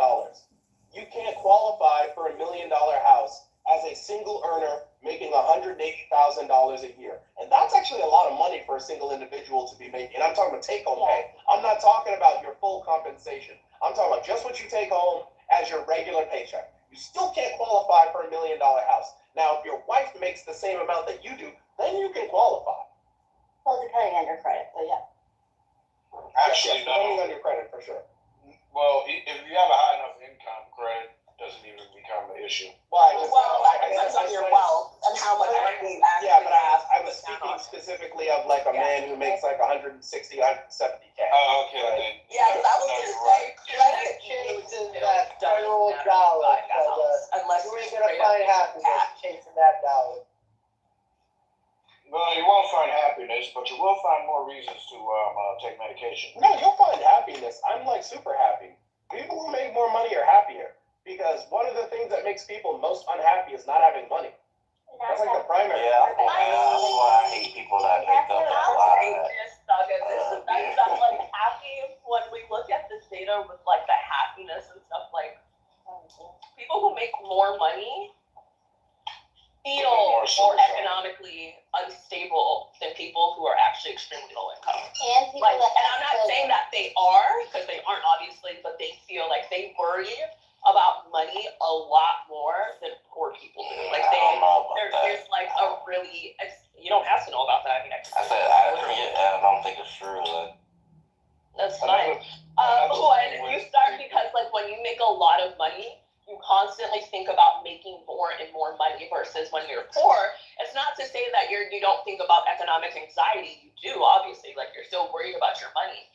R: You can't qualify for $1 million house as a single earner making $180,000 a year, and that's actually a lot of money for a single individual to be making. And I'm talking about take-home pay. I'm not talking about your full compensation. I'm talking about just what you take home as your regular paycheck. You still can't qualify for $1 million house. Now, if your wife makes the same amount that you do, then you can qualify.
C: Well, depending on your credit, but yeah.
D: Actually, no.
R: Depending on your credit, for sure.
D: Well, if you have a high enough income, credit doesn't even become an issue.
R: Why?
O: That depends on your wealth and how much money you actually
R: Yeah, but
O: have.
R: I was speaking specifically of like a man who makes like 160, 170K.
D: Oh, okay. Then.
O: Yeah, because I was going to say credit
I: chases that federal dollar.
O: Unless
I: you ain't gonna find happiness chasing that dollar.
D: Well, you won't find happiness, but you will find more reasons to take medication.
R: No, you'll find happiness. I'm like super happy. People who make more money are happier, because one of the things that makes people most unhappy is not having money. That's like the primary.
X: Yeah, that's why I hate people that make up that lie.
O: I'm like happy when we look at this data with like the happiness and stuff. Like people who make more money feel more economically unstable than people who are actually extremely low income.
C: And people
O: and I'm not saying that they are, because they aren't obviously, but they feel like they worry about money a lot more than poor people do. Like there's like a really, you don't have to know about that. I mean,
X: I don't think it's true.
O: That's fine. When you start, because like when you make a lot of money, you constantly think about making more and more money versus when you're poor. It's not to say that you don't think about economic anxiety. You do, obviously, like you're still worried about your money,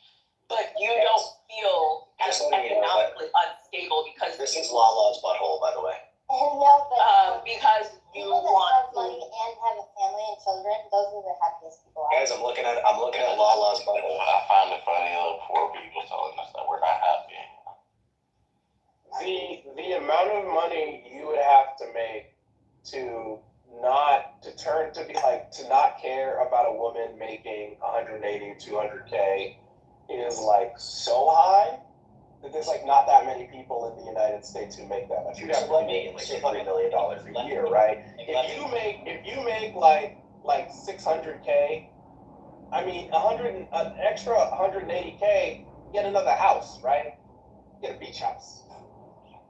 O: but you don't feel as economically unstable because
L: this is Lala's butthole, by the way.
C: No, but
O: because you
C: people that
O: want
C: have money and have a family and children, those are the happiest people.
L: Guys, I'm looking at Lala's butthole.
X: I find it funny that poor people telling us that we're not happy.
R: The amount of money you would have to make to not care about a woman making 180, 200K is like so high that there's like not that many people in the United States who make that much. You'd have to make like $3 million a year, right? If you make like 600K, I mean an extra 180K, get another house, right? Get a beach house.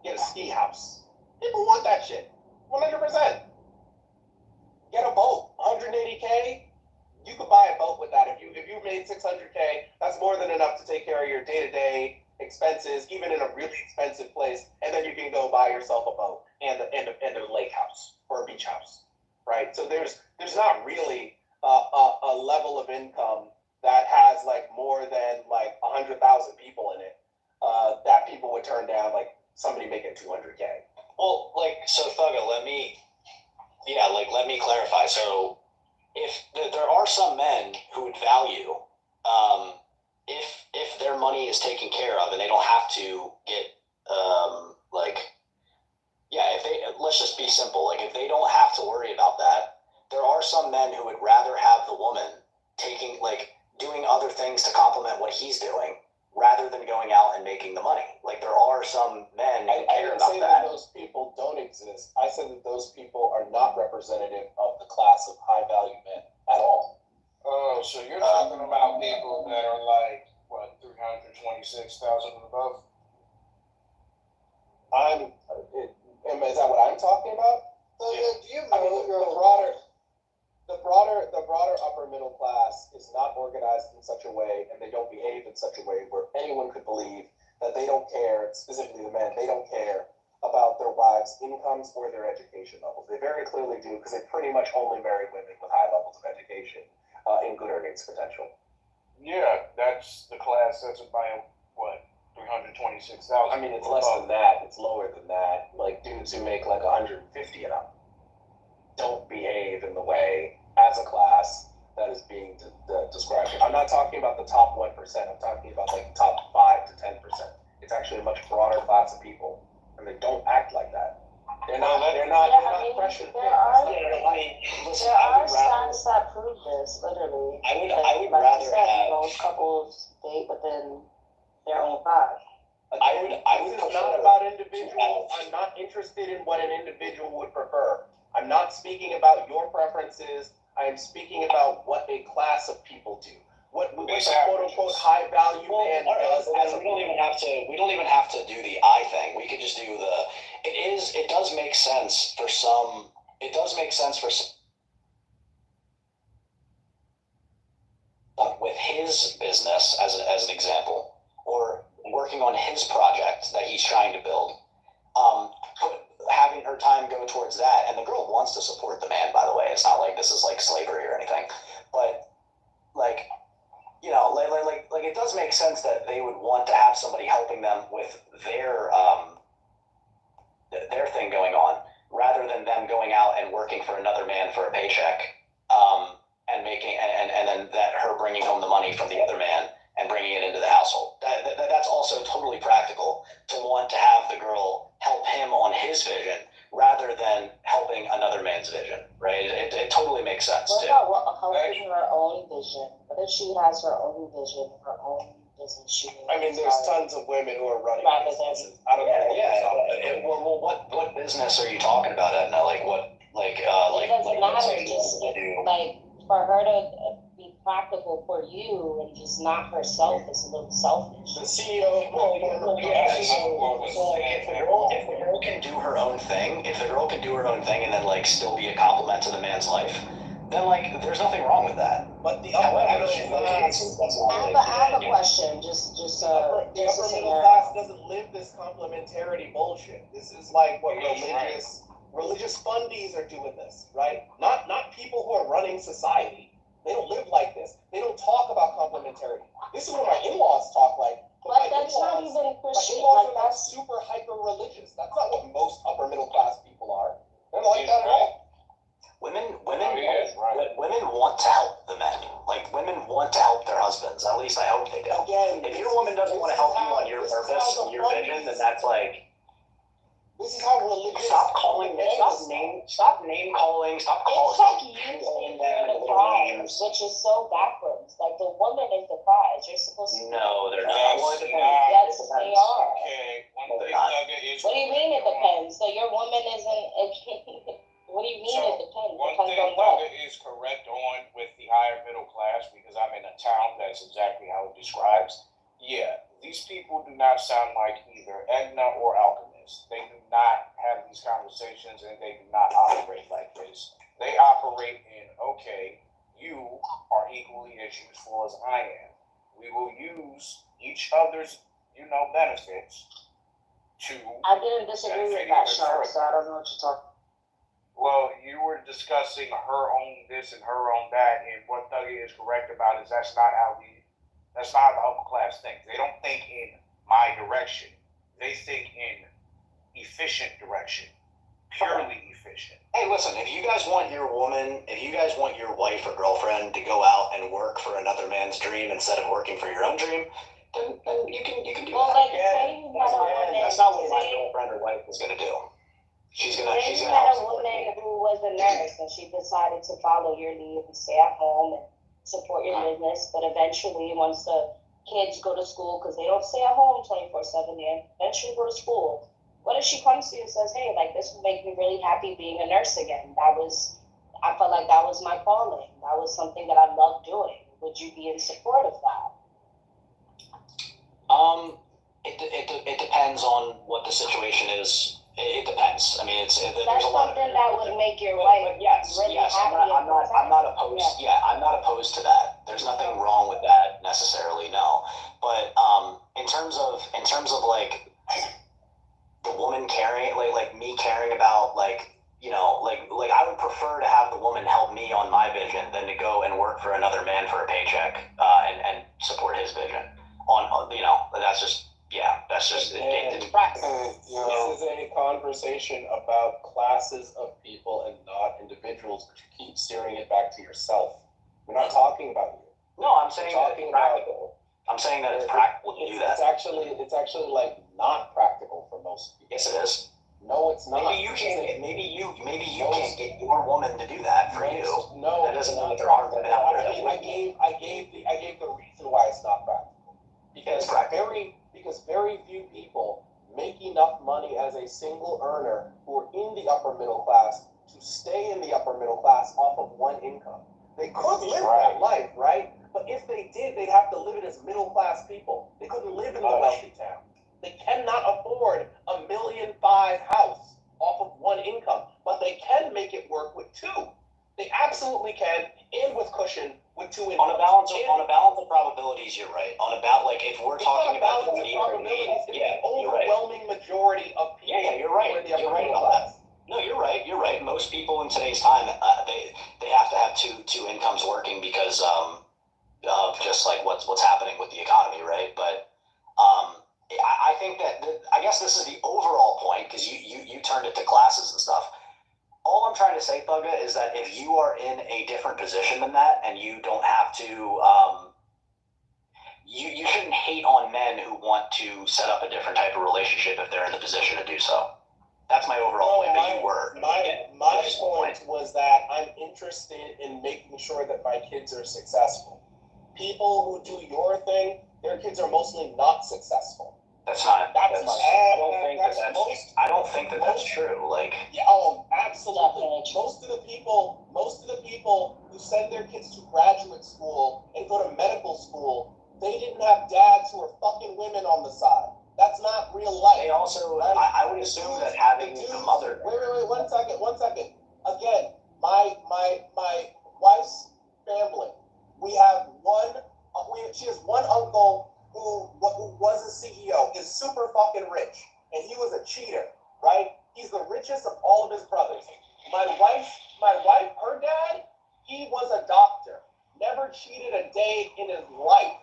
R: Get a ski house. People want that shit. 100%. Get a boat. 180K. You could buy a boat with that. If you made 600K, that's more than enough to take care of your day-to-day expenses, even in a really expensive place. And then you can go buy yourself a boat and a lake house or a beach house, right? So there's not really a level of income
W: that has like more than like 100,000 people in it, that people would turn down like somebody making 200K.
L: Well, like, so Thugga, let me clarify. So if there are some men who would value, if their money is taken care of and they don't have to get, let's just be simple. Like, if they don't have to worry about that, there are some men who would rather have the woman doing other things to complement what he's doing, rather than going out and making the money. Like, there are some men who care about
W: I didn't say
L: that.
W: that those people don't exist. I said that those people are not representative of the class of high-value men at all.
D: Oh, so you're talking about people that are like, what, 326,000 and above?
W: Is that what I'm talking about?
N: So
W: Yeah.
N: do you
W: I mean, the broader upper middle class is not organized in such a way, and they don't behave in such a way where anyone could believe that they don't care, specifically the men, they don't care about their wives' incomes or their education levels. They very clearly do, because they pretty much only marry women with high levels of education and good earnings potential.
D: Yeah, that's the class that's about, what, 326,000?
W: I mean, it's less than that. It's lower than that. Like, dudes who make like 150 and up don't behave in the way, as a class, that is being described here. I'm not talking about the top 1%. I'm talking about like the top 5 to 10%. It's actually a much broader class of people, and they don't act like that. They're not pressured.
C: There are stats that prove this, literally.
L: I would rather have
C: most couples date within their own class.
W: This is not about individuals. I'm not interested in what an individual would prefer. I'm not speaking about your preferences. I am speaking about what a class of people do. What a quote-unquote high-value man does.
L: We don't even have to do the I thing. We could just do the. It does make sense for some. It does make sense for some. With his business as an example, or working on his project that he's trying to build, having her time go towards that, and the girl wants to support the man, by the way. It's not like this is like slavery or anything, but like, you know, like it does make sense that they would want to have somebody helping them with their thing going on, rather than them going out and working for another man for a paycheck, and making and then that her bringing home the money from the other man and bringing it into the household. That's also totally practical, to want to have the girl help him on his vision rather than helping another man's vision, right? It totally makes sense too.
C: What about helping her own vision? What if she has her own vision, her own business?
W: I mean, there's tons of women who are running businesses. I don't know.
L: Well, what business are you talking about, Edna? Like what? It
C: doesn't matter. Just like for her to be practical for you and just not herself is a little selfish.
W: The CEO.
L: If the girl can do her own thing, and then like still be a compliment to the man's life, then like there's nothing wrong with that.
W: But the upper middle class.
C: I have a question. The upper
W: middle class doesn't live this complementarity bullshit. This is like what religious fundies are doing this, right? Not people who are running society. They don't live like this. They don't talk about complementarity. This is what my in-laws talk like.
C: But that's not even Christian.
W: My in-laws are like super hyper-religious. That's not what most upper middle class people are. They're like that at all.
L: Women want to help the men. Like, women want to help their husbands. At least I hope they do.
W: Again,
L: if your woman doesn't want to help you on your purpose and your vision, then that's like.
W: This is how religious.
L: Stop name calling. Stop calling them and little names.
C: Which is so backwards. Like, the woman is the prize. You're supposed to.
L: No, they're not.
C: Yes, they are.
D: Okay, one thing Thugga is.
C: What do you mean it depends? So your woman isn't. What do you mean it depends?
D: One thing Thugga is correct on with the higher middle class, because I'm in a town that's exactly how it describes. Yeah, these people do not sound like either Edna or Alchemist. They do not have these conversations, and they do not operate like this. They operate in, okay, you are equally as useful as I am. We will use each other's, benefits to.
C: I didn't disagree with that, Sean, so I don't know what you're talking about.
D: Well, you were discussing her own this and her own that, and what Dougie is correct about is that's not how the upper class thinks. They don't think in my direction. They think in efficient direction, purely efficient.
L: Hey, listen, if you guys want your wife or girlfriend to go out and work for another man's dream instead of working for your own dream, then you can do
C: Well,
L: that.
C: like, say you met a woman.
L: That's not what my girlfriend or wife is gonna do. She's gonna
C: Say you
L: help
C: met a
L: support
C: woman
L: me.
C: who was a nurse and she decided to follow your lead and stay at home and support your business, but eventually, once the kids go to school, because they don't stay at home 24/7, they eventually go to school. What if she comes to you and says, "Hey, like this would make me really happy being a nurse again. I felt like that was my calling. That was something that I loved doing." Would you be in support of that?
L: It depends on what the situation is. It depends. I mean, there's a lot of
C: something that would make your wife really happy.
L: I'm not opposed. Yeah, I'm not opposed to that. There's nothing wrong with that necessarily. No, but in terms of like the woman caring, like me caring about like I would prefer to have the woman help me on my vision than to go and work for another man for a paycheck and support his vision. That's just it's practical.
W: This is a conversation about classes of people and not individuals, but you keep steering it back to yourself. We're not talking about you.
L: No, I'm saying that it's practical. I'm saying that it's practical to do that.
W: It's actually like not practical for most people.
L: Yes, it is.
W: No, it's not.
L: Maybe you can't get your woman to do that for you.
W: No,
L: that doesn't mean there are women out there that
W: I gave the reason why it's not practical. Because very few people make enough money as a single earner who are in the upper middle class to stay in the upper middle class off of one income. They could live that life, right? But if they did, they'd have to live it as middle class people. They couldn't live in the wealthy town. They cannot afford a $1.5 million house off of one income, but they can make it work with two. They absolutely can, and with cushion with two incomes.
L: On a balance of probabilities, you're right. If we're talking about the
W: overwhelming majority of people.
L: Yeah, you're right. You're right about that. No, you're right. You're right. Most people in today's time, they have to have two incomes working because of just like what's happening with the economy, right? But I think that I guess this is the overall point because you turned it to classes and stuff. All I'm trying to say, Thugga, is that if you are in a different position than that and you don't have to, you shouldn't hate on men who want to set up a different type of relationship if they're in a position to do so. That's my overall point, but you were.
W: My point was that I'm interested in making sure that my kids are successful. People who do your thing, their kids are mostly not successful.
L: That's not. I don't think that that's true. Like.
W: Yeah. Oh, absolutely. Most of the people who send their kids to graduate school and go to medical school, they didn't have dads who are fucking women on the side. That's not real life.
L: They also, right? I would assume that having a mother.
W: Wait, 1 second. Again, my wife's family. She has one uncle who was a CEO, is super fucking rich, and he was a cheater, right? He's the richest of all of his brothers. My wife, her dad, he was a doctor, never cheated a day in his life.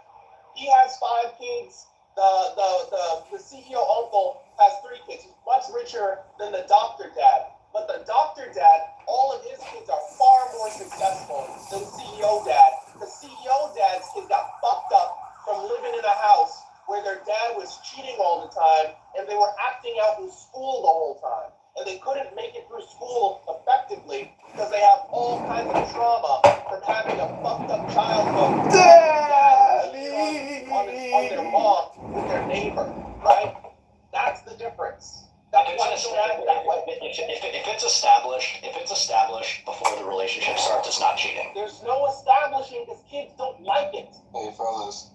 W: He has 5 kids. The CEO uncle has 3 kids. He's much richer than the doctor dad. But the doctor dad, all of his kids are far more successful than CEO dad. The CEO dad's kids got fucked up from living in a house where their dad was cheating all the time and they were acting out in school the whole time. And they couldn't make it through school effectively because they have all kinds of trauma from having a fucked up childhood. On their mom with their neighbor, right? That's the difference. That's why it's that way.
L: If it's established before the relationship starts, it's not cheating.
W: There's no establishing because kids don't like it.
J: Hey, fellas.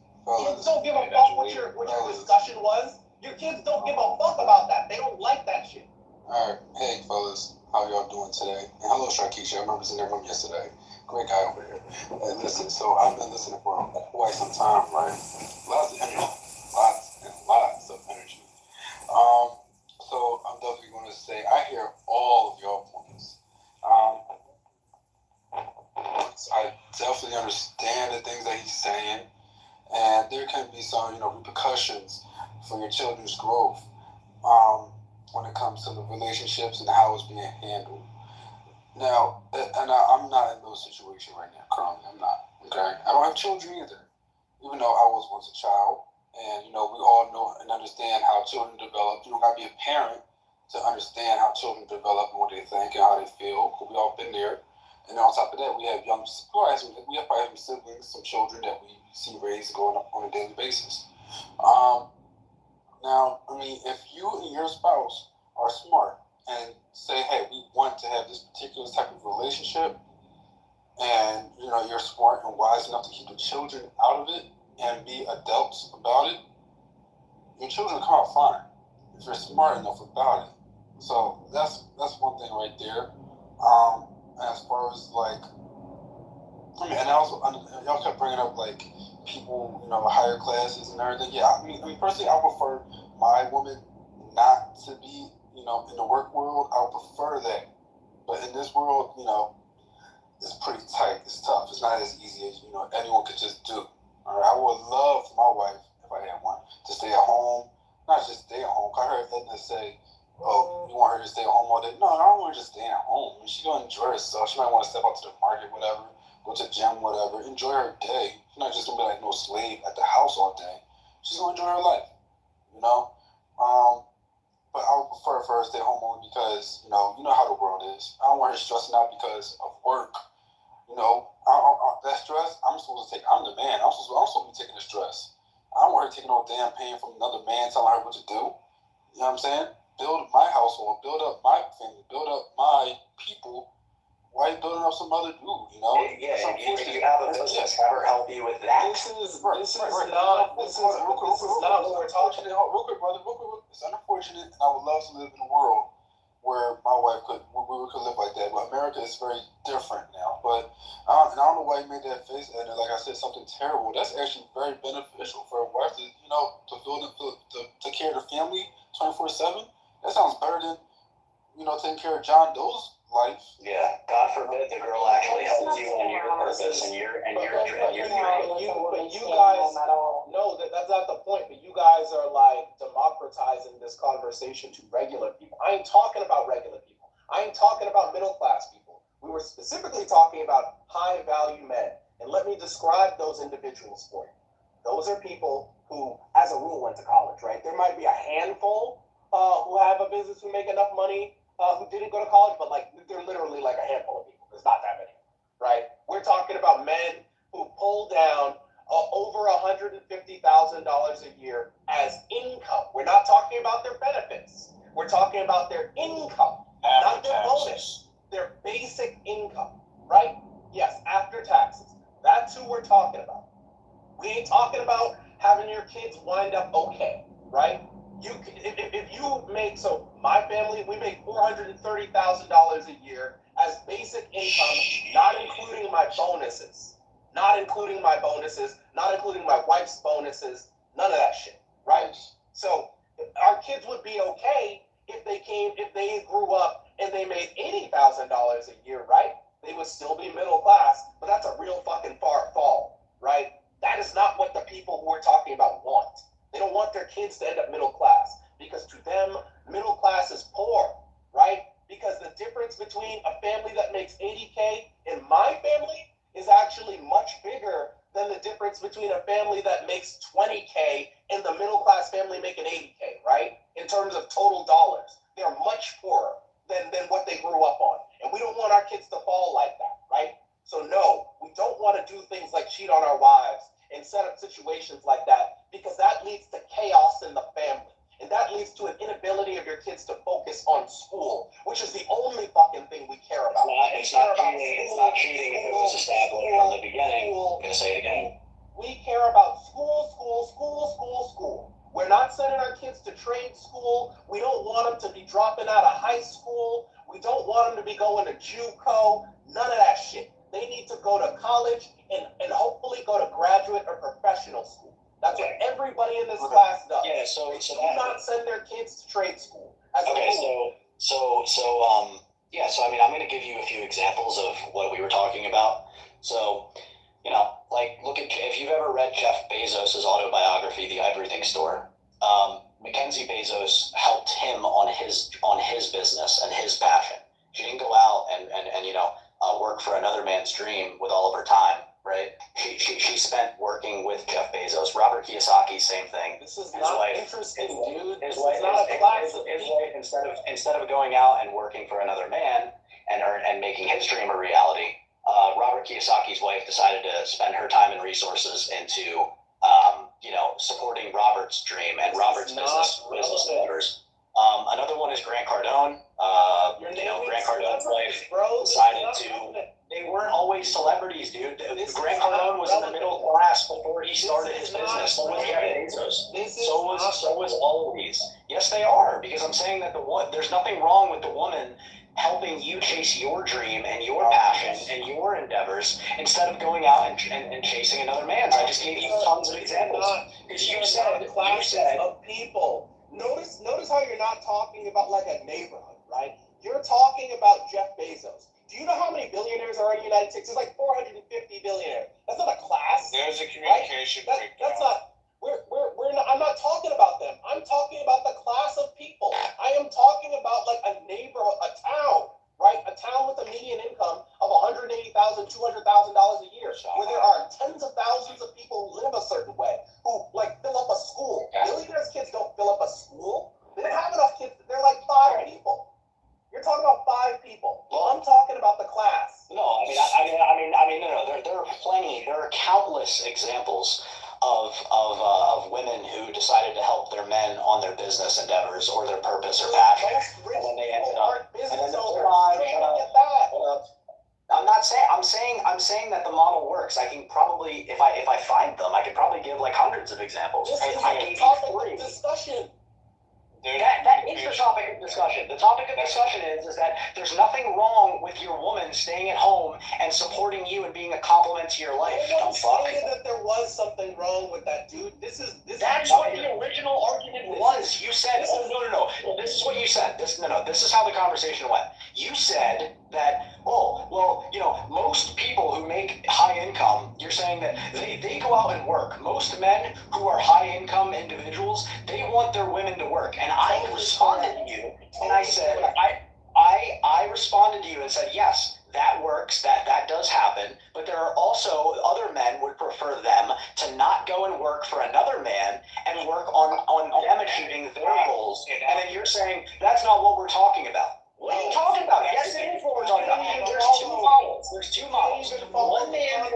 W: Kids don't give a fuck what your discussion was. Your kids don't give a fuck about that. They don't like that shit.
J: Alright, hey fellas, how y'all doing today? And hello, Sharkeisha. I remember in their room yesterday. Great guy over here. And listen, so I've been listening for quite some time, right? Lots of energy. Lots of energy. So I'm definitely going to say I hear all of your points.
F: repercussions for your children's growth when it comes to the relationships and how it's being handled. Now, I'm not in those situations right now, currently. I'm not. Okay? I don't have children either, even though I was once a child. And, we all know and understand how children develop. You don't got to be a parent to understand how children develop and what they think and how they feel. Because we all been there. And on top of that, we have probably some siblings, some children that we see raised going up on a daily basis. Now, if you and your spouse are smart and say, hey, we want to have this particular type of relationship, and, you're smart and wise enough to keep the children out of it and be adults about it, your children come out fine if you're smart enough about it. So that's one thing right there. As far as and also y'all kept bringing up people, higher classes and everything. Yeah, personally, I prefer my woman not to be, in the work world. I would prefer that, but in this world, it's pretty tight. It's tough. It's not as easy as anyone could just do. All right, I would love for my wife, if I had one, to stay at home. Not just stay at home. I heard Edna say, "Oh, you want her to stay at home all day?" No, I don't want her just staying at home. She's gonna enjoy herself. She might want to step out to the market, whatever, go to the gym, whatever. Enjoy her day. She's not just gonna be like no slave at the house all day. She's gonna enjoy her life, But I would prefer for her to stay home only because you know how the world is. I don't want her stressing out because of work. That stress I'm supposed to take. I'm the man. I'm supposed to be taking the stress. I don't want her taking no damn pain from another man telling her what to do. You know what I'm saying? Build my household, build up my family, build up my people. Why are you building up some other dude,
L: Yeah, if you have a business, have her help you with that.
F: This is not what we're talking about. Real quick, brother, it's unfortunate, and I would love to live in a world where my wife could live like that. But America is very different now. But and I don't know why you made that face, and like I said, something terrible. That's actually very beneficial for a wife to to take care of the family 24/7. That sounds better than taking care of John Doe's life.
L: Yeah, God forbid the girl actually helps you on your purpose and your
W: But you guys know that's not the point. But you guys are democratizing this conversation to regular people. I ain't talking about regular people. I ain't talking about middle class people. We were specifically talking about high value men. And let me describe those individuals for you. Those are people who, as a rule, went to college, right? There might be a handful who have a business who make enough money who didn't go to college, but they're literally a handful of people. There's not that many, right? We're talking about men who pull down over $150,000 a year as income. We're not talking about their benefits. We're talking about their income, not their bonus, their basic income, right? Yes, after taxes. That's who we're talking about. We ain't talking about having your kids wind up okay, right? If you make, so my family, we make $430,000 a year as basic income, not including my bonuses, not including my wife's bonuses, none of that shit, right? So our kids would be okay if they grew up and they made $80,000 a year, right? They would still be middle class, but that's a real fucking far fall, right? That is not what the people who we're talking about want. They don't want their kids to end up middle class because to them, middle class is poor, right? Because the difference between a family that makes $80K and my family is actually much bigger than the difference between a family that makes $20K and the middle class family making $80K, right? In terms of total dollars, they're much poorer than what they grew up on. And we don't want our kids to fall like that, right? So no, we don't want to do things like cheat on our wives and set up situations like that because that leads to chaos in the family. And that leads to an inability of your kids to focus on school, which is the only fucking thing we care about.
L: It's not cheating if it was established from the beginning. I'm going to say it again.
W: We care about school, school, school, school, school. We're not sending our kids to trade school. We don't want them to be dropping out of high school. We don't want them to be going to JUCO. None of that shit. They need to go to college and hopefully go to graduate or professional school. That's what everybody in this class does.
L: Yeah, so
W: they do not send their kids to trade school.
L: Okay, so I'm going to give you a few examples of what we were talking about. So, You know, like look at if you've ever read Jeff Bezos' autobiography, The Everything Store. Mackenzie Bezos helped him on his business and his passion. She didn't go out and you know work for another man's dream with all of her time, right? She spent working with Jeff Bezos. Robert Kiyosaki, same thing.
U: This is
L: His
U: not
L: wife,
U: interesting, dude.
L: His
U: This
L: wife,
U: is not a class of
L: his
U: people.
L: wife, instead of going out and working for another man and making his dream a reality, Robert Kiyosaki's wife decided to spend her time and resources into you know, supporting Robert's dream and Robert's business endeavors. Another one is Grant Cardone. You know, Grant Cardone's wife decided to. They weren't always celebrities, dude. Grant Cardone was in the middle class before he started his business. So was Jeff Bezos. So was all of these. Yes, they are, because I'm saying that there's nothing wrong with the woman helping you chase your dream and your passion and your endeavors instead of going out and chasing another man's. I just gave you tons of examples. Because you said
U: of people. Notice how you're not talking about like a neighborhood, right? You're talking about Jeff Bezos. Do you know how many billionaires are in the United States? There's like 450 billionaires. That's not a class.
D: There's a communication breakdown.
U: That's not. We're not. I'm not talking about them. I'm talking about the class of people. I am talking about like a neighborhood, a town, right? A town with a median income of $180,000, $200,000 a year, where there are tens of thousands of people who live a certain way, who like fill up a school. Billionaires' kids don't fill up a school. They don't have enough kids. They're like 5 people. You're talking about 5 people. Well, I'm talking about the class.
L: No, no. There are plenty. There are countless examples of women who decided to help their men on their business endeavors or their purpose or passion, and then they ended up. I'm not saying. I'm saying that the model works. I can probably, if I find them, I could probably give like hundreds of examples. I gave you 3.
U: Discussion.
L: That is the topic of discussion. The topic of discussion is that there's nothing wrong with your woman staying at home and supporting you and being a compliment to your life.
U: No one stated that there was something wrong with that, dude. That's
L: what the original argument was. You said, no. This is what you said. This is how the conversation went. You said that, you know, most people who make high income, you're saying that they go out and work. Most men who are high income individuals, they want their women to work. And I responded to you, and I said, I responded to you and said, yes, that works, that does happen, but there are also other men would prefer them to not go and work for another man and work on them achieving their goals. And then you're saying, that's not what we're talking about. What are you talking about? Yes, it is what we're talking about. There's two models. One man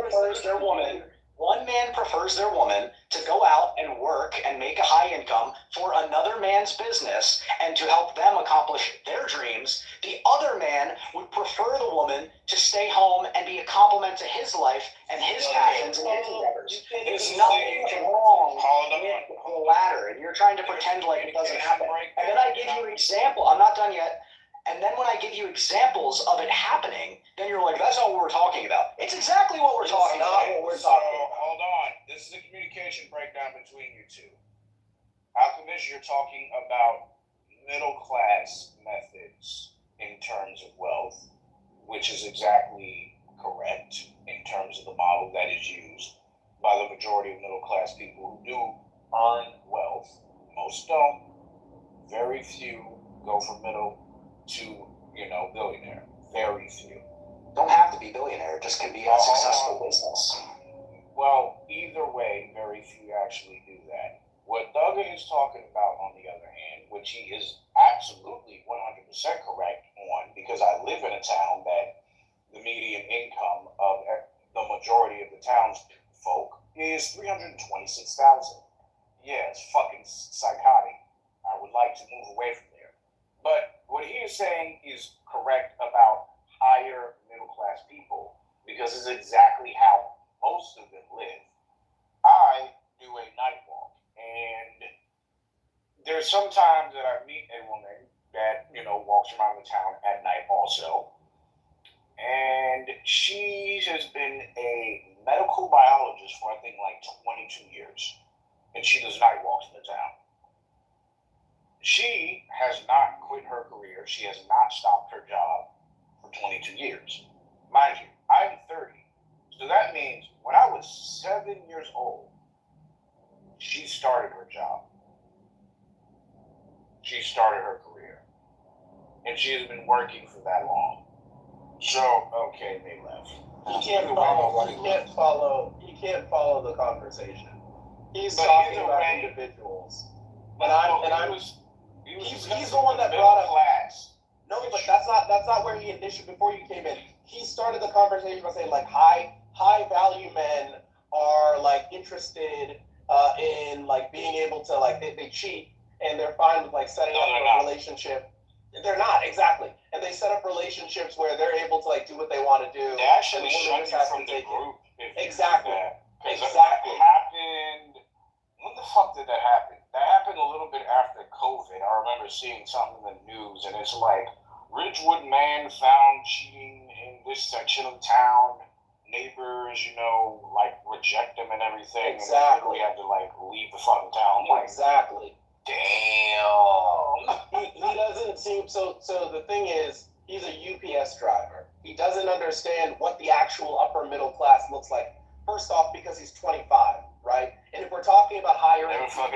L: prefers their woman to go out and work and make a high income for another man's business and to help them accomplish their dreams. The other man would prefer the woman to stay home and be a compliment to his life and his passions and his endeavors. There's nothing wrong with the latter, and you're trying to pretend like it doesn't happen. And then I give you an example. I'm not done yet. And then when I give you examples of it happening, then you're like, that's not what we're talking about. It's exactly what we're talking about.
D: Hold on. This is a communication breakdown between you two. Alchemist, you're talking about middle class methods in terms of wealth, which is exactly correct in terms of the model that is used by the majority of middle class people who do earn wealth. Most don't. Very few go from middle to, you know, billionaire. Very few.
L: Don't have to be billionaire, it just can be a successful business.
D: Well, either way, very few actually do that. What Duggan is talking about, on the other hand, which he is absolutely 100% correct on, because I live in a town that the median income of the majority of the townsfolk is $326,000. Yeah, it's fucking psychotic. I would like to move away from there. But what he is saying is correct about higher middle class people, because it's exactly how most of them live. I do a night walk, and there's sometimes that I meet a woman that, you know, walks around the town at night also, and she has been a medical biologist for I think like 22 years, and she does night walks in the town. She has not quit her career. She has not stopped her job for 22 years. Mind you, I'm 30. So that means when I was 7 years old, she started her job. She started her career. And she has been working for that long. So, okay, they left.
W: You can't follow the conversation. He's
D: But
W: talking
D: either
W: about
D: way,
W: individuals.
D: He's
W: the one that brought up
D: class.
W: No, but that's not where he initially, before you came in. He started the conversation by saying like high value men are like interested in like being able to like they cheat and they're fine with like setting up a relationship. They're not, exactly. And they set up relationships where they're able to like do what they want to do.
D: They actually shut you from the group.
W: Exactly.
D: Exactly. That happened. When the fuck did that happen? That happened a little bit after COVID. I remember seeing something in the news, and it's like Ridgewood man found cheating in this section of town. Neighbors, like reject him and everything.
W: Exactly.
D: And we had to like leave the fucking town. Like,
W: exactly.
D: Damn.
W: He doesn't seem so. The thing is, he's a UPS driver. He doesn't understand what the actual upper middle class looks like. First off, because he's 25, right? And if we're talking about high earning people,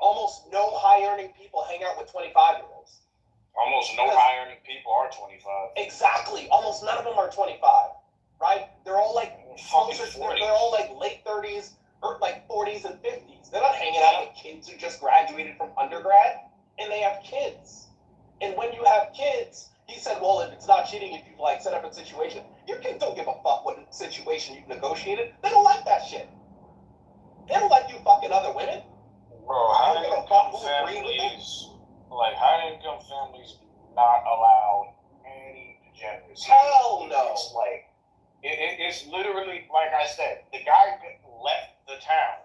W: almost no high earning people hang out with 25-year-olds.
D: Almost no high earning people are 25.
W: Exactly. Almost none of them are 25, right? They're all like they're all like late 30s or like 40s and 50s. They're not hanging out with kids who just graduated from undergrad, and they have kids. And when you have kids, he said, well, if it's not cheating, if you like set up a situation, your kids don't give a fuck what situation you've negotiated. They don't like that shit. They don't like you fucking other women.
D: Bro, high income families do not allow any degeneracy.
W: Hell no.
D: It's like it's literally like I said, the guy left the town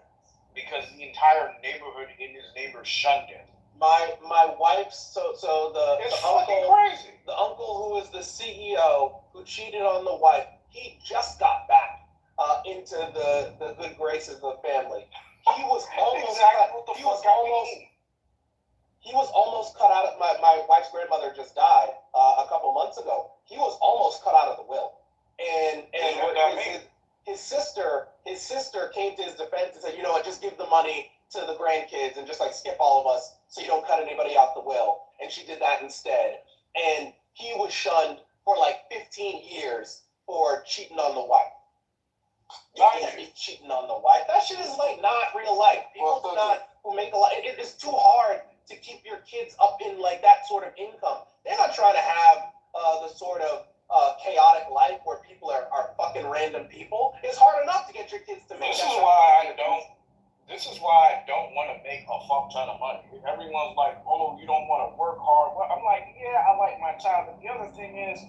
D: because the entire neighborhood and his neighbors shunned him.
W: My wife's the
D: fucking
W: uncle,
D: crazy.
W: The uncle who is the CEO who cheated on the wife, he just got back into the good graces of the family. He was almost he was almost cut out of my wife's grandmother just died a couple months ago. He was almost cut out of the will. And his sister came to his defense and said, you know what, just give the money to the grandkids and just like skip all of us so you don't cut anybody out the will. And she did that instead. And he was shunned for like 15 years for cheating on the wife. You can't be cheating on the wife. That shit is like not real life. People who make a lot. It is too hard to keep your kids up in like that sort of income. They're not trying to have the sort of chaotic life where people are fucking random people. It's hard enough to get your kids to make.
D: This is why I don't want to make a fuck ton of money. Everyone's like, oh, you don't want to work hard. Well, I'm like, yeah, I like my time. But the other thing is,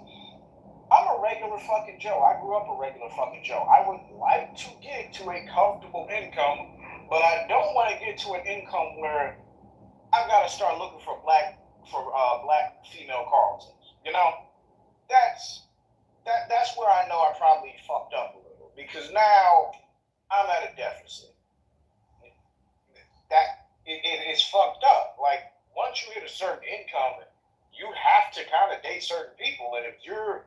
D: I'm a regular fucking Joe. I grew up a regular fucking Joe. I would like to get to a comfortable income, but I don't want to get to an income where I've got to start looking for black female Carltons. That's where I know I probably fucked up a little, because now I'm at a deficit. It's fucked up. Like, once you hit a certain income, you have to kind of date certain people, and if you're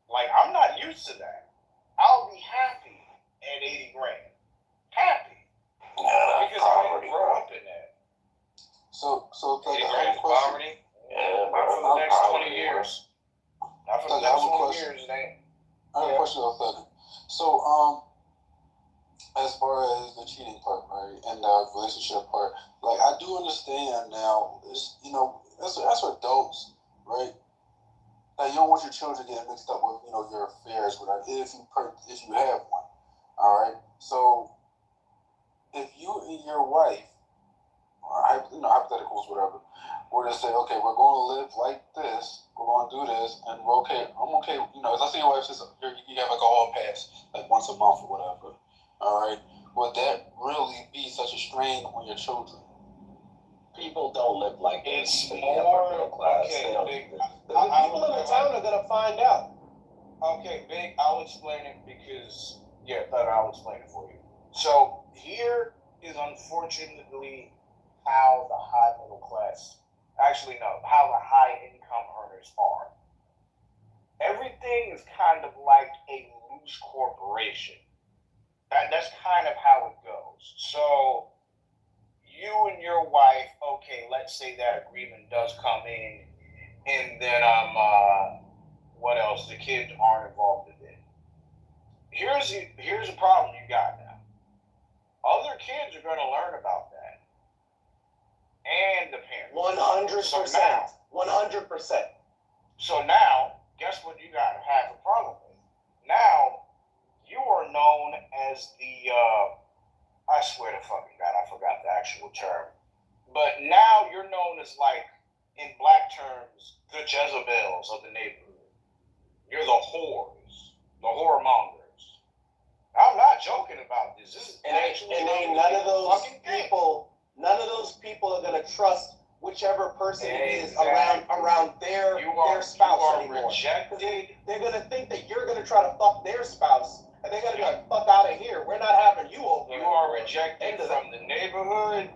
D: like, I'm not used to that, I'll be happy at 80 grand. Happy. Because I didn't grow up in that.
F: So
D: 80 grand is poverty? Yeah, not for the next 20 years. Not for the next 20 years, it ain't.
F: I have a question though, Thug. So, as far as the cheating part, right, and the relationship part, like, I do understand now, it's, that's for adults, right? Like, you don't want your children getting mixed up with, your affairs, whatever, if you have one, all right? So, if you and your wife, hypotheticals, whatever, were to say, okay, we're going to live like this, we're going to do this, and we're okay, I'm okay, let's say your wife says, you have like a hall pass, like once a month or whatever, all right? Would that really be such a strain on your children?
W: People don't live like
D: it's
W: this.
D: More
W: middle class.
D: Okay,
W: the people in the town are gonna find out.
D: Okay, Big, I'll explain it because I'll explain it for you. So here is unfortunately how the how the high income earners are. everything is kind of like a loose corporation. That's kind of how it goes. So you and your wife, okay, let's say that agreement does come in, and then what else? The kids aren't involved in it. Here's a problem you got now. Other kids are going to learn about that, and the parents.
U: 100%. 100%.
D: So now, guess what you got to have a problem with? Now, you are known as the, I swear to fucking God, I forgot the actual term. But now you're known as, like, in black terms, the Jezebels of the neighborhood. You're the whores, the whoremongers. I'm not joking about this. This is actually
U: none of those people are gonna trust whichever person it is around their spouse anymore.
D: Rejected.
U: They're gonna think that you're gonna try to fuck their spouse, and they're gonna be like, "Fuck out of here. We're not having you over."
D: You are rejected from the neighborhood.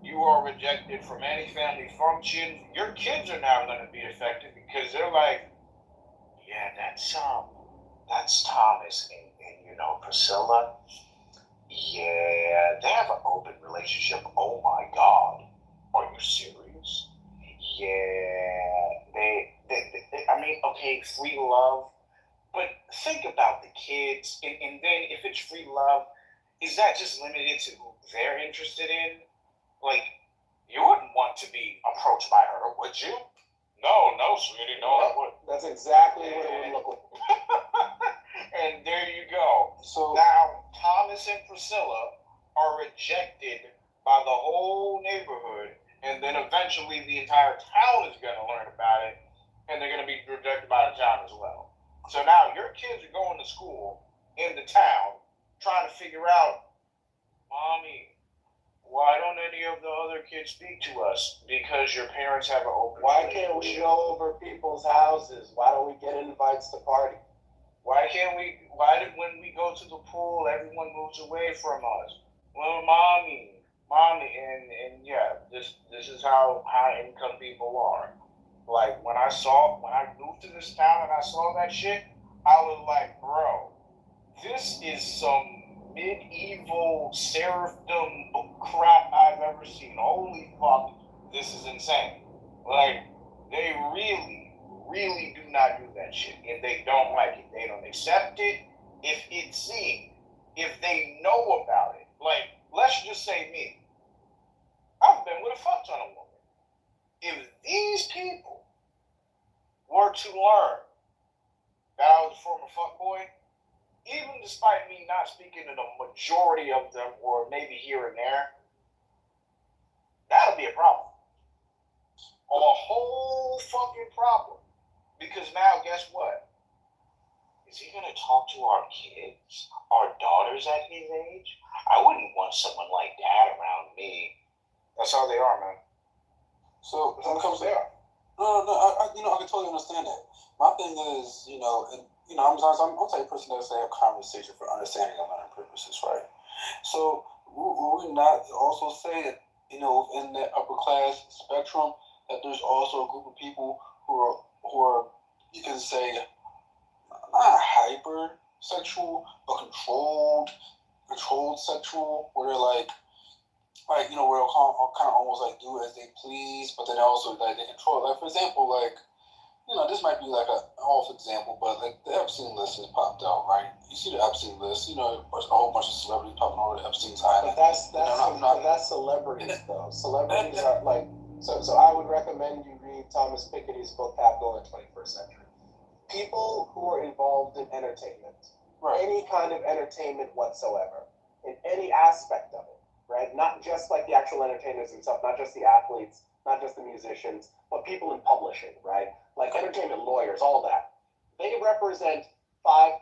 D: You are rejected from any family function. Your kids are now going to be affected because they're like, yeah, that's Thomas and Priscilla. Yeah, they have an open relationship. Oh my God, are you serious? Yeah, they I mean, okay, free love, but think about the kids, and then if it's free love, is that just limited to who they're interested in? Like, you wouldn't want to be approached by her, would you? No, sweetie, no, I wouldn't.
U: That's exactly what it would look like.
D: And there you go.
U: So
D: now, Thomas and Priscilla are rejected by the whole neighborhood, and then eventually the entire town is going to learn about it, and they're going to be rejected by the town as well. So now your kids are going to school in the town trying to figure out, Mommy, why don't any of the other kids speak to us? Because your parents have an open
U: Why can't we go over people's houses? Why don't we get invites to party?
D: Why did when we go to the pool, everyone moves away from us? Well, mommy, and yeah, this is how high income people are. Like, when I moved to this town and I saw that shit, I was like, bro, this is some medieval serifdom crap I've ever seen. Holy fuck, this is insane. Like, they really, really do not do that shit. If they don't like it, they don't accept it. If it's seen, if they know about it, like, let's just say me. I've been with a fuck ton of women. If these people were to learn that I was a former fuckboy, even despite me not speaking to the majority of them, or maybe here and there, that'll be a problem. A whole fucking problem. Because now, guess what? Is he going to talk to our kids, our daughters at his age? I wouldn't want someone like that around me. That's how they are, man.
F: So
D: That's how they are.
F: No, I can totally understand that. My thing is, I'm the type of person that say have conversation for understanding and learning purposes, right? So will we not also say that, in that upper class spectrum, that there's also a group of people who are you can say not hyper sexual, but controlled sexual, where they're like where they'll kind of almost like do as they please, but then also like they control. Like, for example, like, this might be like an off example, but like the Epstein list has popped out, right? You see the Epstein list, a whole bunch of celebrities popping over the Epstein's Island.
U: But that's celebrities though. Celebrities are like so I would recommend you read Thomas Piketty's book Capital in the 21st Century. People who are involved in entertainment, any kind of entertainment whatsoever, in any aspect of it, right? Not just like the actual entertainers and stuff, not just the athletes, not just the musicians, but people in publishing, right? Like entertainment lawyers, all that. They represent 5%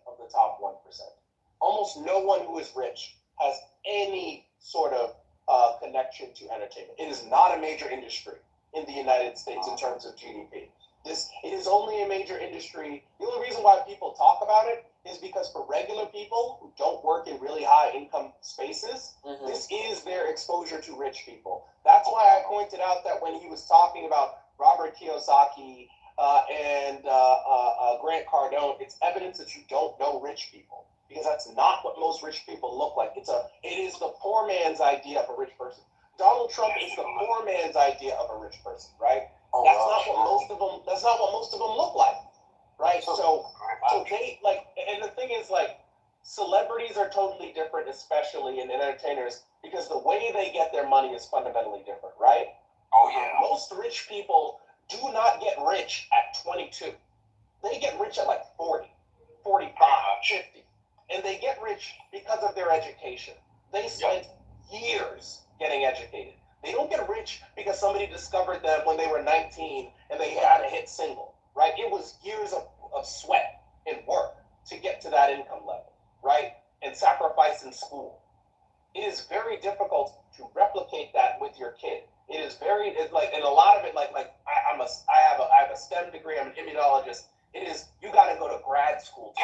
U: of the top 1%. Almost no one who is rich has any sort of connection to entertainment. It is not a major industry in the United States in terms of GDP. It is only a major industry. The only reason why people talk about it is because for regular people who don't work in really high income spaces, this is their exposure to rich people. That's why I pointed out that when he was talking about Robert Kiyosaki
W: and Grant Cardone, it's evidence that you don't know rich people, because that's not what most rich people look like. It is the poor man's idea of a rich person. Donald Trump is the poor man's idea of a rich person, right? That's not what most of them look like, right? So they like, and the thing is, like, celebrities are totally different, especially in entertainers, because the way they get their money is fundamentally different, right?
D: Oh yeah.
W: Most rich people do not get rich at 22. They get rich at like 40, 45, 50. And they get rich because of their education. They spent years getting educated. They don't get rich because somebody discovered them when they were 19 and they had a hit single, right? It was years of sweat and work to get to that income level, right? And sacrifice in school. It is very difficult to replicate that with your kid. It is very, it's like, and a lot of it, like I have a STEM degree. I'm an immunologist. It is, you got to go to grad school.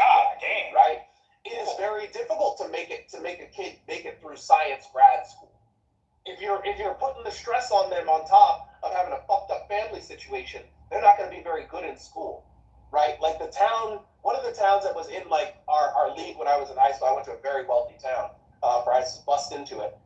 W: Right? It is very difficult to make a kid make it through science grad school. If you're putting the stress on them on top of having a fucked up family situation, they're not going to be very good in school, right? Like one of the towns that was in like our league when I was in high school, I went to a very wealthy town. I just bust into it.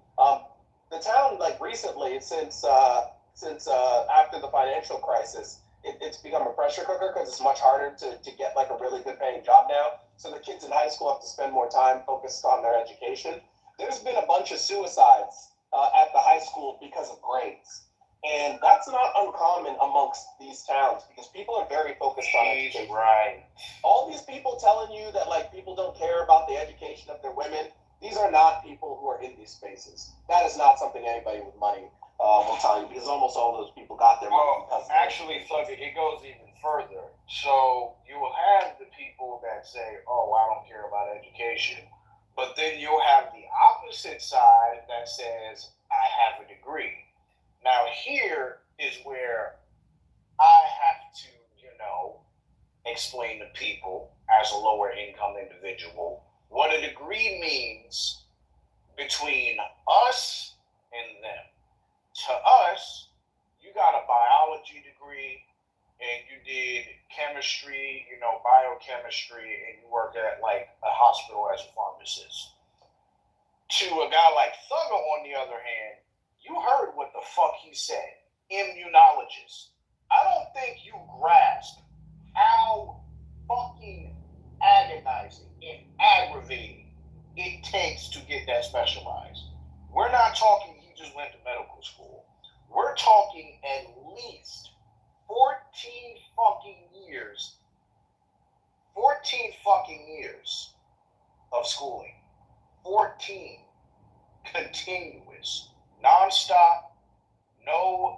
W: The town, like recently, since after the financial crisis, it's become a pressure cooker because it's much harder to get like a really good paying job now. So the kids in high school have to spend more time focused on their education. There's been a bunch of suicides at the high school because of grades. And that's not uncommon amongst these towns because people are very focused on education.
D: Right.
W: All these people telling you that like people don't care about the education of their women, these are not people who are in these spaces. That is not something anybody with money will tell you, because almost all those people got their money because of
D: actually, Fluffy, it goes even further. So you will have the people that say, "Oh, I don't care about education," but then you'll have the opposite side that says, "I have a degree." Now here is where I have to, explain to people as a lower income individual what a degree means between us and them. To us, you got a biology degree and you did chemistry, biochemistry, and you work at like a hospital as a pharmacist. To a guy like Thugger, on the other hand, you heard what the fuck he said, immunologist. I don't think you grasp how fucking agonizing and aggravating it takes to get that specialized. We're not talking he just went to medical school. We're talking at least 14 fucking years of schooling. 14 continuous, non-stop, no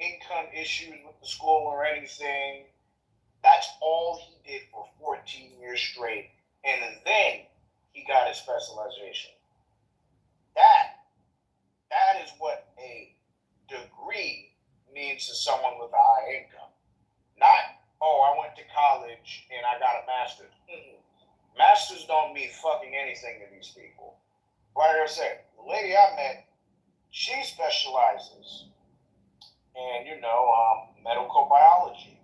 D: income issues with the school or anything. That's all he did for 14 years straight, and then he got his specialization. That is what a degree means to someone with a high income. Not, I went to college and I got a master's. Masters don't mean fucking anything to these people. Like I said, the lady I met, she specializes in, medical biology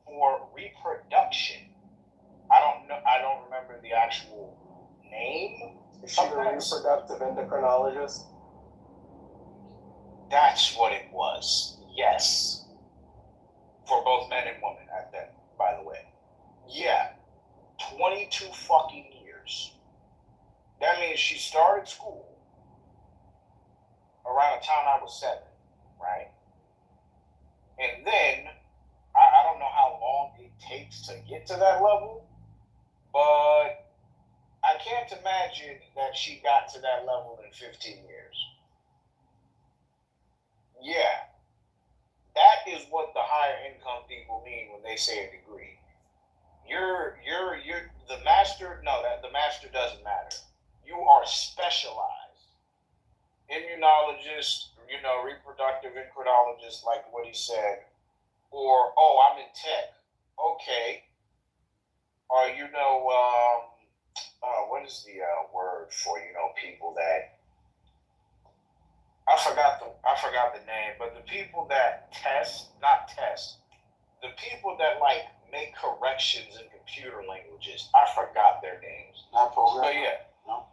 D: for reproduction. I don't remember the actual name.
W: Is she a reproductive endocrinologist?
D: That's what it was. Yes. For both men and women at that, by the way. Yeah. 22 fucking years. That means she started school around the time I was 7, right? And then, I don't know how long it takes to get to that level, but I can't imagine that she got to that level in 15 years. Yeah. That is what the higher income people mean when they say a degree. You're the master. No, the master doesn't matter. You are specialized. Immunologist, reproductive endocrinologist, like what he said. Or, I'm in tech. Okay. Or, what is the word for, people that, I forgot the name, but the people that the people that like make corrections in computer languages, I forgot their names.
F: Not programmer.
D: But yeah,
F: No.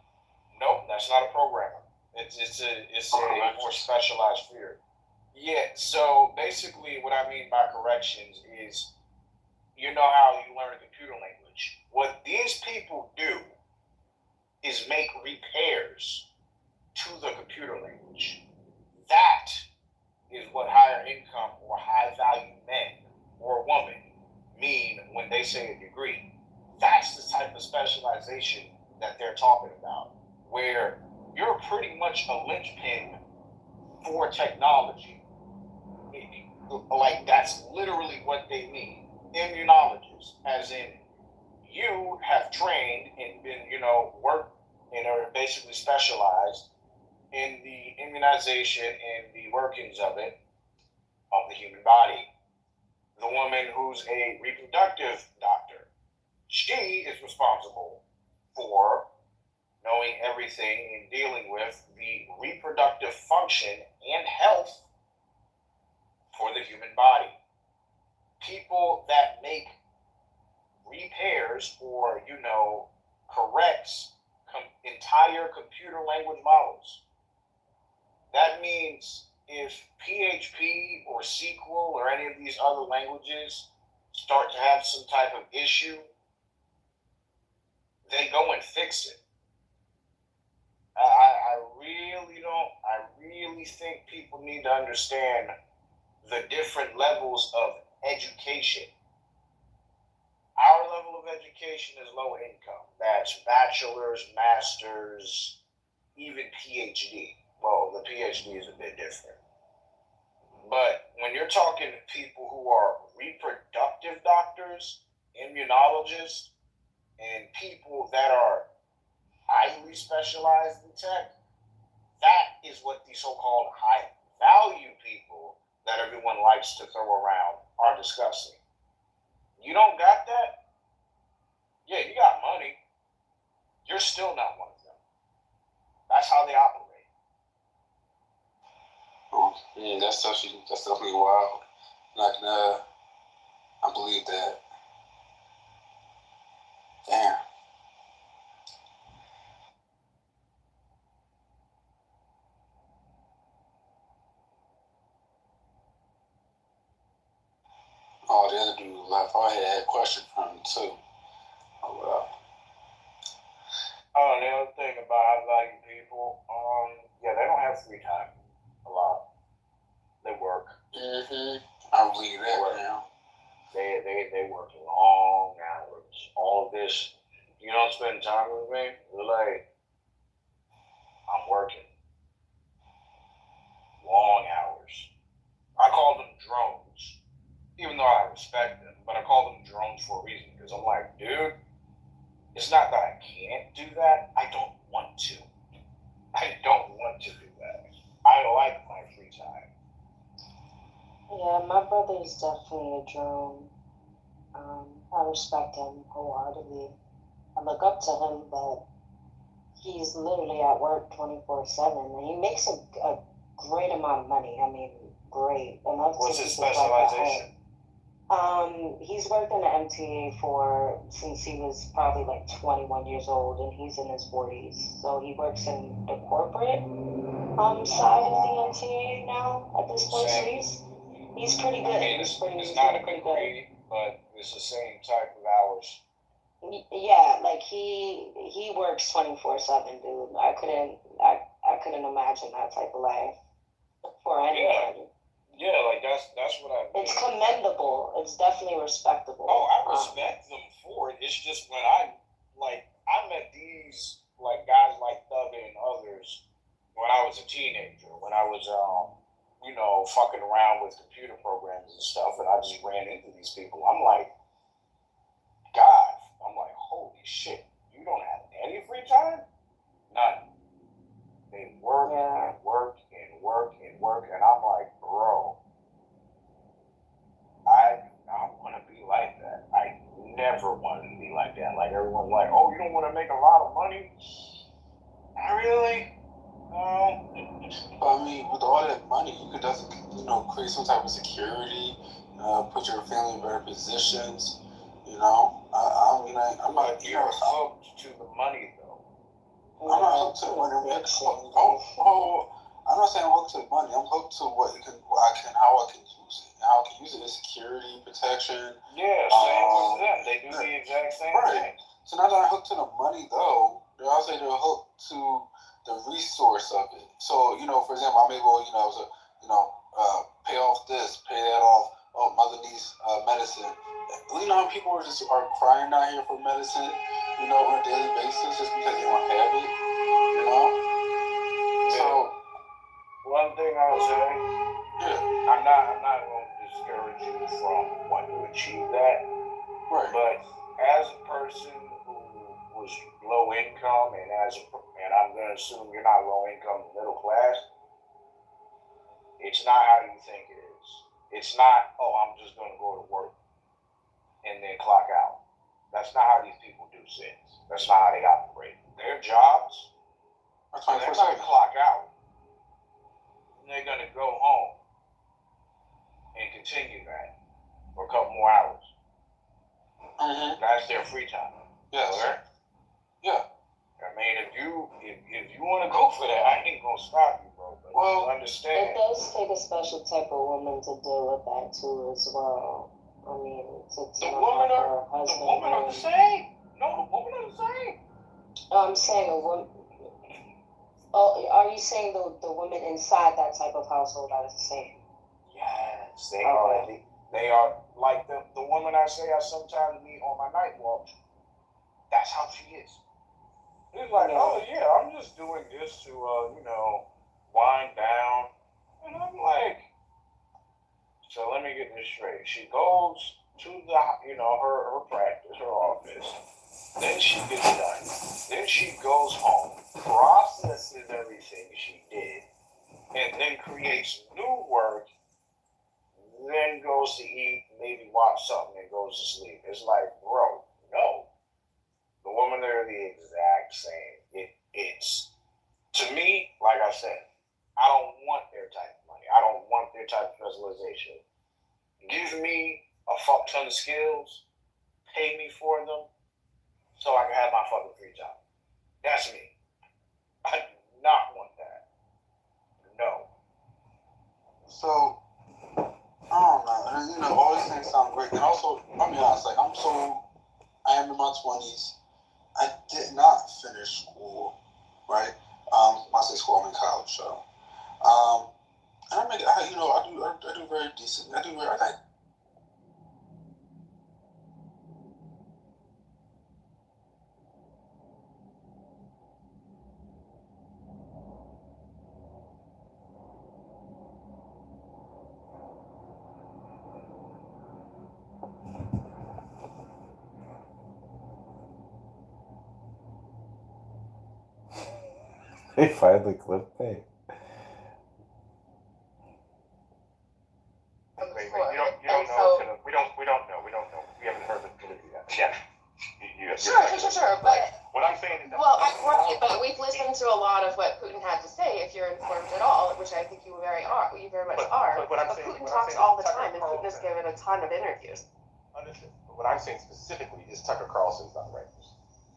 D: nope, that's not a programmer. It's a more specialized field. Yeah. So basically, what I mean by corrections is, you know how you learn a computer language. What these people do is make repairs to the computer language. That is what higher income or high value men or women mean when they say a degree. That's the type of specialization that they're talking about, where you're pretty much a linchpin for technology. Like, that's literally what they mean. Immunologists, as in, you have trained and been, worked and are basically specialized in the immunization and the workings of it, of the human body. The woman who's a reproductive doctor, she is responsible for knowing everything and dealing with the reproductive function and health for the human body. People that make repairs or, corrects entire computer language models. That means if PHP or SQL or any of these other languages start to have some type of issue, they go and fix it. I really think people need to understand the different levels of education. Our level of education is low income. That's bachelor's, master's, even PhD. Well, the PhD is a bit different. But when you're talking to people who are reproductive doctors, immunologists, and people that are highly specialized in tech, that is what the so-called high value people that everyone likes to throw around are discussing. You don't got that? Yeah, you got money. You're still not one of them. That's how they operate.
F: Yeah, that's definitely wild. I believe that. Damn. Oh, the other dude left. I had a question for him too. Oh well.
D: Oh, and the other thing about high value people, yeah, they don't have free time. A lot. They work.
F: I believe that now.
D: They work long hours. All of this, you don't spend time with me, you're like, I'm working. Long hours. I call them drones. Even though I respect them, but I call them drones for a reason, because I'm like, dude, it's not that I can't do that, I don't want to. I don't want to do that. I like my free time.
C: Yeah, my brother is definitely a drone. I respect him wholeheartedly. I look up to him, but he's literally at work 24/7, and he makes a great amount of money. I mean, great.
D: What's his specialization?
C: He's worked in the MTA since he was probably like 21 years old, and he's in his 40s. So he works in the corporate side of the MTA now at this point. So he's pretty good.
D: I mean, it's not a degree, but it's the same type of hours.
C: Yeah, like he works 24/7, dude. I couldn't imagine that type of life for anybody.
D: Yeah, like that's what I mean.
C: It's commendable. It's definitely respectable.
D: Oh, I respect them for it. It's just when I met these guys like Thug and others when I was a teenager, when I was fucking around with computer programs and stuff, and I just ran into these people. I'm like, God, holy shit, you don't have any free time? None. They work and work and work and work, and I'm like, bro, I do not want to be like that. I never wanted to be like that. Like, everyone's like, oh, you don't want to make a lot of money? Not really. No.
F: But I mean, with all that money, you could create some type of security, put your family in better positions. You know, I'm not.
D: You're hooked to the money, though.
F: I'm not hooked to the money. I'm not saying I'm hooked to the money. I'm hooked to how I can use it. How I can use it is security, protection.
D: Yeah, same with them. They do the exact same thing.
F: So now that I'm hooked to the money, though, I'll say they're hooked to the resource of it. So, for example, I'm able, to, pay off this, pay that off. Oh, mother needs medicine. You know how people are crying out here for medicine, on a daily basis just because they don't have it, So,
D: one thing I'll say, I'm not going to discourage you from wanting to achieve that.
F: Right.
D: But as a person who was low income, and I'm going to assume you're not low income, middle class, it's not how you think it is. It's not, I'm just going to go to work and then clock out. That's not how these people do things. That's not how they operate. Their jobs, they're going to clock out. And they're going to go home and continue that for a couple more hours.
F: Mm-hmm.
D: That's their free time.
F: Yes.
D: Okay?
F: Yeah.
D: I mean, if you want to go for that, I ain't going to stop you, bro. But you understand.
C: It does take a special type of woman to deal with that too, as well. I mean,
D: the women are the same. No, the women are the same.
C: I'm saying a woman. Oh, are you saying the women inside that type of household are the same?
D: Yes, they are. They are like the woman I say I sometimes meet on my night walks. That's how she is. It's like, oh yeah, I'm just doing this to wind down, and I'm like, so let me get this straight. She goes to her practice, her office. Then she gets done. Then she goes home, processes everything she did, and then creates new work. Then goes to eat, maybe watch something, and goes to sleep. It's like, bro, no. The women are the exact same. It's to me, like I said, I don't want their type of money. I don't want their type of specialization. Give me a fuck ton of skills, pay me for them, so I can have my fucking free time. That's me. I do not want that. No.
F: So, I don't know. And, all these things sound great. And also, I'll be honest, I am in my 20s. I did not finish school, right? When I say school, I'm in college, so. And I do very decent. I think.
E: They finally clipped me.
H: We don't know. We haven't heard the interview yet.
O: Sure. But
H: what I'm saying is that.
O: Well, but we've listened to a lot of what Putin had to say. If you're informed at all, which I think you very much are. But Putin talks all the time, and Putin has given a ton of interviews.
H: Understood. But what I'm saying specifically is Tucker Carlson's not right.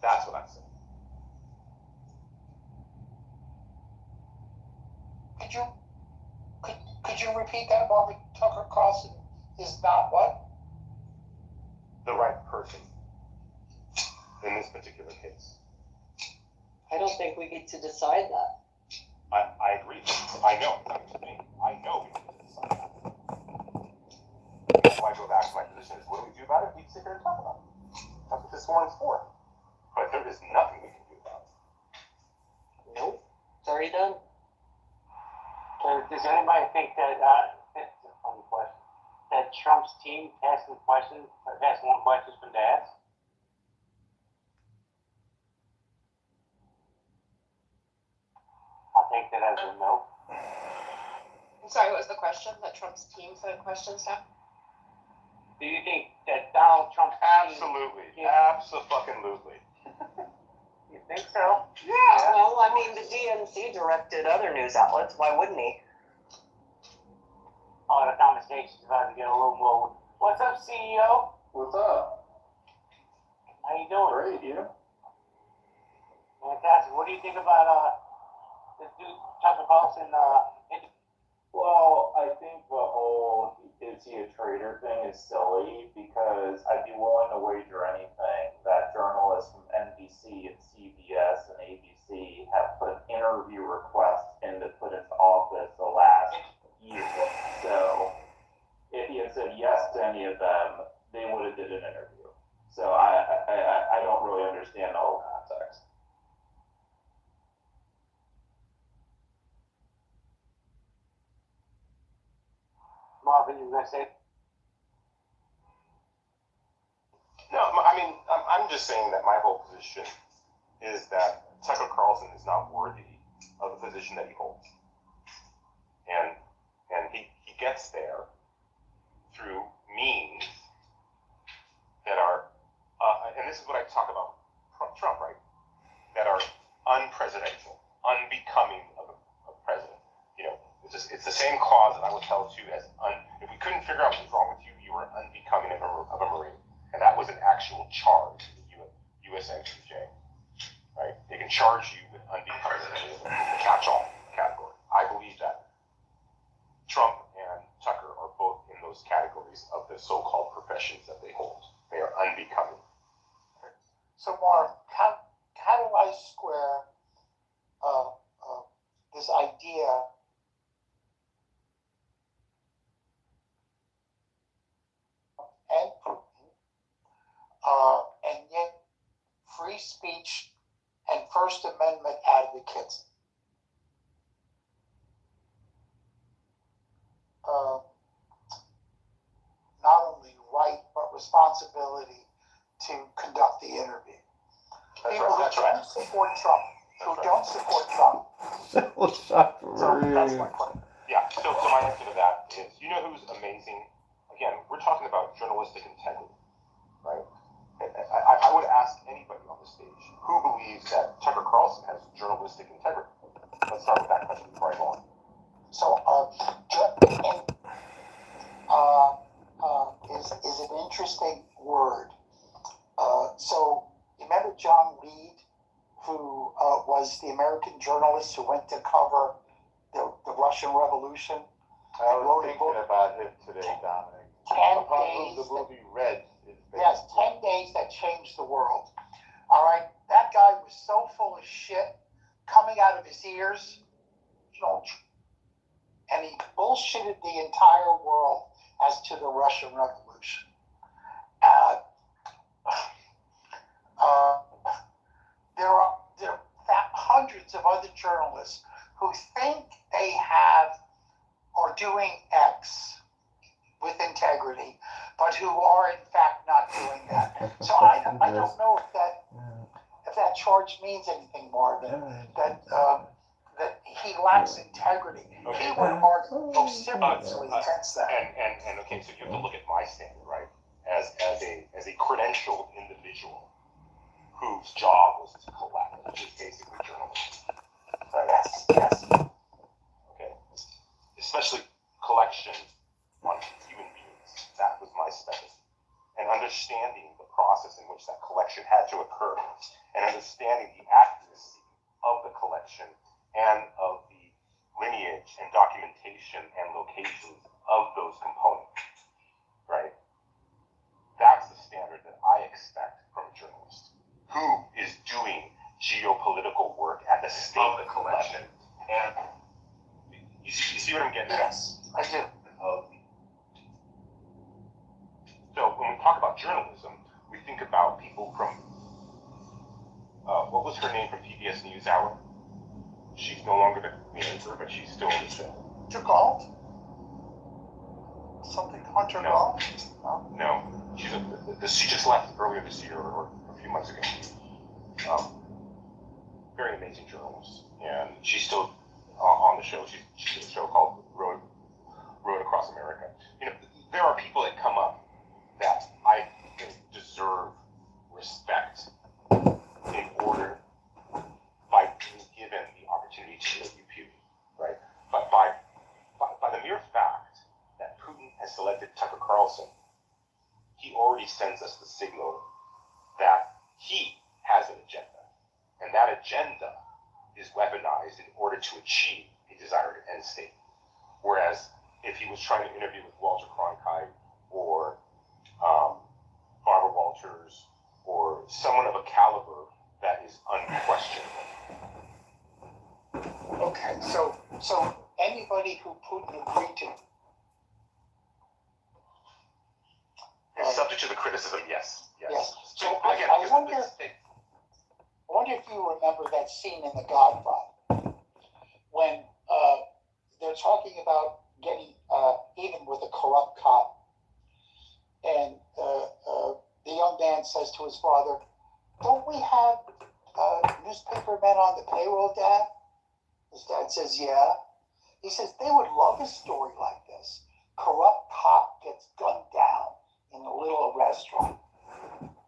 H: That's what I'm saying.
I: Could you repeat that, Marvin? Tucker Carlson is not what?
H: The right person in this particular case.
C: I don't think we get to decide that.
H: I agree. I know. I know we need to decide that. That's why I go back to my position is, what do we do about it? We sit here and talk about it. That's what this forum's for. But there is nothing we can do about it.
Q: Nope. It's already done. Does anybody think that, that's a funny question, that Trump's team asking questions, or asking one question from the ask? I think that as a no.
O: I'm sorry, what was the question? That Trump's team sent questions to?
Q: Do you think that Donald Trump's
H: Absolutely.
Q: team...
H: Absolutely.
Q: You think so?
N: Yeah, well, I mean, the DNC directed other news outlets. Why wouldn't he?
Q: the conversation's about to get a little more. What's up, CEO?
B: What's up?
Q: How you doing?
B: Great, you?
Q: Fantastic. What do you think about this dude Tucker Carlson?
B: Well, I think the whole "is he a traitor" thing is silly because I'd be willing to wager anything that journalists from NBC and CBS and ABC have put interview requests in to put into office the last year. So if he had said yes to any of them, they would have did an interview. So I don't really understand the whole context.
Q: Marvin, you gonna say?
H: No, I mean, I'm just saying that my whole position is that Tucker Carlson is not worthy of the position that he holds. And he gets there through means that are, and this is what I talk about Trump, right? That are unpresidential, unbecoming of a president. You know, it's the same cause that I would tell you as if we couldn't figure out what was wrong with you, you were unbecoming of a Marine. And that was an actual charge in the USMCJ, right? They can charge you with unbecoming of the catch-all category. I believe that Trump and Tucker are both in those categories of the so-called professions that they hold. They are unbecoming.
I: So, Mark, how do I square this idea and Putin, and yet free speech and First Amendment advocates not only right but responsibility to conduct the interview? People who don't support Trump, that's my point.
H: Yeah, so my answer to that is, you know who's amazing? Again, we're talking about journalistic integrity, right? I would ask anybody on the stage who believes that Tucker Carlson has journalistic integrity. Let's start with that question before I go on.
I: So, is an interesting word. So, you remember John Reed, who was the American journalist who went to cover the Russian Revolution?
B: I was thinking about him today, Dominic.
I: 10 days.
B: The movie Red.
I: Yes, 10 days that changed the world. All right, that guy was so full of shit coming out of his ears, and he bullshitted the entire world as to the Russian Revolution. There are hundreds of other journalists who think they are doing X with integrity, but who are in fact not doing that. So I don't know if that charge means anything more than that he lacks integrity.
H: Okay.
I: He would argue vociferously against that.
H: And okay, so you have to look at my standard, right? As a credentialed individual whose job was to collect, which is basically journalism. Right?
I: Yes.
H: Okay. Especially collection on human beings. That was my specialty. And understanding the process in which that collection had to occur, and understanding the accuracy of the collection and of the lineage and documentation and locations of those components, right? That's the standard that I expect from a journalist who is doing geopolitical work at the state of the collection. And you see what I'm getting at?
I: Yes, I do.
H: So when we talk about journalism, we think about people from, what was her name from PBS NewsHour? She's no longer the anchor, but she's still in the show.
I: Hunter Galt? Something Hunter Galt?
H: No. She just left earlier this year or a few months ago. Very amazing journalist, and she's still on the show. She's in a show called Road Across America. You know, there are people that come up that I think deserve respect in order by being given the opportunity to interview people, right? But by the mere fact that selected Tucker Carlson, he already sends us the signal that he has an agenda. And that agenda is weaponized in order to achieve a desired end state. Whereas if he was trying to interview with Walter Cronkite or Barbara Walters or someone of a caliber that is unquestionable.
I: Okay, so anybody who Putin agreed to.
H: It's subject to the criticism, yes.
I: Yes. So
H: again,
I: I wonder if you remember that scene in The Godfather when they're talking about getting even with a corrupt cop, and the young man says to his father, "Don't we have newspaper men on the payroll, Dad?" His dad says, "Yeah." He says, "They would love a story like this. Corrupt cop gets gunned down in a little restaurant."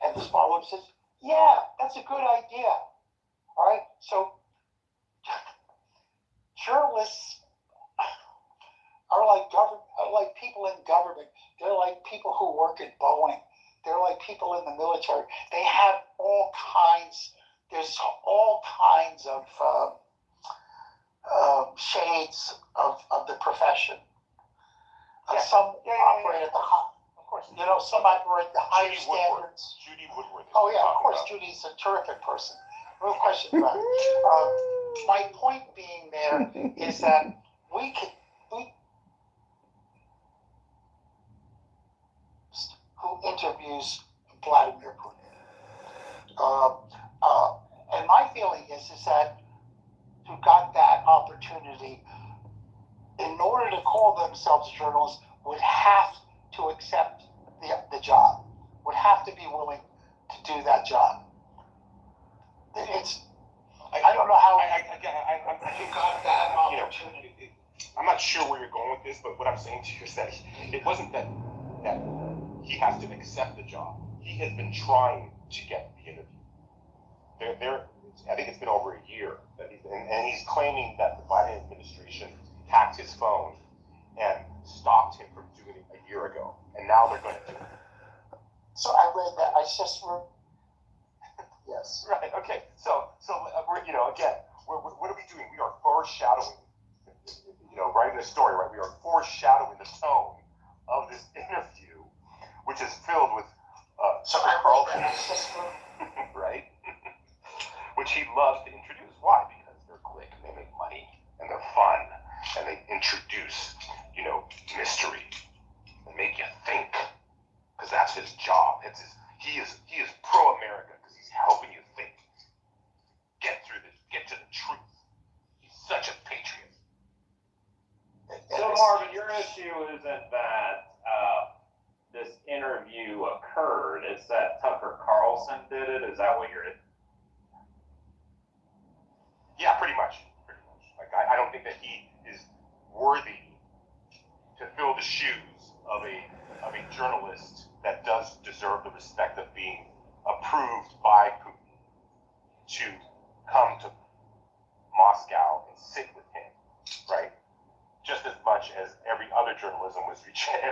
I: And his father says, "Yeah, that's a good idea." All right, so journalists are like people in government. They're like people who work at Boeing. They're like people in the military. They have all kinds. There's all kinds of shades of the profession. Some operate at the high. Of course, some operate the higher standards.
H: Judy Woodward.
I: Oh yeah, of course, Judy's a terrific person. No question about it. My point being there is that we who interviews Vladimir Putin. And my feeling is that who got that opportunity, in order to call themselves journalists, would have to accept the job, would have to be willing to do that job. I don't know how
H: you got that opportunity. I'm not sure where you're going with this, but what I'm saying to you is that it wasn't that he has to accept the job. He has been trying to get the interview. I think it's been over a year that he's claiming that the Biden administration hacked his phone and stopped him from doing it a year ago, and now they're going to do it.
I: So I read that. Yes.
H: Right. Okay. So we're again, what are we doing? We are foreshadowing. Writing a story, right? We are foreshadowing the tone of this interview, which is filled with Tucker Carlson, right? Which he loves to introduce. Why? Because they're quick, and they make money, and they're fun, and they introduce, mystery, and make you think, because that's his job. He is pro-America because he's helping you think, get to the truth. He's such a patriot.
B: So Marvin, your issue isn't that this interview occurred; it's that Tucker Carlson did it. Is that what you're?
H: Yeah, pretty much. Like I don't think that he is worthy to fill the shoes of a journalist that does deserve the respect of being approved by Putin to come to Moscow and sit with him, right? Just as much as every other journalism was rejected, a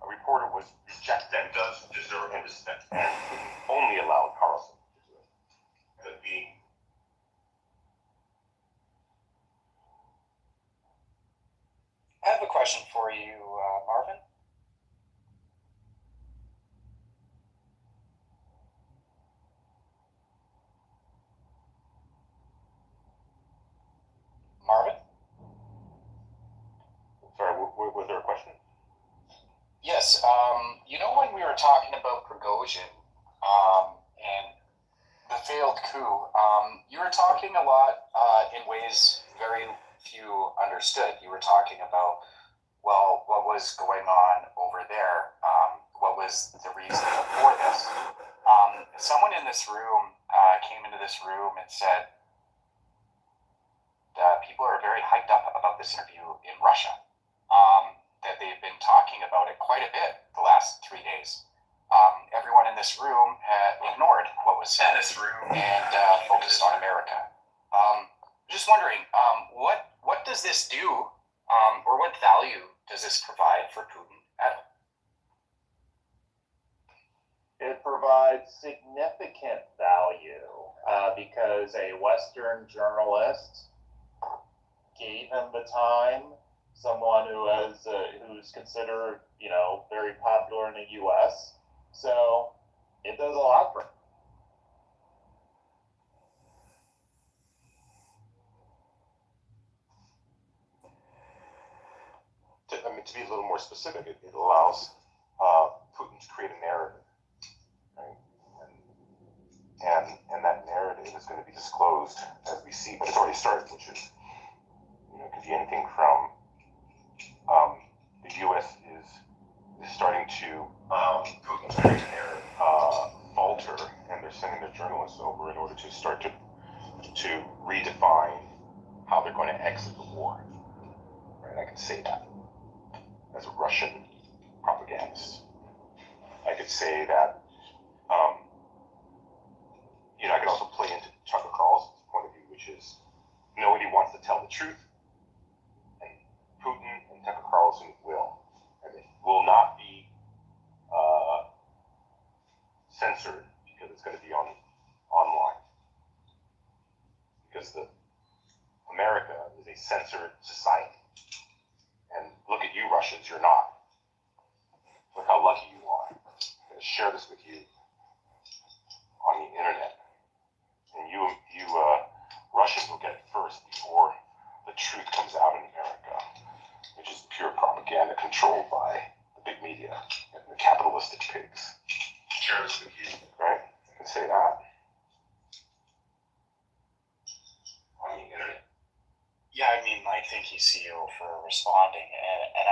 H: reporter was rejected and does deserve and respect, and only allowed Carlson to do it. Because being
M: I have a question for you, Marvin. Marvin?
H: Sorry, was there a question?
M: Yes. When we were talking about Prigozhin and the failed coup, you were talking a lot in ways very few understood. You were talking about, well, what was going on over there? What was the reason for this? Someone in this room came into this room and said that people are very hyped up about this interview in Russia. That they've been talking about it quite a bit the last 3 days. Everyone in this room had ignored what was said in this room and focused on America. Just wondering, what does this do, or what value Does this provide for Putin at all?
B: It provides significant value because a Western journalist gave him the time. Someone who's considered, very popular in the U.S. So it does a lot for him.
H: To be a little more specific, it allows Putin to create a narrative, right? And that narrative is going to be disclosed as we see, but it's already started, which is, it could be anything from the U.S. is starting to Putin's create a narrative falter, and they're sending their journalists over in order to start to redefine how they're going to exit the war. Right? I can say that as a Russian propagandist. I could say that, I could also play into Tucker Carlson's point of view, which is nobody wants to tell the truth, and Putin and Tucker Carlson will. And it will not be censored because it's going to be online. Because America is a censored society. And look at you, Russians, you're not. Look how lucky you are. I'm going to share this with you on the internet. And you Russians will get it first before the truth comes out in America, which is pure propaganda controlled by the big media and the capitalistic pigs. Share this with you, right? I can say that on the internet.
M: Yeah, thank you, CEO, for responding. And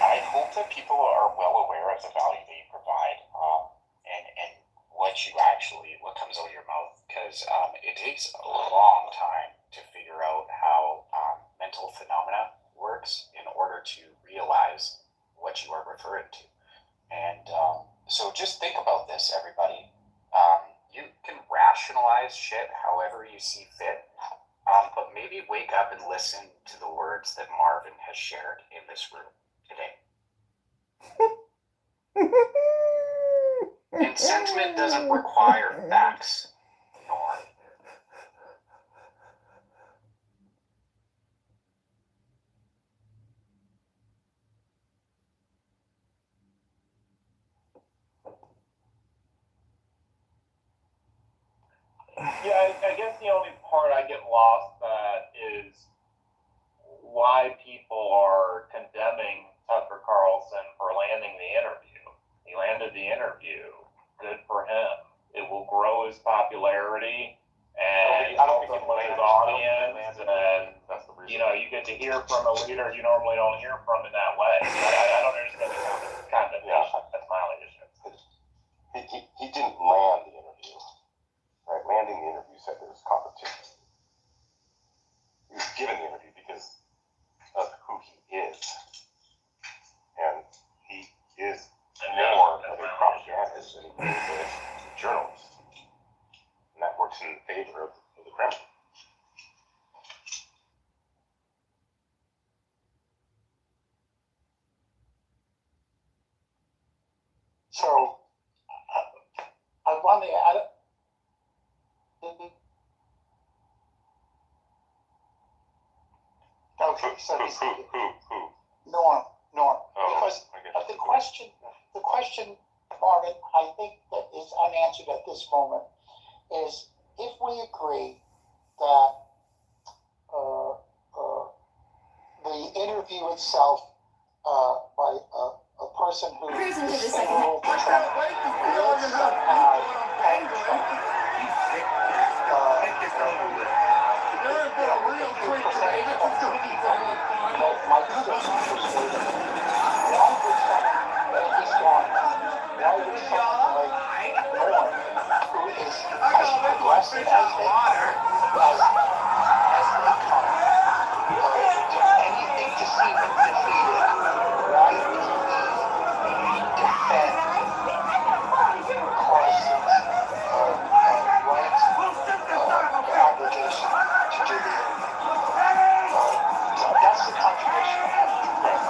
M: I hope that people are well aware of the value that you provide, and what comes out of your mouth, because it takes a long time to figure out how mental phenomena works in order to realize what you are referring to. And so just think about this, everybody. You can rationalize shit however you see fit. But maybe wake up and listen to the words that Marvin has shared in this room today. And sentiment doesn't require facts, nor.
B: Yeah, I guess the only part I get lost at is why people are condemning Tucker Carlson for landing the interview. He landed the interview. Good for him. It will grow his popularity and help him with his audience. And, you get to hear from a leader you normally don't hear from in that way. I don't understand the condemnation. That's my only issue.
H: He didn't land the interview. Right? Landing the interview said there was competition. He was given the interview because of who he is. And he is more of a propagandist than he is a journalist. And that works in favor of the Kremlin.
I: So, I want to add. Okay, so
H: who?
I: Norm.
H: Oh,
I: Because the question, Marvin, I think that is unanswered at this moment is if we agree that the interview itself by a person who is favorable to Trump will somehow help Trump. That's the contradiction.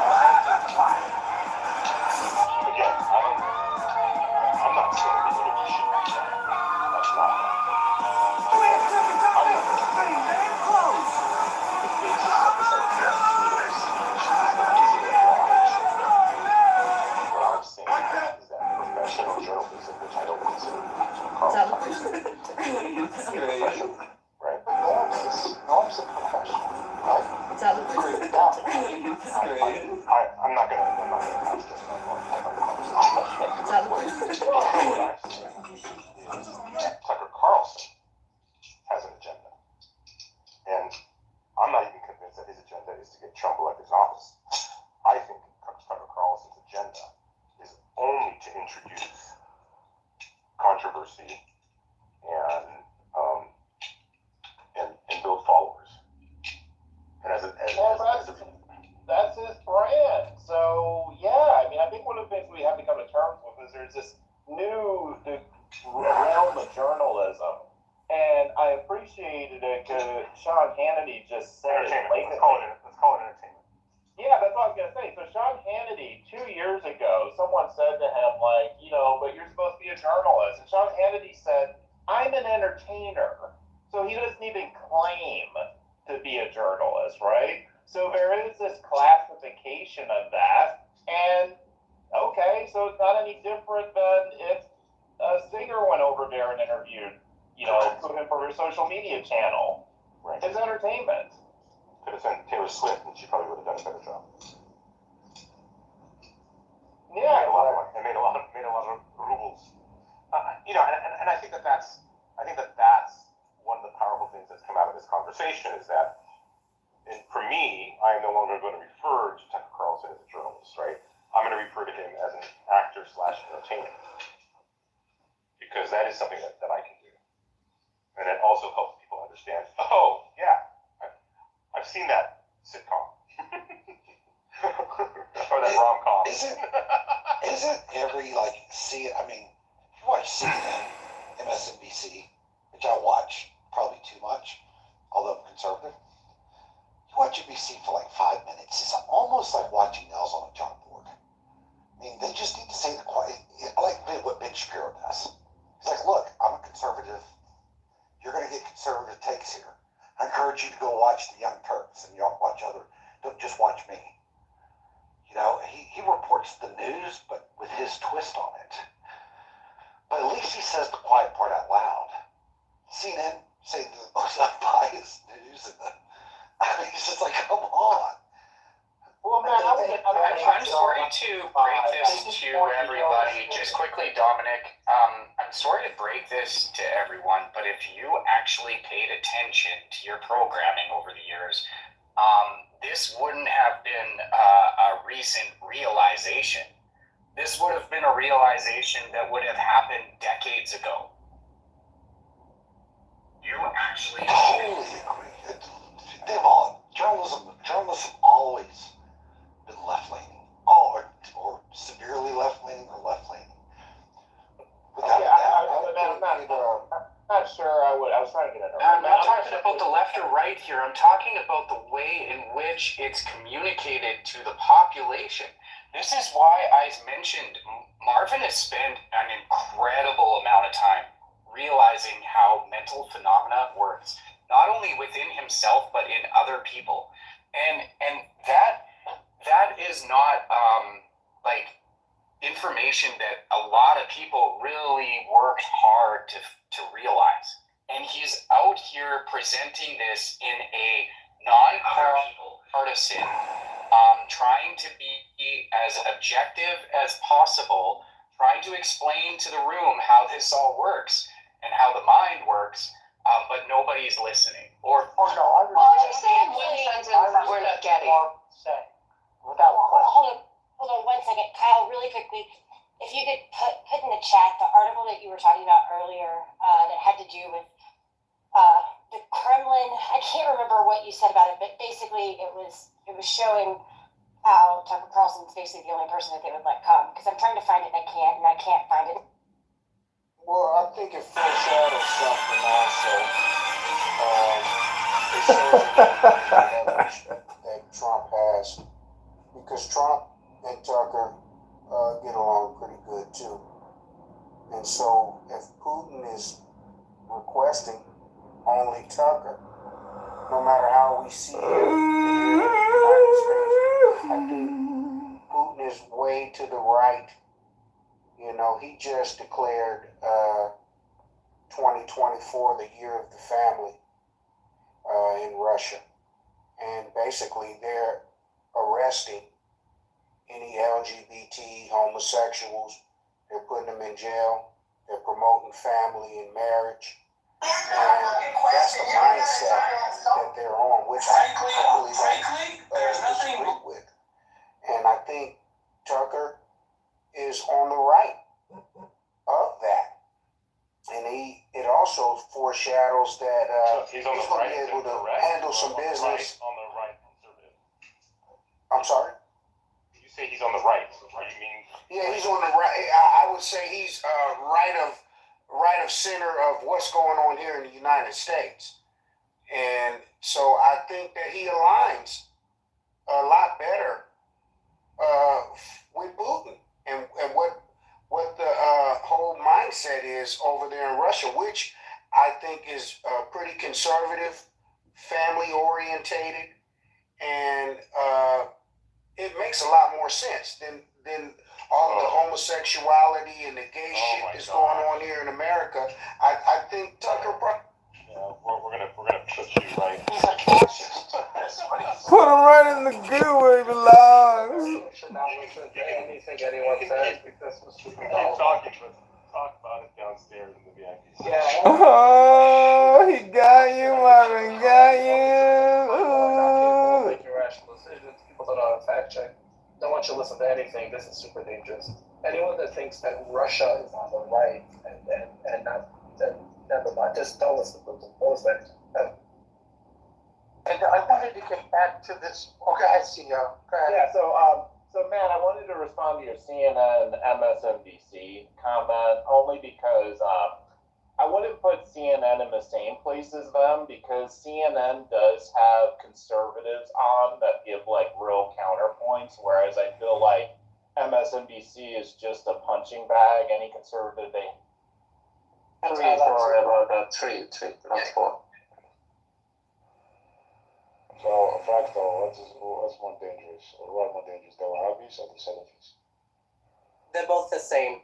H: I'm not gonna pass this Tucker Carlson has an agenda. And I'm not even convinced that his agenda is to get Trump elected in office. I think Tucker Carlson's agenda is only to introduce controversy and build followers. And
G: that's his brand. So yeah, I mean, I think one of the things we have to come to terms with is there's this new realm of journalism, and I appreciated it because Sean Hannity just said it. Let's call it entertainment. Yeah, that's what I was gonna say. So Sean Hannity, 2 years ago, someone said to him, like, but you're supposed to be a journalist, and Sean Hannity said, "I'm an entertainer." So he doesn't even claim to be a journalist, right? So there is this classification of that, and okay, so it's not any different than if a singer went over there and interviewed, Putin for her social media channel.
H: Right.
G: It's entertainment.
H: Could have sent Taylor Swift, and she probably would have done a better job.
G: Yeah,
H: It made a lot of rubles. And I think that's one of the powerful things that's come out of this conversation is that, and for me, I am no longer going to refer to Tucker Carlson as a journalist, right? I'm going to refer to him as an actor/entertainer, because that is something that I can do, and it also helps people understand. Oh yeah, I've seen that sitcom or that rom-com.
J: Isn't every if you watch CNN, MSNBC, which I watch probably too much, although I'm conservative. You watch NBC for like 5 minutes. It's almost like watching nails on a chalkboard. I mean, they just need to say the quiet. I like what Ben Shapiro does. He's like, look, I'm a conservative. You're going to get conservative takes here. I encourage you to go watch the Young Turks and y'all watch don't just watch me. He reports the news, but with his twist on it. But at least he says the quiet part out loud. CNN saying the most unbiased news, it's just like, come on.
G: Well, man,
M: I'm sorry to break this to everybody. Just quickly, Dominic, I'm sorry to break this to everyone, but if you actually paid attention to your programming over the years, this wouldn't have been a recent realization. This would have been a realization that would have happened decades ago. You actually
J: totally agree. Journalism always been left-leaning, or severely left-leaning or left-leaning.
G: I'm not sure I was trying to get it.
M: I'm not talking about the left or right here. I'm talking about the way in which it's communicated to the population. This is why I mentioned Marvin has spent an incredible amount of time realizing how mental phenomena works, not only within himself, but in other people. And that is not information that a lot of people really worked hard to realize. And he's out here presenting this in a non-partisan, trying to be as objective as possible, trying to explain to the room how this all works and how the mind works, but nobody's listening. Or no,
O: I'm saying one sentence we're not getting. Hold on 1 second. Kyle, really quickly, if you could put in the chat the article that you were talking about earlier that had to do with the Kremlin. I can't remember what you said about it, but basically it was showing how Tucker Carlson's basically the only person that they would let come. Because I'm trying to find it and I can't find it.
A: Well, I think it foreshadows something also. It shows the leverage that Trump has, because Trump and Tucker get along pretty good too. And so if Putin is requesting only Tucker, no matter how we see him here in the United States, I think Putin is way to the right. He just declared 2024 the year of the family in Russia. And basically they're arresting any LGBT homosexuals. They're putting them in jail. They're promoting family and marriage. And that's the mindset that they're on, which I really don't disagree with. And I think Tucker is on the right of that. And it also foreshadows that
H: he's
A: going to be able to handle some business.
H: On the right conservative.
A: I'm sorry?
H: You say he's on the right. What do you mean?
A: Yeah, he's on the right. I would say he's right of center of what's going on here in the United States. And so I think that he aligns a lot better with Putin and what the whole mindset is over there in Russia, which I think is pretty conservative, family orientated, and it makes a lot more sense than all of the homosexuality and the gay shit that's going on here in America. I think Tucker.
H: Yeah, we're gonna put you right.
E: Put him right in the goo where he belongs.
R: Should not listen to anything anyone says because we're
H: Keep talking, but talk about it downstairs in the VIP.
R: Yeah.
E: Oh, he got you, Marvin, got you.
R: Making rational decisions. People don't know how to fact check. Don't want you to listen to anything. This is super dangerous. Anyone that thinks that Russia is on the right and not, then never mind. Just don't listen to them. Don't listen.
I: And I wanted to get back to this. Oh, go ahead, CEO. Go ahead.
G: Yeah, so Matt, I wanted to respond to your CNN MSNBC comment only because I wouldn't put CNN in the same place as them because CNN does have conservatives on that give like real counterpoints, whereas I feel like MSNBC is just a punching bag. Any conservative they
Q: Three, sorry about that. Three, not four.
D: So, facto, what's more dangerous? Or what more dangerous, the Wahhabis or the Salafis?
N: They're both the same,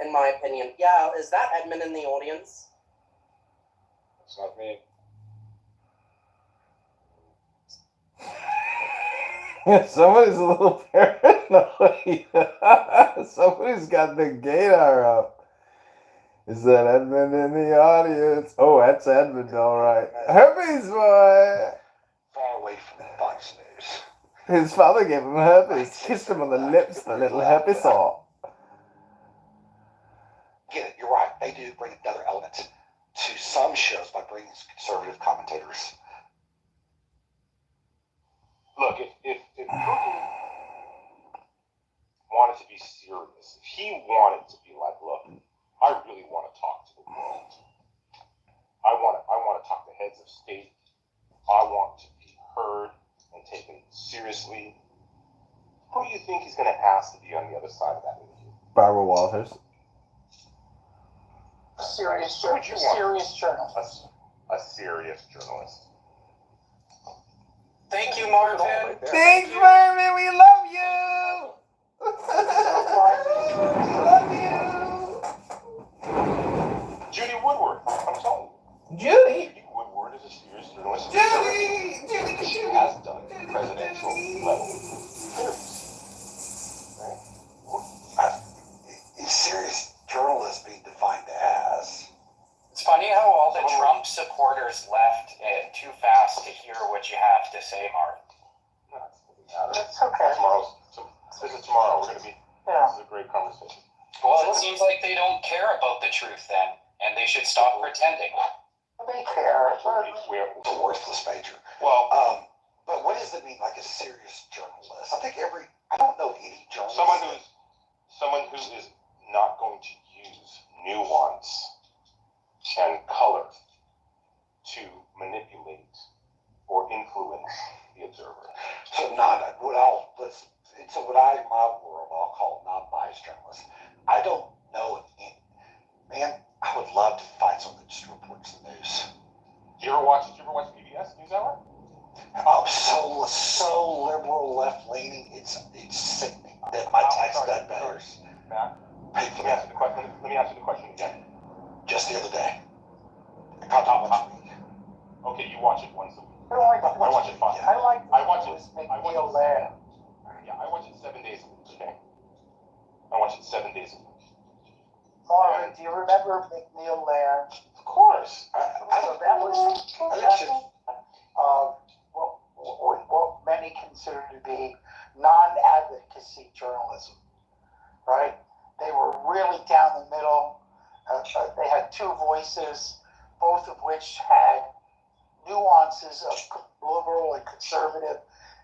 N: in my opinion. Yeah, is that Edmund in the audience?
D: It's not me.
E: Somebody's a little paranoid. Somebody's got the gator up. Is that Edmund in the audience? Oh, that's Edmund, all right. Herpes, boy.
J: Far away from Fox News.
E: His father gave him herpes, kissed him on the lips, the little herpes saw.
J: Get it, you're right. They do bring another element to some shows by bringing conservative commentators.
H: Look, if Putin wanted to be serious, if he wanted to be like, look, I really want to talk to the world. I want to talk to heads of state. I want to be heard and taken seriously. Who do you think he's going to ask to be on the other side of that interview?
E: Barbara Walters.
I: A serious journalist.
H: A serious journalist.
L: Thank you, Marvin.
E: Thanks, Marvin. We love you. Love you.
H: Judy Woodward. I'm telling you.
E: Judy
H: Woodward is a serious journalist.
E: Judy.
H: She has done presidential level interviews.
J: Is serious journalist being defined as?
L: It's funny how all the Trump supporters left too fast to hear what you have to say, Mark.
I: It's okay.
H: This is tomorrow. We're going to be.
I: Yeah.
H: This is a great conversation.
L: Well, it seems like they don't care about the truth then, and they should stop pretending.
I: They care.
H: We're
J: The worthless major.
H: well,
J: But what does it mean, like a serious journalist? I think I don't know any journalist.
H: someone who is not going to use nuance and color to manipulate or influence the observer.
J: So in my world, I'll call non-biased journalists. I don't know man, I would love to find someone that just reports the news.
H: Did you ever watch PBS NewsHour?
J: I'm so liberal, left-leaning, it's sickening that my tax cut payers pay for that.
H: Let me answer the question again.
J: Just the other day. I caught it once a week.
H: Okay, you watch it once a week.
I: I like
H: I watch it 5.
I: I like
H: I watch it.
I: make Neil laugh.
H: Yeah, I watch it 7 days a week.
I: remember McNeil there.
K: Of course.
I: So that was what many consider to be non-advocacy journalism, right? They were really down the middle. They had two voices, both of which had nuances of liberal and conservative.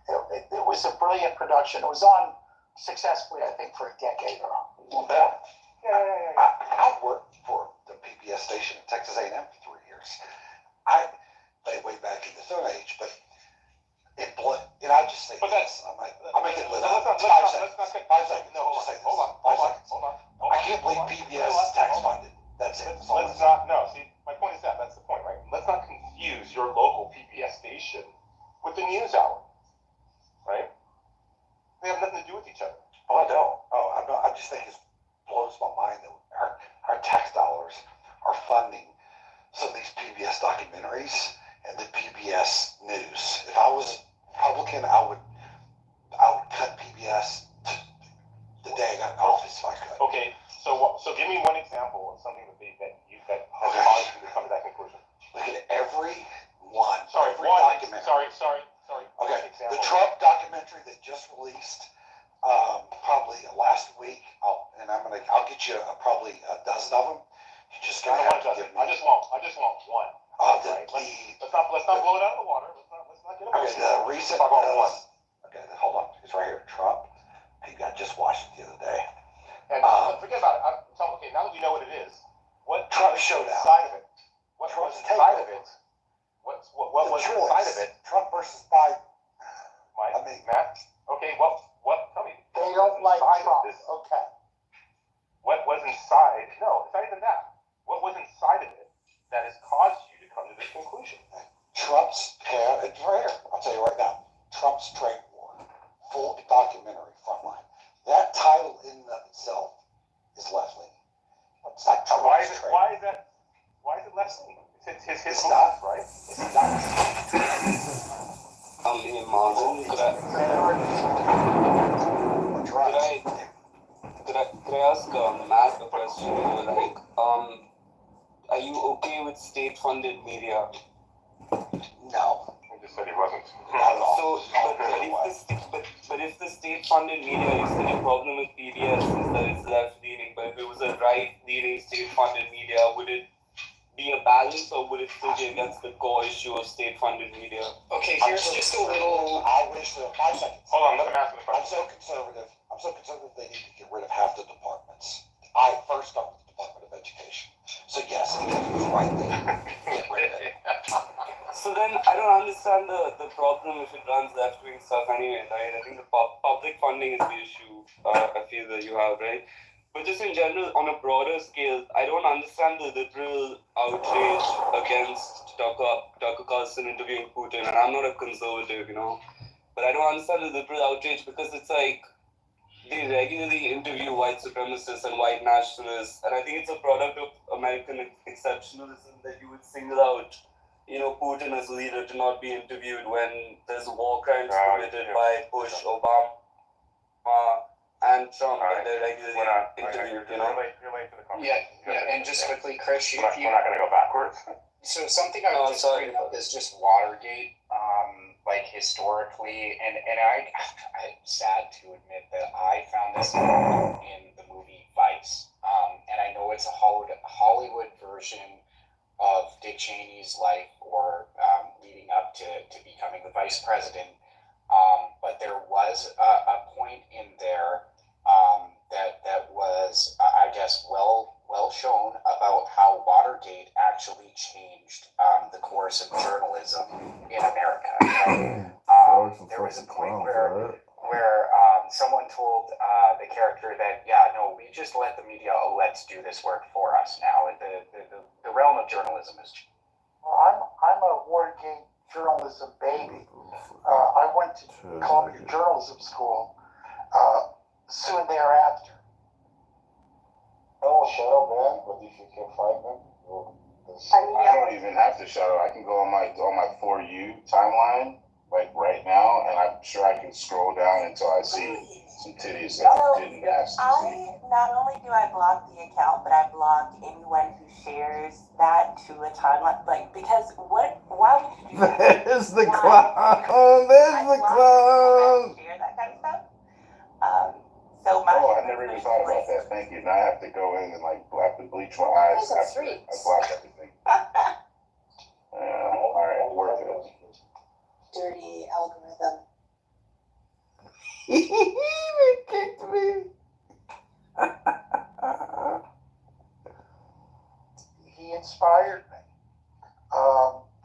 I: It was a brilliant production. It was on successfully, I think, for a decade or more.
P: I worked for the PBS station in Texas A&M for 3 years. I way back in the Third Age, but I just think.
K: But that's.
P: I make it with
K: let's not
P: 5 seconds.
K: No,
P: Just say this.
K: hold on.
P: I can't believe PBS is tax funded. That's it.
K: Let's not. No, see, my point is that's the point, right? Let's not confuse your local PBS station with the news hour, right? They have nothing to do with each other.
P: Oh, I don't. I just think it blows my mind that our tax dollars are funding some of these PBS documentaries and the PBS news. If I was Republican, I would cut PBS the day I got in office if I could.
K: Okay, so give me one example of something that has caused you to come to that conclusion.
P: Look at every one.
K: Sorry.
P: Okay, the Trump documentary that just released probably last week, I'll get you probably a dozen of them. You just gotta have to give me.
K: I just want one.
P: Let's
K: not blow it out of the water. Let's not get away.
P: Okay, the recent okay, hold on. It's right here. Trump. I just watched it the other day.
K: And forget about it. Okay, now that we know what it is, what
P: Trump showed out.
K: Inside of it? What
P: Trump's
K: was inside of it? What was
P: choice.
K: inside of it?
P: Trump versus Biden.
K: Matt. Okay, what? Tell me.
I: They don't like Trump. Okay.
K: What was inside? No, it's not even that. What was inside of it that has caused you to come to this conclusion?
P: Trump's it's right here. I'll tell you right now. Trump's trade war. Full documentary, Frontline. That title in and of itself is left leaning. It's not Trump's
K: Why is it left leaning? It's his
P: not,
K: right?
P: It's not.
S: Marvin, could I ask Matt a question? Like, are you okay with state-funded media?
P: No.
K: He just said he wasn't.
S: But if the state-funded media, you said your problem with PBS is that it's left-leaning, but if it was a right-leaning state-funded media, would it be a balance, or would it still be against the core issue of state-funded media?
L: Okay, here's just a little.
P: I wish that 5 seconds.
K: Hold on, let me ask the question.
P: I'm so conservative they need to get rid of half the departments. I first start with the Department of Education. So yes, it was right there. Get rid of it.
S: So then I don't understand the problem if it runs left-wing stuff anyway, right? I think the public funding is the issue I feel that you have, right? But just in general, on a broader scale, I don't understand the liberal outrage against Tucker Carlson interviewing Putin, and I'm not a conservative, but I don't understand the liberal outrage because it's like they regularly interview white supremacists and white nationalists, and I think it's a product of American exceptionalism that you would single out, Putin as a leader to not be interviewed when there's war crimes committed by Bush, Obama, and Trump, and they're regularly interviewed,
K: You're late to the conversation.
L: Yeah, and just quickly, Chris,
K: we're not going to go backwards.
L: So something I would just bring up is just Watergate, like historically, and I'm sad to admit that I found this in the movie Vice, and I know it's a Hollywood version of Dick Cheney's life or leading up to becoming the vice president, but there was a point in there that was, I guess, well shown about how Watergate actually changed the course of journalism in America. There was a point where someone told the character that, we just let the media, let's do this work for us now. The realm of journalism is changed.
I: Well, I'm a Watergate journalism baby. I went to Columbia Journalism School soon thereafter.
A: Oh, shuttle, man. But if you can find them, I don't even have to shuttle. I can go on my For You timeline
T: like right now, and I'm sure I can scroll down until I see some titties that I didn't ask to see.
U: Not only do I block the account, but I block anyone who shares that to a timeline. Like, because why would you do that?
E: There's the clown. There's the clown.
U: Share that kind of stuff.
T: I never even thought about that. Thank you. Now I have to go in and like have to bleach my eyes after I block everything. All right, worth it.
N: Dirty algorithm.
E: He kicked me.
I: He inspired me.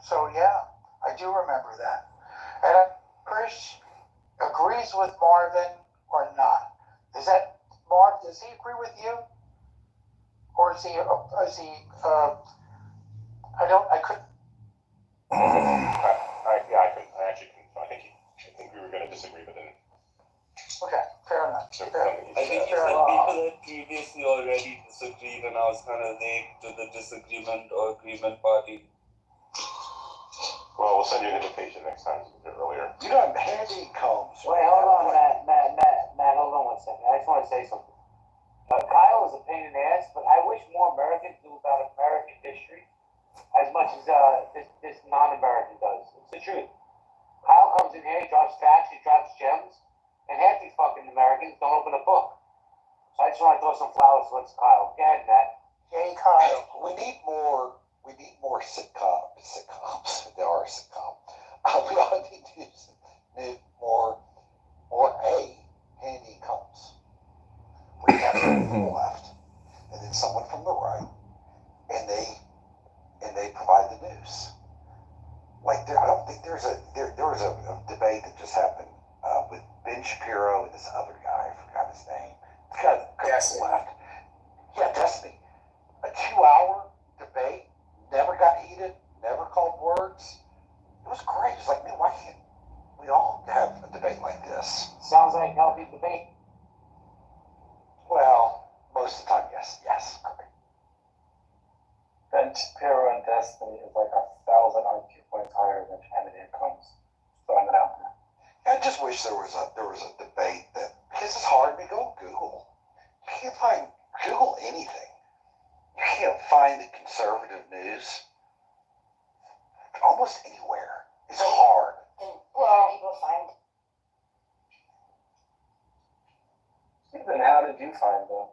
I: So yeah, I do remember that. And Chris agrees with Marvin or not. Marv, does he agree with you? Or is he, I couldn't.
H: I think we were going to disagree, but then.
I: Okay, fair enough.
S: I think you said people had previously already disagreed, and I was kind of late to the disagreement or agreement party.
H: Well, we'll send you an invitation next time, a bit earlier.
Q: You know, handy combs.
V: Wait, hold on, Matt, hold on 1 second. I just want to say something. Kyle is a pain in the ass, but I wish more Americans knew about American history as much as this non-American does. It's the truth. Kyle comes in here, he drops facts, he drops gems, and half these fucking Americans don't open a book. So I just want to throw some flowers towards Kyle. Go ahead, Matt.
I: Hey, Kyle.
P: We need more sitcoms. There are sitcoms. We all need more handy combs. We have someone from the left, and then someone from the right, and they provide the news. Like I don't think there was a debate that just happened with Ben Shapiro and this other guy. I forgot his name. The guy from the left. Yeah, Destiny. A 2-hour debate. Never got heated. Never called words. It was great. It's like, man, why can't we all have a debate like this?
V: Sounds like healthy debate.
P: Well, most of the time, yes, correct.
Q: Ben Shapiro and Destiny is like 1,000 IQ points higher than Kennedy comes. Throwing it out there.
P: I just wish there was a debate that, because it's hard to go Google. You can't Google anything. You can't find the conservative news almost anywhere. It's hard.
N: Well, people find.
Q: Then how did you find them?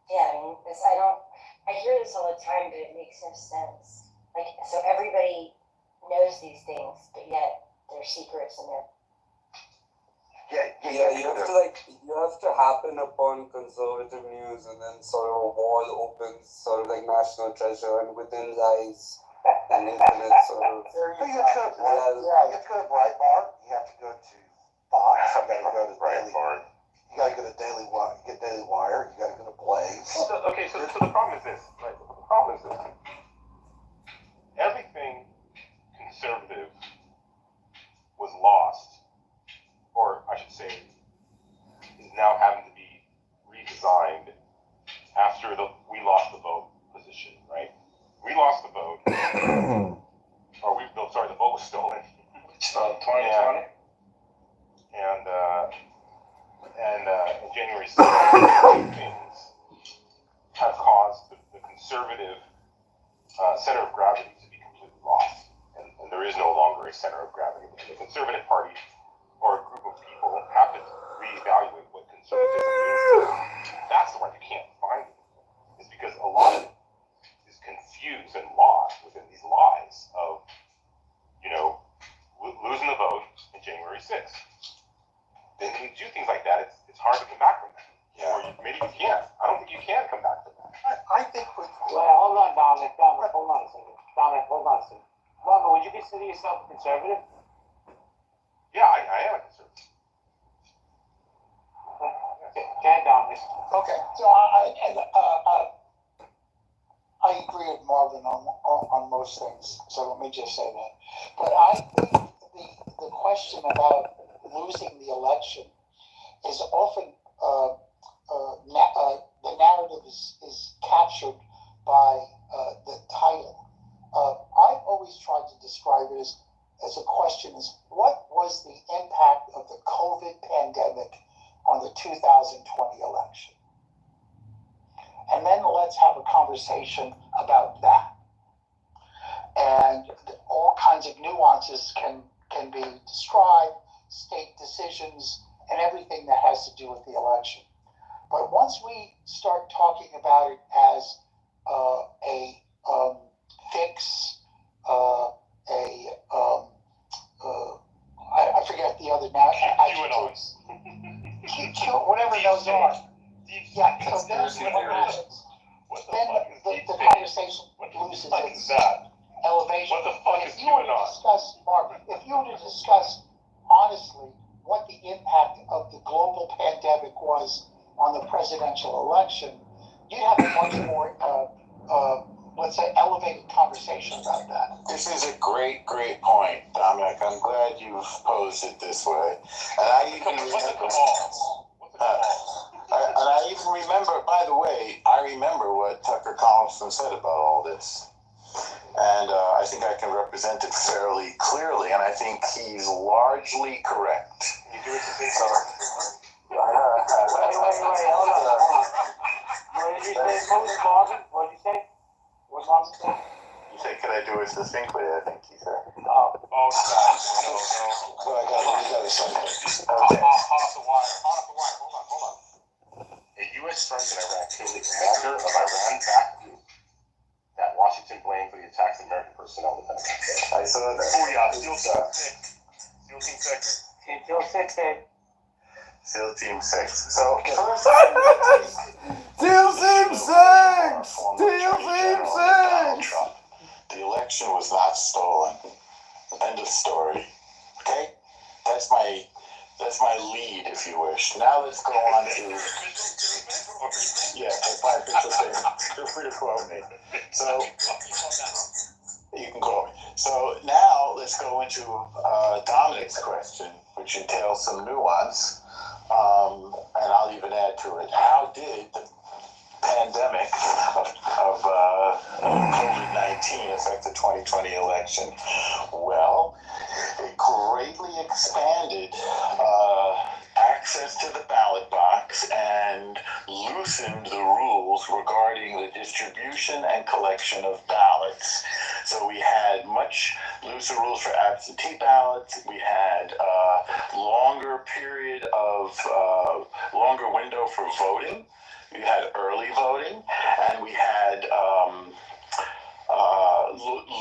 N: Yeah, I hear this all the time, but it makes no sense. Like, so everybody knows these things, but yet they're secrets and they're.
S: Yeah, you have to happen upon conservative news, and then sort of a wall opens, sort of like National Treasure, and within lies an infinite sort of.
P: You have to go to Breitbart. You have to go to Fox. You got to go to Breitbart. You got to go to Daily Wire. You got to go to Blaze.
H: So the problem is this. Right? The problem is this. Everything conservative was lost, or I should say, is now having to be redesigned after we lost the vote position, right? We lost the vote, the vote was stolen.
T: 2020.
H: And January 6th, things have caused the conservative center of gravity to be completely lost. And there is no longer a center of gravity. The Conservative Party or a group of people have to reevaluate what conservatism means to them. That's the one you can't find it. It's because a lot of it is confused and lost within these lies of, losing the vote in January 6th. Then when you do things like that, it's hard to come back from that. Yeah. Or maybe you can't. I don't think you can come back from that.
I: I think with.
V: Well, hold on, Dominic, hold on a second. Mama, would you consider yourself a conservative?
H: Yeah, I am a conservative.
V: Okay, Dominic.
I: Okay, so I agree with Marvin on most things. So let me just say that. But I think the question about losing the election is often the narrative is captured by the title. I've always tried to describe it as as a question is, what was the impact of the COVID pandemic on the 2020 election? And then let's have a conversation about that. And all kinds of nuances can be described, state decisions, and everything that has to do with the election. But once we start talking about it as a fix, I forget the other now. Whatever those are. Yeah, so then what happens? Then the conversation loses its elevation.
G: What the fuck is
I: If you were to discuss honestly what the impact of the global pandemic was on the presidential election, you'd have a much more, let's say, elevated conversation about that.
T: This is a great point, Dominic. I'm glad you've posed it this way. And I even remember, by the way, I remember what Tucker Carlson said about all this. And I think I can represent it fairly clearly, and I think he's largely correct.
G: You do it to
V: Wait, hold on. What did you say, Marvin? What did you say? What Marvin say?
T: You said, could I do it succinctly? I think he said.
G: Oh, God.
T: So I got it.
G: Okay. Off the wire. Hold on. A U.S. strike in Iraq killed the commander of Iran that Washington blamed for the attacks on American personnel.
T: I saw that.
G: Oh, yeah. SEAL Team 6.
V: SEAL 6, Dave.
T: SEAL Team 6. So,
E: SEAL Team 6! SEAL Team 6!
T: The election was not stolen. End of story. Okay? That's my lead, if you wish. Now let's go on to... Yeah, that's my official statement. Feel free to quote me. So, you can quote me. So now let's go into Dominic's question, which entails some nuance, and I'll even add to it. How did the pandemic of COVID-19 affect the 2020 election? Well, it greatly expanded access to the ballot box and loosened the rules regarding the distribution and collection of ballots. So we had much looser rules for absentee ballots. We had longer period of longer window for voting. We had early voting, and we had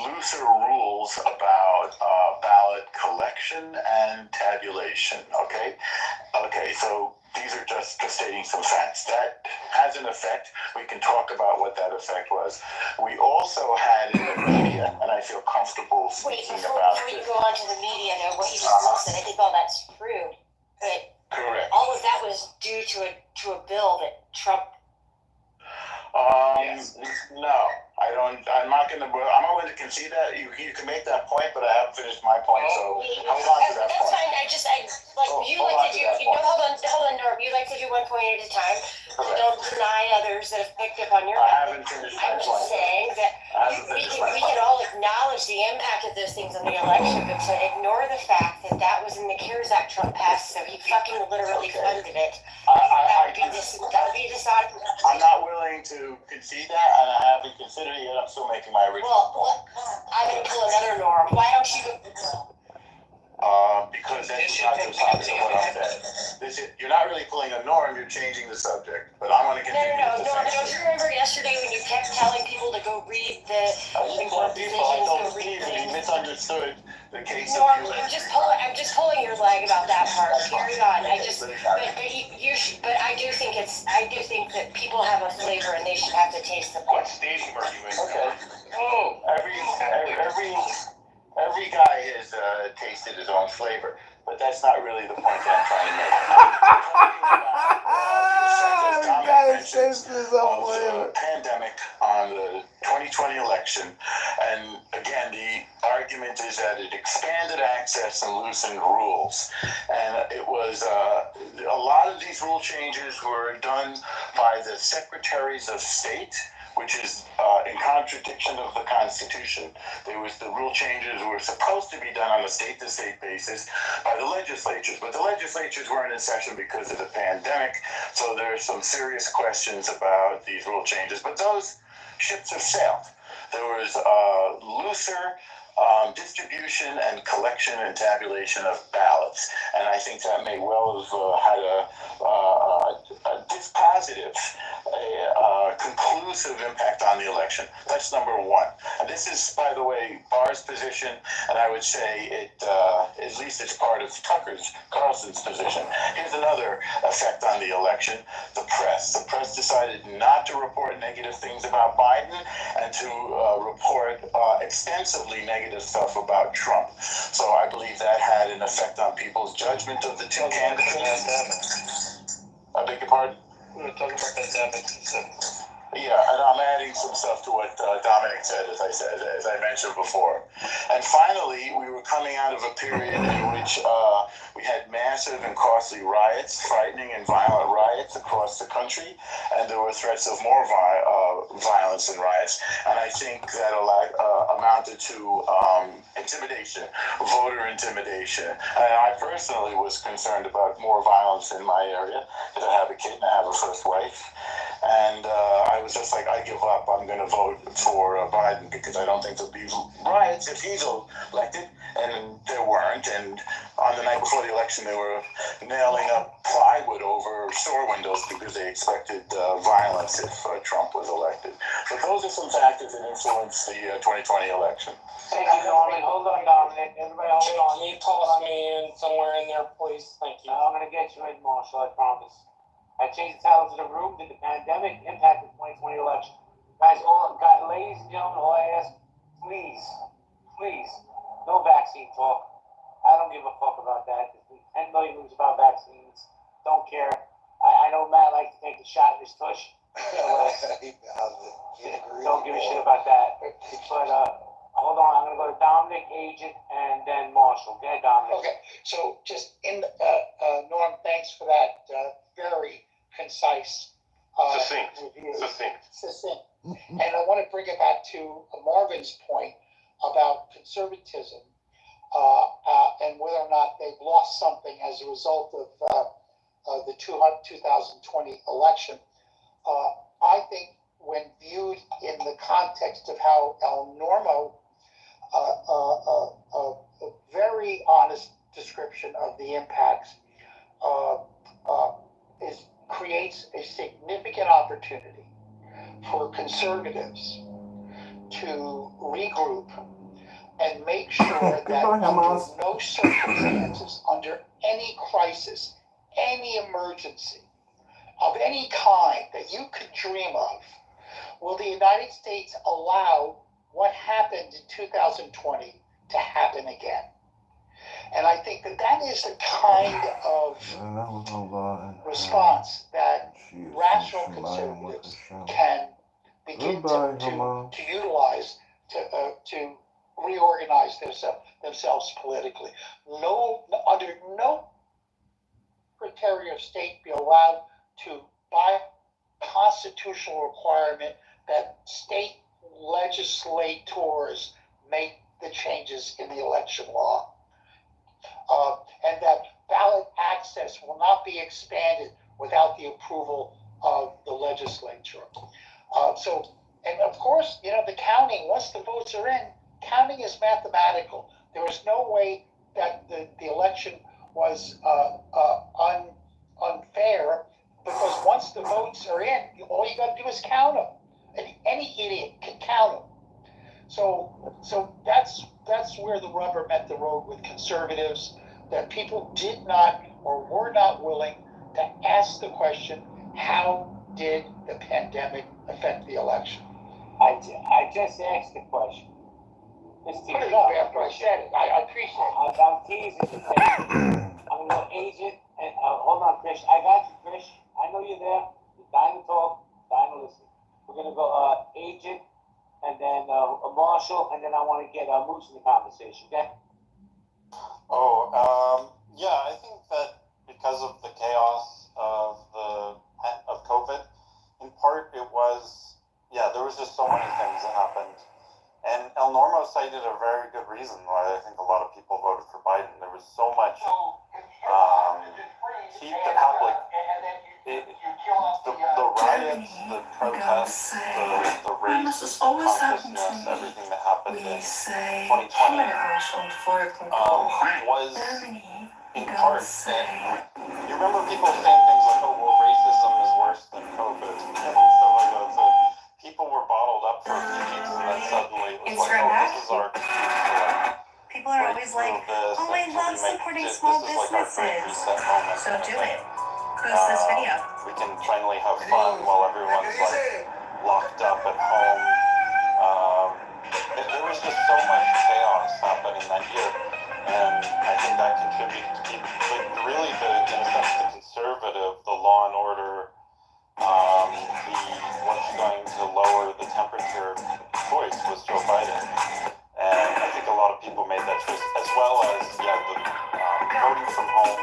T: looser rules about ballot collection and tabulation. Okay, so these are just stating some facts. That has an effect. We can talk about what that effect was. We also had in the media, and I feel comfortable speaking about
O: Before you go on to the media, though, what you just said, I think all that's true. But
T: correct.
O: All of that was due to a bill that Trump.
T: Yes. No, I don't. I'm not going to concede that. You can make that point, but I haven't finished my point. So hold on to that point.
O: That's fine. Hold on, Norm. You like to do one point at a time. So don't deny others that have picked up on your.
T: I haven't finished my point.
O: I'm just saying that we can all acknowledge the impact of those things on the election, but to ignore the fact that that was in the CARES Act Trump passed, so he fucking literally funded it. That would be dishonest.
T: I'm not willing to concede that, and I haven't considered it yet. I'm still making my original point.
O: I'm going to pull another Norm. Why don't you?
T: Because that's not the topic of what I'm saying. You're not really pulling a Norm, you're changing the subject. But I want to continue
O: No. Don't you remember yesterday when you kept telling people to go read the
T: he misunderstood the case
O: Norm,
T: of
O: I'm just pulling your leg about that part. Carry on. But I do think that people have a flavor and they should have to taste the flavor.
G: What stadium are you in?
T: Okay. Oh, every guy has tasted his own flavor, but that's not really the point that I'm trying to make.
E: Every guy has tasted his own flavor.
T: Pandemic on the 2020 election, and again, the argument is that it expanded access and loosened rules, and it was a lot of these rule changes were done by the secretaries of state which is in contradiction of the Constitution. The rule changes were supposed to be done on a state-to-state basis by the legislatures, but the legislatures weren't in session because of the pandemic, so there are some serious questions about these rule changes, but those ships have sailed. There was looser distribution and collection and tabulation of ballots, and I think that may well have had a dispositive, conclusive impact on the election. That's number one. And this is, by the way, Barr's position, and I would say it, at least it's part of Carlson's position. Here's another effect on the election: the press. The press decided not to report negative things about Biden and to report extensively negative stuff about Trump. So I believe that had an effect on people's judgment of the two candidates. I beg your pardon? We were talking about that. Yeah, and I'm adding some stuff to what Dominic said, as I mentioned before. And finally, we were coming out of a period in which we had massive and costly riots, frightening and violent riots across the country, and there were threats of more violence and riots. And I think that amounted to intimidation, voter intimidation. And I personally was concerned about more violence in my area, because I have a kid and I have a first wife. And I was just like, I give up. I'm going to vote for Biden because I don't think there'll be riots if he's elected. And there weren't. And on the night before the election, they were nailing up plywood over store windows because they expected violence if Trump was elected. So those are some factors that influenced the 2020 election.
V: Thank you, Norman. Hold on, Dominic. Everybody hold on.
C: Can you toss me in somewhere in there, please? Thank you.
V: I'm going to get you in, Marshall, I promise. I changed the title to the room. Did the pandemic impact the 2020 election? Guys, ladies and gentlemen, all I ask, please, no vaccine talk. I don't give a fuck about that. There's 10 million news about vaccines. Don't care. I know Matt likes to take the shot in his tush. Don't give a shit about that. But hold on, I'm going to go to Dominic, Agent, and then Marshall. Go ahead, Dominic.
I: Okay, so just Norm, thanks for that very concise review. Succinct. And I want to bring it back to Marvin's point about conservatism and whether or not they've lost something as a result of the 2020 election. I think when viewed in the context of how El Normo, a very honest description of the impacts, creates a significant opportunity for conservatives to regroup and make sure that under no circumstances, under any crisis, any emergency of any kind that you could dream of, will the United States allow what happened in 2020 to happen again. And I think that is the kind of response that rational conservatives can begin to utilize to reorganize themselves politically. Under no Secretary of State be allowed to, by constitutional requirement, that state legislators make the changes in the election law. And that ballot access will not be expanded without the approval of the legislature. And of course, the counting, once the votes are in, counting is mathematical. There is no way that the election was unfair, because once the votes are in, all you got to do is count them. And any idiot can count them. So that's where the rubber met the road with conservatives, that people did not or were not willing to ask the question, how did the pandemic affect the election?
V: I just asked the question.
I: Put it up after I said it. I appreciate it.
V: I'm teasing you. I'm going to Agent, and hold on, Chris. I got you, Chris. I know you're there. You're dying to talk, dying to listen. We're going to go Agent, and then Marshall, and then I want to get Moose in the conversation, okay?
F: Yeah, I think that because of the chaos of COVID, in part it was, there was just so many things that happened. And El Normo cited a very good reason why I think a lot of people voted for Biden. There was so much heat that happened. Like, the riots, the protests, the race consciousness, everything that happened in 2020 was in part. And you remember people saying things like, oh, well, racism is worse than COVID and stuff like that. So people were bottled up for a few weeks, and then suddenly it was like, oh, this is our excuse to
B: people are always like, oh, I love supporting small businesses. So do it. Post this video.
F: We can finally have fun while everyone's like locked up at home. There was just so much chaos happening that year, and I think that contributed to people. But really, in a sense, the conservative, the law and order, what's going to lower the temperature choice was Joe Biden. And I think a lot of people made that choice, as well as, the voting from home.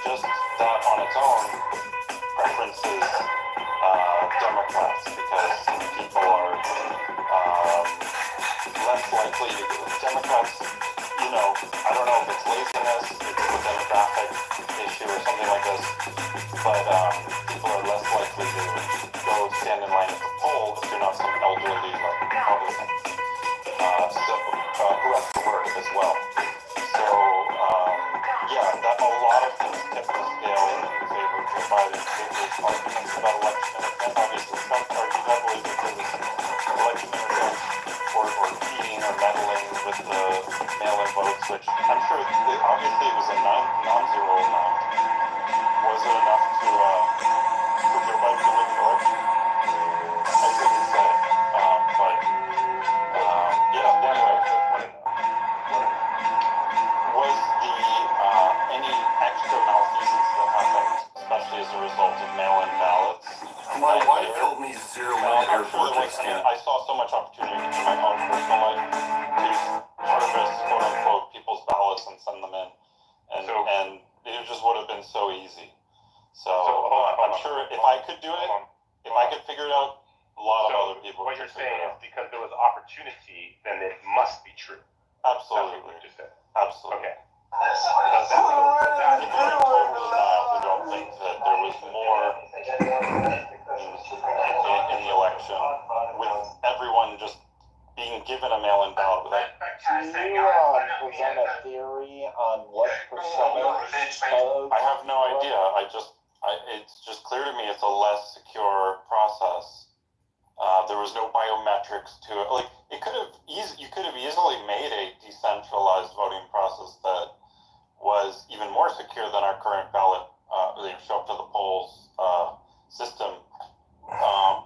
F: Just that on its own preferences Democrats, because people are less likely to go. Democrats, I don't know if it's laziness, it's a demographic issue or something like this, but people are less likely to go stand in line at the poll if you're not some elderly like Republican. Who has to work as well. So, that a lot of things tipped the scale in favor of Joe Biden. There's arguments about election interference. Obviously, some argue heavily that there was election interference or cheating or meddling with the mail-in votes, which I'm sure, obviously, it was a non-zero amount. Was it enough for Joe Biden to win the election? I couldn't say, but anyway, was any extra malfeasance that happened, especially as a result of mail-in ballots?
K: My wife told me zero in airport
F: I saw so much opportunity in my own personal life to harvest, quote unquote, people's ballots and send them in, and it just would have been so easy. So I'm sure if I could do it, if I could figure it out, a lot of other people.
H: What you're saying is because there was opportunity, then it must be true.
F: Absolutely.
H: That's what you just said.
F: Absolutely.
H: Okay.
F: People are totally mad who don't think that there was more in the election, with everyone just being given a mail-in ballot.
G: Can you present a theory on what percentage of...
F: I have no idea. It's just clear to me it's a less secure process. There was no biometrics to it. Like, you could have easily made a decentralized voting process that was even more secure than our current ballot, show up to the polls system.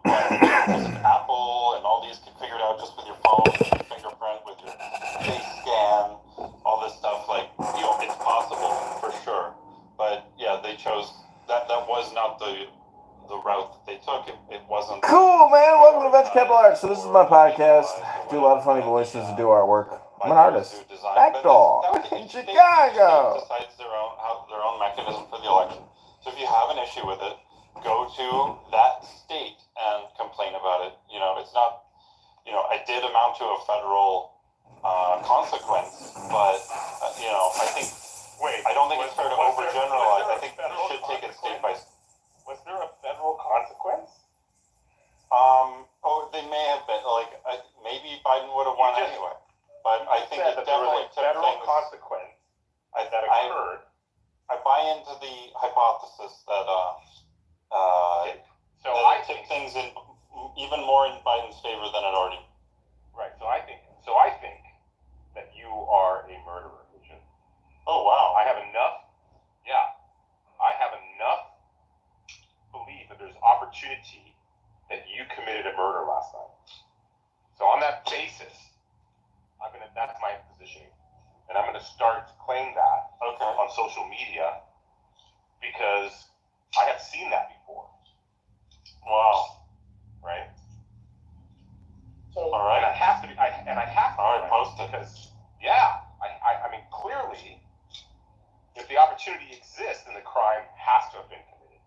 F: But because of Apple and all these can figure it out just with your phone, with your fingerprint, with your face scan, all this stuff, like, it's possible for sure. But yeah, they chose that was not the route that they took. It wasn't
E: cool, man. Welcome to Venture Capital Arts. So this is my podcast. Do a lot of funny voices and do artwork. I'm an artist. Backdoor in Chicago.
F: Decides their own mechanism for the election. So if you have an issue with it, go to that state and complain about it. It's not. It did amount to a federal consequence, but I think. Wait, I don't think it's fair to overgeneralize. I think you should take it state by state.
H: Was there a federal consequence?
F: They may have been. Maybe Biden would have won anyway. But I think it definitely took
H: federal
F: things.
H: Consequence that occurred.
F: I buy into the hypothesis that
H: so
F: that
H: I
F: it took things in even more in Biden's favor than it already.
H: Right. So I think that you are a murderer, Richard.
F: Oh wow!
H: I have enough belief that there's opportunity that you committed a murder last night. So on that basis, that's my positioning, and I'm gonna start to claim that on social media because I have seen that before.
F: Wow.
H: Right.
F: All right.
H: And I have to be.
F: All right, post it.
H: Because I mean clearly, if the opportunity exists, then the crime has to have been committed.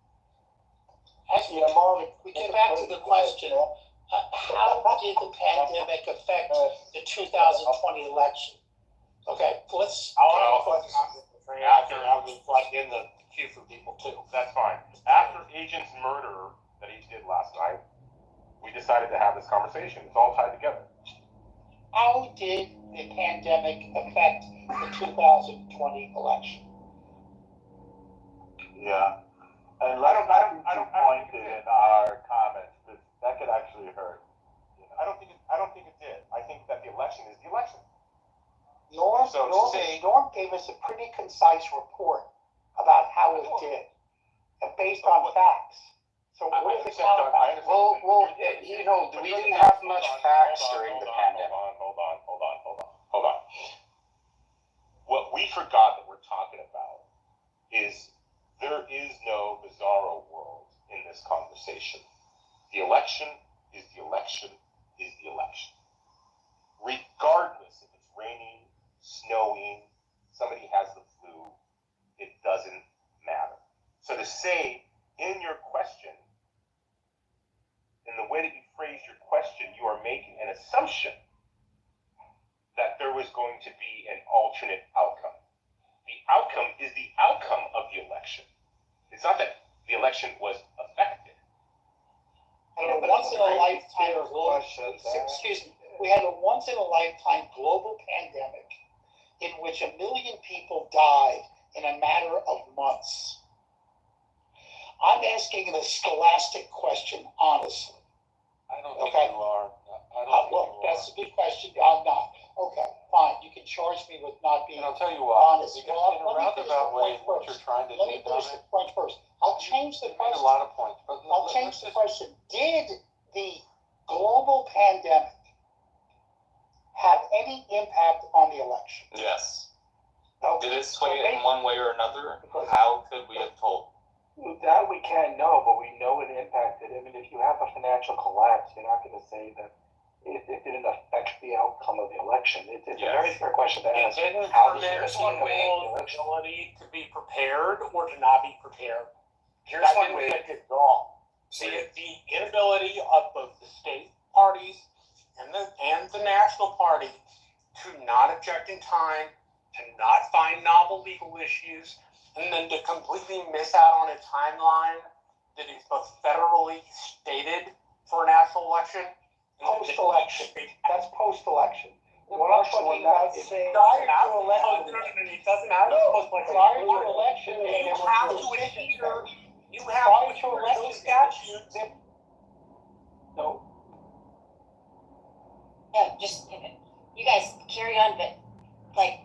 I: Marvin, we get back to the question. How did the pandemic affect the 2020 election? Okay, let's.
M: I'll just plug in the queue for people too. That's fine. After Agent's murder that he did last night, we decided to have this conversation. It's all tied together.
I: How did the pandemic affect the 2020 election?
M: Yeah. And I don't point it in our comments, but that could actually hurt. I don't think it did. I think that the election is the election.
I: Norm gave us a pretty concise report about how it did, and based on facts. So what is the counterfacts?
D: Well, you know, we didn't have much facts during the pandemic.
M: Hold on. What we forgot that we're talking about is there is no bizarro world in this conversation. The election is the election is the election. Regardless if it's raining, snowing, somebody has the flu, it doesn't matter. So to say in your question, in the way that you phrase your question, you are making an assumption that there was going to be an alternate outcome. The outcome is the outcome of the election. It's not that the election was affected.
I: We had a once in a lifetime global pandemic in which 1 million people died in a matter of months. I'm asking the scholastic question honestly.
M: I don't think you are.
I: That's a good question. I'm not. Okay, fine. You can charge me with not being
M: I'll tell you what,
I: honest.
M: because in a roundabout way, what you're trying to do,
I: Let me finish the point first. I'll change the
M: you made
I: question.
M: a lot of points. But
I: I'll change the question. Did the global pandemic have any impact on the election?
R: Yes.
I: Okay.
R: Did it sway it in one way or another? How could we have told?
V: That we can't know, but we know it impacted. I mean, if you have a financial collapse, you're not going to say that it didn't affect the outcome of the election. It's a very fair question to ask.
C: It didn't
V: How does
C: permit
V: it affect
C: people's
V: the election?
C: ability to be prepared or to not be prepared.
R: Here's
C: That
R: one
C: didn't
R: way.
C: affect it at all. See, the inability of both the state parties and the national party to not object in time, to not find novel legal issues, and then to completely miss out on a timeline that is both federally stated for a national election.
I: Post-election. That's post-election. What I'm talking about is
C: prior to election. It doesn't matter.
I: Prior to election,
C: You have to adhere. You have to adhere those statutes.
I: No.
B: Yeah, just you guys carry on, but like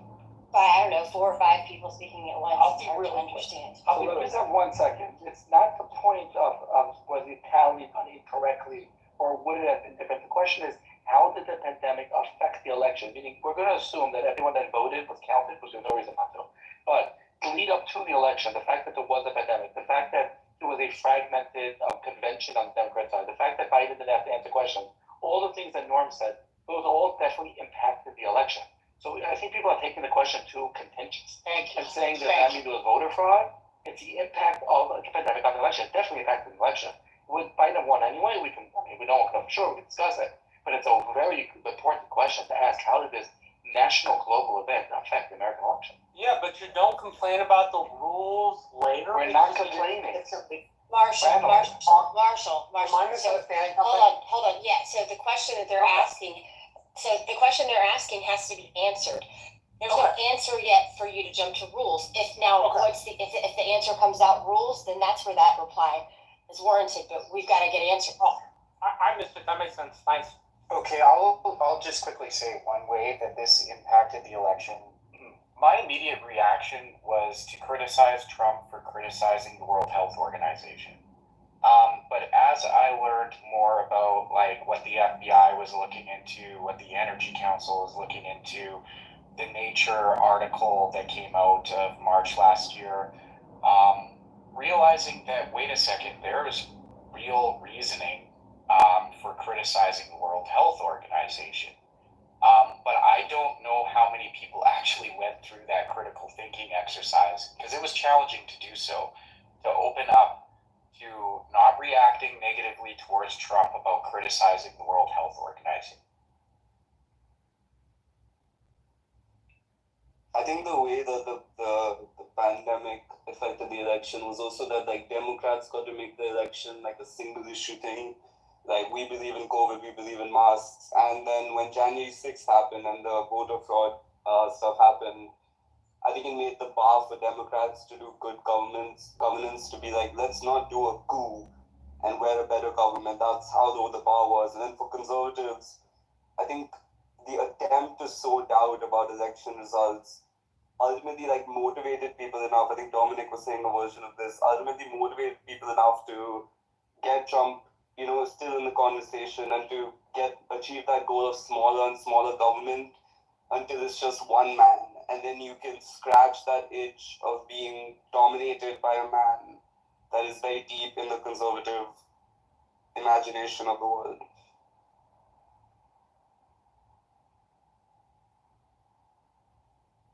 B: by I don't know 4 or 5 people speaking at once.
V: I'll
B: It's
V: be
B: hard to
V: really
B: understand.
V: So let me have 1 second. It's not the point of was it tallied incorrectly or would it have been different? The question is, how did the pandemic affect the election? Meaning, we're going to assume that everyone that voted was counted, because there's no reason not to. But lead up to the election, the fact that there was a pandemic, the fact that there was a fragmented convention on the Democrat side, the fact that Biden didn't have to answer questions, all the things that Norm said, those all definitely impacted the election. So I think people are taking the question too contentious and saying that there was voter fraud. It's the impact of the pandemic on the election. It definitely impacted the election. Would Biden have won anyway? We don't know for sure. We can discuss it. But it's a very important question to ask. How did this national global event affect the American election?
C: Yeah, but you don't complain about the rules later.
V: We're not complaining.
B: Marshall.
C: So,
B: hold on. Yeah. So the question that they're asking has to be answered. There's no answer yet for you to jump to rules. If the answer comes out rules, then that's where that reply is warranted. But we've got to get answered.
C: I missed it. That makes sense. Thanks.
W: Okay, I'll just quickly say one way that this impacted the election. My immediate reaction was to criticize Trump for criticizing the World Health Organization. But as I learned more about what the FBI was looking into, what the Energy Council was looking into, the Nature article that came out of March last year, realizing that, wait a second, there is real reasoning for criticizing the World Health Organization. But I don't know how many people actually went through that critical thinking exercise, because it was challenging to do so, to open up to not reacting negatively negatively towards Trump about criticizing the World Health Organization?
S: I think the way that the pandemic affected the election was also that like Democrats got to make the election like a single issue thing. Like we believe in COVID, we believe in masks, and then when January 6th happened and the voter fraud stuff happened, I think it made the bar for Democrats to do good governance to be like, let's not do a coup and we're a better government. That's how low the bar was. And then for conservatives, I think the attempt to sow doubt about election results ultimately like motivated people enough. I think Dominic was saying a version of this, ultimately motivated people enough to get Trump, still in the conversation and to achieve that goal of smaller and smaller government until it's just one man. And then you can scratch that itch of being dominated by a man that is very deep in the conservative imagination of the world.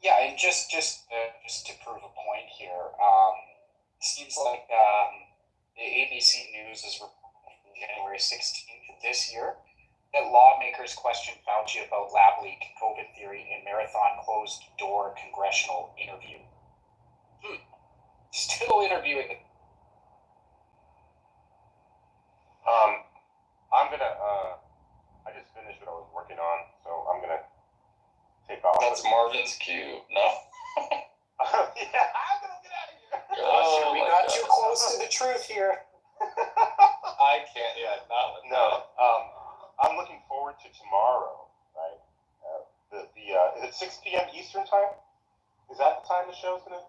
W: Yeah, and just to prove a point here, seems like the ABC News is reporting from January 16th of this year that lawmakers questioned Fauci about lab leak, COVID theory, and marathon closed-door congressional interview. Still interviewing.
M: I'm gonna. I just finished what I was working on, so I'm gonna take off.
R: That's Marvin's cue. No.
M: Yeah, I'm gonna get out of here.
W: We got too close to the truth here.
R: I can't. Yeah, not with
M: No. I'm looking forward to tomorrow. Right. Is it 6 p.m. Eastern time? Is that the time the show's gonna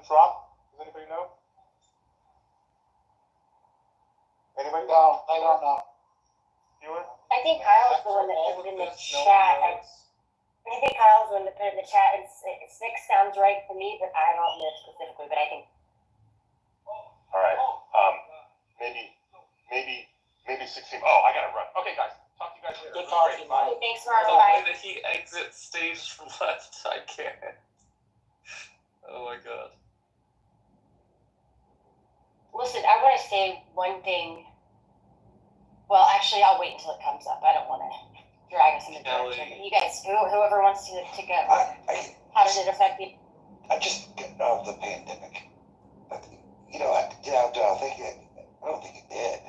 M: drop? Does anybody know? Anybody?
I: No, I don't know.
B: I think Kyle's the one that put it in the chat. I think Kyle's the one that put it in the chat. And 6 sounds right to me, but I don't know specifically. But I think.
M: All right. Maybe 16. Oh, I gotta run. Okay, guys. Talk to you guys later.
W: Good talking, Mike.
B: Thanks, Marvin.
R: the way
B: Bye.
R: that he exits stage left, I can't. Oh my god.
B: Listen, I want to say one thing. Well, actually, I'll wait until it comes up. I don't want to drag us in the direction. But you guys, whoever wants to go. How did it affect you?
P: I just the pandemic. I don't think it did.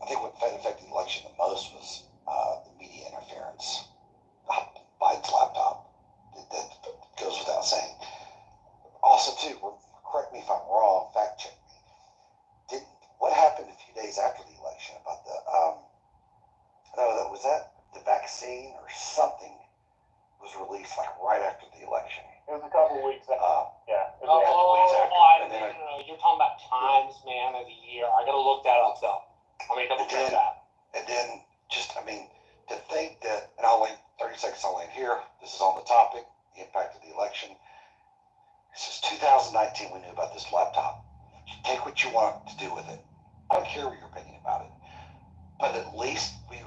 P: I think what affected the election the most was the media interference. Biden's laptop. That goes without saying. Also, too, correct me if I'm wrong. Fact check me. What happened a few days after the election about the vaccine or something was released like right after the election.
C: It was a couple of weeks after.
P: Yeah.
C: No, you're talking about times, man, of the year. I gotta look that up though. Double check that.
P: And then to think that, and I'll land 30 seconds, I'll land here. This is on the topic, the impact of the election. This is 2019, we knew about this laptop. You take what you want to do with it. I don't care what your opinion about it. But at least we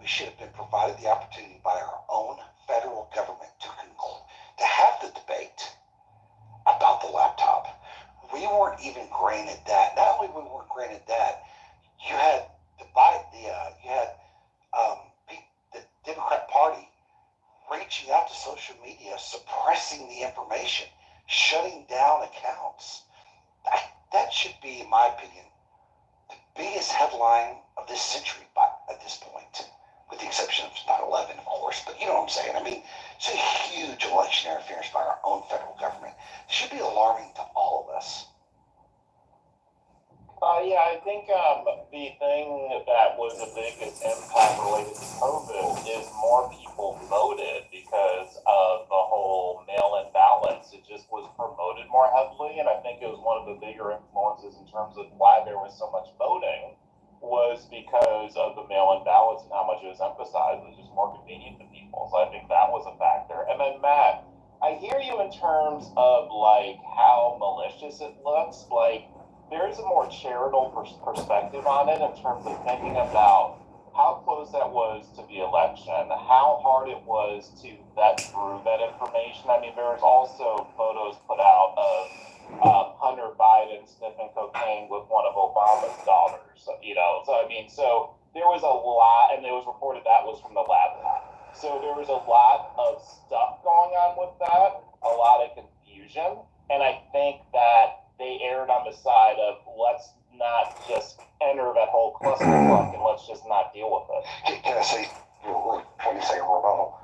P: should have been provided the opportunity by our own federal government to have the debate about the laptop. We weren't even granted that. Not only we weren't granted that, you had the Democrat Party reaching out to social media, suppressing the information, shutting down accounts. That should be, in my opinion, the biggest headline of this century at this point, with the exception of 9/11, of course. But you know what I'm saying? It's a huge election interference by our own federal government. It should be alarming to all of us.
G: Yeah, I think the thing that was the biggest impact related to COVID is more people voted because of the whole mail-in ballots. It just was promoted more heavily, and I think it was one of the bigger influences in terms of why there was so much voting was because of the mail-in ballots and how much it was emphasized. It was just more convenient to people, so I think that was a factor. And then Matt, I hear you in terms of how malicious it looks. There's a more charitable perspective on it in terms of thinking about how close that was to the election, how hard it was to vet through that information. There was also photos put out of Hunter Biden sniffing cocaine with one of Obama's dollars. So I mean, so there was a lot, and it was reported that was from the laptop. So there was a lot of stuff going on with that, a lot of confusion, and I think that they erred on the side of let's not just enter that whole clusterfuck and let's just not deal with it.
P: Can I say, 20-second rebuttal?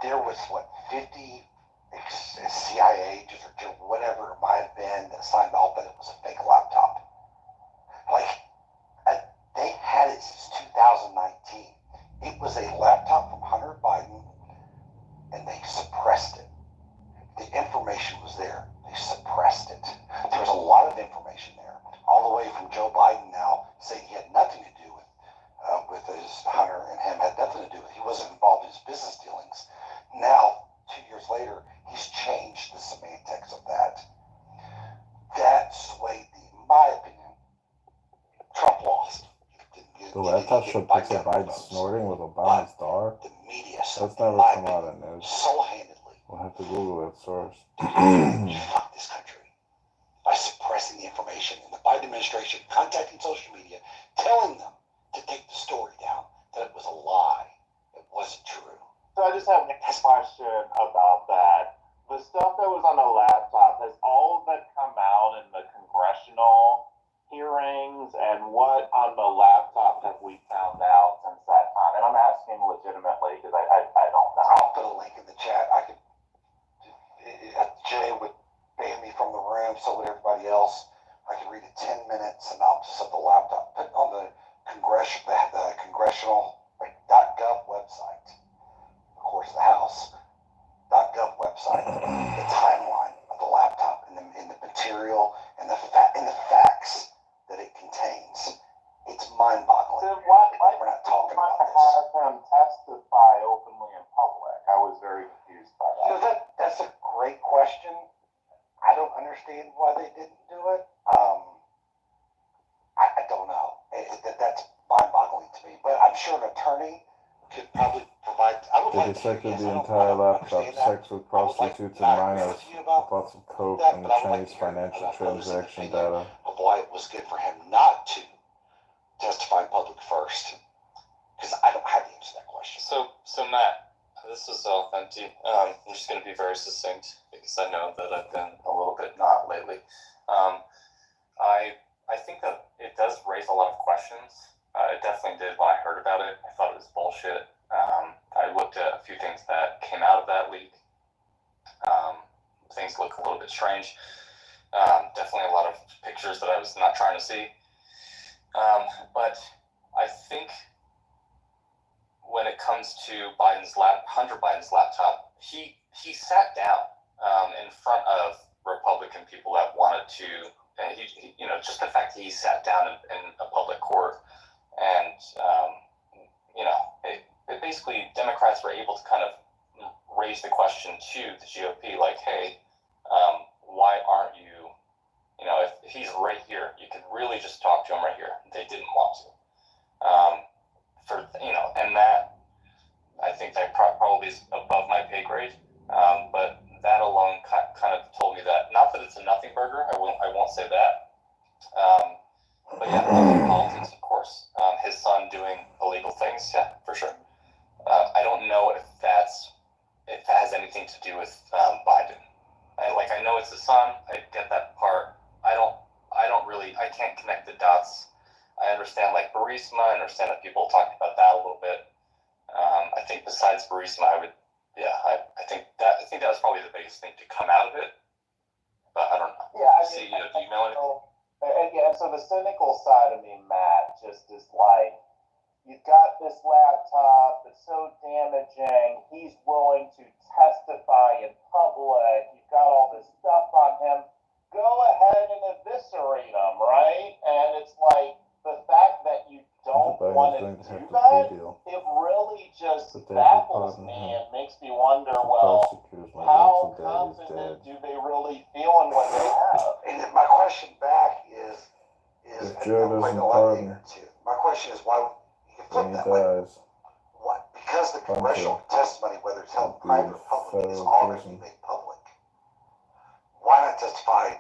P: There was, 50 CIA agents or whatever it might have been that signed off that it was a fake laptop. They had it since 2019. It was a laptop from Hunter Biden, and they suppressed it. The information was there. They suppressed it. There was a lot of information there, all the way from Joe Biden now saying he had nothing to do with his Hunter and him, had nothing to do with. He wasn't involved in his business dealings. Now, 2 years later, he's changed the semantics of that. That swayed in my opinion, Trump lost.
E: The laptop showed picture of Biden snorting with Obama's dog.
P: The media,
E: That's never come out in news.
P: sole-handedly
E: We'll have to Google that source.
P: fucked this country by suppressing the information, and the Biden administration contacting social media, telling them to take the story down, that it was a lie, it wasn't true.
G: So I just have a question about that. The stuff that was on the laptop, has all of that come out in the congressional hearings, and what on the laptop have we found out since that time? And I'm asking legitimately because I don't know.
P: I'll put a link in the chat. Jay would ban me from the room, so would everybody else. I could read a 10-minute synopsis of the laptop. Put on the congressional .gov website, of course the House .gov website, the timeline of the laptop and the material and the facts that it contains. It's mind-boggling.
G: So why
P: we're not talking about this.
G: have him testify openly in public? I was very confused by that.
P: That's a great question. I don't understand why they didn't do it. I don't know. That's mind-boggling to me. But I'm sure an attorney could probably provide.
E: They dissected the entire laptop, sex with prostitutes and minors, lots of coke and the Chinese financial transaction data.
P: Of why it was good for him not to testify in public first, because I don't have the answer to that question.
R: So Matt, this is authentic. I'm just going to be very succinct because I know that I've been a little bit not lately. I think that it does raise a lot of questions. It definitely did when I heard about it. I thought it was bullshit. I looked at a few things that came out of that leak. Things look a little bit strange. Definitely a lot of pictures that I was not trying to see. But I think when it comes to Hunter Biden's laptop, he sat down in front of Republican people that wanted to, and he just the fact that he sat down in a public court, and it basically Democrats were able to kind of raise the question to the GOP, like, hey, why aren't you, if he's right here, you could really just talk to him right here. They didn't want to. And that, I think that probably is above my pay grade. But that alone kind of told me that, not that it's a nothing burger, I won't say that. But yeah, politics, of course. His son doing illegal things, yeah, for sure. I don't know if that has anything to do with Biden. I know it's his son. I get that part. I can't connect the dots. I understand Burisma. I understand that people talked about that a little bit. I think besides Burisma, I think that was probably the biggest thing to come out of it. But I don't know.
G: Yeah,
R: do you know anything?
G: And so the cynical side of me, Matt, just is like, you've got this laptop that's so damaging, he's willing to testify in public, you've got all this stuff on him, go ahead and eviscerate him, right? And it's like, the fact that you don't want to do that, it really just baffles me and makes me wonder, well, how confident do they really feel in what they have?
P: And my question back is
E: if Joe doesn't pardon,
P: my question is why you can flip
E: when he
P: that way.
E: dies,
P: What? Because the congressional testimony, whether it's held private or public, is already made public. why not testify?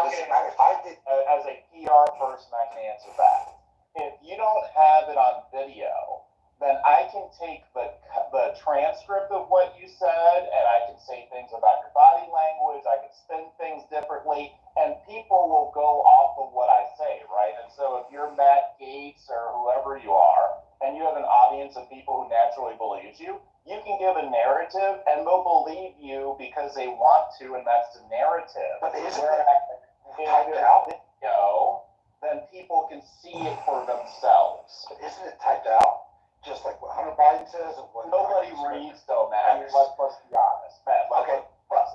P: Listen, if I did,
G: as a PR person, I can answer that. If you don't have it on video, then I can take the transcript of what you said, and I can say things about your body language. I can spin things differently, and people will go off of what I say, right? And so if you're Matt Gaetz or whoever you are, and you have an audience of people who naturally believes you, you can give a narrative, and they'll believe you because they want to, and that's the narrative.
P: But isn't
G: Whereas
P: it typed out?
G: Video, then people can see it for themselves.
P: But isn't it typed out? Just like what Hunter Biden says and what
G: Nobody reads though, Matt. Let's be honest, Matt.
P: Okay, but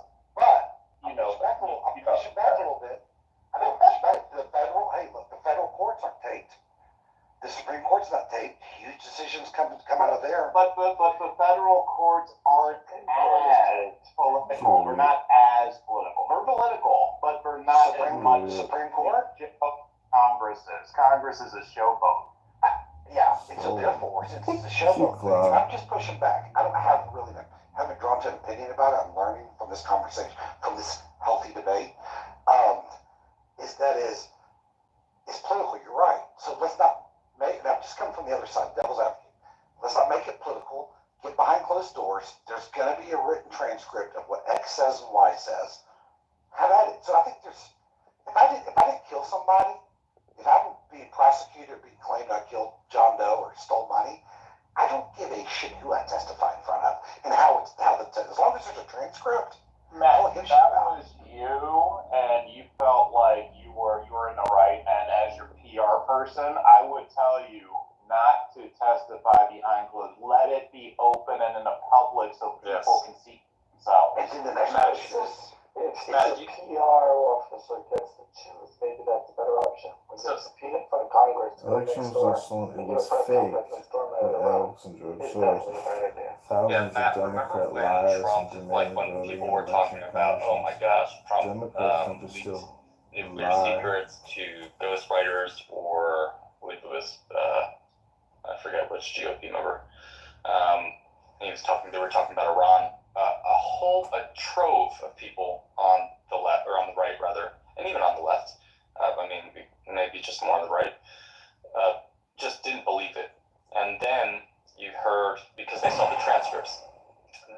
G: you know,
P: I'm pushing back a little bit. I'm pushing back to the federal. Hey, look, the federal courts aren't taped. The Supreme Court's not taped. Huge decisions come out of there.
G: But the federal courts aren't as political. They're not as political. They're political, but they're not as much.
P: Supreme Court.
G: Congress is a showboat.
P: Yeah, and so therefore, since it's a showboat thing, I'm just pushing back. I haven't drawn to an opinion about it. I'm learning from this conversation, from this healthy debate. It's political. You're right. So let's not make. I'm just coming from the other side, devil's advocate. Let's not make it political. Get behind closed doors. There's going to be a written transcript of what X says and Y says. Have at it. So I think if I didn't kill somebody, if I'm being prosecuted or being claimed I killed John Doe or stole money, I don't give a shit who I testify in front of and as long as there's a transcript.
G: Matt, if that was you and you felt like you were in the right, and as your PR person, I would tell you not to testify behind closed. Let it be open and in the public so people can see themselves.
P: And then the next question is,
V: if the PR officer gets to choose, maybe that's a better option. When they're subpoenaed from Congress,
E: elections were stolen. It was fake. But Alex and George Soros. Thousands of Democrat lies and demand
R: when people were talking about, oh my gosh, Trump leaked nuclear secrets to ghostwriters, or I believe it was I forget which GOP member. They were talking about Iran. A trove of people on the left, or on the right rather, and even on the left, maybe just more on the right, just didn't believe it. And then you heard, because they saw the transcripts,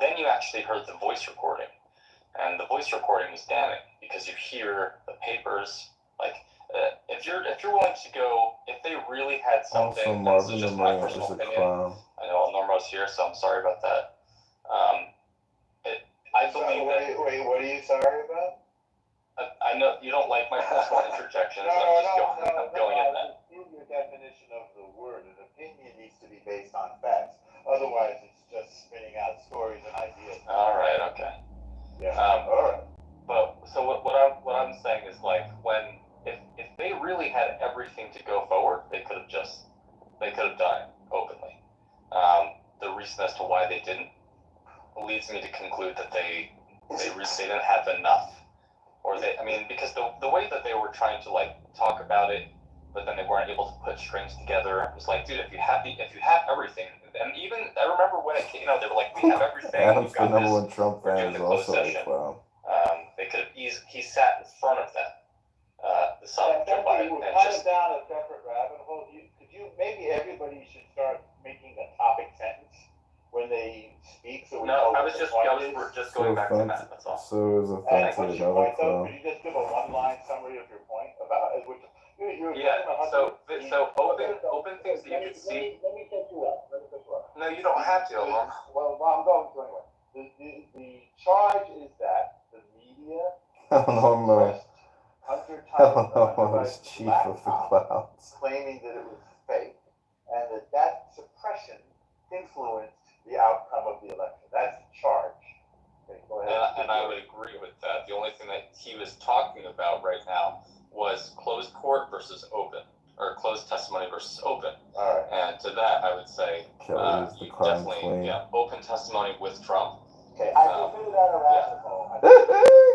R: then you actually heard the voice recording. And the voice recording was damning, because you hear the papers, like, if you're willing to go, if they really had something,
E: also,
R: and this
E: Marvin
R: is just
E: the
R: my
E: Man
R: personal
E: is a
R: opinion,
E: clown.
R: I know Normo's here, so I'm sorry about that. I believe that.
A: Wait, what are you sorry about?
R: I know you don't like my personal interjections. I'm going in that.
A: Prove your definition of the word. An opinion needs to be based on facts. Otherwise, it's just spinning out stories and ideas.
R: All right. Okay.
A: Yeah. All right.
R: But so what I'm saying is, like, if they really had everything to go forward, they could have done it openly. The reason as to why they didn't leads me to conclude that they didn't have enough, or because the way that they were trying to, like, talk about it, but then they weren't able to put strings together. It was like, dude, if you have everything, and even I remember when it came, they were like, we have everything.
E: Adam's the number one Trump fan is also a clown.
R: They could have he sat in front of them, the son of Joe Biden, and just
A: down a separate rabbit hole. Maybe everybody should start making a topic sentence when they speak. So
R: I was just going back to Matt. That's all.
E: So is a thing to another clown.
A: Could you just give a one-line summary of your point about which?
R: So open things that you can see.
A: Let me set you up.
R: No, you don't have to, Alon.
A: Well, I'm going to anyway. The charge is that the media
E: Hunter is chief of the clowns.
A: claiming that it was fake, and that suppression influenced the outcome of the election. That's the charge. Okay, go ahead.
R: And I would agree with that. The only thing that he was talking about right now was closed court versus open, or closed testimony versus open.
A: All right.
R: And to that, I would say
E: Kelly is the clown queen.
R: open testimony with Trump.
A: Okay, I consider that a rabbit hole.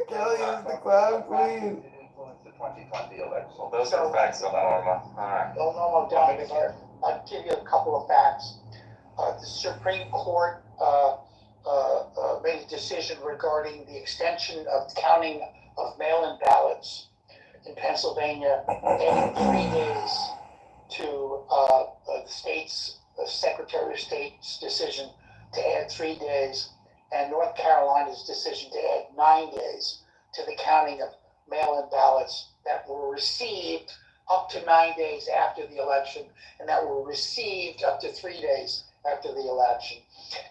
E: Kelly is the clown queen.
A: It influenced the 2020 election.
R: Well, those are facts, Norma. All right.
I: Well, Norma, Dominic here. I'll give you a couple of facts. The Supreme Court made a decision regarding the extension of counting of mail-in ballots in Pennsylvania, adding 3 days to the state's Secretary of State's decision to add 3 days, and North Carolina's decision to add 9 days to the counting of mail-in ballots that were received up to 9 days after the election, and that were received up to 3 days after the election.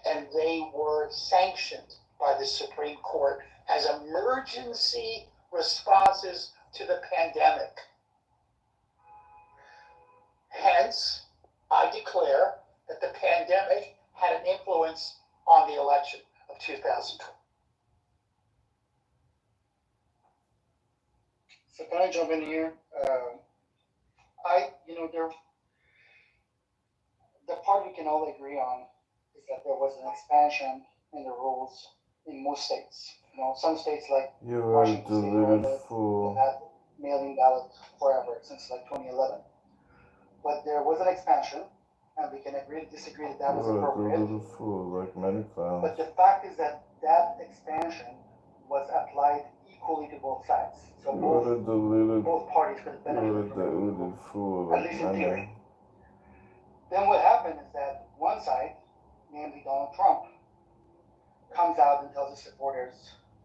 I: And they were sanctioned by the Supreme Court as emergency responses to the pandemic. Hence, I declare that the pandemic had an influence on the election of 2020.
J: So can I jump in here? The part we can all agree on is that there was an expansion in the rules in most states. Some states like Washington State had mail-in ballot forever since like 2011. But there was an expansion, and we can agree to disagree that that was appropriate. But the fact is that that expansion was applied equally to both sides. So both parties could have benefited from it, at least in theory. Then what happened is that one side, namely Donald Trump, comes out and tells his supporters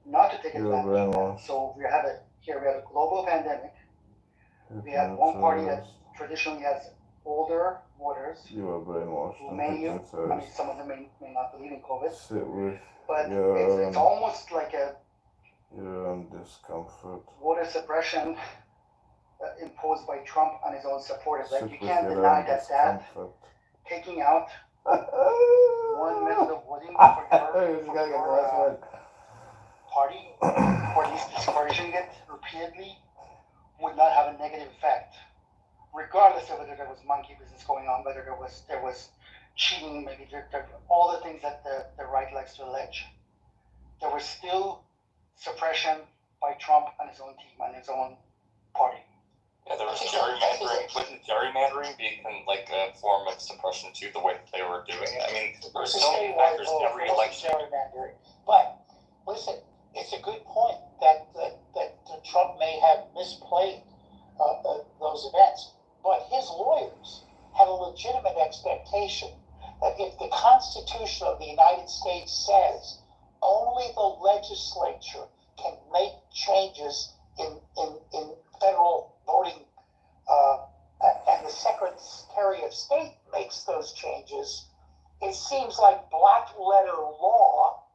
J: not to take advantage of that. So we have a global pandemic. We have one party that traditionally has older voters who some of them may not believe in COVID. But it's almost like a voter suppression imposed by Trump on his own supporters. Like, you can't deny that taking out one method of voting for your party, or at least discouraging it repeatedly, would not have a negative effect, regardless of whether there was monkey business going on, whether there was cheating, maybe all the things that the right likes to allege. There was still suppression by Trump and his own team and his own party.
R: Yeah, there was gerrymandering. Wouldn't gerrymandering be like a form of suppression too, the way that they were doing it? I mean, there were so many factors in every election.
I: Gerrymandering. But listen, it's a good point that Trump may have misplayed those events, but his lawyers had a legitimate expectation that if the Constitution of the United States says only the legislature can make changes in federal voting, and the Secretary of State makes those changes, it seems like black letter law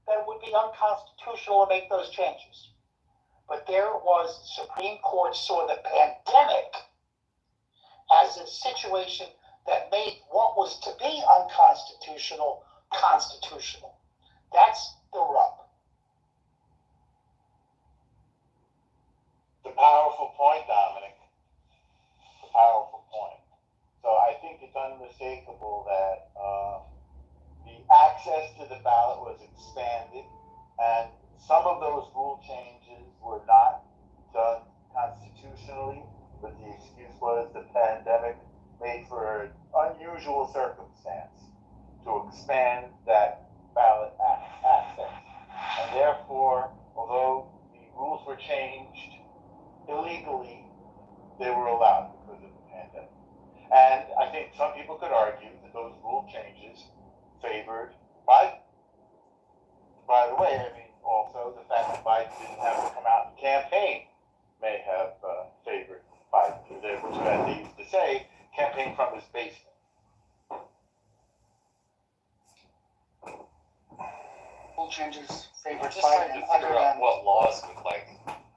I: that it would be unconstitutional to make those changes. But there was, the Supreme Court saw the pandemic as a situation that made what was to be unconstitutional constitutional. That's the rub.
A: The powerful point, Dominic. The powerful point. So I think it's unmistakable that the access to the ballot was expanded, and some of those rule changes were not done constitutionally, but the excuse was the pandemic made for an unusual circumstance to expand that ballot access. And therefore, although the rules were changed illegally, they were allowed because of the pandemic. And I think some people could argue that those rule changes favored Biden. By the way, I mean, also the fact that Biden didn't have to come out and campaign may have favored Biden, which, as they used to say, campaign from his basement.
J: Rule changes favored
R: I'm just trying
J: Biden.
R: to figure out what laws would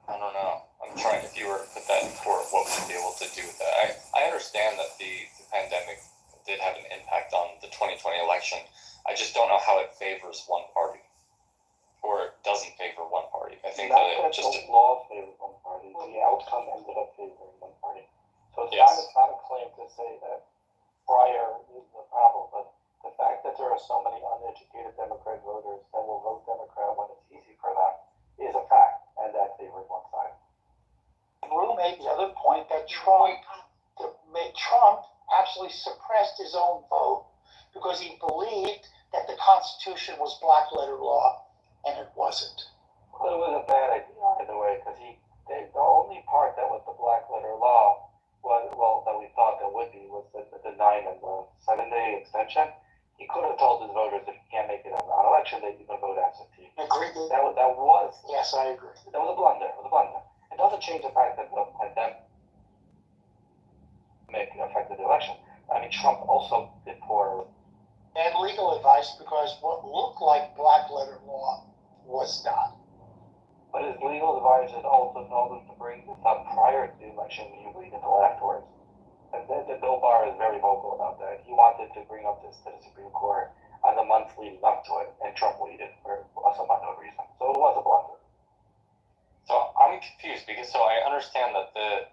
R: I don't know. I'm trying, if you were to put that in court, what would you be able to do with that? I understand that the pandemic did have an impact on the 2020 election. I just don't know how it favors one party, or it doesn't favor one party. I think that it just
Q: the law favored one party. The outcome ended up favoring one party. So it's not a claim to say that prior is the problem, but the fact that there are so many uneducated Democrat voters that will vote Democrat when it's easy for them is a fact, and that favors one side.
I: Brew made the other point that Trump actually suppressed his own vote because he believed that the Constitution was black letter law, and it wasn't.
V: Well, it was a bad idea either way, because the only part that was the black letter law was, well, that we thought there would be, was the 9 and the 7-day extension. He could have told his voters if you can't make it on election day, you can vote absentee.
I: Agreed.
V: That was.
I: Yes, I agree.
V: That was a blunder. It was a blunder. It doesn't change the fact that the pandemic affected the election. I mean, Trump also did poor.
I: And legal advice, because what looked like black letter law was not.
V: But his legal advisors also told him to bring this up prior to the election, and he waited until afterwards. And the Bill Barr is very vocal about that. He wanted to bring up this to the Supreme Court on the months leading up to it, and Trump waited for some unknown reason. So it was a blunder.
R: So I'm confused because I understand that the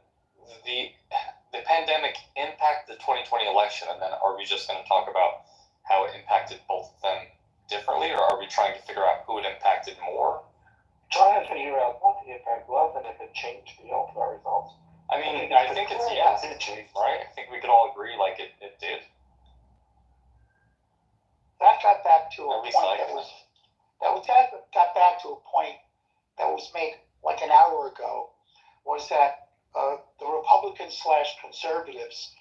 R: pandemic impacted the 2020 election, and then are we just going to talk about how it impacted both of them differently, or are we trying to figure out who it impacted more?
V: Trying to figure out what the impact was and if it changed the ultimate results.
R: I mean, I think it's yes, it changed, right? I think we could all agree, like it did.
I: That got back to a point got back to a point that was made like an hour ago, was that the Republicans/conservatives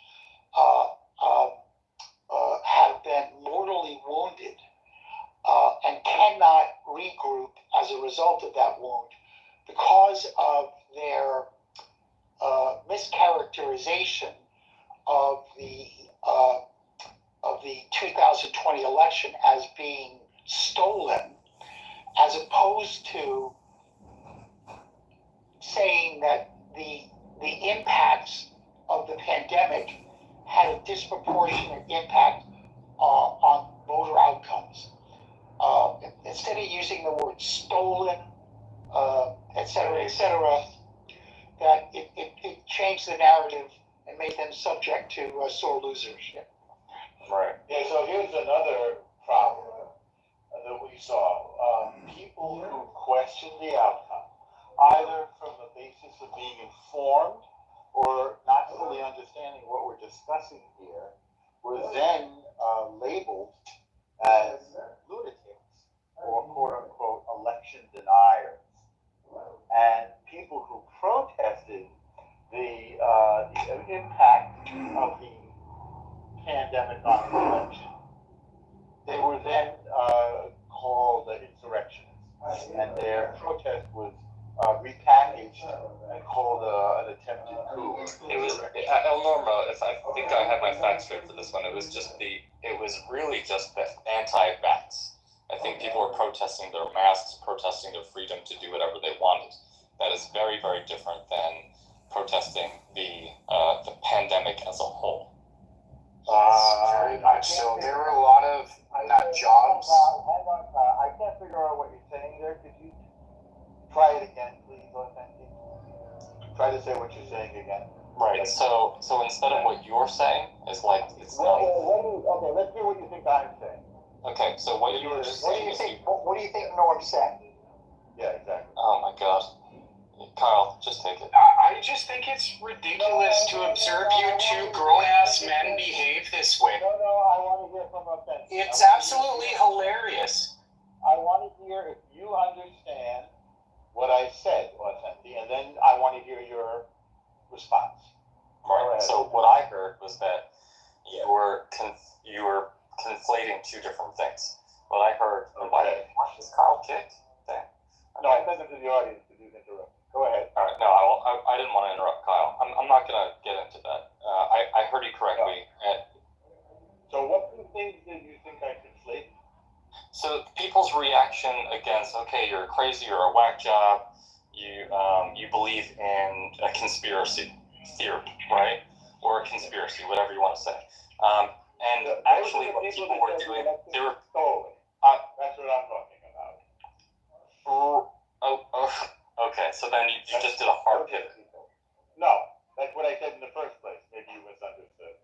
I: have been mortally wounded and cannot regroup as a result of that wound because of their mischaracterization of the 2020 election as being stolen, as opposed to saying that the impacts of the pandemic had a disproportionate impact on voter outcomes. Instead of using the word stolen, et cetera, that it changed the narrative and made them subject to sore losers.
A: Right. Yeah, so here's another problem that we saw. People who questioned the outcome, either from the basis of being informed or not fully understanding what we're discussing here, were then labeled as lunatics or quote-unquote election deniers. And people who protested the impact of the pandemic on the election, they were then called insurrectionists, and their protest was repackaged and called an attempted coup.
R: It was Norma. If I think I have my facts straight for this one, it was really just the anti-vax. I think people were protesting their masks, protesting their freedom to do whatever they wanted. That is very, very different than protesting the pandemic as a whole.
D: Very much so. There were a lot of not jobs.
A: Hold on, I can't figure out what you're saying there. Could you try it again, please, Authentic? Try to say what you're saying again.
R: Right. So instead of what you're saying is like it's not.
A: Okay, let's hear what you think I'm saying.
R: Okay, so what you were just saying is
I: what do you think Norm said?
A: Yeah, exactly.
R: Oh my God. Kyle, just take it.
C: I just think it's ridiculous to observe you two grown-ass men behave this way.
A: No, I want to hear from Authentic.
C: It's absolutely hilarious.
A: I want to hear if you understand what I said, Authentic, and then I want to hear your response.
R: Right. So what I heard was that you were conflating two different things. What I heard,
A: okay.
R: Is Kyle kicked? Okay.
A: No, I sent it to the audience to do the interrupt. Go ahead.
R: All right. No, I didn't want to interrupt Kyle. I'm not going to get into that. I heard you correctly.
A: No. So what things did you think I conflated?
R: So people's reaction against, okay, you're crazy, you're a whack job, you believe in a conspiracy theory, right? Or a conspiracy, whatever you want to say. And actually what people were doing, they were
A: stolen. That's what I'm talking about.
R: Okay, so then you just did a hard pivot.
A: No, that's what I said in the first place. Maybe you misunderstood.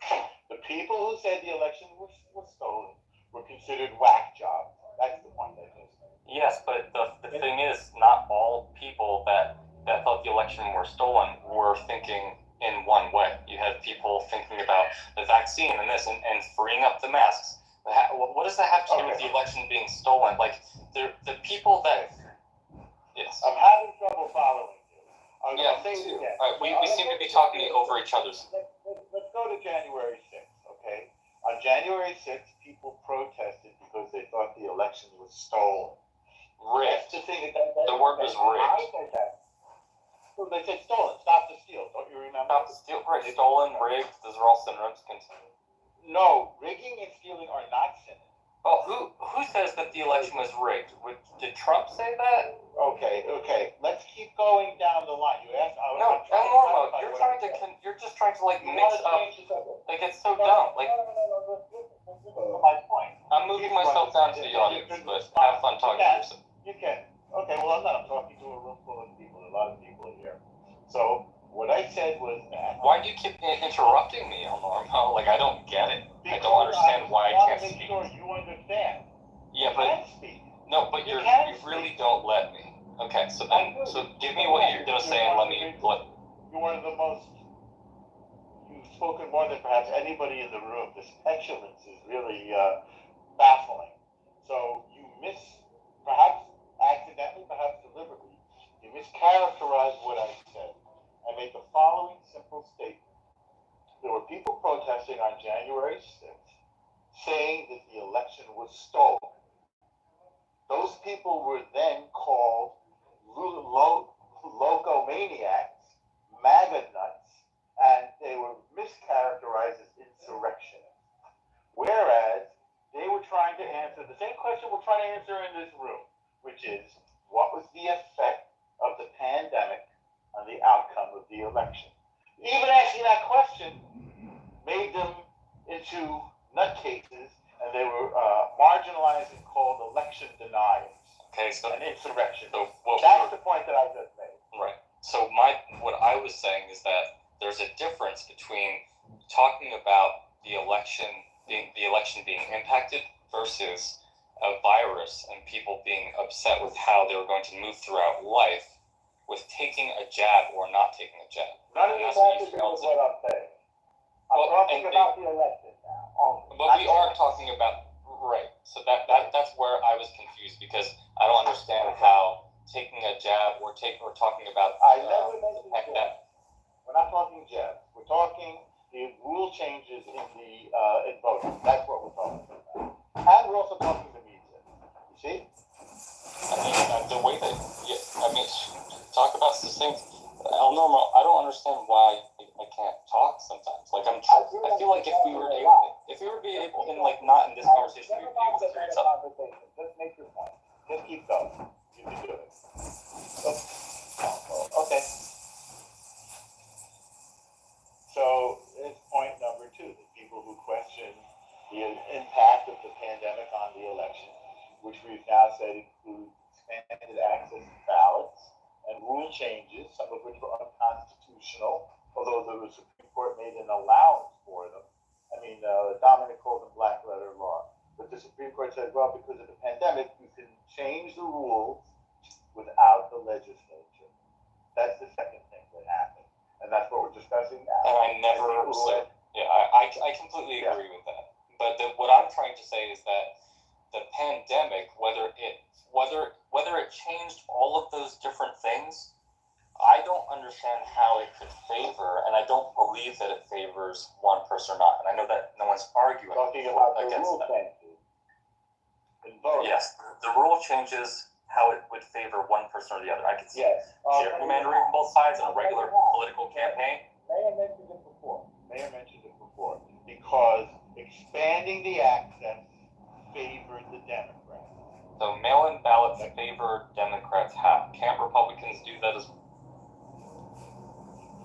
A: The people who said the election was stolen were considered whack jobs. That's the point I just made.
R: Yes, but the thing is, not all people that thought the election were stolen were thinking in one way. You had people thinking about the vaccine and this and freeing up the masks. What does that have to do with the election being stolen? Like, the people that Yes.
A: I'm having trouble following you.
R: Yeah,
A: I'll say it again.
R: we seem to be talking over each other's.
A: Let's go to January 6th, okay? On January 6th, people protested because they thought the election was stolen.
R: Rigged.
A: The
R: word was rigged.
A: I said that. Well, they said stolen. Stop the steal. Don't you remember?
R: Stop the steal. Right. Stolen, rigged. Those are all synonyms. Continue.
A: No, rigging and stealing are not synonyms.
R: Oh, who says that the election was rigged? Did Trump say that?
A: Okay. Let's keep going down the line. You asked.
R: No, Norma, you're just trying to like mix up. Like it's so dumb. Like.
A: My point.
R: I'm moving myself down to the audience, but have fun talking to yourself.
A: You can. Okay, well, I'm not. I'm talking to a room full of people. A lot of people here. So what I said was that.
R: Why do you keep interrupting me, Norma? Like I don't get it. I don't understand why I can't speak.
A: Sure you understand.
R: Yeah,
A: but
R: no, but you really don't let me. Okay, so give me what you're gonna say and let me.
A: You're one of the most. You've spoken more than perhaps anybody in the room. This petulance is really baffling. So you perhaps accidentally, perhaps deliberately, you mischaracterized what I said. I made the following simple statement. There were people protesting on January 6th saying that the election was stolen. Those people were then called logomaniacs, MAGA nuts, and they were mischaracterized as insurrectionists. Whereas they were trying to answer the same question we're trying to answer in this room, which is, what was the effect of the pandemic on the outcome of the election? Even asking that question made them into nutcases, and they were marginalized and called election deniers.
R: Okay, so
A: an insurrection.
R: So
A: that's the point that I just made.
R: Right. So what I was saying is that there's a difference between talking about the election being impacted versus a virus and people being upset with how they were going to move throughout life with taking a jab or not taking a jab.
A: None of this has to do with what I'm saying. I'm talking about the election now.
R: But we are talking about, right. So that's where I was confused because I don't understand how taking a jab or talking about
A: I never mentioned jabs. We're not talking jabs. We're talking the rule changes in voting. That's what we're talking about. And we're also talking the media. You see?
F: I mean, the way that, talk about succinct. Norma, I don't understand why I can't talk sometimes. Like I feel like if we were able, and like not in this conversation, we would be able to figure it out.
A: Just make your point. Just keep going. You can do it. Okay. So it's point number 2. The people who question the impact of the pandemic on the election, which we've now said include expanded access to ballots and rule changes, some of which were unconstitutional, although the Supreme Court made an allowance for them. I mean, Dominic called them black letter law. But the Supreme Court said, well, because of the pandemic, you can change the rules without the legislature. That's the second thing that happened. And that's what we're discussing now.
R: And I never said, I completely agree with that. But what I'm trying to say is that the pandemic, whether it changed all of those different things, I don't understand how it could favor, and I don't believe that it favors one person or not. And I know that no one's arguing against that. Yes, the rule changes how it would favor one person or the other. I can see gerrymandering from both sides in a regular political campaign.
A: Mayor mentioned it before. Because expanding the access favored the Democrats.
R: So mail-in ballots favor Democrats. How can't Republicans do that as well?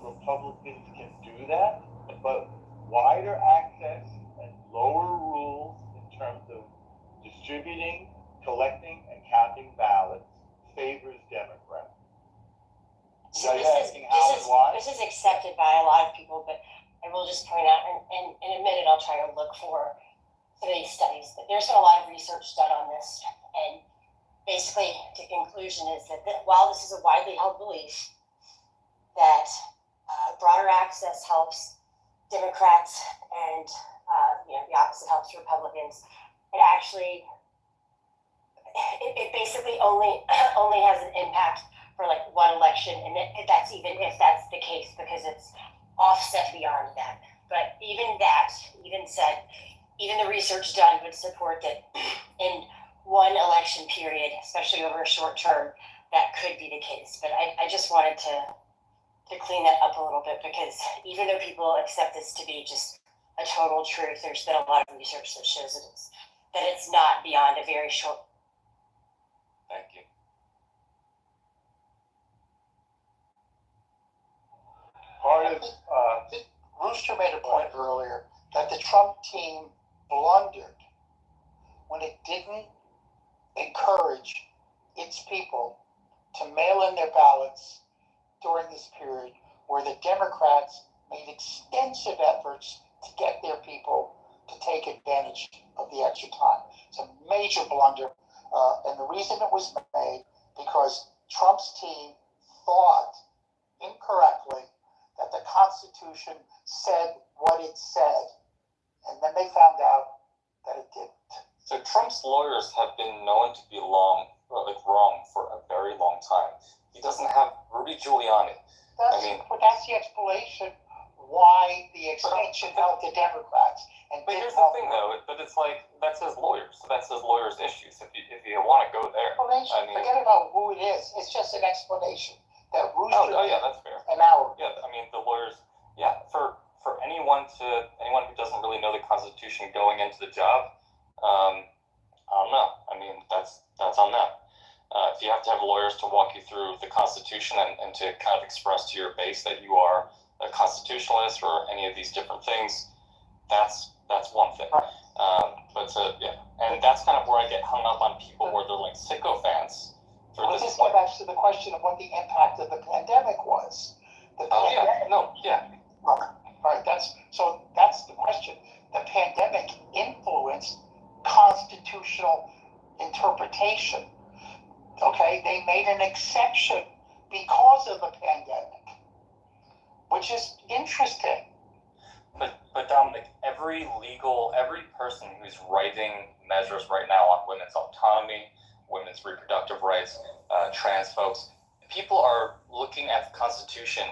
A: Republicans can do that, but wider access and lower rules in terms of distributing, collecting, and counting ballots favors Democrats.
B: So this is accepted by a lot of people, but I will just point out, and in a minute I'll try to look for some of these studies, but there's been a lot of research done on this, and basically the conclusion is that while this is a widely held belief that broader access helps Democrats and the opposite helps Republicans, it actually it basically only has an impact for like one election, and that's even if that's the case, because it's offset beyond that. But even the research done would support that in one election period, especially over a short term, that could be the case. But I just wanted to clean that up a little bit, because even though people accept this to be just a total truth, there's been a lot of research that shows that it's not beyond a very short.
R: Thank you.
I: Rooster made a point earlier that the Trump team blundered when it didn't encourage its people to mail in their ballots during this period, where the Democrats made extensive efforts to get their people to take advantage of the extra time. It's a major blunder, and the reason it was made because Trump's team thought incorrectly that the Constitution said what it said, and then they found out that it didn't.
R: So Trump's lawyers have been known to be wrong for a very long time. He doesn't have Rudy Giuliani.
I: But that's the explanation why the extension helped the Democrats.
R: But here's the thing, though. But it's like that's his lawyers. That's his lawyers' issues. If you want to go there,
I: forget about who it is. It's just an explanation that Rooster.
R: Oh yeah, that's fair.
I: An hour.
R: Yeah, I mean the lawyers. Yeah, for anyone who doesn't really know the Constitution going into the job, I don't know. I mean that's on them. If you have to have lawyers to walk you through the Constitution and to kind of express to your base that you are a constitutionalist or any of these different things, that's one thing. And that's kind of where I get hung up on people where they're like sycophants.
I: Let's just go back to the question of what the impact of the pandemic was. Right. That's the question. The pandemic influenced constitutional interpretation. Okay, they made an exception because of the pandemic, which is interesting.
R: But Dominic, every person who's writing measures right now on women's autonomy, women's reproductive rights, trans folks, people are looking at the Constitution,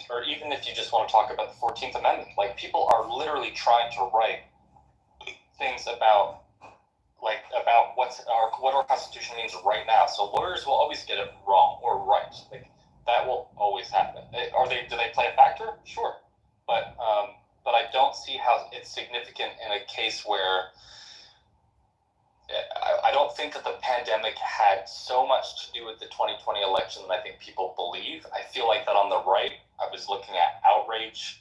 R: or even if you just want to talk about the 14th Amendment, like people are literally trying to write things about what our Constitution means right now. So lawyers will always get it wrong or right. Like that will always happen. Do they play a factor? Sure, but I don't see how it's significant in a case where I don't think that the pandemic had so much to do with the 2020 election that I think people believe. I feel like that on the right, I was looking at outrage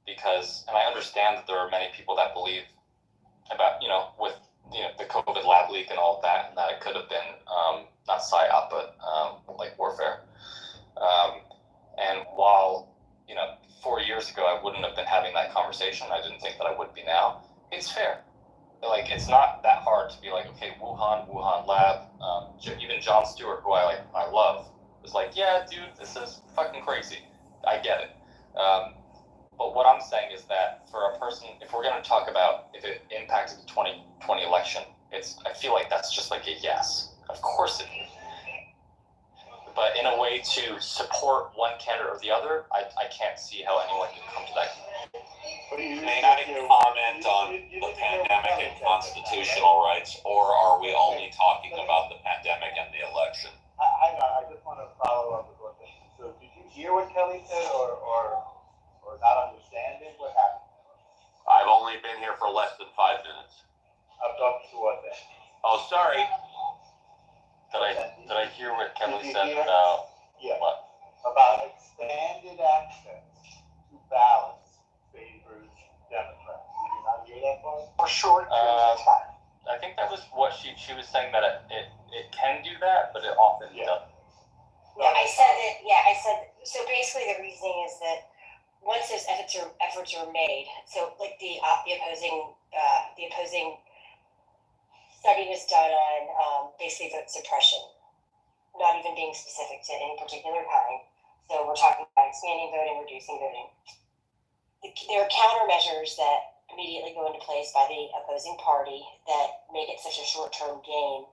R: and I understand that there are many people that believe about, with the COVID lab leak and all of that, and that it could have been not PSYOP, but like warfare. And while 4 years ago I wouldn't have been having that conversation, I didn't think that I would be now. It's fair. Like it's not that hard to be like, okay, Wuhan lab. Even Jon Stewart, who I love, was like, yeah, dude, this is fucking crazy. I get it. But what I'm saying is that for a person, if we're going to talk about if it impacted the 2020 election, I feel like that's just like a yes. Of course it is. But in a way to support one candidate or the other, I can't see how anyone can come to that.
L: May I comment on the pandemic and constitutional rights, or are we only talking about the pandemic and the election?
A: I just want to follow up with one thing. So did you hear what Kelly said or not understanding what happened?
L: I've only been here for less than 5 minutes.
A: I'm talking to what then?
L: Oh, sorry.
R: Did I hear what Kelly said about what?
A: About expanded access to ballots favors Democrats. Did you not hear that part?
I: For short periods of time.
R: I think that was what she was saying, that it can do that, but it often doesn't.
B: I said so. Basically, the reasoning is that once those efforts are made, so like the opposing study was done on basically vote suppression, not even being specific to any particular kind. So we're talking about expanding voting, reducing voting. There are countermeasures that immediately go into place by the opposing party that make it such a short-term gain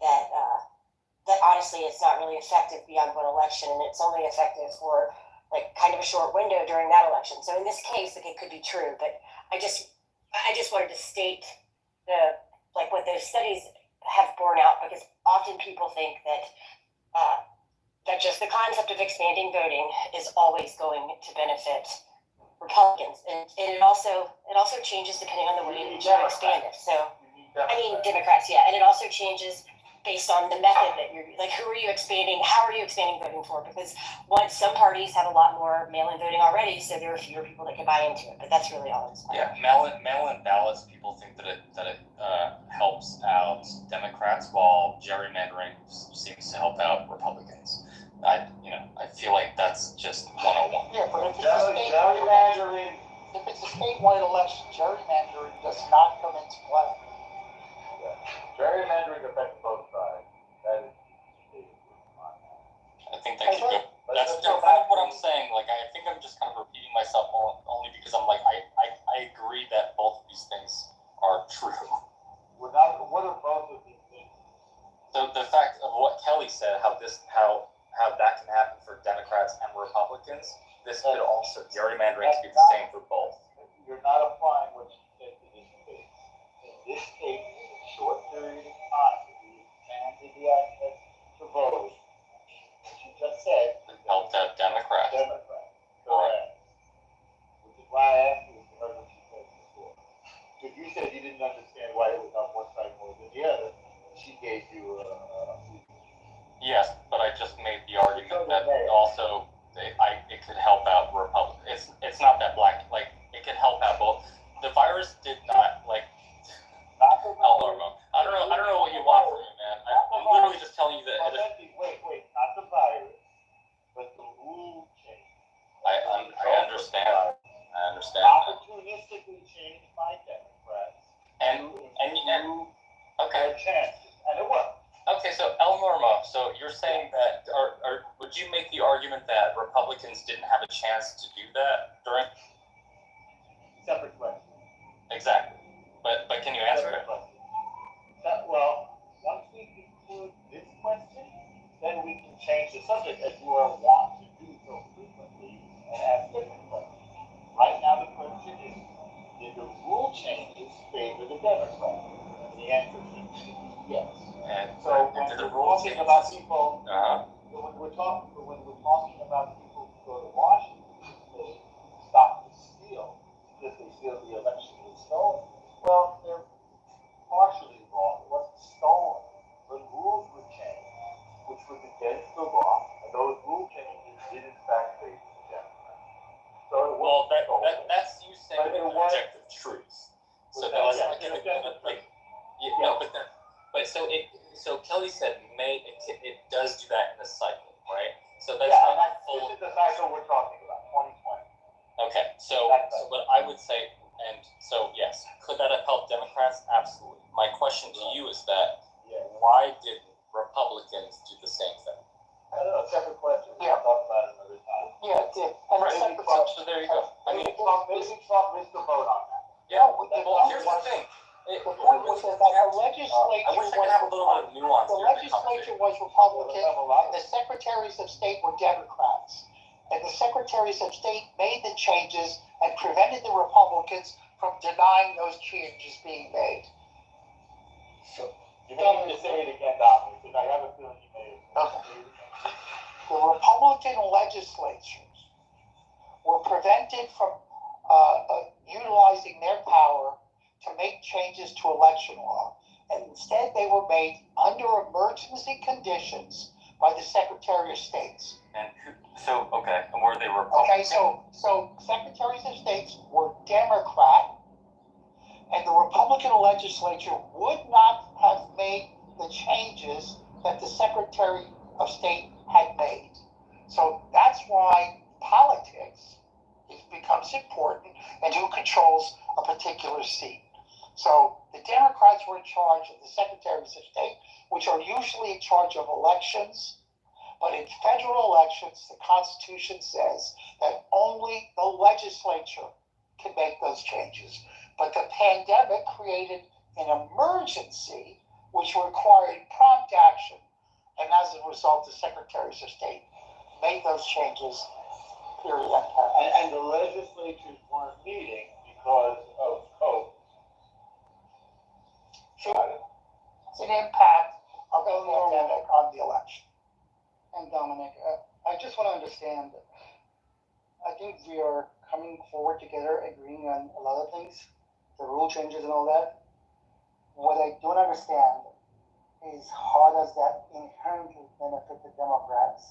B: that honestly it's not really effective beyond one election, and it's only effective for like kind of a short window during that election. So in this case, like it could be true, but I just wanted to state what those studies have borne out, because often people think that that just the concept of expanding voting is always going to benefit Republicans, and it also changes depending on the way you expand it. So I mean Democrats, yeah, and it also changes based on the method that you're like, who are you expanding? How are you expanding voting for? Because some parties have a lot more mail-in voting already, so there are fewer people that can buy into it. But that's really all it's.
R: Yeah, mail-in ballots. People think that it helps out Democrats, while gerrymandering seems to help out Republicans. I feel like that's just 101.
I: Yeah, but if it's a statewide election, gerrymandering does not come into play.
G: Gerrymandering affects both sides. That is.
R: I think that could go. That's kind of what I'm saying. Like, I think I'm just kind of repeating myself only because I'm like, I agree that both of these things are true.
A: What are both of these things?
R: So the fact of what Kelly said, how that can happen for Democrats and Republicans, this could also, gerrymandering could be the same for both.
A: You're not applying what you said to this state. In this state, in a short period of time, we expanded the access to voting. What you just said
R: helped out Democrats.
A: Correct. Which is why I asked you if you heard what you said before. Because you said you didn't understand why it was on one side more than the other. She gave you a
R: Yes, but I just made the argument that also it could help out Republicans. It's not that black. Like, it could help out both. The virus did not alarm. I don't know what you want from me, man. I'm literally just telling you that.
A: Wait, not the virus, but the rule change.
R: I understand. I understand.
A: Opportunistically changed by Democrats.
R: And okay.
A: Chances, and it worked.
R: Okay, so El Norma, so you're saying that, or would you make the argument that Republicans didn't have a chance to do that during?
A: Separate question.
R: Exactly, but can you answer it?
A: Well, once we conclude this question, then we can change the subject, as you are wont to do so frequently, and ask different questions. Right now, the question is, did the rule changes favor the Democrats? And the answer seems to be yes.
R: And
A: so when we're talking about people, when we're talking about people who go to Washington to say stop the steal because they feel the election was stolen, well, they're partially wrong. It wasn't stolen, but rules were changed, which was against the law, and those rule changes did in fact favor the Democrats. So
R: that's you saying the objective truth. So that's so Kelly said it does do that in the cycle, right? So that's
A: this is the cycle we're talking about, 2020.
R: Okay, so what I would say, and so yes, could that have helped Democrats? Absolutely. My question to you is that why did Republicans do the same thing?
A: I don't know, separate question. We'll talk about it another time.
I: Yeah, it did.
R: So there you go. I mean,
A: maybe Trump missed the vote on that.
R: Yeah, well, here's the thing.
I: The point was that the legislature was Republican, and the secretaries of state were Democrats. And the secretaries of state made the changes and prevented the Republicans from denying those changes being made.
A: So, you may need to say it again, Dominic, because I have a feeling you may have.
I: Okay. The Republican legislatures were prevented from utilizing their power to make changes to election law, and instead they were made under emergency conditions by the Secretary of States.
R: And and were they Republican?
I: Okay, so Secretaries of States were Democrat, and the Republican legislature would not have made the changes that the Secretary of State had made. So that's why politics becomes important, and who controls a particular seat. So the Democrats were in charge of the Secretaries of State, which are usually in charge of elections. But in federal elections, the Constitution says that only the legislature can make those changes. But the pandemic created an emergency which required prompt action. And as a result, the secretaries of state made those changes, period.
A: And the legislatures weren't meeting because of COVID.
I: So it's an impact of the pandemic on the election.
J: And Dominic, I just want to understand, I think we are coming forward together, agreeing on a lot of things, the rule changes and all that. What I don't understand is how does that inherently benefit the Democrats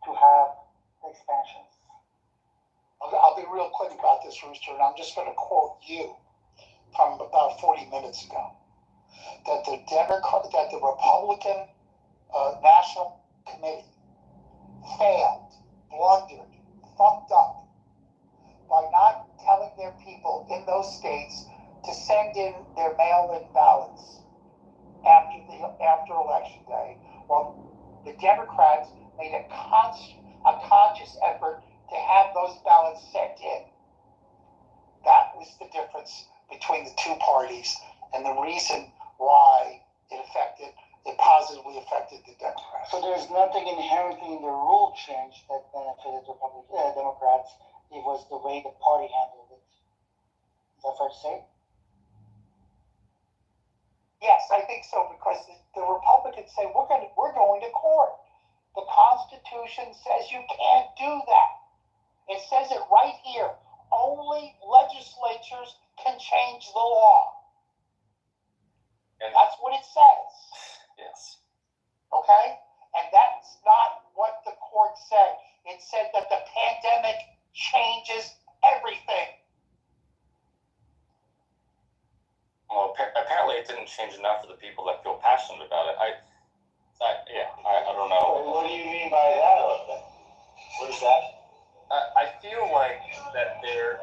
J: to have the expansions?
I: I'll be real quick about this, Rooster, and I'm just going to quote you from about 40 minutes ago. That the Republican National Committee failed, blundered, fucked up by not telling their people in those states to send in their mail-in ballots after election day. Well, the Democrats made a conscious effort to have those ballots sent in. That was the difference between the two parties and the reason why it positively affected the Democrats.
J: So there's nothing inherently in the rule change that benefited Democrats. It was the way the party handled it. Is that fair to say?
I: Yes, I think so, because the Republicans say we're going to court. The Constitution says you can't do that. It says it right here. Only legislatures can change the law. And that's what it says.
R: Yes.
I: Okay? And that's not what the court said. It said that the pandemic changes everything.
R: Well, apparently it didn't change enough for the people that feel passionate about it. I don't know.
A: What do you mean by that? What is that?
R: I feel like that they're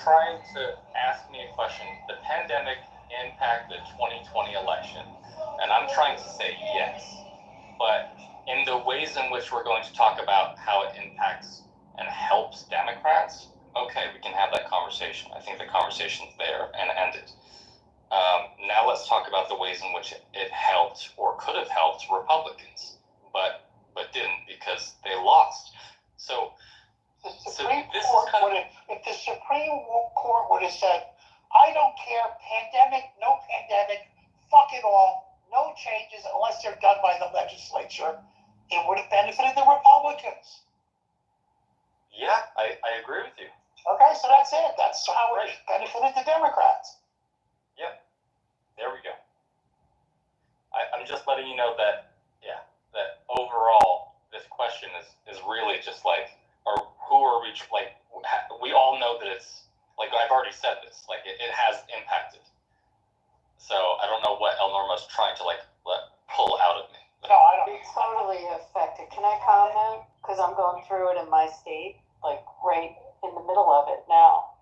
R: trying to ask me a question. The pandemic impacted the 2020 election, and I'm trying to say yes. But in the ways in which we're going to talk about how it impacts and helps Democrats, okay, we can have that conversation. I think the conversation's there and ended. Now let's talk about the ways in which it helped or could have helped Republicans, but didn't because they lost. So
I: if the Supreme Court would have said, I don't care, pandemic, no pandemic, fuck it all, no changes unless they're done by the legislature, it would have benefited the Republicans.
R: Yeah, I agree with you.
I: Okay, so that's it. That's how it benefited the Democrats.
R: Yep. There we go. I'm just letting you know that overall, this question is really just like, or who are we, like, we all know that it's, like, I've already said this, like, it has impacted. So I don't know what El Normo's trying to, like, pull out of me.
I: No, I don't.
B: It's totally affected. Can I comment? Because I'm going through it in my state, like, right in the middle of it now.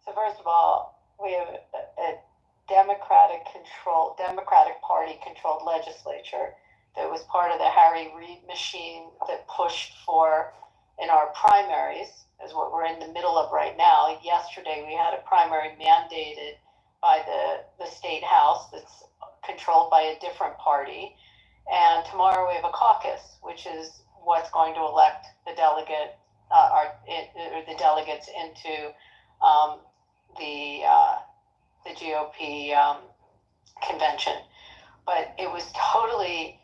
B: So first of all, we have a Democratic Party controlled legislature that was part of the Harry Reid machine that pushed for, in our primaries, is what we're in the middle of right now. Yesterday we had a primary mandated by the state house that's controlled by a different party, and tomorrow we have a caucus, which is what's going to elect the the delegates into the GOP convention. But it was totally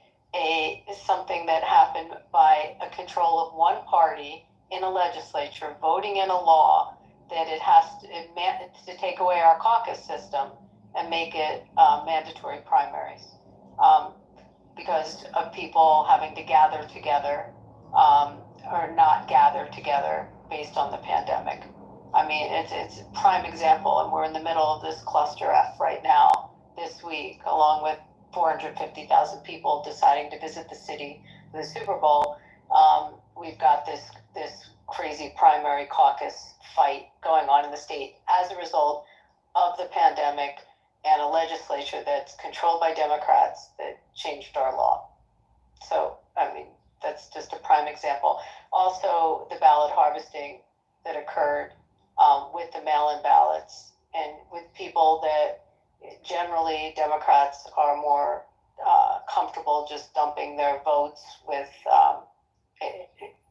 B: something that happened by a control of one party in a legislature voting in a law that it has to take away our caucus system and make it mandatory primaries because of people having to gather together or not gather together based on the pandemic. I mean, it's a prime example, and we're in the middle of this cluster F right now this week, along with 450,000 people deciding to visit the city for the Super Bowl. We've got this crazy primary caucus fight going on in the state as a result of the pandemic and a legislature that's controlled by Democrats that changed our law. So, I mean, that's just a prime example. Also, the ballot harvesting that occurred with the mail-in ballots and with people that generally Democrats are more comfortable just dumping their votes with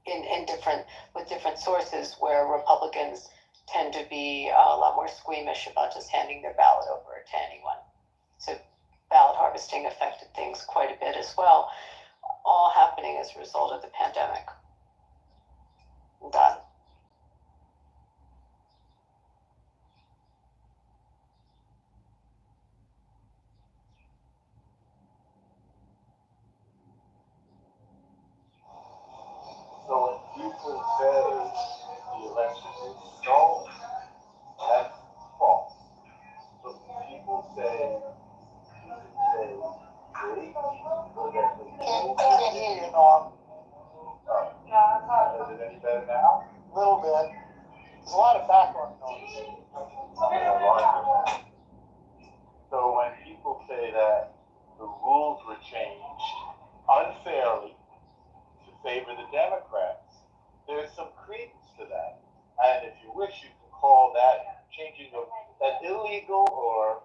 B: in different sources, where Republicans tend to be a lot more squeamish about just handing their ballot over to anyone. So ballot harvesting affected things quite a bit as well, all happening as a result of the pandemic. I'm done.
A: So when people say the election is stolen, that's false. But when people say,
I: Can't hear you, Norm.
A: is it any better now?
I: A little bit. There's a lot of background noise.
A: So when people say that the rules were changed unfairly to favor the Democrats, there's some credence to that. And if you wish, you can call that changing of that illegal or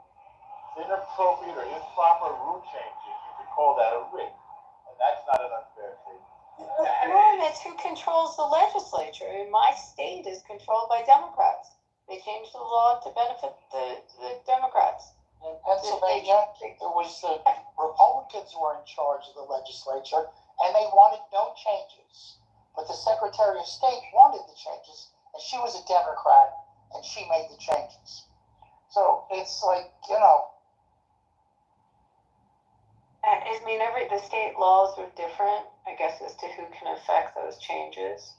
A: inappropriate or improper rule changing. You could call that a rig, and that's not an unfair thing.
B: No, that's who controls the legislature. My state is controlled by Democrats. They changed the law to benefit the Democrats.
I: In Pennsylvania, there was the Republicans were in charge of the legislature, and they wanted no changes. But the Secretary of State wanted the changes, and she was a Democrat, and she made the changes. So it's like,
B: I mean, the state laws are different, I guess, as to who can affect those changes.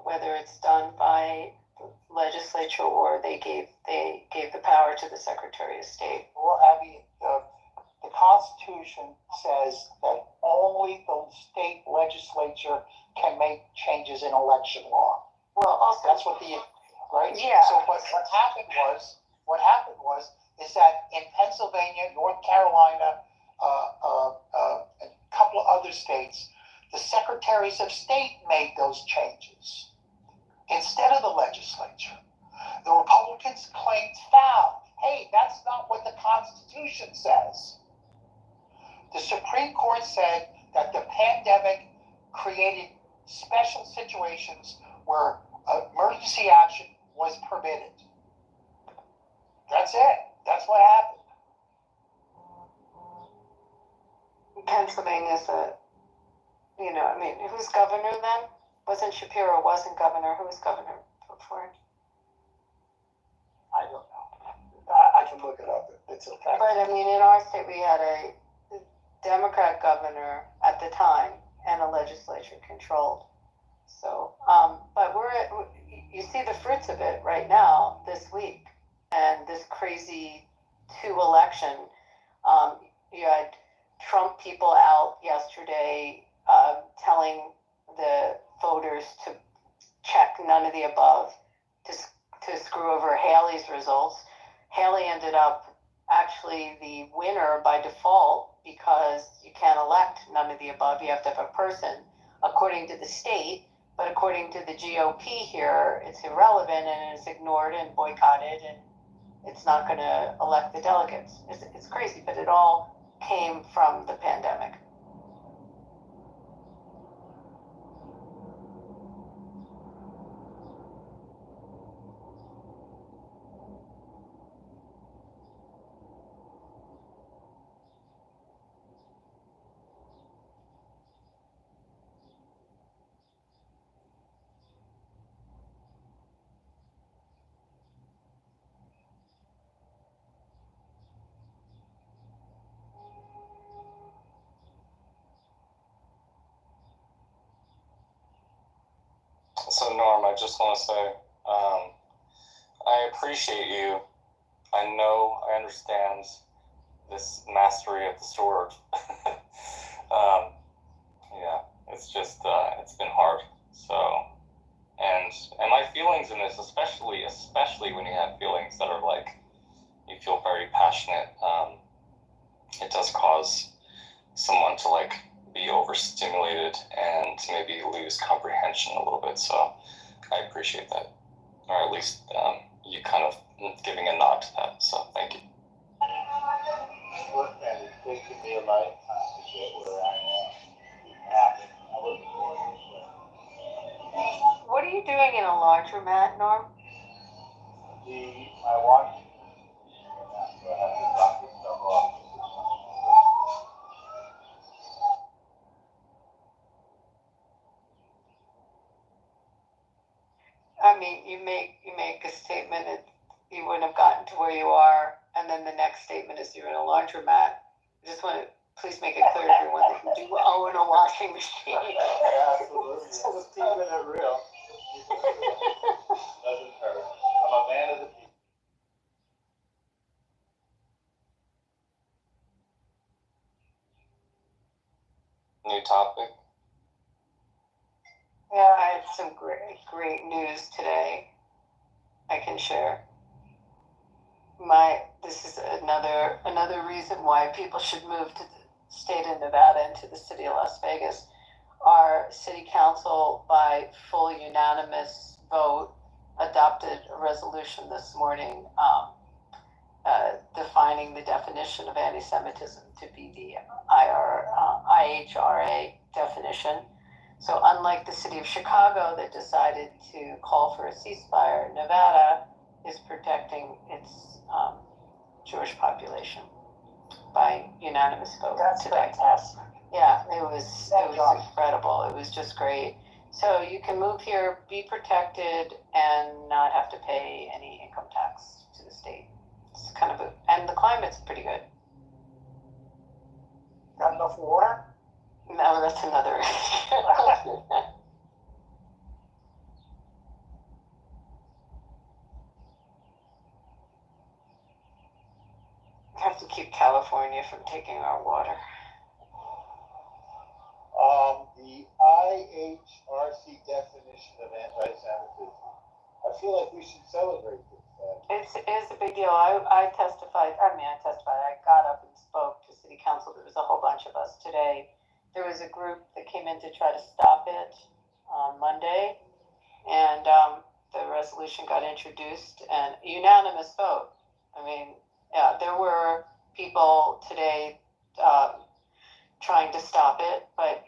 B: Whether it's done by the legislature or they gave the power to the Secretary of State.
I: Well, Abby, the Constitution says that only the state legislature can make changes in election law.
B: Well, also
I: that's what right?
B: Yeah.
I: So what happened was is that in Pennsylvania, North Carolina, and a couple of other states, the secretaries of state made those changes instead of the legislature. The Republicans claimed foul. Hey, that's not what the Constitution says. The Supreme Court said that the pandemic created special situations where emergency action was permitted. That's it. That's what happened.
B: Pennsylvania's who's governor then? Shapiro wasn't governor. Who was governor before him?
I: I don't know. I can look it up. It's okay.
B: But in our state we had a Democrat governor at the time and a legislature controlled. So, but you see the fruits of it right now this week, and this crazy 2 election. You had Trump people out yesterday telling the voters to check none of the above to screw over Haley's results. Haley ended up actually the winner by default because you can't elect none of the above. You have to have a person, according to the state, but according to the GOP here, it's irrelevant and it's ignored and boycotted, and it's not going to elect the delegates. It's crazy, but it all came from the pandemic.
R: So Norm, I just want to say, I appreciate you. I understand this mastery of the sword. Yeah, it's just, it's been hard. So, and my feelings in this, especially when you have feelings that are like, you feel very passionate, it does cause someone to like be overstimulated and maybe lose comprehension a little bit. So I appreciate that, or at least you kind of giving a nod to that. So thank you.
A: Look, man, it's taken me a lifetime to get where I am. It happened. I wasn't born this way.
B: What are you doing in a laundromat, Norm?
A: My washing machine right now, so I have to drop this stuff off.
B: I mean, you make a statement that you wouldn't have gotten to where you are, and then the next statement is you're in a laundromat. I just want to please make it clear to everyone that you do own a washing machine.
A: Absolutely. Just keeping it real. Doesn't hurt. I'm a man of the people.
R: New topic.
B: Yeah, I have some great news today I can share. This is another reason why people should move to the state of Nevada and to the city of Las Vegas. Our city council, by full unanimous vote, adopted a resolution this morning defining the definition of anti-Semitism to be the IHRA definition. So unlike the city of Chicago that decided to call for a ceasefire, Nevada is protecting its Jewish population by unanimous vote.
I: That's
B: today.
I: fantastic.
B: Yeah, it was incredible. It was just great. So you can move here, be protected, and not have to pay any income tax to the state. It's kind of and the climate's pretty good.
I: Got enough water?
B: No, that's another issue. Have to keep California from taking our water.
A: The IHRC definition of anti-Semitism. I feel like we should celebrate this.
B: It's a big deal. I testified. I got up and spoke to city council. There was a whole bunch of us today. There was a group that came in to try to stop it on Monday, and the resolution got introduced and unanimous vote. I mean, yeah, there were people today trying to stop it, but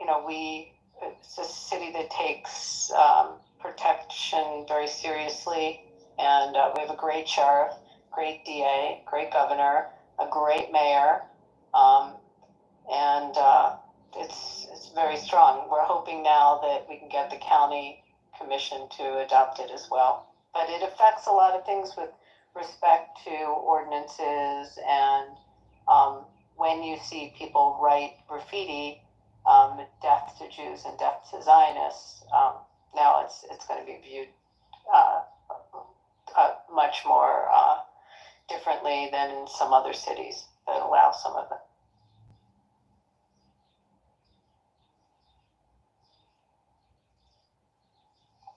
B: it's a city that takes protection very seriously, and we have a great sheriff, great DA, great governor, a great mayor, and it's very strong. We're hoping now that we can get the county commission to adopt it as well. But it affects a lot of things with respect to ordinances and when you see people write graffiti, death to Jews and death to Zionists, now it's going to be viewed much more differently than in some other cities that allow some of it.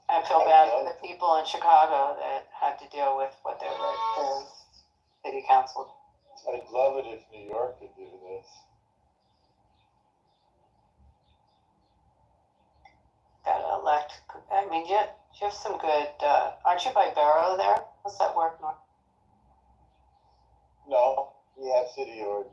B: I feel bad for the people in Chicago that had to deal with what their city council.
A: I'd love it if New York could do this.
B: Gotta elect. I mean, you have some good. Aren't you by Barrow there? How's that work, Norm?
A: No, we have city ordinances.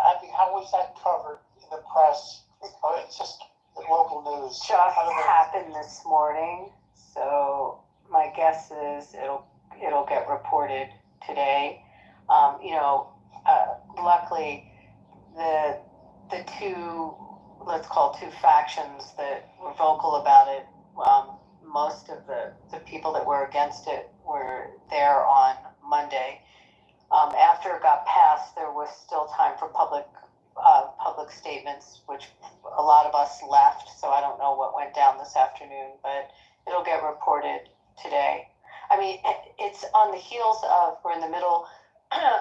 I: Abby, how was that covered in the press? Or it's just the local news?
B: Just happened this morning, so my guess is it'll get reported today. Luckily, the two, let's call two factions that were vocal about it, most of the people that were against it were there on Monday. After it got passed, there was still time for public statements, which a lot of us left, so I don't know what went down this afternoon, but it'll get reported today. I mean, it's on the heels of, we're in the middle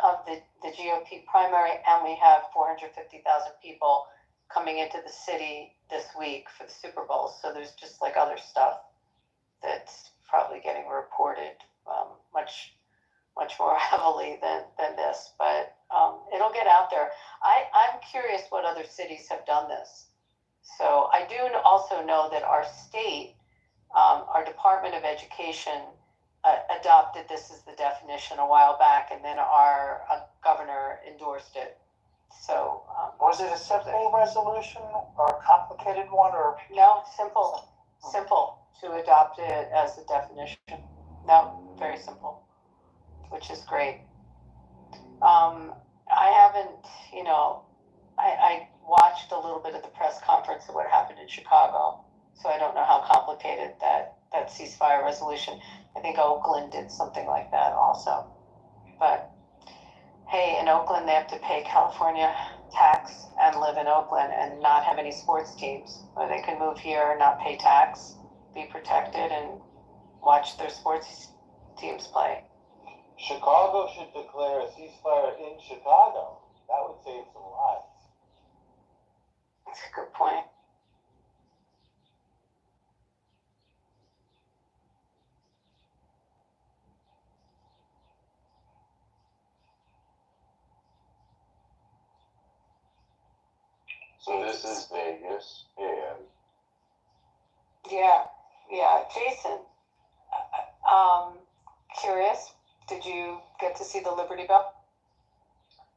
B: of the GOP primary, and we have 450,000 people coming into the city this week for the Super Bowl, so there's just like other stuff that's probably getting reported much
N: much more heavily than this, but it'll get out there. I'm curious what other cities have done this. So I do also know that our state, our Department of Education adopted this as the definition a while back, and then our governor endorsed it. So
I: was it a simple resolution or a complicated one, or
N: no? Simple to adopt it as the definition. No, very simple, which is great. I haven't, I watched a little bit of the press conference of what happened in Chicago, so I don't know how complicated that ceasefire resolution. I think Oakland did something like that also. But hey, in Oakland, they have to pay California tax and live in Oakland and not have any sports teams. Or they can move here, not pay tax, be protected, and watch their sports teams play.
A: Chicago should declare a ceasefire in Chicago. That would save some lives.
N: That's a good point.
G: So this is Vegas, and
N: Yeah. Jason, curious, did you get to see the Liberty Bell?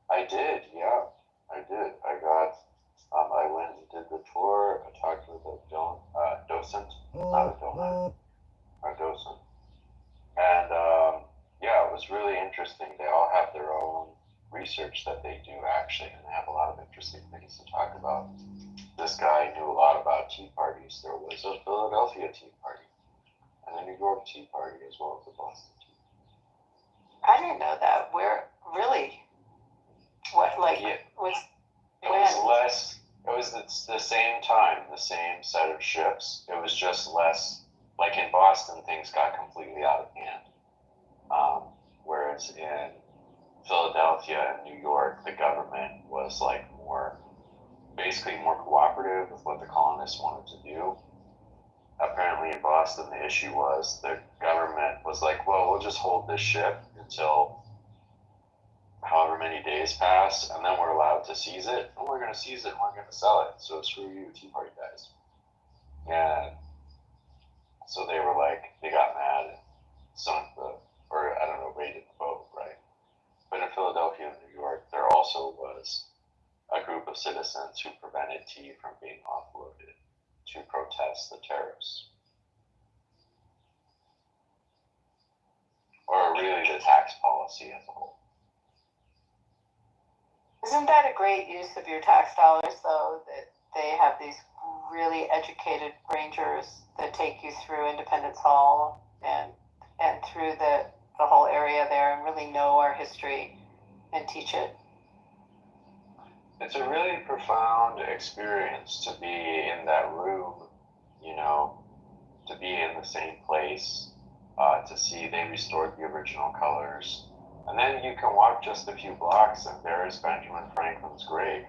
G: I did, yeah, I did. I went and did the tour. I talked with a docent, not a donut, a docent, and yeah, it was really interesting. They all have their own research that they do actually, and they have a lot of interesting things to talk about. This guy knew a lot about tea parties. There was a Philadelphia Tea Party, and a New York Tea Party, as well as the Boston Tea
N: I didn't know that. Where, really? What, like,
G: Party.
N: was,
G: It was less. It was the same time, the same set of ships. It was just less. Like in Boston, things got completely out of hand. Whereas in Philadelphia and New York, the government was like basically more cooperative with what the colonists wanted to do. Apparently in Boston, the issue was the government was like, well, we'll just hold this ship until however many days pass, and then we're allowed to seize it, and we're going to seize it, and we're going to sell it. So screw you, Tea Party guys. And so they were like, they got mad and raided the boat, right? But in Philadelphia and New York, there also was a group of citizens who prevented tea from being offloaded to protest the tariffs. Or really the tax policy as a whole.
N: Isn't that a great use of your tax dollars, though, that they have these really educated rangers that take you through Independence Hall and through the whole area there and really know our history and teach it?
G: It's a really profound experience to be in that room, to be in the same place, to see they restored the original colors. And then you can walk just a few blocks and there is Benjamin Franklin's grave.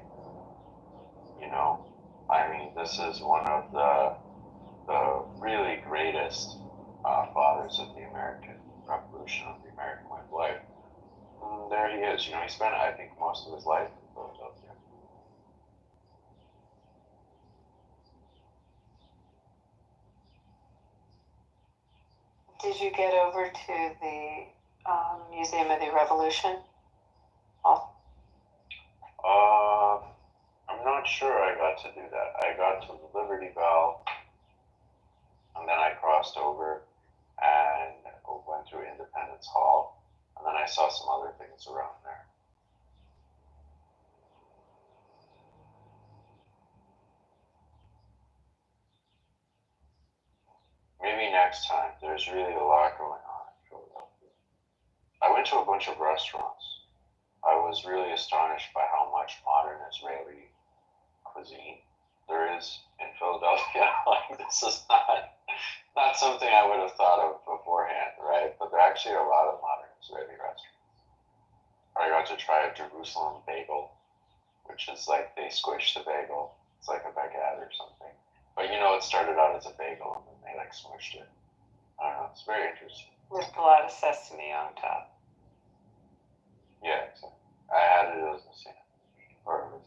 G: I mean, this is one of the really greatest fathers of the American Revolution, of the American way of life. And there he is. He spent, I think, most of his life in Philadelphia.
N: Did you get over to the Museum of the Revolution?
G: I'm not sure I got to do that. I got to the Liberty Bell, and then I crossed over and went through Independence Hall, and then I saw some other things around there. Maybe next time. There's really a lot going on in Philadelphia. I went to a bunch of restaurants. I was really astonished by how much modern Israeli cuisine there is in Philadelphia. Like, this is not something I would have thought of beforehand, right? But there actually are a lot of modern Israeli restaurants. I got to try a Jerusalem bagel, which is like they squish the bagel. It's like a baguette or something. But it started out as a bagel and then they smushed it. I don't know. It's very interesting.
N: With a lot of sesame on top.
L: Yeah, exactly. I had it as a sandwich. Part of it.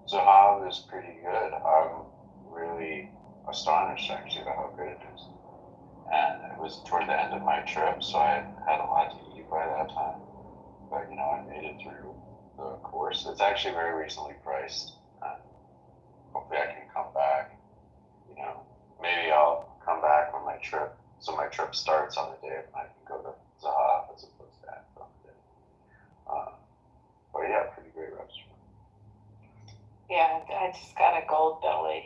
L: So Hob is pretty good. I'm really astonished actually about how good it is. And it was toward the end of my trip, so I had a lot to eat by that time. But I made it through the course. It's actually very reasonably priced. And hopefully I can come back. Maybe I'll come back when my trip. So my trip starts on the day and I can go to Zaha as opposed to Akron on the day. But yeah, pretty great restaurant.
N: Yeah, I just got a Gold Belly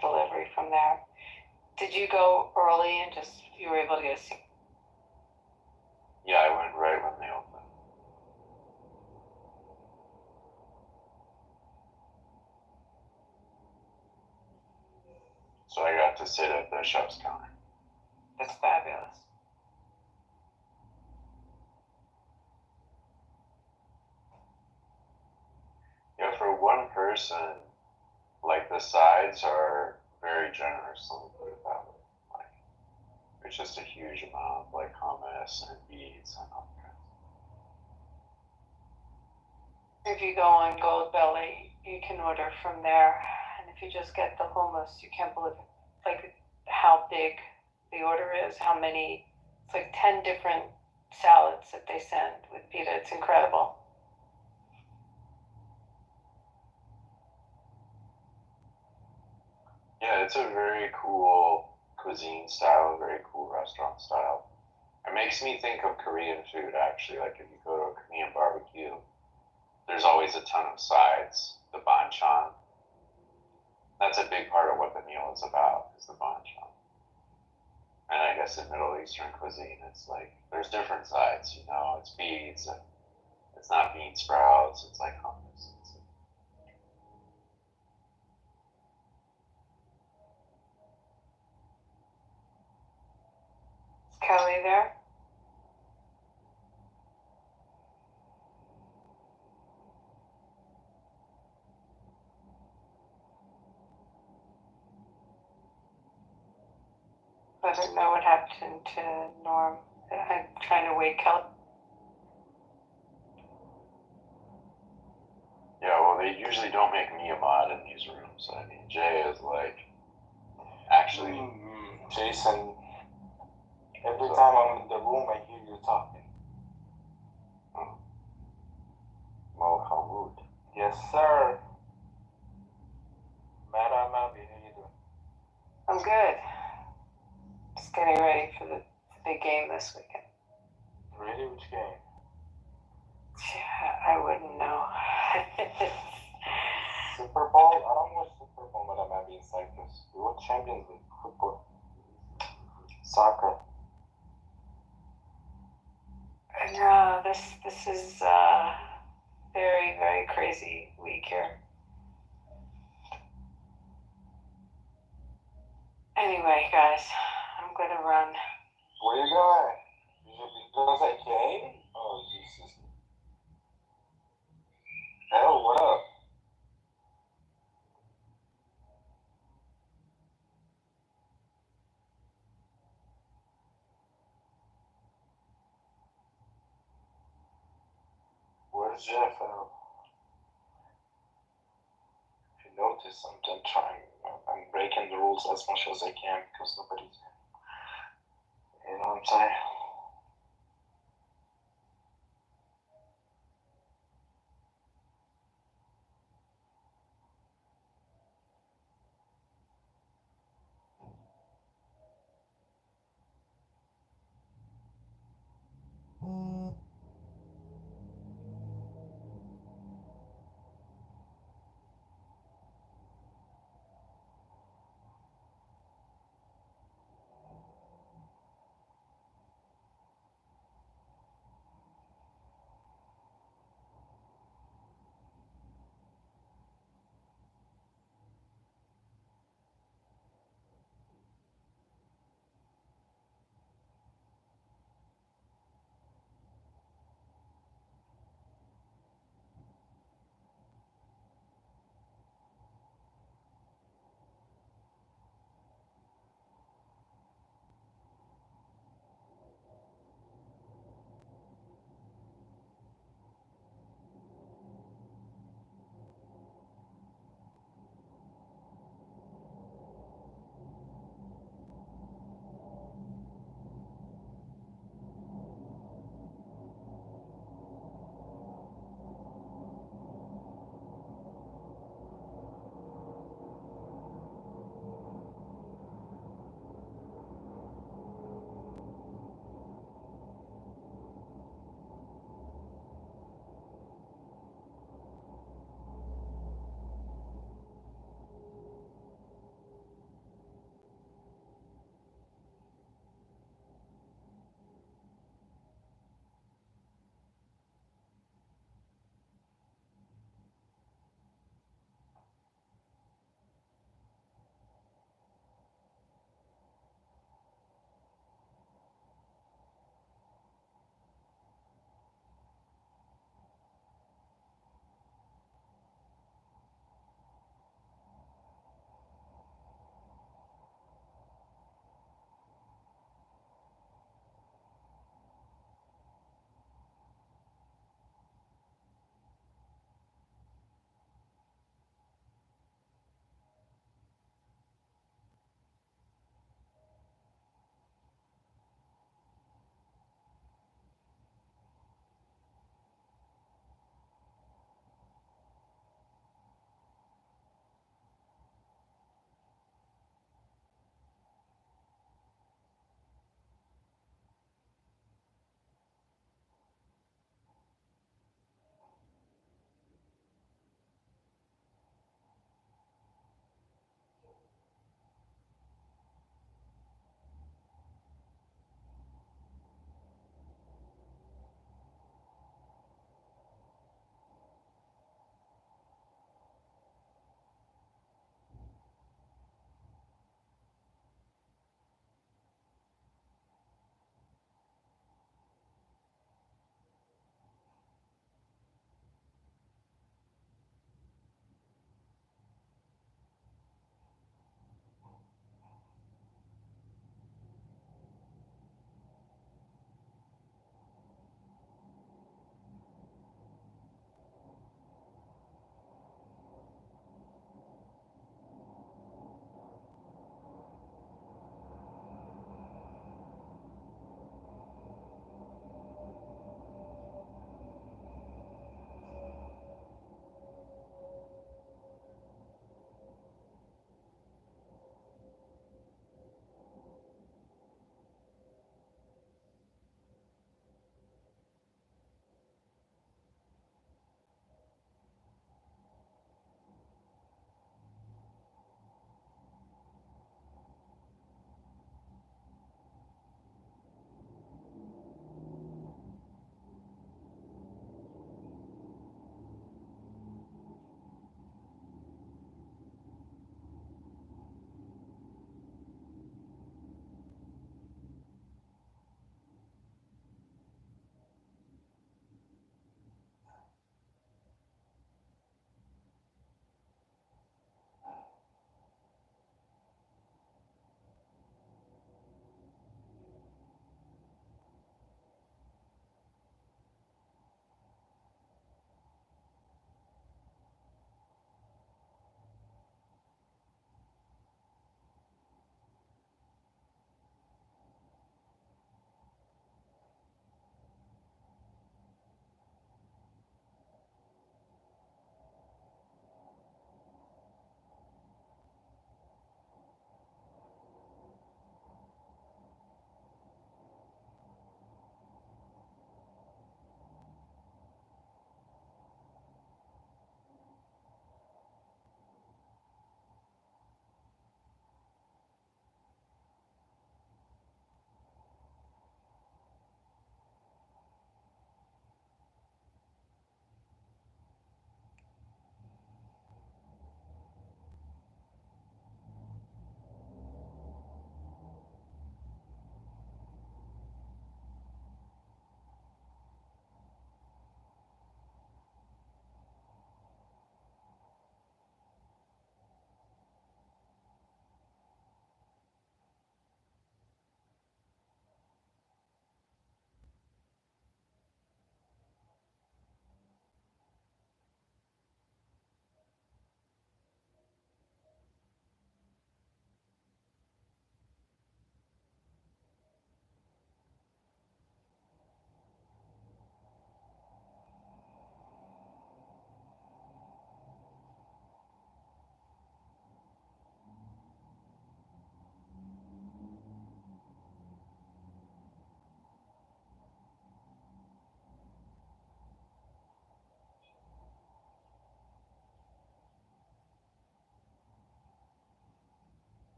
N: delivery from there. Did you go early and you were able to get a seat?
L: Yeah, I went right when they opened. So I got to sit at the chef's counter.
N: That's fabulous.
L: Yeah, for one person, like the sides are very generous, let me put it that way. Like, it's just a huge amount of like hummus and beets and all kinds.
N: If you go on Gold Belly, you can order from there. And if you just get the hummus, you can't believe it. Like how big the order is, how many, it's like 10 different salads that they send with pita. It's incredible.
L: Yeah, it's a very cool cuisine style, a very cool restaurant style. It makes me think of Korean food actually. Like if you go to a Korean barbecue, there's always a ton of sides. The banchan. That's a big part of what the meal is about, is the banchan. And I guess in Middle Eastern cuisine, it's like there's different sides. It's beets and it's not bean sprouts. It's like hummus.
N: Is Kelly there? I don't know what happened to Norm. I'm trying to wake Kelly.
L: Yeah, well, they usually don't make me a mod in these rooms. I mean, Jay is like, actually,
O: Jason, every time I'm in the room, I hear you talking.
L: Mohamud.
O: Yes, sir. Madam, how are you doing?
N: I'm good. Just getting ready for the big game this weekend.
O: Really? Which game?
N: Yeah, I wouldn't know.
O: Super Bowl? I don't watch Super Bowl, Madam Abby in Cyprus. We watch Champions League football. Soccer.
N: No, this is very, very crazy week here. Anyway, guys, I'm gonna run.
O: Where you going? Because I came? Oh, Jesus. Hell, what up? Where's Jeff? If you notice, I'm trying, I'm breaking the rules as much as I can because nobody's, you know what I'm saying?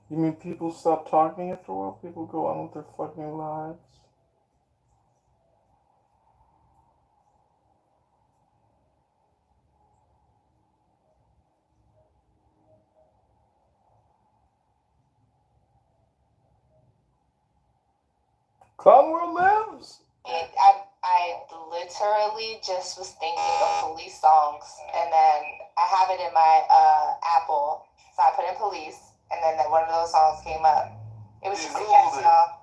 E: You mean people stop talking after a while? People go on with their fucking lives? Conwell lives?
K: I literally just was thinking of police songs, and then I have it in my Apple, so I put in police, and then one of those songs came up. It was just a catchy song.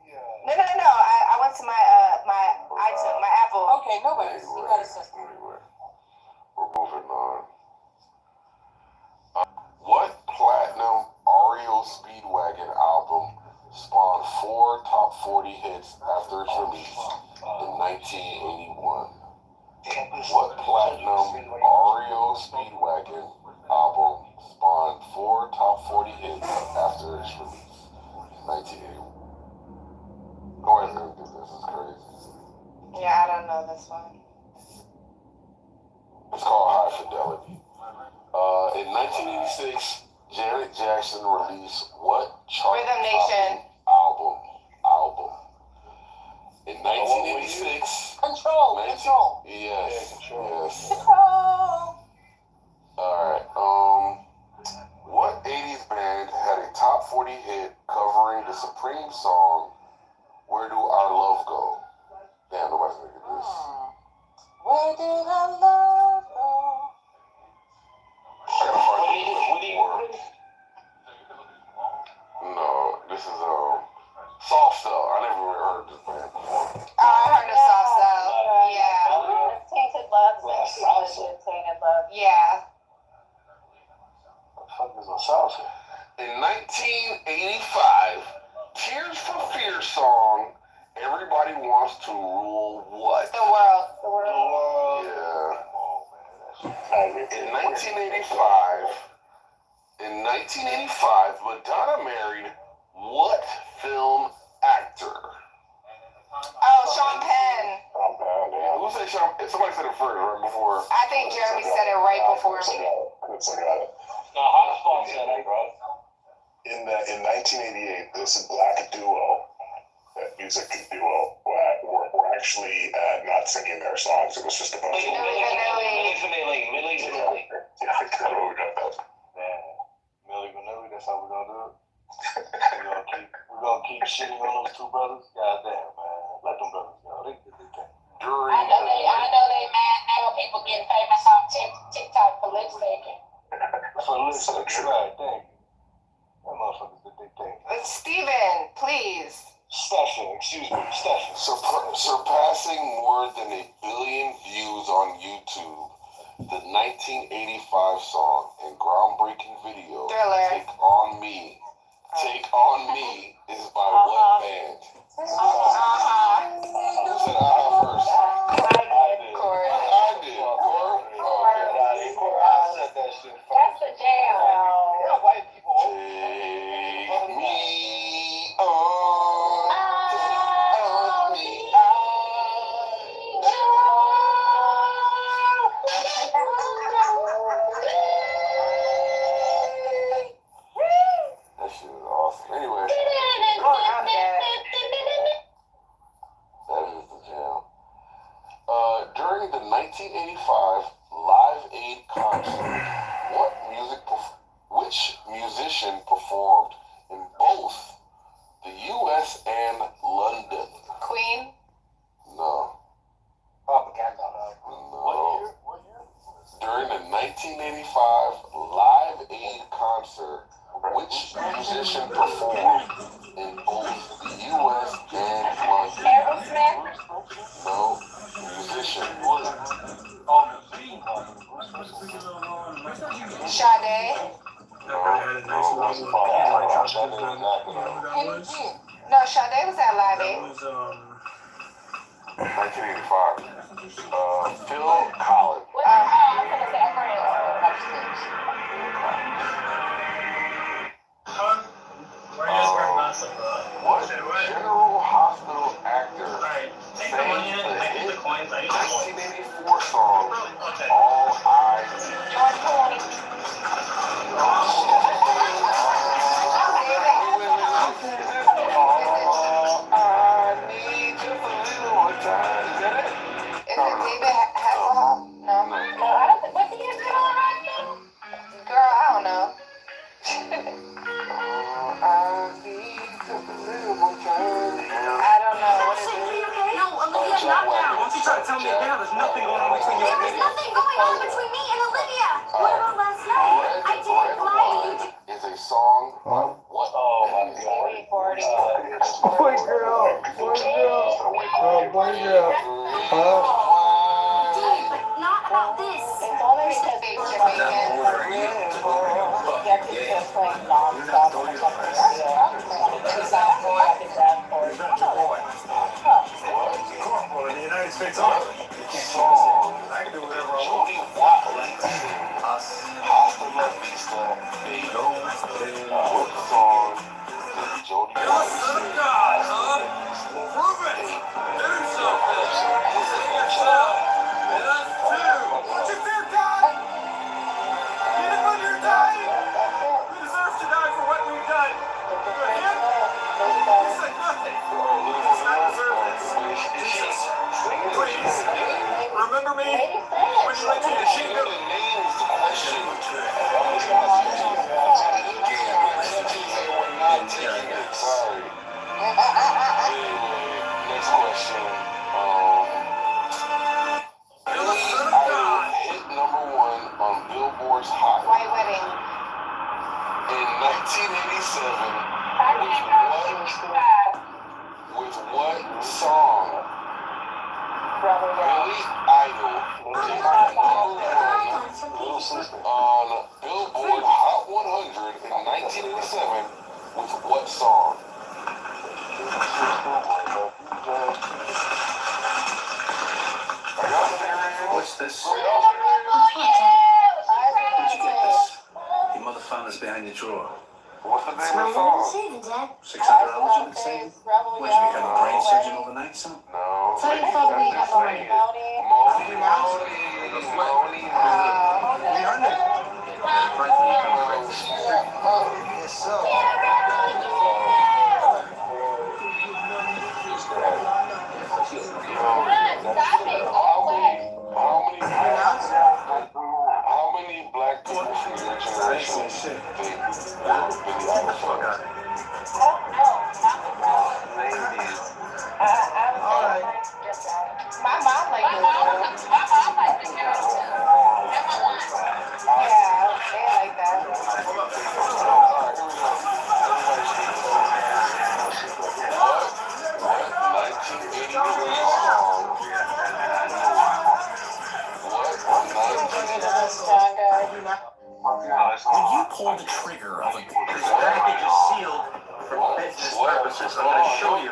K: No. I went to my iTunes, my Apple.
T: Okay, no worries. You got a system.
U: Anyway, we're moving on. What platinum REO Speedwagon album spawned 4 top 40 hits after its release in 1981? What platinum REO Speedwagon album spawned 4 top 40 hits after its release in 1981? Nobody's gonna do this. It's crazy.
K: Yeah, I don't know this one.
U: It's called High Fidelity. In 1986, Janet Jackson released what chart
K: Rhythm Nation
U: album? In 1986.
T: Control.
U: Yes.
T: Control.
U: Alright, what 80s band had a top 40 hit covering the Supreme song, Where Do Our Love Go? Damn, nobody's gonna get this.
T: Where did our love go?
U: No, this is Soft Cell. I never really heard this band before.
K: Oh, I heard of Soft Cell. Yeah.
B: Tainted Love. Tainted Love.
K: Yeah.
U: What the fuck is a salsa? In 1985, Tears for Fears song, Everybody Wants to Rule what?
K: The world.
U: Yeah. In 1985, Madonna married what film actor?
K: Oh, Sean Penn.
U: Who said Sean? Somebody said it first, right before.
K: I think Jeremy said it right before me.
G: No, Hotspot said it, bro.
H: In 1988, this black duo, that music duo, were actually not singing their songs. It was just a bunch of
G: Milli Vanilli.
H: Yeah, I don't know who got that.
A: Milli Vanilli, that's how we're gonna do it. We're gonna keep shitting on those two brothers. Goddamn, man. Let them brothers go. They can.
B: I know they mad now. People getting famous on TikTok for lip syncing.
A: For lip syncing, right? Thank you. That motherfuckers did their thing.
K: Steven, please.
A: Stephen.
U: Surpassing more than 1 billion views on YouTube, the 1985 song and groundbreaking video
K: Thriller.
U: Take On Me is by what band? Who said first?
K: I did. Corey.
U: I did. Corey?
A: I said that shit.
B: That's the jam.
A: Yeah, white people.
U: Take me on. That shit is awesome. Anyway. That is the jam. During the 1985 Live Aid concert, which musician performed in both the U.S. and London?
K: Queen.
U: No.
A: Propaganda.
U: No. During the 1985 Live Aid concert, which musician performed in both the U.S. and London?
B: Aerosmith.
U: No. Musician.
K: Sade. No, Sade was at Live Aid.
U: 1985. Phil Collins. What General Hospital actor sang the hit 1984 song All Eyes?
Q: nonstop on the fucking radio. Any sound boy I can dance for.
M: Corporal in the United States Army. You can't do this. I can do whatever I want.
U: Hasta la vista, baby. What song did Jody Wallace sing?
M: Prove it! Let him show it! What's your fair God? You know when you're dying? You deserve to die for what we've done. For him? He said nothing. He does not deserve this. Jesus, please, remember me when you enter the kingdom.
U: Sorry. Anyway, next question. Billy Idol hit #1 on Billboard's Hot
K: White Wedding.
U: in 1987 with what song? Billy Idol hit #1 on Billboard Hot 100 in 1987 with what song?
M: What's this? Where'd you get this? Your mother found this behind your drawer.
U: What's the name of the song?
M: $600 you've been saving? Would you become a brain surgeon overnight, son?
U: No.
B: Tell your father we have money.
M: Frankly, you become a brain surgeon. Yes, so.
U: How many black people from your generation think Billy Idol fuck out of
K: My mom liked it. Yeah, they like that.
M: When you pull the trigger of a this package is sealed for business purposes. I'm going to show you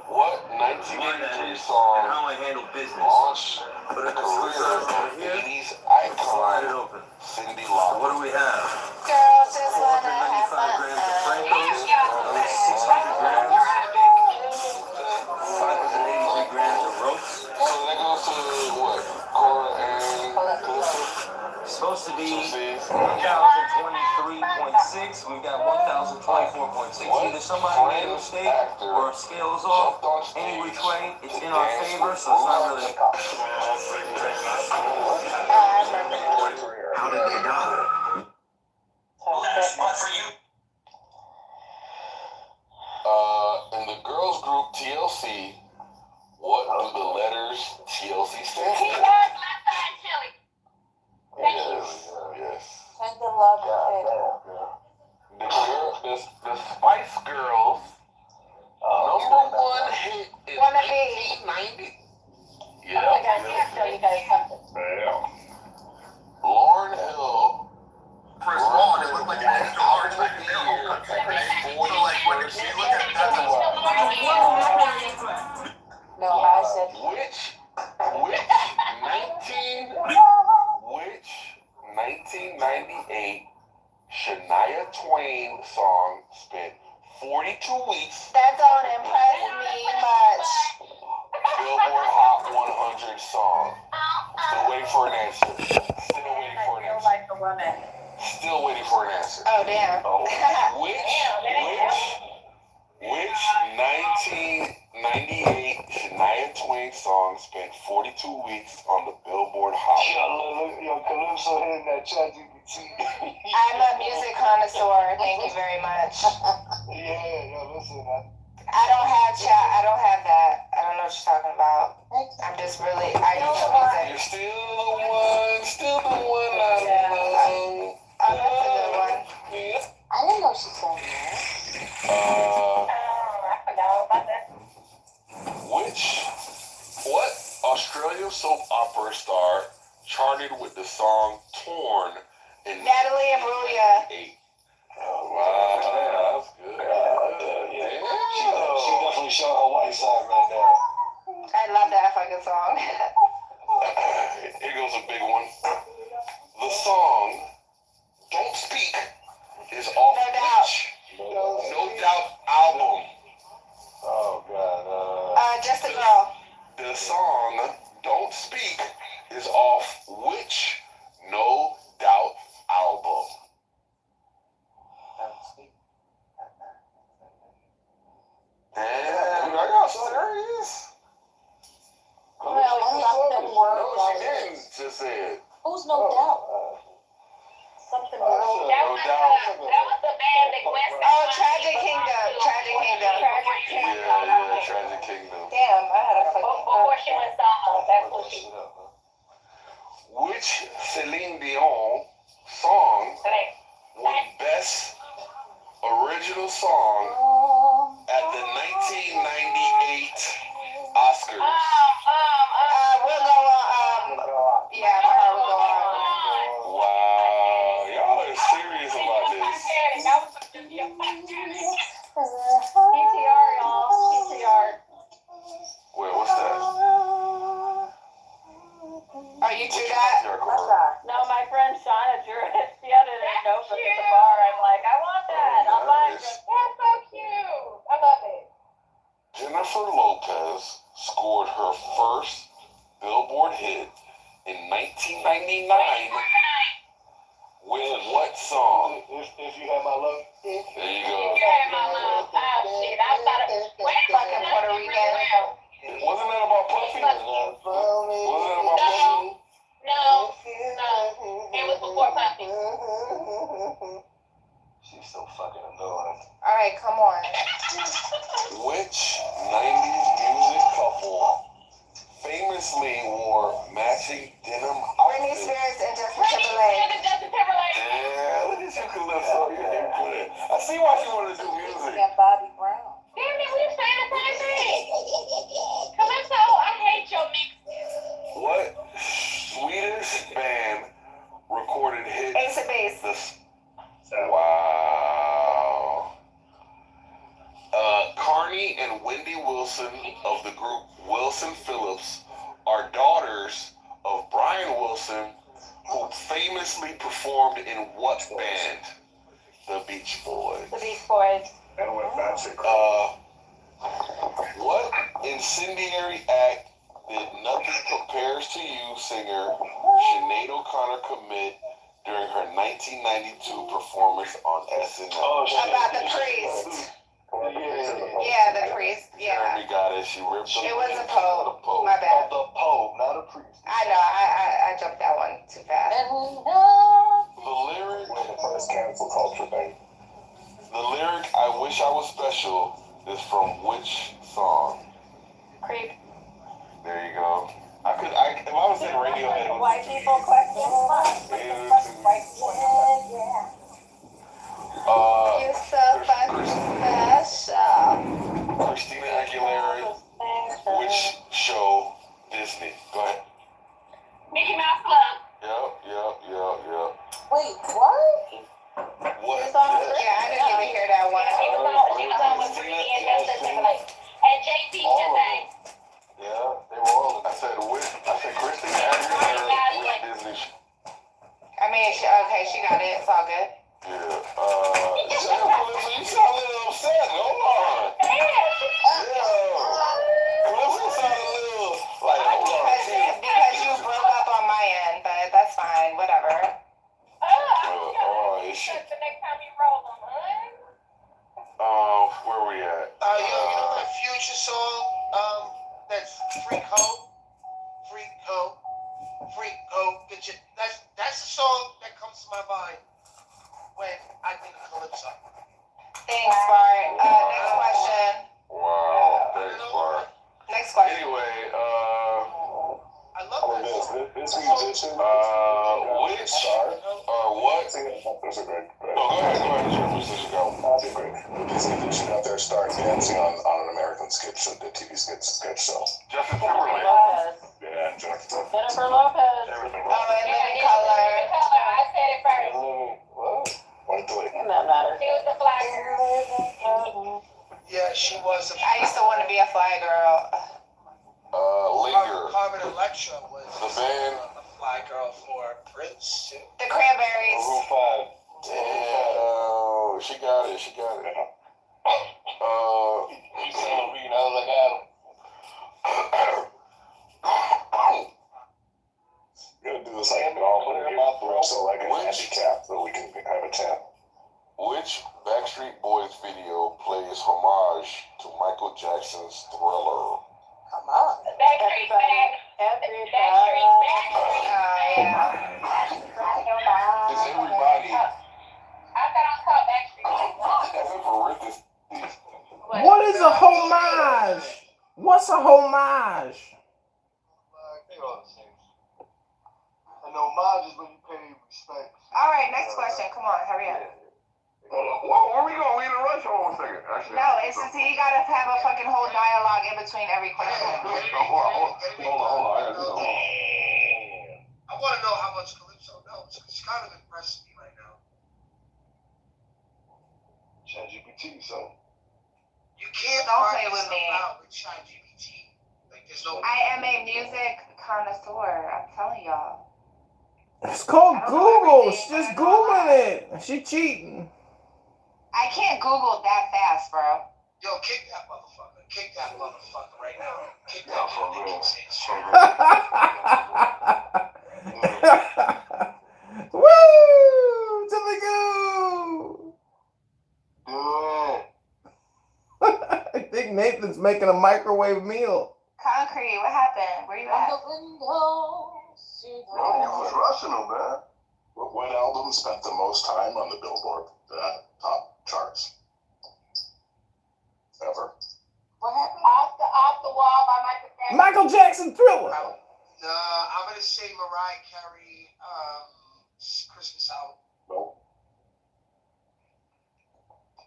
U: what 1983 song
M: and how I handle business.
U: launched
M: Put
U: the
M: it in the
U: career of
M: here.
U: 80s
M: Slide it
U: icon
M: open.
U: Cindy
M: So
U: Lauper?
M: what do we have?
K: Girls just wanna have
M: 495
K: fun.
M: grams of Frankos, 600 grams, 583 grams of ropes.
U: So that goes to what? Cora and Calypso?
M: It's supposed to be 1,023.6. We've got 1,024.6. Either somebody made a mistake or a scale is off. Any which way, it's in our favor, so it's not really a problem. How did they die?
U: In the girls group TLC, what do the letters TLC stand for? Yes.
K: And the love of
U: The Spice Girls #1 hit in 1990. Yeah.
K: I gotta tell you guys something.
U: Lauryn Hill.
M: First of all, it looked like an extra large back in their whole country. So like when you look at that,
K: No, I said
U: Which 1998 Shania Twain song spent 42 weeks
K: that don't impress me much.
U: Billboard Hot 100 song? Still waiting for an answer. Still waiting for an answer.
K: Oh damn.
U: Which 1998 Shania Twain song spent 42 weeks on the Billboard Hot?
P: Yo, Calypso hitting that chat GPT.
K: I'm a music connoisseur. Thank you very much.
P: Yeah, yo, listen,
K: I don't have chat. I don't have that. I don't know what you're talking about. I'm just really. I use music.
U: You're still the one I love.
K: Oh, that's a good one.
B: I didn't know she sang that.
K: I forgot about that.
U: What Australian soap opera star charted with the song Torn
H: in
K: Natalie Imbruglia.
H: 1998. Oh, wow, that's good.
P: She definitely showed her white side right there.
K: I love that fucking song.
H: Here goes a big one. The song Don't Speak is off
K: No Doubt.
H: No Doubt album.
P: Oh, God.
K: Just a Girl.
H: The song Don't Speak is off which No Doubt album? Damn, I got serious.
B: Well, something
H: No,
B: world.
H: she didn't just say it.
B: Who's No Doubt? Something world.
H: No Doubt.
B: That was the band that West.
K: Oh, Tragic Kingdom. Tragic Kingdom.
B: Tragic Kingdom.
H: Yeah, Tragic Kingdom.
K: Damn, I had a fucking.
B: Before she went solo, that's what she.
H: Which Celine Dion song won Best Original Song at the 1998 Oscars?
K: We'll go on. Yeah, my heart will go on.
H: Wow, y'all are serious about this.
B: PTR, y'all. PTR.
H: Wait, what's that?
K: Oh, you drew that?
B: No, my friend Shauna drew it. She had it in a notebook at the bar. I'm like, I want that. I'm like, that's so cute. I love it.
H: Jennifer Lopez scored her first Billboard hit in 1999 with what song?
P: If you have my love.
H: There you go.
B: Yeah, my love. Oh, shit. I thought it was
K: fucking Puerto Rican.
H: Wasn't that about Puffy? Wasn't that about Puffy?
B: No. It was before Puffy.
P: She's so fucking annoying.
K: Alright, come on.
H: Which 90s music couple famously wore matching denim
K: Britney
H: outfits?
K: Spears and Justin Timberlake.
H: Yeah, look at you, Calypso. You're input. I see why she wanted to do music.
B: And Bobby Brown. Damn it, we were saying the same thing. Calypso, I hate your mix.
H: What Swedish band recorded hits?
K: Ace of Base.
H: Wow. Carney and Wendy Wilson of the group Wilson Phillips are daughters of Brian Wilson, who famously performed in what band? The Beach Boys.
B: The Beach Boys.
P: And with Fancy
H: What incendiary act did Nothing Compares to You singer Sinead O'Connor commit during her 1992 performance on SNL?
K: About the priest. Yeah, the priest. Yeah.
H: Jeremy got it. She ripped
K: It was a Pope. My bad.
P: The Pope, not a priest.
K: I know. I jumped that one too fast.
H: The lyric.
P: Cancel culture thing.
H: The lyric "I Wish I Was Special" is from which song?
B: Creep.
H: There you go. If I was in Radiohead,
B: White people question.
K: You're so fucking special.
H: Christina Aguilera, which show? Disney. Go ahead.
B: Mickey Mouse Club.
H: Yep.
B: Wait, what?
H: What?
K: Yeah, I didn't even hear that one.
B: She was on with Britney and Justin Timberlake. And JT Chastain.
H: Yeah, they were all. I said Christina Aguilera with Disney.
K: I mean, okay, she got it. It's all good.
H: Yeah. You sound a little upset. Hold on. Calypso sounded a little like, hold on.
K: Because you broke up on my end, but that's fine. Whatever.
H: Oh, is she?
B: The next time you roll them,
H: Where we at?
I: You know that Future song, that's Freak Ho, get you. That's the song that comes to my mind when I think of Calypso.
K: Thanks, Bart. Next question.
H: Wow, thanks, Bart.
K: Next question.
H: Anyway,
I: I love
P: this musician.
H: Which or what?
P: Those are great.
H: No, go ahead, your musician go.
P: That's great. This musician out there starring dancing on an American sketch show, the TV sketch show.
H: Justin Timberlake.
P: Yeah, Jennifer
B: Jennifer Lopez.
K: Oh, and Living Color.
B: I said it first.
I: or Prince.
K: The Cranberries.
U: Rule 5. Damn. She got it. She got it.
I: You said we know like Adam.
U: Gonna do this like golf so like a handicap so we can have a 10. Which Backstreet Boys video plays homage to Michael Jackson's Thriller?
K: Come on.
N: Everybody.
U: Is everybody?
E: What is a homage? What's a homage?
I: An homage is when you pay respect.
K: All right, next question. Come on, hurry up.
U: Where we going? We in a rush? Hold on a second. Actually,
K: No, it's just you gotta have a fucking whole dialogue in between every question.
U: Hold on.
I: I want to know how much Calypso knows. It's kind of impressing me right now. ChatGPT, so. You can't
K: play with me.
I: With ChatGPT. Like, there's no.
K: I am a music connoisseur. I'm telling y'all.
E: It's called Google. She's just Googling it. She cheating.
K: I can't Google that fast, bro.
I: Yo, kick that motherfucker. Kick that motherfucker right now. Kick that motherfucker.
E: Woo! To the goo!
I: Do
E: it. I think Nathan's making a microwave meal.
K: Concrete, what happened? Where you at?
U: No, you was rushing them, man. What album spent the most time on the Billboard top charts? Ever.
K: What happened?
T: Off the wall by Michael Jackson.
E: Michael Jackson Thriller.
I: I'm gonna say Mariah Carey, Christmas album.
U: Nope.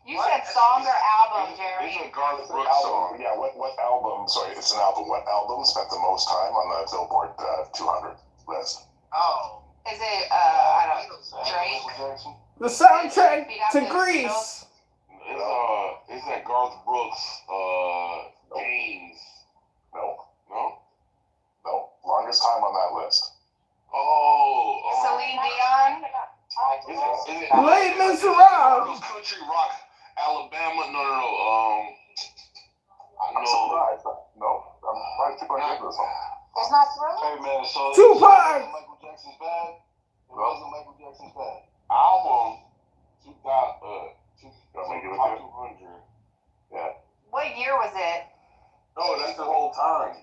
K: You said song or album, Jerry?
U: These are Garth Brooks song. Yeah, what album? Sorry, it's an album. What album spent the most time on the Billboard 200 list?
I: Oh.
K: Is it, I don't know, Drake?
E: The soundtrack to Grease.
U: Is that Garth Brooks, Gaines? No. Longest time on that list.
K: Celine Dion?
E: Les Miserables.
U: Country rock, Alabama. No. I'm surprised. No. I'm right to get this one.
K: It's not Thriller?
I: Hey, man, so.
E: Tupac!
I: Michael Jackson's bad? It wasn't Michael Jackson's bad.
U: Album, 200. Yeah.
K: What year was it?
U: No, that's the whole time.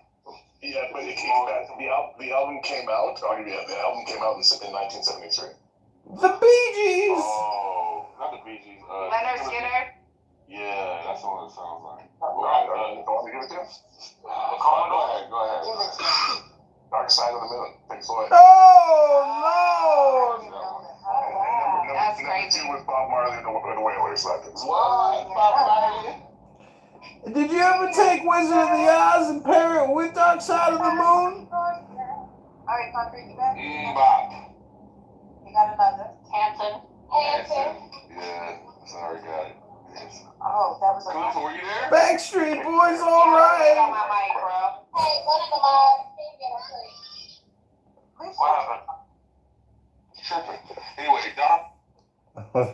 U: Yeah, but it came back. The album came out. I'll give you that. The album came out in 1973.
E: The Bee Gees.
U: Oh, not the Bee Gees.
K: Leonard Skinner?
U: Yeah, that's what it sounds like. Want me to give it to you? Go ahead. Dark Side of the Moon. Pink Floyd.
E: Oh, Lord.
K: That's
U: Number
K: crazy.
U: 2 was Bob Marley and the Wailers.
I: What? Bob Marley?
E: Did you ever take Wizard of the Oz and pair it with Dark Side of the Moon?
K: Alright, Concrete, you back?
U: Bop.
K: You got another?
T: Hanson.
U: Yeah, sorry, got it. Yes.
K: Oh, that was a
U: Calypso, were you there?
E: Backstreet Boys, all
K: on
E: right.
K: my mic, bro.
T: Hey, one of the moms didn't get a
U: What happened? Tripping. Anyway, Don.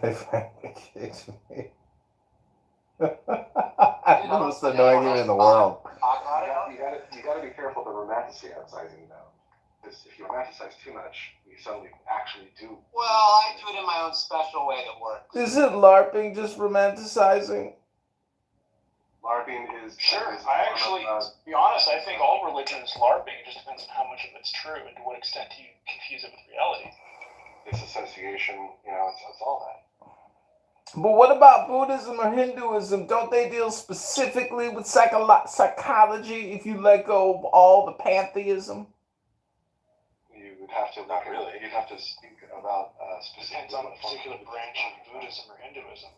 E: They finally kicked me. I'm the most annoying human in the world.
S: You gotta be careful the romanticizing though. Because if you romanticize too much, you suddenly actually do.
C: Well, I do it in my own special way that works.
E: Is it LARPing, just romanticizing?
S: LARPing is
C: Sure. I actually, to be honest, I think all religion is LARPing. It just depends on how much of it's true and to what extent do you confuse it with reality.
S: disassociation, it's all that.
E: But what about Buddhism or Hinduism? Don't they deal specifically with psychology if you let go of all the pantheism?
S: You would have to you'd have to speak about specific.
C: Depends on a particular branch of Buddhism or Hinduism.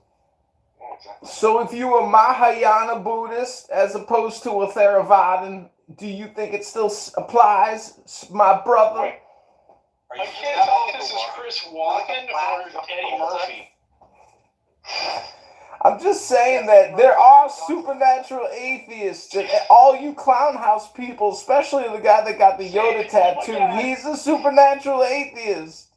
S: Yeah, exactly.
E: So if you were Mahayana Buddhist as opposed to a Theravadan, do you think it still applies, my brother?
C: I can't tell if this is Chris Walken or Eddie Murphy.
E: I'm just saying that there are supernatural atheists, and all you clown house people, especially the guy that got the Yoda tattoo, he's a supernatural atheist.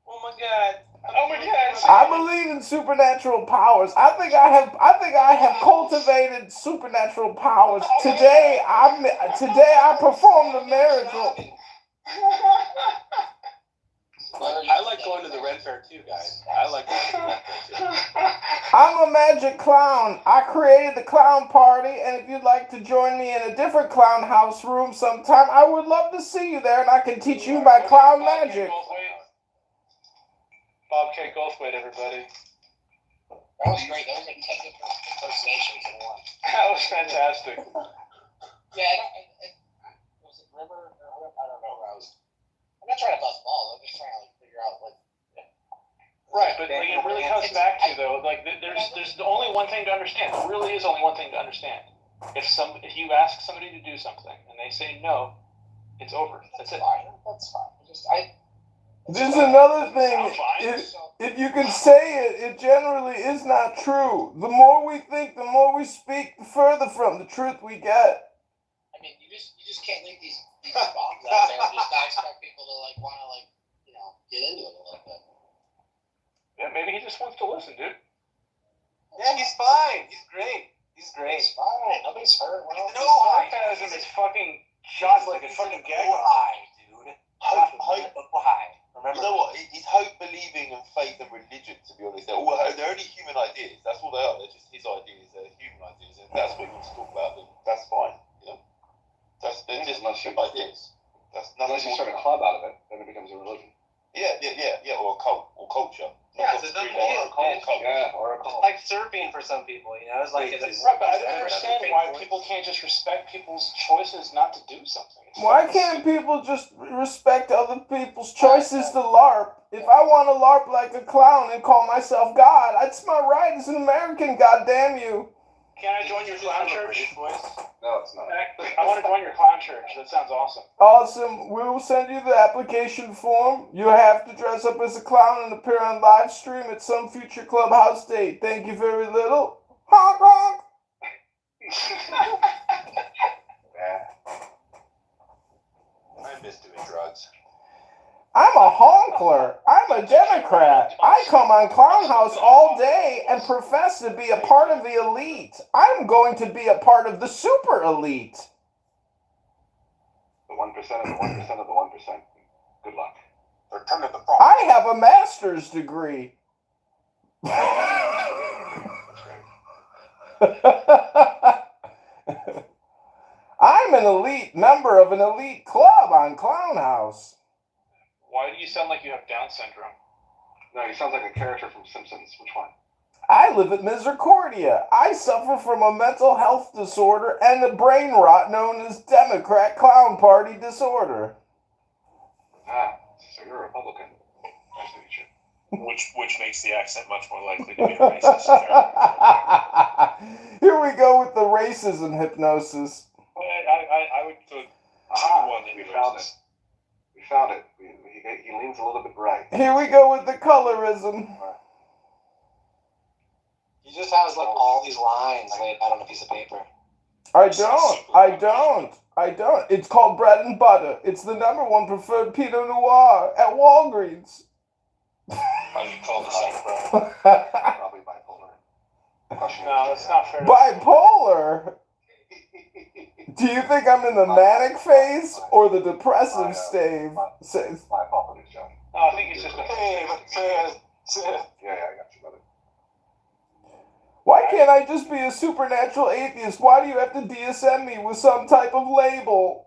C: Oh my god. Oh my god.
E: I believe in supernatural powers. I think I have cultivated supernatural powers. Today I performed a miracle.
C: I like going to the Red Fair too, guys. I like going to the Red Fair too.
E: I'm a magic clown. I created the clown party, and if you'd like to join me in a different clown house room sometime, I would love to see you there, and I can teach you my clown magic.
C: Bobcat Goldthwait, everybody.
Q: That was great. That was like 10 different impersonations in one.
C: That was fantastic.
Q: Yeah, was it River? I don't know. I'm not trying to bust balls. I'm just trying to like, figure out what.
C: Right, but like, it really comes back to though, like there's only one thing to understand. There really is only one thing to understand. If you ask somebody to do something and they say no, it's over. That's it.
Q: That's fine.
E: There's another thing. If you can say it, it generally is not true. The more we think, the more we speak, the further from the truth we get.
Q: I mean, you just can't leave these bombs out there and just not expect people to like want to like get into it a little bit.
C: Yeah, maybe he just wants to listen, dude.
Q: Yeah, he's fine. He's great. He's great. He's fine. Nobody's hurt.
C: No sarcasm is fucking shot like a fucking gag.
Q: Why, dude?
A: Hope.
Q: Why? Remember?
A: You know what? It's hope, believing, and faith and religion. To be honest, they're only human ideas. That's all they are. They're just his ideas. They're human ideas, and that's what he wants to talk about. Then that's fine. You know, they're just human ideas. That's nothing.
S: Unless you start a club out of it, then it becomes a religion.
A: Yeah, or a cult, or culture.
Q: Yeah, it's a cult.
S: Yeah, or a cult.
Q: It's like surfing for some people, you know. It's like
C: Right, but I don't understand why people can't just respect people's choices not to do something.
E: Why can't people just respect other people's choices to LARP? If I want to LARP like a clown and call myself God, that's my right as an American, goddamn you.
C: Can I join your clown church?
S: No, it's not.
C: I want to join your clown church. That sounds awesome.
E: Awesome. We will send you the application form. You have to dress up as a clown and appear on live stream at some future clubhouse date. Thank you very little. Honk honk.
A: I miss doing drugs.
E: I'm a honkler. I'm a Democrat. I come on Clown House all day and profess to be a part of the elite. I'm going to be a part of the super elite.
S: The 1% of the 1% of the 1%. Good luck.
A: Return of the frog.
E: I have a master's degree. I'm an elite member of an elite club on Clown House.
C: Why do you sound like you have Down syndrome?
S: No, he sounds like a character from Simpsons. Which one?
E: I live at Misericordia. I suffer from a mental health disorder and a brain rot known as Democrat Clown Party disorder.
S: Ah, so you're a Republican. Nice to meet you.
L: Which makes the accent much more likely to be racist.
E: Here we go with the racism hypnosis.
L: I would put one that
S: we found it. We found it. He leans a little bit right.
E: Here we go with the colorism.
Q: He just has like all these lines laid out on a piece of paper.
E: I don't. It's called bread and butter. It's the #1 preferred Pinot Noir at Walgreens.
L: How do you call this?
S: Probably bipolar.
C: No, that's not fair.
E: Bipolar? Do you think I'm in the manic phase or the depressive stage?
S: My apologies, John.
C: No, I think he's just a...
S: Yeah, I got you, brother.
E: Why can't I just be a supernatural atheist? Why do you have to DSM me with some type of label?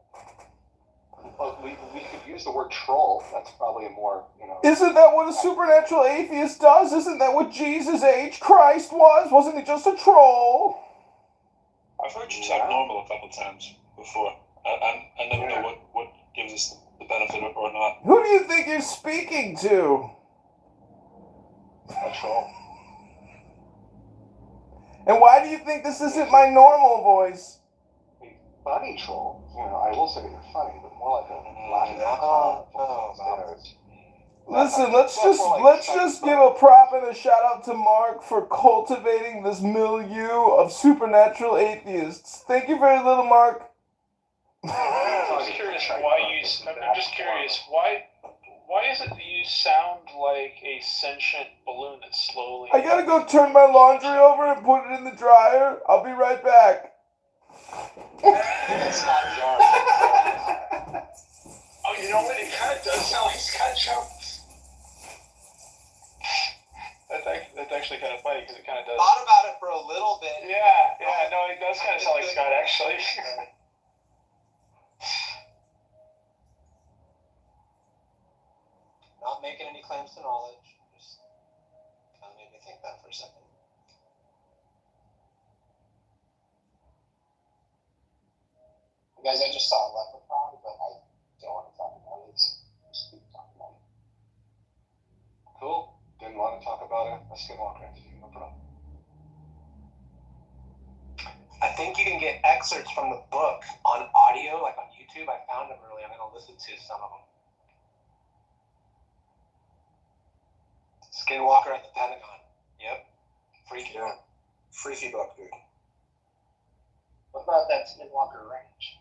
S: Well, we could use the word troll. That's probably a more,
E: Isn't that what a supernatural atheist does? Isn't that what Jesus H. Christ was? Wasn't he just a troll?
L: I've heard you talk normal a couple times before. I never know what gives us the benefit or not.
E: Who do you think you're speaking to?
S: A troll.
E: And why do you think this isn't my normal voice?
S: A funny troll. I will say that you're funny, but more like a laughing
E: Listen, let's just give a prop and a shout out to Mark for cultivating this milieu of supernatural atheists. Thank you very little, Mark.
D: I'm just curious why is it that you sound like a sentient balloon that's slowly...
E: I gotta go turn my laundry over and put it in the dryer. I'll be right back.
D: Oh, you know what? It kind of does sound like Scott Jones. That's actually kind of funny because it kind of does.
C: Thought about it for a little bit.
D: Yeah, no, it does kind of sound like Scott actually.
C: Not making any claims to knowledge. Just kind of made me think that for a second.
Q: Guys, I just saw a leprechaun, but I don't want to talk about it. Just keep talking about it.
S: Cool. Didn't want to talk about it. Let's get on, no problem.
C: I think you can get excerpts from the book on audio, like on YouTube. I found them early. I'm going to listen to some of them. Skinwalker at the Pentagon. Yep. Freaky.
S: Yeah. Freaky book, dude.
Q: What about that Skinwalker Ranch?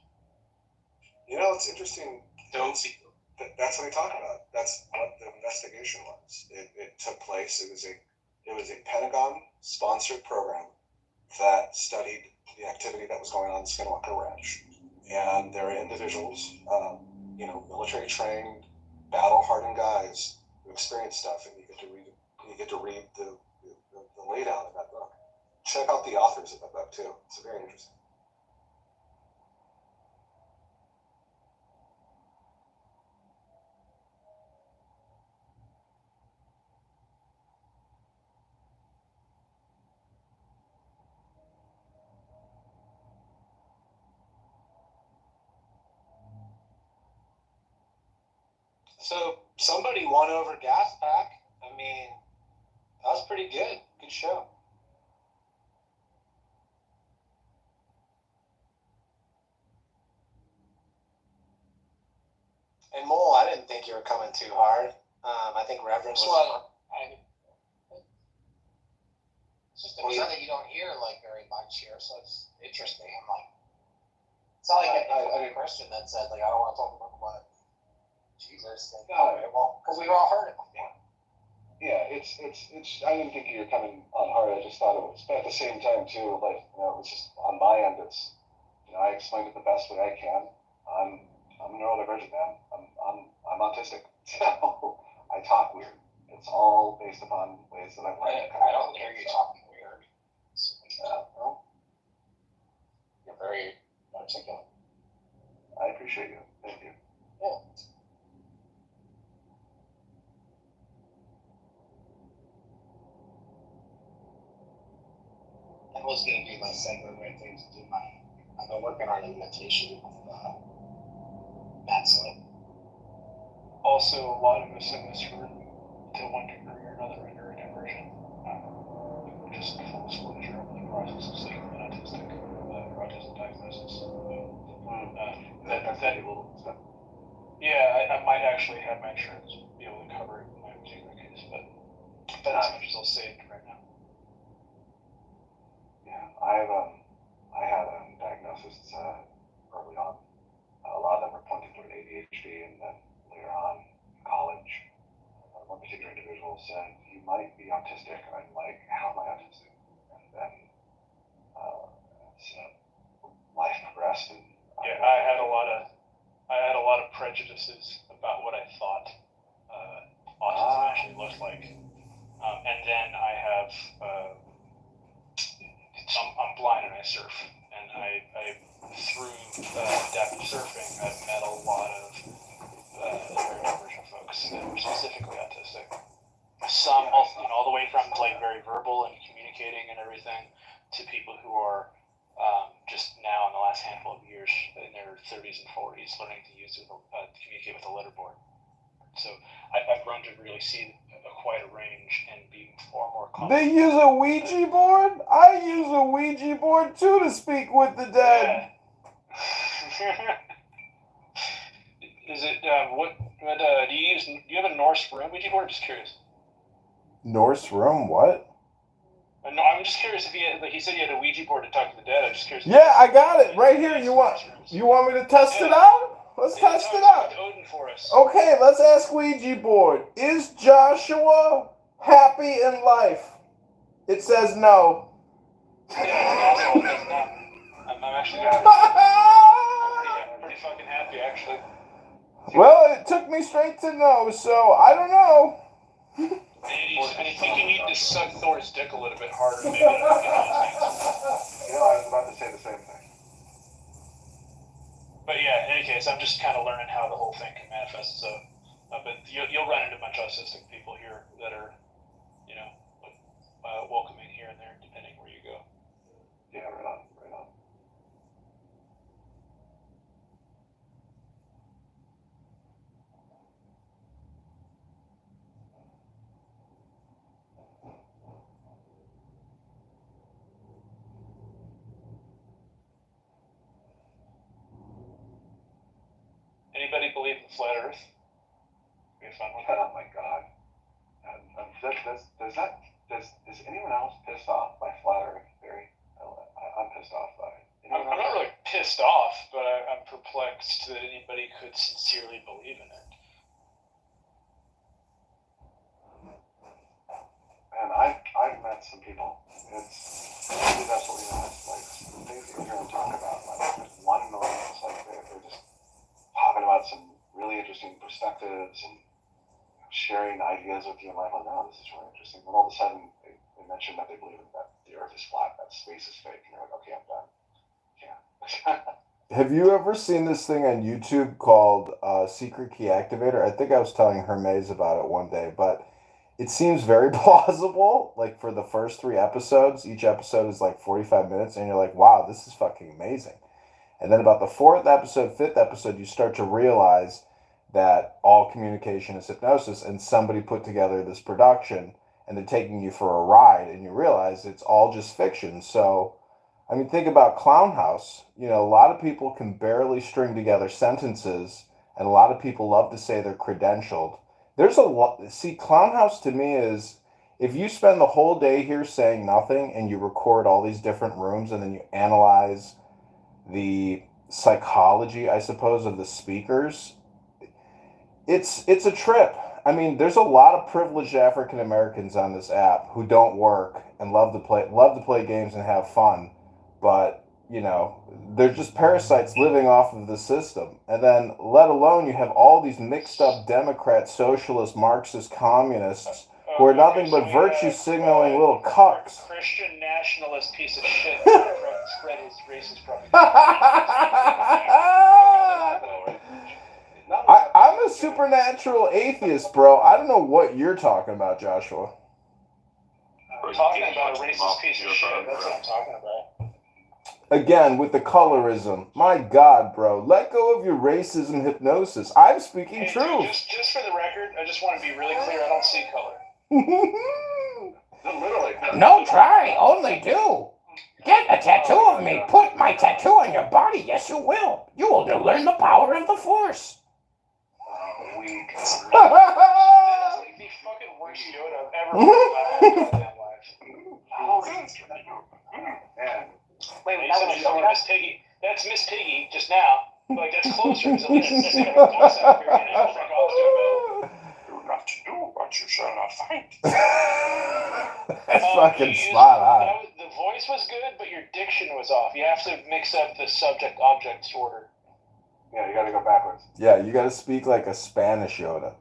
S: You know, it's interesting. That's what we talk about. That's what the investigation was. It took place. It was a Pentagon-sponsored program that studied the activity that was going on in Skinwalker Ranch, and there are individuals, military trained, battle hardened guys who experience stuff, and you get to read the laydown of that book. Check out the authors of that book too. It's very interesting.
C: So somebody won over Gas Pack. I mean, that was pretty good. Good show. And Mole, I didn't think you were coming too hard. I think Reverend was.
Q: Well, it's just a name that you don't hear like very much here, so it's interesting. I'm like, it's not like a person that said like I don't want to talk about what Jesus. Like, okay, well, because we've all heard it before.
S: Yeah, it's. I didn't think you were coming on hard. I just thought it was. But at the same time, too, like it was just on my end. It's, I explained it the best way I can. I'm a neurodivergent man. I'm autistic. So I talk weird. It's all based upon ways that I've learned.
Q: I don't hear you talking weird. Well, you're very articulate.
S: I appreciate you. Thank you.
Q: Yeah. That was going to be my segue right there to do I've been working on an imitation of Matt Slick.
D: Also, a lot of us in this room, to one degree or another, are neurodivergent. Just full disclosure, I'm in the process of seeing an autistic autism diagnosis. Yeah, I might actually have my insurance be able to cover it in my particular case, but that's as much as I'll say right now.
S: Yeah, I had a diagnosis early on. A lot of them were pointing toward ADHD, and then later on in college, one particular individual said, "You might be autistic," and I'm like, "How am I autistic?" And then life progressed, and
D: I had a lot of prejudices about what I thought autism actually looked like, and then I have I'm blind and I surf, and I through adaptive surfing I've met a lot of neurodivergent folks that were specifically autistic. Some all the way from like very verbal and communicating and everything to people who are just now in the last handful of years in their 30s and 40s learning to communicate with a letterboard. So I've grown to really see quite a range and be far more confident.
E: They use a Ouija board? I use a Ouija board too to speak with the dead.
D: Is it what But do you have a Norse room Ouija board? I'm just curious.
E: Norse room? What?
D: No, I'm just curious if he said he had a Ouija board to talk to the dead. I'm just curious.
E: Yeah, I got it right here. You want me to test it out? Let's test it out.
D: Odin for us.
E: Okay, let's ask Ouija board. Is Joshua happy in life? It says no.
D: Yeah, it's an asshole. It does not. I'm actually pretty fucking happy, actually.
E: Well, it took me straight to no, so I don't know.
D: I think you need to suck Thor's dick a little bit harder. Maybe that'll get those things.
S: I was about to say the same thing.
D: But yeah, in any case, I'm just kind of learning how the whole thing can manifest. So, but you'll run into a bunch of autistic people here that are, welcoming here and there, depending where you go.
S: Yeah, right on.
D: Anybody believe in flat Earth? We have fun with
S: that. Oh my God. Is anyone else pissed off by flat Earth theory? I'm pissed off by it.
D: I'm not really pissed off, but I'm perplexed that anybody could sincerely believe in it.
S: And I've met some people. It's absolutely nuts. Like the things that you hear them talk about, like there's one noise, it's like they're just talking about some really interesting perspectives and sharing ideas with you. And like, oh no, this is really interesting. And all of a sudden, they mention that they believe that the Earth is flat, that space is fake, and you're like, okay, I'm done. Yeah.
E: Have you ever seen this thing on YouTube called Secret Key Activator? I think I was telling Hermes about it one day, but it seems very plausible. Like for the first 3 episodes, each episode is like 45 minutes, and you're like, wow, this is fucking amazing. And then about the 4th episode, 5th episode, you start to realize that all communication is hypnosis, and somebody put together this production, and they're taking you for a ride, and you realize it's all just fiction. So, I mean, think about Clown House. A lot of people can barely string together sentences, and a lot of people love to say they're credentialed. There's a lot. See, Clown House to me is, if you spend the whole day here saying nothing, and you record all these different rooms, and then you analyze the psychology, I suppose, of the speakers, it's a trip. I mean, there's a lot of privileged African Americans on this app who don't work and love to play games and have fun, but they're just parasites living off of the system. And then, let alone, you have all these mixed up Democrats, socialists, Marxist, communists who are nothing but virtue signaling little cucks.
D: Christian nationalist piece of shit spread his racist propaganda.
E: I'm a supernatural atheist, bro. I don't know what you're talking about, Joshua.
D: We're talking about a racist piece of shit. That's what I'm talking about.
E: Again, with the colorism. My God, bro. Let go of your racism hypnosis. I'm speaking truth.
D: Dude, just for the record, I just want to be really clear. I don't see color.
S: Literally.
C: No, try. Only do. Get a tattoo of me. Put my tattoo on your body. Yes, you will. You will learn the power of the Force.
D: That is like the fucking worst Yoda I've ever heard in my whole goddamn life. Wait, Miss Piggy. That's Miss Piggy just now. Like, that's closer. Because at least it's a voice out here. And I fuck off.
O: Do not do what you shall not find.
E: That's fucking spot on.
D: The voice was good, but your diction was off. You have to mix up the subject-object order.
S: Yeah, you gotta go backwards.
E: Yeah, you gotta speak like a Spanish Yoda.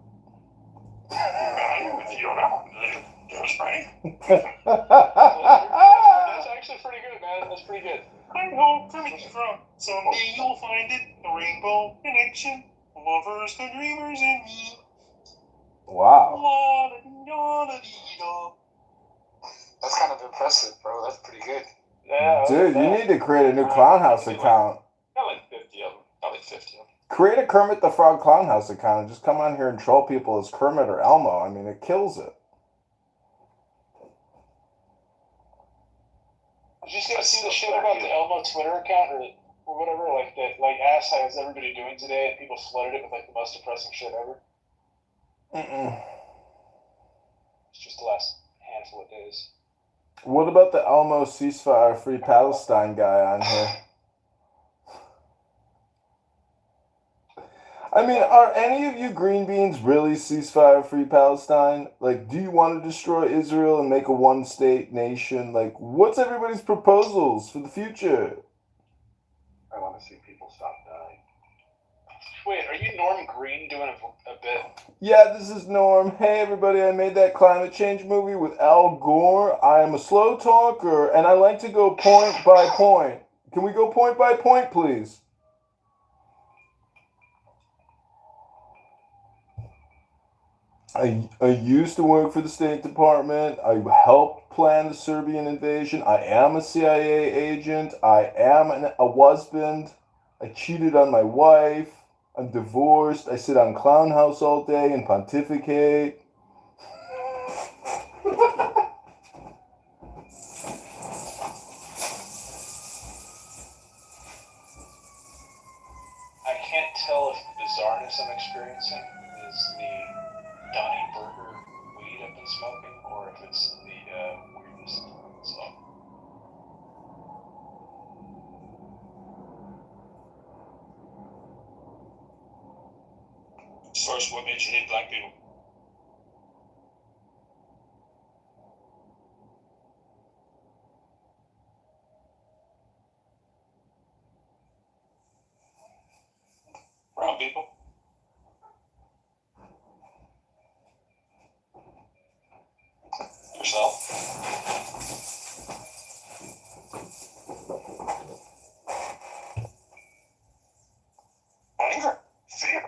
O: Yoda. That's right.
D: That's actually pretty good, man. That's pretty good.
O: I know where it's from. Someday you'll find it. A rainbow connection. Lovers, the dreamers, and me.
E: Wow.
J: That's kind of impressive, bro. That's pretty good.
D: Yeah,
E: dude, you need to create a new Clown House account.
R: Got like 50 of them.
E: Create a Kermit the Frog Clown House account and just come on here and troll people as Kermit or Elmo. I mean, it kills it.
D: Did you guys see the shit about the Elmo Twitter account? Or or whatever, like that, like asked how is everybody doing today, and people flooded it with like the most depressing shit ever. It's just the last handful of days.
E: What about the almost ceasefire free Palestine guy on here? I mean, are any of you green beans really ceasefire free Palestine? Like, do you want to destroy Israel and make a one-state nation? Like, what's everybody's proposals for the future?
S: I want to see people stop dying.
D: Wait, are you Norm Green doing a bit?
E: Yeah, this is Norm. Hey, everybody, I made that climate change movie with Al Gore. I am a slow talker, and I like to go point by point. Can we go point by point, please? I used to work for the State Department. I helped plan the Serbian invasion. I am a CIA agent. I am a husband. I cheated on my wife. I'm divorced. I sit on Clown House all day and pontificate.
D: I can't tell if the bizarreness I'm experiencing is the Donnie Burger weed I've been smoking, or if it's the weirdness of it. So.
F: Source, what made you hate black people? Brown people? Yourself? Anger, fear,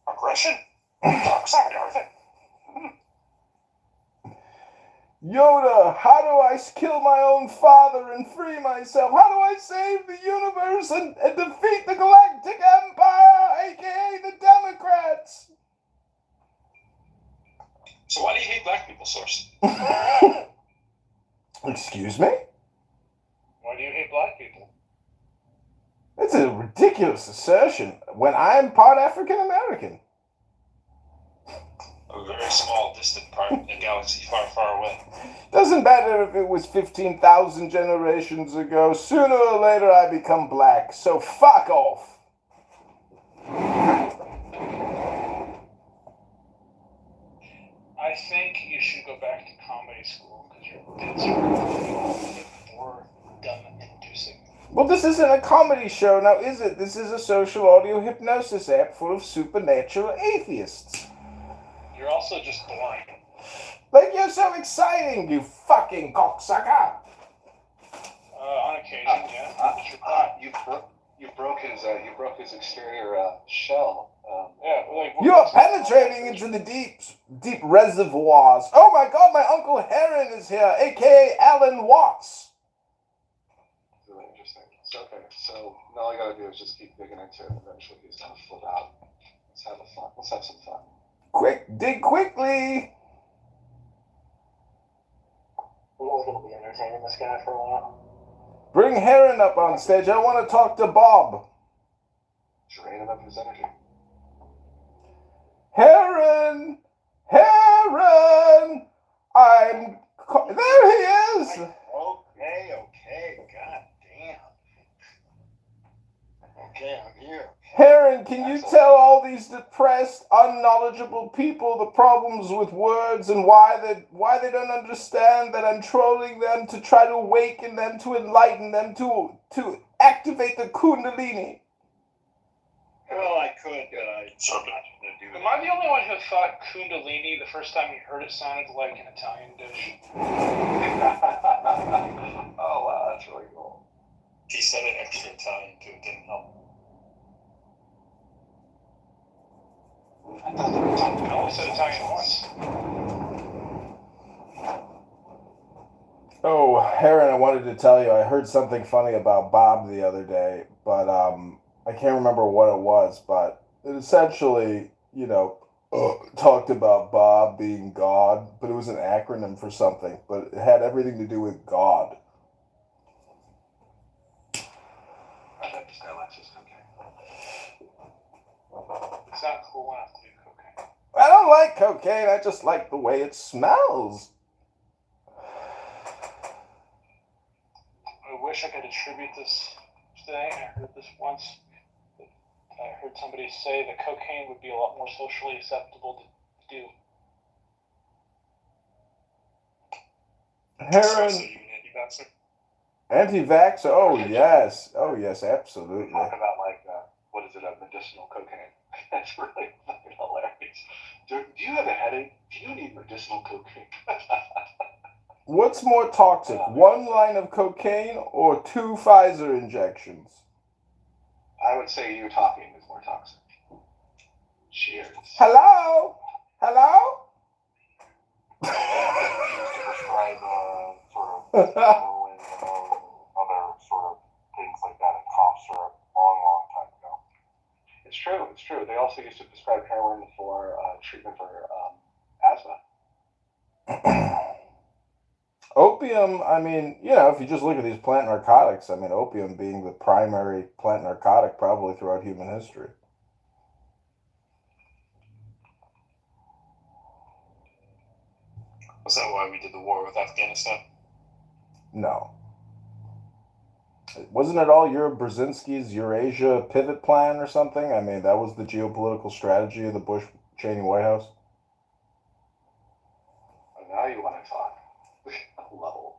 F: aggression, dark side of it.
E: Yoda, how do I kill my own father and free myself? How do I save the universe and defeat the Galactic Empire, aka the Democrats?
F: So why do you hate black people, Source?
E: Excuse me?
D: Why do you hate black people?
E: It's a ridiculous assertion when I'm part African American.
F: A very small, distant part in a galaxy far, far away.
E: Doesn't matter if it was 15,000 generations ago. Sooner or later I become black, so fuck off.
D: I think you should go back to comedy school because your bits are more dumb-inducing.
E: Well, this isn't a comedy show now, is it? This is a social audio hypnosis app full of supernatural atheists.
D: You're also just boring.
E: Like, you're so exciting, you fucking cocksucker.
D: On occasion, yeah.
S: You broke his exterior shell.
D: Yeah, like
E: You are penetrating into the deep reservoirs. Oh my god, my Uncle Heron is here, aka Alan Watts.
S: Really interesting. So, okay, so now all I gotta do is just keep digging into it, and eventually he's gonna flip out. Let's have fun. Let's have some fun.
E: Quick, dig quickly.
Q: We're gonna be entertaining this guy for a while.
E: Bring Heron up on stage. I want to talk to Bob.
S: Draining up his energy.
E: Heron! Heron! There he is!
P: Okay, god damn. Okay, I'm here.
E: Heron, can you tell all these depressed, unknowledgeable people the problems with words and why they don't understand that I'm trolling them to try to awaken them, to enlighten them, to activate the Kundalini?
P: Well, I could,
D: Am I the only one who thought Kundalini the first time you heard it sounded like an Italian dish?
S: Oh wow, that's really cool.
F: He said it extra Italian too, it didn't help.
D: I only said Italian once.
E: Oh, Heron, I wanted to tell you, I heard something funny about Bob the other day, but I can't remember what it was, but it essentially, talked about Bob being God, but it was an acronym for something, but it had everything to do with God.
S: I had this guy last
E: don't like cocaine. I just like the way it smells.
D: I wish I could attribute this today. I heard this once. I heard somebody say that cocaine would be a lot more socially acceptable to do.
E: Heroin. Anti-vaxxer? Oh, yes. Oh, yes, absolutely.
S: Talk about, like, what is it, medicinal cocaine. That's really fucking hilarious. Do you have a headache? Do you need medicinal cocaine?
E: What's more toxic, one line of cocaine or 2 Pfizer injections?
S: I would say you talking is more toxic. Cheers.
E: Hello? Hello?
O: Prescribe sort of heroin and other sort of things like that in cough syrup long time ago.
S: It's true. They also used to prescribe heroin for treatment for asthma.
E: Opium, I mean, if you just look at these plant narcotics, I mean, opium being the primary plant narcotic probably throughout human history.
O: Was that why we did the war with Afghanistan?
E: No. Wasn't it all Brzezinski's Eurasia pivot plan or something? I mean, that was the geopolitical strategy of the Bush-Cheney White House.
S: Now you want to talk level.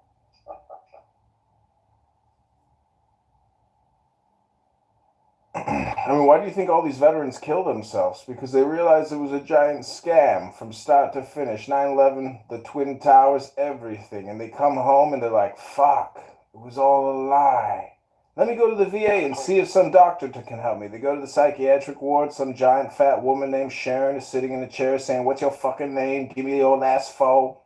E: I mean, why do you think all these veterans kill themselves? Because they realized it was a giant scam from start to finish. 9/11, the Twin Towers, everything. And they come home and they're like, fuck, it was all a lie. Let me go to the VA and see if some doctor can help me. They go to the psychiatric ward. Some giant fat woman named Sharon is sitting in a chair saying, what's your fucking name? Give me the old ass foe.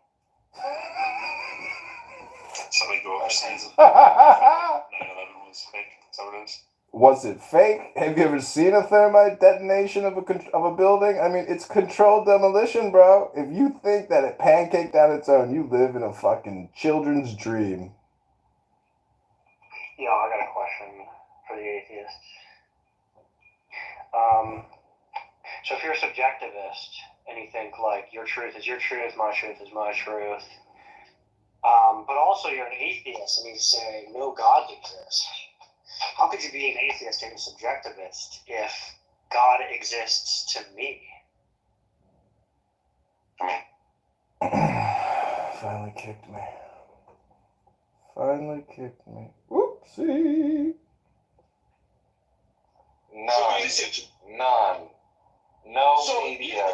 O: Somebody go overseas. 9/11 was fake. Is that what it is?
E: Was it fake? Have you ever seen a thermite detonation of a building? I mean, it's controlled demolition, bro. If you think that it pancaked on its own, you live in a fucking children's dream.
C: Yo, I got a question for the atheists. So if you're a subjectivist and you think like your truth is your truth, my truth is my truth, but also you're an atheist and you say no God exists. How could you be an atheist and a subjectivist if God exists to me?
E: Finally kicked me. Whoopsie.
O: None. No
F: So
O: media.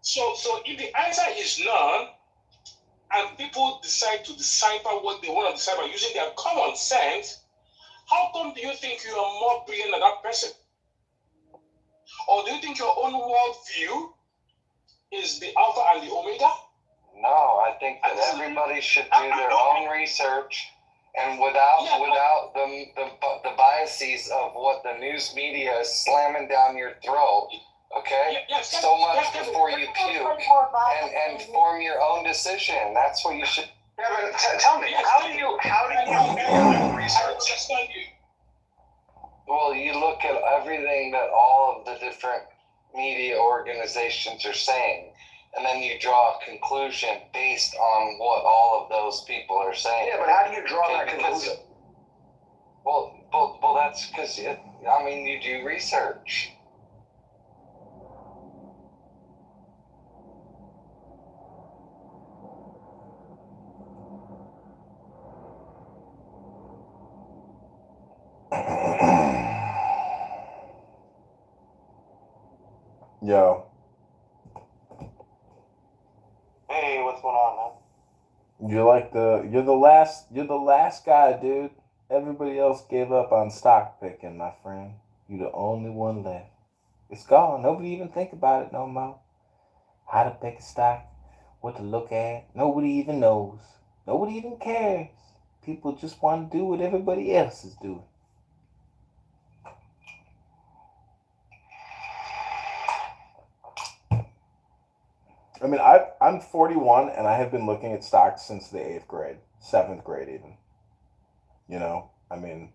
F: So if the answer is none, and people decide to decipher what they want to decipher using their common sense, how come do you think you are more brilliant than that person? Or do you think your own worldview is the alpha and the omega?
O: No, I think that everybody should do their own research, and without the biases of what the news media is slamming down your throat. Okay? So much before you puke, and form your own decision. That's what you should.
C: Yeah, but tell me, how do you do research?
O: Well, you look at everything that all of the different media organizations are saying, and then you draw a conclusion based on what all of those people are saying.
C: Yeah, but how do you draw that conclusion?
O: Well, that's because you do research.
E: Yo.
A: Hey, what's going on, man?
E: You're the last guy, dude. Everybody else gave up on stock picking, my friend. You're the only one left. It's gone. Nobody even think about it no more. How to pick a stock, what to look at. Nobody even knows. Nobody even cares. People just want to do what everybody else is doing. I mean, I'm 41 and I have been looking at stocks since the 8th grade, 7th grade even. I mean,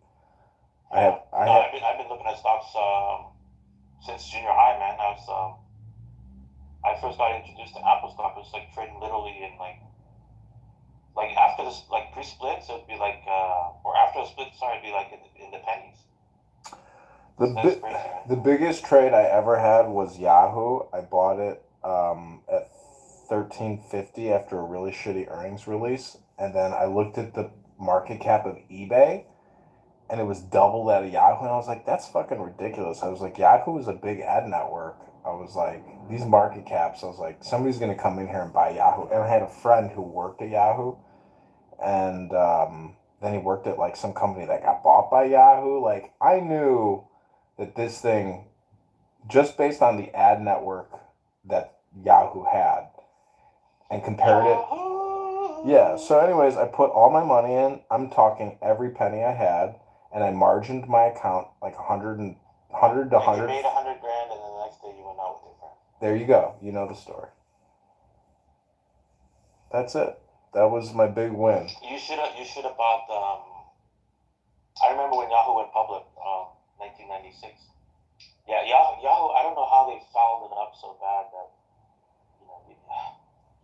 A: I've been looking at stocks since junior high, man.
G: I first got introduced to Apple stock, it was like trading literally in like after this, like pre-splits, it'd be like, or after a split, sorry, it'd be like in the pennies.
E: The biggest trade I ever had was Yahoo. I bought it at $13.50 after a really shitty earnings release, and then I looked at the market cap of eBay, and it was double that of Yahoo, and I was like, that's fucking ridiculous. I was like, Yahoo is a big ad network. I was like, these market caps, I was like, somebody's gonna come in here and buy Yahoo. And I had a friend who worked at Yahoo, and then he worked at like some company that got bought by Yahoo. Like, I knew that this thing, just based on the ad network that Yahoo had, and compared it. Yeah, so anyways, I put all my money in. I'm talking every penny I had, and I margined my account like 100 to 100.
G: You made $100,000, and then the next day you went out with your friend.
E: There you go. You know the story. That's it. That was my big win.
G: You should have bought. I remember when Yahoo went public, 1996. Yeah, Yahoo. I don't know how they fouled it up so bad that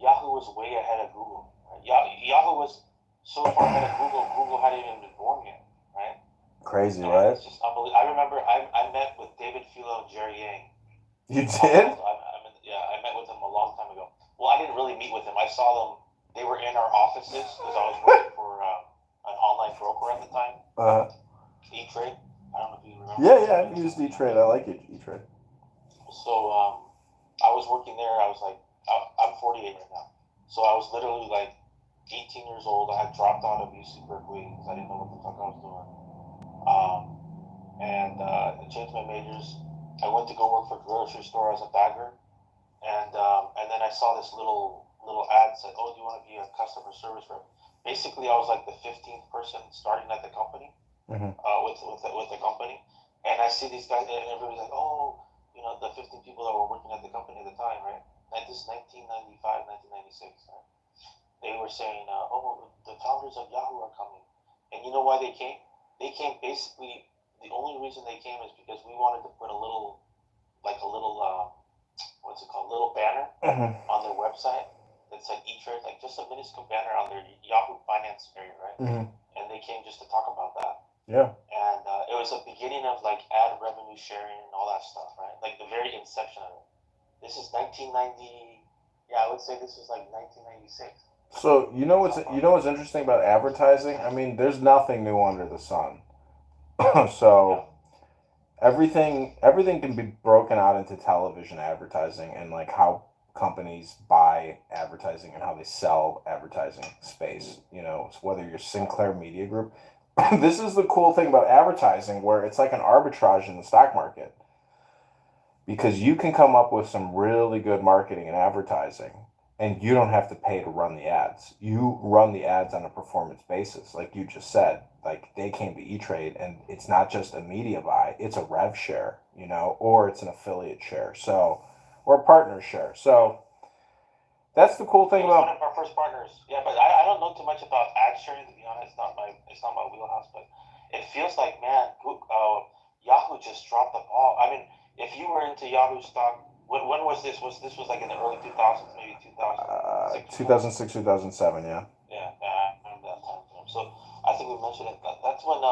G: Yahoo was way ahead of Google. Right? Yahoo was so far ahead of Google. Google hadn't even been born yet, right?
E: Crazy, right?
G: It's just unbelievable. I remember I met with David Philo and Jerry Yang.
E: You did?
G: I met with them a long time ago. Well, I didn't really meet with them. I saw them. They were in our offices because I was working for an online broker at the time. E-Trade. I don't know if you remember.
E: Yeah, I used E-Trade. I like E-Trade.
G: So I was working there. I was like, I'm 48 right now. So I was literally like 18 years old. I had dropped out of UC Berkeley because I didn't know what the fuck I was doing. I changed my majors. I went to go work for a grocery store as a bagger. And then I saw this little ad said, "Oh, do you want to be a customer service rep?" Basically, I was like the 15th person starting at the company, with the company. And I see these guys, and everybody's like, "Oh, you know, the 15 people that were working at the company at the time, right?" And this is 1995, 1996. Right? They were saying, "Oh, the founders of Yahoo are coming," and you know why they came? They came basically. The only reason they came is because we wanted to put a little what's it called, little banner on their website that said E-Trade, like just a minuscule banner on their Yahoo Finance area, right? And they came just to talk about that.
E: Yeah.
G: And it was a beginning of like ad revenue sharing and all that stuff, right? Like the very inception of it. This is 1990. Yeah, I would say this is like 1996.
E: So you know what's interesting about advertising? I mean, there's nothing new under the sun. So everything can be broken out into television advertising and like how companies buy advertising and how they sell advertising space. You know, whether you're Sinclair Media Group. This is the cool thing about advertising, where it's like an arbitrage in the stock market. Because you can come up with some really good marketing and advertising, and you don't have to pay to run the ads. You run the ads on a performance basis, like you just said. Like, they came to E-Trade, and it's not just a media buy, it's a rev share, you know, or it's an affiliate share, so, or a partner share. So that's the cool thing about
G: one of our first partners. Yeah, but I don't know too much about ad sharing, to be honest. It's not my wheelhouse, but it feels like, man, Yahoo just dropped the ball. I mean, if you were into Yahoo stock, when was this? This was like in the early 2000s, maybe 2006?
E: 2006, 2007, yeah.
G: Yeah, I remember that time frame. So I think we mentioned it. That's when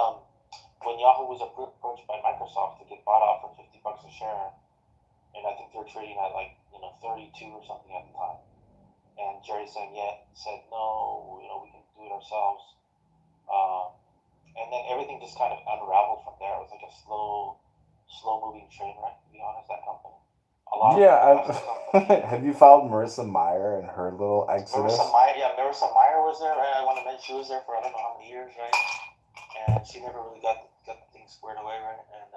G: Yahoo was approached by Microsoft to get bought out for $50 a share, and I think they were trading at like 32 or something at the time. And Jerry said no, we can do it ourselves. And then everything just kind of unraveled from there. It was like a slow moving train wreck, to be honest, that company.
E: Have you followed Marissa Mayer and her little exodus?
G: Marissa Mayer was there, right? I want to mention she was there for I don't know how many years, right? And she never really got the things squared away, right? And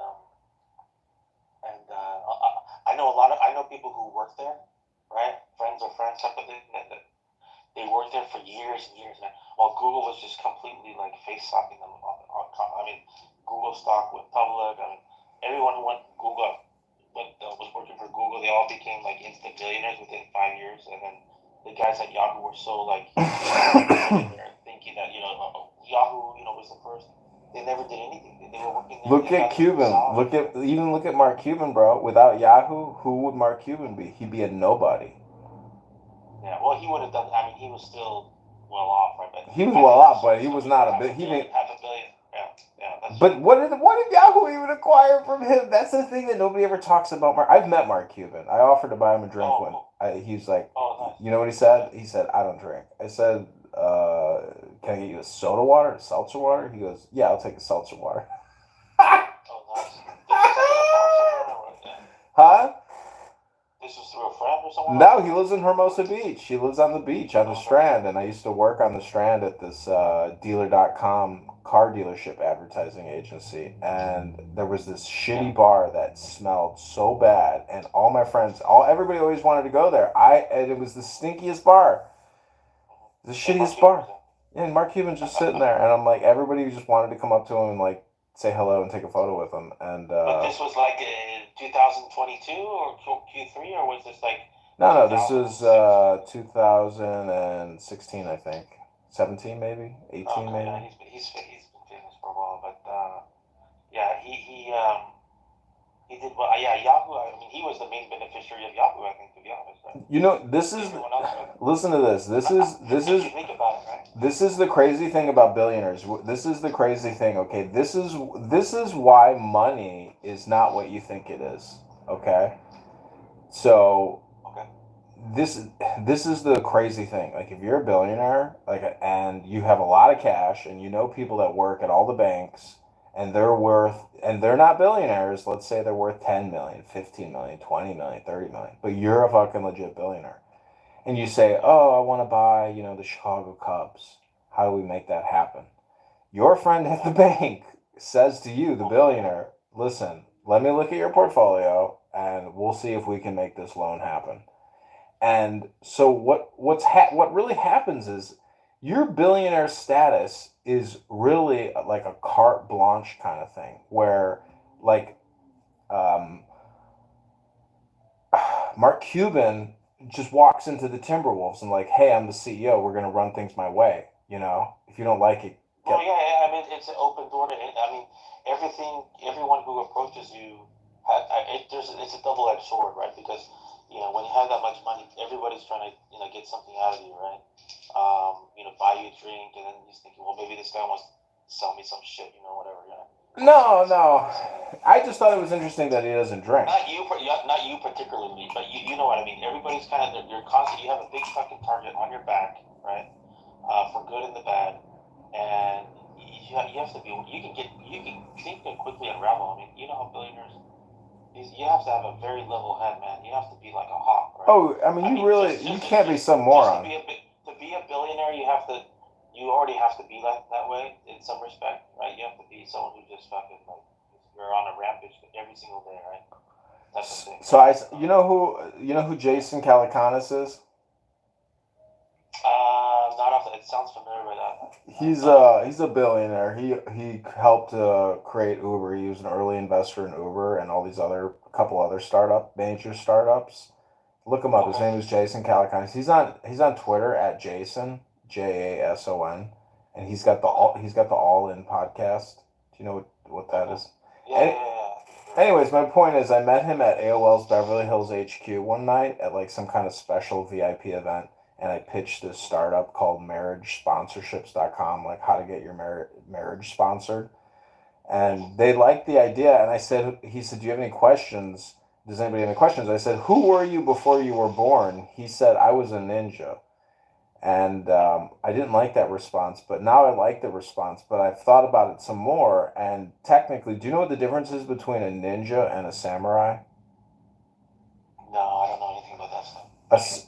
G: I know people who work there, right? Friends of friends, type of thing. That they worked there for years and years, man. While Google was just completely like face slapping them. I mean, Google stock went public. I mean, everyone who went Google. Was working for Google, they all became like instant billionaires within 5 years, and then the guys at Yahoo were so like thinking that Yahoo was the first. They never did anything. They were working there.
E: Look at Cuban. Look at Mark Cuban, bro. Without Yahoo, who would Mark Cuban be? He'd be a nobody.
G: Yeah, well, he would have done. I mean, he was still well off, right? But
E: he was well off, but he was not a big. He didn't.
G: $500 million. Yeah.
E: But what did Yahoo even acquire from him? That's the thing that nobody ever talks about. I've met Mark Cuban. I offered to buy him a drink he's like,
G: nice.
E: You know what he said? He said, I don't drink. I said, can I get you a soda water, a seltzer water? He goes, yeah, I'll take a seltzer water. Huh?
G: This was through a friend or someone?
E: No, he lives in Hermosa Beach. He lives on the beach on the Strand, and I used to work on the Strand at this dealer.com car dealership advertising agency, and there was this shitty bar that smelled so bad, and all my friends, everybody always wanted to go there. And it was the stinkiest bar. The shittiest bar. Yeah, and Mark Cuban's just sitting there, and I'm like, everybody just wanted to come up to him and like say hello and take a photo with him. And
G: but this was like 2022 or Q3, or was this like?
E: No, this was 2016, I think. 17 maybe, 18 maybe.
G: Yeah, he's been famous for a while, but yeah, he did well. Yeah, Yahoo. I mean, he was the main beneficiary of Yahoo, I think, to be honest. Right?
E: You know, this is. Listen to this. This is.
G: Think about it, right?
E: This is the crazy thing about billionaires. This is the crazy thing. Okay, this is why money is not what you think it is. Okay, so. This is the crazy thing. Like, if you're a billionaire, and you have a lot of cash, and you know people that work at all the banks, and they're not billionaires. Let's say they're worth 10 million, 15 million, 20 million, 30 million, but you're a fucking legit billionaire, and you say, "Oh, I want to buy, the Chicago Cubs. How do we make that happen?" Your friend at the bank says to you, the billionaire, "Listen, let me look at your portfolio, and we'll see if we can make this loan happen." And so what really happens is your billionaire status is really like a carte blanche kind of thing, where like Mark Cuban just walks into the Timberwolves and like, "Hey, I'm the CEO. We're gonna run things my way. If you don't like it."
G: Well, yeah. I mean, it's an open door to. I mean, everyone who approaches you, it's a double-edged sword, right? Because when you have that much money, everybody's trying to, get something out of you, right? Buy you a drink, and then he's thinking, well, maybe this guy wants to sell me some shit, whatever,
E: No. I just thought it was interesting that he doesn't drink.
G: Not you particularly, but you know what I mean. Everybody's kind of, you're constantly, you have a big fucking target on your back, right? For good and the bad, and you have to be, you can think and quickly unravel. I mean, you know how billionaires. You have to have a very level head, man. You have to be like a hawk, right?
E: Oh, I mean, you can't be some moron.
G: To be a billionaire, you already have to be that way in some respect, right? You have to be someone who just fucking you're on a rampage every single day, right? That's the thing.
E: So you know who Jason Calacanis is?
G: Not off. It sounds familiar with that.
E: He's a billionaire. He helped create Uber. He was an early investor in Uber and all these couple other major startups. Look him up. His name is Jason Calacanis. He's on Twitter at Jason JASON, and he's got the All In podcast. Do you know what that is?
G: Yeah.
E: Anyways, my point is, I met him at AOL's Beverly Hills HQ one night at like some kind of special VIP event. And I pitched this startup called MarriageSponsorships.com, like how to get your marriage sponsored. And they liked the idea. And he said, "Do you have any questions? Does anybody have any questions?" I said, "Who were you before you were born?" He said, "I was a ninja." And I didn't like that response, but now I like the response. But I've thought about it some more. And technically, do you know what the difference is between a ninja and a samurai?
G: No, I don't know anything about that stuff.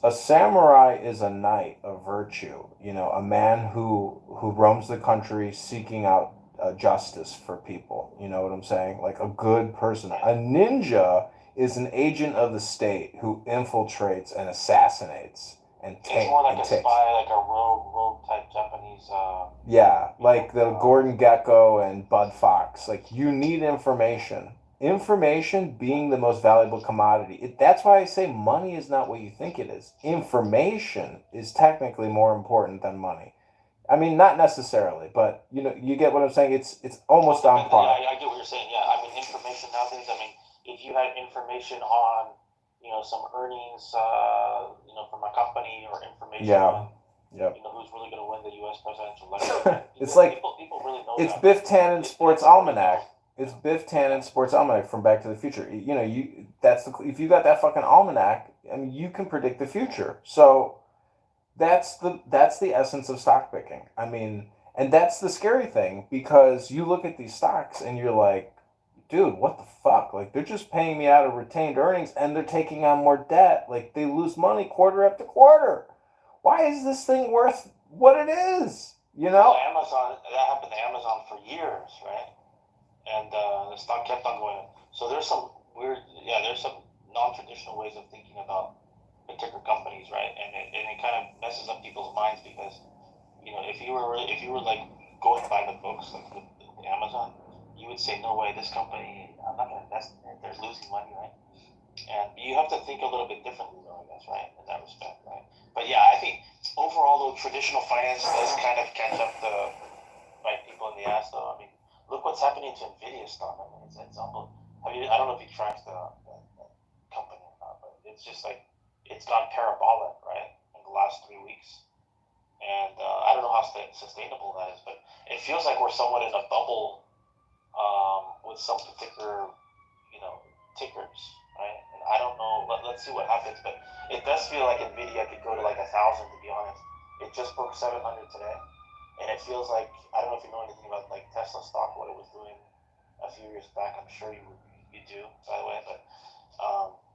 E: A samurai is a knight of virtue, a man who roams the country seeking out justice for people. You know what I'm saying? Like a good person. A ninja is an agent of the state who infiltrates and assassinates and takes.
G: It's more like a spy, like a rogue type Japanese.
E: Yeah, like the Gordon Gekko and Bud Fox. Like, you need information. Information being the most valuable commodity. That's why I say money is not what you think it is. Information is technically more important than money. I mean, not necessarily, but you get what I'm saying. It's almost on par.
G: I get what you're saying. Yeah, I mean, information nowadays. I mean, if you had information on, some earnings, from a company or information on, who's really going to win the U.S. presidential election.
E: It's like
G: people really know
E: it's
G: that.
E: Biff Tannen's Sports Almanac. It's Biff Tannen's Sports Almanac from Back to the Future. If you got that fucking almanac, I mean, you can predict the future. So that's the essence of stock picking. I mean, and that's the scary thing, because you look at these stocks and you're like, dude, what the fuck? Like, they're just paying me out of retained earnings and they're taking on more debt. Like, they lose money quarter after quarter. Why is this thing worth what it is?
G: Well, Amazon, that happened to Amazon for years, right? And the stock kept on going up. So there's some there's some non-traditional ways of thinking about particular companies, right? And it kind of messes up people's minds, because if you were like going by the books, like with Amazon, you would say, no way, this company, I'm not gonna invest in it. They're losing money, right? And you have to think a little bit differently, though, I guess, right? In that respect, right? But yeah, I think overall, though, traditional finance does kind of catch up the right people in the ass, though. I mean, look what's happening to Nvidia stock. I mean, it's unbelievable. I don't know if you tracked the company or not, but it's just like, it's gone parabolic, right, in the last 3 weeks. And I don't know how sustainable that is, but it feels like we're somewhat in a bubble with some particular, tickers, right? And I don't know. Let's see what happens, but it does feel like Nvidia could go to like 1,000. To be honest, it just broke 700 today, and it feels like, I don't know if you know anything about like Tesla stock, what it was doing a few years back. I'm sure you do, by the way, but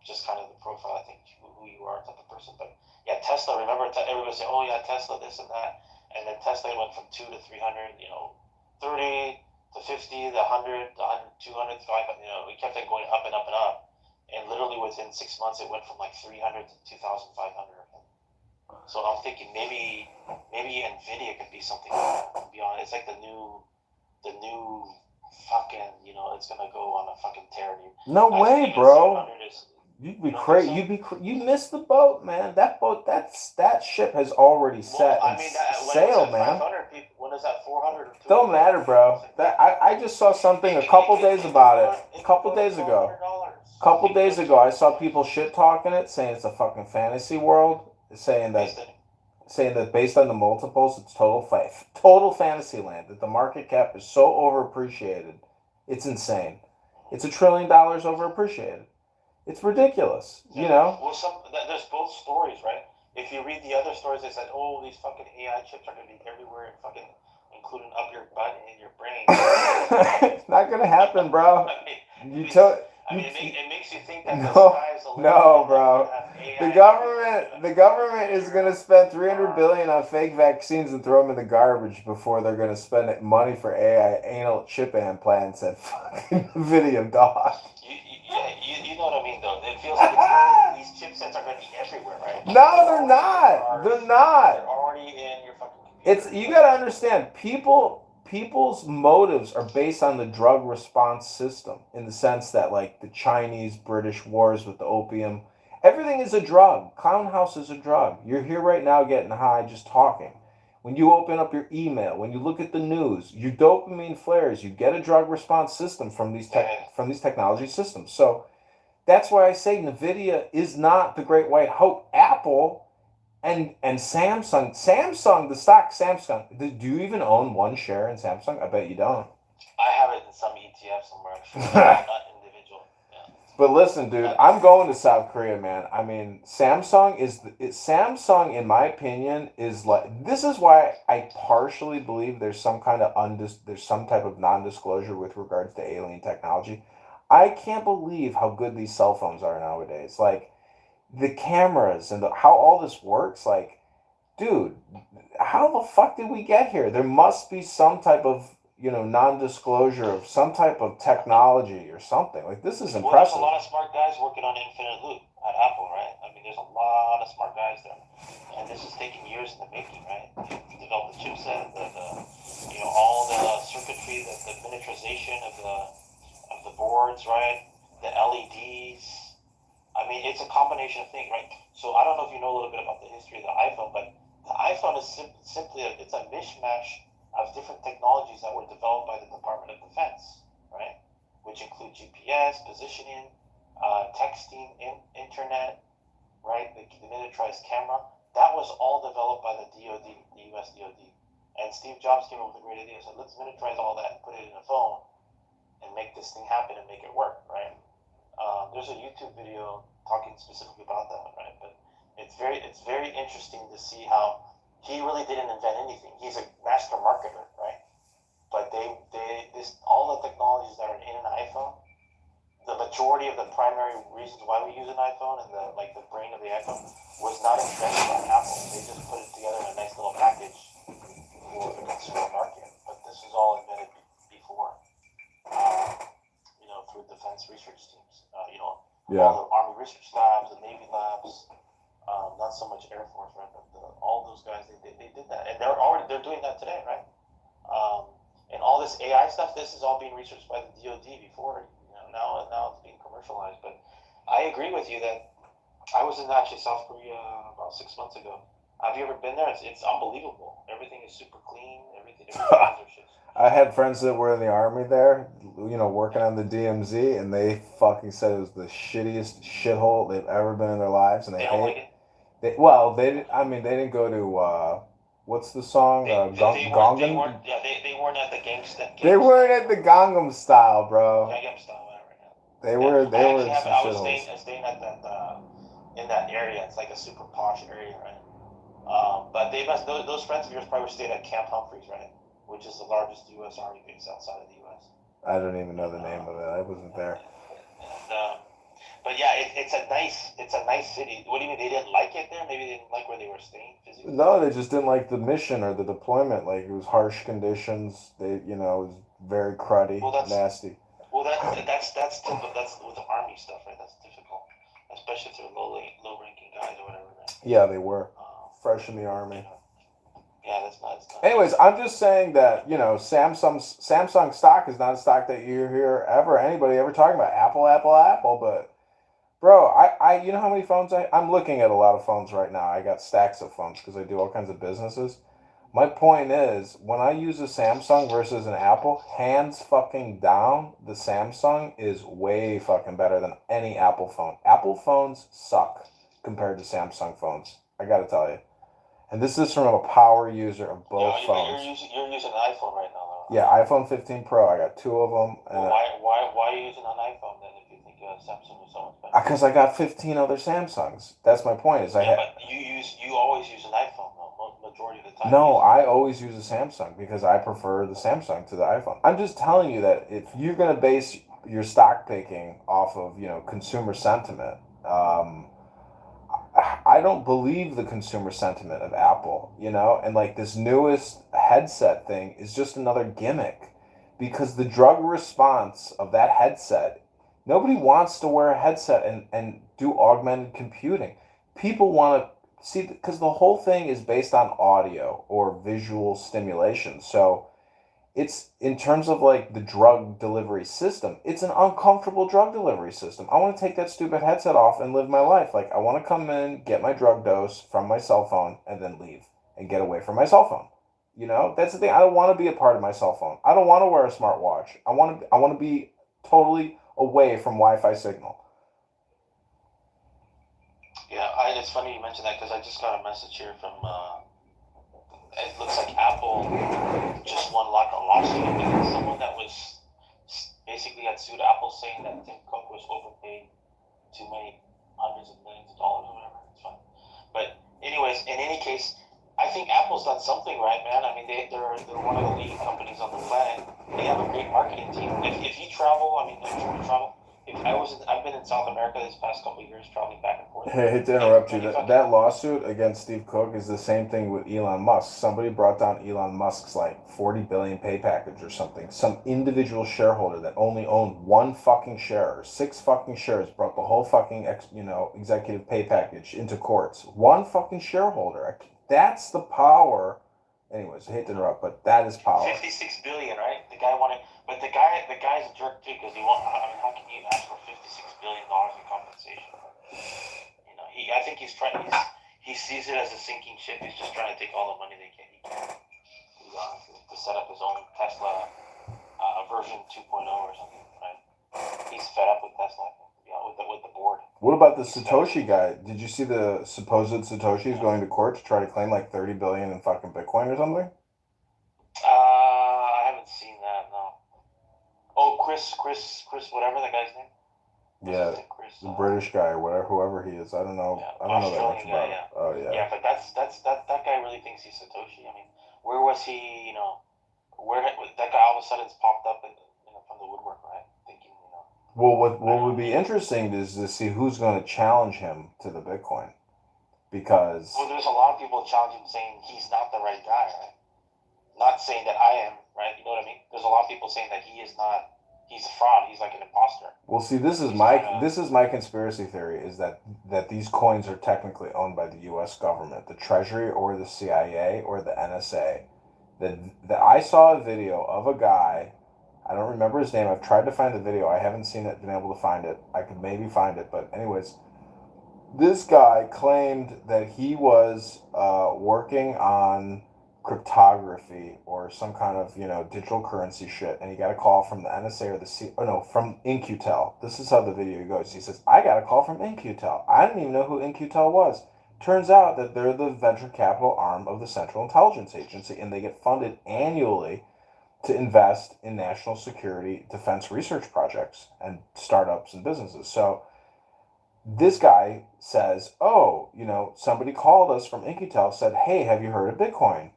G: just kind of the profile, I think, who you are, type of person. But yeah, Tesla. Remember, everybody say, oh yeah, Tesla, this and that, and then Tesla went from 2 to 300, 30 to 50, the 100, the 100, 200, 500, we kept it going up and up and up. And literally within 6 months, it went from like 300 to 2,500. So I'm thinking maybe Nvidia could be something like that, to be honest. It's like the new fucking, it's gonna go on a fucking tear.
E: No way, bro. You'd be crazy. You missed the boat, man. That ship has already set sail, man.
G: When is that 400 or 200?
E: Don't matter, bro. I just saw something a couple days about it. A couple days ago, I saw people shit talking it, saying it's a fucking fantasy world, saying that based on the multiples, it's total fantasy land. That the market cap is so overappreciated, it's insane. It's $1 trillion overappreciated. It's ridiculous,
G: Well, there's both stories, right? If you read the other stories, they said, oh, these fucking AI chips are going to be everywhere, and fucking including up your butt and in your brain.
E: It's not going to happen, bro.
G: It makes you think that the sky's the limit.
E: No, bro. The government is going to spend $300 billion on fake vaccines and throw them in the garbage before they're going to spend money for AI anal chip implants at fucking Nvidia, dog.
G: You know what I mean, though. It feels like these chipsets are going to be everywhere, right?
E: No, they're not. They're not.
G: They're already in your fucking computer.
E: You got to understand, people's motives are based on the drug response system, in the sense that, like, the Chinese-British wars with the opium, everything is a drug. Clown House is a drug. You're here right now getting high just talking. When you open up your email, when you look at the news, your dopamine flares. You get a drug response system from these technology systems. So that's why I say Nvidia is not the great white hope. Apple and Samsung, the stock Samsung. Do you even own one share in Samsung? I bet you don't.
G: I have it in some ETF somewhere. I'm sure. Not individual. Yeah.
E: But listen, dude, I'm going to South Korea, man. I mean, Samsung, in my opinion, is like, this is why I partially believe there's some kind of there's some type of non-disclosure with regards to alien technology. I can't believe how good these cell phones are nowadays. Like, the cameras and how all this works. Like, dude, how the fuck did we get here? There must be some type of non-disclosure of some type of technology or something. Like, this is impressive.
G: Well, there's a lot of smart guys working on Infinite Loop at Apple, right? I mean, there's a lot of smart guys there, and this is taking years in the making, right? To develop the chipset, all the circuitry, the miniaturization of the boards, right? The LEDs. I mean, it's a combination of things, right? So I don't know if you know a little bit about the history of the iPhone, but the iPhone is simply it's a mishmash of different technologies that were developed by the Department of Defense, right? Which include GPS, positioning, texting, internet, right? The miniaturized camera. That was all developed by the DoD, the U.S. DoD. And Steve Jobs came up with a great idea. Said, let's miniaturize all that and put it in a phone and make this thing happen and make it work, right? There's a YouTube video talking specifically about that, right? But it's very interesting to see how he really didn't invent anything. He's a master marketer, right? But all the technologies that are in an iPhone, the majority of the primary reasons why we use an iPhone and the brain of the iPhone was not invented by Apple. They just put it together in a nice little package for the consumer market. But this was all invented before, through defense research teams. All the Army research labs, the Navy labs, not so much Air Force, right? But all those guys, they did that, and they're doing that today, right? And all this AI stuff, this is all being researched by the DoD before. Now it's being commercialized. But I agree with you that I was in actually South Korea about 6 months ago. Have you ever been there? It's unbelievable. Everything is super clean. Everything
E: I had friends that were in the Army there, working on the DMZ, and they fucking said it was the shittiest shithole they've ever been in their lives, and they hate it. They didn't go to what's the song? Gangnam.
G: They weren't at the gangsta.
E: They weren't at the Gangnam style, bro.
G: Gangnam style, whatever.
E: They were some
G: I was
E: shitholes.
G: staying at that in that area. It's like a super posh area, right? But those friends of yours probably stayed at Camp Humphreys, right? Which is the largest U.S. Army base outside of the U.S.
E: I don't even know the name of it. I wasn't there.
G: But yeah, it's a nice city. What do you mean they didn't like it there? Maybe they didn't like where they were staying physically.
E: No, they just didn't like the mission or the deployment. Like it was harsh conditions. It was very cruddy, nasty.
G: Well, that's with the Army stuff, right? That's difficult, especially if they're low-ranking guys or whatever. Right?
E: Yeah, they were fresh in the Army.
G: Yeah, that's not.
E: Anyways, I'm just saying that Samsung stock is not a stock that you hear anybody ever talking about. Apple, but bro, I you know how many phones I'm looking at a lot of phones right now. I got stacks of phones because I do all kinds of businesses. My point is, when I use a Samsung versus an Apple, hands fucking down, the Samsung is way fucking better than any Apple phone. Apple phones suck compared to Samsung phones. I gotta tell you. And this is from a power user of both phones.
G: You're using an iPhone right now, though.
E: Yeah, iPhone 15 Pro. I got two of them. And
G: why are you using an iPhone then if you think Samsung is so much better?
E: Because I got 15 other Samsungs. That's my point.
G: But you always use an iPhone though, majority of the time.
E: No, I always use a Samsung because I prefer the Samsung to the iPhone. I'm just telling you that if you're gonna base your stock picking off of consumer sentiment, I don't believe the consumer sentiment of Apple, and like this newest headset thing is just another gimmick because the drug response of that headset, nobody wants to wear a headset and do augmented computing. People want to see, because the whole thing is based on audio or visual stimulation. So it's in terms of like the drug delivery system, it's an uncomfortable drug delivery system. I want to take that stupid headset off and live my life. Like I want to come in, get my drug dose from my cell phone and then leave and get away from my cell phone. That's the thing. I don't want to be a part of my cell phone. I don't want to wear a smartwatch. I want to be totally away from Wi-Fi signal.
G: Yeah, it's funny you mentioned that because I just got a message here from it looks like Apple just won a lawsuit against someone that was basically had sued Apple saying that Tim Cook was overpaid too many hundreds of millions of dollars or whatever. It's fine. But anyways, in any case, I think Apple's done something right, man. I mean, they're one of the leading companies on the planet. They have a great marketing team. If you travel, I'm sure you travel. I've been in South America this past couple of years, traveling back and forth.
E: Hey, I hate to interrupt you. That lawsuit against Steve Cook is the same thing with Elon Musk. Somebody brought down Elon Musk's like 40 billion pay package or something. Some individual shareholder that only owned one fucking share or 6 fucking shares brought the whole fucking executive pay package into courts. One fucking shareholder. That's the power. Anyways, I hate to interrupt, but that is power.
G: 56 billion, right? The guy wanted, but the guy's a jerk too because how can you ask for $56 billion in compensation? I think he's he sees it as a sinking ship. He's just trying to take all the money they can. To set up his own Tesla version 2.0 or something, right? He's fed up with Tesla, with the board.
E: What about the Satoshi guy? Did you see the supposed Satoshi is going to court to try to claim like 30 billion in fucking Bitcoin or something?
G: I haven't seen that. No. Oh, Chris, whatever that guy's name.
E: Yeah, the British guy or whatever, whoever he is. I don't know. I don't know that much about it. Oh yeah.
G: Yeah, but that guy really thinks he's Satoshi. I mean, where was he? You know, where that guy all of a sudden's popped up from the woodwork, right? Thinking,
E: Well, what would be interesting is to see who's going to challenge him to the Bitcoin, because
G: there's a lot of people challenging, saying he's not the right guy, right? Not saying that I am, right? You know what I mean? There's a lot of people saying that he is not. He's a fraud. He's like an imposter.
E: Well, see, this is my conspiracy theory is that these coins are technically owned by the U.S. government, the Treasury or the CIA or the NSA. That I saw a video of a guy. I don't remember his name. I've tried to find the video. I haven't been able to find it. I could maybe find it, but anyways, this guy claimed that he was working on cryptography or some kind of digital currency shit, and he got a call from the NSA or from In-Q-Tel. This is how the video goes. He says, "I got a call from In-Q-Tel. I didn't even know who In-Q-Tel was. Turns out that they're the venture capital arm of the Central Intelligence Agency, and they get funded annually to invest in national security defense research projects and startups and businesses." So this guy says, "Oh, somebody called us from In-Q-Tel, said, 'Hey, have you heard of Bitcoin?'"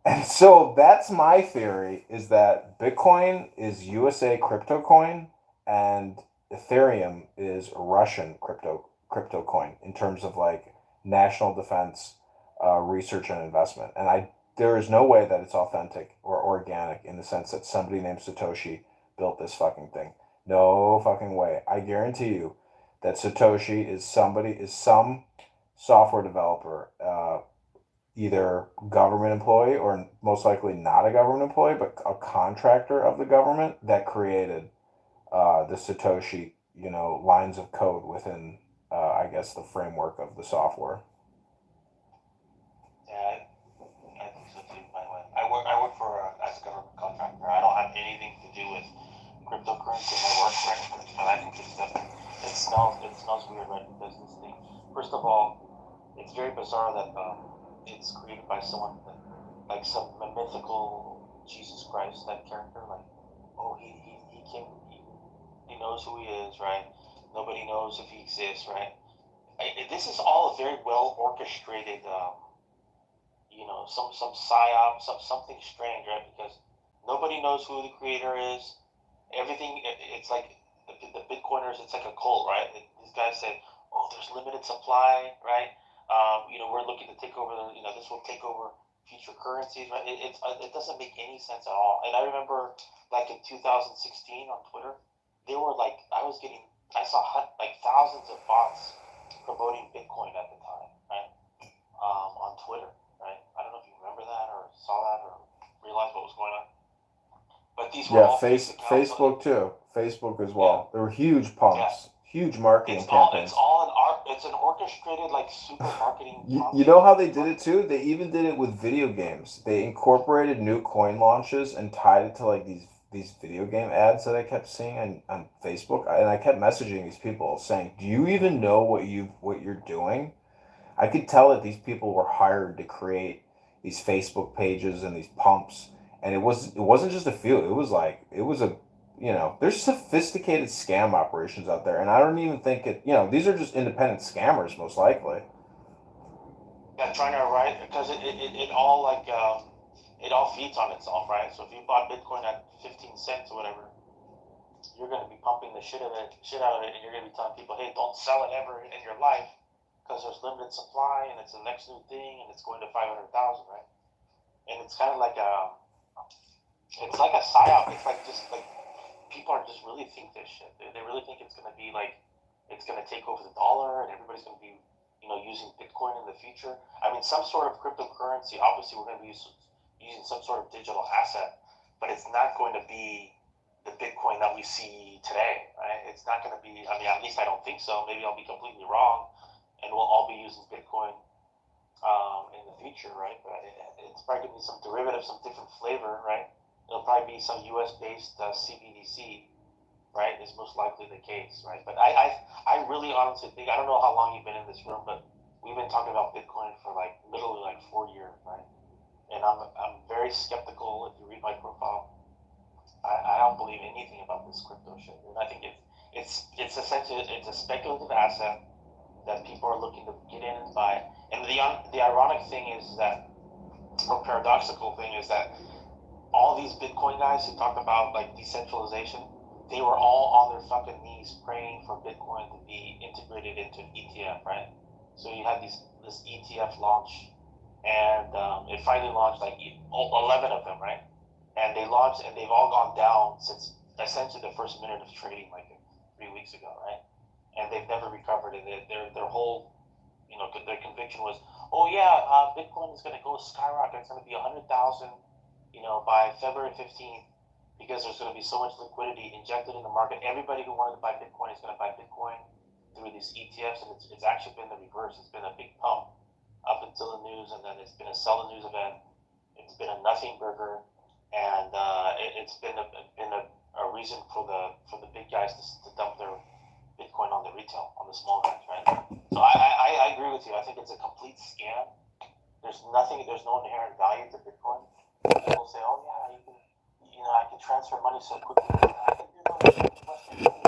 E: And so that's my theory, is that Bitcoin is USA crypto coin and Ethereum is Russian crypto coin in terms of like national defense research and investment. And there is no way that it's authentic or organic in the sense that somebody named Satoshi built this fucking thing. No fucking way. I guarantee you that Satoshi is some software developer, either government employee or most likely not a government employee, but a contractor of the government that created the Satoshi, lines of code within, I guess, the framework of the software.
G: Yeah, I think so too, by the way. I work as a government contractor. I don't have anything to do with cryptocurrency in my work, right? But I think it smells weird, right? Because this thing, first of all, it's very bizarre that it's created by someone like some mythical Jesus Christ, that character. Like, oh, he knows who he is, right? Nobody knows if he exists, right? This is all very well orchestrated. Some psyop, something strange, right? Because nobody knows who the creator is. Everything, it's like the Bitcoiners. It's like a cult, right? These guys say, "Oh, there's limited supply, right? We're looking to take over this will take over future currencies," right? It doesn't make any sense at all. And I remember, like in 2016 on Twitter, they were like, I saw like thousands of bots promoting Bitcoin at the time, right? On Twitter, right? I don't know if you remember that or saw that or realized what was going on. But these were all
E: Facebook too. Facebook as well. There were huge pumps, huge marketing campaigns.
G: It's an orchestrated, like, super marketing.
E: You know how they did it too? They even did it with video games. They incorporated new coin launches and tied it to like these video game ads that I kept seeing on Facebook, and I kept messaging these people saying, "Do you even know what you're doing?" I could tell that these people were hired to create these Facebook pages and these pumps, and it wasn't just a few. It was there's sophisticated scam operations out there, and I don't even think these are just independent scammers most likely.
G: Yeah, trying to write, because it all it all feeds on itself, right? So if you bought Bitcoin at 15 cents or whatever, you're going to be pumping the shit out of it, and you're going to be telling people, "Hey, don't sell it ever in your life because there's limited supply and it's the next new thing and it's going to 500,000, right?" And it's kind of like it's like a psyop. It's like just like people are just really think this shit. They really think it's going to be like it's going to take over the dollar and everybody's going to be using Bitcoin in the future. I mean, some sort of cryptocurrency. Obviously, we're going to be using some sort of digital asset, but it's not going to be the Bitcoin that we see today, right? It's not going to be. I mean, at least I don't think so. Maybe I'll be completely wrong, and we'll all be using Bitcoin in the future, right? But it's probably gonna be some derivative, some different flavor, right? It'll probably be some U.S. based CBDC, right? Is most likely the case, right? But I really honestly think, I don't know how long you've been in this room, but we've been talking about Bitcoin for like literally like 4 years, right? And I'm very skeptical. If you read my profile, I don't believe anything about this crypto shit. And I think it's essentially it's a speculative asset that people are looking to get in and buy. And the ironic thing is that, or paradoxical thing is that all these Bitcoin guys who talk about like decentralization, they were all on their fucking knees praying for Bitcoin to be integrated into an ETF, right? So you had this ETF launch, and it finally launched like 11 of them, right? And they launched, and they've all gone down since essentially the first minute of trading, like 3 weeks ago, right? And they've never recovered. And their whole, their conviction was, oh yeah, Bitcoin is going to go skyrocket. It's going to be 100,000, by February 15th, because there's going to be so much liquidity injected in the market. Everybody who wanted to buy Bitcoin is going to buy Bitcoin through these ETFs, and it's actually been the reverse. It's been a big pump up until the news, and then it's been a sell the news event. It's been a nothing burger, and it's been a reason for the big guys to dump their Bitcoin on the retail, on the small guys, right? So I agree with you. I think it's a complete scam. There's no inherent value to Bitcoin. People say, oh yeah, I can transfer money so quickly. I can do that with Western Union.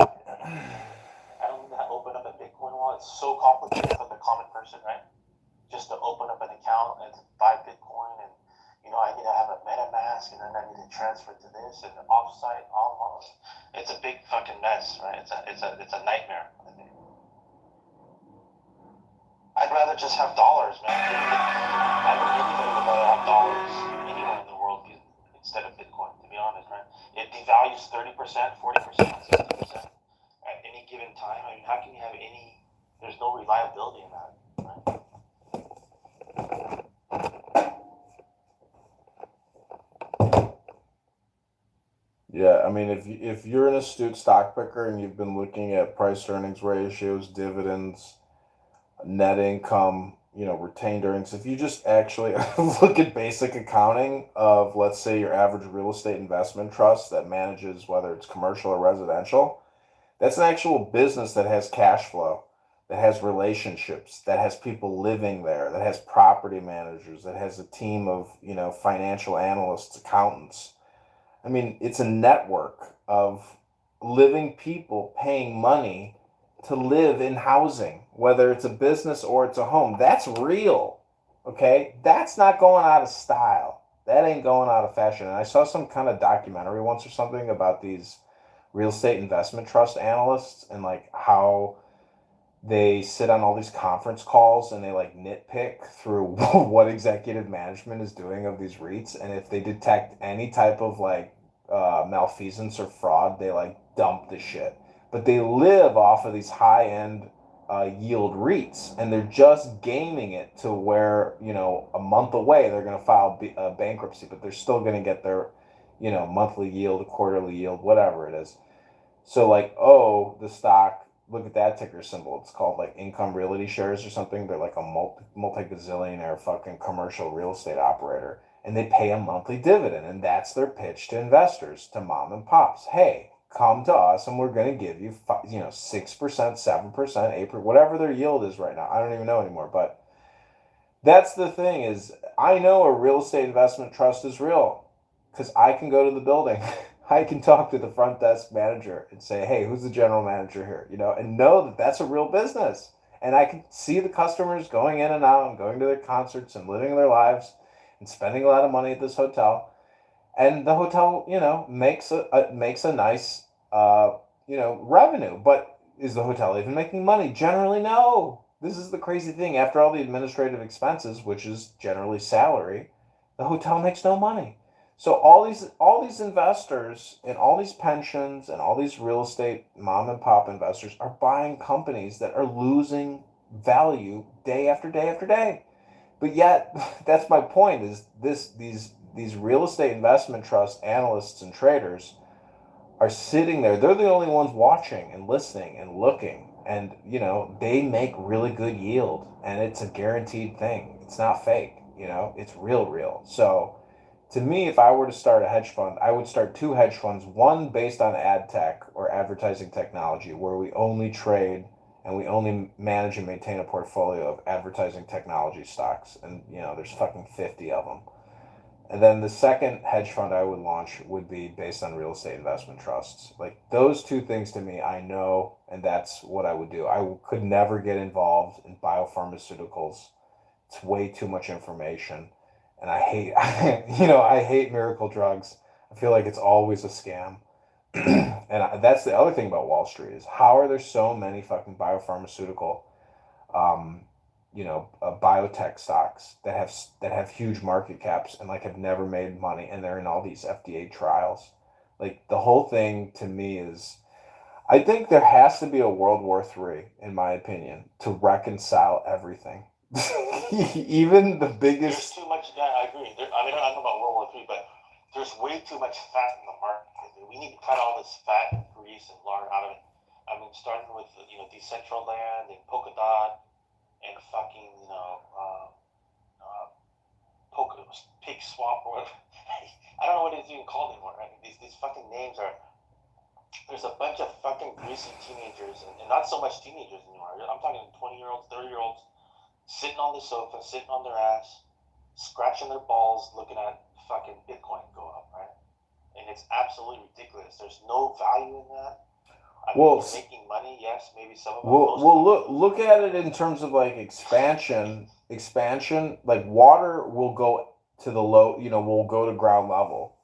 G: I don't need to open up a Bitcoin wallet. It's so complicated for the common person, right? Just to open up an account and to buy Bitcoin, and I need to have a MetaMask, and then I need to transfer to this and offsite, online. It's a big fucking mess, right? It's a nightmare. I think. I'd rather just have dollars, man. Anybody would rather have dollars anywhere in the world instead of Bitcoin, to be honest, right? It devalues 30%, 40%, 60% at any given time. I mean, how can you have there's no reliability in that, right?
E: Yeah, I mean, if you're an astute stock picker and you've been looking at price earnings ratios, dividends, net income, retained earnings, if you just actually look at basic accounting of, let's say, your average real estate investment trust that manages whether it's commercial or residential, that's an actual business that has cash flow, that has relationships, that has people living there, that has property managers, that has a team of, financial analysts, accountants. I mean, it's a network of living people paying money to live in housing, whether it's a business or it's a home. That's real, okay? That's not going out of style. That ain't going out of fashion. And I saw some kind of documentary once or something about these real estate investment trust analysts and like how they sit on all these conference calls and they like nitpick through what executive management is doing of these REITs, and if they detect any type of like malfeasance or fraud, they like dump the shit. But they live off of these high-end yield REITs, and they're just gaming it to where a month away they're going to file bankruptcy, but they're still going to get their monthly yield, quarterly yield, whatever it is. So like, oh, the stock, look at that ticker symbol. It's called like Income Realty Shares or something. They're like a multi-gazillionaire fucking commercial real estate operator. And they pay a monthly dividend. And that's their pitch to investors, to mom and pops. Hey, come to us and we're going to give you, 6%, 7%, 8%, whatever their yield is right now. I don't even know anymore. But that's the thing is, I know a real estate investment trust is real because I can go to the building. I can talk to the front desk manager and say, hey, who's the general manager here? And know that that's a real business. And I can see the customers going in and out and going to their concerts and living their lives and spending a lot of money at this hotel. And the hotel, makes a nice, revenue. But is the hotel even making money? Generally, no. This is the crazy thing. After all the administrative expenses, which is generally salary, the hotel makes no money. So all these investors and all these pensions and all these real estate mom and pop investors are buying companies that are losing value day after day after day. But yet, that's my point, is these real estate investment trust analysts and traders are sitting there. They're the only ones watching and listening and looking and they make really good yield, and it's a guaranteed thing. It's not fake. It's real. So to me, if I were to start a hedge fund, I would start two hedge funds. One based on ad tech or advertising technology, where we only trade and we only manage and maintain a portfolio of advertising technology stocks, and there's fucking 50 of them. And then the second hedge fund I would launch would be based on real estate investment trusts. Like those two things to me, I know, and that's what I would do. I could never get involved in biopharmaceuticals. It's way too much information, and I hate, I hate miracle drugs. I feel like it's always a scam. That's the other thing about Wall Street is how are there so many fucking biopharmaceutical biotech stocks that have huge market caps and like have never made money, and they're in all these FDA trials. Like the whole thing to me is, I think there has to be a World War III, in my opinion, to reconcile everything. Even the biggest.
G: There's too much. Yeah, I agree. I don't know about World War III, but there's way too much fat in the market. We need to cut all this fat and grease and lard out of it. I mean, starting with Decentraland and Polkadot and fucking Pig Swamp or whatever. I don't know what it's even called anymore. Right? These fucking names are. There's a bunch of fucking greasy teenagers, and not so much teenagers anymore. I'm talking 20-year-olds, 30-year-olds, sitting on the sofa, sitting on their ass, scratching their balls, looking at fucking Bitcoin go up, right? And it's absolutely ridiculous. There's no value in that. They're making money, yes, maybe some of them.
E: Look at it in terms of like expansion. Like water will go to the low, will go to ground level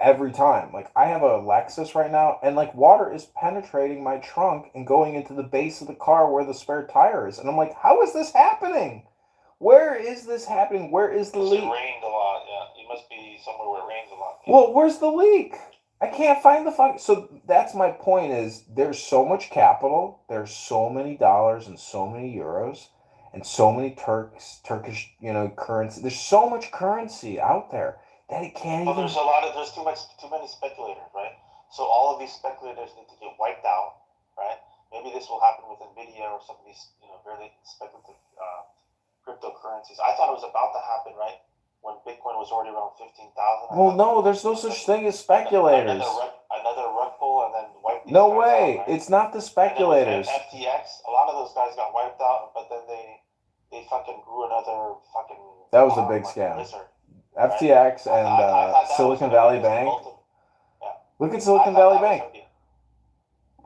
E: every time. Like I have a Lexus right now, and like water is penetrating my trunk and going into the base of the car where the spare tire is, and I'm like, how is this happening? Where is this happening? Where is the leak?
G: It rained a lot. Yeah, it must be somewhere where it rains a lot.
E: Well, where's the leak? I can't find the fuck. So that's my point. Is there's so much capital, there's so many dollars and so many euros, and so many Turkish currency. There's so much currency out there that it can't even.
G: There's too many speculators, right? So all of these speculators need to get wiped out, right? Maybe this will happen with Nvidia or some of these, very speculative cryptocurrencies. I thought it was about to happen, right? When Bitcoin was already around 15,000.
E: Well, no, there's no such thing as speculators.
G: Another rug pull and then wipe these
E: No
G: guys
E: way.
G: out, right?
E: It's not the speculators.
G: FTX, a lot of those guys got wiped out, but then they fucking grew another fucking.
E: That was a big scam.
G: Lizard,
E: FTX
G: right?
E: and Silicon Valley Bank. Look at Silicon Valley Bank.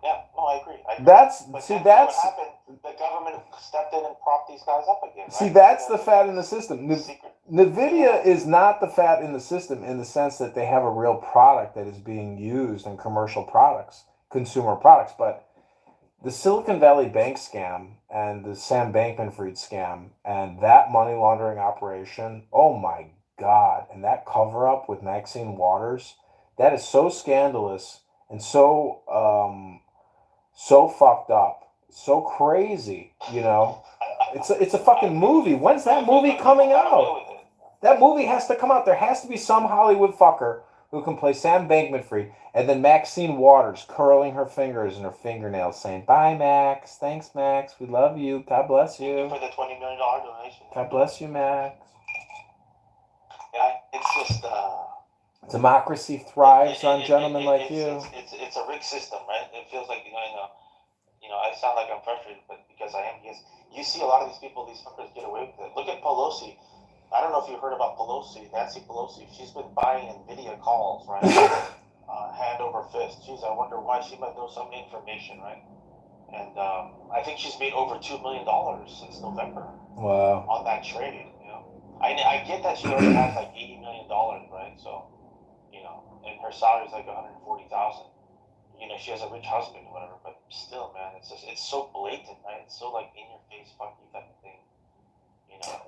G: Yeah, no, I agree.
E: That's
G: what happened. The government stepped in and propped these guys up again. Right?
E: See, that's the fat in the system. NVIDIA is not the fat in the system in the sense that they have a real product that is being used in commercial products, consumer products. But the Silicon Valley Bank scam and the Sam Bankman-Fried scam and that money laundering operation, oh my God, and that cover-up with Maxine Waters, that is so scandalous and so fucked up. So crazy, It's a fucking movie. When's that movie coming out? That movie has to come out. There has to be some Hollywood fucker who can play Sam Bankman-Fried, and then Maxine Waters curling her fingers and her fingernails, saying, "Bye, Max. Thanks, Max. We love you. God bless you."
G: For the $20 million donation.
E: God bless you, Max.
G: Yeah, it's just.
E: Democracy thrives on gentlemen like you.
G: It's a rigged system, right? It feels like I sound like I'm frustrated, but because I am, because you see a lot of these people, these fuckers get away with it. Look at Pelosi. I don't know if you heard about Pelosi, Nancy Pelosi. She's been buying NVIDIA calls, right? Hand over fist. Jeez, I wonder why. She might know some information, right? And I think she's made over $2 million since November.
E: Wow.
G: On that trade, I get that she already has like $80 million, right? So, and her salary is like $140,000. She has a rich husband or whatever, but still, man, it's so blatant, right? It's so like in your face, fuck you type of thing.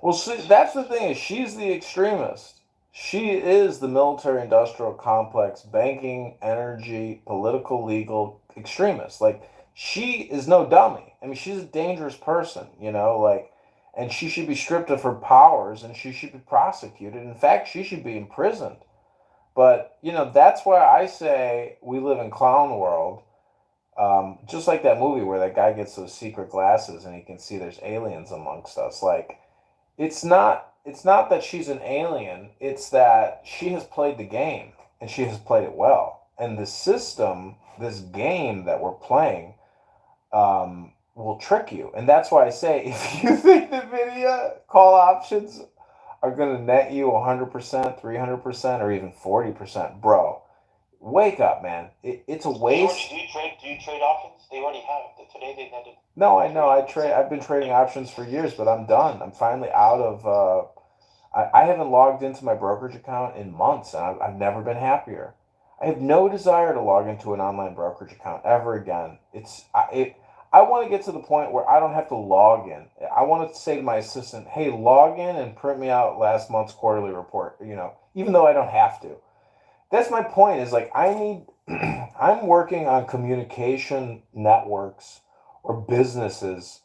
E: Well, see, that's the thing is she's the extremist. She is the military-industrial complex, banking, energy, political, legal extremist. Like she is no dummy. I mean, she's a dangerous person, and she should be stripped of her powers and she should be prosecuted. In fact, she should be imprisoned. But, that's why I say we live in clown world. just like that movie where that guy gets those secret glasses and he can see there's aliens amongst us. Like, it's not that she's an alien, it's that she has played the game and she has played it well. And the system, this game that we're playing, will trick you. And that's why I say, if you think NVIDIA call options are going to net you 100%, 300%, or even 40%, bro, wake up, man. It's a waste.
G: Do you trade options? They already have. Today they netted.
E: No, I know. I've been trading options for years, but I'm done. I'm finally out of. I haven't logged into my brokerage account in months, and I've never been happier. I have no desire to log into an online brokerage account ever again. I want to get to the point where I don't have to log in. I want to say to my assistant, "Hey, log in and print me out last month's quarterly report." Even though I don't have to. That's my point. Is like I need. I'm working on communication networks or businesses,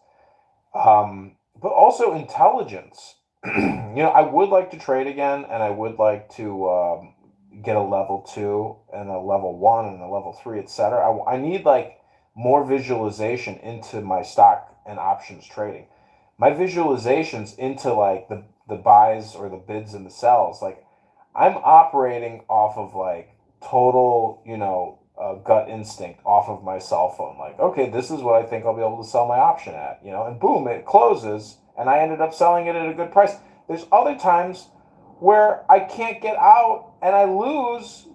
E: but also intelligence. I would like to trade again, and I would like to get a level 2 and a level 1 and a level 3, etc. I need like more visualization into my stock and options trading. My visualizations into like the buys or the bids and the sells. Like I'm operating off of like total, gut instinct off of my cell phone. Like, okay, this is what I think I'll be able to sell my option at, and boom, it closes, and I ended up selling it at a good price. There's other times where I can't get out and I lose.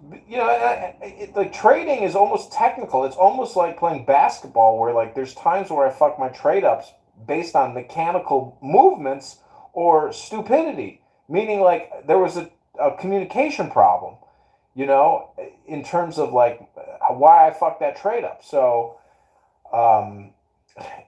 E: Like trading is almost technical. It's almost like playing basketball, where like there's times where I fuck my trade ups based on mechanical movements or stupidity, meaning like there was a communication problem, in terms of like why I fucked that trade up. So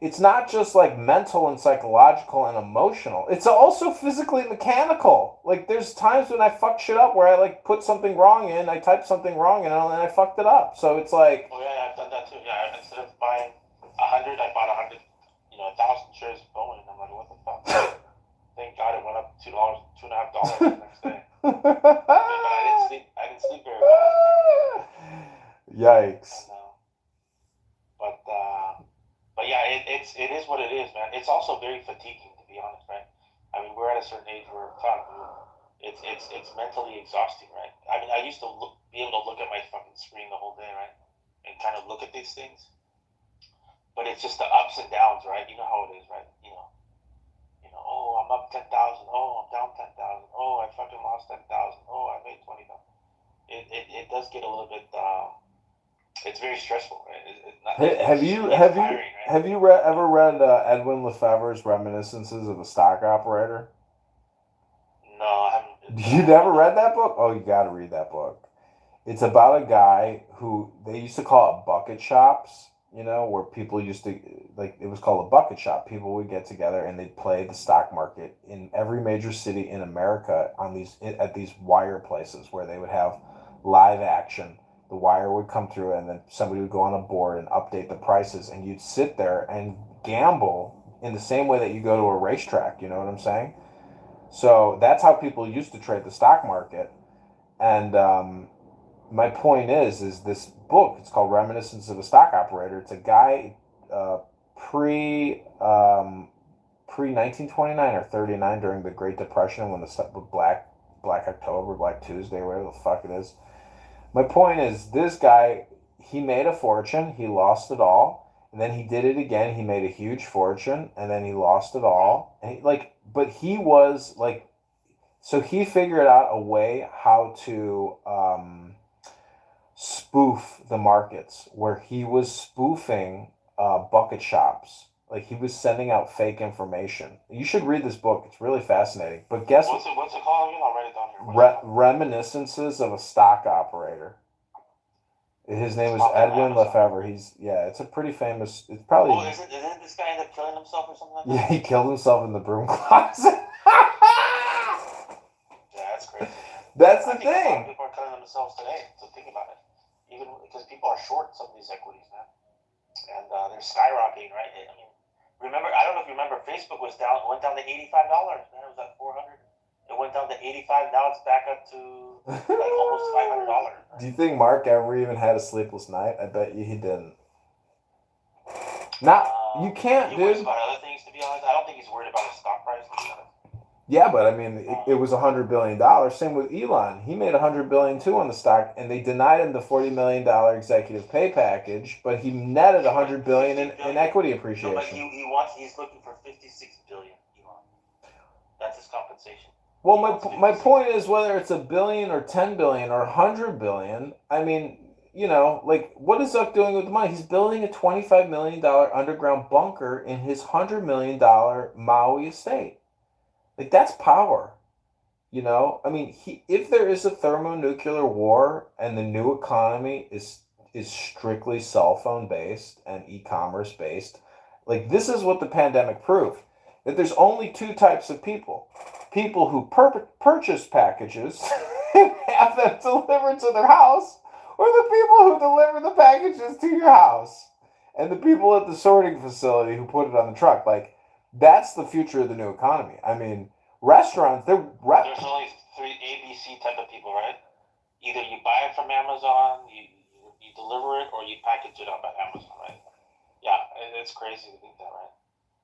E: it's not just like mental and psychological and emotional. It's also physically mechanical. Like there's times when I fuck shit up where I like put something wrong in, I typed something wrong in, and I fucked it up. So it's like.
G: Oh yeah, I've done that too. Yeah, instead of buying 100, I bought 100, 1,000 shares of Boeing. I'm like, what the fuck? Thank God it went up $2, $2.50 the next day. But I didn't sleep very well.
E: Yikes.
G: But yeah, it is what it is, man. It's also very fatiguing, to be honest, right? I mean, we're at a certain age where it's mentally exhausting, right? I mean, I used to be able to look at my fucking screen the whole day, right, and kind of look at these things. But it's just the ups and downs, right? You know how it is, right? Oh, I'm up 10,000. Oh, I'm down 10,000. Oh, I fucking lost 10,000. Oh, I made 20,000. It does get a little bit. It's very stressful, right?
E: Have you ever read Edwin Lefebvre's Reminiscences of a Stock Operator?
G: No, I haven't.
E: You never read that book? Oh, you got to read that book. It's about a guy who they used to call it bucket shops. Where people used to it was called a bucket shop. People would get together and they'd play the stock market in every major city in America at these wire places where they would have live action. The wire would come through and then somebody would go on a board and update the prices, and you'd sit there and gamble in the same way that you go to a racetrack. You know what I'm saying? So that's how people used to trade the stock market. And my point is this book, it's called Reminiscence of a Stock Operator. It's a guy pre 1929 or 39 during the Great Depression, when the Black October, Black Tuesday, whatever the fuck it is. My point is, this guy, he made a fortune, he lost it all, and then he did it again, he made a huge fortune, and then he lost it all. And but he was like, so he figured out a way how to spoof the markets, where he was spoofing bucket shops. Like he was sending out fake information. You should read this book. It's really fascinating. But guess
G: what's it called again? I'll write it down here.
E: Reminiscences of a Stock Operator. His name is Edwin Lefebvre. It's a pretty famous. It's probably.
G: Oh, isn't this guy end up killing himself or something like that?
E: Yeah, he killed himself in the broom closet.
G: Yeah, that's crazy.
E: That's the
G: thing. A lot of
E: thing.
G: people are killing themselves today. So think about it. Even because people are short some of these equities, man, and they're skyrocketing, right? I mean, I don't know if you remember, Facebook went down to $85. Man, it was at 400. It went down to 85. Now it's back up to almost $500.
E: Do you think Mark ever even had a sleepless night? I bet you he didn't. Not you can't,
G: He worries
E: dude.
G: about other things, to be honest. I don't think he's worried about his stock price, to be honest.
E: Yeah, but I mean, it was $100 billion. Same with Elon. He made $100 billion too on the stock, and they denied him the $40 million executive pay package, but he netted $100 billion in equity appreciation.
G: No, but he's looking for 56 billion. Elon. That's his compensation.
E: Well, my point is whether it's $1 billion or 10 billion or 100 billion. I mean, you know, like what is Zuck doing with the money? He's building a $25 million underground bunker in his $100 million Maui estate. Like that's power, you know. I mean, if there is a thermonuclear war and the new economy is strictly cell phone based and e-commerce based, like this is what the pandemic proved that there's only two types of people: people who purchase packages and have them delivered to their house, or the people who deliver the packages to your house, and the people at the sorting facility who put it on the truck. Like. That's the future of the new economy. I mean, restaurants,
G: There's only three ABC type of people, right? Either you buy it from Amazon, you deliver it, or you package it up at Amazon, right? Yeah, it's crazy to think that, right?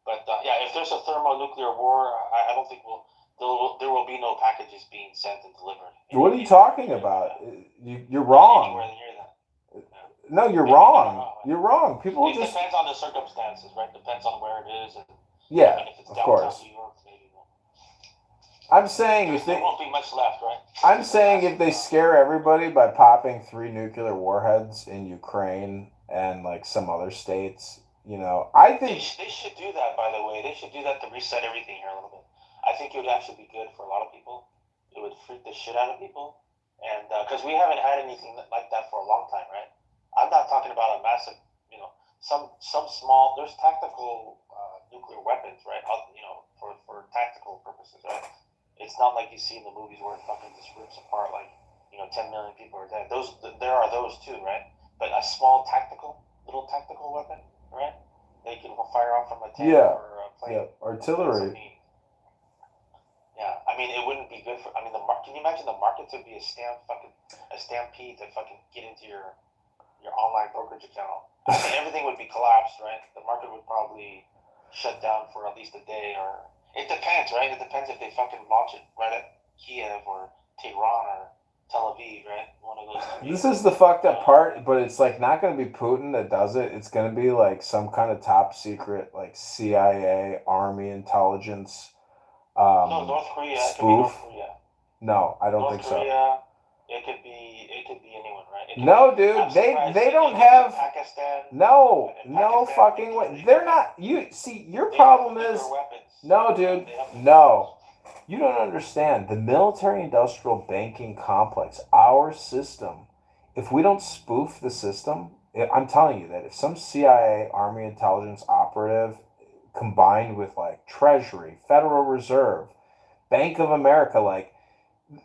G: But yeah, if there's a thermonuclear war, I don't think there will be no packages being sent and delivered.
E: What are you talking about? You're wrong.
G: Anywhere near that.
E: No, you're wrong. You're wrong. People
G: It depends on the circumstances, right? Depends on where it is. And,
E: yeah,
G: I mean, if it's
E: of course.
G: New York, maybe.
E: I'm saying
G: there won't be much left, right?
E: I'm saying if they scare everybody by popping 3 nuclear warheads in Ukraine and like some other states, you know, I think
G: they should do that. By the way, they should do that to reset everything here a little bit. I think it would actually be good for a lot of people. It would freak the shit out of people, and because we haven't had anything like that for a long time, right? I'm not talking about a massive, you know, some small. There's tactical nuclear weapons, right? You know, for tactical purposes, right? It's not like you see in the movies where it fucking just rips apart, like, you know, 10 million people are dead. There are those too, right? But a small little tactical weapon, right? They can fire off from a tank or a plane.
E: Yeah, artillery.
G: Yeah, I mean, it wouldn't be good for. I mean, can you imagine the market to be a stampede to fucking get into your online brokerage account? I mean, everything would be collapsed, right? The market would probably shut down for at least a day, or it depends, right? It depends if they fucking launch it right at Kiev or Tehran or Tel Aviv, right? One of those three.
E: This is the fucked up part, but it's like not going to be Putin that does it. It's going to be like some kind of top secret, like CIA, Army intelligence.
G: No, North Korea.
E: Spoof.
G: It could be North Korea.
E: No, I don't think so.
G: North Korea. It could be anyone, right?
E: No, dude, they don't have.
G: Pakistan.
E: No fucking way. They're not. You see, your problem is. No, dude. No. You don't understand. The military-industrial banking complex, our system, if we don't spoof the system, I'm telling you that if some CIA, Army intelligence operative combined with like Treasury, Federal Reserve, Bank of America, like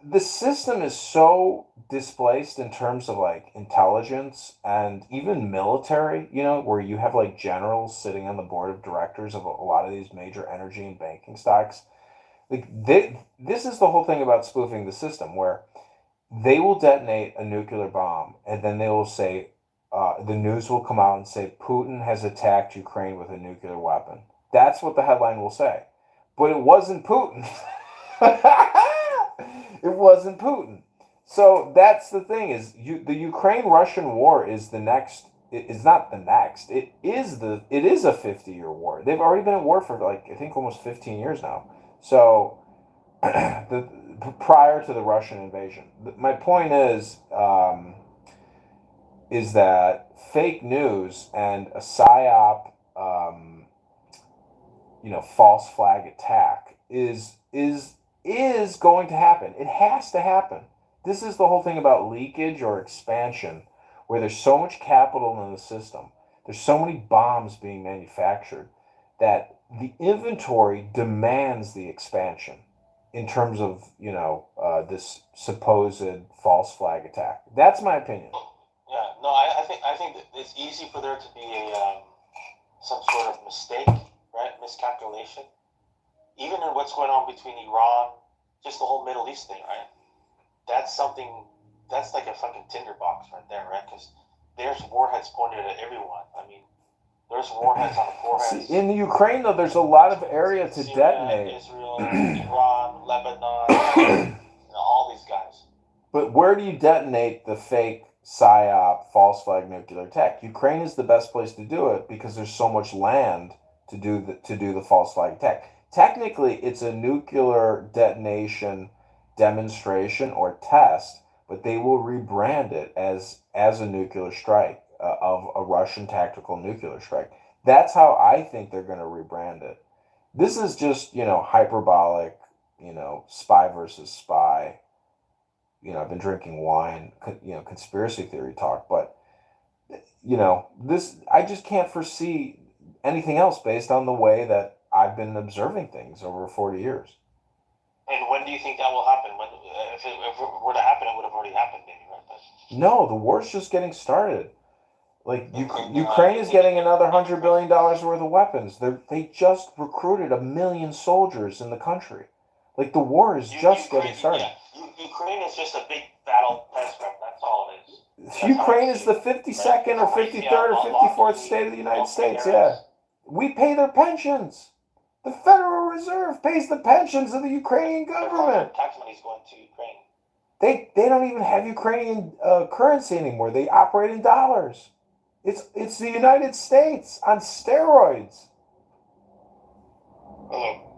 E: the system is so displaced in terms of like intelligence and even military, you know, where you have like generals sitting on the board of directors of a lot of these major energy and banking stocks. Like this is the whole thing about spoofing the system, where they will detonate a nuclear bomb and then they will say, the news will come out and say Putin has attacked Ukraine with a nuclear weapon. That's what the headline will say. But it wasn't Putin. It wasn't Putin. So that's the thing is the Ukraine-Russian war is the next. It's not the next. It is a 50-year war. They've already been at war for like I think almost 15 years now. So prior to the Russian invasion, my point is that fake news and a psyop, false flag attack is going to happen. It has to happen. This is the whole thing about leakage or expansion, where there's so much capital in the system. There's so many bombs being manufactured that the inventory demands the expansion in terms of, this supposed false flag attack. That's my opinion.
G: Yeah, no, I think that it's easy for there to be some sort of mistake, right? Miscalculation. Even in what's going on between Iran, just the whole Middle East thing, right? That's like a fucking tinderbox right there, right? Because there's warheads pointed at everyone. I mean, There's warheads on the foreheads.
E: See, in Ukraine, though, there's a lot of area to
G: Syria,
E: detonate.
G: Israel, Iran, Lebanon, all these guys.
E: But where do you detonate the fake PSYOP false flag nuclear attack? Ukraine is the best place to do it because there's so much land to do the false flag attack. Technically, it's a nuclear detonation demonstration or test, but they will rebrand it as a nuclear strike of a Russian tactical nuclear strike. That's how I think they're going to rebrand it. This is just, hyperbolic, spy versus spy. I've been drinking wine, conspiracy theory talk, but, this, I just can't foresee anything else based on the way that I've been observing things over 40 years.
G: And when do you think that will happen? When, if it were to happen, it would have already happened, maybe, right?
E: No, the war's just getting started. Like, Ukraine is getting another $100 billion worth of weapons. They just recruited 1 million soldiers in the country. Like, the war is just getting started.
G: Yeah. Ukraine is just a big battle test ground. That's all it is.
E: Ukraine is the 52nd or 53rd or 54th state of the United States, yeah. We pay their pensions. The Federal Reserve pays the pensions of the Ukrainian government.
G: Tax money is going to Ukraine.
E: They don't even have Ukrainian currency anymore. They operate in dollars. It's the United States on steroids.
S: Hello.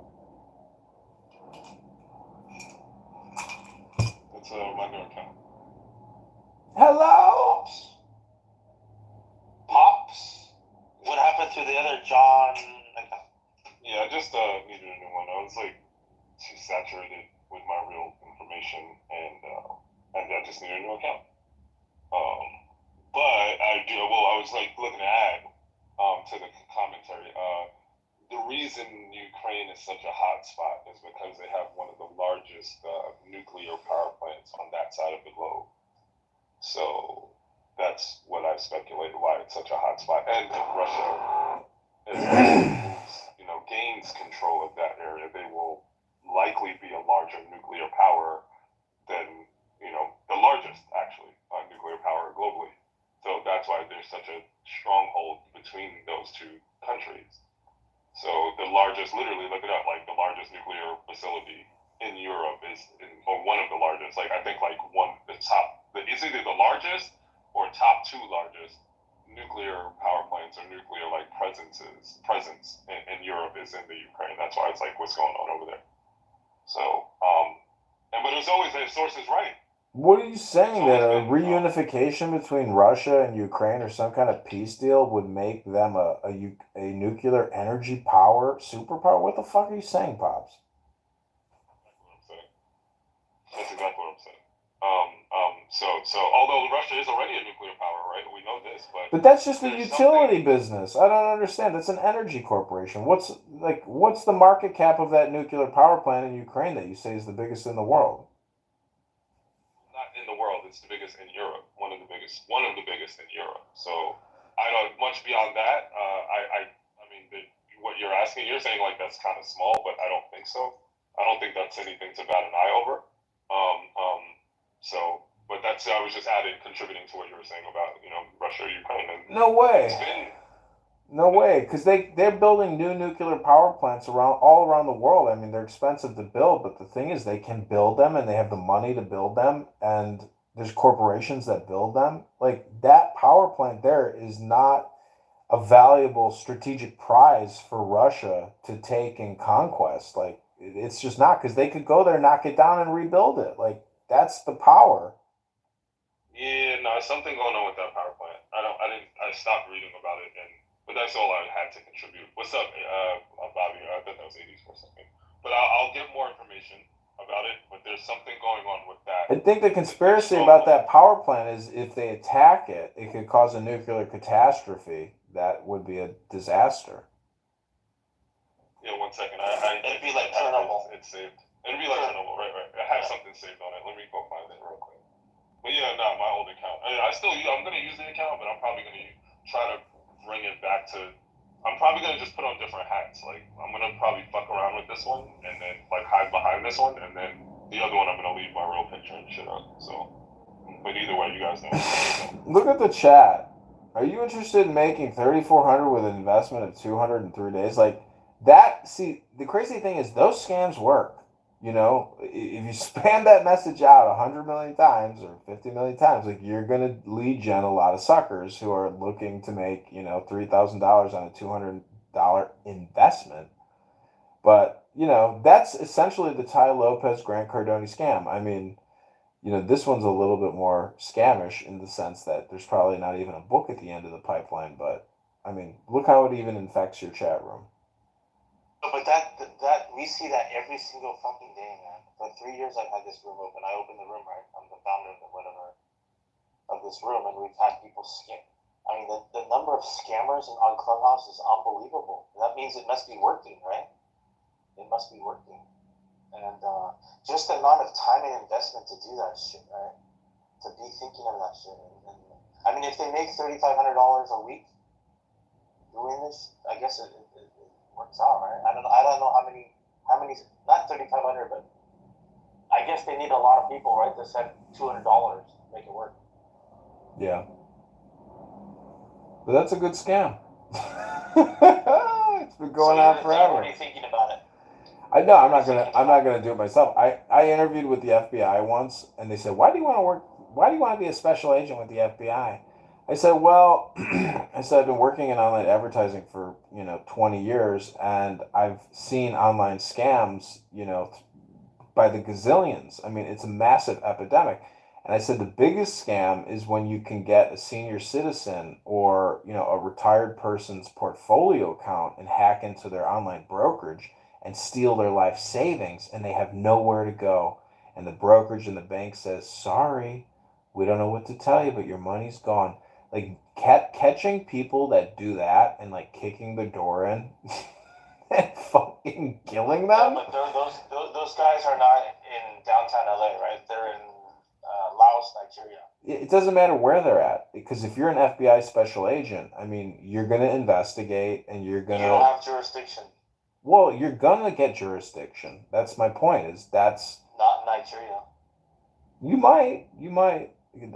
S: It's my new account.
E: Hello.
G: Pops? What happened to the other John account?
S: Yeah, I just needed a new one. I was too saturated with my real information, and I just needed a new account. But I was looking to add to the commentary. The reason Ukraine is such a hot spot is because they have one of the largest nuclear power plants on that side of the globe. So that's what I speculated why it's such a hot spot. And if Russia gains control of that area, they will likely be a larger nuclear power than the largest actually nuclear power globally. So that's why there's such a stronghold between those two countries. So the largest, literally look it up, the largest nuclear facility in Europe or one of the largest. I think it's either the largest or top two largest nuclear power plants or nuclear presence in Europe is in the Ukraine. That's why it's what's going on over there. So, but there's always their sources right.
E: What are you saying, that a reunification between Russia and Ukraine or some kind of peace deal would make them a nuclear energy power, superpower? What the fuck are you saying, Pops?
S: That's exactly what I'm saying. So although Russia is already a nuclear power, right? We know this,
E: but that's just a utility business. I don't understand. That's an energy corporation. What's the market cap of that nuclear power plant in Ukraine that you say is the biggest in the world?
S: Not in the world. It's the biggest in Europe. One of the biggest in Europe. So I don't much beyond that. I mean, what you're asking, you're saying that's kind of small, but I don't think so. I don't think that's anything to bat an eye over. But I was just contributing to what you were saying about Russia, Ukraine. And
E: no way. No way, because they're building new nuclear power plants all around the world. I mean, they're expensive to build, but the thing is, they can build them, and they have the money to build them, and there's corporations that build them. That power plant there is not a valuable strategic prize for Russia to take and conquest. It's just not, because they could go there, knock it down, and rebuild it. That's the power.
S: Yeah, no, something going on with that power plant. I stopped reading about it, but that's all I had to contribute. What's up, Bobby? I thought that was 80s for a second. But I'll get more information about it, but there's something going on with that.
E: I think the conspiracy about that power plant is if they attack it, it could cause a nuclear catastrophe. That would be a disaster.
S: Yeah, 1 second.
G: It'd be like Chernobyl.
S: It's saved. It'd be like Chernobyl, right. I have something saved on it. Let me go find it real quick. But yeah, no, my old account. I'm going to use the account, but I'm probably going to try to bring it back to. I'm probably going to just put on different hats. I'm going to probably fuck around with this one and then hide behind this one, and then the other one I'm going to leave my real picture and shit on. So, but either way, you guys know.
E: Look at the chat. Are you interested in making $3,400 with an investment of 200 in 3 days? Like that. See, the crazy thing is those scams work. You know, if you spam that message out 100 million times or 50 million times, like you're gonna lead gen a lot of suckers who are looking to make $3,000 on a $200 investment. But that's essentially the Ty Lopez Grant Cardone scam. I mean, this one's a little bit more scamish in the sense that there's probably not even a book at the end of the pipeline. But I mean, look how it even infects your chat room.
G: But that we see that every single fucking day, man. For 3 years, I've had this room open. I opened the room, right? I'm the founder of this room, and we've had people scam. I mean, the number of scammers on Clubhouse is unbelievable. That means it must be working, right? It must be working, and just the amount of time and investment to do that shit, right? To be thinking of that shit, and I mean, if they make $3,500 a week doing this, I guess it works out, right? I don't know how many, not 3,500, but I guess they need a lot of people, right, to send $200 to make it work.
E: Yeah. But that's a good scam. It's been going on forever.
G: What are you thinking about it?
E: I know I'm not gonna do it myself. I interviewed with the FBI once, and they said, "Why do you want to be a special agent with the FBI?" I said, "Well," I've been working in online advertising for 20 years, and I've seen online scams by the gazillions. I mean, it's a massive epidemic. And I said the biggest scam is when you can get a senior citizen or a retired person's portfolio account and hack into their online brokerage and steal their life savings, and they have nowhere to go. And the brokerage and the bank says, "Sorry, we don't know what to tell you, but your money's gone." Like catching people that do that and like kicking the door in and fucking killing them.
G: Yeah, but those guys are not in downtown LA, right? They're in Laos, Nigeria.
E: It doesn't matter where they're at, because if you're an FBI special agent, I mean, you're gonna investigate and you're gonna.
G: You don't have jurisdiction.
E: Well, you're gonna get jurisdiction. That's my point. That's
G: not in Nigeria.
E: You might.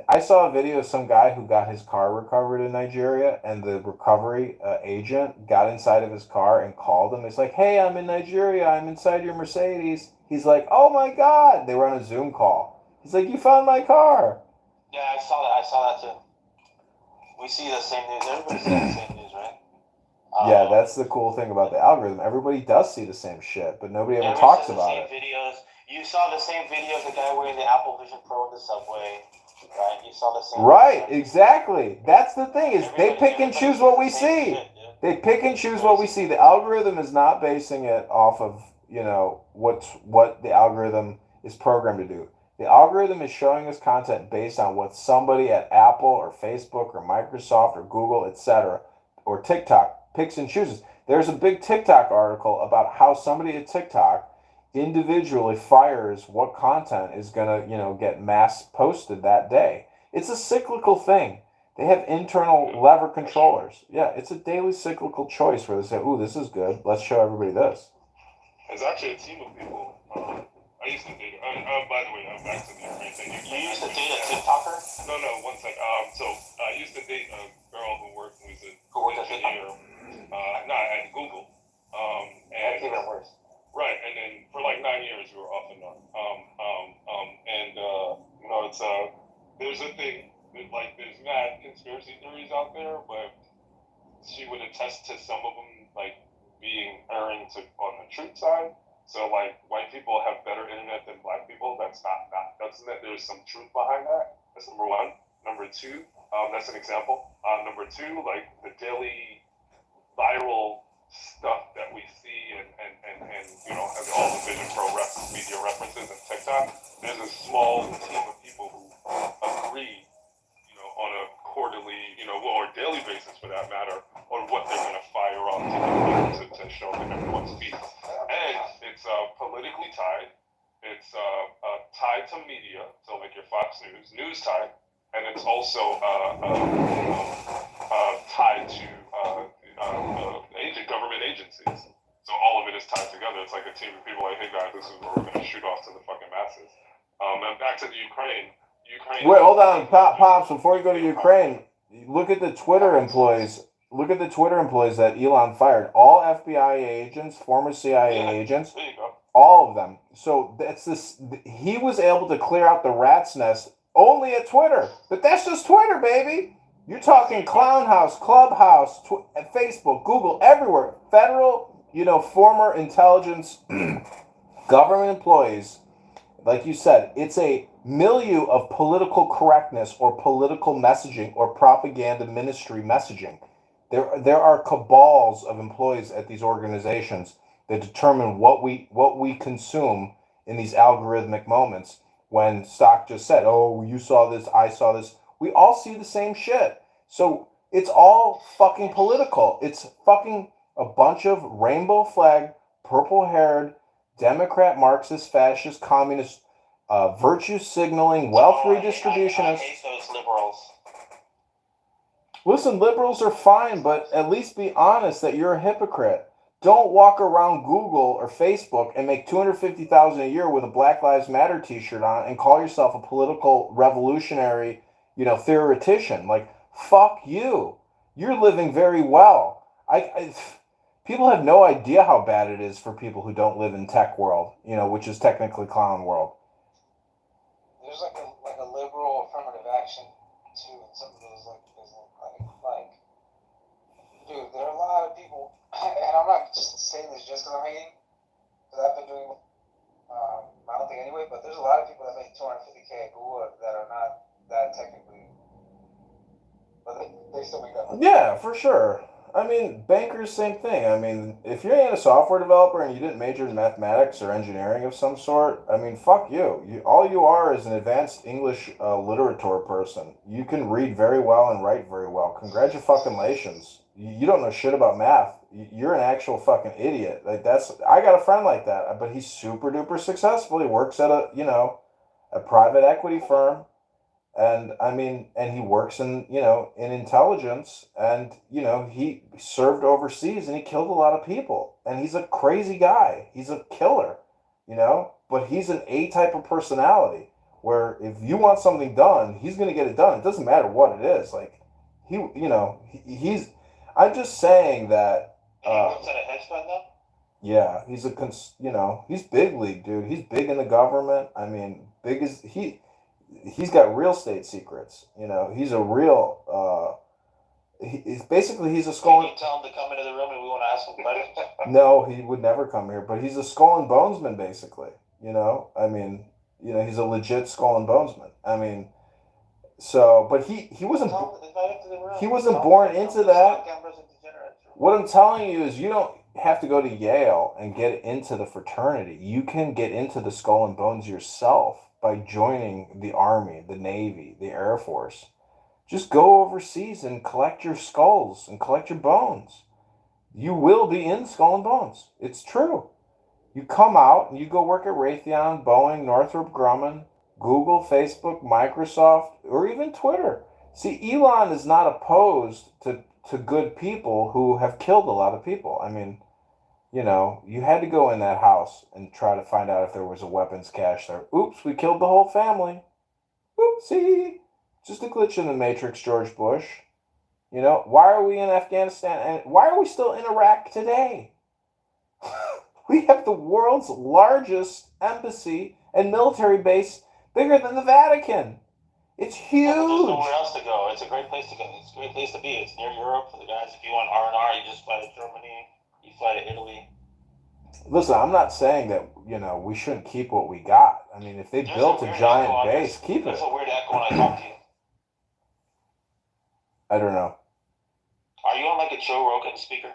E: I saw a video of some guy who got his car recovered in Nigeria, and the recovery agent got inside of his car and called him. It's like, "Hey, I'm in Nigeria. I'm inside your Mercedes." He's like, "Oh my God!" They were on a Zoom call. He's like, "You found my car."
G: Yeah, I saw that too. We see the same news. Everybody sees the same news, right?
E: Yeah, that's the cool thing about the algorithm. Everybody does see the same shit, but nobody ever talks about it.
G: Videos. You saw the same video of the guy wearing the Apple Vision Pro in the subway, right? You saw the same.
E: Right, exactly. That's the thing, is they pick and choose what we see. They pick and choose what we see. The algorithm is not basing it off of, what the algorithm is programmed to do. The algorithm is showing us content based on what somebody at Apple or Facebook or Microsoft or Google, etc., or TikTok picks and chooses. There's a big TikTok article about how somebody at TikTok individually fires what content is gonna, get mass posted that day. It's a cyclical thing. They have internal lever controllers. Yeah, it's a daily cyclical choice where they say, "Ooh, this is good. Let's show everybody this."
U: There's actually a team of people. I used to date. By the way, I'm back to the Ukraine thing.
G: You used to date a TikToker?
U: No, one sec. So I used to date a girl who worked an engineer. At Google. And
G: that's even worse.
U: Right, and then for like 9 years we were off and on. It's there's a thing that, like, there's mad conspiracy theories out there, but she would attest to some of them, like, being erring on the truth side. So, like, white people have better internet than black people. That's not there's some truth behind that. That's number one. Number two, that's an example. Number two, like, the daily viral stuff that we see and all the Vision Pro media references and TikTok, there's a small team of people who agree, on a quarterly, or daily basis for that matter, on what they're going to fire off to show that everyone's feet. And it's politically tied. It's tied to media, so like your Fox News tied, and it's also tied to government agencies. So all of it is tied together. It's like a team of people like, "Hey guys, this is where we're going to shoot off to the fucking masses." And back to the Ukraine.
E: Wait, hold on, Pops. Before you go to Ukraine, look at the Twitter employees. Look at the Twitter employees that Elon fired. All FBI agents, former CIA agents,
G: There you go.
E: all of them. So that's this. He was able to clear out the rat's nest only at Twitter. But that's just Twitter, baby. You're talking Clown House, Clubhouse, Facebook, Google, everywhere. Federal, former intelligence government employees. Like you said, it's a milieu of political correctness or political messaging or propaganda ministry messaging. There are cabals of employees at these organizations that determine what we consume in these algorithmic moments. When Stock just said, "Oh, you saw this, I saw this," we all see the same shit. So it's all fucking political. It's fucking a bunch of rainbow flag, purple-haired, Democrat, Marxist, fascist, communist, virtue signaling, wealth redistributionists.
G: I hate those liberals.
E: Listen, liberals are fine, but at least be honest that you're a hypocrite. Don't walk around Google or Facebook and make $250,000 a year with a Black Lives Matter T-shirt on and call yourself a political revolutionary, theoretician. Like, fuck you. You're living very well. People have no idea how bad it is for people who don't live in tech world, which is technically clown world.
J: There's like a liberal affirmative action too in some of those dude, there are a lot of people, and I'm not just saying this just because I'm hating, because I've been doing my own thing anyway. But there's a lot of people that make $250K at Google that are not that technically, but they still make that money.
E: Yeah, for sure. I mean, bankers, same thing. I mean, if you're a software developer and you didn't major in mathematics or engineering of some sort, I mean, fuck you. All you are is an advanced English literature person. You can read very well and write very well. Congratulations. You don't know shit about math. You're an actual fucking idiot. I got a friend like that, but he's super duper successful. He works at a private equity firm. And he works in intelligence, and he served overseas and he killed a lot of people, and he's a crazy guy. He's a killer, but he's an A type of personality where if you want something done, he's going to get it done. It doesn't matter what it is. Like he's. I'm just saying that.
G: He works at a hedge fund though?
E: Yeah, he's he's big league, dude. He's big in the government. I mean, big as he's got real estate secrets. He's a real. He's a skull.
G: Can you tell him to come into the room and we want to ask him questions?
E: No, he would never come here. But he's a skull and bonesman, basically. He's a legit skull and bonesman. But he wasn't. He wasn't born into that. What I'm telling you is, you don't have to go to Yale and get into the fraternity. You can get into the skull and bones yourself by joining the Army, the Navy, the Air Force. Just go overseas and collect your skulls and collect your bones. You will be in Skull and Bones. It's true. You come out and you go work at Raytheon, Boeing, Northrop Grumman, Google, Facebook, Microsoft, or even Twitter. See, Elon is not opposed to good people who have killed a lot of people. You had to go in that house and try to find out if there was a weapons cache there. Oops, we killed the whole family. Oopsie. Just a glitch in the Matrix, George Bush. Why are we in Afghanistan? And why are we still in Iraq today? We have the world's largest embassy and military base, bigger than the Vatican. It's huge.
G: There's nowhere else to go. It's a great place to go. It's a great place to be. It's near Europe for the guys. If you want R&R, you just fly to Germany. You fly to Italy.
E: Listen, I'm not saying that, we shouldn't keep what we got. If they built a giant base, keep it.
G: There's a weird echo when I talk to you.
E: I don't know.
G: Are you on like a Joe Rogan speaker?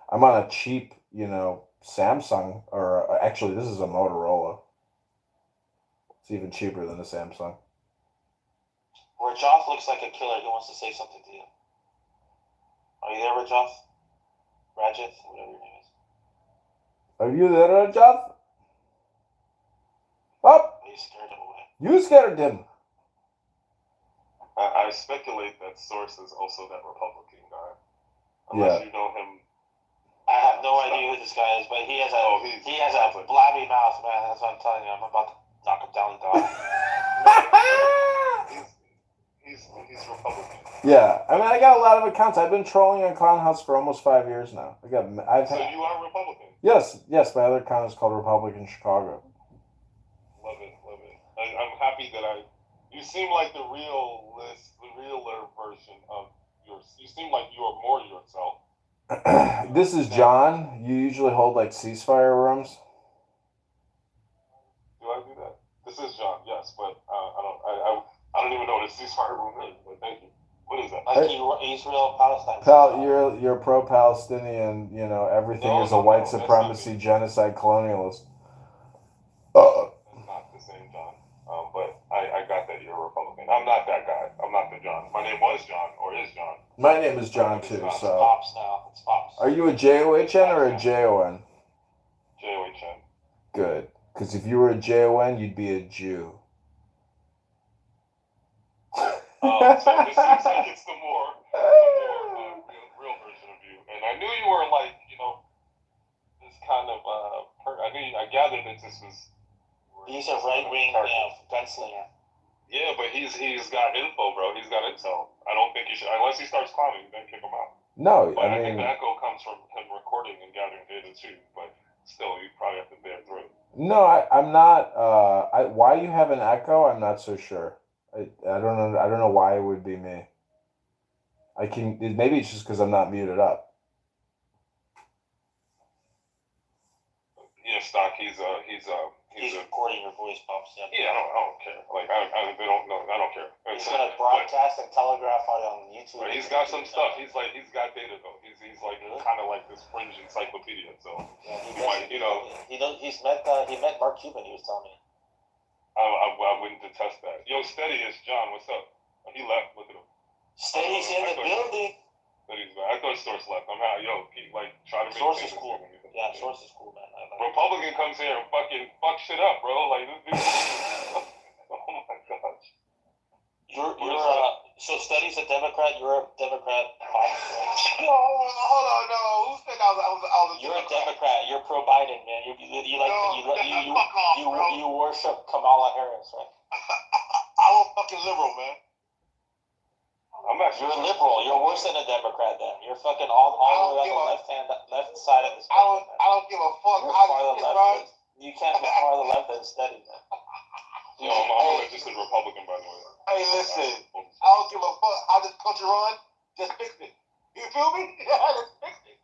E: I'm on a cheap, Samsung, or actually this is a Motorola. It's even cheaper than the Samsung.
G: Rajoth looks like a killer. He wants to say something to you. Are you there, Rajoth? Rajat, whatever your name is.
E: Are you there, Rajoth? Up!
G: You scared him away.
E: You scared him.
U: I speculate that Source is also that Republican guy. Unless you know him.
G: I have no idea who this guy is, but he has a blabby mouth, man. That's what I'm telling you. I'm about to knock him down the dog.
U: He's Republican.
E: Yeah, I mean, I got a lot of accounts. I've been trolling on Clown House for almost 5 years now.
M: So you are Republican?
E: Yes. My other account is called Republican Chicago.
M: Love it. I'm happy that you seem like the realer version of yours. You seem like you are more yourself.
E: This is John. You usually hold like ceasefire rooms.
M: Do I do that? This is John, yes, but I don't even know what a ceasefire room is. But thank you. What is that?
G: Like Israel, Palestine.
E: You're pro-Palestinian. You know everything is a white supremacy, genocide, colonialist.
M: That's not the same John. But I got that you're a Republican. I'm not that guy. I'm not the John. My name was John, or is John.
E: My name is John too.
G: It's
E: So.
G: Pops now. It's Pops.
E: Are you a JOHN or a JON?
M: JOHN.
E: Good, because if you were a JON, you'd be a Jew.
M: So it seems like it's the more real version of you. And I knew you were like, this kind of I gathered that this was.
G: He's a right-wing gunslinger.
M: Yeah, but he's got info, bro. He's got intel. I don't think you should, unless he starts clowning, then kick him out.
E: No,
M: but I
E: mean,
M: think the echo comes from him recording and gathering data too. But still, you probably have to bear through.
E: No, I'm not. Why you have an echo? I'm not so sure. I don't know. I don't know why it would be me. Maybe it's just because I'm not muted up.
M: Yeah, Stock. He's
G: recording your voice, Pops.
M: Yeah, I don't care. Like they don't know. I don't care.
G: He's gonna broadcast and telegraph on YouTube.
M: But he's got some stuff. He's got data though. He's like kind of like this fringe encyclopedia. So
G: yeah, he's met Mark Cuban. He was telling me.
M: I wouldn't detest that. Yo, Steady is John. What's up? He left. Look at him.
G: Steady's in the building.
M: Steady's back. I thought Source left. I'm out. Yo, try to make
G: Source is cool. Yeah, Source is cool, man.
M: Republican comes here and fucking fuck shit up, bro. Like this dude. Oh my gosh.
G: So Steady's a Democrat. You're a Democrat.
P: Hold on, no. Who said I was a
G: You're a Democrat. You're pro Biden, man. You worship Kamala Harris, right?
P: I'm a fucking liberal, man.
G: You're a liberal. You're worse than a Democrat. Then you're fucking all the way on the left side of the spectrum.
P: I don't give a fuck.
G: You can't be far to the left and Steady, man.
M: Yo, I'm a registered Republican, by the way.
P: Hey, listen. I don't give a fuck how this country run. Just fix it. You feel me? Just fix it.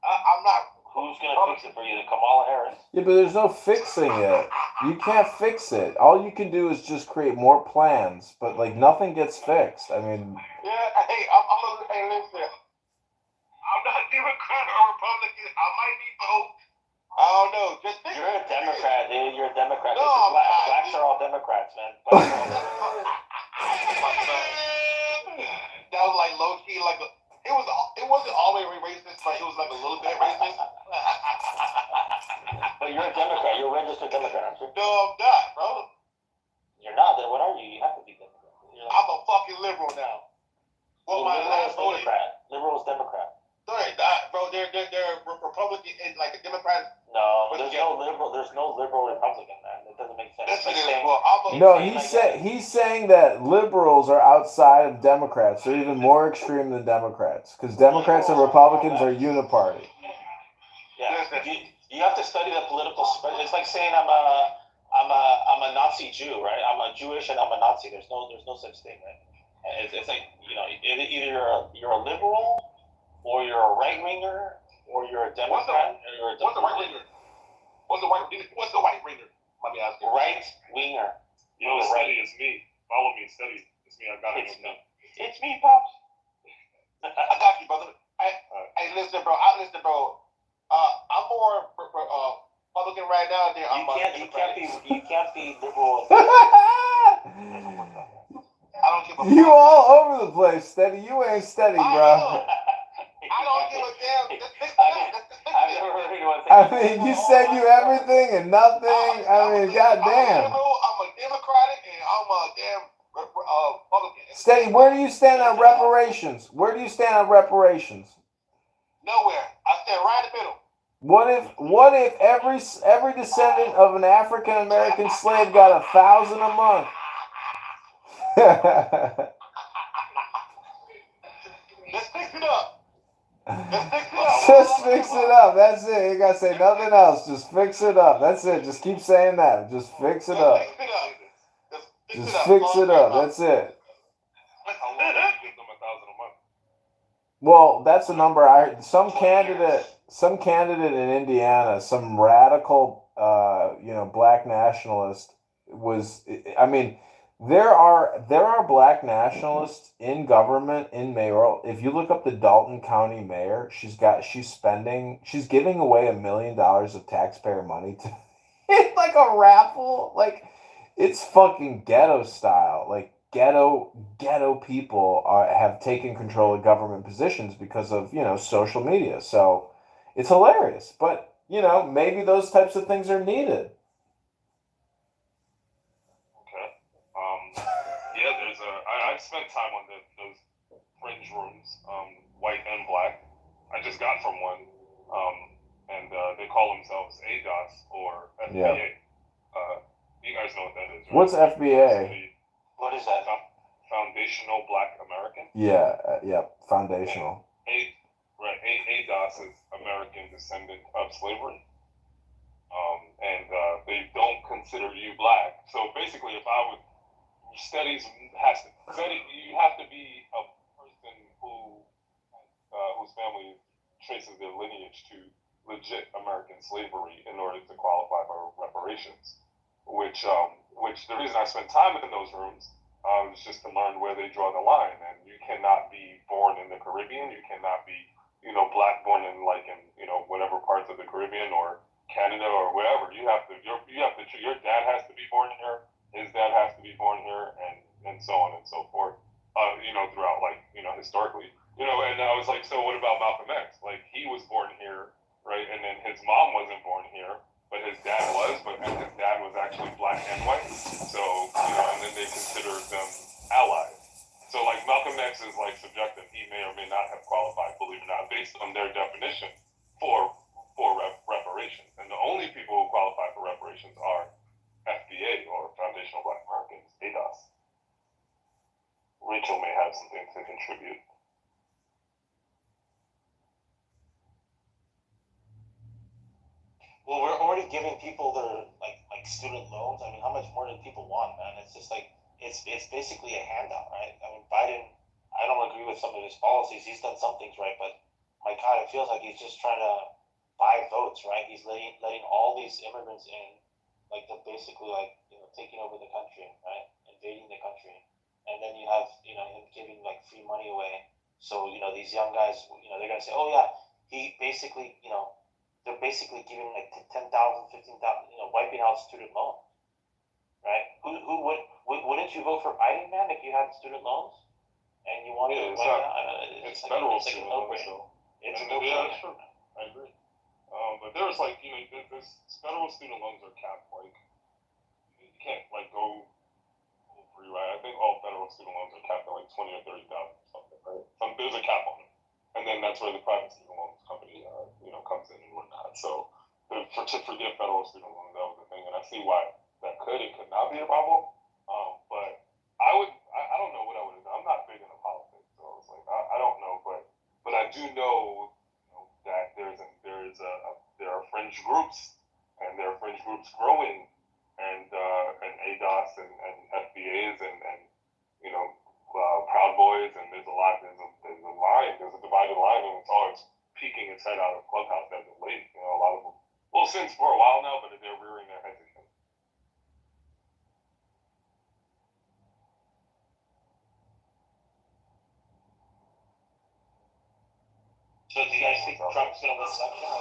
P: I'm not.
G: Who's gonna fix it for you? Kamala Harris?
E: Yeah, but there's no fixing it. You can't fix it. All you can do is just create more plans, but like nothing gets fixed. I mean.
P: Yeah. Hey, listen. I'm not Democrat or Republican. I might be both. I don't know. Just fix
G: You're a Democrat, dude. You're a Democrat.
P: No,
G: blacks are all Democrats, man.
P: That was like low key, like it wasn't all the way racist, but it was like a little bit racist.
G: But you're a Democrat. You're a registered Democrat, aren't you?
P: No, I'm not, bro.
G: You're not. Then what are you? You have to be Democrat.
P: I'm a fucking liberal now. What my last vote?
G: Liberal is Democrat.
P: Sorry, bro. They're Republican and like the Democrats.
G: No, there's no liberal Republican, man. It doesn't make sense.
E: No, he's saying that liberals are outside of Democrats. They're even more extreme than Democrats because Democrats and Republicans are uniparty.
G: Yeah, you have to study the political spectrum. It's like saying I'm a Nazi Jew, right? I'm a Jewish and I'm a Nazi. There's no such thing, right? It's like either you're a liberal or you're a right winger or you're a Democrat or you're a
P: What's the right winger? What's the white winger? Let me ask you.
G: Right winger.
M: Yo, Steady, it's me. Follow me, Steady. It's me. I got it.
G: It's me, Pops.
P: I got you, brother. Hey, listen, bro. I'm more Republican right now than
G: you can't be liberal.
P: I don't give a fuck.
E: You all over the place, Steady. You ain't steady, bro.
P: I don't give a damn.
G: I've never heard anyone say
E: I mean, you said you everything and nothing. I mean, goddamn.
P: I'm a Democratic and I'm a damn Republican.
E: Steady, where do you stand on reparations? Where do you stand on reparations?
P: Nowhere. I stand right in the middle.
E: What if every descendant of an African American slave got $1,000 a month? Just fix it up. That's it. You gotta say nothing else. Just fix it up. That's it. Just keep saying that. Just fix it up. Just fix it up. That's it.
M: How long do you give them $1,000 a month?
E: Well, that's a number I heard. Some candidate in Indiana, some radical, black nationalist was. I mean, there are black nationalists in government, in mayoral. If you look up the Dalton County mayor, she's giving away $1 million of taxpayer money to like a raffle. Like, it's fucking ghetto style. Like, ghetto people have taken control of government positions because of social media. So it's hilarious, but maybe those types of things are needed.
M: Okay. Yeah, I've spent time on those fringe rooms, white and black. I just got from one, and they call themselves ADOS or FBA.
E: Yeah.
M: You guys know what that is, right?
E: What's FBA?
G: What is that?
M: Foundational Black American.
E: Yeah, foundational.
M: ADOS is American Descendant of Slavery. And they don't consider you black. So basically, if I would you have to be a person whose family traces their lineage to legit American slavery in order to qualify for reparations. Which the reason I spent time in those rooms was just to learn where they draw the line. And you cannot be born in the Caribbean. You cannot be black born in whatever parts of the Caribbean or Canada or wherever. You have to your dad has to be born here, his dad has to be born here, and so on and so forth. Throughout historically. And I was like, so what about Malcolm X? Like, he was born here, right? And then his mom wasn't born here, but his dad was, and his dad was actually black and white. So, and then they considered them allies. So like Malcolm X is like subjective. He may or may not have qualified, believe it or not, based on their definition for reparations. And the only people who qualify for reparations are FBA or Foundational Black Americans, ADOS. Rachel may have some things to contribute.
G: Well, we're already giving people their like student loans. I mean, how much more do people want, man? It's just like it's basically a handout, right? I mean, Biden, I don't agree with some of his policies. He's done some things right, but my God, it feels like he's just trying to buy votes, right? He's letting all these immigrants in, like they're basically taking over the country, right? Invading the country, and then you have him giving like free money away. So these young guys, they're gonna say, oh yeah, he basically they're basically giving like 10,000, 15,000, wiping out student loans, right? Who wouldn't you vote for Biden, man, if you had student loans and you wanted to wipe out?
M: It's federal student loans, so
G: it's
M: yeah, sure, I agree. But there's this federal student loans are capped. Like, you can't go free, right? I think all federal student loans are capped at like 20 or 30,000 or something, right? There's a cap on it, and then that's where the private student loans company comes in and whatnot. So to forget federal student loans, that was the thing, and I see why that could and could not be a problem. But I don't know what I would have done. I'm not big into politics, so it's like I don't know, but I do know that there are fringe groups, and there are fringe groups growing, and ADOS and FBAs and Proud Boys, and there's a divided line, and it's peeking its head out of Clubhouse as of late. A lot of them, since for a while now, but they're rearing their heads again.
G: So do you guys think Trump's gonna win election?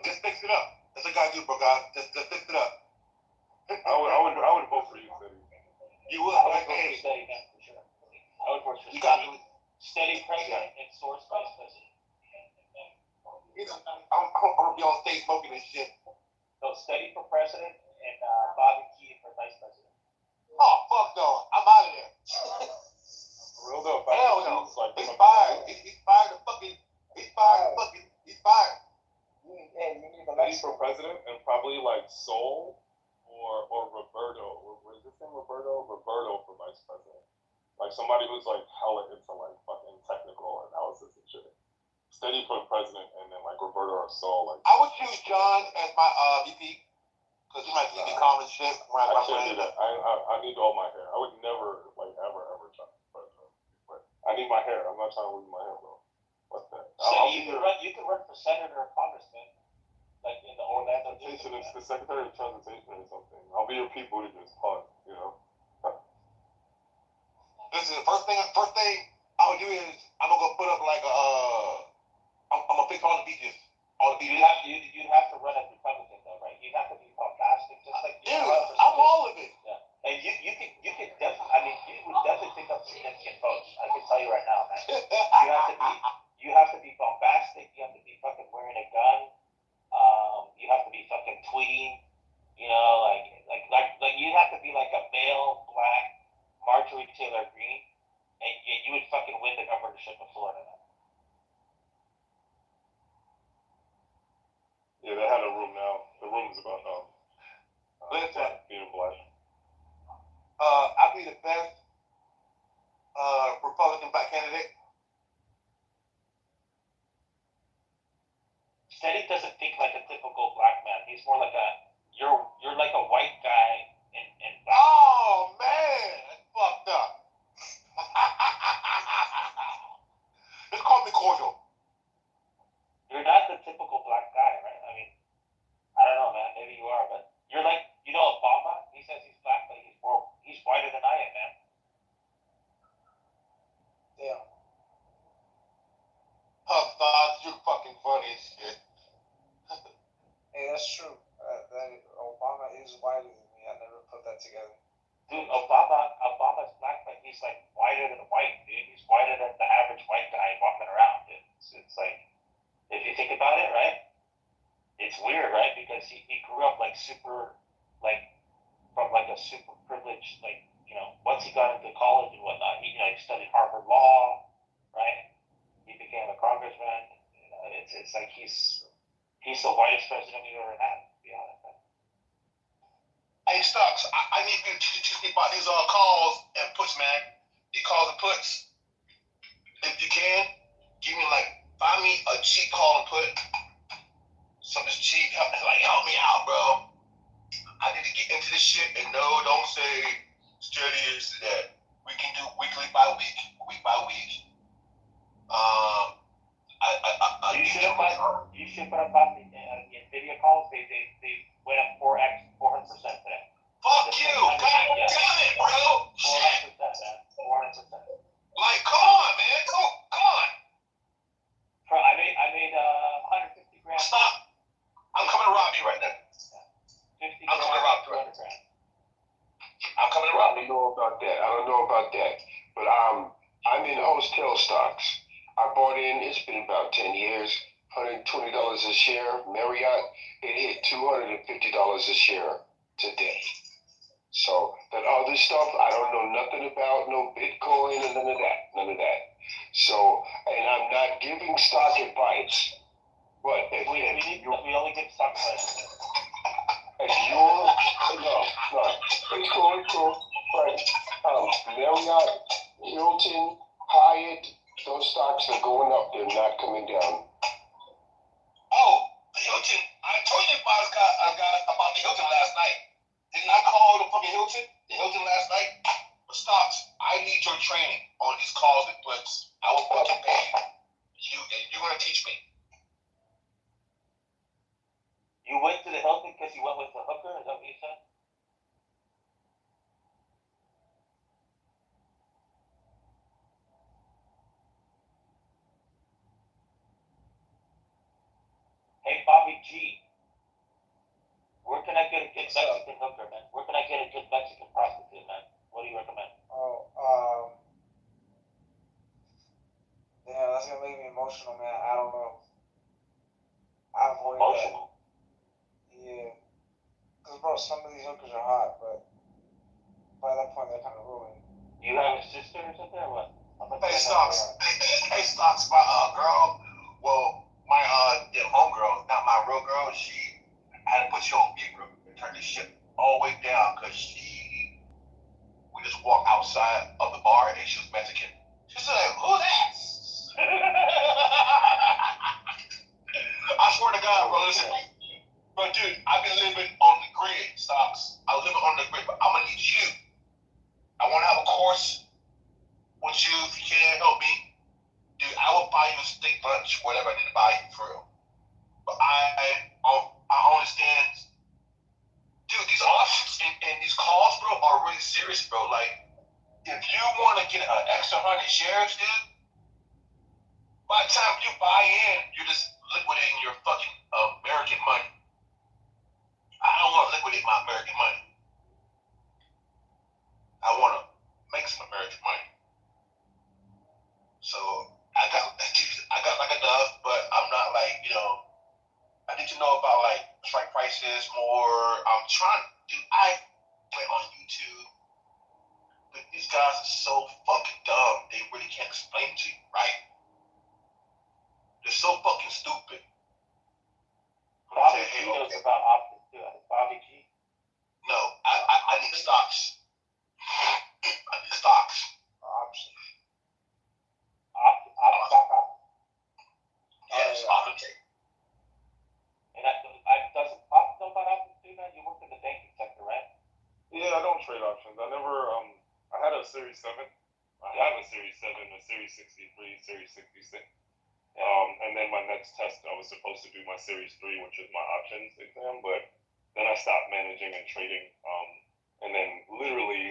P: Just fix it up. That's what I gotta do, bro. God, just fix it up.
M: I would vote for you, Steady.
G: You would? I would vote for Steady, man, for sure. I would vote for Steady president and Source vice president.
P: I'm gonna be on stage smoking this shit.
G: No, Steady for president and Bobby Key for vice president.
P: Oh, fuck no. I'm out of there.
M: Real though.
P: Hell no. He's fired. He's fired. He's fired.
M: He's for president, and probably like Sol or Roberto. Is his name Roberto? Roberto for vice president. Like somebody who's like hella into like fucking technical and Steady for president, and then like Roberto or Sol. Like
U: I would choose John as my VP because he might keep me calm and shit.
M: I can't do that. I need all my hair. I would never like ever try to be president. But I need my hair. I'm not trying to lose my hair, bro. What's that?
G: So you can run for senator or congressman, like in the Orlando.
M: Jason, it's the Secretary of Transportation or something. I'll be your people to just pun, you know.
U: Listen, first thing I would do is I'm gonna go put up like I'm gonna fix all the beaches.
G: You have to run as Republican though, right? You have to be bombastic, just like
U: dude. I'm all of it.
G: Yeah, and you can definitely. I mean, you would definitely pick up significant votes. I can tell you right now, man. You have to be bombastic. You have to be fucking wearing a gun. You have to be fucking tweeting. You know, like you have to be like a male black Marjorie Taylor Greene, and you would fucking win the governorship of Florida.
M: Yeah, they have a room now. The room is about being black.
U: I'd be the best Republican black candidate.
G: Steady doesn't think like a typical black man. He's more like you're like a white guy in black.
U: Oh man, that's fucked up. Just call me cordial.
G: You're not the typical black guy, right? I mean, I don't know, man. Maybe you are, but you're like, you know, Obama. He says he's black, but he's whiter than I am, man.
U: Damn. Huh, thoughts, you're fucking funny as shit.
H: Hey, that's true. That Obama is whiter than me. I never put that together.
G: Dude, Obama's black, but he's like whiter than white, dude. He's whiter than the average white guy walking around, dude. It's like, if you think about it, right? It's weird, right? Because he grew up like super, like, from like a super privileged, like, you know, once he got into college and whatnot, he studied Harvard Law, right? He became a congressman. You know, it's like he's the whitest president we've ever had, to be honest.
U: Hey, Stocks, I need you to teach me about these calls and puts, man. These calls and puts. If you can, find me a cheap call and put. Something's cheap. Help me out, bro. I need to get into this shit, and no, don't say steady is that. We can do weekly by week, week by week.
G: You should put up on the Nvidia calls. They went up 400% today.
U: Fuck you! God damn it, bro!
G: 400%, man. 400%.
U: Like, come on, man. Come on.
G: I made 150 grand.
U: Stop. I'm coming to rob you right now.
G: 50
U: I'm coming to rob you right now. I'm coming to rob you.
V: I don't know about that. But I'm in hotel stocks. I bought in, it's been about 10 years, $120 a share. Marriott, it hit $250 a share today. So that other stuff, I don't know nothing about, no Bitcoin and none of that. So, and I'm not giving stock advice. But if
G: we only give stock advice.
V: If you're, no, it's cool. But Marriott, Hilton, Hyatt, those stocks are going up, they're not coming down.
U: Oh, Hilton, I told you I got about the Hilton last night. Didn't I call the fucking Hilton last night? But Stocks, I need your training on these calls and puts. I will fucking pay you. You're going to teach me.
G: You went to the Hilton because you went with the hooker? Is that what you said? Hey, Bobby G. Where can I get a good Mexican hooker, man? Where can I get a good Mexican prostitute, man? What do you recommend?
H: Yeah, that's gonna make me emotional, man. I don't know. I avoid
G: emotional?
H: That. Yeah. Cause bro, some of these hookers are hot, but by that point they're kind of ruined.
G: You have a sister or something, or what?
U: Hey, Stocks. Hey, Stocks, my girl. Well, my homegirl, not my real girl. She had to put you on mute, bro, and turn this shit all the way down because we just walked outside of the bar and she was Mexican. She said, "Who's that?" But dude, I've been living on the grid, stocks. I live on the grid, but I'm gonna need you. I want to have a course with you if you can help me. Dude, I will buy you a steak lunch, whatever I need to buy you for real. But I understand, dude. These options and these calls, bro, are really serious, bro. Like, if you want to get an extra 100 shares, dude, by the time you buy in, you're just liquidating your fucking American money. I don't want to liquidate my American money. I want to make some American money. So I got like enough, but I'm not like, I need to know about like strike prices more. I'm trying, dude. I play on YouTube, but these guys are so fucking dumb. They really can't explain to you, right? They're so fucking stupid.
Q: Bobby G knows about options too. Bobby G.
U: No, I need stocks. I need stocks.
Q: Options.
U: Yes, options.
Q: And doesn't Pop know about options too? Now you work in the banking sector, right?
M: Yeah, I don't trade options. I never. I had a Series 7. I have a Series 7, a Series 63, Series 66. And then my next test, I was supposed to do my Series 3, which is my options exam, but then I stopped managing and trading, and then literally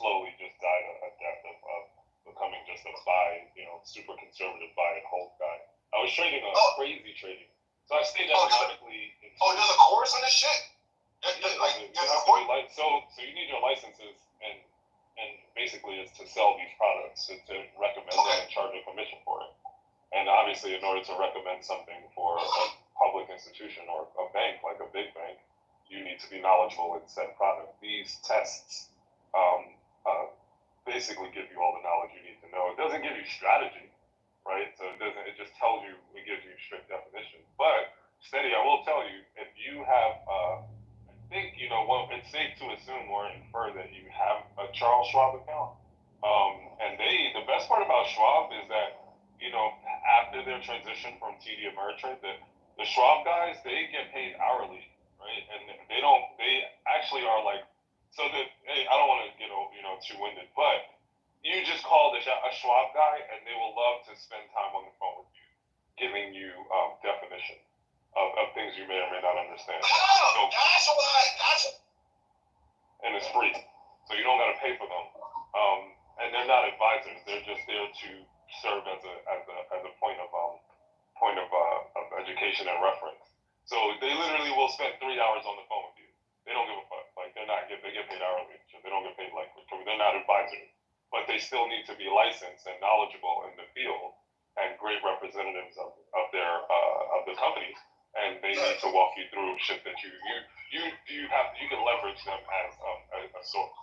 M: slowly died a death of becoming just a buy, super conservative buy and hold guy. I was trading crazy trading, so I stayed economically.
U: There's a course on this shit.
M: So you need your licenses, and basically it's to sell these products, to recommend them and charge a commission for it. And obviously, in order to recommend something for a public institution or a bank, like a big bank, you need to be knowledgeable in said product. These tests basically give you all the knowledge you need to know. It doesn't give you strategy, right? So it just tells you, it gives you strict definitions. But Steady, I will tell you, if you have, I think, it's safe to assume or infer that you have a Charles Schwab account. And the best part about Schwab is that, after their transition from TD Ameritrade, the Schwab guys, they get paid hourly, right? And they actually are like, I don't want to get, too winded, but you just call a Schwab guy and they will love to spend time on the phone with you, giving you definition of things you may or may not understand. And it's free, so you don't got to pay for them. And they're not advisors; they're just there to serve as a point of education and reference. So they literally will spend 3 hours on the phone with you. They don't give a fuck. Like they get paid hourly. So they don't get paid they're not advisors, but they still need to be licensed and knowledgeable in the field and great representatives of the companies. And they need to walk you through shit that you can leverage them as a source.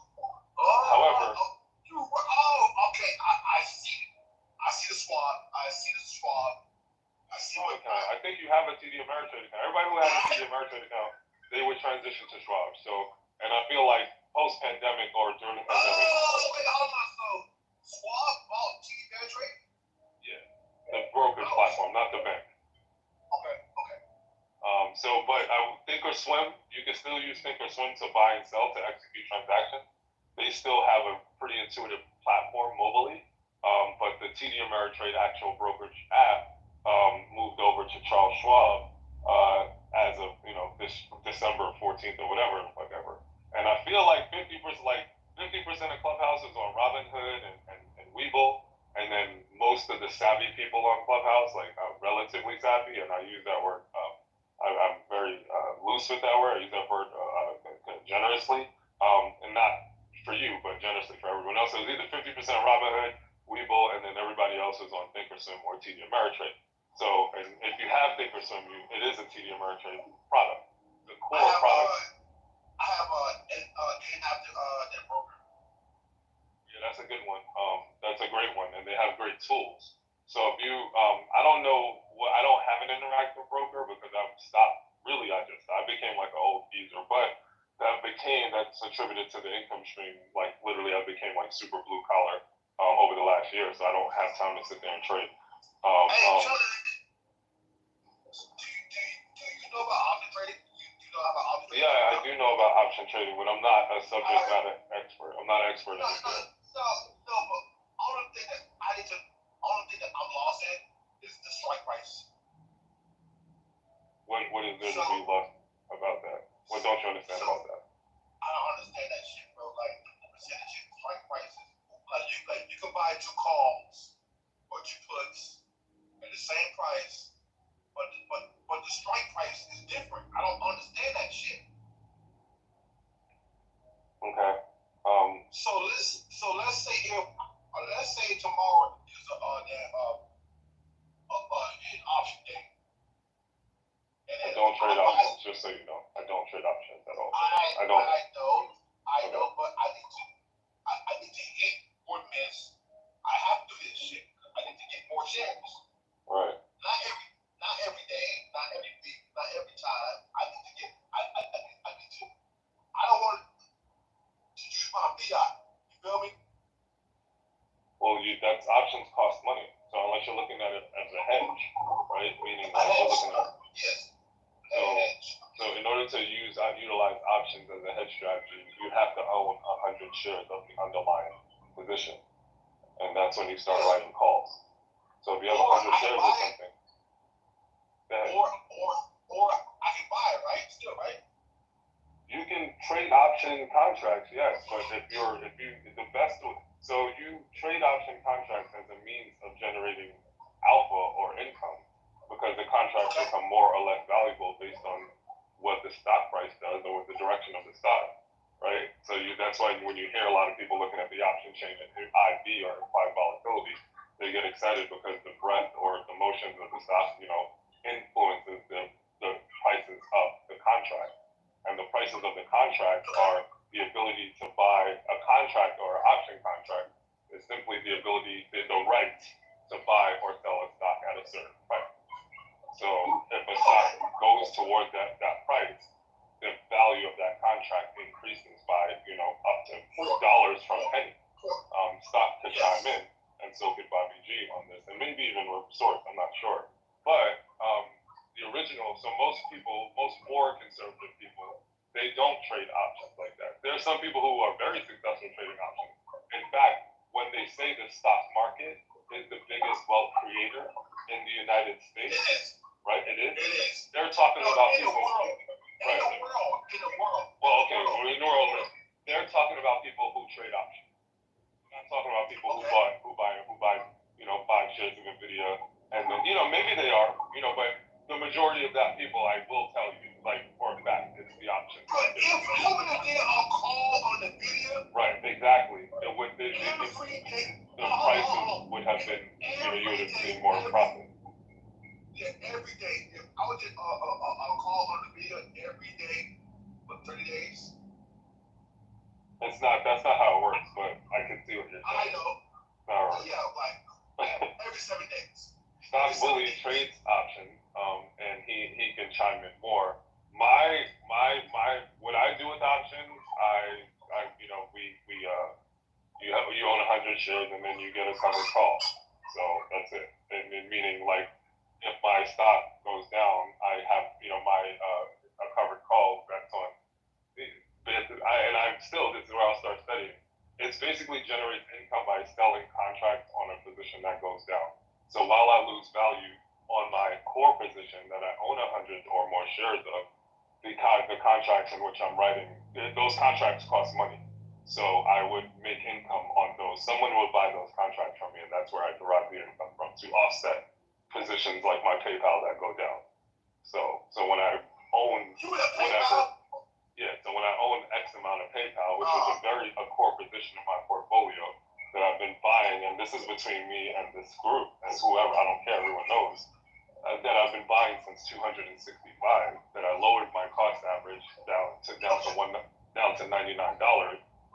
M: However.
U: Okay, I see the Schwab. I see what kind.
M: I think you have a TD Ameritrade account. Everybody who has a TD Ameritrade account, they would transition to Schwab. So, and I feel like post-pandemic or during the pandemic.
U: Schwab bought TD Ameritrade?
M: Yeah, the brokerage platform, not the bank.
U: Okay.
M: But Thinkorswim, you can still use Thinkorswim to buy and sell, to execute transactions. They still have a pretty intuitive platform mobilely, but the TD Ameritrade actual brokerage app moved over to Charles Schwab as of this December 14th or whatever. And I feel like 50% of Clubhouse is on Robinhood and Webull, and then most of the savvy people on Clubhouse, like relatively savvy, and I use that word. I'm very loose with that word. I use that word generously, and not for you, but generously for everyone else. So it's either 50% Robinhood, Webull, and then everybody else is on Thinkorswim or TD Ameritrade. So, and if you have Thinkorswim, it is a TD Ameritrade product. The core product.
U: I have that broker.
M: Yeah, that's a good one. That's a great one, and they have great tools. So if you, I don't know, I don't have an interactive broker because I've stopped. Really, I became like an old geezer, but that's attributed to the income stream. Like literally, I became like super blue collar over the last year, so I don't have time to sit there and trade.
U: Do you
S: know about option trading? You know about option trading?
M: Yeah, I do know about option trading, but I'm not a subject matter expert. I'm not an expert in it.
S: No, but only thing that I'm lost in is the strike price.
M: What is there to be lost about that? What don't you understand about that?
S: I don't understand that shit, bro. Like the percentage of strike prices. Like you can buy 2 calls or 2 puts at the same price, but the strike price is different. I don't understand that shit.
M: Okay.
S: So let's say tomorrow is an option day.
M: I don't trade options, just so you know. I don't trade options at all. I know,
S: but I need to hit or miss. I have to do this shit. I need to get more shares.
M: Right.
S: Not every day, not every week, not every time. I need to get. I don't want to use my fiat. You feel me?
M: Well, that's options cost money. So unless you're looking at it as a hedge, right? Meaning like you're looking at.
S: Yes.
M: So in order to utilize options as a hedge strategy, you have to own 100 shares of the underlying position, and that's when you start writing calls. So if you have 100 shares of something, then
S: or I can buy it, right? Still, right?
M: You can trade option contracts, yes, but so you trade option contracts as a means of generating alpha or income, because the contracts become more or less valuable based on what the stock price does or what the direction of the stock, right? So that's why when you hear a lot of people looking at the option chain at IV or implied volatility, they get excited because the breadth or the motions of the stock, influences the prices of the contract. And the prices of the contract are the ability to buy a contract or an option contract is simply the right to buy or sell a stock at a certain price. So if a stock goes toward that price, the value of that contract increases by, up to dollars from a penny. Stock could chime in, and so could Bobby G on this, and maybe even Source, I'm not sure. But the original, so most more conservative people, they don't trade options like that. There are some people who are very successful trading options. In fact, when they say the stock market is the biggest wealth creator in the United States, right? It is. They're talking about people. Right. In the world. Well, okay. In the world, they're talking about people who trade options. They're not talking about people who buy 5 shares of Nvidia, and then maybe they are, but the majority of that people, I will tell you, like for a fact, it's the option.
S: But if you would have did a call on Nvidia,
M: right? Exactly. The prices would have been, you would have seen more profit.
S: Yeah, every day. If I would did a call on Nvidia every day for 30 days.
M: That's not how it works, but I can see what you're saying.
S: I know. Yeah, like every 7 days.
M: Stock Bully trades options, and he can chime in more. What I do with options, you own 100 shares and then you get a covered call. So that's it. And meaning like if my stock goes down, I have a covered call that's on. And I'm still, this is where I'll start studying. It's basically generates income by selling contracts on a position that goes down. So while I lose value on my core position that I own 100 or more shares of, the contracts in which I'm writing, those contracts cost money. So I would make income on those. Someone would buy those contracts from me, and that's where I derive the income from to offset positions like my PayPal that go down. So when I own whatever. Yeah, so when I own X amount of PayPal, which is a core position in my portfolio that I've been buying, and this is between me and this group, and whoever, I don't care, everyone knows, that I've been buying since 265, that I lowered my cost average down to $99.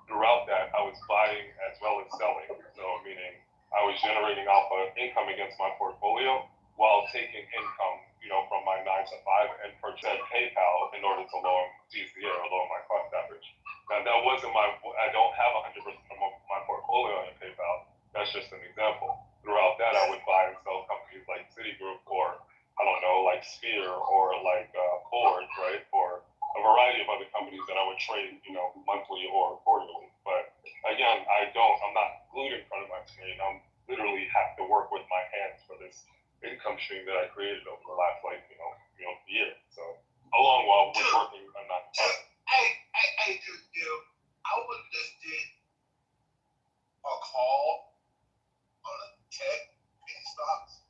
M: Throughout that, I was buying as well as selling. So meaning I was generating alpha income against my portfolio while taking income, from my 9 to 5 and purchase PayPal in order to lower DCA or lower my cost average. Now that wasn't I don't have 100% of my portfolio in PayPal. That's just an example. Throughout that, I would buy and sell companies like Citigroup or, I don't know, like Sphere or like I'm not glued in front of my screen. I'm literally have to work with my hands for this income stream that I created over the last year. So along while we're working, I'm not.
B: Hey, dude, I would have just did a call on a tech stocks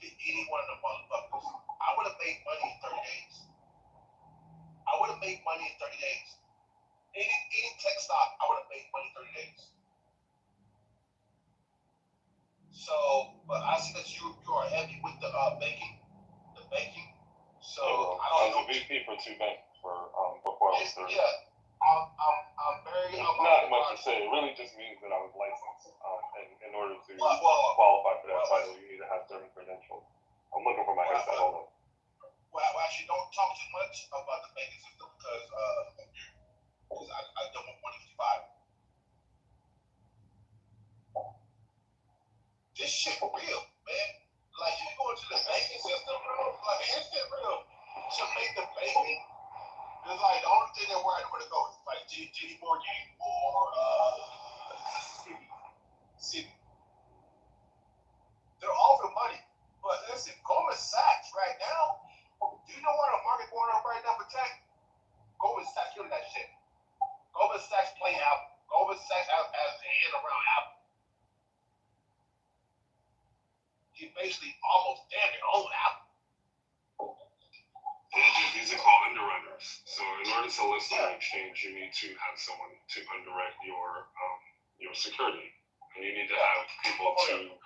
B: to any one of the motherfuckers. I would have made money in 30 days. Any tech stock, I would have made money in 30 days. So, but I see that you are heavy with the banking. So
M: I was a VP for 2 banks before I was 30.
B: Yeah, I'm very.
M: Not much to say. It really just means that I was licensed. And in order to qualify for that title, you need to have certain credentials. I'm looking for my headset. Hold on.
B: Well, actually, don't talk too much about the banking system because I don't want 155. This shit real, man. Like, you go into the banking system, bro. Like, this shit real. To make the banking, it's like the only thing that where I know where to go is like JD Morgan or Citi. They're offering money, but listen, Goldman Sachs right now. Do you know what the market going on right now for tech? Goldman Sachs doing that shit. Goldman Sachs playing Apple. Goldman Sachs has a hand around Apple. He basically almost damn it own Apple.
M: These are called underwriters. So in order to list on an exchange, you need to have someone to underwrite your security, and you need to have people to.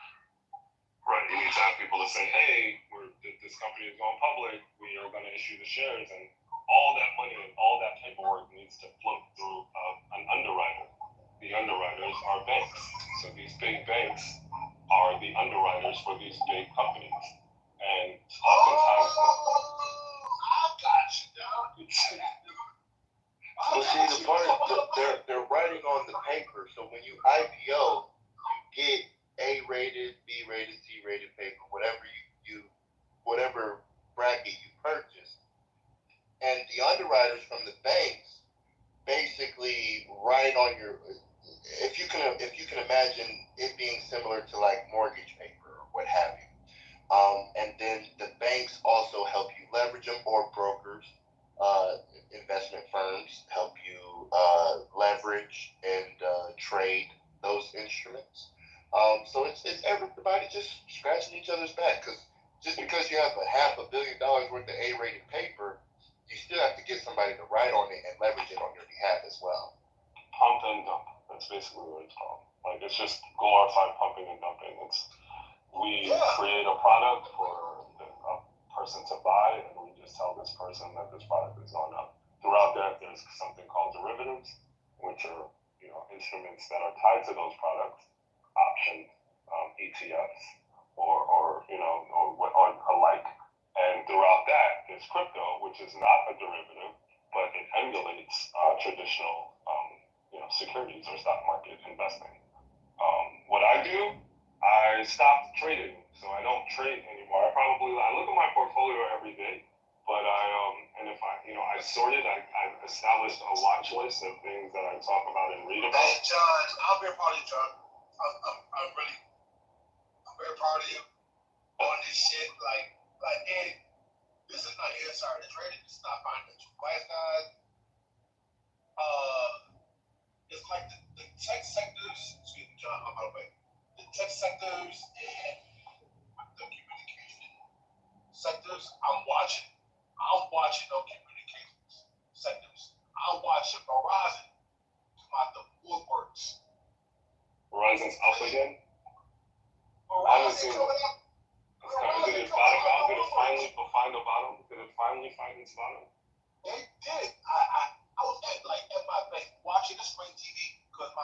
M: Right, you need to have people to say, hey, this company is going public, we are going to issue the shares, and all that money and all that paperwork needs to float through an underwriter. The underwriters are banks. So these big banks are the underwriters for these big companies. And oftentimes...
B: I got you, dog.
N: Well, see, the part is they're writing on the paper, so when you IPO, you get A-rated, B-rated, C-rated paper, whatever whatever bracket you purchase. And the underwriters from the banks basically write on your. If you can imagine it being similar to like mortgage paper or what have you. And then the banks also help you leverage them, or brokers, investment firms help you leverage and trade those instruments. So it's everybody just scratching each other's back, because just because you have $500 million worth of A-rated paper, you still have to get somebody to write on it and leverage it on your behalf as well.
M: Pump and dump. That's basically what it's called. Like, it's just glorified pumping and dumping. We create a product for a person to buy, and we just tell this person that this product is going up. Throughout that, there's something called derivatives, which are instruments that are tied to those products, options, ETFs, or alike. And throughout that, there's crypto, which is not a derivative, but it emulates traditional securities or stock market investing. What I do, I stopped trading, so I don't trade anymore. I look at my portfolio every day, but I sort it. I've established a watch list of things that I talk about and read about.
B: Hey, John, I'm very proud of you, John. I'm very proud of you on this shit. Like, hey, this is not insider trading. This is not financial advice, guys. It's like the tech sectors. Excuse me, John. I'm out of way. The tech sectors and the communication sectors. I'm watching those communications sectors. I'm watching Verizon come out the woodworks.
M: Verizon's up again? I haven't seen it. Did it bottom out? Did it finally find the bottom? Did it finally find its bottom?
B: It did. I was at my bank watching the Spring TV because my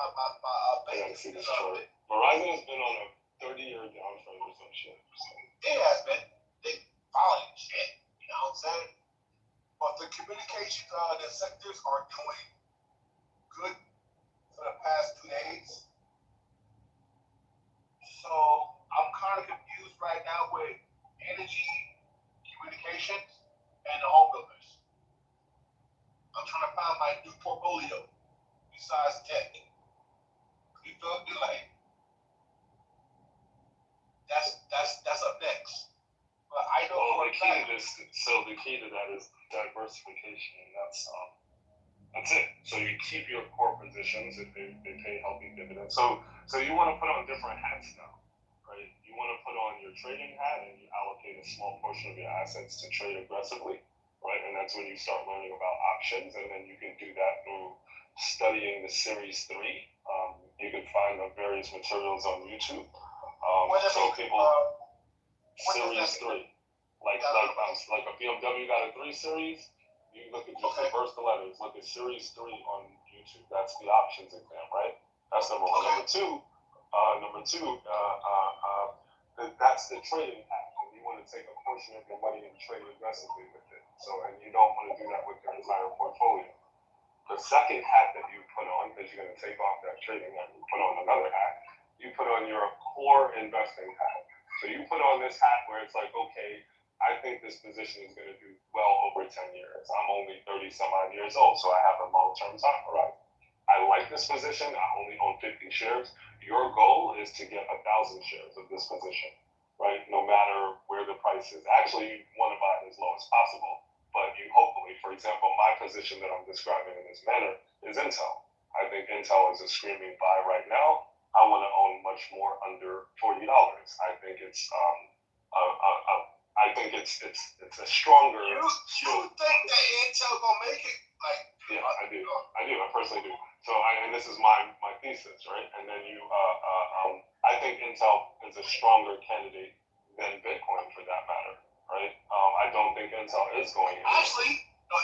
B: bank is
M: Verizon has been on a 30-year downtrend or some shit.
B: It has been. They following shit. You know what I'm saying? But the communications the sectors are doing good for the past 2 days. So I'm kind of confused right now with energy, communications, and the home builders. I'm trying to find my new portfolio besides tech.
M: So the key to that is diversification, and that's it. So you keep your core positions if they pay healthy dividends. So you want to put on different hats now, right? You want to put on your trading hat and you allocate a small portion of your assets to trade aggressively, right? And that's when you start learning about options, and then you can do that through studying the Series 3. You can find the various materials on YouTube. So people, Series 3, like a BMW got a 3 Series. You look at just reverse the letters. Look at Series 3 on YouTube. That's the options exam, right? That's number one. Number two, that's the trading hat. And you want to take a portion of your money and trade aggressively with it. So, and you don't want to do that with your entire portfolio. The second hat that you put on, because you're going to take off that trading hat, you put on another hat. You put on your core investing hat. So you put on this hat where it's like, okay, I think this position is going to do well over 10 years. I'm only 30 some odd years old, so I have a long-term time horizon. I like this position. I only own 50 shares. Your goal is to get 1,000 shares of this position, right? No matter where the price is. Actually, you want to buy it as low as possible, but you hopefully, for example, my position that I'm describing in this manner is Intel. I think Intel is a screaming buy right now. I want to own much more under $40. I think it's it's a stronger.
B: You think that Intel gonna make it? Like,
M: yeah, I do. I personally do. So, and this is my thesis, right? And then I think Intel is a stronger candidate than Bitcoin for that matter, right? I don't think Intel is going in.
B: Actually, no.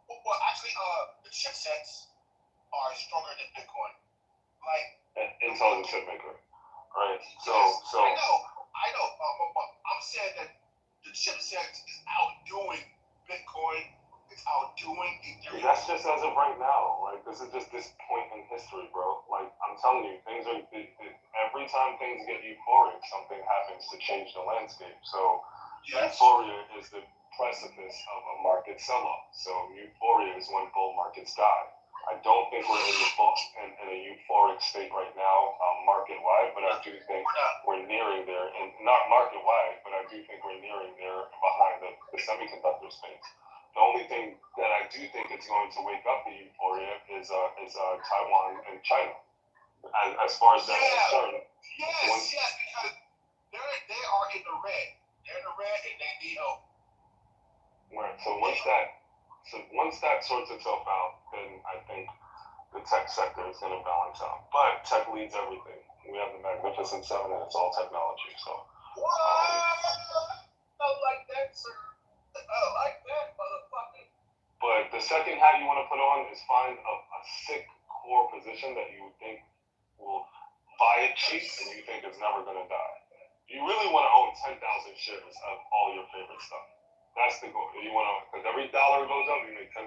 B: Well, actually, the chipsets are stronger than Bitcoin. Like,
M: Intel is a chip maker, right? So.
B: I know. I'm saying that the chipset is outdoing Bitcoin. It's outdoing Ethereum.
M: That's just as of right now. Like, this is just this point in history, bro. Like, I'm telling you, things are every time things get euphoric, something happens to change the landscape. So, euphoria is the precipice of a market sell-off. So, euphoria is when bull markets die. I don't think we're in a euphoric state right now, market-wide, but I do think we're nearing there, and not market-wide, but I do think we're nearing there behind the semiconductor space. The only thing that I do think is going to wake up the euphoria is Taiwan and China. As far as that's concerned.
B: Yes, because they are in the red. They're in the red, and they need help.
M: Right. So once that sorts itself out, then I think the tech sector is going to balance out. But tech leads everything. We have the Magnificent Seven, and it's all technology. So.
B: I like that, sir. I like that, motherfucker.
M: But the second hat you want to put on is find a sick core position that you think will buy it cheap and you think it's never going to die. You really want to own 10,000 shares of all your favorite stuff. That's the goal. You want to, because every dollar goes up, you make $10,000,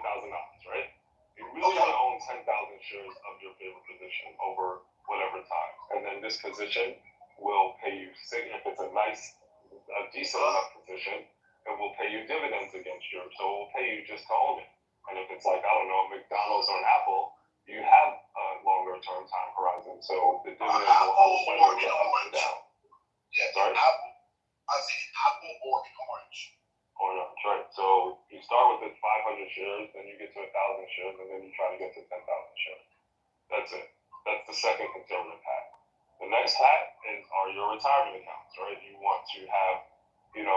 M: right? You really want to own 10,000 shares of your favorite position over whatever time. And then this position will pay you, if it's a decent enough position, it will pay you dividends against yours. So it will pay you just to own it. And if it's like, I don't know, McDonald's or an Apple, you have a longer term time horizon. So the dividends will hold whether it goes up or down. Sorry?
B: I said Apple or an orange.
M: Orange, right. So you start with the 500 shares, then you get to 1,000 shares, and then you try to get to 10,000 shares. That's it. That's the second conservative hat. The next hat are your retirement accounts, right? You want to have, you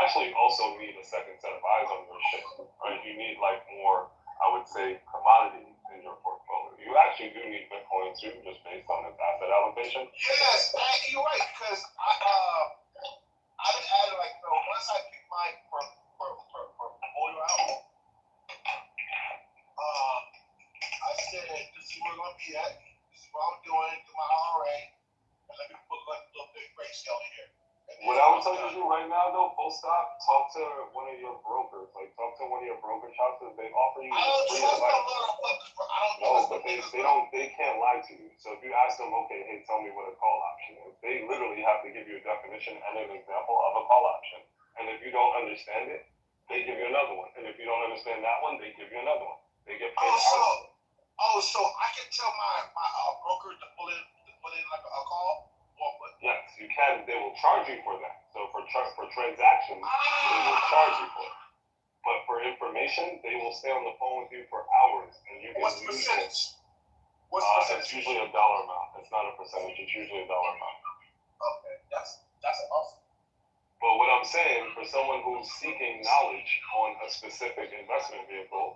M: actually also need a second set of eyes on your shit, right? You need like more, I would say, commodities in your portfolio. You actually do need Bitcoin too, just based on its asset allocation.
B: Yes, you're right, because I've been adding once I pick my portfolio out, I said, this is where we're going to be at. This is what I'm doing, do my IRA, and let me put like a little bit grayscale in here.
M: What I would tell you to do right now, though, full stop, talk to one of your brokers. Like, talk to one of your broker shops. They offer you free advice. No, but they can't lie to you. So if you ask them, okay, hey, tell me what a call option is, they literally have to give you a definition and an example of a call option. And if you don't understand it, they give you another one. And if you don't understand that one, they give you another one. They get paid
B: so I can tell my broker to put in like a call?
M: Yes, you can. They will charge you for that. So for transactions, they will charge you for it. But for information, they will stay on the phone with you for hours, and you can
B: What's the
M: use
B: percentage?
M: it.
B: What's the percentage?
M: It's usually a dollar amount. It's not a percentage. It's usually a dollar amount.
B: Okay, that's awesome.
M: But what I'm saying, for someone who's seeking knowledge on a specific investment vehicle,